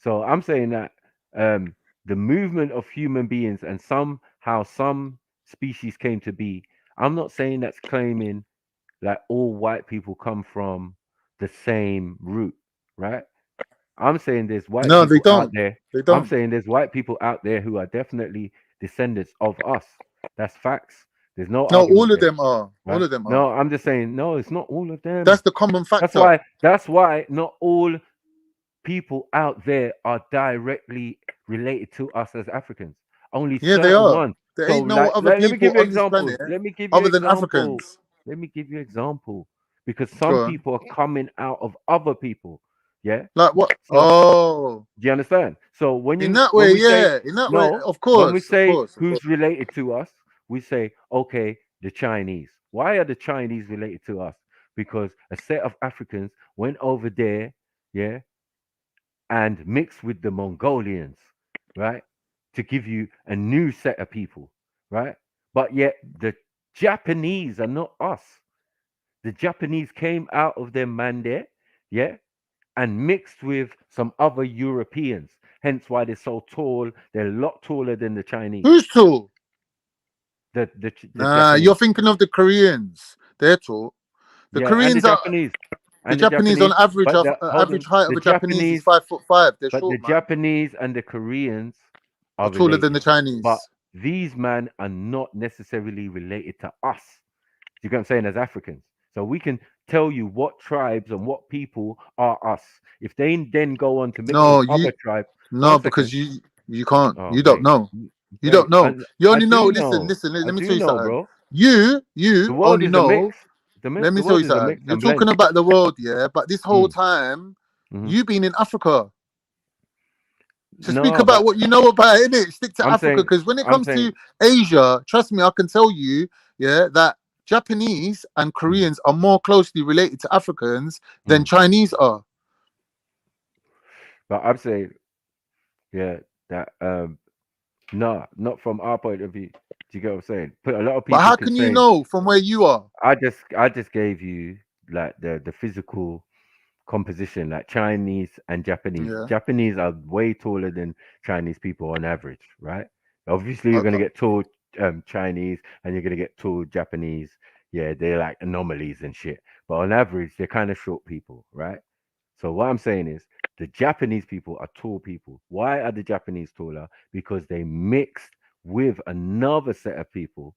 So I'm saying that the movement of human beings and somehow some species came to be. I'm not saying that's claiming that all white people come from the same root, right? I'm saying there's white people out there. They don't. I'm saying there's white people out there who are definitely descendants of us. That's facts. There's no. No, all of there, them are. right? All of them are. No, I'm just saying. No, it's not all of them. That's the common factor. That's why not all people out there are directly related to us as Africans. Only certain they are. ones. There ain't no other people on this planet other than Africans. Let me give you an example. Because some people are coming out of other people. Yeah. Like what? Do you understand? So when you in that way, of course. When we say who's related to us, we say, okay, the Chinese. Why are the Chinese related to us? Because a set of Africans went over there, and mixed with the Mongolians, right? To give you a new set of people, right? But yet the Japanese are not us. The Japanese came out of their man there, and mixed with some other Europeans. Hence why they're so tall. They're a lot taller than the Chinese. Who's tall? The you're thinking of the Koreans. They're tall. The Koreans and the are Japanese. and the Japanese on average but average height of a Japanese is 5'5". They're but short, the man. Japanese and the Koreans Are are taller than the Chinese. But these men are not necessarily related to us. You get what I'm saying? As Africans, so we can tell you what tribes and what people are us. If they then go on to mix with other tribes, because you can't. Oh, you don't know. You don't know. You only know. Listen. Let me tell you something. Bro. You the world only is know. a mix. Let me tell you something. You're talking about the world, yeah, but this whole time you've been in Africa. So speak about what you know about it, innit? Stick to Africa, because when it comes to Asia, trust me, I can tell you, yeah, that Japanese and Koreans are more closely related to Africans than Chinese are. But I'm saying, yeah, that no, not from our point of view. Do you get what I'm saying? But a lot of people. But how can you know from where you are? I just gave you like the physical composition, like Chinese and Japanese. Yeah. Japanese are way taller than Chinese people on average, right? Obviously, you're gonna get tall Chinese and you're gonna get tall Japanese. Yeah, they're like anomalies and shit. But on average, they're kind of short people, right? So what I'm saying is the Japanese people are tall people. Why are the Japanese taller? Because they mixed with another set of people,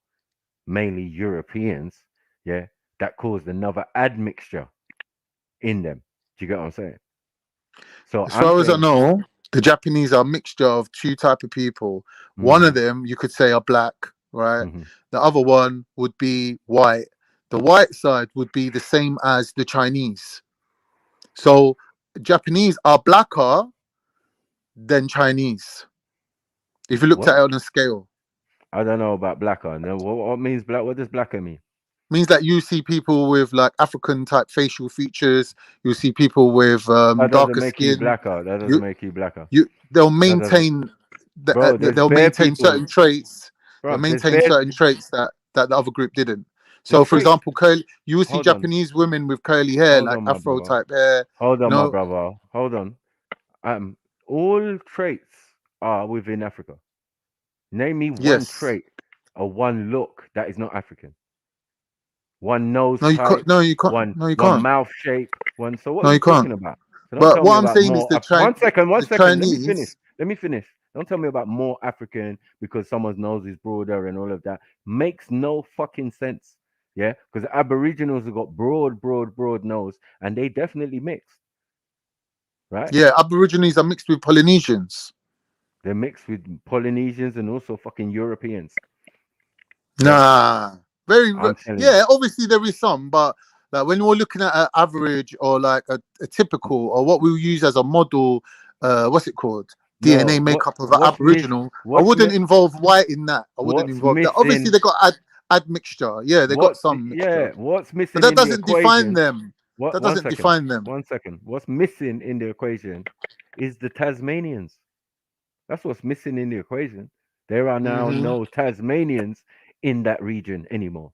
mainly Europeans, yeah, that caused another admixture in them. Do you get what I'm saying? So as far as I know, the Japanese are a mixture of two type of people. One of them you could say are black, right? The other one would be white. The white side would be the same as the Chinese. So Japanese are blacker than Chinese. If you looked at it on a scale. I don't know about blacker. No, what means black? What does blacker mean? Means that you see people with like African type facial features. You see people with darker skin. That doesn't make you blacker. They'll maintain. They'll maintain certain traits. They'll maintain certain traits that the other group didn't. So, for example, you will see Japanese women with curly hair, like Afro type hair. Hold on, my brother. Hold on. All traits are within Africa. Name me one trait or one look that is not African. One nose type. You can't. One mouth shape. One. So what are you talking about? So but what I'm saying is one second. Let me finish. Don't tell me about more African because someone's nose is broader and all of that. Makes no fucking sense. Yeah, because Aboriginals have got broad nose, and they definitely mixed. Right? Yeah, Aborigines are mixed with Polynesians. They're mixed with Polynesians and also fucking Europeans. Nah, yeah. Obviously, there is some, but like when we're looking at an average or like a typical or what we'll use as a model, what's it called? DNA makeup of an Aboriginal. I wouldn't involve white in that. I wouldn't involve that. Obviously, they got admixture. Yeah, they got some mixture. Yeah, what's missing? But that doesn't define them. That doesn't define them. 1 second. What's missing in the equation is the Tasmanians. That's what's missing in the equation. There are now no Tasmanians in that region anymore.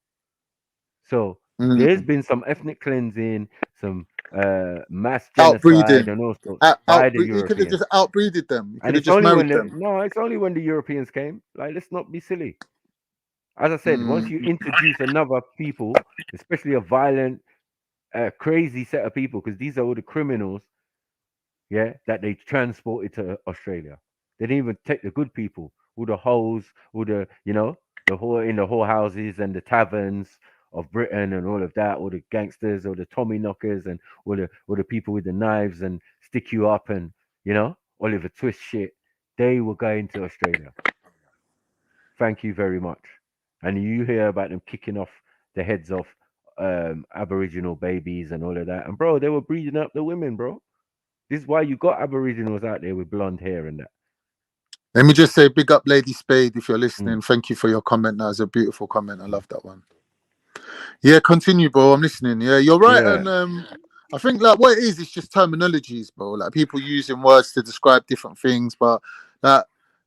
So there's been some ethnic cleansing, some mass genocide, and also by the Europeans. You could have just outbreeded them. You could have just married them. No, it's only when the Europeans came. Like, let's not be silly. As I said, once you introduce another people, especially a violent, crazy set of people, because these are all the criminals, yeah, that they transported to Australia. They didn't even take the good people, all the hoes, all the, the whore in the whorehouses and the taverns of Britain and all of that, all the gangsters, all the Tommy knockers and all the people with the knives and stick you up and, Oliver Twist shit. They were going to Australia. Thank you very much. And you hear about them kicking off the heads off Aboriginal babies and all of that. And bro, they were breeding up the women, bro. This is why you got Aboriginals out there with blonde hair and that. Let me just say, big up Lady Spade if you're listening. Thank you for your comment. That was a beautiful comment. I love that one. Yeah, continue, bro. I'm listening. Yeah, you're right. Yeah. And I think like what it is, it's just terminologies, bro. Like people using words to describe different things. But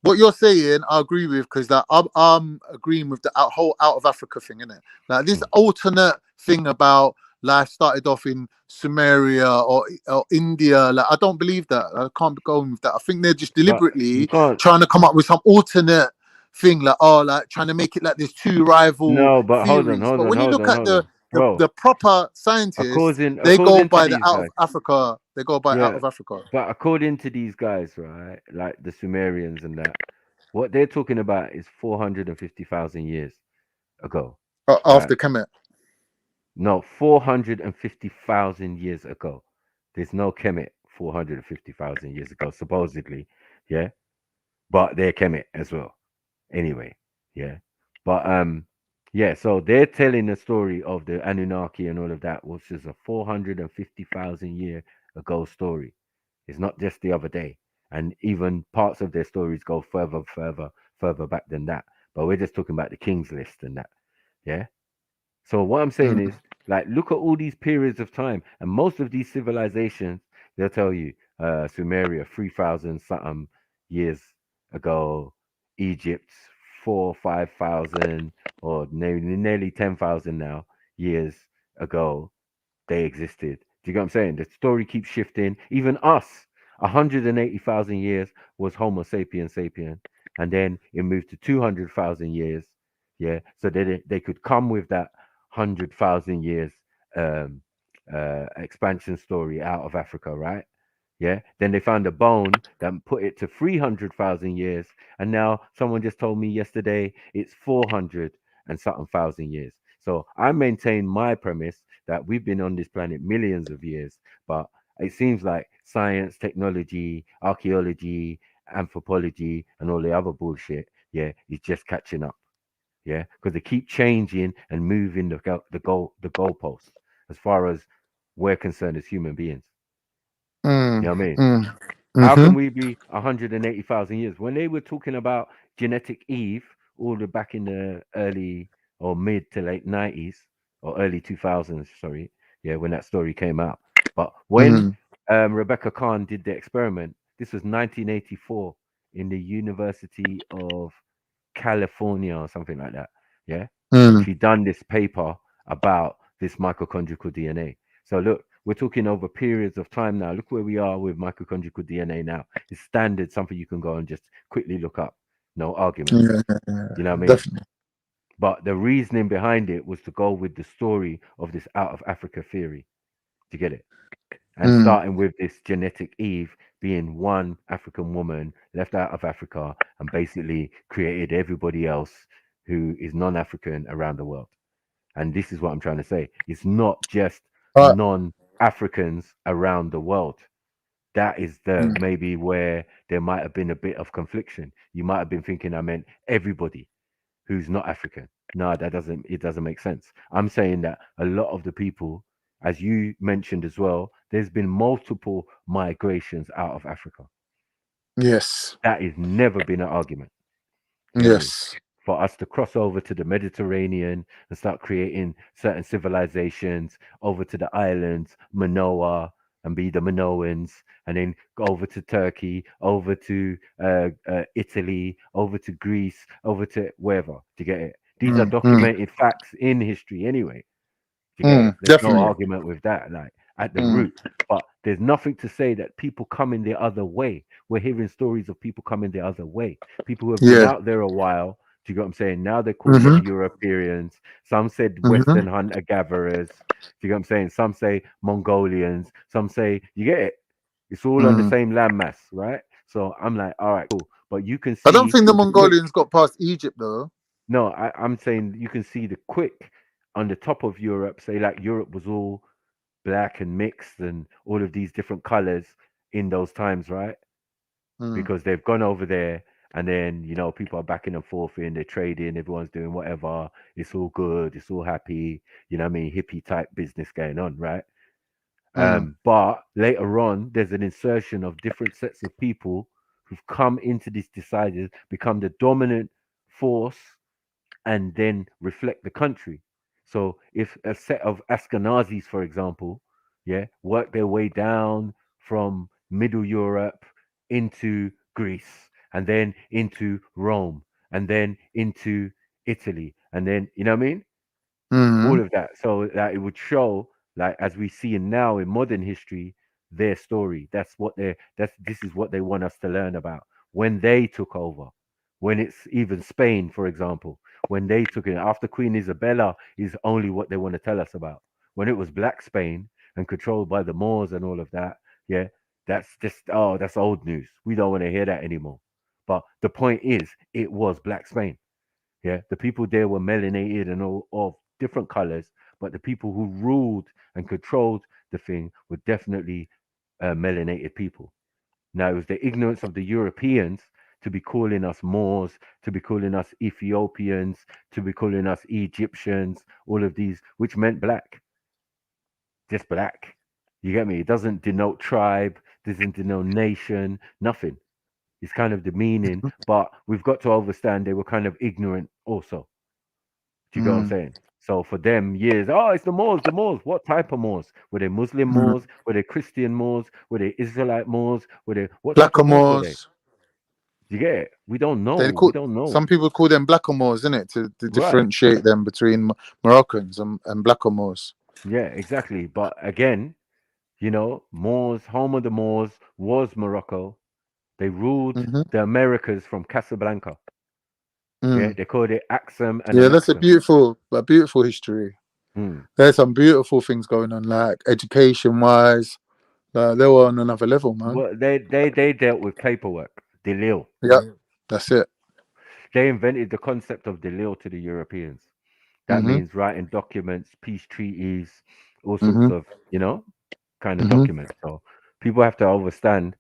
what you're saying, I agree with, because I'm agreeing with the whole out of Africa thing, innit? Like this alternate thing about life started off in Sumeria or India. Like I don't believe that. I can't be going with that. I think they're just deliberately trying to come up with some alternate thing, like trying to make it like there's two rival. No, but theories. hold on. But when you look at the proper scientists, according they go to by the these out guys, of Africa. They go by out of Africa. but according to these guys, right, like the Sumerians and that, what they're talking about is 450,000 years ago. After Right? Kemet. No, 450,000 years ago. There's no Kemet 450,000 years ago, supposedly. Yeah. But they're Kemet as well. Anyway. Yeah. But yeah, so they're telling the story of the Anunnaki and all of that, which is a 450,000 year ago story. It's not just the other day. And even parts of their stories go further back than that. But we're just talking about the King's List and that. Yeah. So what I'm saying is, like, look at all these periods of time, and most of these civilizations, they'll tell you, Sumeria 3,000 something years ago, Egypt 5,000 or nearly 10,000 now years ago, they existed. Do you get what I'm saying? The story keeps shifting. Even us, 180,000 years was Homo sapien sapien, and then it moved to 200,000 years. Yeah, so they could come with that 100,000 years expansion story out of Africa, right? Yeah. Then they found a bone that put it to 300,000 years, and now someone just told me yesterday it's 400 and something thousand years. So I maintain my premise that we've been on this planet millions of years, but it seems like science, technology, archaeology, anthropology, and all the other bullshit, yeah, is just catching up. Yeah, because they keep changing and moving the goalposts as far as we're concerned as human beings. You know what I mean? How can we be 180,000 years when they were talking about genetic Eve all the back in the early or mid to late 90s or early 2000s? Sorry, yeah, when that story came out. But when Rebecca Khan did the experiment, this was 1984 in the University of California or something like that. Yeah. She done this paper about this mitochondrial DNA. So look, we're talking over periods of time now. Look where we are with mitochondrial DNA now. It's standard, something you can go and just quickly look up. No argument. You know what I mean? Definitely. But the reasoning behind it was to go with the story of this out of Africa theory. To get it? And starting with this genetic Eve being one African woman left out of Africa and basically created everybody else who is non-African around the world. And this is what I'm trying to say. It's not just non-Africans around the world. That is the maybe where there might have been a bit of confliction. You might have been thinking I meant everybody who's not African. No, it doesn't make sense. I'm saying that a lot of the people, as you mentioned as well, there's been multiple migrations out of Africa. Yes. That has never been an argument. You know what I mean? Yes. For us to cross over to the Mediterranean and start creating certain civilizations over to the islands, Manoa, and be the Minoans, and then go over to Turkey, over to Italy, over to Greece, over to wherever. Do you get it? These are documented facts in history anyway. Do you get it? There's no argument with that, like at the root. But there's nothing to say that people coming the other way. We're hearing stories of people coming the other way. People who have been out there a while. Do you get what I'm saying? Now they're calling them Europeans. Some said Western hunter-gatherers. Do you get what I'm saying? Some say Mongolians. Some say, you get it? It's all on the same landmass, right? So I'm like, all right, cool. But you can see... I don't think the Mongolians got past Egypt, though. No, I'm saying you can see the quick on the top of Europe. Say like Europe was all black and mixed and all of these different colors in those times, right? Because they've gone over there. And then, you know, people are backing and forth in, they're trading, everyone's doing whatever. It's all good. It's all happy. You know what I mean? Hippie type business going on, right? But later on, there's an insertion of different sets of people who've come into this decided, become the dominant force and then reflect the country. So if a set of Ashkenazis, for example, work their way down from Middle Europe into Greece, and then into Rome, and then into Italy, and then, you know what I mean? All of that. So that it would show, like, as we see now in modern history, their story. This is what they want us to learn about when they took over. When it's even Spain, for example, when they took it. After Queen Isabella is only what they want to tell us about. When it was Black Spain and controlled by the Moors and all of that, yeah, that's just, oh, that's old news. We don't want to hear that anymore. But the point is, it was Black Spain. Yeah, the people there were melanated and all of different colors, but the people who ruled and controlled the thing were definitely melanated people. Now, it was the ignorance of the Europeans to be calling us Moors, to be calling us Ethiopians, to be calling us Egyptians, all of these, which meant black. Just black. You get me? It doesn't denote tribe, doesn't denote nation, nothing. It's kind of demeaning, but we've got to understand they were kind of ignorant also. Do you get what I'm saying? So for them, years, oh, it's the Moors, the Moors. What type of Moors? Were they Muslim Moors? Were they Christian Moors? Were they Israelite Moors? Were they what type of Moors were they? You get it? We don't know. We don't know. Some people call them blackamoors, isn't it? To differentiate them between Moroccans and blackamoors. Yeah, exactly. But again, you know, Moors, home of the Moors was Morocco. They ruled the Americas from Casablanca. Yeah, they called it Axum and yeah, that's a beautiful history. There's some beautiful things going on, like education wise. They were on another level, man. Well, they dealt with paperwork, Delil. Yeah, that's it. They invented the concept of Delil to the Europeans. That means writing documents, peace treaties, all sorts of, you know, kind of documents. So people have to understand,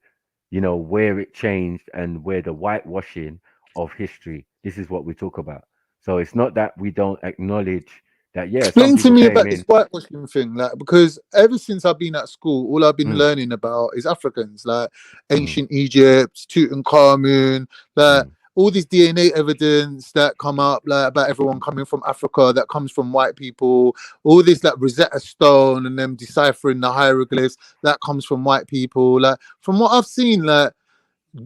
you know, where it changed and where the whitewashing of history. This is what we talk about. So it's not that we don't acknowledge that. Yeah, explain to me about this whitewashing thing, like, because ever since I've been at school, all I've been learning about is Africans, like ancient Egypt, Tutankhamun, like all this DNA evidence that come up, like about everyone coming from Africa, that comes from white people, all this like Rosetta Stone and them deciphering the hieroglyphs that comes from white people. Like from what I've seen, like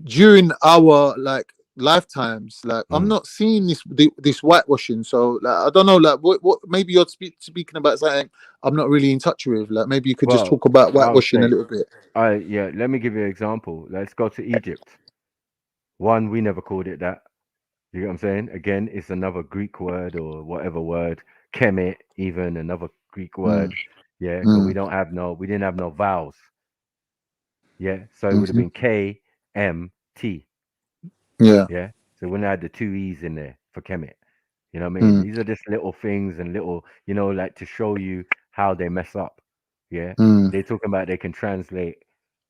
during our like lifetimes, like I'm not seeing this whitewashing. So like I don't know, like what maybe you're speaking about something I'm not really in touch with. Like maybe you could just talk about whitewashing a little bit. Yeah, let me give you an example. Let's go to Egypt. One, we never called it that. You get what I'm saying? Again, it's another Greek word or whatever word. Kemet, even another Greek word. Yeah, but we didn't have no vowels. Yeah, so it would have been KMT. Yeah. Yeah. So when I had the two E's in there for Kemet. You know what I mean? These are just little things and little, you know, like to show you how they mess up. Yeah. They're talking about they can translate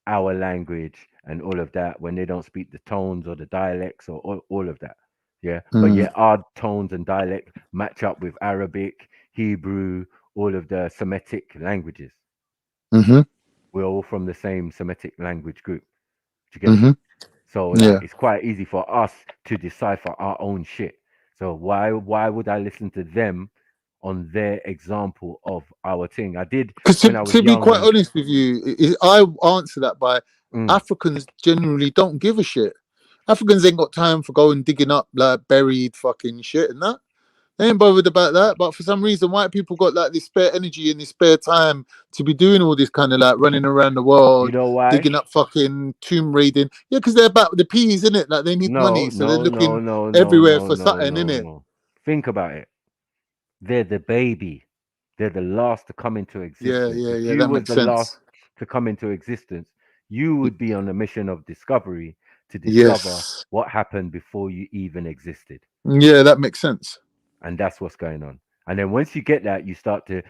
our language and all of that when they don't speak the tones or the dialects or all of that. Yeah. But yet our tones and dialect match up with Arabic, Hebrew, all of the Semitic languages. We're all from the same Semitic language group. Do you get it? So like, it's quite easy for us to decipher our own shit. So why would I listen to them on their example of our thing? I did when I was to be young. quite honest with you, I answer that by Africans generally don't give a shit. Africans ain't got time for going digging up like buried fucking shit and that. They ain't bothered about that. But for some reason, white people got like this spare energy and this spare time to be doing all this kind of like running around the world, you know why? Digging up fucking tomb raiding. Yeah, because they're about the peas, isn't it? Like they need money, so they're looking everywhere for something, innit? Think about it. They're the baby. They're the last to come into existence. Yeah. If you That was makes the sense. last to come into existence, you would be on a mission of discovery to discover what happened before you even existed. Yeah, that makes sense. And that's what's going on. And then once you get that, you start to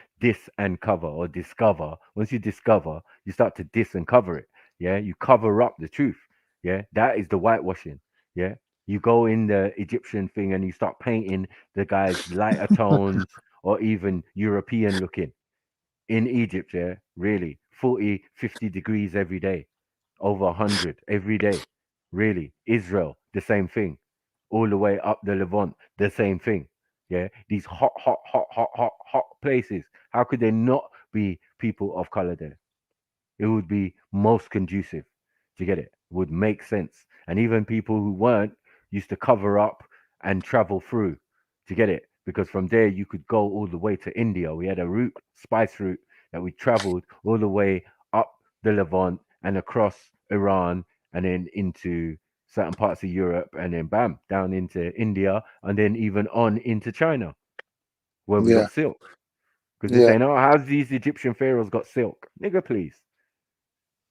uncover or discover. Once you discover, you start to uncover it. Yeah, you cover up the truth. Yeah, that is the whitewashing. Yeah, you go in the Egyptian thing and you start painting the guys lighter tones or even European looking in Egypt. Yeah, really 40, 50 degrees every day, over 100 every day. Really, Israel, the same thing, all the way up the Levant, the same thing. Yeah, these hot places. How could there not be people of color there? It would be most conducive. Do you get it? It would make sense. And even people who weren't used to cover up and travel through. Do you get it? Because from there you could go all the way to India. We had a route, spice route, that we traveled all the way up the Levant and across Iran and then into certain parts of Europe, and then bam, down into India, and then even on into China, where we got silk. Because they're saying, oh, how's these Egyptian pharaohs got silk? Nigga, please.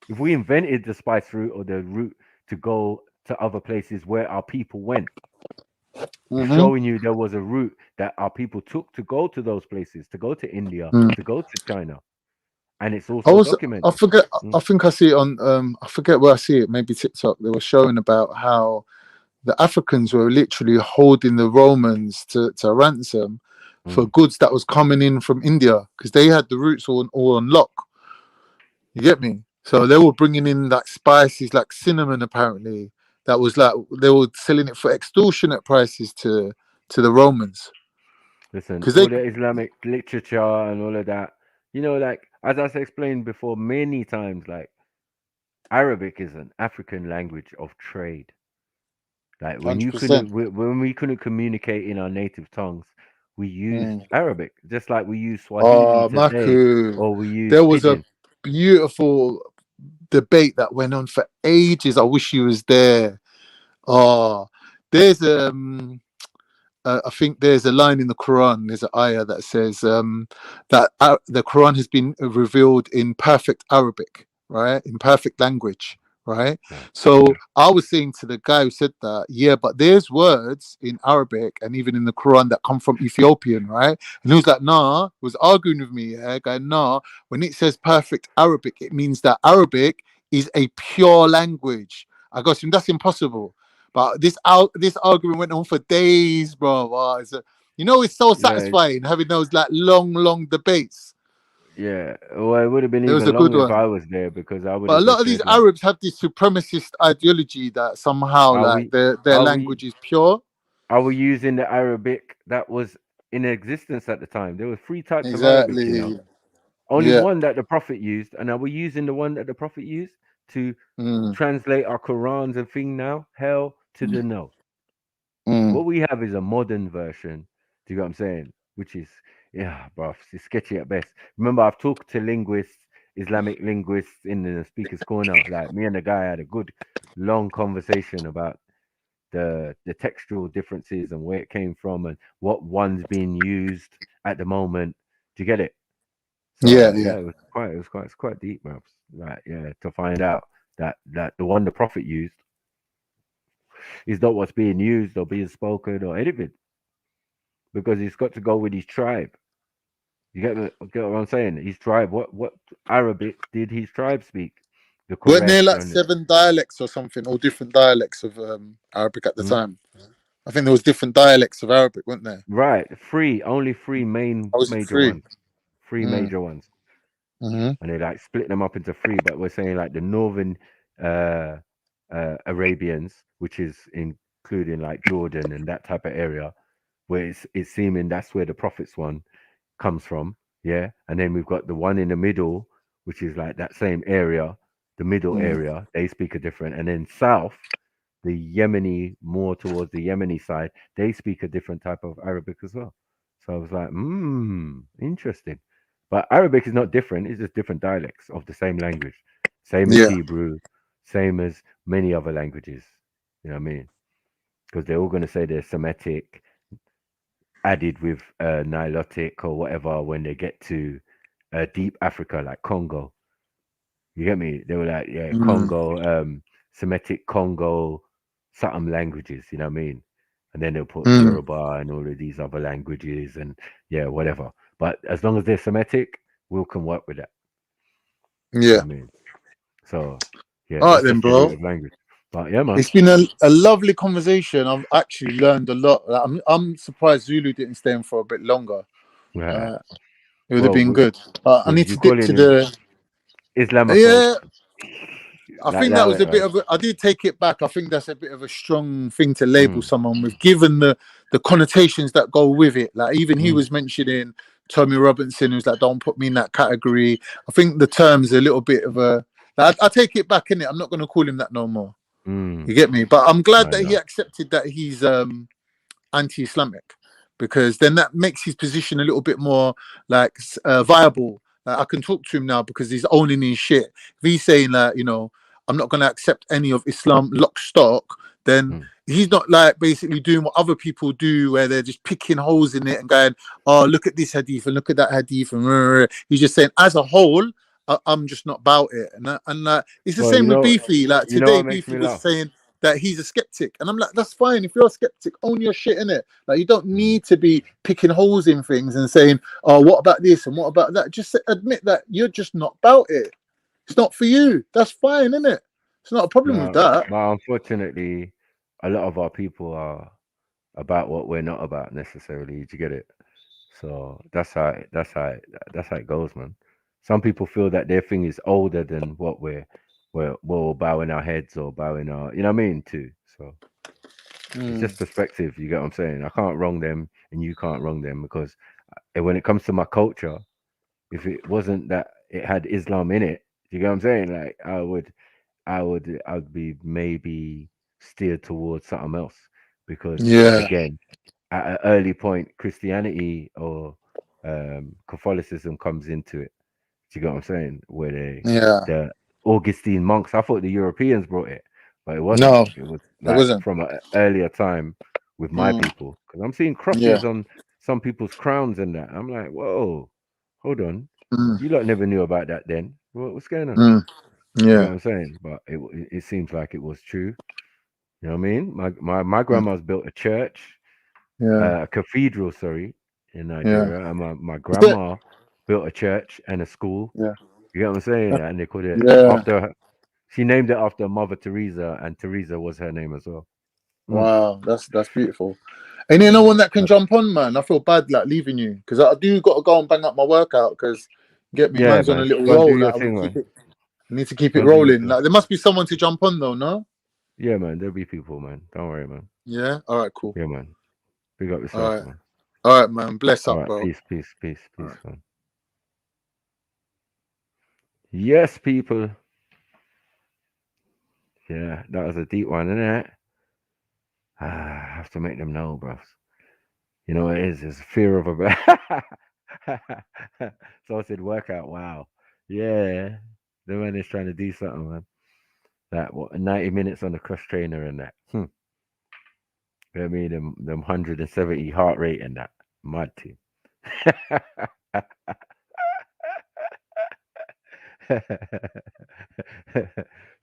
If we invented the spice route or the route to go to other places where our people went, showing you there was a route that our people took to go to those places, to go to India, to go to China. And it's also documented. I forget. I think I see it on. I forget where I see it. Maybe TikTok. They were showing about how the Africans were literally holding the Romans to ransom for goods that was coming in from India because they had the routes all on lock. You get me? So they were bringing in like spices, like cinnamon. Apparently, that was like they were selling it for extortionate prices to the Romans. Listen, all the Islamic literature and all of that. You know, like as I explained before many times, like Arabic is an African language of trade. Like when 100%. when we couldn't communicate in our native tongues, we used Arabic, just like we use Swahili today, Maku. or we use There was Pidgin. a beautiful debate that went on for ages. I wish you was there. There's I think there's a line in the Quran, there's an ayah that says that the Quran has been revealed in perfect Arabic, right? In perfect language, right? So I was saying to the guy who said that, yeah, but there's words in Arabic and even in the Quran that come from Ethiopian, right? And he was like, nah, he was arguing with me, going, nah, when it says perfect Arabic, it means that Arabic is a pure language. I got him, that's impossible. But this argument went on for days, bro. It's so satisfying having those like long debates. Yeah, well, it would have been It was even a good longer if one. I was there because I would. But a lot of these Arabs have this supremacist ideology that somehow their language is pure. Are we using the Arabic that was in existence at the time? There were 3 types of Arabic, you know. Only one that the Prophet used, and are we using the one that the Prophet used to translate our Qurans and thing now? Hell to the no. What we have is a modern version. Do you know what I'm saying? Which is, bro, it's sketchy at best. Remember, I've talked to linguists, Islamic linguists in the speaker's corner. Like me and the guy had a good long conversation about the textual differences and where it came from and what one's being used at the moment. Do you get it? So, it's quite deep, bro. Like, to find out that the one the Prophet used is not what's being used or being spoken or anything, because it's got to go with his tribe. You get what I'm saying? His tribe. What Arabic did his tribe speak? Weren't there like 7 dialects or something, or different dialects of Arabic at the time? I think there was different dialects of Arabic, weren't there? Right, only 3 major ones. 3 major ones. And they like split them up into 3. But we're saying like the northern Arabians, which is including like Jordan and that type of area, where it's seeming that's where the Prophet's one comes from, and then we've got the one in the middle, which is like that same area, the middle area. They speak a different, and then south, the Yemeni, more towards the Yemeni side, they speak a different type of Arabic as well. So I was like, interesting. But Arabic is not different; it's just different dialects of the same language, same as Hebrew, same as many other languages. You know what I mean? Because they're all going to say they're Semitic, added with Nilotic or whatever when they get to deep Africa, like Congo. You get me? They were like, Congo, Semitic Congo, something languages, you know what I mean? And then they'll put Yoruba and all of these other languages and whatever. But as long as they're Semitic, we can work with that. Yeah. You know what I mean? So, all right then, bro. Language. But yeah, man. It's been a lovely conversation. I've actually learned a lot. I'm surprised Zulu didn't stay in for a bit longer. It would have been good. I need to dip to the Islamophobe. Yeah. I think that was a bit of I did take it back. I think that's a bit of a strong thing to label someone with, given the connotations that go with it. Like even he was mentioning Tommy Robinson, who's like, don't put me in that category. I think the term's a little bit of a I take it back, innit? I'm not going to call him that no more. You get me? But I'm glad that he accepted that he's anti-Islamic, because then that makes his position a little bit more like viable. I can talk to him now because he's owning his shit. If he's saying that, I'm not going to accept any of Islam lock stock, then he's not like basically doing what other people do, where they're just picking holes in it and going, "Oh, look at this hadith and look at that hadith." And he's just saying, as a whole, I'm just not about it. And it's the same with Beefy. Like today, Beefy was saying that he's a skeptic, and I'm like, that's fine. If you're a skeptic, own your shit, innit? Like, you don't need to be picking holes in things and saying, "Oh, what about this and what about that?" Just admit that you're just not about it. It's not for you. That's fine, innit? It's not a problem with that. But unfortunately, a lot of our people are about what we're not about necessarily. Do you get it? So that's how it goes, man. Some people feel that their thing is older than what we're bowing our heads or bowing our, you know what I mean, too. So it's just perspective. You get what I'm saying? I can't wrong them, and you can't wrong them, because when it comes to my culture, if it wasn't that it had Islam in it, you get what I'm saying? Like I'd be maybe steered towards something else, because again, at an early point, Christianity or Catholicism comes into it. Do you get what I'm saying? Where the Augustine monks, I thought the Europeans brought it, but it wasn't. No, it was it wasn't. from an earlier time with my people, because I'm seeing crosses on some people's crowns and that. I'm like, whoa, hold on, you lot never knew about that then. What's going on? You know what I'm saying? But it seems like it was true. You know what I mean? My grandma's built a church, a cathedral, sorry, in Nigeria, and my grandma built a church and a school. Yeah. You get what I'm saying? And they called it after her. She named it after Mother Teresa, and Teresa was her name as well. Wow, that's beautiful. Ain't there no one that can jump on, man? I feel bad like leaving you, because I do got to go and bang up my workout, because get me, man's on a little roll. Like, I need to keep it rolling. Like, there must be someone to jump on though, no? Yeah, man, there'll be people, man. Don't worry, man. Yeah. All right. Cool. Yeah, man. Big up yourself, man. All right, man. Bless up, right, bro. Peace, man. Yes, people. Yeah, that was a deep one, isn't it? I have to make them know, bros. You know what it is? It's fear of a So I said workout. Wow. Yeah. The man is trying to do something, man. That 90 minutes on the cross trainer and that. You know what I mean? Them 170 heart rate and that. Mad team.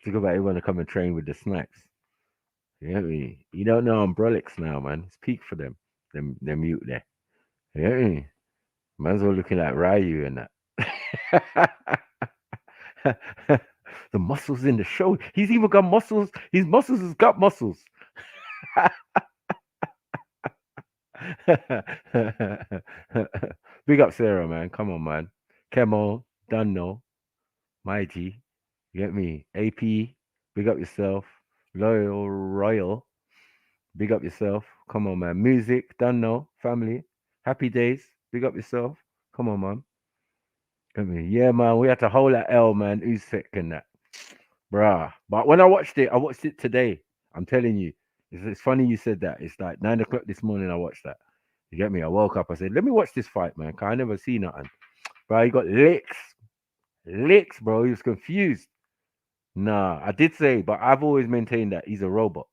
Think about it, want to come and train with the snacks. You know what I mean? You don't know Umbrellics now, man. It's peak for them. Them mute there. You know what I mean? Man's all looking like Ryu and that. The muscles in the show. He's even got muscles. His muscles has got muscles. Big up Sarah, man. Come on, man. Kemo, Dunno, my G. You get me? AP, big up yourself. Loyal Royal, big up yourself. Come on, man. Music, Dunno, family. Happy days, big up yourself. Come on, man. Get me? Yeah, man. We had to hold that L, man. Usyk and that. Bruh. But when I watched it today. I'm telling you. It's funny you said that. It's like 9 o'clock this morning I watched that. You get me? I woke up. I said, let me watch this fight, man. Cause I never seen nothing. Bro, he got licks. Licks, bro. He was confused. Nah, I did say, but I've always maintained that he's a robot.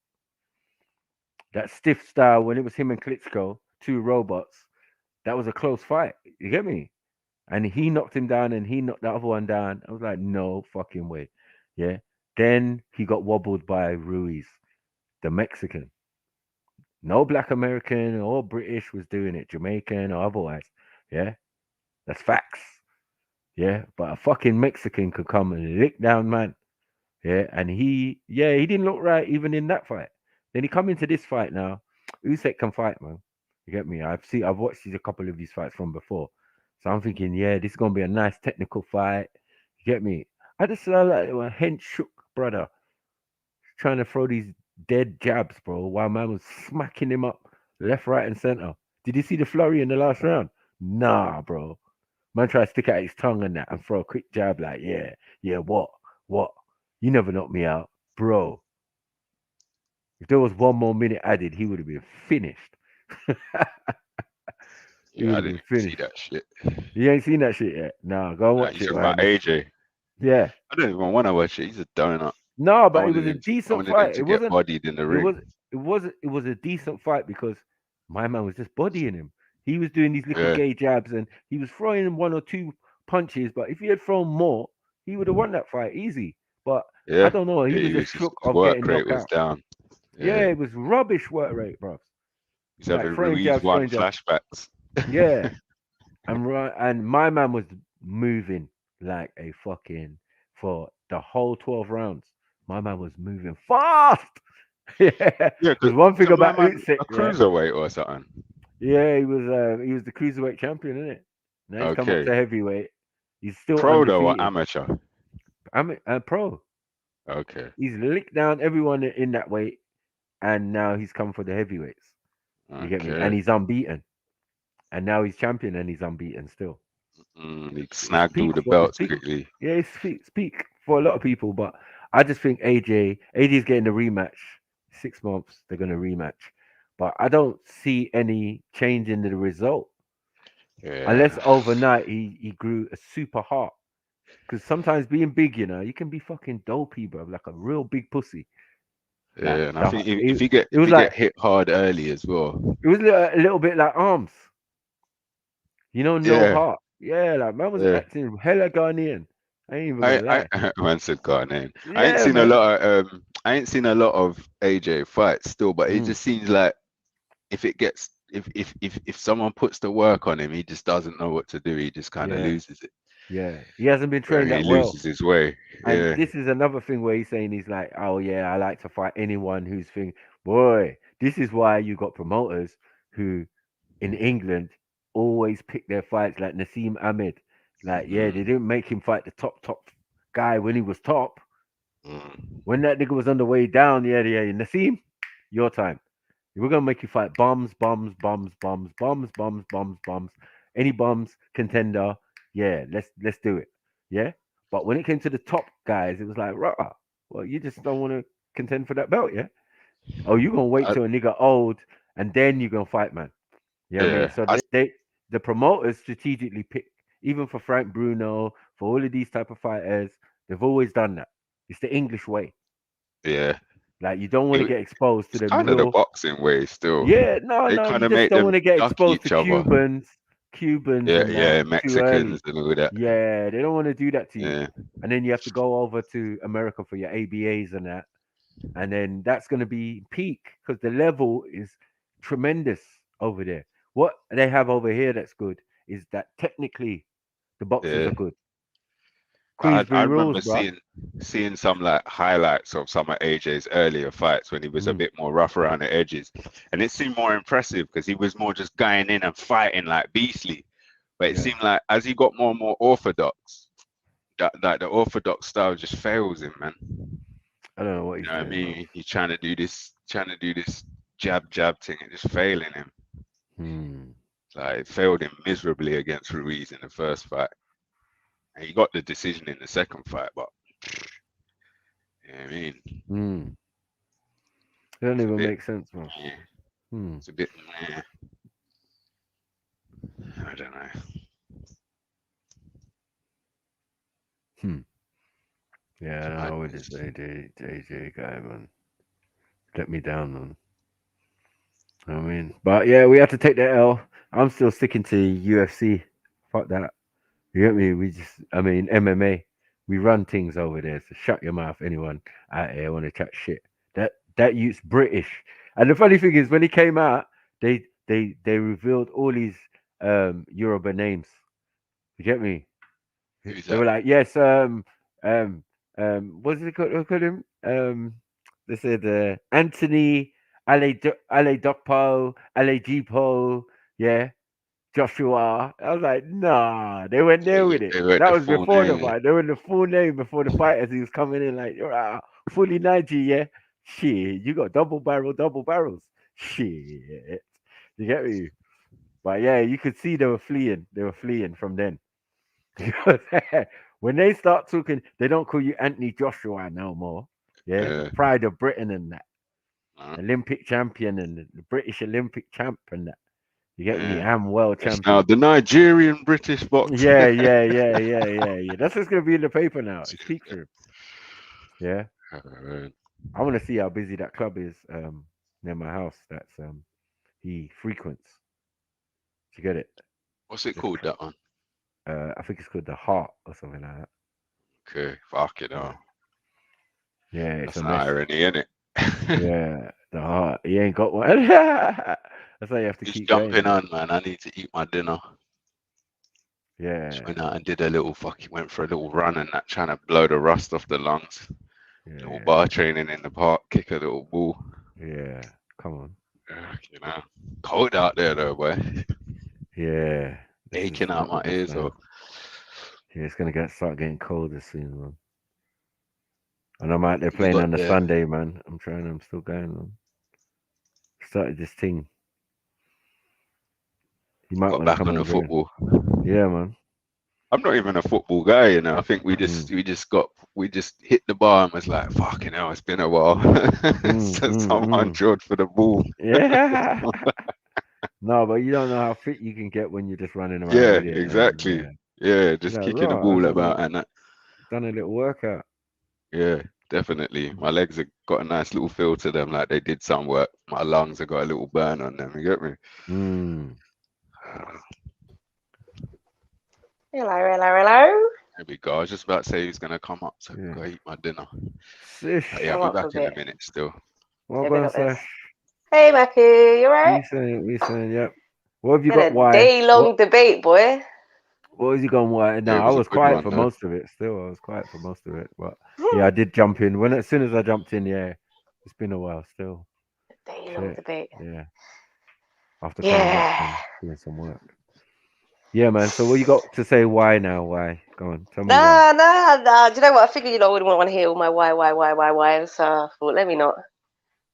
That stiff style, when it was him and Klitschko, two robots, that was a close fight. You get me? And he knocked him down and he knocked the other one down. I was like, no fucking way. Yeah. Then he got wobbled by Ruiz, the Mexican. No black American or British was doing it, Jamaican or otherwise. Yeah. That's facts. Yeah. But a fucking Mexican could come and lick down, man. Yeah. And he didn't look right even in that fight. Then he come into this fight now. Usyk can fight, man. You get me? I've watched a couple of these fights from before. So I'm thinking, yeah, this is gonna be a nice technical fight. You get me? I just saw like a hench shook brother trying to throw these dead jabs, bro, while man was smacking him up left, right, and center. Did you see the flurry in the last round? Nah, bro. Man tried to stick out his tongue and that and throw a quick jab like, yeah, what? You never knocked me out, bro. If there was one more minute added, he would have been finished. Yeah, I didn't see that shit. You ain't seen that shit yet? Nah, go watch it. About AJ. Yeah. I don't even want to watch it. He's a donut. No, but it was a decent fight. It wasn't bodied in the ring. It was a decent fight because my man was just bodying him. He was doing these little gay jabs and he was throwing him 1 or 2 punches. But if he had thrown more, he would have won that fight easy. But I don't know. He was just shook of getting knocked out. Down. Yeah, it was rubbish work rate, bro. He's having Ruiz one flashbacks. Yeah, and my man was moving like a fucking for the whole 12 rounds. My man was moving fast. Yeah, because one thing about Usyk, a cruiserweight or something. Yeah, he was the cruiserweight champion, isn't it? Now he's come up to heavyweight. He's still pro though or amateur? Pro. Okay. He's licked down everyone in that weight, and now he's come for the heavyweights. You get me? And he's unbeaten. And now he's champion, and he's unbeaten still. He snagged all the belts quickly. Yeah, it's peak for a lot of people, but I just think AJ is getting the rematch. 6 months, they're going to rematch. But I don't see any change in the result. Yeah. Unless overnight he grew a super heart. Because sometimes being big, you can be fucking dopey, bro, like a real big pussy. Yeah, and I think if you get hit hard early as well. It was a little bit like Arms. No heart. Yeah, like man was acting hella Ghanaian. I ain't even gonna lie. Man said Ghanaian. Yeah, I ain't seen a lot of AJ fights still, but it just seems like if someone puts the work on him, he just doesn't know what to do. He just kind of loses it. Yeah, he hasn't been trained that well. He loses his way. And this is another thing where he's saying he's like, oh yeah, I like to fight anyone who's thinking, boy, this is why you got promoters who in England always pick their fights like Nassim Ahmed. Like, they didn't make him fight the top guy when he was top. When that nigga was on the way down, Nassim, your time. We're gonna make you fight bums. Any bums contender, let's do it. Yeah. But when it came to the top guys, it was like, rah, well, you just don't want to contend for that belt, yeah? Oh, you're gonna wait till a nigga old and then you're gonna fight, man. Yeah. So the promoters strategically pick, even for Frank Bruno, for all of these type of fighters, they've always done that. It's the English way. Yeah. Like you don't want to get exposed to the kind of the boxing way still. Yeah, no, you just don't want to get exposed to Cubans. Yeah, Mexicans and all that. Yeah, they don't want to do that to you. Yeah. And then you have to go over to America for your ABAs and that. And then that's going to be peak because the level is tremendous over there. What they have over here that's good is that technically the boxers are good. I remember seeing some like highlights of some of AJ's earlier fights when he was a bit more rough around the edges, and it seemed more impressive because he was more just going in and fighting like beastly. But it seemed like as he got more and more orthodox, that the orthodox style just fails him, man. I don't know what I mean. He's trying to do this jab thing and just failing him. Like it failed him miserably against Ruiz in the first fight. And he got the decision in the second fight, but you know what I mean? It doesn't even make sense, man. Yeah. It's a bit I don't know. Yeah, no, with this AJ guy, man. Let me down, man. I mean, but yeah, we have to take the L. I'm still sticking to UFC. Fuck that. You get me? MMA. We run things over there. So shut your mouth, anyone out here want to chat shit. That youth's British. And the funny thing is, when he came out, they revealed all these Yoruba names. You get me? They were like, yes, what's it called him? They said Anthony Aledokpo, Alejipo, yeah. Joshua. I was like, nah, they went there with it. That was before the fight. They were in the full name before the fight as he was coming in, like, fully 90, yeah. Shit, you got double barrels. Shit. You get me? But yeah, you could see they were fleeing. They were fleeing from then. When they start talking, they don't call you Anthony Joshua no more. Yeah. Pride of Britain and that. Olympic champion and the British Olympic champ and that. You get me? I'm world champion. Now the Nigerian British boxer. Yeah. That's what's gonna be in the paper now. It's peak for him. Yeah. I want to see how busy that club is near my house. That's he frequents. Do you get it? What's it called, that one? I think it's called the Heart or something like that. Okay, fuck it all. Yeah, it's That's a an mess. irony, isn't it? Yeah, the Heart. He ain't got one. That's why you have to Just keep jumping going. on, man. I need to eat my dinner. Yeah. Just went out and did a little went for a little run and that, trying to blow the rust off the lungs. Yeah. Little bar training in the park, kick a little ball. Yeah, come on. You know, cold out there though, boy. Yeah. Aching out my ears, or yeah, it's gonna start getting colder soon, man. And I'm out there playing on the Sunday, man. I'm still going, man. Started this thing. You might want to back come on the and join. football. Yeah, man. I'm not even a football guy, you know. I think we just hit the bar and was like, fucking hell, it's been a while. Someone drilled for the ball. Yeah. No, but you don't know how fit you can get when you're just running around. Yeah, with it, exactly. man. Yeah, just Like, kicking the ball about and that. Done a little workout. Yeah, definitely. My legs have got a nice little feel to them, like they did some work. My lungs have got a little burn on them. You get me? Hello. There we go. I was just about to say he's gonna come up, so I can go eat my dinner. Yeah, I'll be back in a minute still. Well, Sash. Hey, Mackie, you alright? We saying, yep. What have you Been got? Why? Day-long debate, boy. What was you going? Why? No, I was quiet for most of it. Still, I was quiet for most of it. But yeah, I did jump in. As soon as I jumped in, yeah, it's been a while still. Day-long debate. Yeah. After coming back from doing some work. Yeah, man. So what you got to say? Why now? Why? Go on. Tell me why. Nah. Do you know what? I figured you wouldn't want to hear all my why. So I thought, let me not.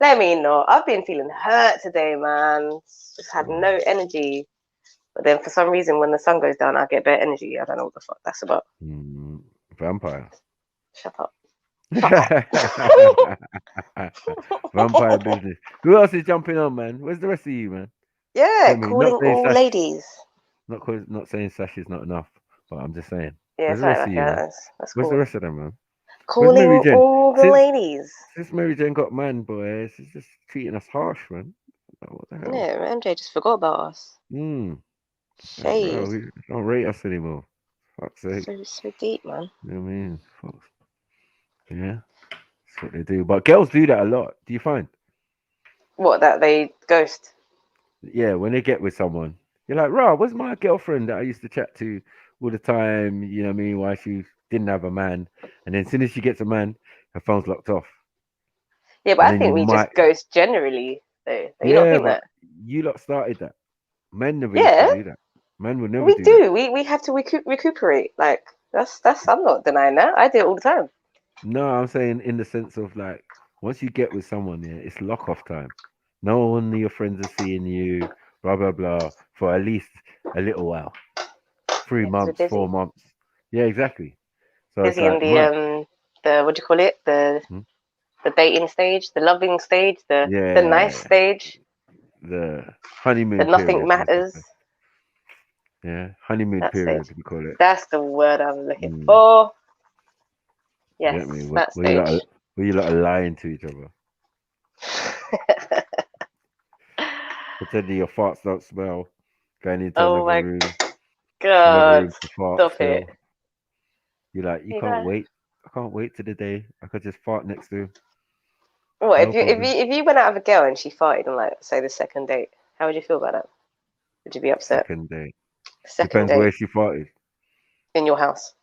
I've been feeling hurt today, man. Just had no energy. But then for some reason, when the sun goes down, I get better energy. I don't know what the fuck that's about. Vampire. Shut up. Vampire business. Who else is jumping on, man? Where's the rest of you, man? Yeah, calling all ladies. Not saying Sash is not enough, but I'm just saying. Yeah, where's the rest of you, man? That's Where's cool. the rest of them, man? Calling all the ladies. Since Mary Jane got man, boy, she's just treating us harsh, man. What the hell? Yeah, MJ just forgot about us. Shade. Bro, don't rate us anymore. Fuck's sake. So deep, man. You know what I mean? Fuck. Yeah, that's what they do. But girls do that a lot. Do you find? What, that they ghost? Yeah, when they get with someone, you're like, Rob, where's my girlfriend that I used to chat to all the time? You know what I mean? Why she didn't have a man, and then as soon as she gets a man, her phone's locked off. Yeah, but I think we just ghost generally, though. You don't think that? You lot started that. Men never used to do that. Men would never do that. We have to recuperate. Like that's. I'm not denying that. I do it all the time. No, I'm saying in the sense of like once you get with someone, yeah, it's lock off time. No one of your friends are seeing you, blah blah blah, for at least a little while. 3 months, 4 months. Yeah, exactly. So busy in the what do you call it? The dating stage, the loving stage, the nice stage. The honeymoon. The nothing matters. Yeah, honeymoon period, we call it. That's the word I'm looking for. Yes, that stage. Where you lot are lying to each other. Pretending your farts don't smell. Going into another room. God, stop it. You're like, you can't wait. I can't wait to the day I could just fart next to him. What if you went out with a girl and she farted on, like, say, the second date? How would you feel about that? Would you be upset? Second date. Second Depends date. where she farted. In your house.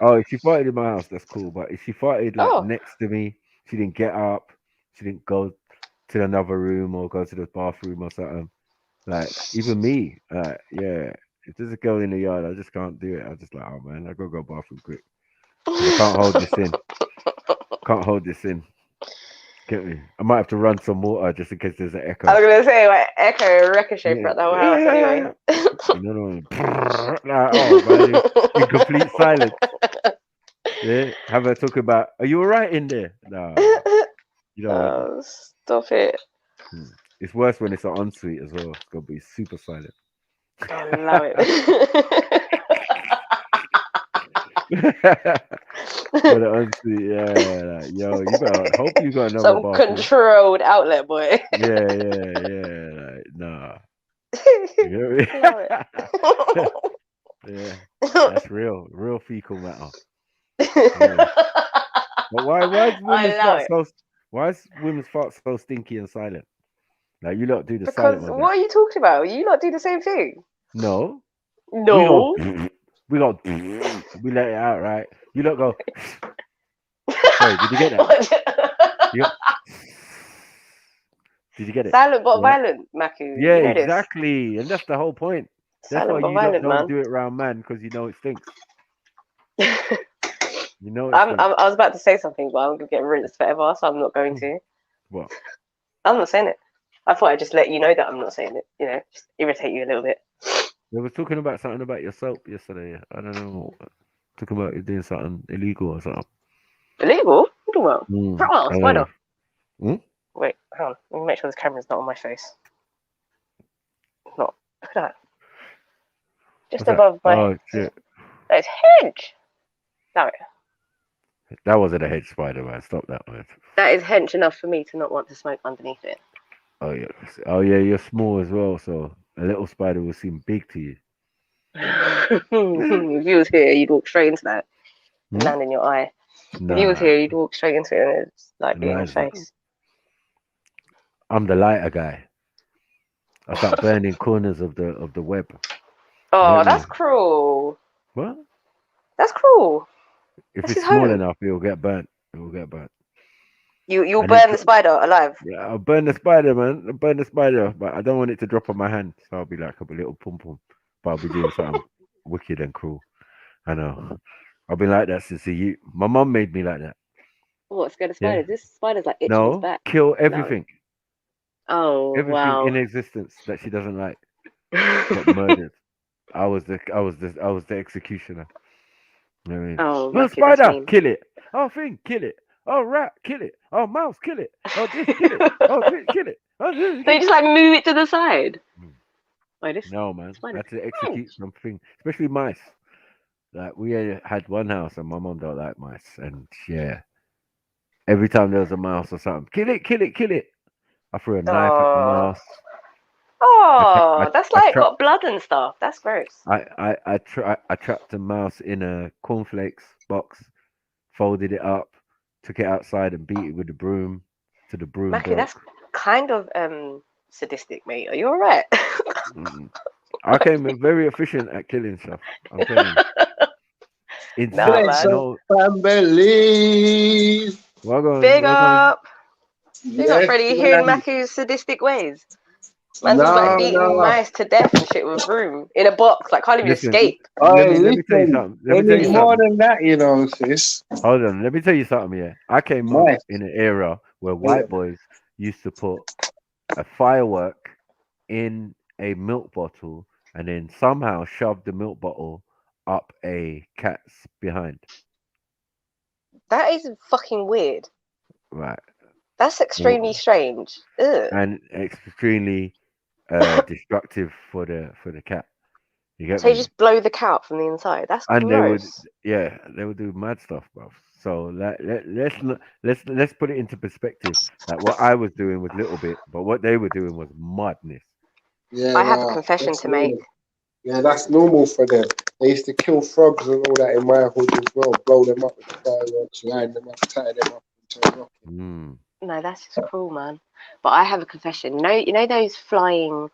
Oh, if she farted in my house, that's cool. But if she farted like next to me, she didn't get up, she didn't go to another room or go to the bathroom or something. Like even me, yeah. If there's a girl in the yard, I just can't do it. I'm just like, oh man, I gotta go bathroom quick. I can't hold this in. Can't hold this in. Get me? I might have to run some water just in case there's an echo. I was gonna say like echo ricochet throughout the whole house anyway. In complete silence. Yeah, have her talk about. Are you alright in there? No, you know. Stop it. It's worse when it's an ensuite as well. It's gonna be super silent. I love it. But honestly, yeah, like, yo, you got. Hope you got another Some bathroom. controlled outlet, boy. Yeah. Like, nah. You know Love what I it. mean? Yeah, that's real fecal matter. Yeah. But why is women's I love fart it. so? Why is women's fart so stinky and silent? Like you lot do the Because silent one. what are you talking about? You not do the same thing. No. No. We let it out, right? You lot go. Sorry, did you get that? Did you get it? Silent but Yeah. violent, Maku. Yeah, You know this. exactly, and that's the whole point. That's why Silent but you lot violent, don't man. do it around man because you know it stinks. You know it I stinks. was about to say something, but I'm gonna get rinsed forever, so I'm not going to. What? I'm not saying it. I thought I'd just let you know that I'm not saying it. You know, just irritate you a little bit. They were talking about something about your soap yesterday. I don't know. Talking about you doing something illegal or something. Illegal? What are you talking about? Oh, I spider. know. Wait, hang on. Let me make sure this camera's not on my face. Not. Look at that. Just What's that? above my. Oh shit! That's hench. No, That wasn't a hedge spider, man. Stop that, man. that is hench enough for me to not want to smoke underneath it. Oh yeah. You're small as well, so a little spider will seem big to you. If you was here, you'd walk straight into that and land in your eye. If you was here, you'd walk straight into it and it's like be in your face. I'm the lighter guy. I start burning corners of the web. Oh, Get me? that's cruel. What? That's cruel. If This it's is small home. enough, it will get burnt. It will get burnt. You'll And burn the spider alive. Yeah, I'll burn the spider, man. I'll burn the spider, but I don't want it to drop on my hand. So I'll be like a little pum pum. But I'll be doing something wicked and cruel. I know. I've been like that since you. My mum made me like that. What, scared of Yeah. spiders? This spider's like itching his No, back. kill everything. Oh, Everything wow. in existence that she doesn't like. Get murdered. I was the executioner. You know what I mean? Oh, Oh, Matthew, that's spider, mean. kill it. Oh, thing, kill it. Oh, rat, kill it. Oh, mouse, kill it. Oh, this, kill it. Oh, this, kill it. Oh, this, So you just like move it to the side. Wait, this No, man. spider. That's to execute something, especially mice. Like we had one house, and my mom don't like mice, and yeah, every time there was a mouse or something, kill it, kill it, kill it. I threw a knife at the mouse. Oh, that's I like trapped- got blood and stuff. That's gross. I trapped a mouse in a cornflakes box, folded it up, took it outside and beat it with the broom to the broom Mackie, broke. that's kind of sadistic, mate. Are you alright? I came very efficient at killing stuff. I'm telling you. Nah, man. Families. Big up. Big up, Freddie. You hearing Mackie's sadistic ways? Man's just like beating mice to death and shit with a broom in a box. Like can't even escape. Let me tell you something. Let me tell you more something. than that, you know, sis. Hold on, let me tell you something. Yeah, I came up in an era where white boys used to put a firework in a milk bottle and then somehow shove the milk bottle up a cat's behind. That is fucking weird. Right. That's extremely strange. Ugh. And extremely destructive for the cat. You get So you me? just blow the cat up from the inside. That's And gross. they would do mad stuff, bro. So let's put it into perspective. Like what I was doing was little bit, but what they were doing was madness. Yeah, I have a confession to make. Yeah, that's normal for them. They used to kill frogs and all that in my hood as well. Blow them up with the fireworks, line them up, tie them up into a rocket. No, that's just cruel, man. But I have a confession. You know those flying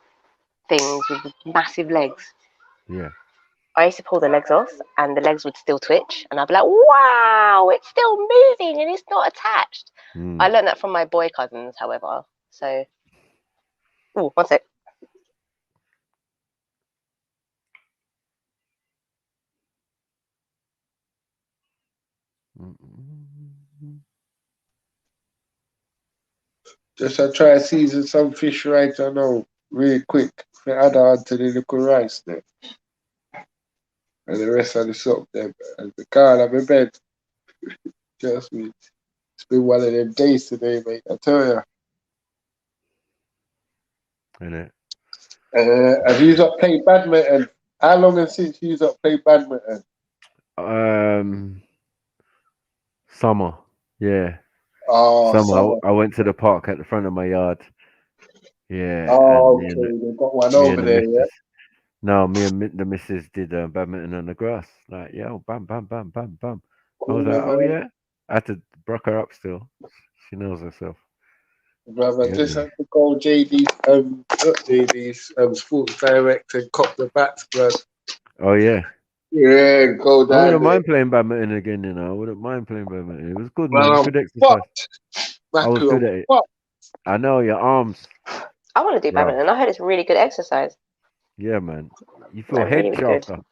things with the massive legs? Yeah. I used to pull the legs off and the legs would still twitch. And I'd be like, wow, it's still moving and it's not attached. I learned that from my boy cousins, however. So, oh, one sec. Just I try to season some fish right, I know, really quick. For add on to the little rice there. And the rest of the soup there. And the car on my bed. Just me. It's been one of them days today, mate. I tell you. Innit? Have you not played badminton? How long since you not played badminton? Summer. Yeah. Oh, Summer. I went to the park at the front of my yard. Yeah. Oh, And okay. They've got one me over and the there, yeah? missus. No, me and the missus did badminton on the grass. Like, yo, bam, bam, bam, bam, bam. I was like, oh Brother, yeah. I had to bruck her up still. She knows herself. brother, You just get me? had to go not JD's sports director and cop the bats, blood. Oh yeah. Yeah, go I down wouldn't there. mind playing badminton again, you know. I wouldn't mind playing badminton. It was good, man. Well, It's I'm good exercise. fucked. I was good at it. I know your arms. I want to do Bro. badminton. I heard it's really good exercise. Yeah, man. You feel Like, head really good. sharper.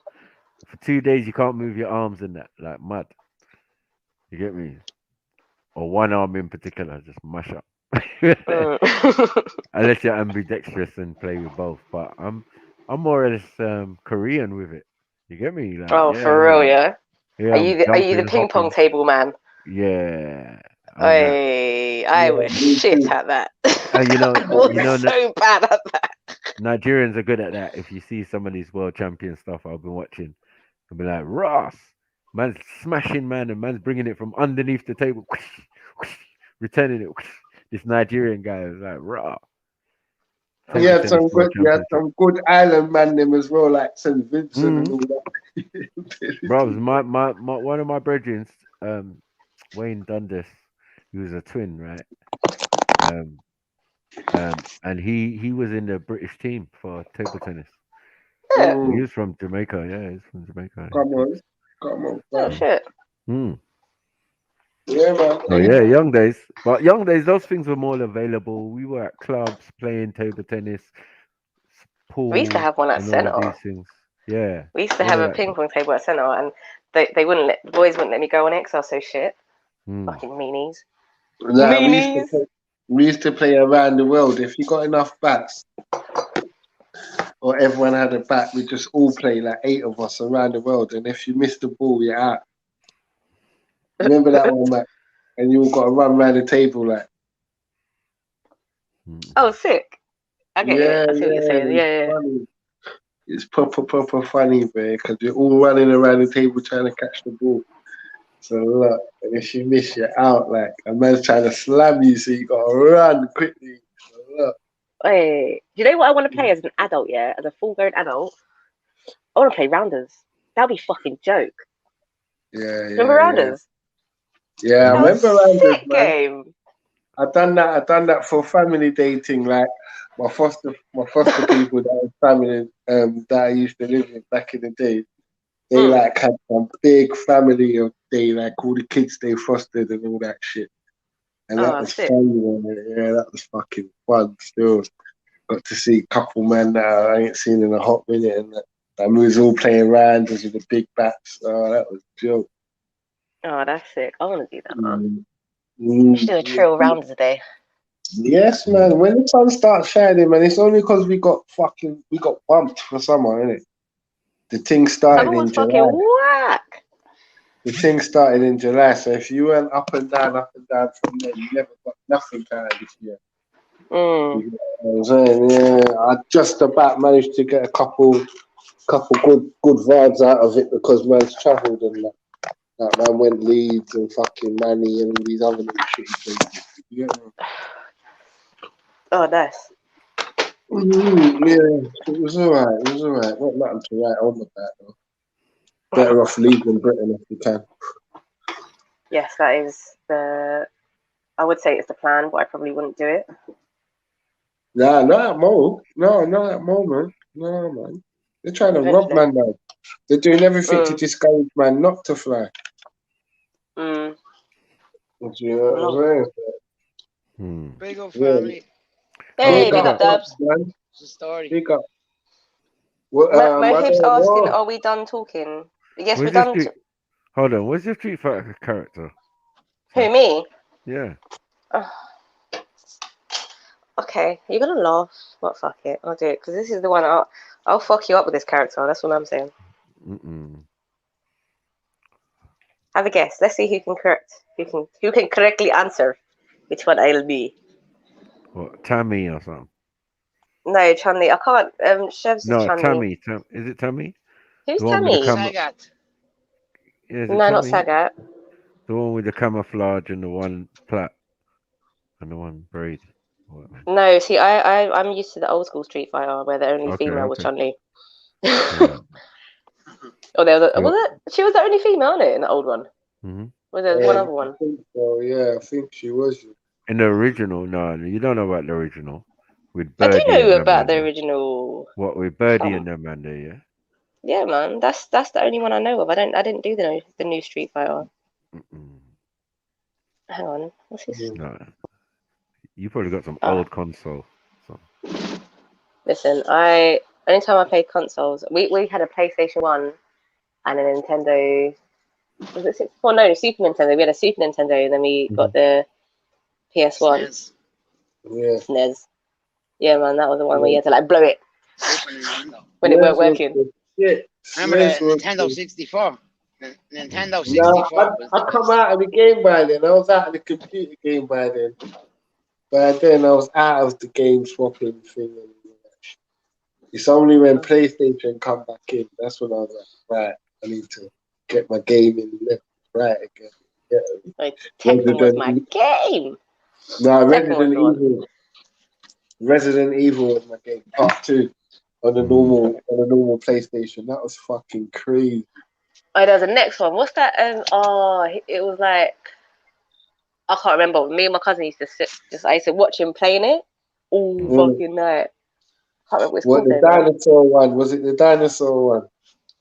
For 2 days, you can't move your arms in that, like mad. You get me? Or one arm in particular, just mash up. Unless you're ambidextrous and play with both. But I'm more or less Korean with it. You get me? Like, Oh, yeah, for real, yeah. Yeah, Are I'm you the jumping, ping pong hopping. table man? Yeah. Hey, I was shit at that. You know, I was so bad at that. Nigerians are good at that. If you see some of these world champion stuff I've been watching, I'll be like, Ross, man's smashing, man, and man's bringing it from underneath the table, returning it. This Nigerian guy is like, raw. He had some good island man them as well, like St. Vincent and all that. Bro, my one of my brethren, Wayne Dundas, he was a twin, right? And he was in the British team for table tennis. Yeah. He was from Jamaica. Yeah, he's from Jamaica. Come on. Oh shit. Yeah, man. Oh yeah, young days. But young days, those things were more available. We were at clubs playing table tennis, pool. We used to have one at and all of Centre. these things. Yeah. We used to have a ping pong table at Centre, and the boys wouldn't let me go on it because I was so shit. Fucking meanies. Nah, we used to play around the world. If you got enough bats, or everyone had a bat, we just all play, like 8 of us around the world. And if you miss the ball, you're out. Remember that one, Matt? And you all got to run around the table, like. Oh, sick. I get it. I see what you're saying. Yeah. Funny. It's proper funny, man, because you're all running around the table trying to catch the ball. So look, and if you miss, you're out. Like a man's trying to slam you, so you gotta run quickly. So look. Hey, do you know what I want to play as an adult? Yeah, as a full-grown adult, I want to play rounders. That'd be fucking joke. Yeah. Remember rounders? Yeah, I remember rounders, sick man. Game. I done that for family dating. Like my foster people that was family that I used to live with back in the day. They like had some big family of like all the kids they fostered and all that shit. And that was sick. fun. Yeah, that was fucking fun still. Got to see a couple men that I ain't seen in a hot minute, and that we was all playing rounders with the big bats. Oh, that was a joke. Oh, that's sick. I want to do that, man. We should do a trill rounders a day. Yes, man. When the sun starts shining, man, it's only because we got bumped for summer, innit? The thing started in July. Fucking whack. The thing started in July, so if you went up and down from there, you never got nothing kind of this year. You know what I'm saying? Yeah, I just about managed to get a couple good vibes out of it because man's travelled and that. Like man went Leeds and fucking Manny and all these other little shitty places. You get me? Oh, nice. Yeah, it was alright. Not nothing to write home about though. Better off leaving Britain if you can. Yes, that is I would say it's the plan, but I probably wouldn't do it. Nah, not at Mo. No, not at Mo, man. No, man. They're trying to rob man now. They're doing everything to discourage man not to fly. You know what I'm saying? Big up, family. Hey, big up, Dubs. Big up. Mohib's asking, are we done talking? Yes, we're done. Hold on, what's your Street Fighter character? Who, me? Yeah. Okay, you're gonna laugh, but fuck it, I'll do it because this is the one I'll fuck you up with this character. That's what I'm saying. Have a guess. Let's see who can correctly answer which one I'll be. What, Tammy or something? No, Chun-Li. I can't. Chev's No, Chun-Li. Tammy. Is it Tammy? Who's The one with Tammy? the Sagat. Yeah, is it No, not Tammy? Sagat. The one with the camouflage and the one plat and the one braid. Whatever. No, see, I'm used to the old school Street Fighter where the only female was Chun-Li. Yeah. Oh, was it? She was the only female in it in the old one. Mm-hmm. Was there one other one? I think so, yeah, I think she was. In the original, no, you don't know about the original. With I Birdie do know and them about man the there. original. What with Birdie and them man there, yeah? Yeah, man, that's the only one I know of. I didn't do the new Street Fighter. Hang on, what's his? No. You probably got some old console. So. Listen, anytime I played consoles, we had a PlayStation 1 and a Nintendo. Was it 64? No, Super Nintendo. We had a Super Nintendo, and then we got the PS1. Yeah. SNES. Yeah, man, that was the one where you had to like blow it when it weren't working. Yeah. Remember the Nintendo 64? Nintendo 64. I come out of the game by then. I was out of the computer game by then. By then, I was out of the game swapping thing. It's only when PlayStation come back in. That's when I was like, right, I need to get my game in left, right again. Yeah. Like, Tekken was my game. No, Resident Evil was my game. Part 2 on the normal PlayStation. That was fucking crazy. Oh, there's a next one. What's that? It was like I can't remember. Me and my cousin used to I used to watch him playing it all fucking night. Can't remember what it's called. The dinosaur one? Was it the dinosaur one?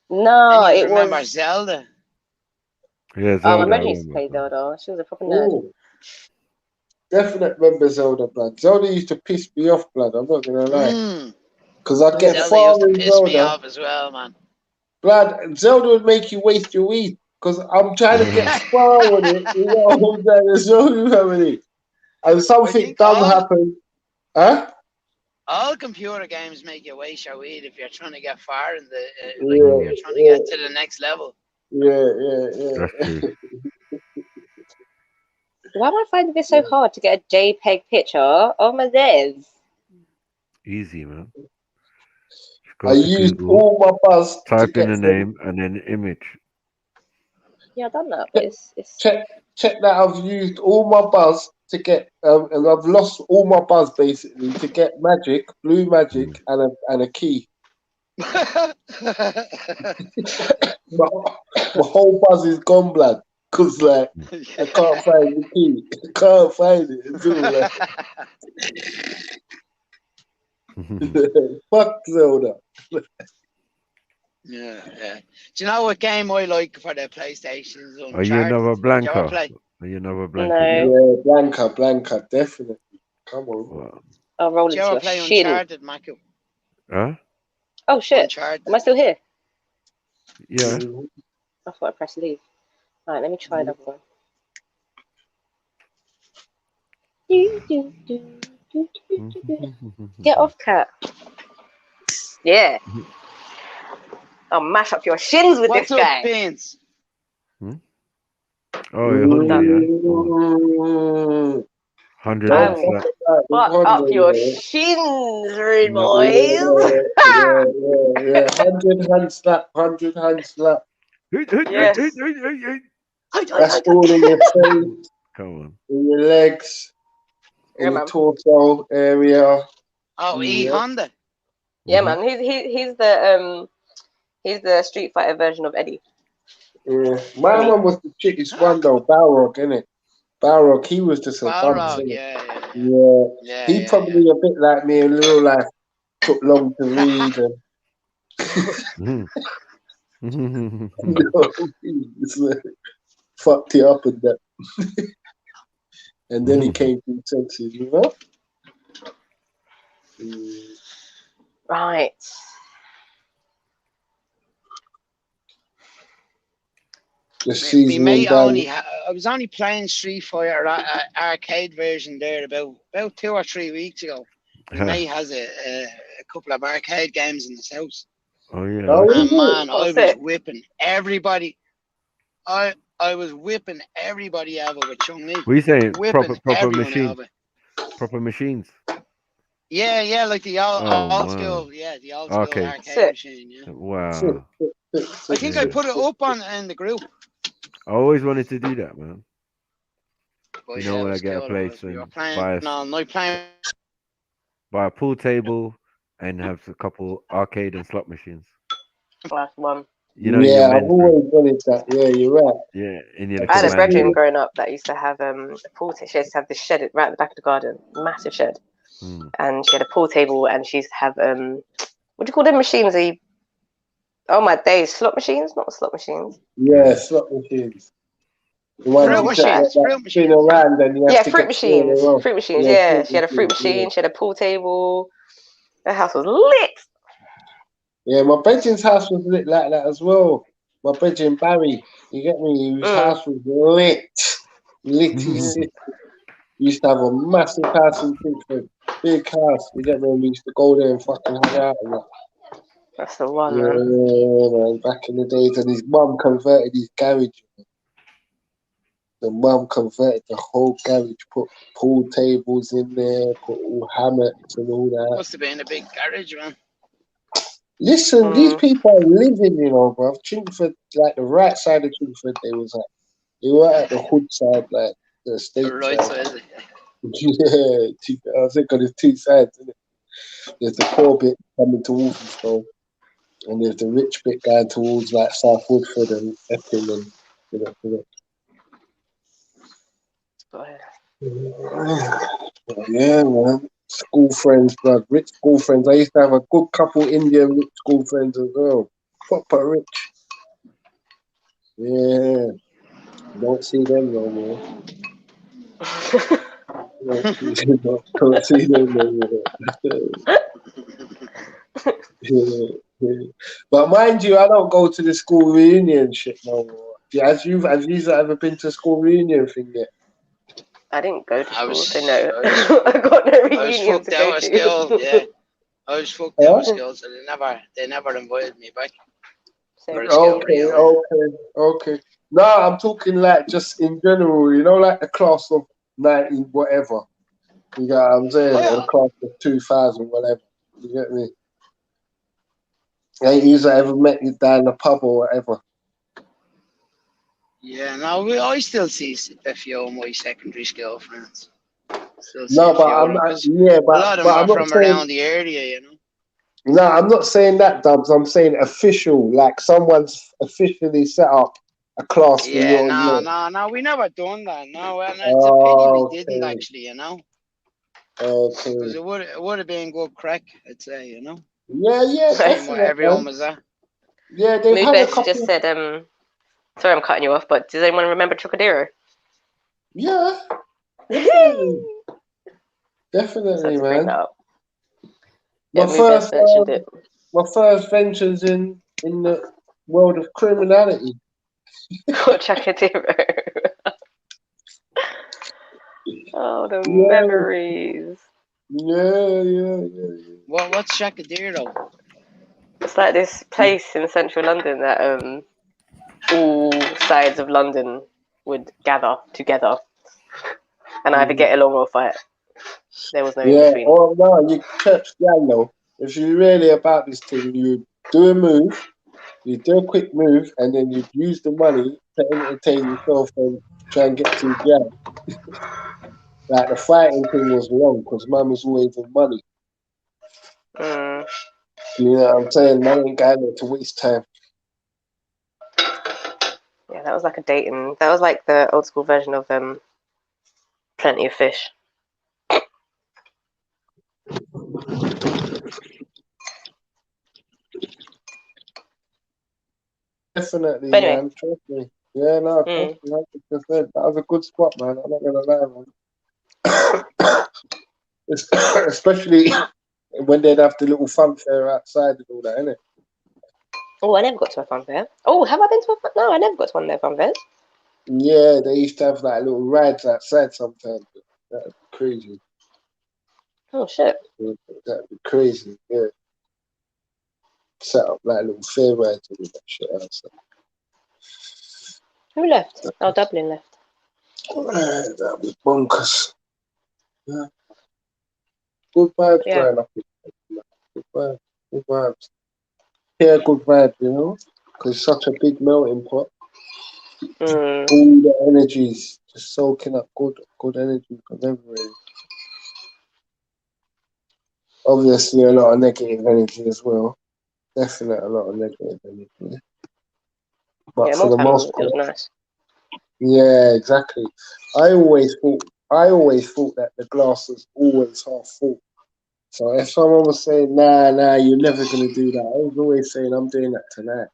No, it remember was Zelda. Yeah, Zelda. My mother used to play Zelda. She was a proper nerd. Definite remember Zelda, blood. Zelda used to piss me off, blood. I'm not gonna lie. Because I get Zelda far used to in piss Zelda. me off as well, man. Blood, Zelda would make you waste your weed. Because I'm trying to get far with it. You know what I'm trying to show you how many. And something dumb happened. Huh? All computer games make you waste your weed if you're trying to get far in the if you're trying to get to the next level. Yeah. Why am I finding this so hard to get a JPEG picture of my days? Easy, man. I used all my buzz. Type in the name and then image. Yeah, I've done that. But it's... Check that I've used all my buzz to get, and I've lost all my buzz basically to get blue magic, and a key. My whole buzz is gone, blood. Cause like I can't find the key. I can't find it. It's all like fuck Zelda. Yeah. Do you know what game I like for the PlayStation? Are you another Blanca? Are you another Blanca? No. Yeah, Blanca, definitely. Come on. Wow. I'll roll into your play shin. Uncharted, Michael? Huh? Oh shit! Uncharted. Am I still here? Yeah. I thought I pressed leave. Alright, let me try another one. Get off, cat. Yeah. I'll mash up your shins with this guy. Beans? Oh, yeah. 100 Fuck up your shins, rude boys. Yeah. 100 hand slap. Yes. That's all in your face. Come on. In your legs. In the torso area. Oh, Honda. Yeah, man. He's the Street Fighter version of Eddie. Yeah. My one was the cheapest one though, Balrog, innit? Balrog, he was just a Balrog, yeah. He probably a bit like me, a little like took long to read and fucked it up and that. And then he came to his senses, you know? Right. I was only playing Street Fighter arcade version there about 2 or 3 weeks ago. My mate has a couple of arcade games in his house. Oh yeah. And man, I was whipping everybody. I was whipping everybody over with Chun-Li. What are you saying? Whipping Proper everyone machines. over. Proper machines. Yeah, like the old school. Yeah, the old school arcade machine. Yeah. Wow. I think I put it up in the group. I always wanted to do that, man. But You know, yeah, when it I was get a cool. place We were and playing all night, playing. buy a pool table and have a couple arcade and slot machines. Last one. You know, yeah, your I've men's room. always wanted that. Yeah, you're right. Yeah, in your I had a man brethren room. growing up that used to have a pool. She used to have this shed right at the back of the garden, massive shed, and she had a pool table, and she used to have what do you call them machines? Oh my days, slot machines, not slot machines. Yeah, slot machines. The ones Fruit you machines. that spin around and you have Yeah, to fruit get machines. around. Fruit machines. Yeah, Yeah, fruit she had a fruit machines, machine. She had a pool table. Her house was lit. Yeah, my bedroom's house was lit like that as well. My bedroom, Barry, you get me? His house was lit. Lit. We used to have a massive house in Kingsford. Big house. You get me? We used to go there and fucking hang out and that. That's the one, Yeah, man. man. Back in the days, and his mum converted his garage. The mum converted the whole garage, put pool tables in there, put all hammocks and all that. Must have been a big garage, man. Listen, these people are living, you know, bro. Chingford, like the right side of Chingford, they was at. They were at the hood side, like the estate The right side. Yeah, I think there's two sides, isn't it? There's the poor bit coming to Walthamstow, and there's the rich bit going towards like South Woodford and Epping and Yeah, man. School friends, blood. Rich school friends. I used to have a good couple Indian rich school friends as well. Proper rich. Yeah. Don't see them no more. Don't see them no more. Yeah. But mind you, I don't go to the school reunion shit no more. Have you ever been to a school reunion thing yet? I didn't go to school, so no. I got no reunions to go to. Yeah. I was fucked out of school, so they never invited me back. Okay. No, I'm talking like just in general, you know, like the class of 90 whatever. You get what I'm saying? Or the class of 2000, whatever. You get me? Ain't you ever met you down the pub or whatever? Yeah, no, I still see a few of my secondary school friends. No, but I'm not, yeah, but a lot of them are I'm not from saying, around the area, you know. No, I'm not saying that, Dubs. I'm saying official, like someone's officially set up a class for Yeah, your year. no, we never done that. No, and it's a pity we didn't actually, you know. Okay. Because it would have been good crack, I'd say, you know. Yeah, definitely. Everyone was there. Yeah, they've had a Moobest couple. just said, sorry, I'm cutting you off, but does anyone remember Trocadero? Yeah, definitely. Definitely, man. Yeah, Moobest mentioned it. My first ventures in the world of criminality. Got Trocadero. Oh, the memories. Yeah. What's Chacadero? It's like this place in central London that all sides of London would gather together and either get along or fight. There was no in between. Or no, you church gang though. If you're really about this thing, you do a move, you do a quick move, and then you use the money to entertain yourself and try and get to the gang. Like the fighting thing was wrong because man was always in money. You know what I'm saying? Man ain't going there to waste time. Yeah, that was like a dating. That was like the old school version of Plenty of Fish. Definitely, But anyway. man. Trust me. Yeah, no, trust me, 100%. That was a good spot, man. I'm not gonna lie, man. Especially when they'd have the little funfair outside and all that, innit? Oh, I never got to a funfair. Oh, have I been to a funfair? No, I never got to one of their funfairs. Yeah, they used to have like little rides outside sometimes. That'd be crazy. Oh shit. That'd be crazy, yeah. Set up like little fair rides and all that shit outside. Who left? Oh, Dublin left. That'd be bonkers. Yeah. Good vibes, growing up. Good vibes. Yeah, good vibes, you know? Because it's such a big melting pot. All the energies, just soaking up good energy from everywhere. Obviously, a lot of negative energy as well. Definitely a lot of negative energy. But for the most part, it was nice. yeah, exactly. I always thought that the glass was always half full. So if someone was saying, nah, you're never gonna do that, I was always saying, I'm doing that tonight.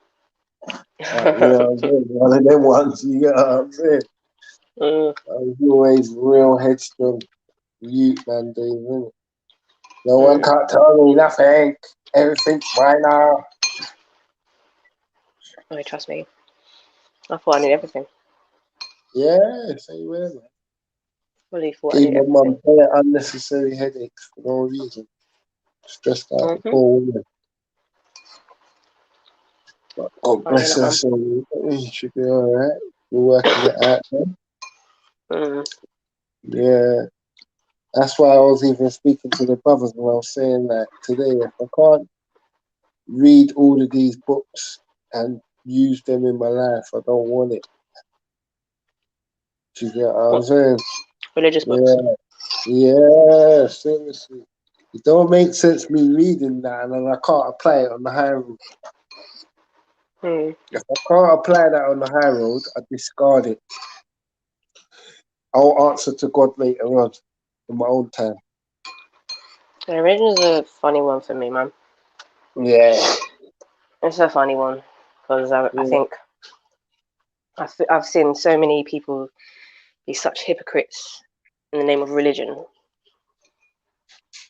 You know, I'm doing one of them ones. You get what I'm saying? I was always real headstrong. You man, Dave, innit? No one can't tell me nothing. Everything's mine now. Oh, trust me. I thought I knew everything. Yeah, same way, man. Really thought I knew Gave my everything. mum unnecessary headaches for no reason. Stressed out the poor woman. But God bless her, so she should be alright. We're working it out now. Yeah. That's why I was even speaking to the brothers when I was saying that today, if I can't read all of these books and use them in my life, I don't want it. Do you get what I'm saying? Religious books. Yeah, seriously. It don't make sense me reading that and then I can't apply it on the high road. If I can't apply that on the high road, I discard it. I'll answer to God later on in my own time. The religion's a funny one for me, man. Yeah. It's a funny one because I think I've seen so many people be such hypocrites in the name of religion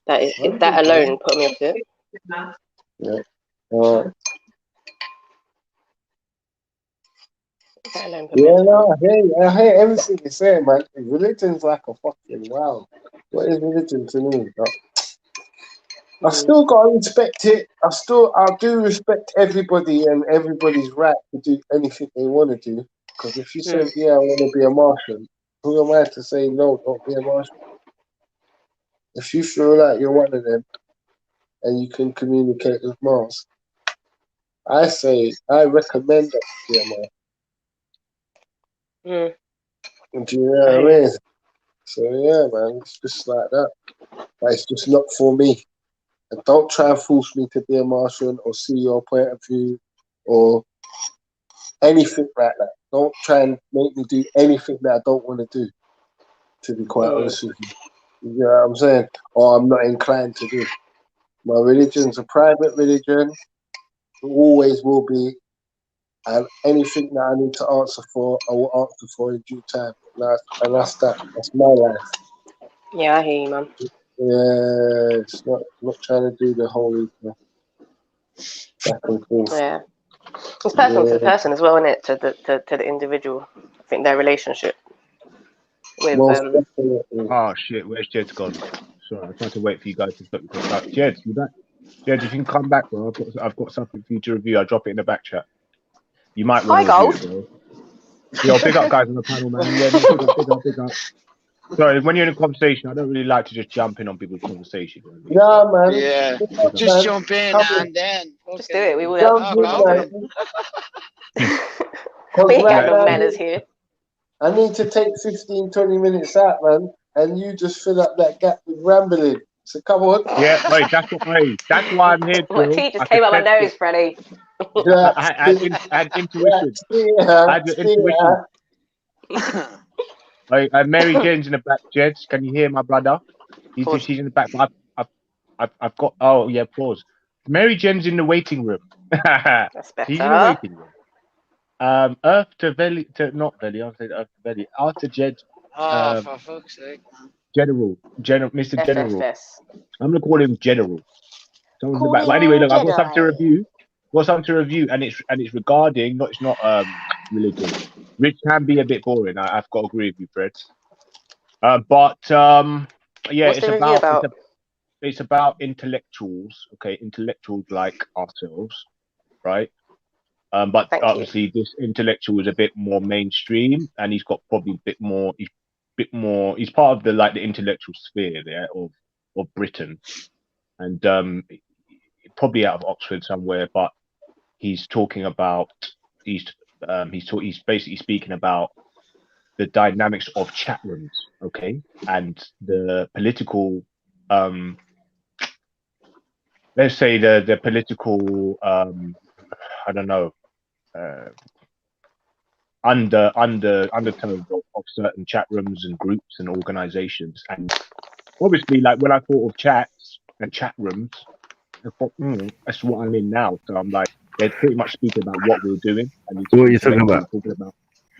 that that alone put me off it. Yeah. No, I hear everything you're saying, man. Religion's like a fucking wow. What is religion to me? I still gotta respect it. I do respect everybody and everybody's right to do anything they want to do. Because if you say, yeah, I want to be a Martian, who am I to say no, don't be a Martian? If you feel like you're one of them and you can communicate with Mars, I recommend that you be a Martian. Do you know what I mean? So yeah, man, it's just like that. But it's just not for me. And don't try and force me to be a Martian or see your point of view or anything like that. Don't try and make me do anything that I don't want to do, to be quite honest with you. You know what I'm saying? Or I'm not inclined to do. My religion's a private religion. It always will be. And anything that I need to answer for, I will answer for in due time. And that's that. That's my life. Yeah, I hear you, man. Yeah, it's not trying to do the whole back and forth. Yeah, it's personal to the person as well, isn't it? To the individual. I think their relationship with. Oh shit! Where's Jed's gone? Sorry, I tried to wait for you guys to stop. Jed, you back? Jed, if you can come back, bro, I've got something for you to review. I'll drop it in the back chat. You might want to review it, bro. Yo, big up guys on the panel, man. Yeah, no, big up. Sorry, when you're in a conversation, I don't really like to just jump in on people's conversation. Yeah, man. Yeah, just jump in and then. Just do it. We will. We ain't got no manners here. I need to take 15, 20 minutes out, man, and you just fill up that gap with rambling. So come on. Yeah, wait, that's why I'm here. My teeth just came out my nose, Freddie. I had intuition. I had intuition. Mary Jane's in the back, Jeds. Can you hear my brother? She's in the back. But I've got. Oh yeah, pause. Mary Jane's in the waiting room. That's better. She's in the waiting room. Earth to Valley to not Valley. I'll say Earth to Valley. After Jed. For fuck's sake. General, Mr. General. FFS. I'm gonna call him General. Someone's in the back. But anyway, look, I've got something to review. And it's regarding it's not religion. Which can be a bit boring. I've got to agree with you, Fred. Yeah, it's about intellectuals. Okay, intellectuals like ourselves, right? But obviously, this intellectual is a bit more mainstream, and he's got probably a bit more. He's part of the intellectual sphere there of Britain, and probably out of Oxford somewhere. But he's talking about He's basically speaking about the dynamics of chat rooms, okay, and the political, let's say the political, I don't know, undertones of certain chat rooms and groups and organizations. And obviously, like when I thought of chats and chat rooms, I thought, that's what I'm in now. So I'm like, they're pretty much speaking about what we're doing. And What are you talking about?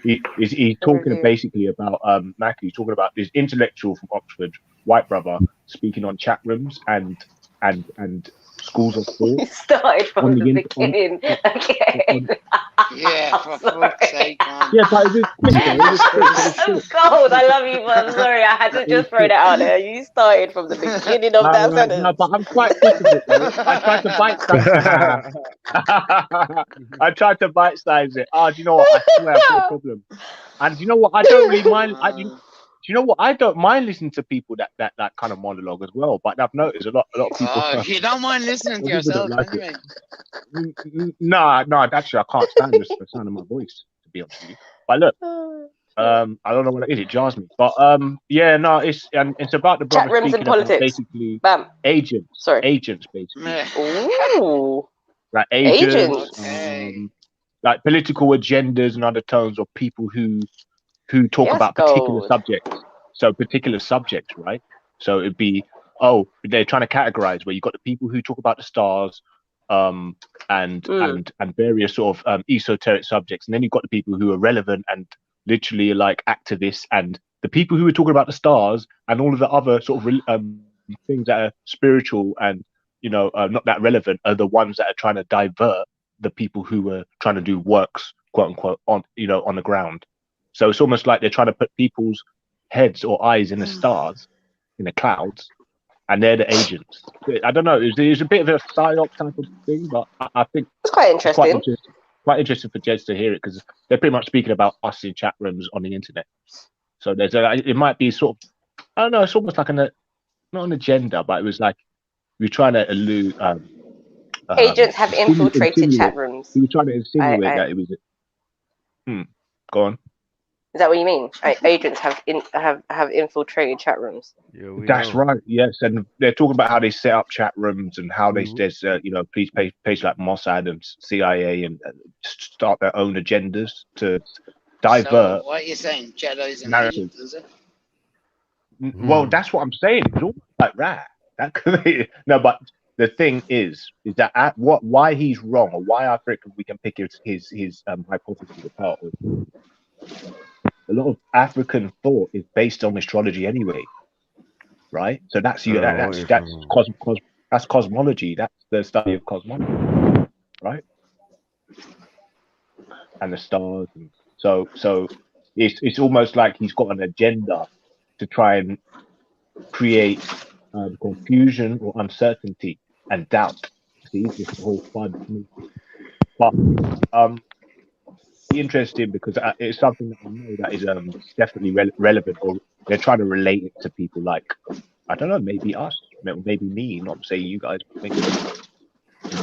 He's talking basically about Mackie. He's talking about this intellectual from Oxford, white brother, speaking on chat rooms and schools of thought. You started from the beginning again. Yeah, for fuck's sake, man. Yeah, but it was quick. It was quick. I'm cold. I love you, but I'm sorry. I had to just throw that out there. You started from the beginning of that sentence. No, but I'm quite quick with it, though. I tried to bite-size it. I tried to bite-size it. Do you know what? I swear I've got a problem. And you know what? I don't really mind. Do you know what? I don't mind listening to people that kind of monologue as well. But I've noticed a lot of people. You don't mind listening to yourself, anyway. No, actually, I can't stand the sound of my voice, to be honest with you. But look, I don't know what it is. It jars me. But yeah, no, it's about the brother chat rooms and politics. Basically, agents. Sorry, agents, basically. Ooh, like agents. Like political agendas and undertones of people who talk about particular subjects. So particular subjects, right? So it'd be, they're trying to categorize where you've got the people who talk about the stars, and various sort of esoteric subjects, and then you've got the people who are relevant and literally like activists, and the people who are talking about the stars and all of the other sort of things that are spiritual and not that relevant are the ones that are trying to divert the people who are trying to do works, quote unquote, on the ground. So it's almost like they're trying to put people's heads or eyes in the stars, in the clouds, and they're the agents. I don't know. It's a bit of a psyop type of thing, but I think it's quite interesting. Quite interesting for Jeds to hear it, because they're pretty much speaking about us in chat rooms on the internet. So it might be sort of, I don't know. It's almost like not an agenda, but it was like we're trying to allude. Agents have infiltrated chat rooms. He was trying to insinuate that it was. Go on. Is that what you mean? Agents have infiltrated chat rooms. Yeah, that's right. Yes, and they're talking about how they set up chat rooms and how there's police page like Mossad and CIA and start their own agendas to divert. So what are you saying? Jedi's and agents, is it? Well, that's what I'm saying. It's all like that. That could be, no, but the thing is that why he's wrong, or why I think we can pick his hypothesis apart. A lot of African thought is based on astrology anyway, right? So that's that's cosmology. That's the study of cosmology, right? And the stars. And so it's almost like he's got an agenda to try and create confusion or uncertainty and doubt. See, this is the whole fun. But interesting, because it's something that I know that is definitely relevant, or they're trying to relate it to people like, I don't know, maybe us, maybe me, not saying you guys, but maybe in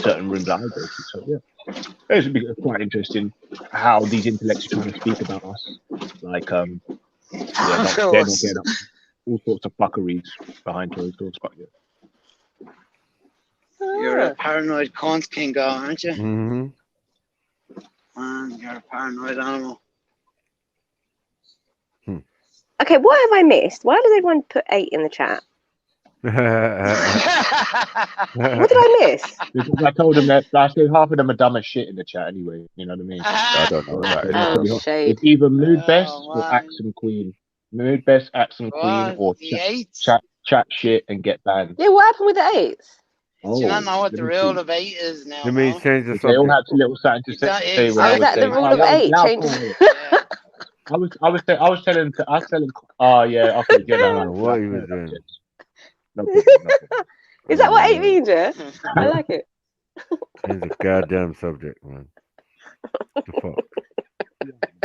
certain rooms I go to. So yeah, it's quite interesting how these intellects are trying to speak about us, like they're not getting up all sorts of fuckeries behind closed doors. But yeah, you're a paranoid cunt, Kingo, aren't you? Mm-hmm. Man, you're a paranoid animal. Okay, what have I missed? Why does everyone put 8 in the chat? What did I miss? Because I told them that I said half of them are dumb as shit in the chat anyway. You know what I mean? I don't know. It's either Mood Best or Accent Queen. Mood Best, Accent Queen, or chat shit and get banned. Yeah, what happened with the 8s? Do you not know what the rule of 8 is now? You mean change the subject? They all had a little something to say. Is that the rule of 8? Change. I was telling. Oh yeah, okay, get that. What he was doing? No, Is that what 8 means? Yeah, I like it. Change the goddamn subject, man. What the fuck?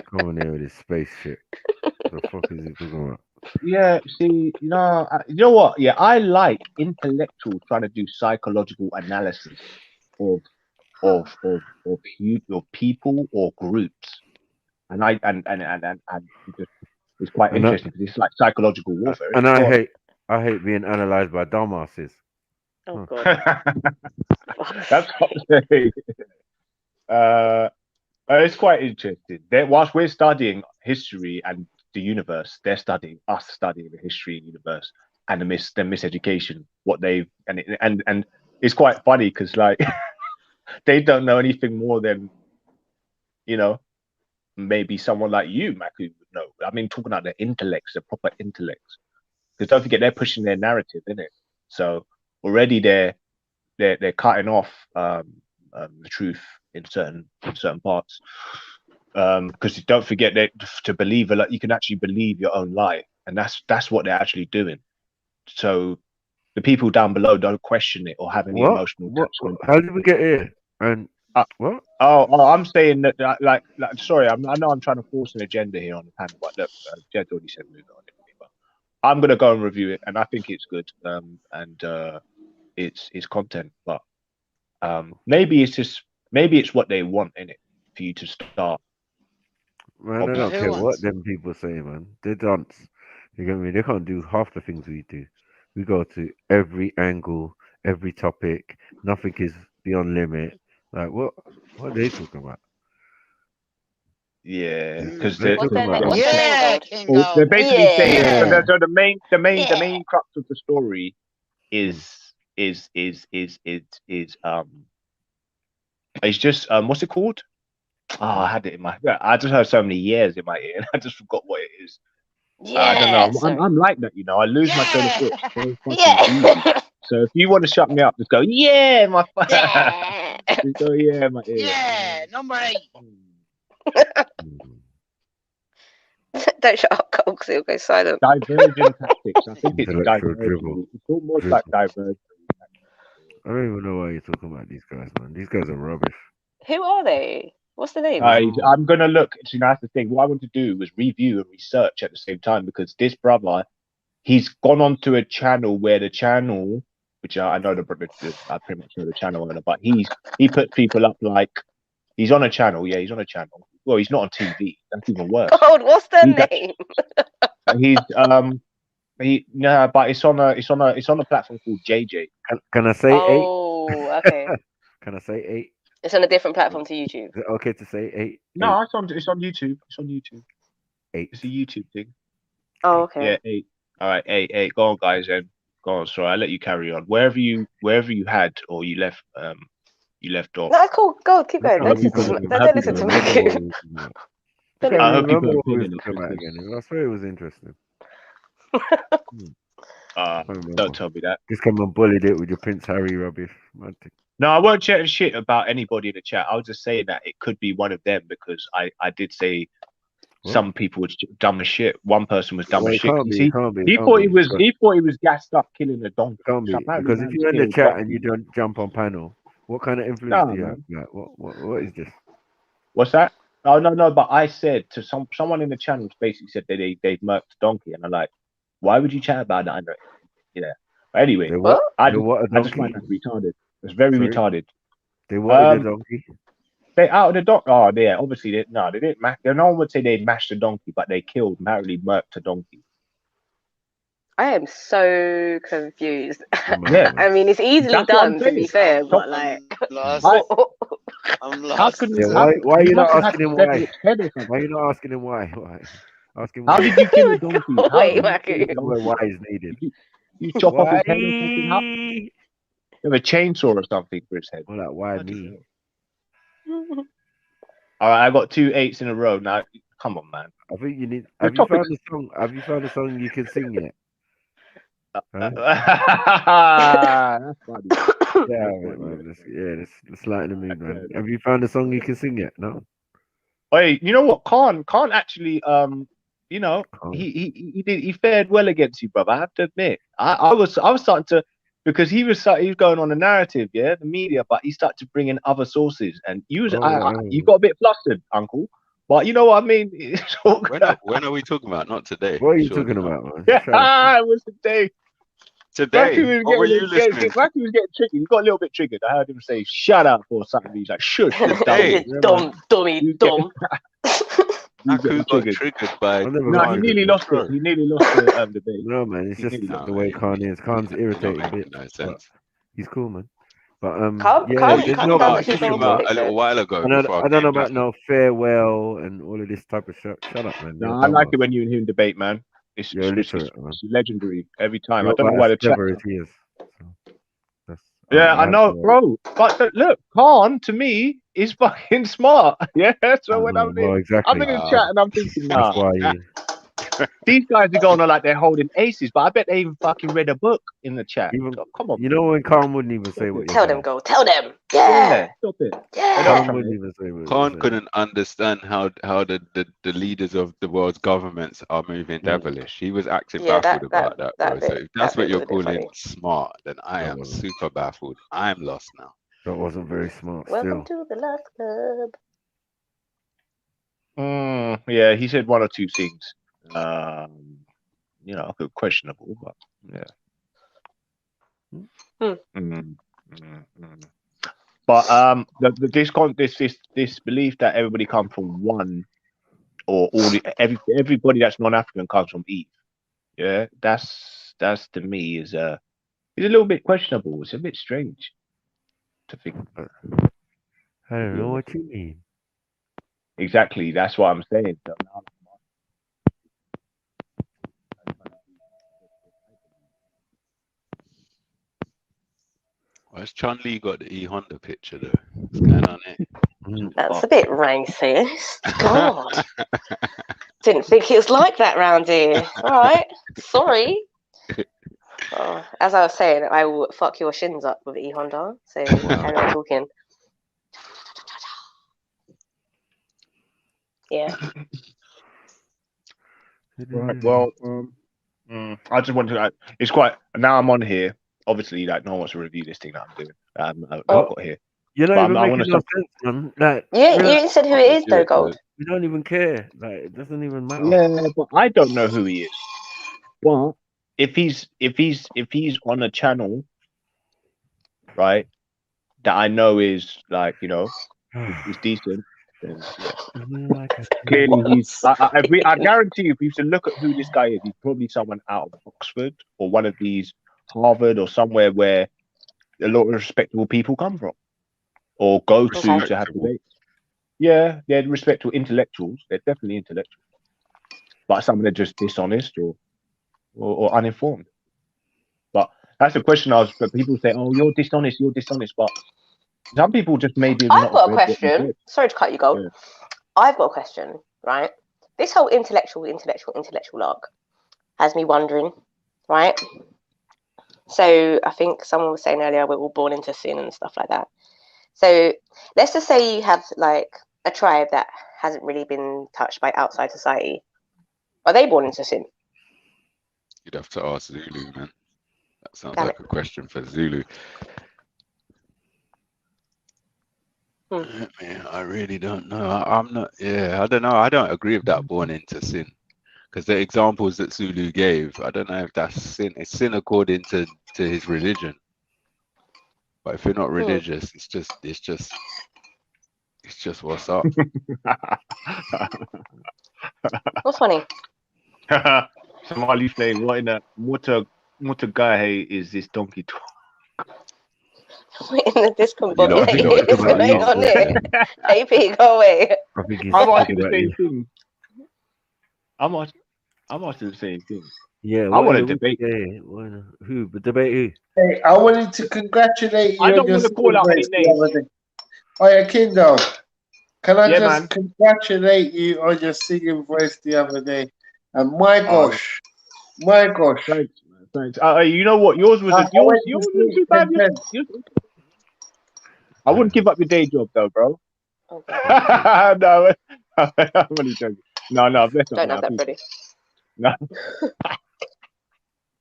Coming here with this space shit. What the fuck is he talking about? Yeah, see, you know what? Yeah, I like intellectuals trying to do psychological analysis of of people or groups, and it's quite And that- interesting because it's like psychological warfare. And isn't it? I hate being analyzed by dumbasses. Oh God. That's what I'm saying. It's quite interesting. Whilst we're studying history and the universe, they're studying the history and universe and the miseducation. What they and it's quite funny because like they don't know anything more than maybe someone like you, Maku, would know. I mean, talking about the intellects, the proper intellects. Because don't forget, they're pushing their narrative, innit? So already they're cutting off the truth in certain parts. Because don't forget that to believe you can actually believe your own lie, and that's what they're actually doing. So the people down below don't question it or have any emotional attachment. How did we get here? And what? Oh, I'm saying that like sorry, I know I'm trying to force an agenda here on the panel, but look, Jed already said move on it. But I'm gonna go and review it, and I think it's good. And it's content, but maybe it's what they want in it for you to start. Man, I don't care what them people say, man. They dance. You get me? They can't do half the things we do. We go to every angle, every topic. Nothing is beyond limit. Like what are they talking about? Yeah, because they're What's talking their about. name? Well, they're basically saying Yeah. so the main crux of the story is it's just what's it called? Oh, I had it in my I just heard so many years in my ear and I just forgot what it is. I don't know. I'm like that, I lose my train of thought so fucking easy. So if you want to shut me up, just go, yeah, my just go, yeah, my ear. Yeah, number 8. Don't shut up, Cole, because it'll go silent. Divergent tactics. I think it's Intellectual divergent. dribble. It's almost like divergent. I don't even know why you're talking about these guys, man. These guys are rubbish. Who are they? What's the name? I'm gonna look. See, that's the thing. What I want to do was review and research at the same time because this brother, he's gone onto a channel where the channel, which I know I pretty much know the channel owner, but he puts people up like he's on a channel. Yeah, he's on a channel. Well, he's not on TV. That's even worse. God, what's their name? But it's on a platform called JJ. Can I say 8? Oh, okay. Can I say 8? It's on a different platform to YouTube. Is it okay to say 8? No, it's on YouTube. It's on YouTube. 8. It's a YouTube thing. Oh, okay. Yeah, 8. All right, 8. Go on, guys. Then go on. Sorry, I'll let you carry on. Wherever you had or you left off. No, cool. Go, keep going. Don't listen to me. I hope you put a pin in it again. I swear it was interesting. Don't tell me that. Just come and bullied it with your Prince Harry rubbish. No, I won't chat shit about anybody in the chat. I was just saying that it could be one of them because I did say some people were dumb as shit. One person was dumb as shit. He thought he was gassed up killing a donkey. Because if you're in the chat and you don't jump on panel, what kind of influence do you have? Like, what is this? What's that? Oh no, but I said to someone in the channel basically said that they've murked a donkey, and I'm like, why would you chat about that? But anyway, I just find that retarded. It's very retarded. They wanted a donkey. They out of the donkey. Oh, yeah. Obviously, they didn't. No one would say they mashed a donkey, but they killed, apparently murked a donkey. I am so confused. Yeah. I mean, it's easily done, to be fair, but like, I'm lost. Why are you not asking him why? Why are you not asking him why? Ask him how why. did you kill a donkey? Wait, Maku. Why is needed? You chop off his head or something? How? You have a chainsaw or something for his head. Well, like, why me? All right, I got 2 8s in a row. Now, come on, man. I think you need. Have you found a song you can sing yet? That's funny. Let's lighten the mood, man. Have you found a song you can sing yet? No. Wait, you know what? Khan actually, he fared well against you, brother. I have to admit, I was starting to, because he was going on a narrative, the media, but he started to bring in other sources, and you got a bit flustered, Uncle. But you know what I mean? When are we talking about? Not today. What are you talking about, man? Yeah, it was today. Today, was what were you listening to? Bracky was getting triggered. He got a little bit triggered. I heard him say "shut up" or something. He's like, "Shush, you're dumb." dumb. Who got triggered by? No, he nearly lost it. He nearly lost the debate. No, man, it's just the way Khan is. Khan's irritating a bit. No sense. He's cool, man. But Khan there's him out a little while ago. I don't know about no farewell and all of this type of shit. Shut up, man. No, I like it when you and him debate, man. It's legendary every time. I don't know why the chat. I know, bro. But look, Khan to me is fucking smart. Yeah, so when I'm in the chat and I'm thinking, nah. That's why. These guys are going on like they're holding aces, but I bet they even fucking read a book in the chat. Come on. You know when Khan wouldn't even say what Tell them, go. Tell them. Yeah. Stop it. Yeah. Khan wouldn't even say what Khan couldn't understand how the leaders of the world's governments are moving devilish. He was acting baffled about that, bro. So if that's what you're calling smart, then I am super baffled. I'm lost now. That wasn't very smart. Welcome to the Love Club. Yeah, he said one or two things. Questionable, but yeah. But this belief that everybody comes from one, or everybody that's non-African comes from Eve. Yeah, that's to me is a little bit questionable. It's a bit strange to think. I don't know what you mean. Exactly, that's what I'm saying. So now, why's Chun-Li got the E Honda picture though? What's going on here? That's a bit racist. God. Didn't think it was like that round here. All right. Sorry. As I was saying, I will fuck your shins up with E Honda. So carry on talking. Yeah. Right. Well, I just want to. It's quite. Now I'm on here. Obviously, like no one wants to review this thing that I'm doing. I've got here. You don't even make no sense, man. Like, you said who it is, though, Gold. We don't even care. Like, it doesn't even matter. Yeah, but I don't know who he is. Well, if he's on a channel, right, that I know is like is decent. Then, yeah. Clearly, I guarantee you, if you should look at who this guy is, he's probably someone out of Oxford or one of these Harvard or somewhere where a lot of respectable people come from or go to have debates. Yeah, they're respectable intellectuals. They're definitely intellectuals, but some of them are just dishonest or uninformed. But that's the question. But people say, "Oh, you're dishonest. But some people just maybe. I've got a question. Sorry to cut you, Gold. Yeah. I've got a question. Right, this whole intellectual arc has me wondering. Right. So I think someone was saying earlier we're all born into sin and stuff like that. So let's just say you have like a tribe that hasn't really been touched by outside society. Are they born into sin? You'd have to ask Zulu, man. That sounds like a question for Zulu. I really don't know. I'm not. Yeah, I don't know. I don't agree with that born into sin. Because the examples that Zulu gave, I don't know if that's sin. It's sin according to his religion. But if you're not religious, it's just what's up. What's funny? Somebody saying, "What in a guy is this donkey talk?" In the discombobulated on it. AP, go away. I'm asking the same thing. I'm asking the same thing. Yeah, I want to debate. Who? But debate who? Hey, I wanted to congratulate you. I don't want to call out any names. Oh yeah, Kindle. Can I just congratulate you on your singing voice the other day? And my gosh. Thanks. You know what? Yours was too bad. I wouldn't give up your day job though, bro. Okay. No, I'm only joking. No, let's not. Don't have that ready. No.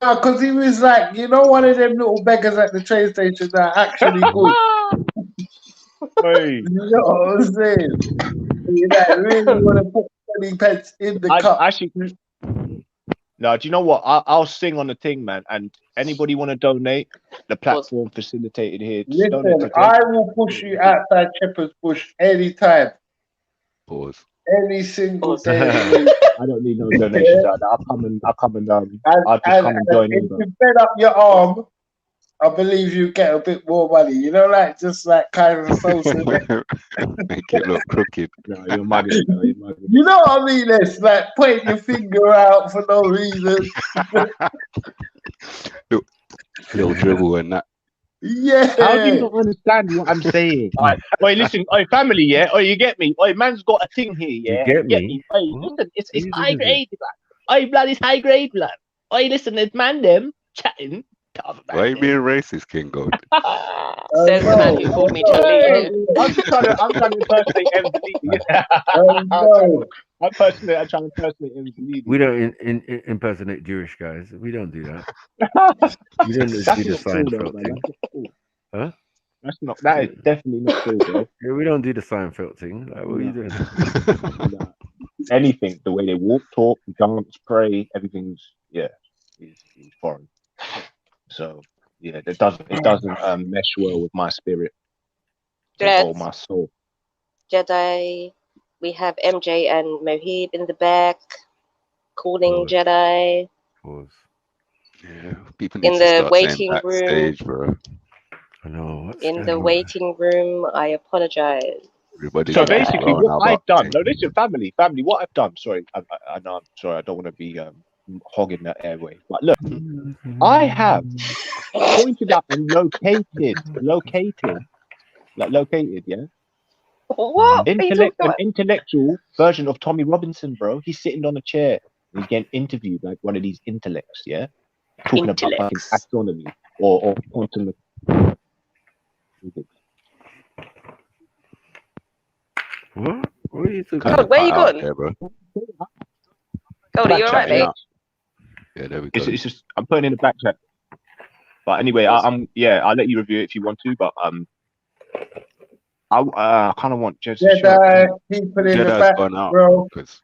No, because he was like, one of them little beggars at the train station that are actually good. Hey. You know what I'm saying? You really want to put 20 pence in the cup. No, do you know what? I'll sing on the thing, man. And anybody want to donate? The platform facilitated here. Just donate Listen, to I will push you outside Shepherd's Bush anytime. Pause. Any single day of the week. I don't need no donations out there. I'll come and I'll just come and join in, if bro. you bend up your arm, I believe you get a bit more money. You know, like just like kind of social. Make it look crooked. No, you're mugging. No, you're mugging. You know what I mean? It's like pointing your finger out for no reason. Little dribble and that. Yeah. How do you not understand what I'm saying? Alright, oi, listen, oi, family, yeah, oi, you get me? Oi, man's got a thing here, yeah. You get me? Oi, listen, it's high grade, blood. Oi, blood, it's high grade, blood. Oi, listen, there's man them chatting. Why are you being racist, King Gold? Says the man who called me Charlie. I'm trying to impersonate MZ. I'm trying to impersonate MZ. We don't impersonate Jewish guys. We don't do that. We don't do the Seinfeld thing. Huh? That is definitely not cool, bro. Yeah, we don't do the Seinfeld thing. Like, what are you doing? Anything, the way they walk, talk, dance, pray, everything's is foreign. So yeah, it doesn't mesh well with my spirit or my soul. Jedi, we have MJ and Mohib in the back, calling Jedi. Yeah, people need In to the start waiting saying room. backstage, bro. I know. In the waiting room, I apologize. So basically, what I've done. No, listen, family. What I've done. Sorry, I know. I'm sorry. I don't want to be hogging that airway. But look, I have pointed out and located, yeah. What? An intellectual version of Tommy Robinson, bro. He's sitting on a chair and he's getting interviewed like one of these intellects, yeah, talking about fucking astronomy or quantum physics. What? What are you talking about? Where you going? Cody, you alright, mate? Yeah, there we go. It's just I'm putting in the back chat. But anyway, I'll let you review it if you want to. But I kind of want just Jedi people in the back, gone out, bro. Because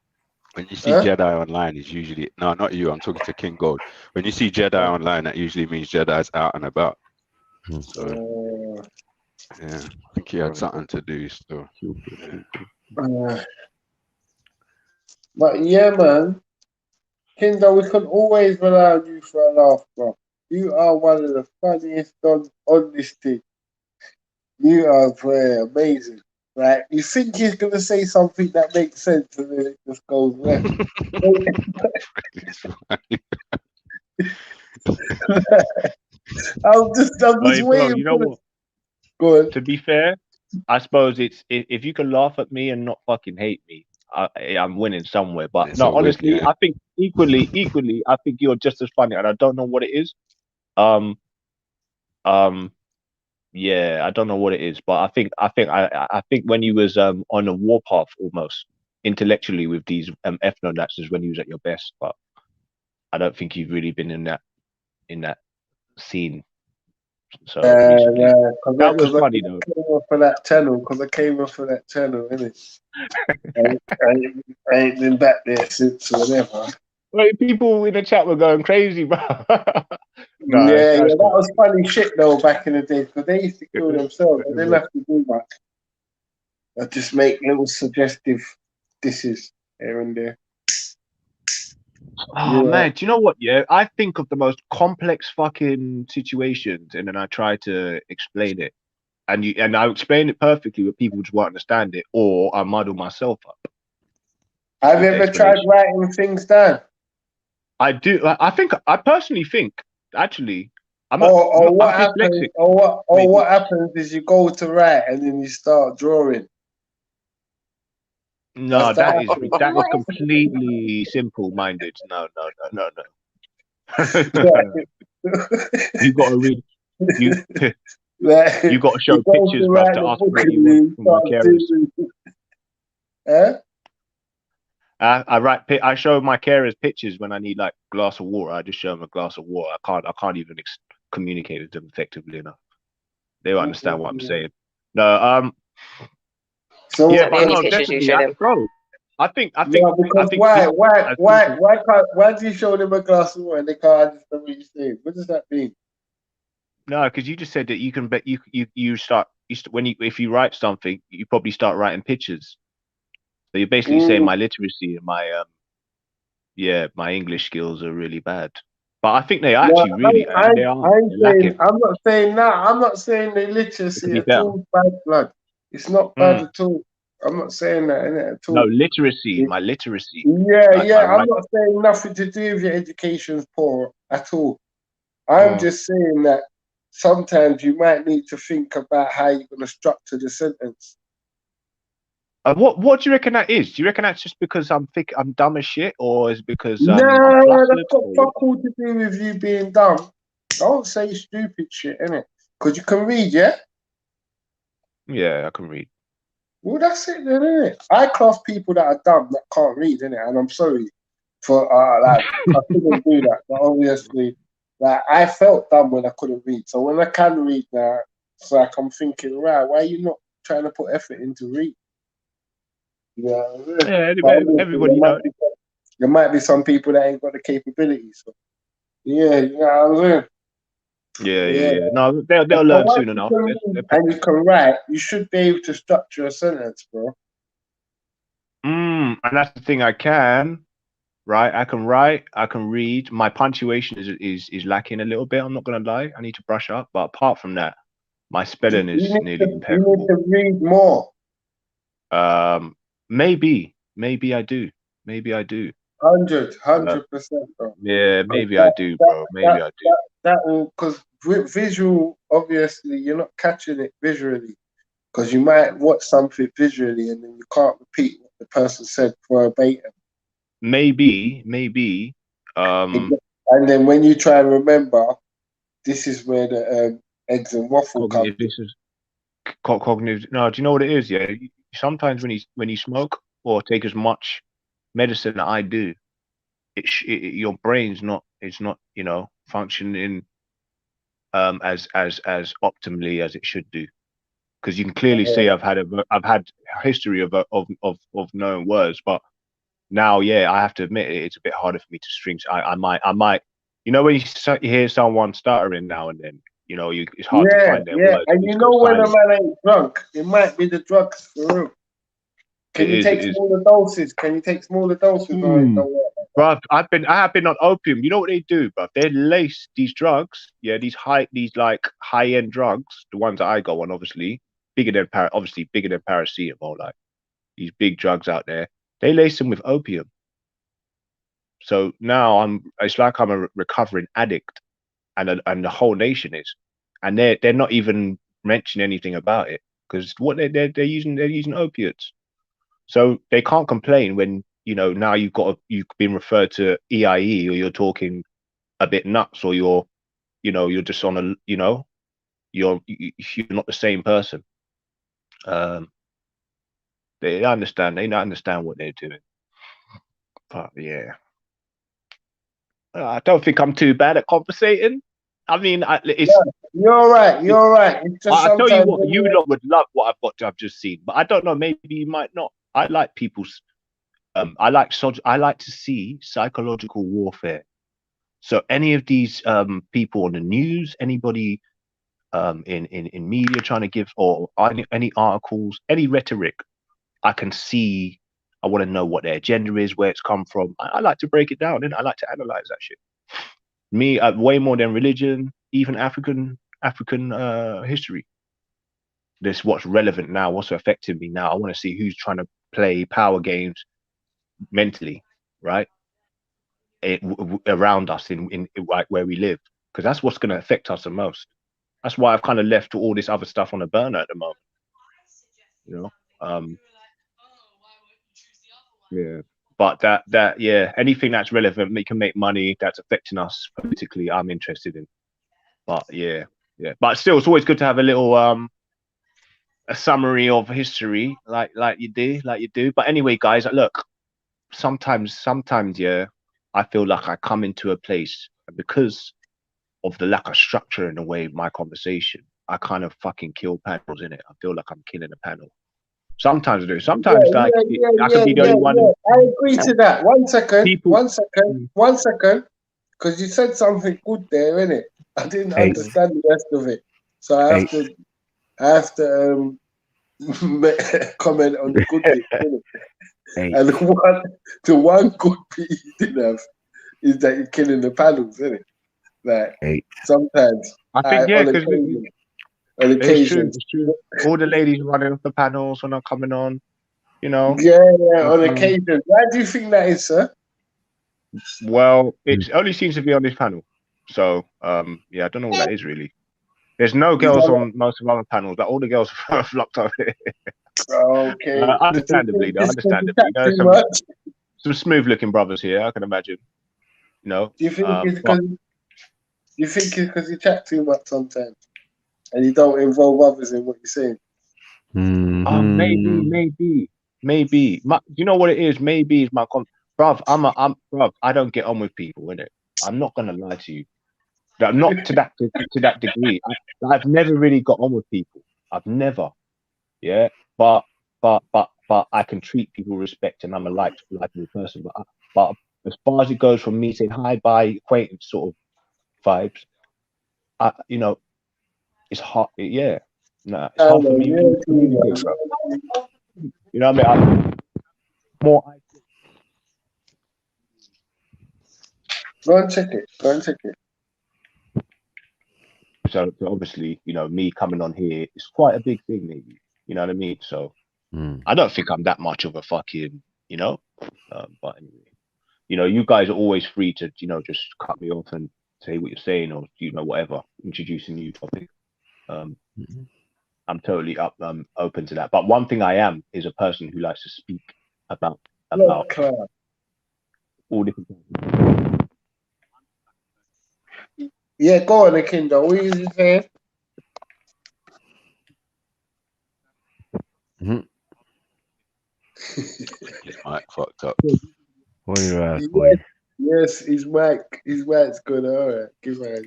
when you see Jedi online, it's usually not you. I'm talking to King Gold. When you see Jedi online, that usually means Jedi's out and about. So yeah, I think he had something to do still. But yeah, man. Kinder, we can always rely on you for a laugh, bro. You are one of the funniest on this thing. You are very amazing. Right? You think he's going to say something that makes sense and then it just goes left. I'm just waiting. You know what? Go on. To be fair, I suppose it's if you can laugh at me and not fucking hate me, I'm winning somewhere. But no, honestly, I think equally, I think you're just as funny, and I don't know what it is. Yeah, I don't know what it is, but I think when you was on a warpath almost intellectually with these ethno-nats is when you was at your best. But I don't think you've really been in that scene. So that was funny though. For that channel, because I came off for that channel, innit? I ain't been back there since whenever. Well, people in the chat were going crazy, bro. That was funny shit though back in the day because they used to kill themselves. They didn't have to do much. I just make little suggestive dishes here and there. Oh man, do you know what? Yeah, I think of the most complex fucking situations, and then I try to explain it, and I explain it perfectly, but people just won't understand it, or I muddle myself up. Have you ever tried writing things down? I do. I personally think actually. What happens is you go to write and then you start drawing. No, that is completely simple-minded. No. You got to read. You got to show pictures, bro, to ask what you want from my carers. I show my carers pictures when I need like a glass of water. I just show them a glass of water. I can't even communicate with them effectively enough. They don't understand what I'm saying. No, So yeah, but no, definitely, bro. I think because why do you show them a glass of water and they can't understand what you're saying? What does that mean? No, because you just said that you can bet you start if you write something, you probably start writing pictures. So you're basically saying my literacy and my my English skills are really bad. But I think they are actually really they are lacking. I'm not saying that. I'm not saying the literacy at all bad, blood. It's not bad at all. I'm not saying that innit, at all. No, literacy, my literacy. Yeah. I'm not saying nothing to do with your education's poor at all. I'm just saying that sometimes you might need to think about how you're going to structure the sentence. What do you reckon that is? Do you reckon that's just because I'm dumb as shit, or is it because No, that's got fuck all to do with you being dumb. Don't say stupid shit, innit? Because you can read, yeah? Yeah, I can read. Well, that's it then, innit? I class people that are dumb that can't read, innit? And I'm sorry for I couldn't do that. But obviously, I felt dumb when I couldn't read. So when I can read now, it's like I'm thinking, right, why are you not trying to put effort into read? Yeah, everybody knows. There might be some people that ain't got the capabilities. So. Yeah, you know what I'm saying? Yeah. No, they'll learn soon enough. And you can write. You should be able to structure a sentence, bro. And that's the thing. I can, right? I can write. I can read. My punctuation is lacking a little bit. I'm not gonna lie. I need to brush up. But apart from that, my spelling is nearly impeccable. You need to read more. Maybe I do. 100%, bro. Yeah, maybe I do, bro. Maybe I do. That will, because with visual, obviously, you're not catching it visually. Because you might watch something visually and then you can't repeat what the person said verbatim. Maybe. And then when you try and remember, this is where the eggs and waffle come. This is cognitive. No, do you know what it is? Yeah, sometimes when you smoke or take as much medicine that I do, your brain's not functioning as optimally as it should do. Because you can clearly see I've had a history of knowing words, but now I have to admit it's a bit harder for me to string. I might when you hear someone stuttering now and then, it's hard to find their words. And you know when a man ain't drunk, it might be the drugs for real. Can you take smaller doses? Bro, I have been on opium. You know what they do, bro? They lace these drugs, these high-end drugs, the ones that I go on, obviously bigger than paracetamol, like these big drugs out there. They lace them with opium. So now it's like I'm a recovering addict, and the whole nation is, and they're not even mentioning anything about it because what they're using opiates. So they can't complain when now you've been referred to EIE, or you're talking a bit nuts, or you're just on a you're not the same person. They understand what they're doing. But yeah, I don't think I'm too bad at conversating. I mean, you're right. It's just I tell you what, you lot would love what I've just seen, but I don't know. Maybe you might not. I like people's. I like to see psychological warfare. So any of these people on the news, anybody in media trying to give, or any articles, any rhetoric, I can see. I want to know what their agenda is, where it's come from. I like to break it down, and I like to analyze that shit. Me, way more than religion, even African history. This what's relevant now, what's affecting me now. I want to see who's trying to play power games mentally, right? Around us in where we live, because that's what's going to affect us the most. That's why I've kind of left all this other stuff on the burner at the moment. But anything that's relevant, we can make money, that's affecting us politically, I'm interested in. But but still, it's always good to have a little a summary of history, like you do. But anyway, guys, look, sometimes I feel like I come into a place, because of the lack of structure in the way of my conversation, I kind of fucking kill panels in it. I feel like I'm killing a panel. Sometimes I do. Sometimes I could be the only one. I agree to that. 1 second. 1 second. 1 second. Because you said something good there, innit? I didn't understand the rest of it, so I have to comment on the good bit, innit? And the one good bit you didn't have is that you're killing the panels, innit? Like sometimes I think on occasion, it's true. All the ladies running off the panels when I'm coming on, you know. Yeah, on occasion. Why do you think that is, sir? Well, it only seems to be on this panel, so yeah, I don't know what that is really. There's no girls on most of our panels, but all the girls are flocked over here. Okay. Understandably, though. There's some smooth-looking brothers here, I can imagine. You know. Do you think it's because you chat too much sometimes, and you don't involve others in what you're saying? Maybe. You know what it is? Maybe it's my bruv. Bruv. I don't get on with people, innit? I'm not gonna lie to you. I'm not to that degree. I've never really got on with people. I've never. Yeah, but I can treat people with respect, and I'm a likable person. But as far as it goes from me saying hi, bye, acquaintance sort of vibes, you know, it's hard. Yeah, nah, it's hard for me to communicate, bro. You know what I mean? I'm more. Go and check it. So obviously, you know, me coming on here is quite a big thing, maybe. You know what I mean? So I don't think I'm that much of a fucking, you know. But anyway, you know, you guys are always free to, you know, just cut me off and say what you're saying, or you know, whatever, introduce a new topic. I'm totally open to that. But one thing I am is a person who likes to speak about all different things. Yeah, go on, Akindo. What are you saying? His mic fucked up. Yes, his mic's good. All right, give it.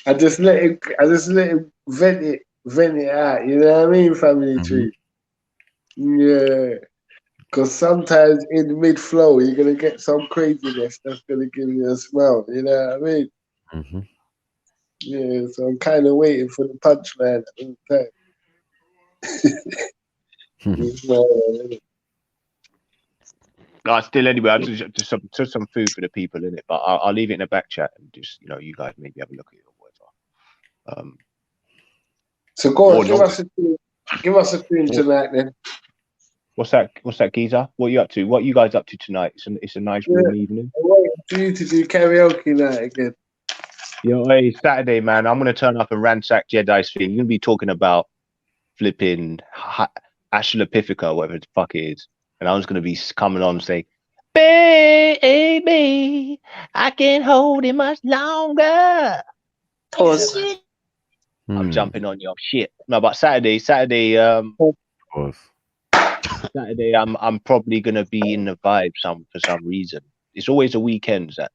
I just let him vent it out. You know what I mean, family tree. Yeah, because sometimes in mid flow you're gonna get some craziness that's gonna give you a smile. You know what I mean? Yeah, so I'm kind of waiting for the punchline at the time. No, still anyway. I just some food for the people in it, but I'll leave it in the back chat and just, you know, you guys maybe have a look at it or whatever. So go on, give us a tune tonight then. What's that, geezer? What are you up to? What are you guys up to tonight? It's a nice warm evening. I'm waiting for you to do karaoke night again. Yo, hey, Saturday, man. I'm gonna turn up and ransack Jedi's thing. You're gonna be talking about flipping Ashlepifica, whatever the fuck it is, and I was gonna be coming on and say, "Baby, I can't hold it much longer." Pause. I'm jumping on your shit. No, but Saturday, Saturday, I'm probably gonna be in the vibe for some reason. It's always the weekends that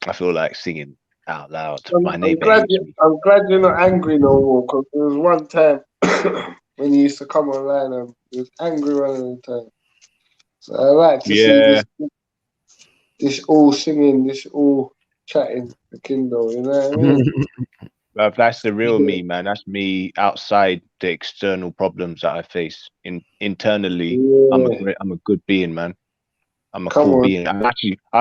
I feel like singing out loud. My neighbor hates me. I'm glad you're not angry no more, because there was one time when you used to come online and you was angry one of the time. So I like to see this all singing, this all chatting the Kindle, you know what I mean? That's the real me, man. That's me outside the external problems that I face. Internally, I'm a good being, man. I'm a cool being. I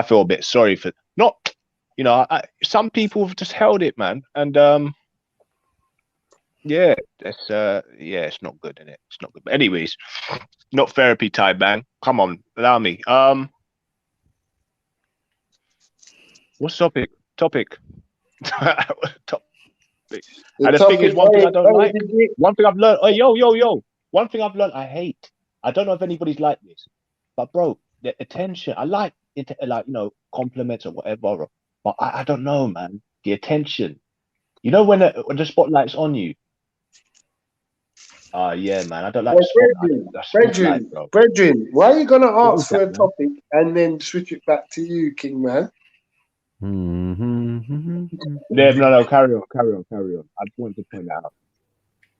feel a bit sorry for not, you know, some people have just held it, man, and yeah, it's not good, innit? It's not good. But anyways, not therapy time, man. Come on, allow me. What's topic? And the thing is, one thing I don't like, one thing I've learned, one thing I've learned I hate. I don't know if anybody's like this, but bro, the attention, I like it, like, you know, compliments or whatever, but I don't know, man, the attention. You know, when the spotlight's on you. Yeah, man, I don't like spotlight, bro. Brethren, why are you gonna ask for a topic and then switch it back to you, King man? Yeah, no, carry on. I just wanted to point that out.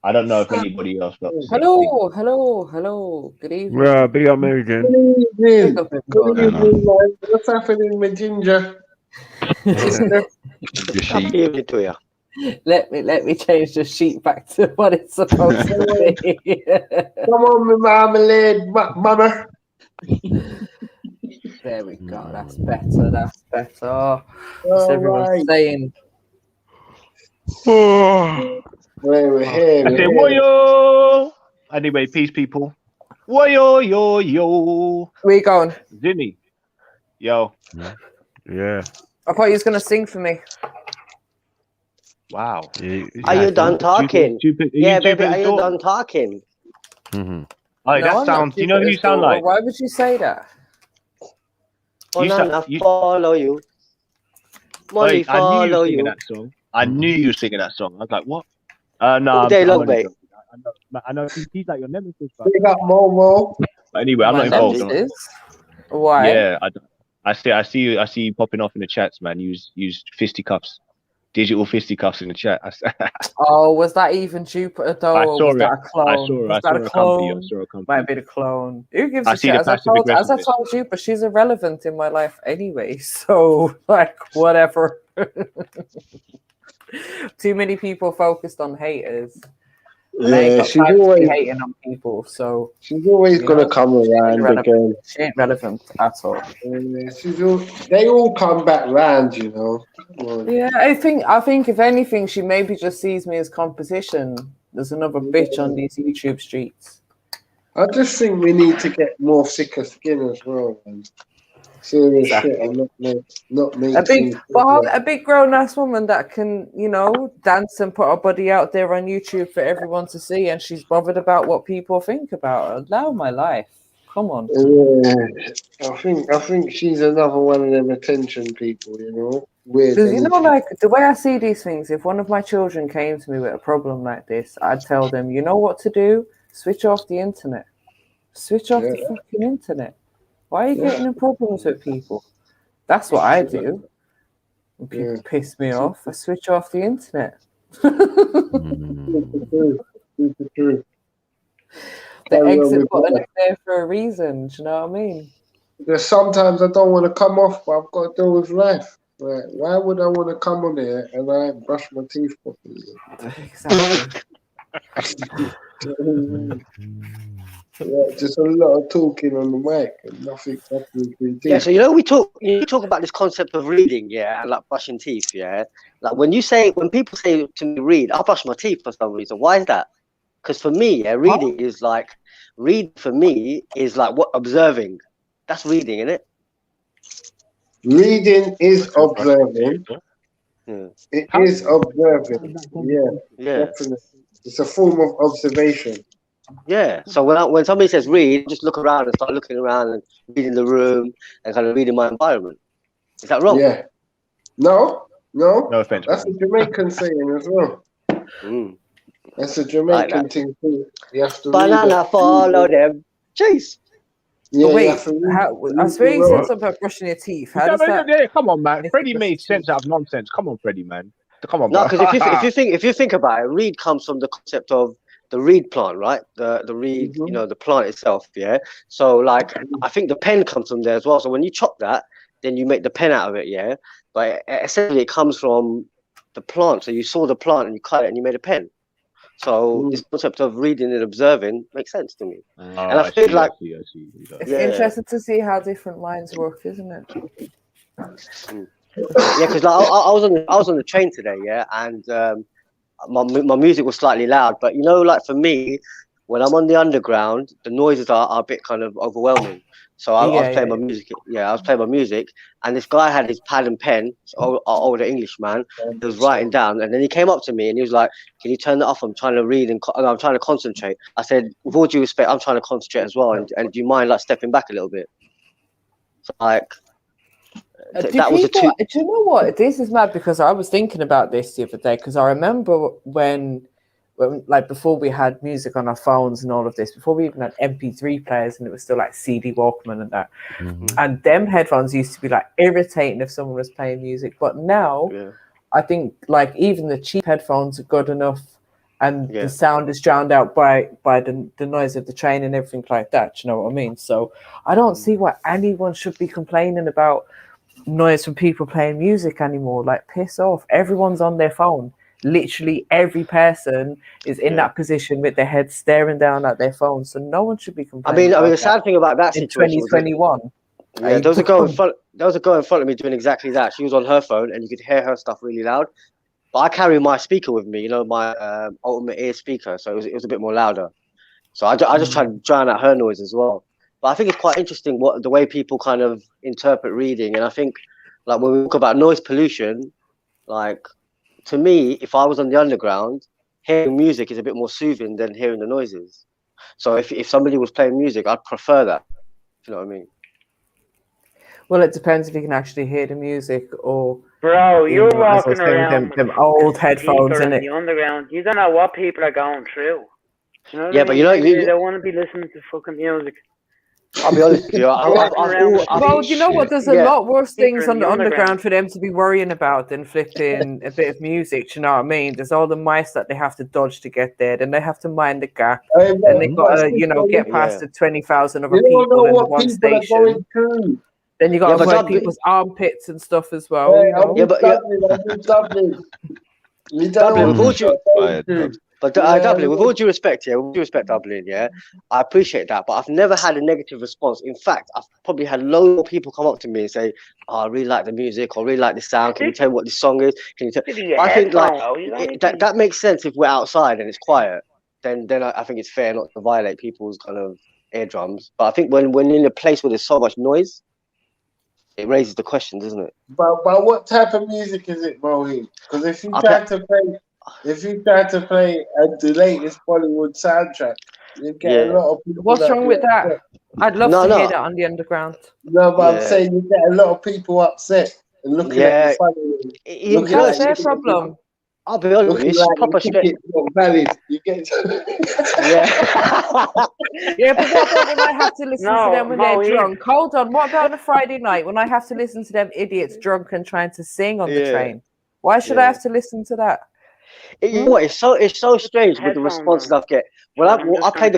I don't know if anybody else got the same thing. Hello. Good evening. Well, big up, Mary Jane. Good evening, man. What's happening, my ginger? Sister? Happy to you. Let me change the sheet back to what it's supposed to be. Come on, my marmalade, mama. There we go. That's better. What's All everyone right. saying? We're here. I say, woyo. Anyway, peace, people. Woyo, yo. Where you going? Zinni. Yo. Yeah. I thought you was gonna sing for me. Wow. Are you done talking? Yeah, baby, are you done talking? Mm-hmm. Oh, No, that I'm sounds. not Do you know who you Jupiter's sound daughter. like? Why would you say that? Oh, no, follow you. Money Wait, I knew you follow were singing you. that song. I knew you were singing that song. I was like, what? No, All I'm day long, only mate. joking. I know he's like your nemesis, bro. Big up Momo. But anyway, I'm My not involved. nemesis? Why? Yeah, I see you popping off in the chats, man. Use fisticuffs, digital fisticuffs in the chat. Oh, was that even Jupiter though, I or saw was it. that a clone? I saw a company. I saw a company. Might be the clone. Who gives I a see shit? the As I passive told aggressiveness. Jupiter, she's irrelevant in my life anyway. So like, whatever. Too many people focused on haters. And I ain't Yeah, got she's time to be always hating on people. So she's always gonna come around again. She ain't relevant at all. They all come back round, you know. Come on. Yeah, I think if anything, she maybe just sees me as competition. There's another bitch on these YouTube streets. I just think we need to get more thicker skin as well, man. Serious shit. I'm not making A big grown ass woman that can, dance and put her body out there on YouTube for everyone to see, and she's bothered about what people think about her. Allow my life. Come on. Yeah, I think she's another one of them attention people, you know. Weird. Because like the way I see these things, if one of my children came to me with a problem like this, I'd tell them, you know what to do? Switch off the internet. Switch off the fucking internet. Why are you getting in problems with people? That's what I do. When people piss me off, I switch off the internet. True. The exit button is there for a reason. Do you know what I mean? There's sometimes I don't want to come off, but I've got to deal with life. Right? Why would I want to come on here and I ain't brush my teeth properly? Exactly. Yeah, just a lot of talking on the mic and nothing happening. Yeah, so you talk about this concept of reading, yeah, and like brushing teeth, yeah. Like when people say to me read, I brush my teeth for some reason. Why is that? Because for me, yeah, reading is like what observing. That's reading, isn't it? Reading is observing. Yeah. It is observing. Yeah, definitely. It's a form of observation. Yeah. So when somebody says read, just look around and start looking around and reading the room and kind of reading my environment. Is that wrong? Yeah. No. No offense. That's a Jamaican saying as well. That's a Jamaican thing too. You have to banana follow them. Jeez. Yeah, wait, I swear you said something about brushing your teeth. How does that? Come on, man. Freddie made sense out of nonsense. Come on, Freddie, man. Come on, No, bro. because if you think about it, reed comes from the concept of the reed plant, right? The reed, the plant itself, yeah. So like, I think the pen comes from there as well. So when you chop that, then you make the pen out of it, yeah. But essentially, it comes from the plant. So you saw the plant and you cut it and you made a pen. So this concept of reading and observing makes sense to me. And I feel like It's interesting to see how different minds work, isn't it? Yeah, because like, I was on the train today, yeah, and my music was slightly loud, but like for me, when I'm on the underground, the noises are a bit kind of overwhelming. So I was playing my music. Yeah, I was playing my music, and this guy had his pad and pen, older English man. He was writing down, and then he came up to me and he was like, "Can you turn that off? I'm trying to read and I'm trying to concentrate." I said, "With all due respect, I'm trying to concentrate as well, and do you mind like stepping back a little bit?" So like. Do you know what? This is mad because I was thinking about this the other day because I remember when like before we had music on our phones and all of this, before we even had MP3 players, and it was still like CD Walkman and that. And them headphones used to be like irritating if someone was playing music. But now, I think like even the cheap headphones are good enough, and the sound is drowned out by the noise of the train and everything like that. Do you know what I mean? So I don't see why anyone should be complaining about noise from people playing music anymore. Like, piss off. Everyone's on their phone. Literally every person is in that position with their head staring down at their phone, so no one should be complaining. I mean, the sad thing about that situation in 2021. Yeah, there was a girl in front of me doing exactly that. She was on her phone, and you could hear her stuff really loud. But I carry my speaker with me, you know, my ultimate ear speaker, so it was a bit more louder. So I just tried to drown out her noise as well. But I think it's quite interesting the way people kind of interpret reading, and I think like when we talk about noise pollution, like, to me, if I was on the underground, hearing music is a bit more soothing than hearing the noises. So if somebody was playing music, I'd prefer that. You know what I mean? Well, it depends if you can actually hear the music or. Bro, you're walking around them old headphones in in the underground. You don't know what people are going through. You know yeah, but you know, they don't want to be listening to fucking music. I'll be honest with you. Well, you know what? There's a lot worse things on the underground for them to be worrying about than flipping a bit of music. Do you know what I mean? There's all the mice that they have to dodge to get there. Then they have to mind the gap. And they got to, get past the 20,000 other people in one station. Then you got to avoid people's armpits and stuff as well. Dublin, Dublin, with all due respect, Dublin, I appreciate that, but I've never had a negative response. In fact, I've probably had loads of people come up to me and say, "Oh, I really like the music, or really like the sound. Can you tell me what this song is? Can you tell?" I think that makes sense if we're outside and it's quiet. Then I think it's fair not to violate people's kind of eardrums. But I think when you're in a place where there's so much noise, it raises the question, doesn't it? But what type of music is it, Mohi? Because if you try to play the latest Bollywood soundtrack, you get a lot of people. What's wrong with that? I'd love to hear that on the underground. No, but I'm saying you get a lot of people upset and looking at you funny. That's their problem. I'll be honest with you, it's proper shit. Valid. You get Yeah, but what about when I have to listen to them when they're drunk? Hold on, what about on a Friday night when I have to listen to them idiots drunk and trying to sing on the train? Why should I have to listen to that? You know what? It's so strange with the responses I get. When I played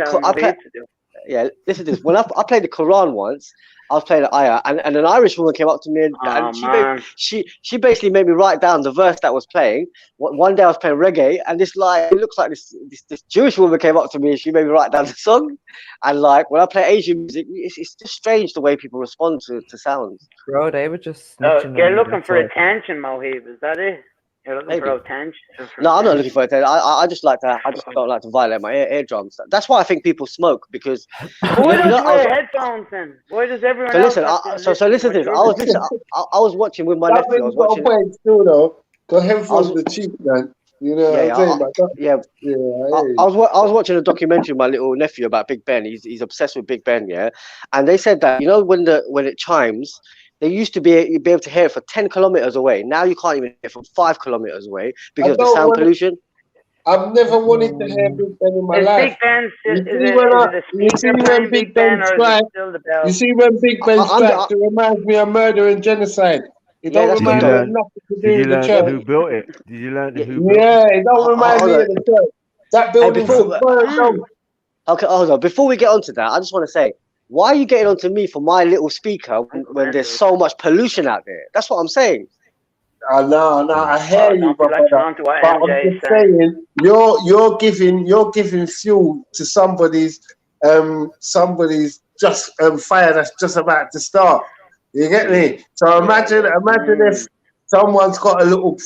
listen to this. When I played the Quran once, I was playing the ayah, and an Irish woman came up to me and she basically made me write down the verse that was playing. One day I was playing reggae, and it looks like this Jewish woman came up to me and she made me write down the song. And like when I play Asian music, it's just strange the way people respond to sounds. Bro, they were just. You're looking for attention, Mohib. Is that it? You're looking for attention. No, I'm not looking for attention. I just don't like to violate my eardrums. That's why I think people smoke, because. Why don't you wear headphones then? Why does everyone? So listen to this. I was watching with my nephew. I was watching. Because headphones are cheap, man. You know what I'm saying? I was watching a documentary with my little nephew about Big Ben. He's obsessed with Big Ben, and they said that when it chimes. They used to be able to hear it for 10 kilometers away. Now you can't even hear it from 5 kilometers away because of the sound pollution. I've never wanted to hear Big Ben in my life. You see when Big Ben strikes it reminds me of murder and genocide. It don't remind me of nothing to do with the church. Who built it? Did you learn who built it? Yeah, it don't remind me of the church. That building's Okay, hold on. Before we get onto that, I just want to say, why are you getting onto me for my little speaker when there's so much pollution out there? That's what I'm saying. No, I hear you, but I'm just saying you're giving fuel to somebody's just fire that's just about to start. You get me? So imagine if someone's got a little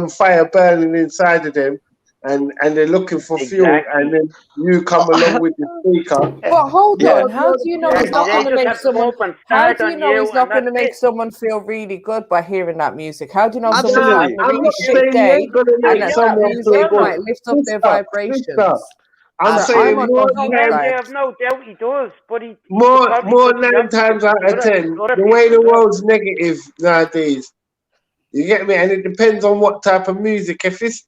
fire burning inside of them. And they're looking for fuel, and then you come along with the speaker. But hold on, how do you know it's not going to make someone? How do you know it's not going to make someone feel really good by hearing that music? How do you know someone has a really shit day and that music might lift up their vibrations? I'm saying I have no doubt he does, but he more 9 times out of 10. The way the world's negative nowadays, you get me, and it depends on what type of music. If it's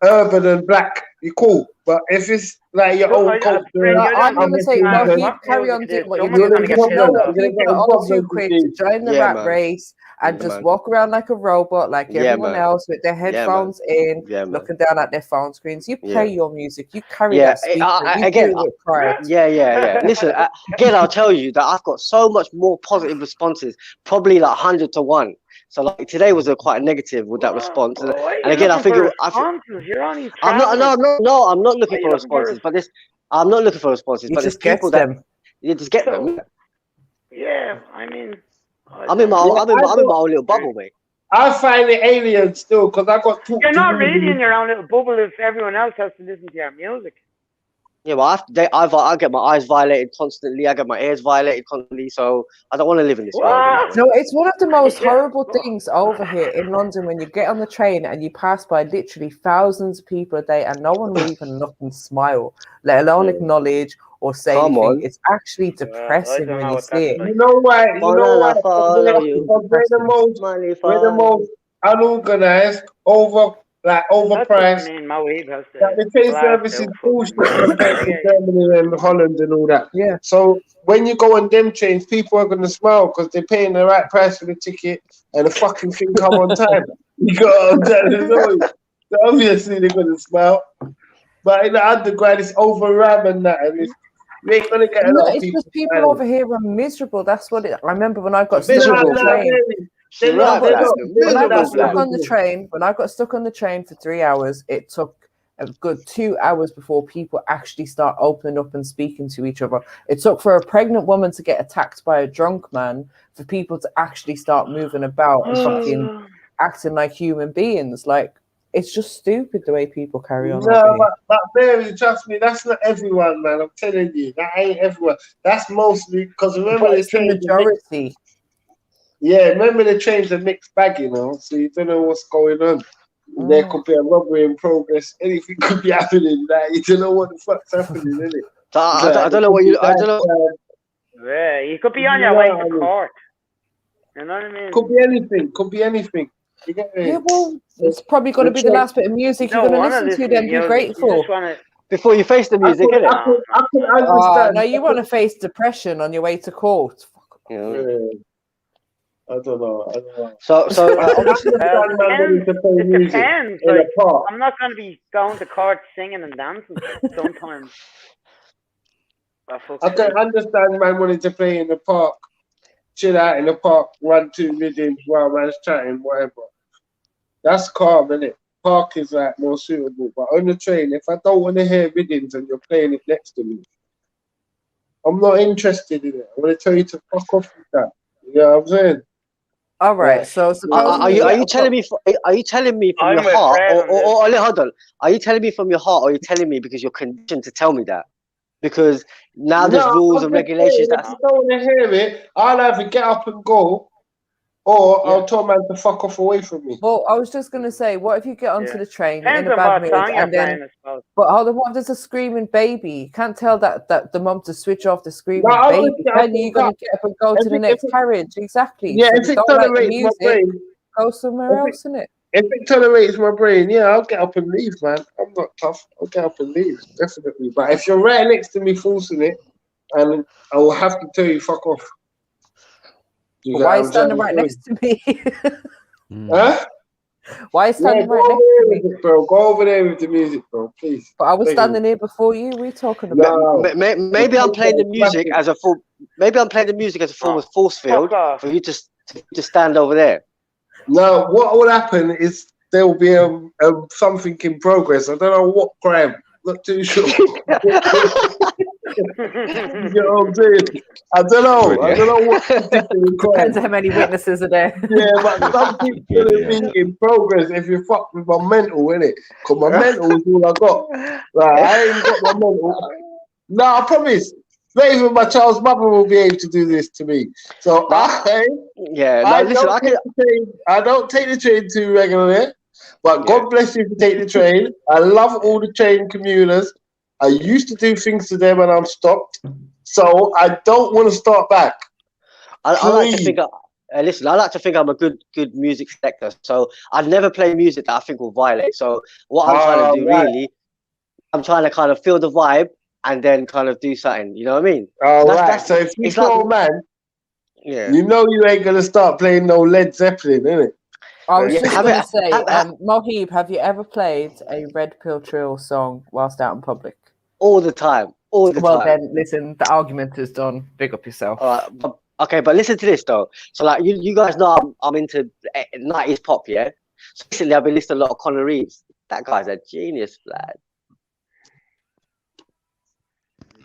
urban and black, you're cool. But if it's like your own culture, I'm going to say, then Mohib, carry on doing what you're you're doing. in Because you know problems. what? You're People getting are all too problems quick with to these. join the rat race and just walk around like a robot, like everyone else, with their headphones in, looking down at their phone screens. You play your music, you carry that speaker, you again, do it with pride. Listen, again, I'll tell you that I've got so much more positive responses, probably like 100 to 1. So like today was quite a negative with that response, and again, I think You're only I'm not looking for responses, but I'm not looking for responses, You but there's just get people that them. you just get them. Yeah, I mean, I'm in my own little bubble, mate. I find it alien still because I got talked you're to. not really in your own little bubble if everyone else has to listen to your music. Yeah, well, I get my eyes violated constantly. I get my ears violated constantly. So I don't want to live in this world. No, it's one of the most horrible things over here in London when you get on the train and you pass by literally thousands of people a day and no one will even look and smile, let alone acknowledge or say anything. It's actually depressing when you see it. You know why? We're the most unorganized, overpriced. The train service is bullshit compared to Germany and Holland and all that. Yeah. So when you go on them trains, people are gonna smile because they're paying the right price for the ticket and the fucking thing come on time. You got so obviously they're gonna smile. But in the underground, it's overram and that, and you ain't gonna get a lot of It's people. just people over here are miserable. That's what it. I remember when I got stuck on the train. When I got stuck on the train, for 3 hours, it took a good 2 hours before people actually start opening up and speaking to each other. It took for a pregnant woman to get attacked by a drunk man for people to actually start moving about and fucking acting like human beings. Like, it's just stupid the way people carry on. No, but Mary, trust me, that's not everyone, man. I'm telling you, that ain't everyone. That's mostly because remember But it's the majority. Yeah, remember the trains are mixed bag, you know, so you don't know what's going on. There could be a robbery in progress. Anything could be happening. Like, you don't know what the fuck's happening, is it? I don't know what you. I don't know. Yeah, you could be on your way to court. You know what I mean? Could be anything. Could be anything. You get me? Yeah, well, it's probably going to be the last bit of music you're going to listen to. Then be grateful. Before you face the music, innit? I can understand. No, you want to face depression on your way to court. I don't know. So obviously, it depends. Like, I'm not going to be going to court singing and dancing sometimes. I can understand man wanting to play in the park, chill out in the park, 1, 2 rhythms while man's chatting, whatever. That's calm, innit? Park is like more suitable. But on the train, if I don't want to hear rhythms and you're playing it next to me, I'm not interested in it. I want to tell you to fuck off with that. You know what I'm saying? All right. So are you telling me? Are you telling me from your heart, or hold on? Are you telling me from your heart, or are you telling me because you're conditioned to tell me that? Because now there's rules and regulations that. If I don't want to hear it, I'll either get up and go, or I'll tell man to fuck off away from me. Well, I was just going to say, what if you get onto the train in a bad mood and then... But hold on, what if there's a screaming baby? You can't tell that the mum to switch off the screaming baby. Then you're going to get up and go to the next carriage. Exactly. Yeah, so if it tolerates my brain... Go somewhere else, innit? If it tolerates my brain, yeah, I'll get up and leave, man. I'm not tough. I'll get up and leave, definitely. But if you're right next to me forcing it, and I will have to tell you, fuck off. Why are you standing right next to me? Huh? Why are you standing right next to me? Bro, go over there with the music, bro, please. But I was standing here before you. We're talking about. Maybe I'm playing the music as a full. Maybe I'm playing the music as a form of force field for you to stand over there. No, what will happen is there will be something in progress. I don't know what crime. Not too sure. You know what I'm saying? I don't know. I don't know what depends how many witnesses are there. Yeah, but something's gonna be in progress if you fuck with my mental, innit? Because my mental is all I got. Like, I ain't got my mental. No, I promise. Not even my child's mother will be able to do this to me. So I don't take the train too regularly. But God bless you for taking the train. I love all the train commuters. I used to do things to them and I'm stopped. So I don't want to start back. I like to think listen, I like to think I'm a good music selector, so I'd never play music that I think will violate. So what I'm trying to do really, I'm trying to kind of feel the vibe and then kind of do something. You know what I mean? All right. So if you go, man, you know you ain't gonna start playing no Led Zeppelin, innit? I was just going to say, Mohib, have you ever played a Red Pill Trill song whilst out in public? All the time. All the time. Well, then, listen, the argument is done. Big up yourself. All right, okay, but listen to this, though. So, like, you guys know I'm into 90s pop, yeah? So recently, I've been listening to a lot of Connor Reeves. That guy's a genius, lad.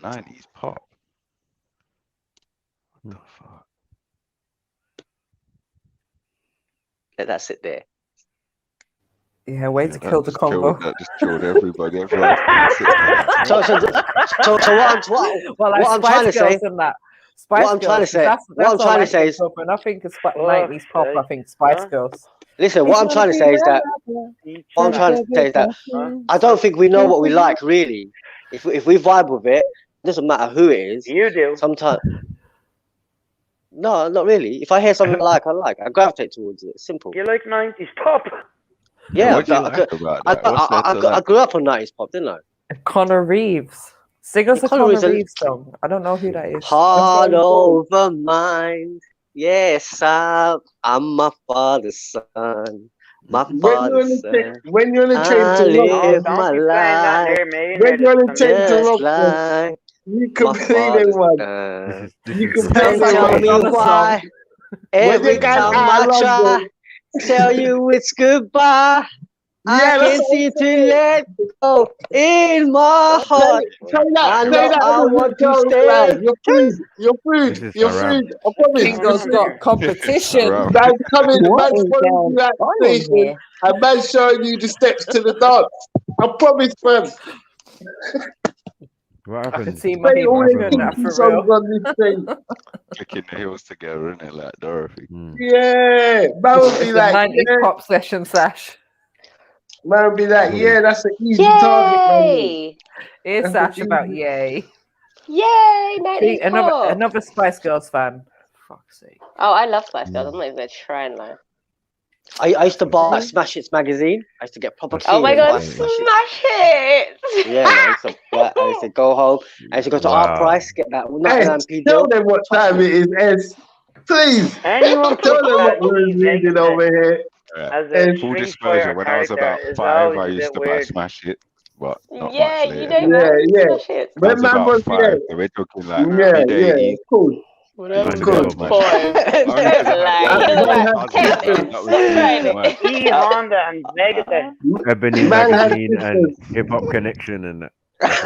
90s pop. What the fuck? Let that sit there. Yeah, way to kill the combo. That just killed everybody. So what I'm trying to say. What I'm trying to say. What I'm trying to say is. When I think of 90s pop, I think Spice Girls. Listen, what I'm trying to say is that. What I'm trying to say is that I don't think we know what we like really. If we vibe with it, it doesn't matter who it is. You do. Sometimes. No, not really. If I hear something I like. I gravitate towards it. Simple. You like 90s pop? Yeah, what do you like about that? I grew up on 90s pop, didn't I? Connor Reeves. Sing us a Connor Reeves song. I don't know who that is. Heart over mind. Yes, I'm my father's son. My father's son. When you're on a train to live my life. When you're on a train to Rockford, you can play them one. You can play them one. Why? Every time I try, tell you it's goodbye. I can't seem to let go in my heart. I know I want to stay. You're free. I promise. Bingo's got competition. Man's coming to that station and man's showing you the steps to the dance. I promise, man. What I can happened? see my doing that for real. Clicking the heels together, isn't it? Like Dorothy. Yeah, man would be like 90s pop session sash. Man would be like, yeah, that's an easy target, man. Here's Sash about yay. Yay, 90s pop. Another Spice Girls fan. Fuck's sake. Oh, I love Spice Girls. I'm not even going to try and lie. I used to buy Smash Hits magazine. I used to get proper. Oh my god, Smash Hits! Yeah, I used to go home. I used to go to our price, get that. Tell them what time it is, Ez. Please. Anyone tell them what we're reading over here. Full disclosure, when I was about 5, I used to buy Smash Hit. But not yeah, much later. you don't know Smash Hits. When man was 5, so we're talking like yeah, cool. Whatever. Cool. Honda and Megadeth. Ebony Magazine and Hip Hop Connection and that.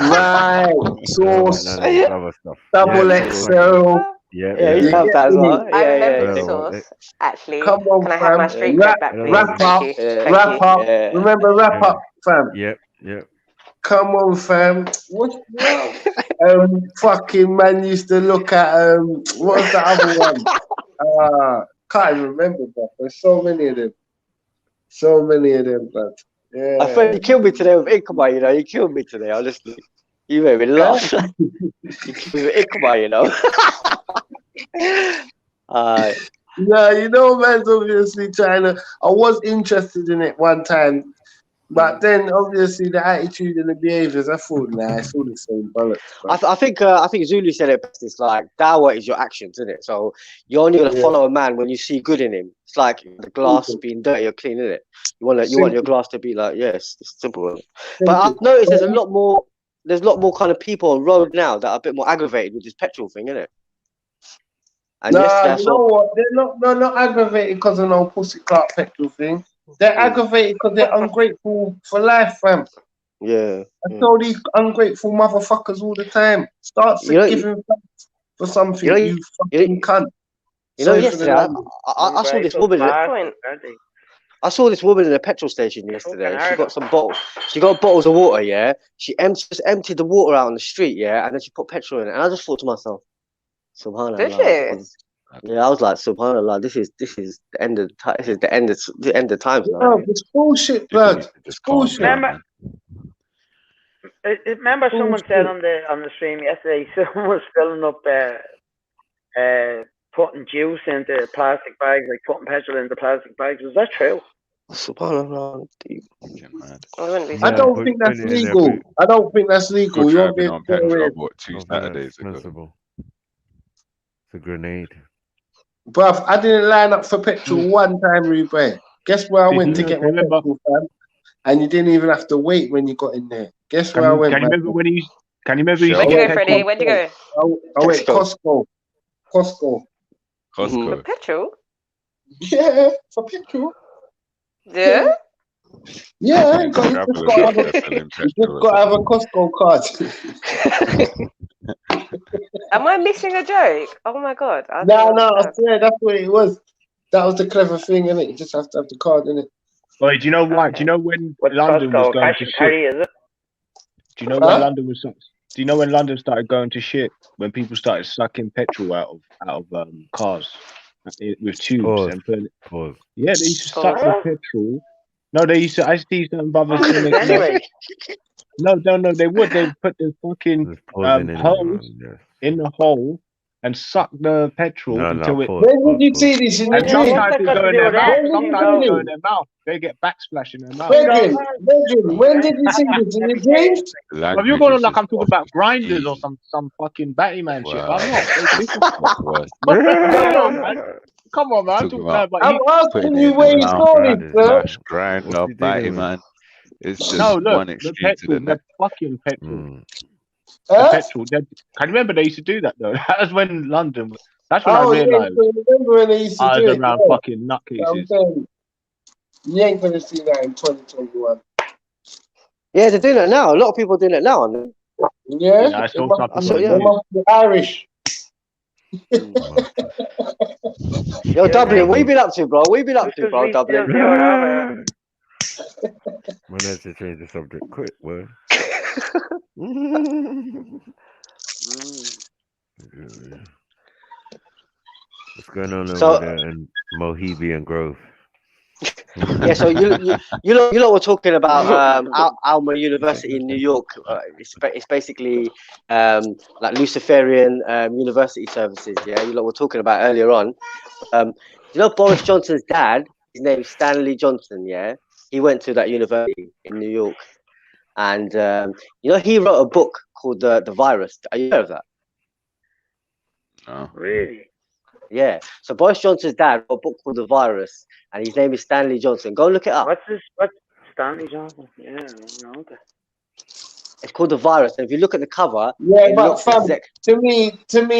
Right. Source. Other stuff. Double XL. Yeah, you have that as well. I remember the Source. Actually, come on, can I have my street cred back, please? Wrap up. Remember wrap up, fam. Yep. Come on, fam. What's fucking man used to look at what was the other one? Can't even remember, but there's so many of them. But yeah. I felt you killed me today with Ichabod, you know. You killed me today, honestly. You made me laugh. You killed me with Ichabod, you know. Yeah, you know, man's obviously trying to. I was interested in it one time. But then, obviously, the attitude and the behaviors, I thought, nah, it's all the same bollocks. I think Zulu said it best. It's like dawah is your actions, isn't it? So you're only gonna follow a man when you see good in him. It's like the glass being dirty or clean, isn't it? You want your glass to be like, yes, it's simple. But I've noticed there's a lot more kind of people on road now that are a bit more aggravated with this petrol thing, isn't it? And nah, you know what? They're not aggravated because of no pussy clout petrol thing. They're aggravated because they're ungrateful for life, fam. Yeah. I tell these ungrateful motherfuckers all the time. Start giving thanks for something, you fucking cunt. You know, yesterday I saw this woman. I saw this woman in a petrol station yesterday. She got some bottles. She got bottles of water. Yeah. She just emptied the water out on the street. Yeah, and then she put petrol in it. And I just thought to myself, Subhanallah. Did you? Yeah, I was like, Subhanallah, this is the end of this is the end of times now. No, it's bullshit, blood. It's bullshit. Remember someone said on the stream yesterday, someone was filling up putting juice into plastic bags, like putting petrol into plastic bags. Was that true? Subhanallah. I don't think that's legal. I don't think that's legal. You won't be able to get away. Two Saturdays ago. It's a grenade. Bruv, I didn't line up for petrol one time, Ruben. Guess where I went to get my petrol, fam? And you didn't even have to wait when you got in there. Guess where I went? Can you remember when he? Can you remember? Where'd you go, Freddie? Where'd you go? I went Costco. Costco. For petrol? Yeah, for petrol. Yeah? Yeah, you just got to have a Costco card. Am I missing a joke? Oh my god! No, I swear that's what it was. That was the clever thing, innit? You just have to have the card, innit? Wait, do you know why? Do you know when London was going to shit? Do you know when London was? Do you know when London started going to shit? When people started sucking petrol out of cars with tubes and putting it. Yeah, they used to suck the petrol. No, they used to. I see some brothers doing it. Anyway. No, they would. They would put the fucking hose in the hole and suck the petrol until it. When did you see this in your dream? Sometimes they go in their mouth. Sometimes they go in their mouth. They get backsplash in their mouth. When did you see this in your dreams? If you're going on like I'm talking about grinders or some fucking batty man shit. I'm not. Come on, man. I'm asking you where you're going, sir. Grind up, batty man. It's just look, one extreme to the next. Fucking petrol. The petrol. Can you remember they used to do that though? That was when London. That's when I realised. Yeah, remember when they used to I do was it, around fucking nutcases. You ain't gonna see that in 2021. Yeah, they're doing it now. A lot of people are doing it now. Yeah, I saw something. They must be Irish. Yo, Dublin, what you been up to, bro? What you been up to, bro, Dublin? Man, has to change the subject quick, man. What's going on over there in Mohebian Grove? Yeah, so you lot were talking about Alma University in New York. It's basically like Luciferian university services. Yeah, you lot were talking about earlier on. You know Boris Johnson's dad? His name is Stanley Johnson. Yeah, he went to that university in New York, and you know he wrote a book called The Virus. Are you aware of that? No. Really? Yeah. So Boris Johnson's dad wrote a book called The Virus, and his name is Stanley Johnson. Go look it up. What's Stanley Johnson? Yeah, okay. It's called The Virus, and if you look at the cover, yeah, but fam, to me,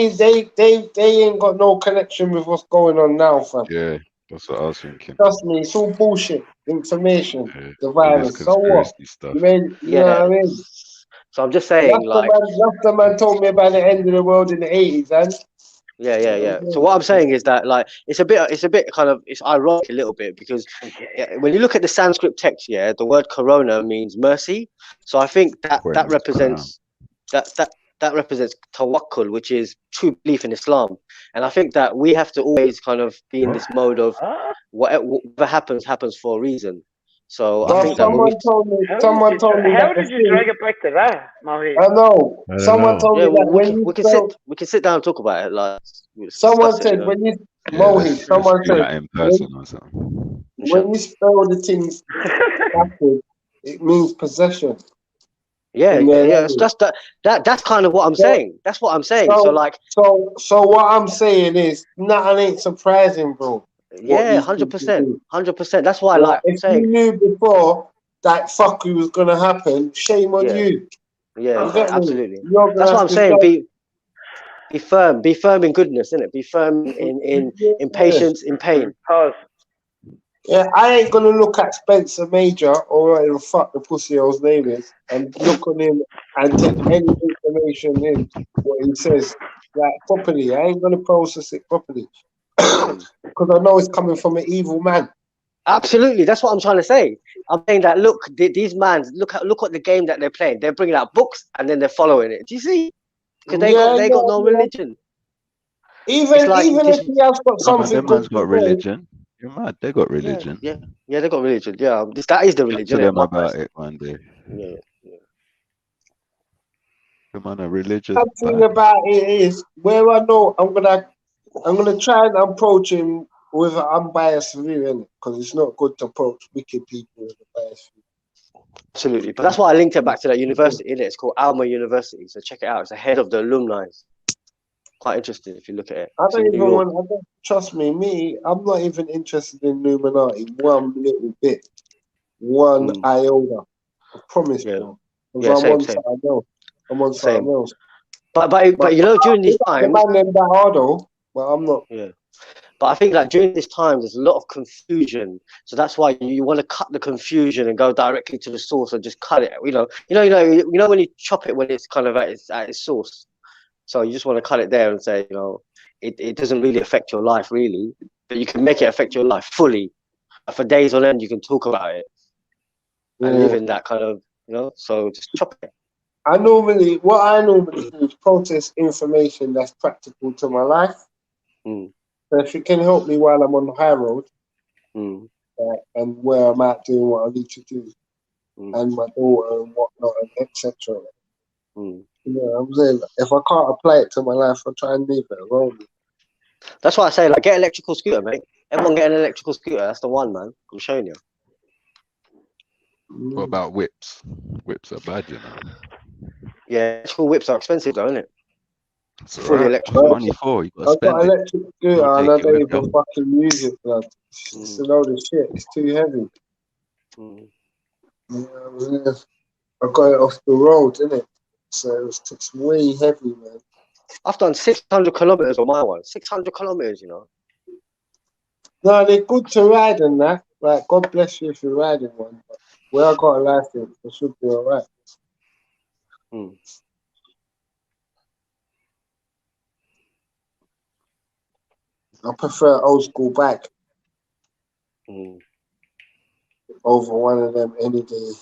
they ain't got no connection with what's going on now, fam. Yeah, that's what I was thinking. Trust me, it's all bullshit information. Yeah, the virus. So what? Stuff. You know what I mean? So I'm just saying, the man told me about the end of the world in the 80s, and yeah. So what I'm saying is that like it's a bit kind of it's ironic a little bit because when you look at the Sanskrit text, the word corona means mercy. So I think that represents that represents tawakkul, which is true belief in Islam. And I think that we have to always kind of be in this mode of whatever happens for a reason. So I think someone told me. How did you drag it back to that, Mahi? I know. Someone told me that we can sit down and talk about it. Like someone said when you someone said in person or something. When you spell the things backward, it means possession. Yeah. That's kind of what I'm saying. That's what I'm saying. So what I'm saying is nothing ain't surprising, bro. Yeah, 100%. That's why, if you knew before that fuckery was gonna happen, shame on you. Yeah, absolutely. That's what I'm saying. Be firm. Be firm in goodness, innit? Be firm in patience, in pain. Yeah, I ain't gonna look at Spencer Major or whatever the fuck the pussy hole's name is and look on him and take any information in what he says like properly. I ain't gonna process it properly. Because I know it's coming from an evil man. Absolutely, that's what I'm trying to say. I'm saying that look, these mans look at the game that they're playing. They're bringing out books and then they're following it. Do you see? Because they got no religion. Even if he has got something. Them man's got religion. You're mad. They got religion. Yeah, they got religion. Yeah, that is the religion. Tell them about it one day. Yeah. Come on, a religious. The thing about it is where I know I'm gonna I'm gonna try and approach him with an unbiased view, innit? Because it's not good to approach wicked people with a biased view. Absolutely, but that's why I linked it back to that university. In it, it's called Alma University. So check it out. It's the head of the alumni. Quite interesting if you look at it. I It's don't in New even York. want. Trust me. I'm not even interested in Illuminati one little bit, one iota. I promise you. Because I'm on something else. I'm on something else. But you know, during these times, the man them that hard though, but I'm not. Yeah. But I think like during this time, there's a lot of confusion. So that's why you want to cut the confusion and go directly to the source and just cut it. You know when you chop it when it's kind of at its source. So you just want to cut it there and say, it doesn't really affect your life really, but you can make it affect your life fully. For days on end, you can talk about it and live in that kind of, so just chop it. What I normally do is process information that's practical to my life. So if it can help me while I'm on the high road, and where I'm at doing what I need to do, and my daughter and whatnot, and etc. I'm saying if I can't apply it to my life, I'll try and leave it alone. That's why I say, like, get an electrical scooter, mate. Everyone get an electrical scooter. That's the one, man. I'm showing you. What about whips? Whips are bad, you know. Yeah, electrical whips are expensive, though, isn't it? It's fully electric. money for you. I've got an electric scooter and I don't even fucking use it, blood. It's a load of shit. It's too heavy. I got it off the road, innit? So it's way heavy, man. I've done 600 kilometers on my one. 600 kilometers, you know. No, they're good to ride and that. Like, God bless you if you're riding one. But where I got a license, it should be alright. I prefer old school bike over one of them any day.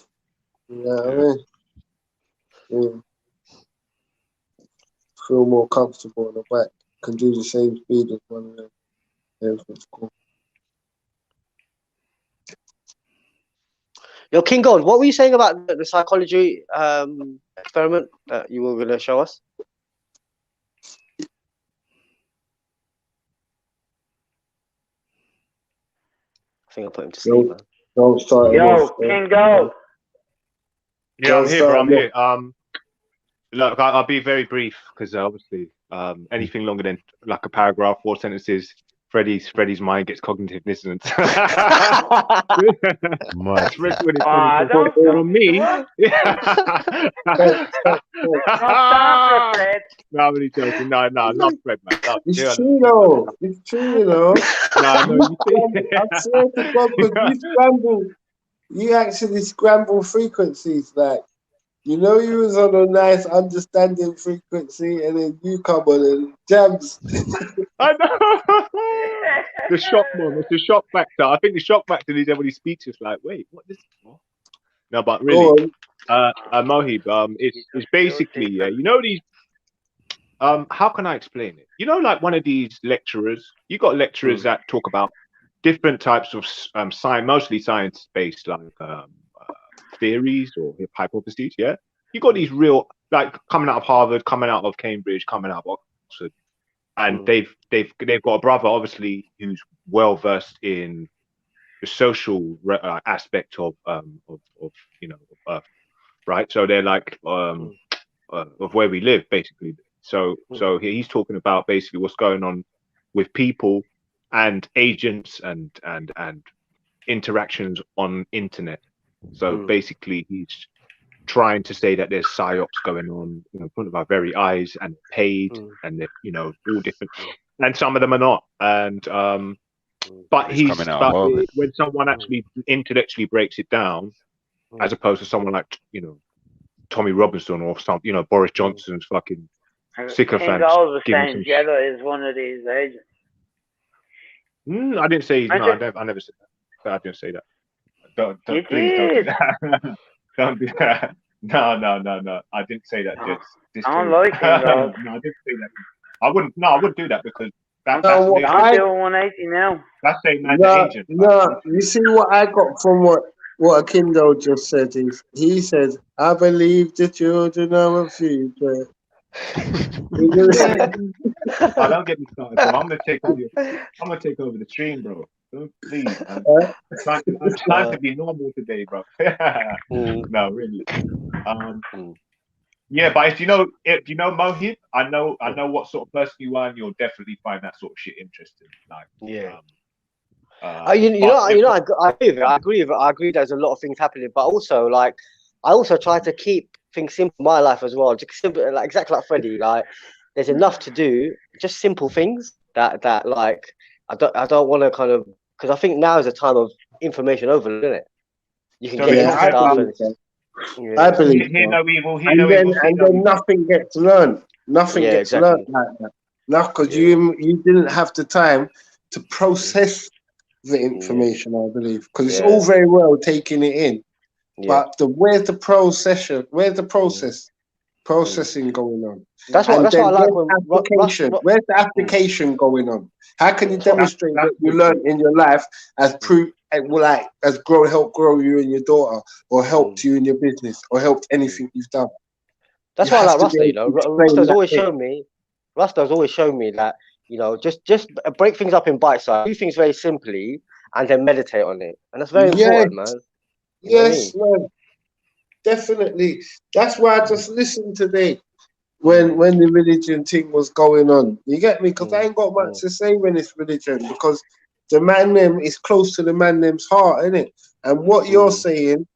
You know what I mean? Feel more comfortable on the bike. Can do the same speed as one of them. Everything's cool. Yo, King Gold, what were you saying about the psychology experiment that you were going to show us? I think I put him to sleep, man. Don't start Yo, King Gold. Yeah, I'm here, bro. I'm here. Look, I'll be very brief because obviously, anything longer than like a paragraph, 4 sentences, Freddie's mind gets cognitive dissonance. That's on me. No, I'm really joking. No, not Fred, man. No, it's true, though. It's true, you know. No, I swear to God, because you actually scramble frequencies, like. You know, you was on a nice understanding frequency, and then you come on and jams. I know. The shock, man. It's the shock factor. I think the shock factor is everybody speaks is like, wait, what is this? No, but really, Mohib, it's basically, you know these. How can I explain it? You know, like one of these lecturers. You got lecturers that talk about different types of mostly science-based, like. Theories or hypotheses, yeah. You got these real, like coming out of Harvard, coming out of Cambridge, coming out of Oxford, and they've got a brother obviously who's well versed in the social aspect of Earth, right? So they're like of where we live, basically. So he's talking about basically what's going on with people and agents and interactions on internet. So basically, he's trying to say that there's psyops going on in front of our very eyes and paid, and they're, all different. And some of them are not. And but when someone actually intellectually breaks it down, as opposed to someone like Tommy Robinson or some Boris Johnson's fucking sycophant. Jedi is one of these agents. I didn't say. No, I never said that. I didn't say that. Don't please don't do that. Don't do that. No. I didn't say that. I don't like him, though. No, I didn't say that. I wouldn't do that because that's I'm doing 180 now. That's saying man's agent. No, you see what I got from what Akindo just said is he said, I believe the children are a future. Oh, don't get me started, bro. I'm gonna take over. I'm gonna take over the stream, bro. Don't, please, man. I'm trying to be normal today, bro. No, really. Yeah, but if you know Mohib, I know what sort of person you are, and you'll definitely find that sort of shit interesting. Like, Yeah. but I agree with it. I agree. There's a lot of things happening, but also like, I also try to keep things simple in my life as well. Just simple, like exactly like Freddie. Like, there's enough to do. Just simple things that like I don't want to kind of, because I think now is a time of information overload, isn't it? You can get into stuff and I believe hear no evil, hear and no then evil, see no evil. nothing gets learned. Nothing gets learned like that. No, because you didn't have the time to process the information. I believe because it's all very well taking it in, but where's the procession? Where's the processing going on? That's what I like when application. Where's the application going on? How can you demonstrate what you learned in your life as proof? Like as help grow you and your daughter, or helped you in your business, or helped anything you've done. That's why I like Rasta. You know, Rasta's always shown me that, you know, just break things up in bite size, do things very simply, and then meditate on it, and that's very important, man. Yes, man. Definitely. That's why I just listened today when the religion thing was going on. You get me? Because I ain't got much to say when it's religion, because the man them is close to the man them's heart, isn't it? And what you're saying,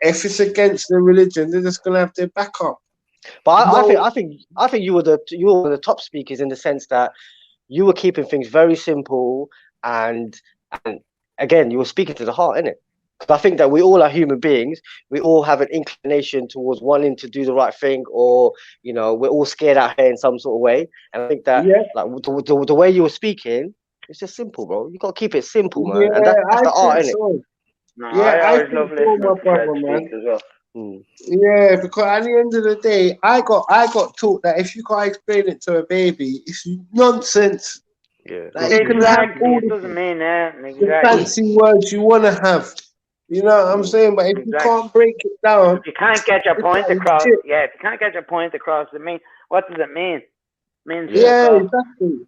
if it's against the religion, they're just gonna have their back up. But I think you were one of the top speakers in the sense that you were keeping things very simple, and again, you were speaking to the heart, innit? Because I think that we all are human beings. We all have an inclination towards wanting to do the right thing, or, you know, we're all scared out here in some sort of way. And I think that like the way you were speaking, it's just simple, bro. You got to keep it simple, man. And that's the art, innit? So. No, Yeah, I I always think love so, listening my to Fred brother, man. speak as well. Yeah, because at the end of the day, I got taught that if you can't explain it to a baby, it's nonsense. Yeah, like you can have all it doesn't mean that. the Exactly. fancy words you want to have. You know what I'm saying? But if you can't break it down, if you can't get your point across, shit. if you can't get your point across, what does it mean? It means exactly.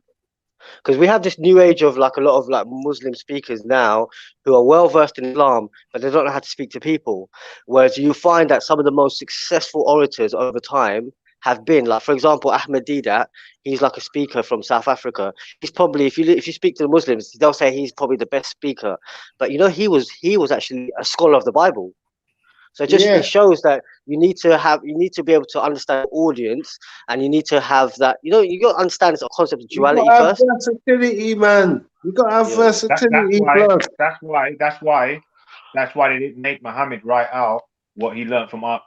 Because we have this new age of like a lot of like Muslim speakers now who are well versed in Islam, but they don't know how to speak to people. Whereas you find that some of the most successful orators over time have been, like, for example, Ahmed Didat. He's like a speaker from South Africa. He's probably, if you speak to the Muslims, they'll say he's probably the best speaker. But you know, he was actually a scholar of the Bible. So it shows that you need to be able to understand the audience, and you need to have that, you know, you got to understand the concept of duality you gotta first. have versatility, man. You got to have versatility. That's why they didn't make Muhammad write out what he learned from the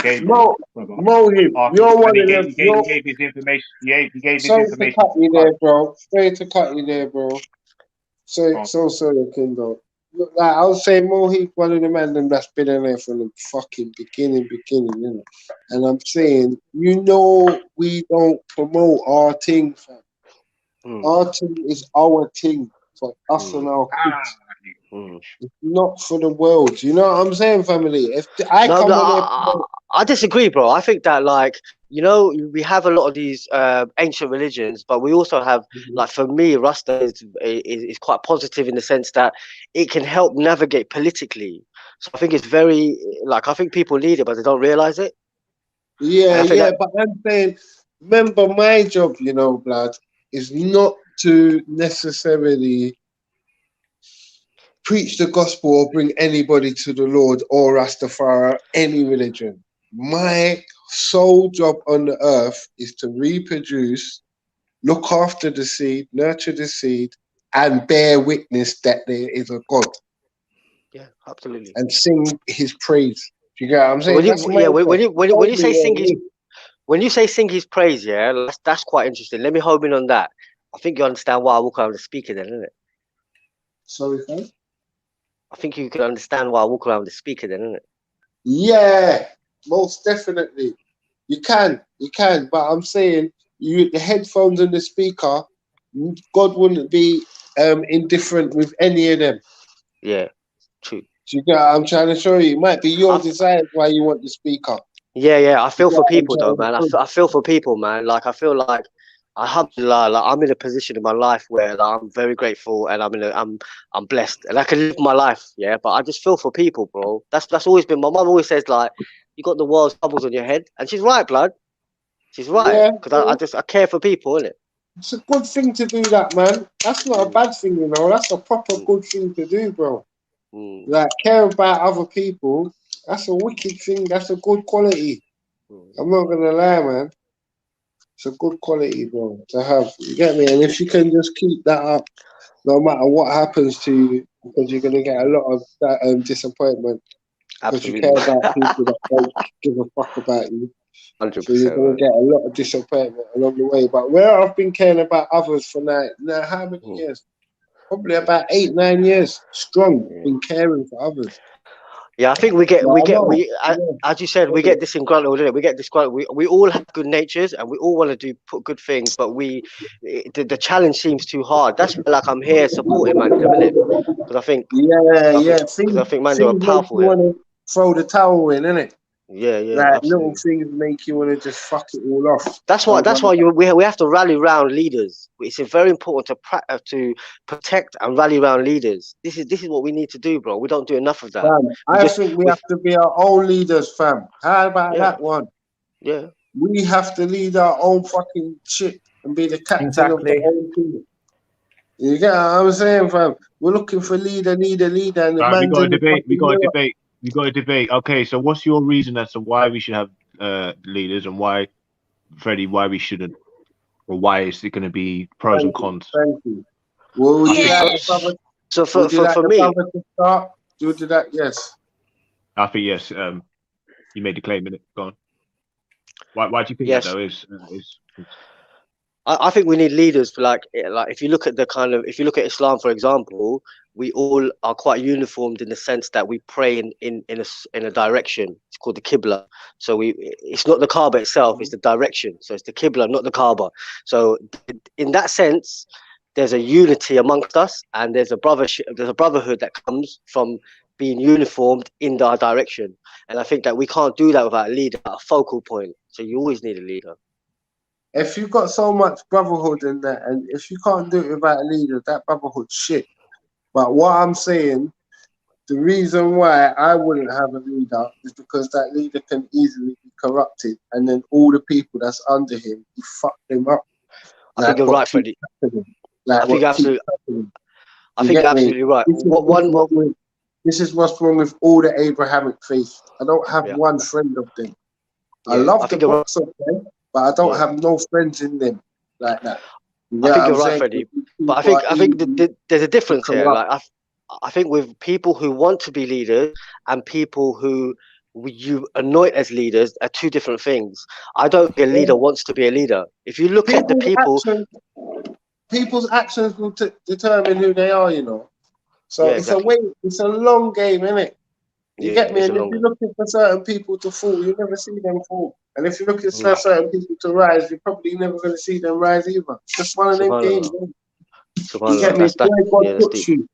Gabriel. Mohib, you're one of them. He gave his information. He gave his Sorry information. to cut you there, bro. Sorry to cut you there, bro. So sorry, Kindle. Look, like I was saying, Mohib, one of the men that's been in there from the fucking beginning, you know. And I'm saying, you know, we don't promote our thing, fam. Our thing is our thing for us and our kids. It's not for the world. You know what I'm saying, family? If I disagree, bro. I think that, like, you know, we have a lot of these ancient religions, but we also have, like, for me, Rasta is quite positive in the sense that it can help navigate politically. So I think it's very, like, I think people need it, but they don't realize it. But I'm saying, remember, my job, you know, blood, is not to necessarily preach the gospel or bring anybody to the Lord or Rastafari, any religion. My sole job on the earth is to reproduce, look after the seed, nurture the seed, and bear witness that there is a God. Yeah, absolutely. And sing his praise. Do you get what I'm saying? When you say sing his praise, yeah, that's quite interesting. Let me home in on that. I think you understand why I walk around the speaker then, isn't it? Sorry, fam? I think you can understand why I walk around with the speaker then, isn't it? Yeah, most definitely. You can. But I'm saying, the headphones and the speaker, God wouldn't be indifferent with any of them. Yeah, true. Do you get what I'm trying to show you? It might be your desire why you want the speaker. Yeah. I feel for people though, man. I feel for people, man. Like I feel like alhamdulillah, like I'm in a position in my life where like, I'm very grateful and I'm blessed and I can live my life, yeah. But I just feel for people, bro. That's always been my mum always says like you got the world's troubles on your head, and she's right, blood. She's right because I care for people, innit? It's a good thing to do that, man. That's not a bad thing, you know. That's a proper good thing to do, bro. Like care about other people. That's a wicked thing. That's a good quality. I'm not gonna lie, man. It's a good quality, bro, to have. You get me? And if you can just keep that up, no matter what happens to you, because you're gonna get a lot of that disappointment. Because you care about people that don't give a fuck about you. 100%. So you're gonna get a lot of disappointment along the way. But where I've been caring about others for now how many years? Probably about 8-9 years strong in caring for others. Yeah, I think as you said, we get disgruntled, innit? We get disgruntled. We all have good natures and we all want to put good things, but the challenge seems too hard. That's why, like, I'm here supporting man in a minute because I think I think man, they are powerful. You want to throw the towel in, innit? Yeah, like absolutely. little things make you want to just fuck it all off. That's why we have to rally around leaders. It's very important to protect and rally around leaders. This is what we need to do, bro. We don't do enough of that. Fam, I think we have to be our own leaders, fam. How about that one? Yeah. We have to lead our own fucking shit and be the captain of the whole team. You get what I'm saying, fam? We're looking for leader, and the Right, man's we got a debate. Okay, so what's your reason as to why we should have leaders and why, Freddie, why we shouldn't? Or why is it going to be pros and cons? Thank you. Well, would you like the brother? So for me, to start, you do that? Yes. I think yes. You made the claim, innit? Go on. Why do you think that though? I think we need leaders for like if you look at Islam, for example, we all are quite uniformed in the sense that we pray in a direction. It's called the Qibla. So it's not the Kaaba itself, it's the direction. So it's the Qibla, not the Kaaba. So in that sense, there's a unity amongst us, and there's a brotherhood that comes from being uniformed in our direction. And I think that we can't do that without a leader, a focal point. So you always need a leader. If you've got so much brotherhood in that, and if you can't do it without a leader, that brotherhood's shit. But what I'm saying, the reason why I wouldn't have a leader is because that leader can easily be corrupted, and then all the people that's under him, he fucked them up. I think you're right, Freddie. I think you're absolutely right. This is what's wrong with all the Abrahamic faith. I don't have one friend of them. I love the books of them, but I don't have no friends in them like that. I think you're right, Freddie. But I think there's a difference here. Like I think with people who want to be leaders and people who you anoint as leaders are two different things. I don't think a leader wants to be a leader. If you look at the people, people's actions will determine who they are. You know. So it's a long game, innit? You get me? And if you're looking for certain people to fall, you never see them fall. And if you're looking for certain people to rise, you're probably never going to see them rise either. It's just one of them games. You get me? It's where God puts you.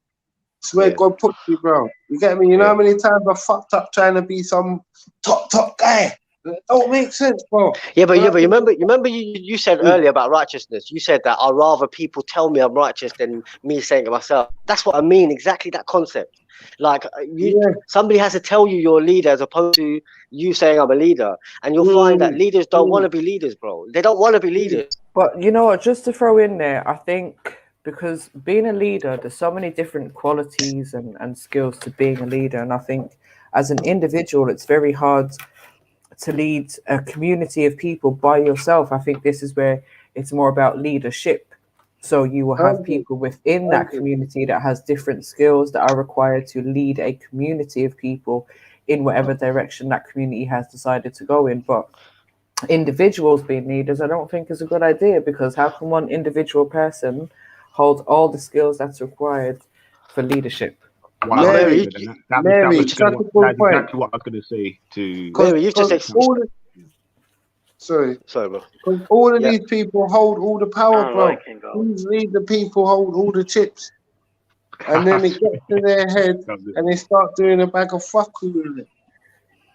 It's where God puts you, bro. You get me? You know how many times I fucked up trying to be some top guy? It don't make sense, bro. Yeah, but remember you said earlier about righteousness. You said that I'd rather people tell me I'm righteous than me saying it myself. That's what I mean. Exactly that concept. Like somebody has to tell you you're a leader as opposed to you saying I'm a leader. And you'll find that leaders don't want to be leaders, bro. They don't want to be leaders. But you know what? Just to throw in there, I think because being a leader, there's so many different qualities and skills to being a leader. And I think as an individual, it's very hard to lead a community of people by yourself. I think this is where it's more about leadership. So you will have people within that community that has different skills that are required to lead a community of people in whatever direction that community has decided to go in. But individuals being leaders, I don't think is a good idea, because how can one individual person hold all the skills that's required for leadership? Wow. Mary, that's exactly what I was going to say to Mary. You just Sorry, bro. Because all of these people hold all the power, bro. These lead the people hold all the chips. And then it gets to their head and they start doing a bag of fuckery with it.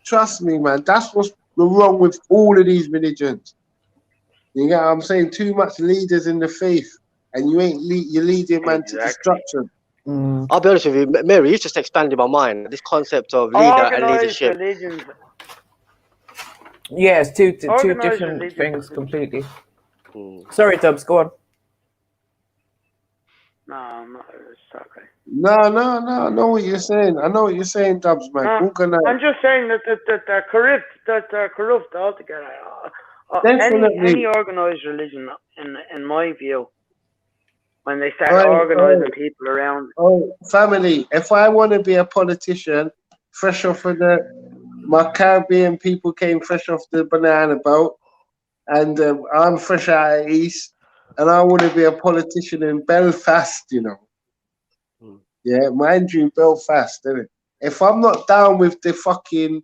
Trust me, man. That's what's wrong with all of these religions. You get what I'm saying? Too much leaders in the faith, and you're leading man to destruction. I'll be honest with you, Mary, you just expanded my mind. This concept of leader and Organized leadership. religions. Yeah, it's two Organized different religion. things completely. Sorry, Tubbs, go on. No, I'm not. It's okay. No, I know what you're saying. I know what you're saying, Dubs, man. No, I'm just saying that they're corrupt. That they're corrupt altogether. Definitely. Any organized religion, in my view, when they start Right, organizing people around. Oh, family, if I want to be a politician, fresh off of my Caribbean people came fresh off the banana boat, and I'm fresh out of East, and I want to be a politician in Belfast, you know. Yeah, mind you, Belfast, isn't it? If I'm not down with the fucking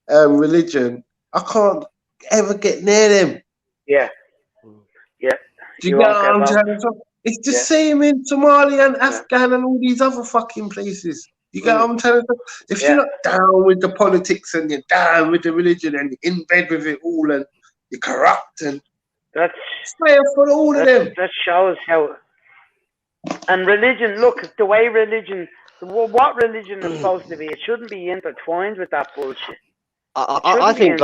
religion, I can't ever get near them. Yeah. Yeah. Do you get what I'm trying to say? It's the same in Somalia and Afghan and all these other fucking places. You get what I'm trying to say? If you're not down with the politics and you're down with the religion and you're in bed with it all and you're corrupt and that's fair for all of them. That shows how. And religion, look, the way religion, what religion is supposed to be, it shouldn't be intertwined with that bullshit. I think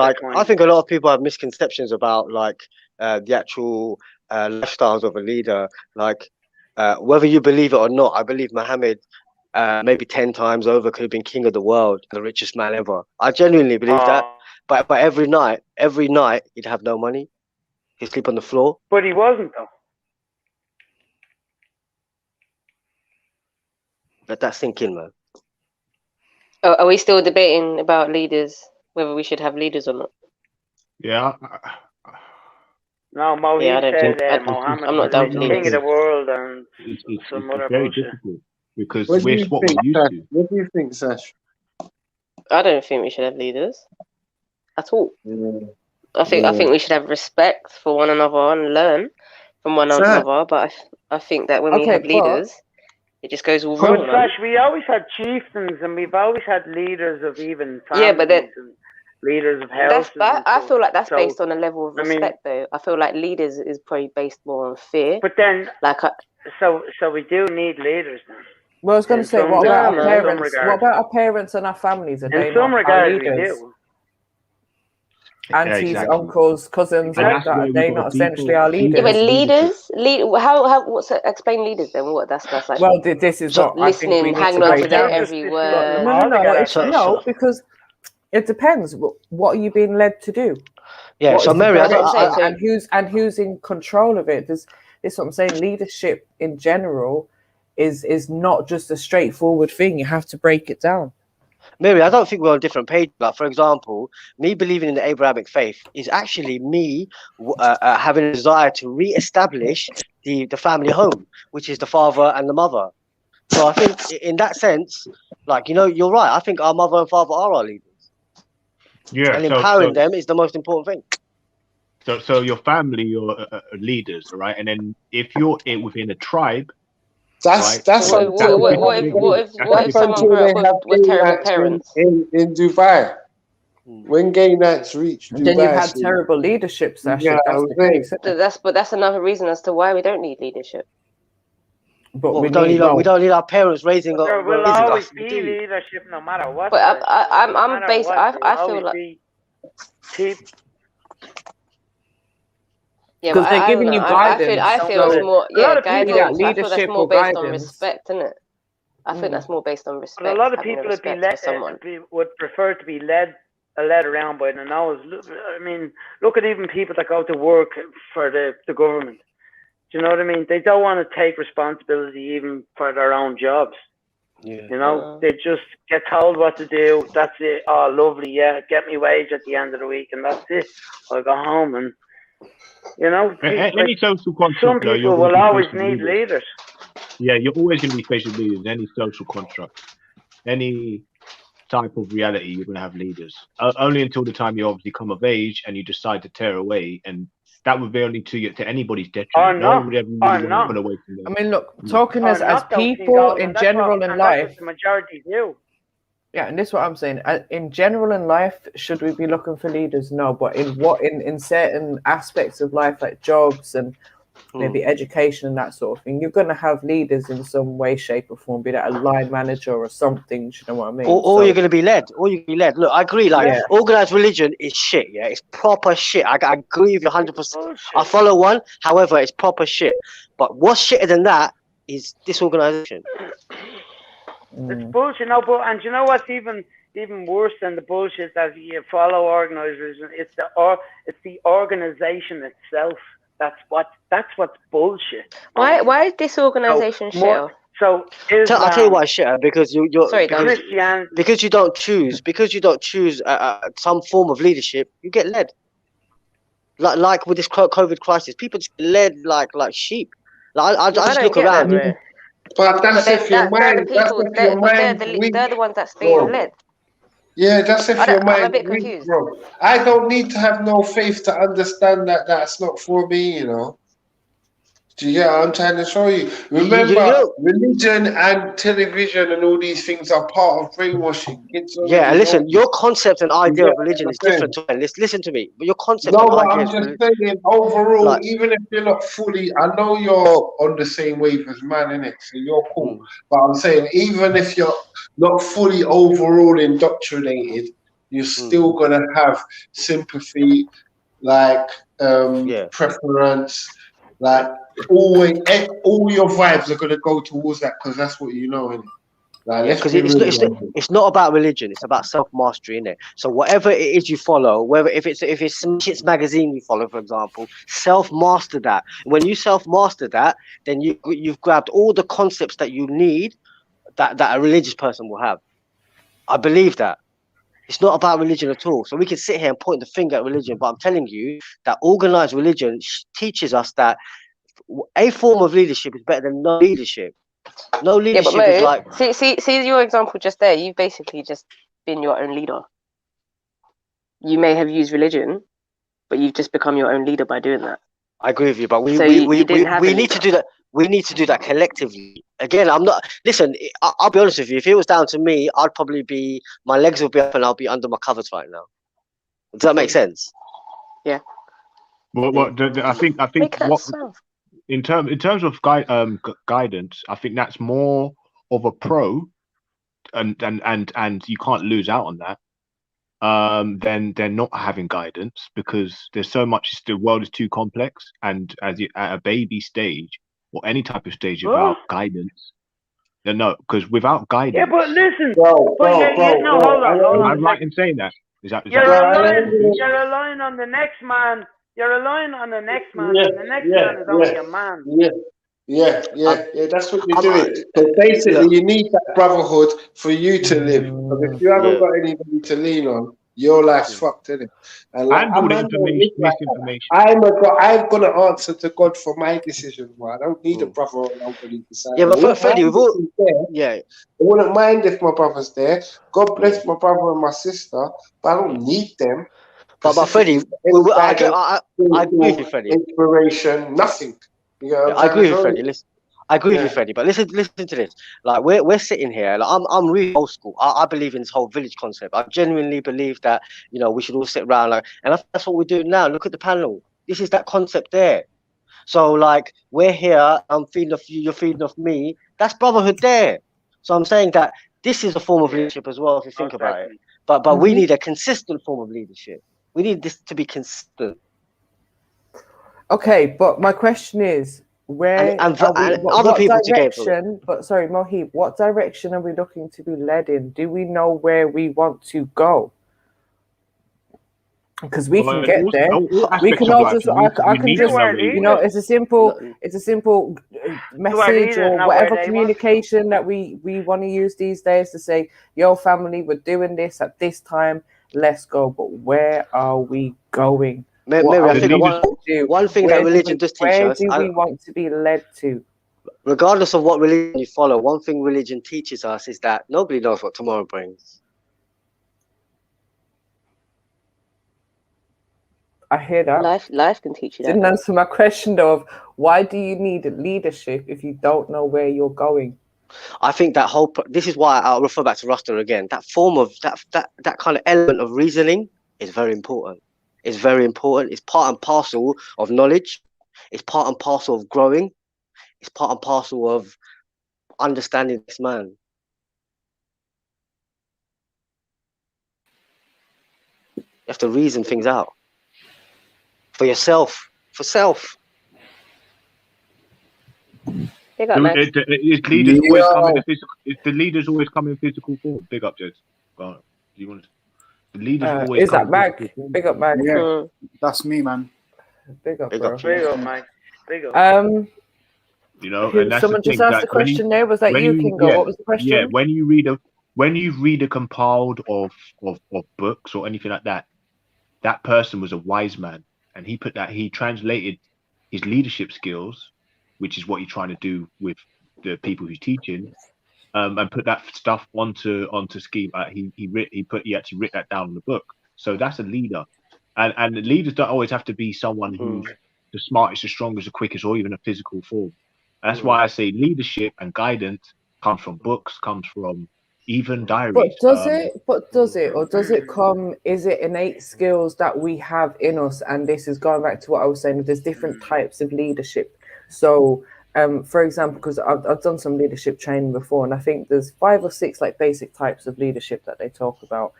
a lot of people have misconceptions about the actual lifestyles of a leader. Like whether you believe it or not, I believe Muhammad maybe 10 times over could have been king of the world, the richest man ever. I genuinely believe that. But every night he'd have no money. He'd sleep on the floor. But he wasn't though. Let that sink in, man. Oh, are we still debating about leaders, whether we should have leaders or not? Yeah. No, Mohammed said Muhammad I'm not down for was the king of the world and it's some other very bullshit. difficult because What do we're you what think, we're used Sash? to. What do you think, Sash? I don't think we should have leaders at all. Yeah. I think we should have respect for one another and learn from one another. But I think that when we have leaders, it just goes all wrong. But Sash, we always had chieftains and we've always had leaders of even families Yeah, but then and leaders of houses. I feel like that's based on a level of respect, though. I feel like leaders is probably based more on fear. But then, so we do need leaders then. Well, I was going to say, what about our parents? regards. What about our parents and our families? Are they In some not regards, our we leaders? do. Aunties, exactly. uncles, cousins, are they not essentially our leaders? Yeah, but leaders, explain leaders then? What that's like. Well, this is what listening, I think we need hanging to on break to their down. every word. No, because it depends. What are you being led to do? Yeah, What so is the Mary, direction and who's in control of it? This is what I'm saying. Leadership in general is not just a straightforward thing. You have to break it down. Mary, I don't think we're on different pages. Like, for example, me believing in the Abrahamic faith is actually me having a desire to re-establish the family home, which is the father and the mother. So I think in that sense, you're right. I think our mother and father are our leaders. Yeah, and empowering them is the most important thing. So your family, your leaders, right? And then if you're within a tribe, That's what if someone grew up with terrible parents in Dubai? When gay nights reach Dubai, then you've had terrible leadership, Sasha. But that's another reason as to why we don't need leadership. But we don't need our parents raising us. There will always be leadership no matter what. But I'm based. I feel like. Yeah, because they're giving you guidance. I feel it's more guidance. Leadership I feel that's more or based guidance. on respect, isn't it? I think that's more based on respect. A lot of people would prefer to be led around by the nose. I mean, look at even people that go to work for the government. Do you know what I mean? They don't want to take responsibility even for their own jobs. Yeah. You know, they just get told what to do. That's it. Oh, lovely. Yeah, get me wage at the end of the week, and that's it. I'll go home and. You know, any social construct, some people will always need leaders. Yeah, you're always going to be facing leaders in any social construct, any type of reality. You're going to have leaders. Only until the time you obviously come of age and you decide to tear away, and that would be only to anybody's detriment. Or not. Away from I mean, look, talking as people in general in life. The majority do. Yeah, and this is what I'm saying. In general in life, should we be looking for leaders? No, but in certain aspects of life, like jobs and maybe education and that sort of thing, you're going to have leaders in some way, shape, or form, be that a line manager or something. Do you know what I mean? Or you're going to be led. Or you're going to be led. Look, I agree. Like organized religion is shit. Yeah, it's proper shit. I agree with you 100%. I follow one. However, it's proper shit. But what's shitter than that is disorganization. It's bullshit. No, but and you know what's even worse than the bullshit that you follow organized religion? It's the organization itself. That's what's bullshit. Why is disorganization shit? So I'll tell you why it's shitter, because you're sorry, because you don't choose some form of leadership, you get led. Like with this COVID crisis, people just led like sheep. Like I just look around. But that's if your mind. They're the ones that's being led. Yeah, that's if your mind. I'm a bit confused. Bro. I don't need to have no faith to understand that that's not for me, you know. Do you get what I'm trying to show you? Remember, religion and television and all these things are part of brainwashing. Yeah, listen, your concept and idea of religion is different to mine. Listen to me. But your concept and idea I'm just saying, overall, even if you're not fully, I know you're on the same wave as man, innit? So you're cool. But I'm saying, even if you're not fully overall indoctrinated, you're still going to have sympathy, like preference, like always, all your vibes are going to go towards that because that's what you know, innit? Like, because it's not about religion, it's about self-mastery, innit? So whatever it is you follow, whether if it's some shit's magazine you follow, for example, self-master that. When you self-master that, then you've grabbed all the concepts that you need that a religious person will have. I believe that. It's not about religion at all. So we can sit here and point the finger at religion, but I'm telling you that organized religion teaches us that a form of leadership is better than no leadership. No leadership is like... See your example just there. You've basically just been your own leader. You may have used religion, but you've just become your own leader by doing that. I agree with you, but we need to do that. We need to do that collectively. Again, I'm not... Listen, I'll be honest with you. If it was down to me, I'd probably be... My legs would be up and I'll be under my covers right now. Does that make sense? Yeah. I think what... In terms of guidance, I think that's more of a pro, and you can't lose out on that. Than not having guidance, because there's so much. The world is too complex, and at a baby stage or any type of stage without guidance, no, because without guidance. Yeah, but listen, hold on. I'm right in saying that. You're relying on the next man. You're relying on the next man, and the next man is only a man. Yeah, that's what you're doing. So basically, you need that brotherhood for you to live. Because if you haven't got anybody to lean on, your life's fucked, isn't it? And like, I'm gonna answer to God for my decisions, man. I don't need a brother or nobody beside me. Yeah, but Freddie, I wouldn't mind if my brother's there. God bless my brother and my sister, but I don't need them. But Freddie, I agree with you, Freddie. Inspiration, nothing. You know, I agree with Freddie. Listen, I agree with you, Freddie. But listen to this. Like we're sitting here. Like I'm really old school. I believe in this whole village concept. I genuinely believe that we should all sit around and that's what we're doing now. Look at the panel. This is that concept there. So like we're here. I'm feeding off you. You're feeding off me. That's brotherhood there. So I'm saying that this is a form of leadership as well, if you think about it. But we need a consistent form of leadership. We need this to be consistent. Okay, but my question is, what direction? But sorry, Mohib, what direction are we looking to be led in? Do we know where we want to go? Because we can get there. We can all just. I can just. It's a simple message or whatever communication that we want to use these days to say, "Yo, family, we're doing this at this time. Let's go." But where are we going? Maybe I think one thing that religion does teach us. Where do we want to be led to? Regardless of what religion you follow, one thing religion teaches us is that nobody knows what tomorrow brings. I hear that. Life can teach you that. Didn't answer my question though of why do you need leadership if you don't know where you're going? I think that this is why I'll refer back to Ruster again. That form of that kind of element of reasoning is very important. It's very important. It's part and parcel of knowledge. It's part and parcel of growing. It's part and parcel of understanding this man. You have to reason things out for yourself, for self. If leaders always come in physical, if the leaders always come in physical form, big up, Jez. Go on. Do you want to? The leaders always Is come that Mag? Big up, Mag. Yeah, that's me, man. Big up, Big bro. Big up, Mike. Big up. You know, and that's Someone the thing, just asked that a question there. Was that you, Kingo? yeah, What was the question? Yeah, when you read a compiled of books or anything like that, that person was a wise man, and he translated his leadership skills, which is what he's trying to do with the people he's teaching, and put that stuff onto scheme. He actually writ that down in the book. So that's a leader, and the leaders don't always have to be someone who's the smartest, the strongest, the quickest, or even a physical form. That's why I say leadership and guidance comes from books, comes from even diaries. But does it, or does it come? Is it innate skills that we have in us? And this is going back to what I was saying. There's different types of leadership. So, for example, because I've done some leadership training before, and I think there's 5 or 6 like basic types of leadership that they talk about.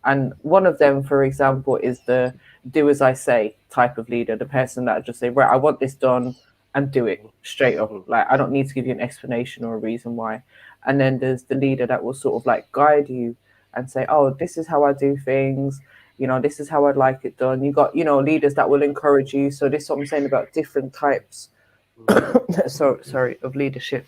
And one of them, for example, is the do as I say type of leader, the person that just say, right, I want this done, and do it straight up. Like, I don't need to give you an explanation or a reason why. And then there's the leader that will sort of like guide you and say, oh, this is how I do things. You know, this is how I'd like it done. You got, you know, leaders that will encourage you. So this is what I'm saying about different types of leadership.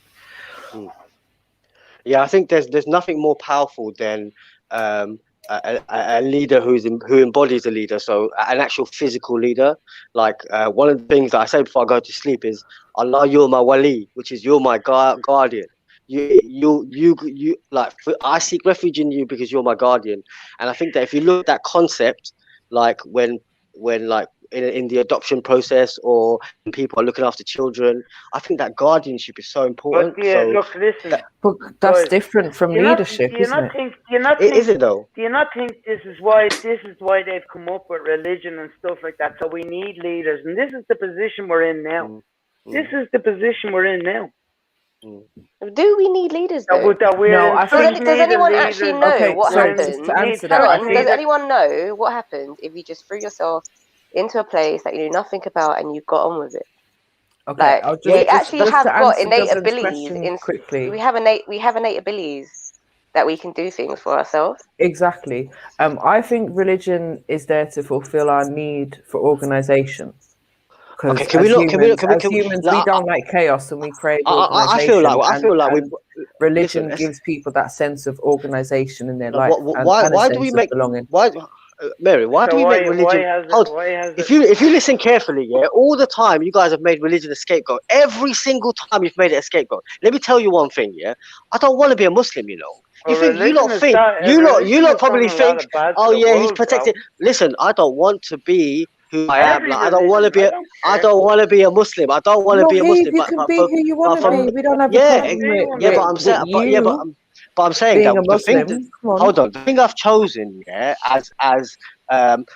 Yeah, I think there's nothing more powerful than a leader who embodies a leader. So an actual physical leader. Like one of the things that I say before I go to sleep is, Allah, you're my wali, which is you're my guardian. You like, I seek refuge in you because you're my guardian. And I think that if you look at that concept, like when like in the adoption process, or when people are looking after children, I think that guardianship is so important. But yeah, so look, listen. But that's different from leadership, isn't it? Is it though? Do you not think this is why they've come up with religion and stuff like that? So we need leaders, and this is the position we're in now. This is the position we're in now. Do we need leaders though? I think does anyone actually know what happens? Does anyone know what happened if you just threw yourself into a place that you knew nothing about and you got on with it? Okay, like, we actually have got innate abilities. Quickly. We have innate abilities that we can do things for ourselves. Exactly. I think religion is there to fulfill our need for organization. Because as humans, we don't like chaos, and we crave organization. I feel like religion gives people that sense of organization in their life. Why do we make belonging? Mary, why do we make religion? If you listen carefully, yeah, all the time you guys have made religion a scapegoat. Every single time you've made it a scapegoat. Let me tell you one thing, yeah. I don't want to be a Muslim, you know. You lot probably think, oh yeah, he's protected. Listen, I don't want to be who I am. Like, I don't want to be a Muslim. I don't want to be a Muslim. You can be who you want to be. We don't have but I'm saying that the thing I've chosen, yeah, as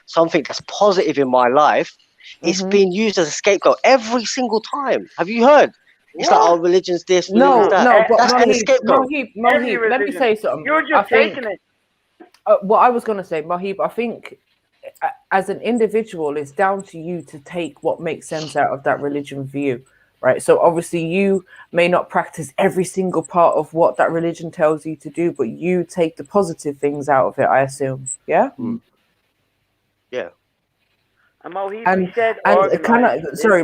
something that's positive in my life, it's been used as a scapegoat every single time. Have you heard? It's like, oh, religion's this, religion's that. But that's been a scapegoat. Mohib, let me say something. You're just taking it. What I was going to say, Mohib, I think as an individual, it's down to you to take what makes sense out of that religion for you. Right. So obviously you may not practice every single part of what that religion tells you to do, but you take the positive things out of it, I assume. Yeah. Yeah. And Mohib,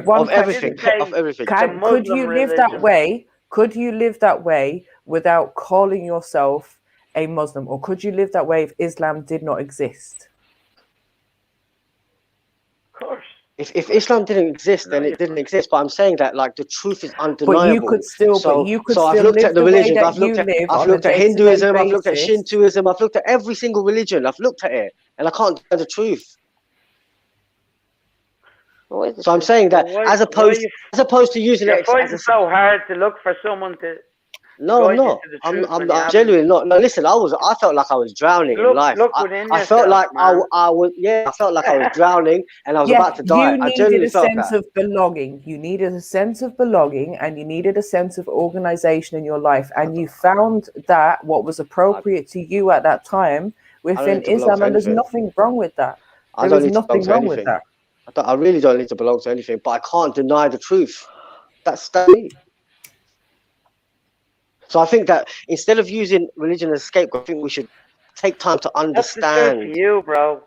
of everything. Could you live that way? Could you live that way without calling yourself a Muslim, or could you live that way if Islam did not exist? Of course. If Islam didn't exist, then it didn't exist. But I'm saying that, like, the truth is undeniable. But you could still. So I've looked at the religions. I've looked at Hinduism. I've looked at Shintoism. I've looked at every single religion. I've looked at it, and I can't deny the truth. So I'm saying that as opposed to using it as so hard to look for someone to No, I'm not. I'm genuinely not. No, listen, I felt like I was drowning in life. I felt like I was, I felt like I was drowning and I was about to die. You I needed genuinely a felt sense that. of belonging. You needed a sense of belonging, and you needed a sense of organization in your life. And you found that what was appropriate to you at that time within need to belong Islam, to and there's anything. nothing wrong with that. I There don't is need to belong nothing to wrong with anything. that. I really don't need to belong to anything, but I can't deny the truth. That's me. So I think that instead of using religion as a scapegoat, I think we should take time to That's the truth for understand. you, bro.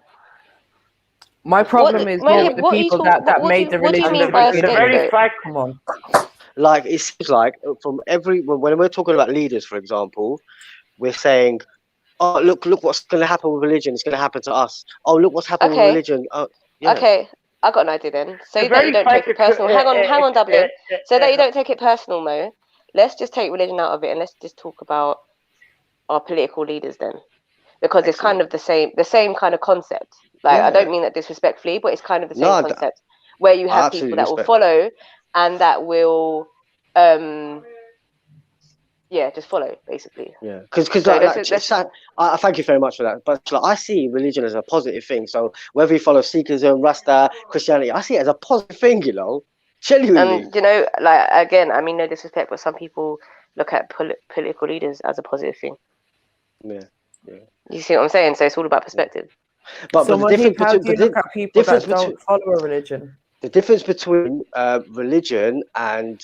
My problem is more with the people that made the religion. Come on. Like it seems like from when we're talking about leaders, for example, we're saying, "Oh, look what's going to happen with religion. It's going to happen to us. Oh, look what's happened with religion." Yeah. Okay, I got an idea then. So The that you very don't fact take it that personal. Hang on, Dublin. So that you don't take it personal, Mo. Let's just take religion out of it and let's just talk about our political leaders then, because it's kind of the same kind of concept. Like I don't mean that disrespectfully, but it's kind of the same concept where you have people that will follow and that will, just follow basically. Yeah, because So I thank you very much for that. But I see religion as a positive thing. So whether you follow Sikhism, Rasta, Christianity, I see it as a positive thing. Genuinely. And like again, I mean no disrespect, but some people look at political leaders as a positive thing. Yeah. You see what I'm saying? So it's all about perspective. But So the difference how do you look at people that between don't follow a religion? the difference between religion and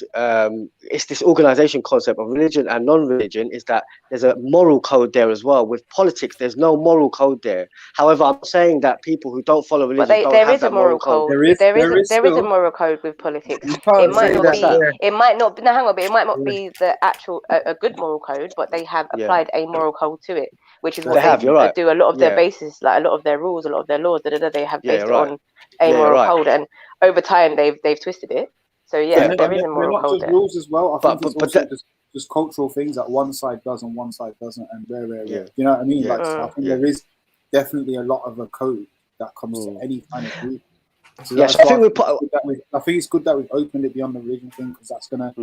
it's this organization concept of religion and non-religion is that there's a moral code there as well. With politics, there's no moral code there. However, I'm saying that people who don't follow religion But don't there have is a that moral code. code. There is a moral code with politics. It might not be. No, hang on, but it might not be the actual a good moral code, but they have applied a moral code to it, which is what they do. A lot of their basis, like a lot of their rules, a lot of their laws, they have based it on a moral code, and over time they've twisted it. So there is a moral code there. Rules as well. I think it's also just cultural things that one side does and one side doesn't, and rare. You know what I mean? Like I think there is definitely a lot of a code that comes to any kind of group. So I think I think it's good that we've opened it beyond the religion thing, because that's gonna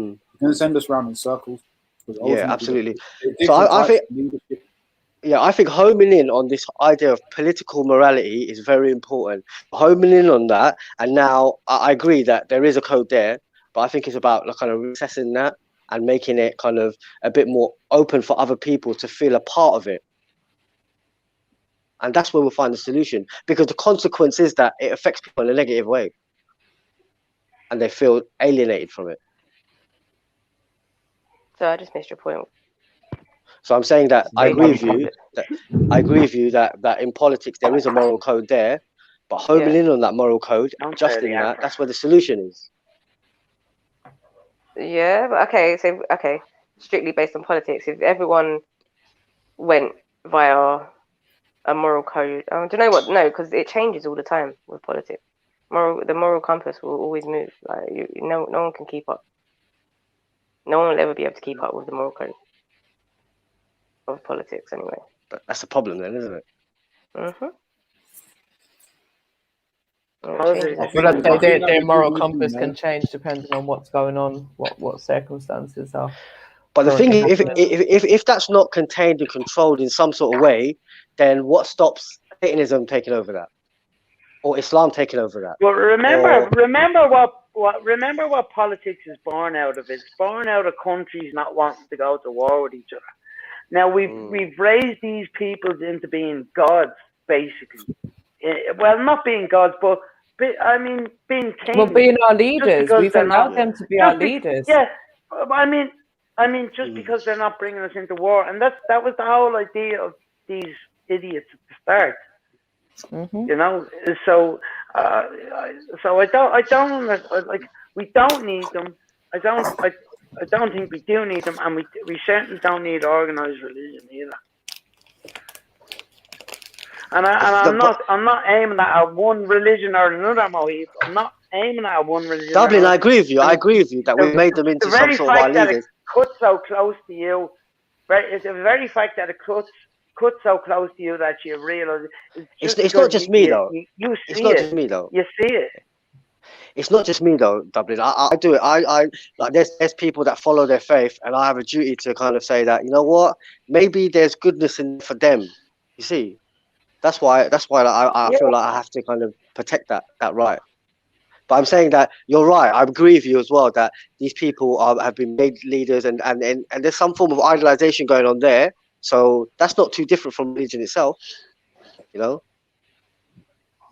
send us round in circles. Yeah, absolutely. So I think. Yeah, I think homing in on this idea of political morality is very important. Homing in on that, and now I agree that there is a code there, but I think it's about kind of recessing that and making it kind of a bit more open for other people to feel a part of it. And that's where we'll find the solution, because the consequence is that it affects people in a negative way, and they feel alienated from it. So I just missed your point. So I'm saying that I agree with you that in politics there is a moral code there, but homing in on that moral code, adjusting that's where the solution is. Yeah, but okay, strictly based on politics, if everyone went via a moral code, do you know what? No, because it changes all the time with politics. The moral compass will always move. Like no one can keep up. No one will ever be able to keep up with the moral code of politics anyway. But that's a problem then, isn't it? Their moral compass can change depending on what's going on, what circumstances are. But the thing is, if that's not contained and controlled in some sort of way, then what stops Satanism taking over that, or Islam taking over that? Well, remember what politics is born out of. It's born out of countries not wanting to go to war with each other. Now we've raised these people into being gods, basically. Well, not being gods, but I mean being kings. Well, being our leaders, we've allowed them to be our leaders. Yeah, I mean, just because they're not bringing us into war, and that was the whole idea of these idiots at the start. You know, so I don't like. We don't need them. I don't think we do need them, and we certainly don't need organized religion either. And I'm not aiming at one religion or another, Mohit. I'm not aiming at one religion. Dublin, I agree with you. I agree with you that we've made them into some sort of our leaders. Cuts so close to you, right? It's the very fact that it cuts so close to you that you realize it's not just me though. You see it's not it. just me though. You see it. It's not just me though, Dublin. I do it. I like there's people that follow their faith, and I have a duty to kind of say that, you know what, maybe there's goodness in for them. You see, that's why like, I feel like I have to kind of protect that right. But I'm saying that you're right. I agree with you as well that these people have been made leaders, and there's some form of idolization going on there. So that's not too different from religion itself, you know.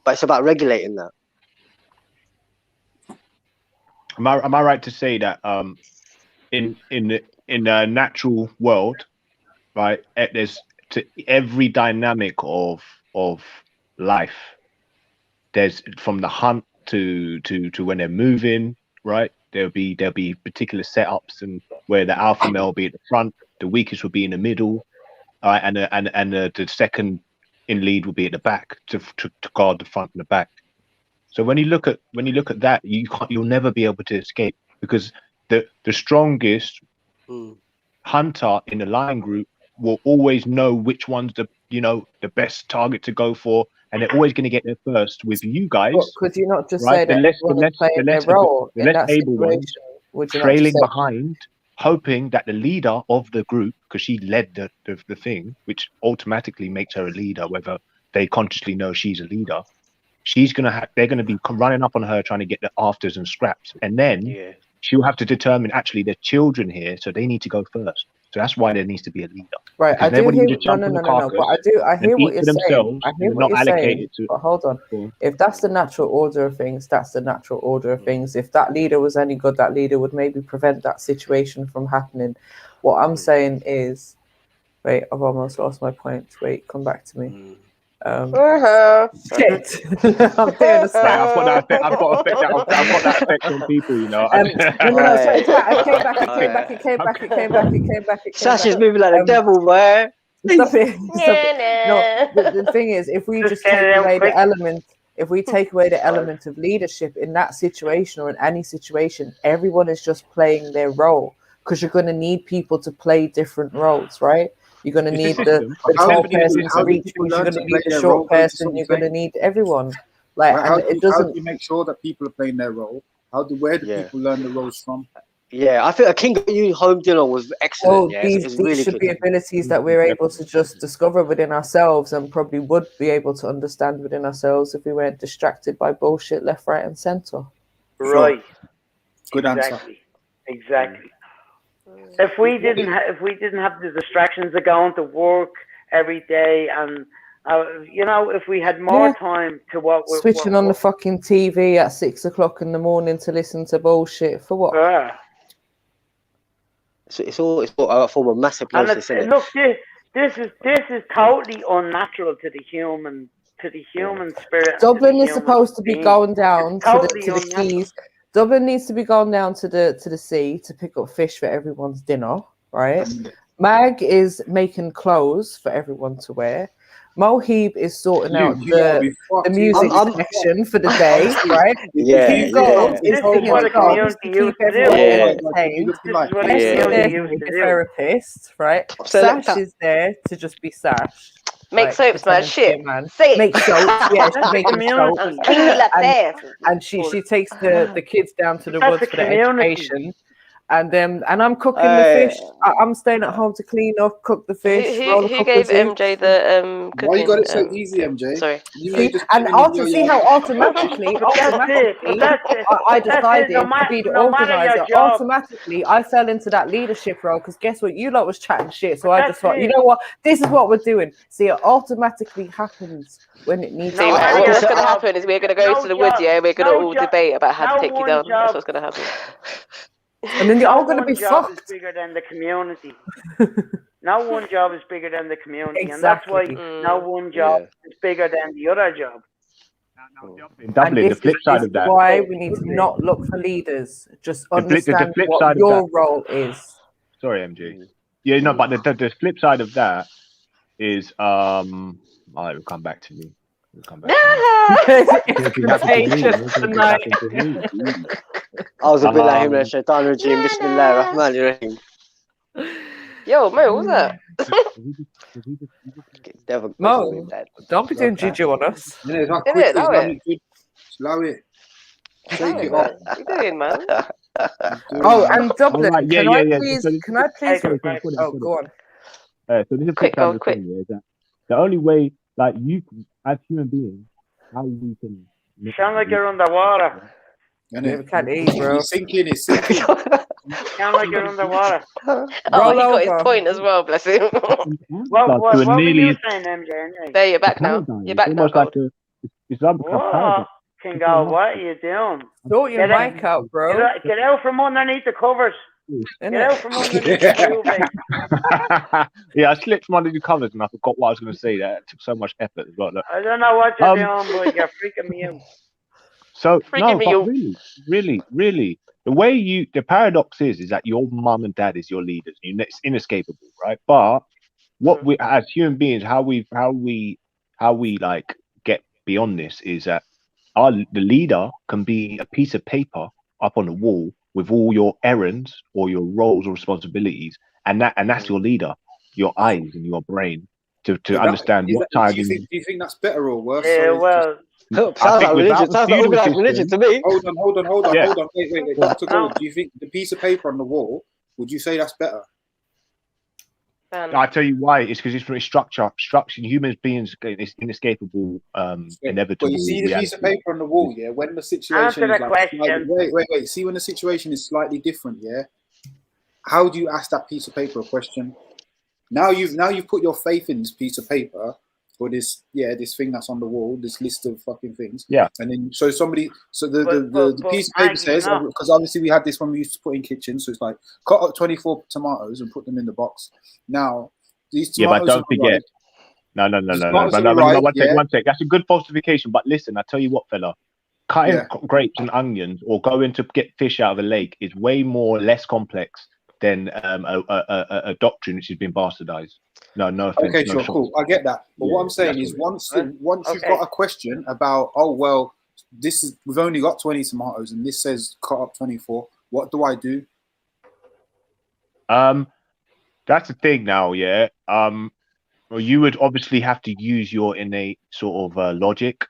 But it's about regulating that. Am I right to say that in the natural world, right? There's to every dynamic of life. There's from the hunt to when they're moving, right? There'll be particular setups, and where the alpha male will be at the front, the weakest will be in the middle, right? And the second in lead will be at the back to guard the front and the back. So when you look at that, you'll never be able to escape, because the strongest hunter in the lion group will always know which one's the best target to go for, and they're always going to get there first. With you guys, could you not just right? say that everyone's playing their role in that situation? Would you not trailing just say, behind, hoping that the leader of the group, because she led the thing, which automatically makes her a leader, whether they consciously know she's a leader. They're gonna be running up on her, trying to get the afters and scraps, and then she'll have to determine, actually there's children here, so they need to go first. So that's why there needs to be a leader. right? I do hear no. But I hear what you're saying. I hear what you're saying. But hold on. If that's the natural order of things, that's the natural order of things. If that leader was any good, that leader would maybe prevent that situation from happening. What I'm saying is, wait, I've almost lost my point. Wait, come back to me. Shit. I'm doing a snap. I've got that effect on people, you know. No, sorry, it came back. Sash is moving like the devil, man. Stop it. No, the thing is, if we just take away the element, of leadership in that situation or in any situation, everyone is just playing their role, because you're going to need people to play different roles, right? You're going to need the tall person to reach. You're going to need the short person. You're going to need everyone. Like, how it do doesn't. you make sure that people are playing their role? Where do people learn the roles from? Yeah, I think a King You home dinner was excellent. Well, these really should be abilities that we're able to just discover within ourselves, and probably would be able to understand within ourselves if we weren't distracted by bullshit left, right, and center. Right. Good answer. Exactly. If we didn't have the distractions of going to work every day, and if we had more time to switching on the fucking TV at 6 o'clock in the morning to listen to bullshit for what? It's all a form of massive hypnosis, isn't it? Look, this is totally unnatural to the human spirit. Dublin is supposed to be going down to the quays. Dublin needs to be going down to the sea to pick up fish for everyone's dinner, right? Mag is making clothes for everyone to wear. Mohib is sorting out the music section for the day, right? Hugo is picking up songs to keep everyone entertained. Jess is there to be a therapist, right? Sash is there to just be Sash. Make soaps, man. Shit. Say it. Make soaps. Yeah, she's making soaps. And she takes the kids down to the woods for their education. And I'm cooking the fish. I'm staying at home to clean up, cook the fish. Who gave MJ the cooking? Why you got it so easy, MJ? Sorry. See how automatically I decided to be the organizer. Automatically, I fell into that leadership role, because guess what? You lot was chatting shit, so I just thought, you know what? This is what we're doing. See, it automatically happens when it needs to. What's going to happen is we're going to go to the woods, and we're going to all debate about how to take you down. That's what's going to happen. And then you're all going to be fucked. Is bigger than the community. No one job is bigger than the community, and that's why no one job is bigger than the other job. In Dublin, the flip side of that. Why we need to not look for leaders. Just understand what your role is. Sorry, MG. Yeah, no, but the flip side of that is all right, we'll come back to me. I was a bit like him, Shaitan Rajim, Bismillah Rahman Rahim. Yo, Mo, what's that? Mo, don't be doing juju on us. It's not quick. Slow it. Shake it off. What you doing, man? Oh, and Dublin, Alright, yeah, can yeah, I yeah. please? So Can I please? sorry, I've got it, I've Oh, got go it. on. So this is Quick, what I'm go quick. saying is that the only way, like you, as human beings, how we can Sound like you're underwater. Yeah, we can't eat, bro. It's sinking. It's sinking. Sound like you're underwater. Oh, Roll he got his over. point as well, bless him. What were nearly you saying, MJ? Anyway? There, you're back a now. paradigm. You're It's back now, almost like Gold. it's like a paradigm. What? Kingo, what are you doing? Sort your Get out- mic out, bro. Get out from underneath the covers. Get out from underneath the duvet. Yeah, I slipped from under the covers and I forgot what I was going to say. That took so much effort as well. Look. I don't know what you're doing, but you're freaking me out. So Freaking no, me but out. really, the way the paradox is that your mum and dad is your leaders. It's inescapable, right? But what we as human beings, how we like get beyond this is that the leader can be a piece of paper up on the wall with all your errands or your roles or responsibilities, and that's your leader, your eyes and your brain to understand what time. Do you think that's better or worse? Yeah, Sorry. well, Sounds like religion. Sounds like organized religion to me. Hold on. Yeah. Wait. Dr. Gold, do you think the piece of paper on the wall, would you say that's better? I tell you why. It's because it's very structure. Human beings, it's inescapable, inevitable. Well, you see the reality. piece of paper on the wall, yeah. When the situation Answer is the like question. wait. See when the situation is slightly different, yeah. How do you ask that piece of paper a question? Now you've put your faith in this piece of paper or this thing that's on the wall, this list of fucking things. Yeah. And then the piece of paper says, because obviously we had this when we used to put in kitchens, so it's like cut up 24 tomatoes and put them in the box. Now these tomatoes. Yeah, but don't forget. No. One sec. That's a good falsification. But listen, I tell you what, fella. Cutting grapes and onions or going to get fish out of a lake is way less complex than a doctrine which has been bastardized. No offense. Okay, sure, cool. I get that. But what I'm saying is, once you've got a question about, we've only got 20 tomatoes, and this says cut up 24. What do I do? That's the thing now, yeah. Well, you would obviously have to use your innate sort of logic,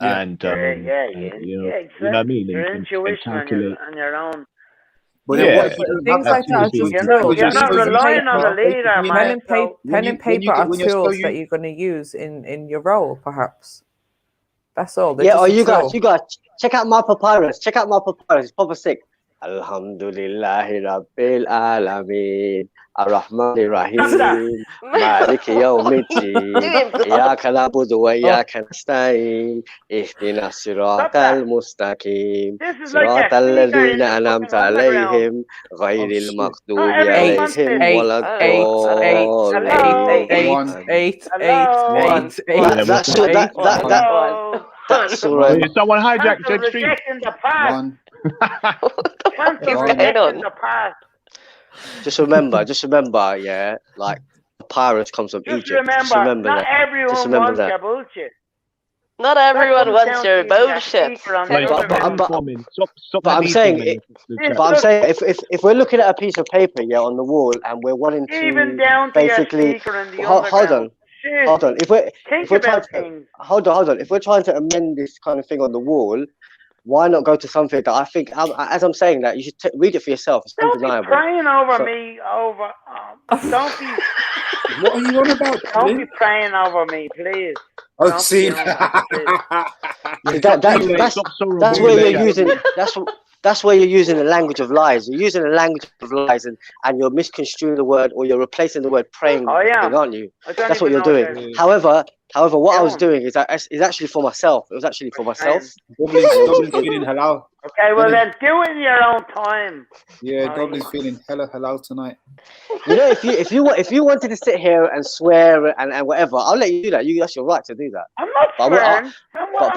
and you know what I mean, your and intuition calculate. on your own. But things like that are just tools. You're not relying on the leader, man. Pen and paper are tools that you're going to use in your role, perhaps. That's all. They're just you guys, check out my papyrus. It's proper sick. Alhamdulillahi Rabbil Alameen. Ar-Rahmanir Rahim. Maliki Yawmiddin. Iyyaka na'budu wa iyyaka nasta'in. Ihdinas siratal mustaqim. Siratal ladzina an'amta alayhim. Ghayril maghdubi alayhim waladdallin. That's all right. Someone hijacked the stream. Just remember, yeah, like papyrus comes from Egypt. Just remember not that. everyone wants your bullshit. Not everyone wants your bullshit. But I'm saying, if we're looking at a piece of paper, yeah, on the wall, and we're wanting to Even down to basically hold on. If we're trying to amend this kind of thing on the wall, why not go to something that I think, as I'm saying that, you should read it for yourself. It's undeniable. Don't be praying over me. Don't be. What are you on about? Don't be praying over me, please. Oh, see. That's where you're using. That's where you're using the language of lies. You're using the language of lies, and you're misconstruing the word, or you're replacing the word praying, aren't you? That's what you're doing. However, what I was doing is actually for myself. It was actually for myself. Dublin's feeling halal. Okay, well then do it in your own time. Yeah, Dublin's feeling hella halal tonight. You know, if you wanted to sit here and swear and whatever, I'll let you do that. That's your right to do that. I'm not swearing. But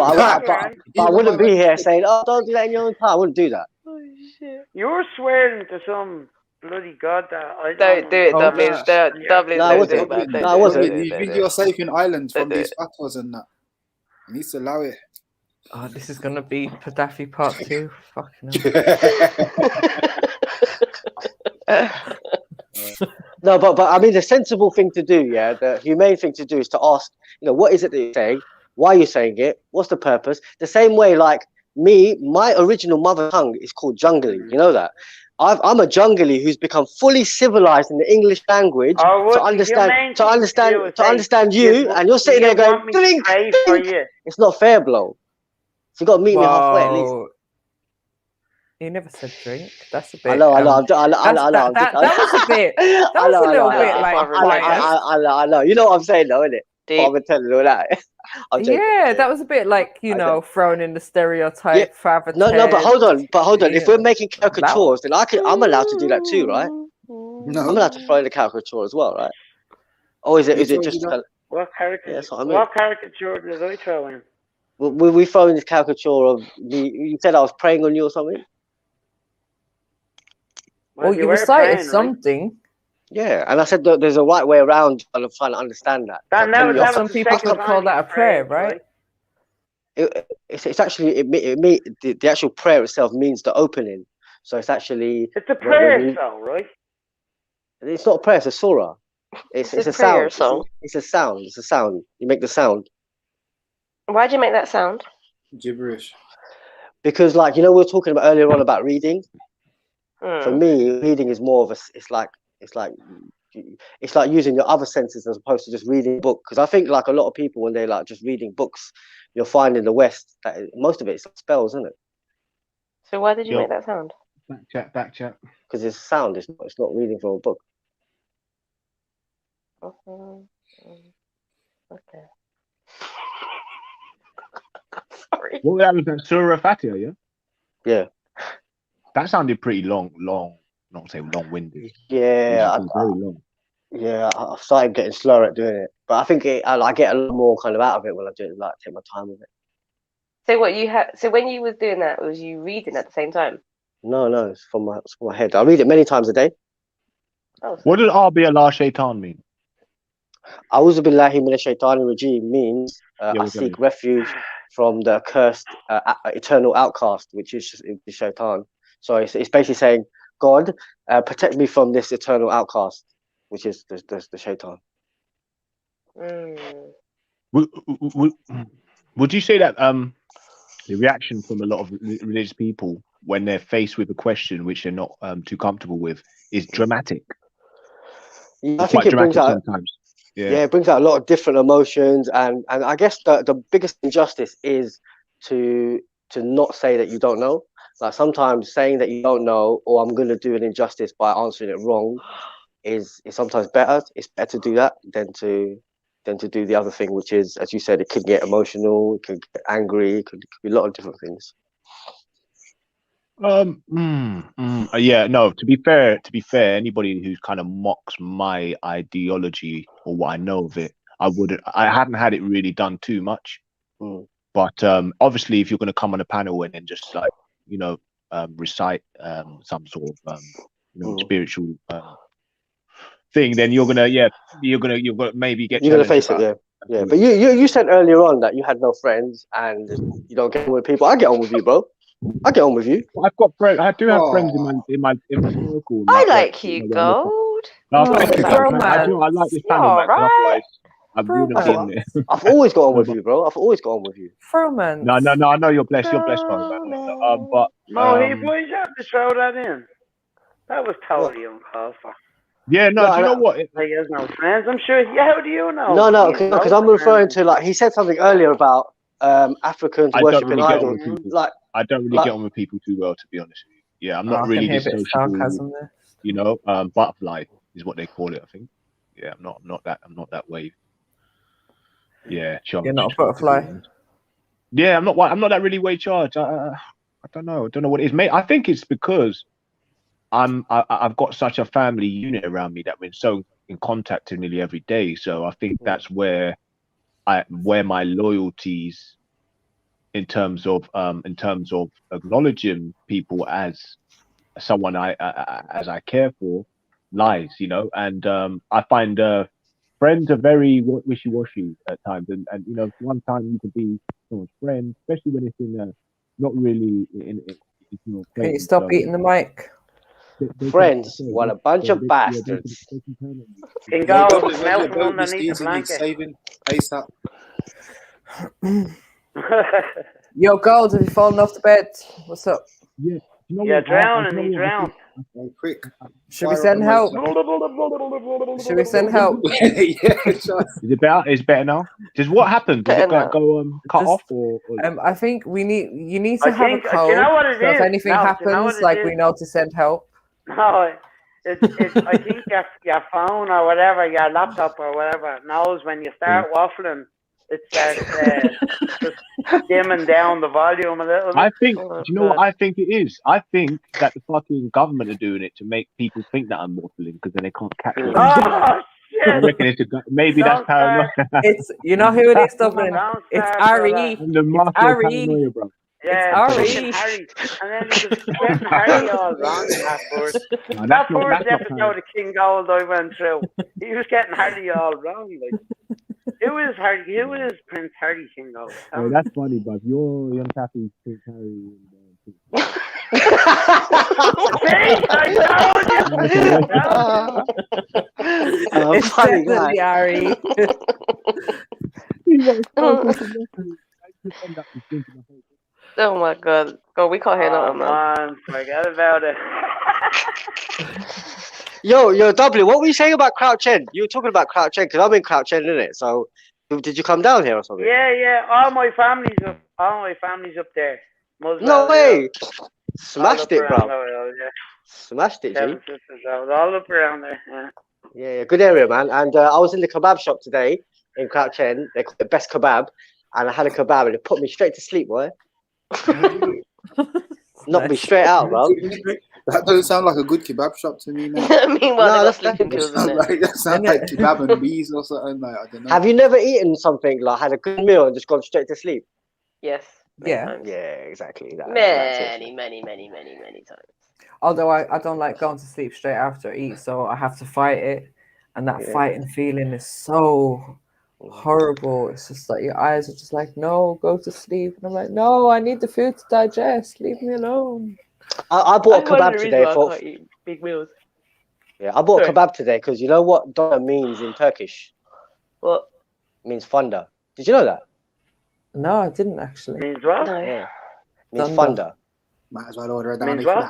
I wouldn't be here saying, "Oh, don't do that in your own time." I wouldn't do that. Oh shit! You're swearing to some bloody god that I don't do it, Dublin. Dublin. No, I wasn't. You think you're safe in Ireland from these fatwas and that? You need to allow it. Oh, this is gonna be Gaddafi part 2. Fucking hell. No, but I mean, the sensible thing to do, yeah, the humane thing to do is to ask, what is it that you're saying? Why are you saying it? What's the purpose? The same way, like, my original mother tongue is called Jungly. You know that. I'm a Jungly who's become fully civilized in the English language to understand you, and you're sitting there going, drink. It's not fair, blow. So you got to meet me halfway at least. You never said drink. That's a bit. I know. That was a bit. That was a little bit like biased. I know. You know what I'm saying, though, isn't it? I'm telling all that. Yeah, that was a bit like, you know, thrown in the stereotype. Father No, but hold on. Yeah. If we're making caricatures, then I'm allowed to do that too, right? No. I'm allowed to throw in the caricature as well, right? Or is it just what caricature? Yeah, that's what I mean. What caricature did I throw in? We throw in this caricature of me. You said I was praying on you or something. Well, you recited something. Right? Yeah, and I said that there's a right way around, and I'm trying to understand that. Some people could call that a prayer, right? It's actually the actual prayer itself means the opening. So it's actually a prayer song, right? It's not a prayer; it's a surah. It's a prayer sound. song. It's a sound. It's a sound. You make the sound. Why do you make that sound? Gibberish. Because, like, you know, we were talking about earlier on about reading. For me, reading is more of a. It's like using your other senses as opposed to just reading a book. Because I think, like, a lot of people, when they're like just reading books, you'll find in the West that most of it is spells, isn't it? So why did you make that sound? Back chat. Because it's sound. It's not reading from a book. Okay. Sorry. What was that? Surah Fatiha, yeah? Yeah. That sounded pretty long, not say long-winded. Yeah. Very long. Yeah, I've started getting slower at doing it. But I think I get a lot more kind of out of it when I do it, like take my time with it. So what you had? So when you was doing that, was you reading at the same time? No, it's from my head. I read it many times a day. Oh. What does Arbi Allah Shaitan mean? A'udhu billahi minash shaitani rajim means I seek refuge from the accursed eternal outcast, which is Shaitan. So it's basically saying, God, protect me from this eternal outcast, which is the Shaitan. Would you say that the reaction from a lot of religious people when they're faced with a question which they're not too comfortable with is dramatic? Yeah, I think it brings out sometimes. Yeah, it brings out a lot of different emotions, and I guess the biggest injustice is to not say that you don't know. Like sometimes saying that you don't know, or I'm going to do an injustice by answering it wrong, is sometimes better. It's better to do that than to do the other thing, which is, as you said, it could get emotional, it could get angry, it could be a lot of different things. Yeah, no, to be fair, anybody who kind of mocks my ideology or what I know of it, I haven't had it really done too much. But obviously if you're going to come on a panel and then just like, you know, recite some sort of spiritual thing, then you're gonna maybe get you're gonna face it. Yeah. But you said earlier on that you had no friends and you don't get on with people. I get on with you, bro. I get on with you. I've got friends. I do have friends in my circle. I like you, Gold. No, thank you. I like this panel, man. Otherwise, I wouldn't be in there. I've always got on with you, bro. I've always got on with you. Froman. No. I know you're blessed. You're blessed, man. But why you have to throw that in? That was totally uncalled for. Yeah, no. Do you know what? He has no friends. I'm sure. Yeah, how do you know? No, because I'm referring to, like, he said something earlier about Africans worshipping idols. I don't really get on with people too well, to be honest with you. Yeah, I'm not really this sociable. You know, butterfly is what they call it, I think. Yeah, I'm not that way. Yeah, charged. You're not a butterfly. Yeah, I'm not that really way charged. I don't know. I don't know what it is, mate. I think it's because I've got such a family unit around me that we're so in contact nearly every day. So I think that's where my loyalties in terms of acknowledging people as someone I care for lies, you know. And I find friends are very wishy-washy at times, and you know, one time you could be someone's friend, especially when it's in not really in you know. Can you stop eating the mic? Friends, what a bunch of bastards. Can go melt underneath the blanket. Saving ASAP. Yo, Gold, have you fallen off the bed? What's up? Yeah. You know Yeah, what? drowning, he drowned. Quick. Should we send help? Should we send help? Yeah, Is it better? Is it better now? Just what happened? Did it Better go cut Just- off or? I think you need I to have think- a do code. you know what it so if is? anything No, do you know happens, what it like is? we know to send help. No, it's I think your phone or whatever, your laptop or whatever knows when you start waffling, it starts just dimming down the volume a little bit. I think. Do you know what I think it is? I think that the fucking government are doing it to make people think that I'm waffling because then they can't catch it. Oh I reckon it's maybe that's paranoia. It's you know who it is, Dublin. It's Ari. I'm the It's master of Ari. paranoia, bro. Yeah, It's fucking Ari. Harry. And then he was getting Harry all wrong in that first. No, That that's not- first that's not episode of King Gold I went through, he was getting Harry all wrong. Like, who is Harry? Who is Prince Harry King Gold? Yeah, that's funny, but you're young Kathy, Prince Harry. It's funny definitely guy. Ari. Oh my god. God, we can't hear Oh nothing, man. man, forget about it. Yo, W, what were you saying about Crouch End? You were talking about Crouch End because I'm in Crouch End, innit? So, did you come down here or something? Yeah. All my family's up there. Muslim, No way. all Smashed up it, around bro. there, yeah. Smashed it, Seven G. sisters, all up around there. Yeah. Yeah, good area, man. And I was in the kebab shop today in Crouch End. They call it Best Kebab, and I had a kebab, and it put me straight to sleep, boy. Knocked me straight out, bro. That doesn't sound like a good kebab shop to me, man. Meanwhile, No, they got sleeping pills in there. That sounds like kebab and bees or something. Like, I don't know. Have you never eaten something like had a good meal and just gone straight to sleep? Yes. Yeah. Yeah, exactly. That's it. Many times. Although I don't like going to sleep straight after I eat, so I have to fight it, and that fighting feeling is so horrible. It's just like your eyes are just like, no, go to sleep, and I'm like, no, I need the food to digest. Leave me alone. I bought a That's one of kebab the today reasons why I for. can't eat big meals. Yeah, I bought Sorry. a kebab today because you know what dollar means in Turkish? What? It means thunder. Did you know that? No, I didn't actually. Means what? No. Yeah. It means Thunder. thunder. Might as well order a down Means what?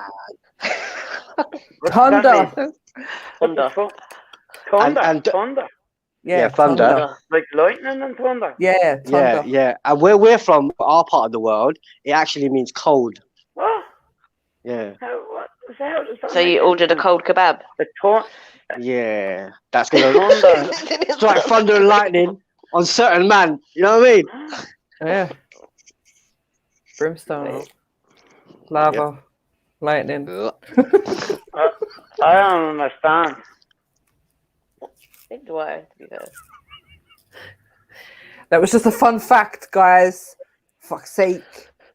Thunder. Thunder. And- Thunder. Yeah, thunder. Like lightning and thunder. Yeah, thunder. Yeah. And where we're from, our part of the world, it actually means cold. What? Yeah. What? How does that So you make ordered a sense? cold kebab? Yeah. That's gonna strike thunder and lightning on certain man. You know what I mean? Yeah. Brimstone. Lava. Lightning. I don't understand. Neither do I, to be fair. That was just a fun fact, guys. Fuck's sake.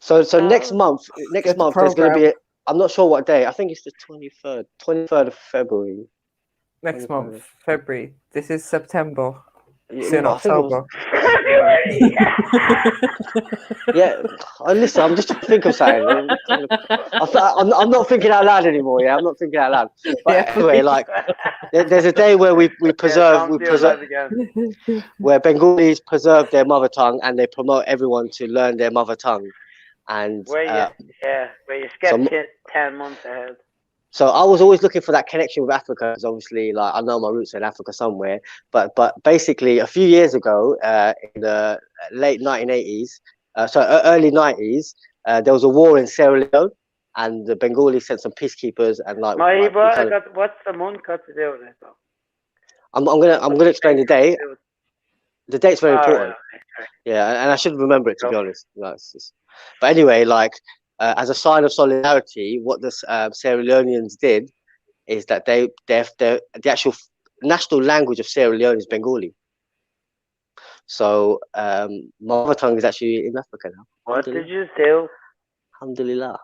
So next month Get the there's gonna be program. I'm not sure what day. I think it's the 23rd of February. Next month, February. This is September. Yeah, Soon I think it was- October. Yeah, listen, I'm just trying to think of something. I'm not thinking out loud anymore. Yeah, I'm not thinking out loud. But anyway, like, there's a day where we preserve where Bengalis preserve their mother tongue and they promote everyone to learn their mother tongue. And Where you skip it 10 months ahead. so I was always looking for that connection with Africa, because obviously, like, I know my roots are in Africa somewhere. But basically, a few years ago, in the late 1980s, early 90s, there was a war in Sierra Leone, and the Bengali sent some peacekeepers and like. What's the month got to do with it, though? I'm gonna explain the date. The date's very important. Right. Yeah, and I should remember it, to be honest. But anyway, like, as a sign of solidarity, what the Sierra Leoneans did is that the actual national language of Sierra Leone is Bengali. So my mother tongue is actually in Africa now. What did you do? Alhamdulillah.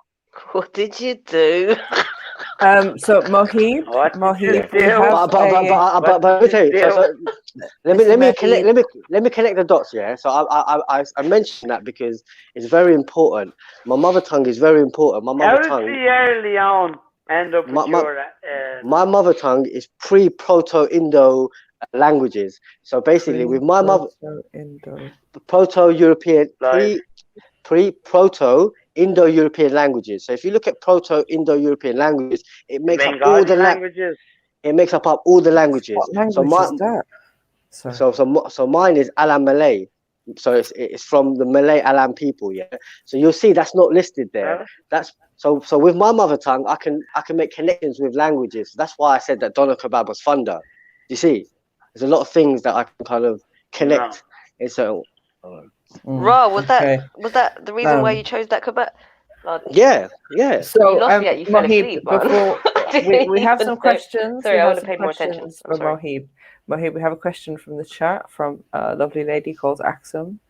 What did you do? So Mohib, we have but let me tell you. Let me connect the dots. Yeah. So I mentioned that because it's very important. My mother tongue is very important. My How mother did tongue. Sierra Leone end up with your... My mother tongue is pre-Proto-Indo languages. So basically, with my mother, Proto-European, Proto-Indo-European languages. So if you look at Proto-Indo-European languages, it makes up all Bengali the languages. It makes up all the languages. What language is that? So mine is Alam Malay. So it's from the Malay Alam people, yeah. So you'll see that's not listed there. That's so with my mother tongue, I can make connections with languages. That's why I said that doner kebab was thunder. You see, there's a lot of things that I can kind of connect. And so, Raw, was that the reason why you chose that kebab? yeah. you So, lost me at you fell Mohib, asleep, man. before we have some questions. Sorry, we I have would have some paid more attention. questions I'm for sorry. Mohib. Mohib, we have a question from the chat from a lovely lady called Axum.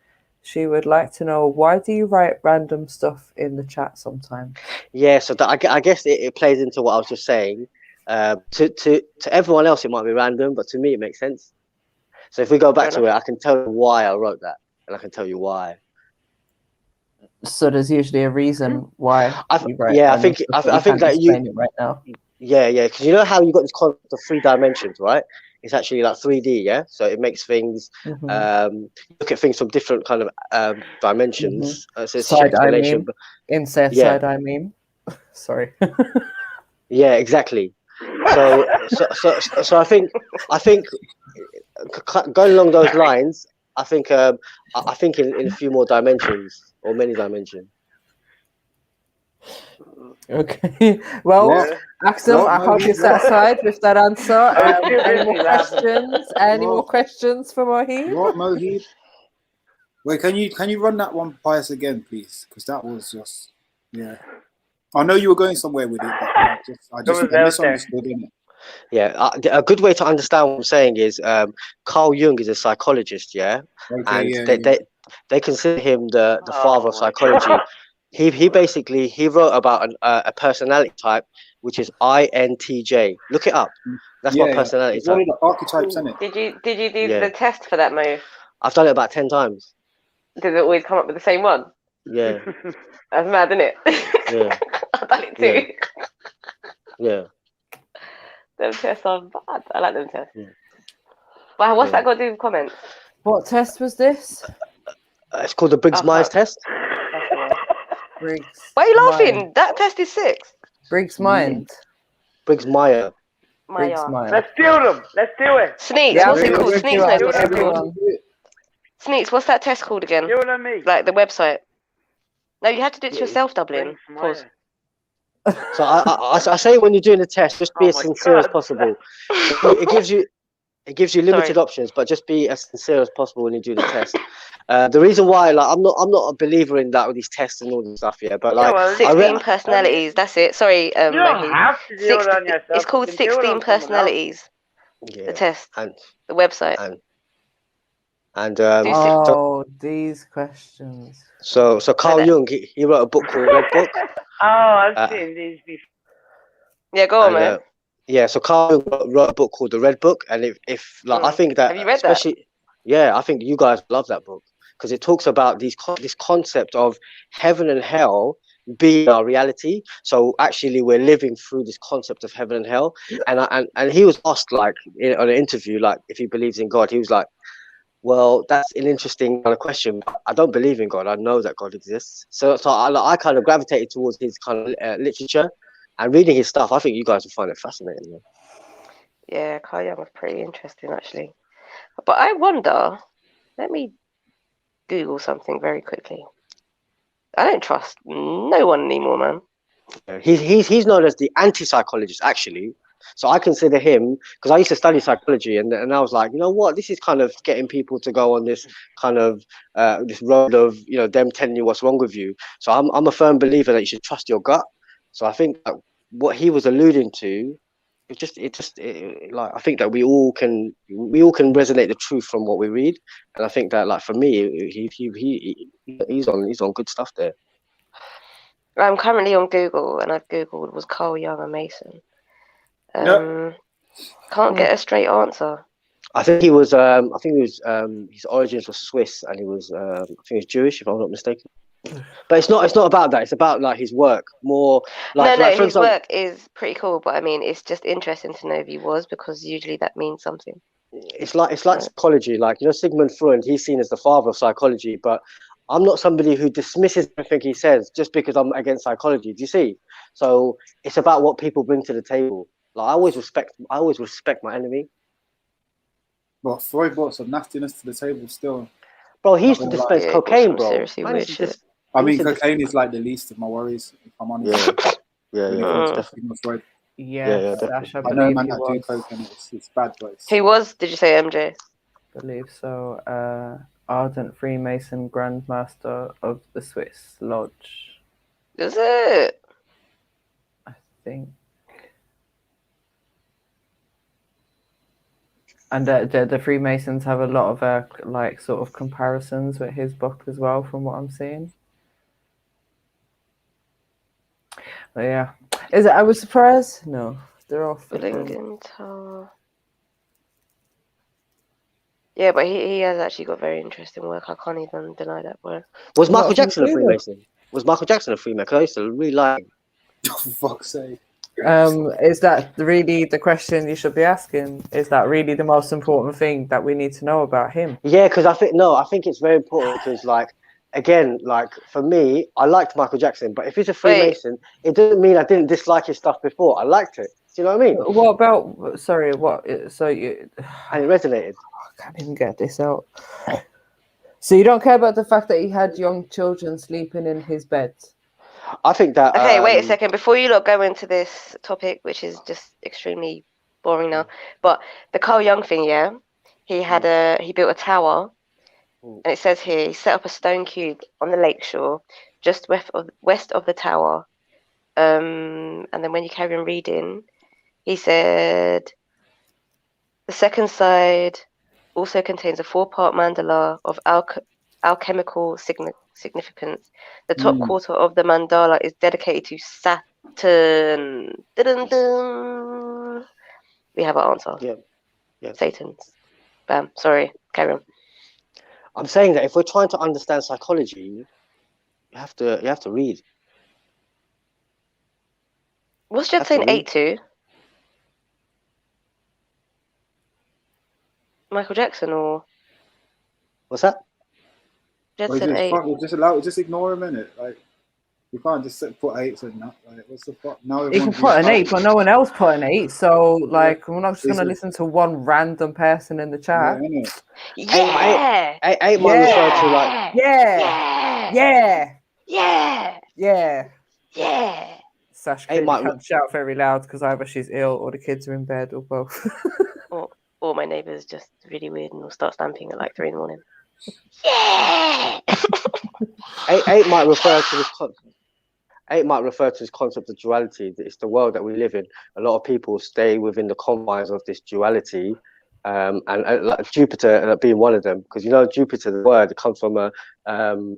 She would like to know, why do you write random stuff in the chat sometimes? Yeah, so I guess it plays into what I was just saying. To everyone else, it might be random, but to me, it makes sense. So if we go back to it, I can tell you why I wrote that, and I can tell you why. So there's usually a reason why you write. Yeah, I think that you explain it right now. Yeah, because you know how you got this concept of 3 dimensions, right? It's actually like 3D, yeah. So it makes things look at things from different kind of dimensions. So it's Side eye explanation, meme. Insert yeah. side eye meme. Sorry. Yeah, exactly. So I think going along those lines, I think in a few more dimensions or many dimensions. Okay. Well, Axel, I hope you're satisfied with that answer. Any more questions? Any more questions for Mohib? What, Mohib? Wait, can you run that one by us again, please? Because that was just I know you were going somewhere with it, but I misunderstood it. Yeah, a good way to understand what I'm saying is Carl Jung is a psychologist, yeah, they consider him the father of psychology. God. He basically wrote about a personality type which is INTJ. Look it up. That's my personality type. One of the archetypes, isn't it? Did you do the test for that, Mo? I've done it about 10 times. Did it always come up with the same one? Yeah. That's mad, isn't it? Yeah. I've done it too. Yeah. Them tests are bad. I like them tests. Wow, what's that got to do with comments? What test was this? It's called the Briggs-Myers test. Briggs. Why are you laughing? That test is 6. Briggs Mind. Briggs-Myers. Let's do them. Let's do it. Sneaks, what's it called? Sneaks knows what's it called. Sneaks, what's that test called again? You and me. Like the website. No, you had to do it to yourself, Dublin. Pause. So I say when you're doing the test, just be as sincere as possible. It gives you limited options, but just be as sincere as possible when you do the test. The reason why, like, I'm not a believer in that with these tests and all this stuff, yeah. But like, 16 personalities. That's it. Sorry, you don't have to do it on yourself. It's called 16 personalities. Yeah. The test. And the website. These questions. So Carl Jung, he wrote a book called Red Book. Oh, I've seen these before. Yeah, go on, man. Yeah, so Carl Jung wrote a book called The Red Book, and if I think that, have you read especially, that? Yeah, I think you guys love that book because it talks about this concept of heaven and hell being our reality. So actually, we're living through this concept of heaven and hell. And he was asked, like, on an interview, like, if he believes in God. He was like, well, that's an interesting kind of question. I don't believe in God. I know that God exists. So I kind of gravitated towards his kind of literature and reading his stuff. I think you guys will find it fascinating. Man. Yeah, Carl Jung was pretty interesting, actually. But I wonder, let me Google something very quickly. I don't trust no one anymore, man. He's known as the anti-psychologist, actually. So I consider him, because I used to study psychology, and I was like, you know what, this is kind of getting people to go on this kind of this road of, you know, them telling you what's wrong with you. So I'm a firm believer that you should trust your gut. So I think that what he was alluding to, like, I think that we all can resonate the truth from what we read, and I think that, like, for me, he's on good stuff there. I'm currently on Google, and I've Googled, was Carl Jung a Mason? Can't get a straight answer. I think he was. His origins were Swiss, and he was. I think he was Jewish, if I'm not mistaken. But it's not about that. It's about, like, his work more. Like, His work is pretty cool, but I mean, it's just interesting to know if he was, because usually that means something. It's like psychology. Like, you know, Sigmund Freud, he's seen as the father of psychology, but I'm not somebody who dismisses everything he says just because I'm against psychology. Do you see? So it's about what people bring to the table. Like I always respect my enemy. But Freud brought some nastiness to the table still. Bro, he used to dispense cocaine, bro. I mean, cocaine is like the least of my worries, if I'm honest. Definitely. Freud. Yes, Ash, I I know believe man he that do was. coke and it's bad, but it's... He was, did you say, MJ? I believe so. Ardent Freemason Grandmaster of the Swiss Lodge. Is it? I think. And the Freemasons have a lot of like sort of comparisons with his book as well, from what I'm seeing. But yeah, is it? I was surprised. No, they're all Billingen Tower. Yeah, but he has actually got very interesting work. I can't even deny that word. Was Michael Jackson a Freemason? Was Michael Jackson a Freemason? Because I used to really like him. For fuck's sake. Is that really the question you should be asking? Is that really the most important thing that we need to know about him? Yeah, because I think it's very important because, like, again, like for me, I liked Michael Jackson, but if he's a Freemason, it doesn't mean I didn't dislike his stuff before. I liked it. Do you know what I mean? What about? Sorry, what? So you? And it resonated. I can't even get this out. So you don't care about the fact that he had young children sleeping in his bed? I think that. Okay, wait a second. Before you lot go into this topic, which is just extremely boring now, but the Carl Jung thing, yeah, he built a tower, and it says here he set up a stone cube on the lakeshore, just west of the tower, and then when you carry on reading, he said the second side also contains a 4-part mandala of alchemical significance. The top quarter of the mandala is dedicated to Saturn. Dun-dun-dun. We have our answer. Yeah. Satan's. Bam. Sorry. Carry on. I'm saying that if we're trying to understand psychology, you have to read. What's Jed saying 8 to? Michael Jackson or? What's that? Jedson 8. Just ignore him, innit? Like, you can't just put 8s in that. Like, what's the fuck? Now You can put an 8, but no one else put an 8. So, like, we're not just going to listen to one random person in the chat. Yeah. 8 might refer to like. Yeah. Sash can't shout very loud because either she's ill or the kids are in bed or both. or my neighbour's just really weird and will start stamping at like 3 in the morning. Yeah. 8 might refer to this concept. 8 might refer to this concept of duality. It's the world that we live in. A lot of people stay within the confines of this duality, and like Jupiter being one of them. Because you know Jupiter, the word, it comes from a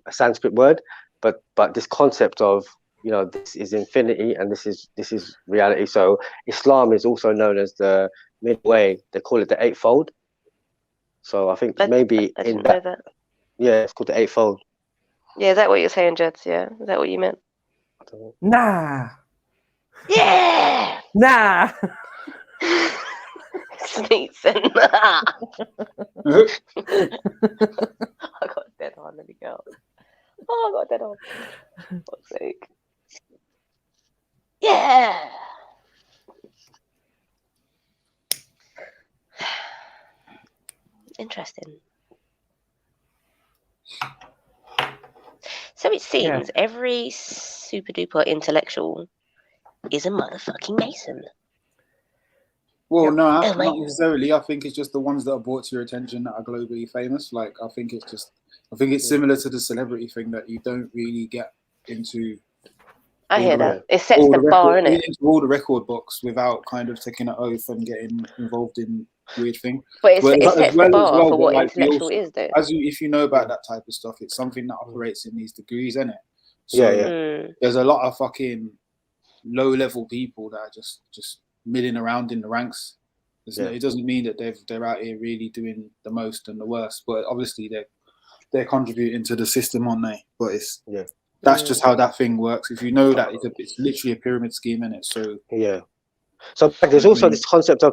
Sanskrit word, but this concept of this is infinity and this is reality. So Islam is also known as the midway. They call it the eightfold. So I think maybe in that. Yeah, it's called the eightfold. Yeah, is that what you're saying, Jeds? Yeah, is that what you meant? Nah. Yeah. Nah. Sneaks and nah. I got dead on. Let me go. Oh, I got dead on. For fuck's sake. Yeah. Interesting. So it seems every super duper intellectual is a motherfucking Mason. Well, no, not necessarily. I think it's just the ones that are brought to your attention that are globally famous. Like, I think it's similar to the celebrity thing that you don't really get into. I hear that. It sets the bar, innit? Into all the record books without kind of taking an oath and getting involved in weird thing. But it sets the bar for what intellectual is, though. If you know about that type of stuff, it's something that operates in these degrees, isn't it? So there's a lot of fucking low-level people that are just milling around in the ranks. It doesn't mean that they're out here really doing the most and the worst, but obviously they're contributing to the system, aren't they? But that's just how that thing works. If you know that it's literally a pyramid scheme, innit? So So there's also this concept of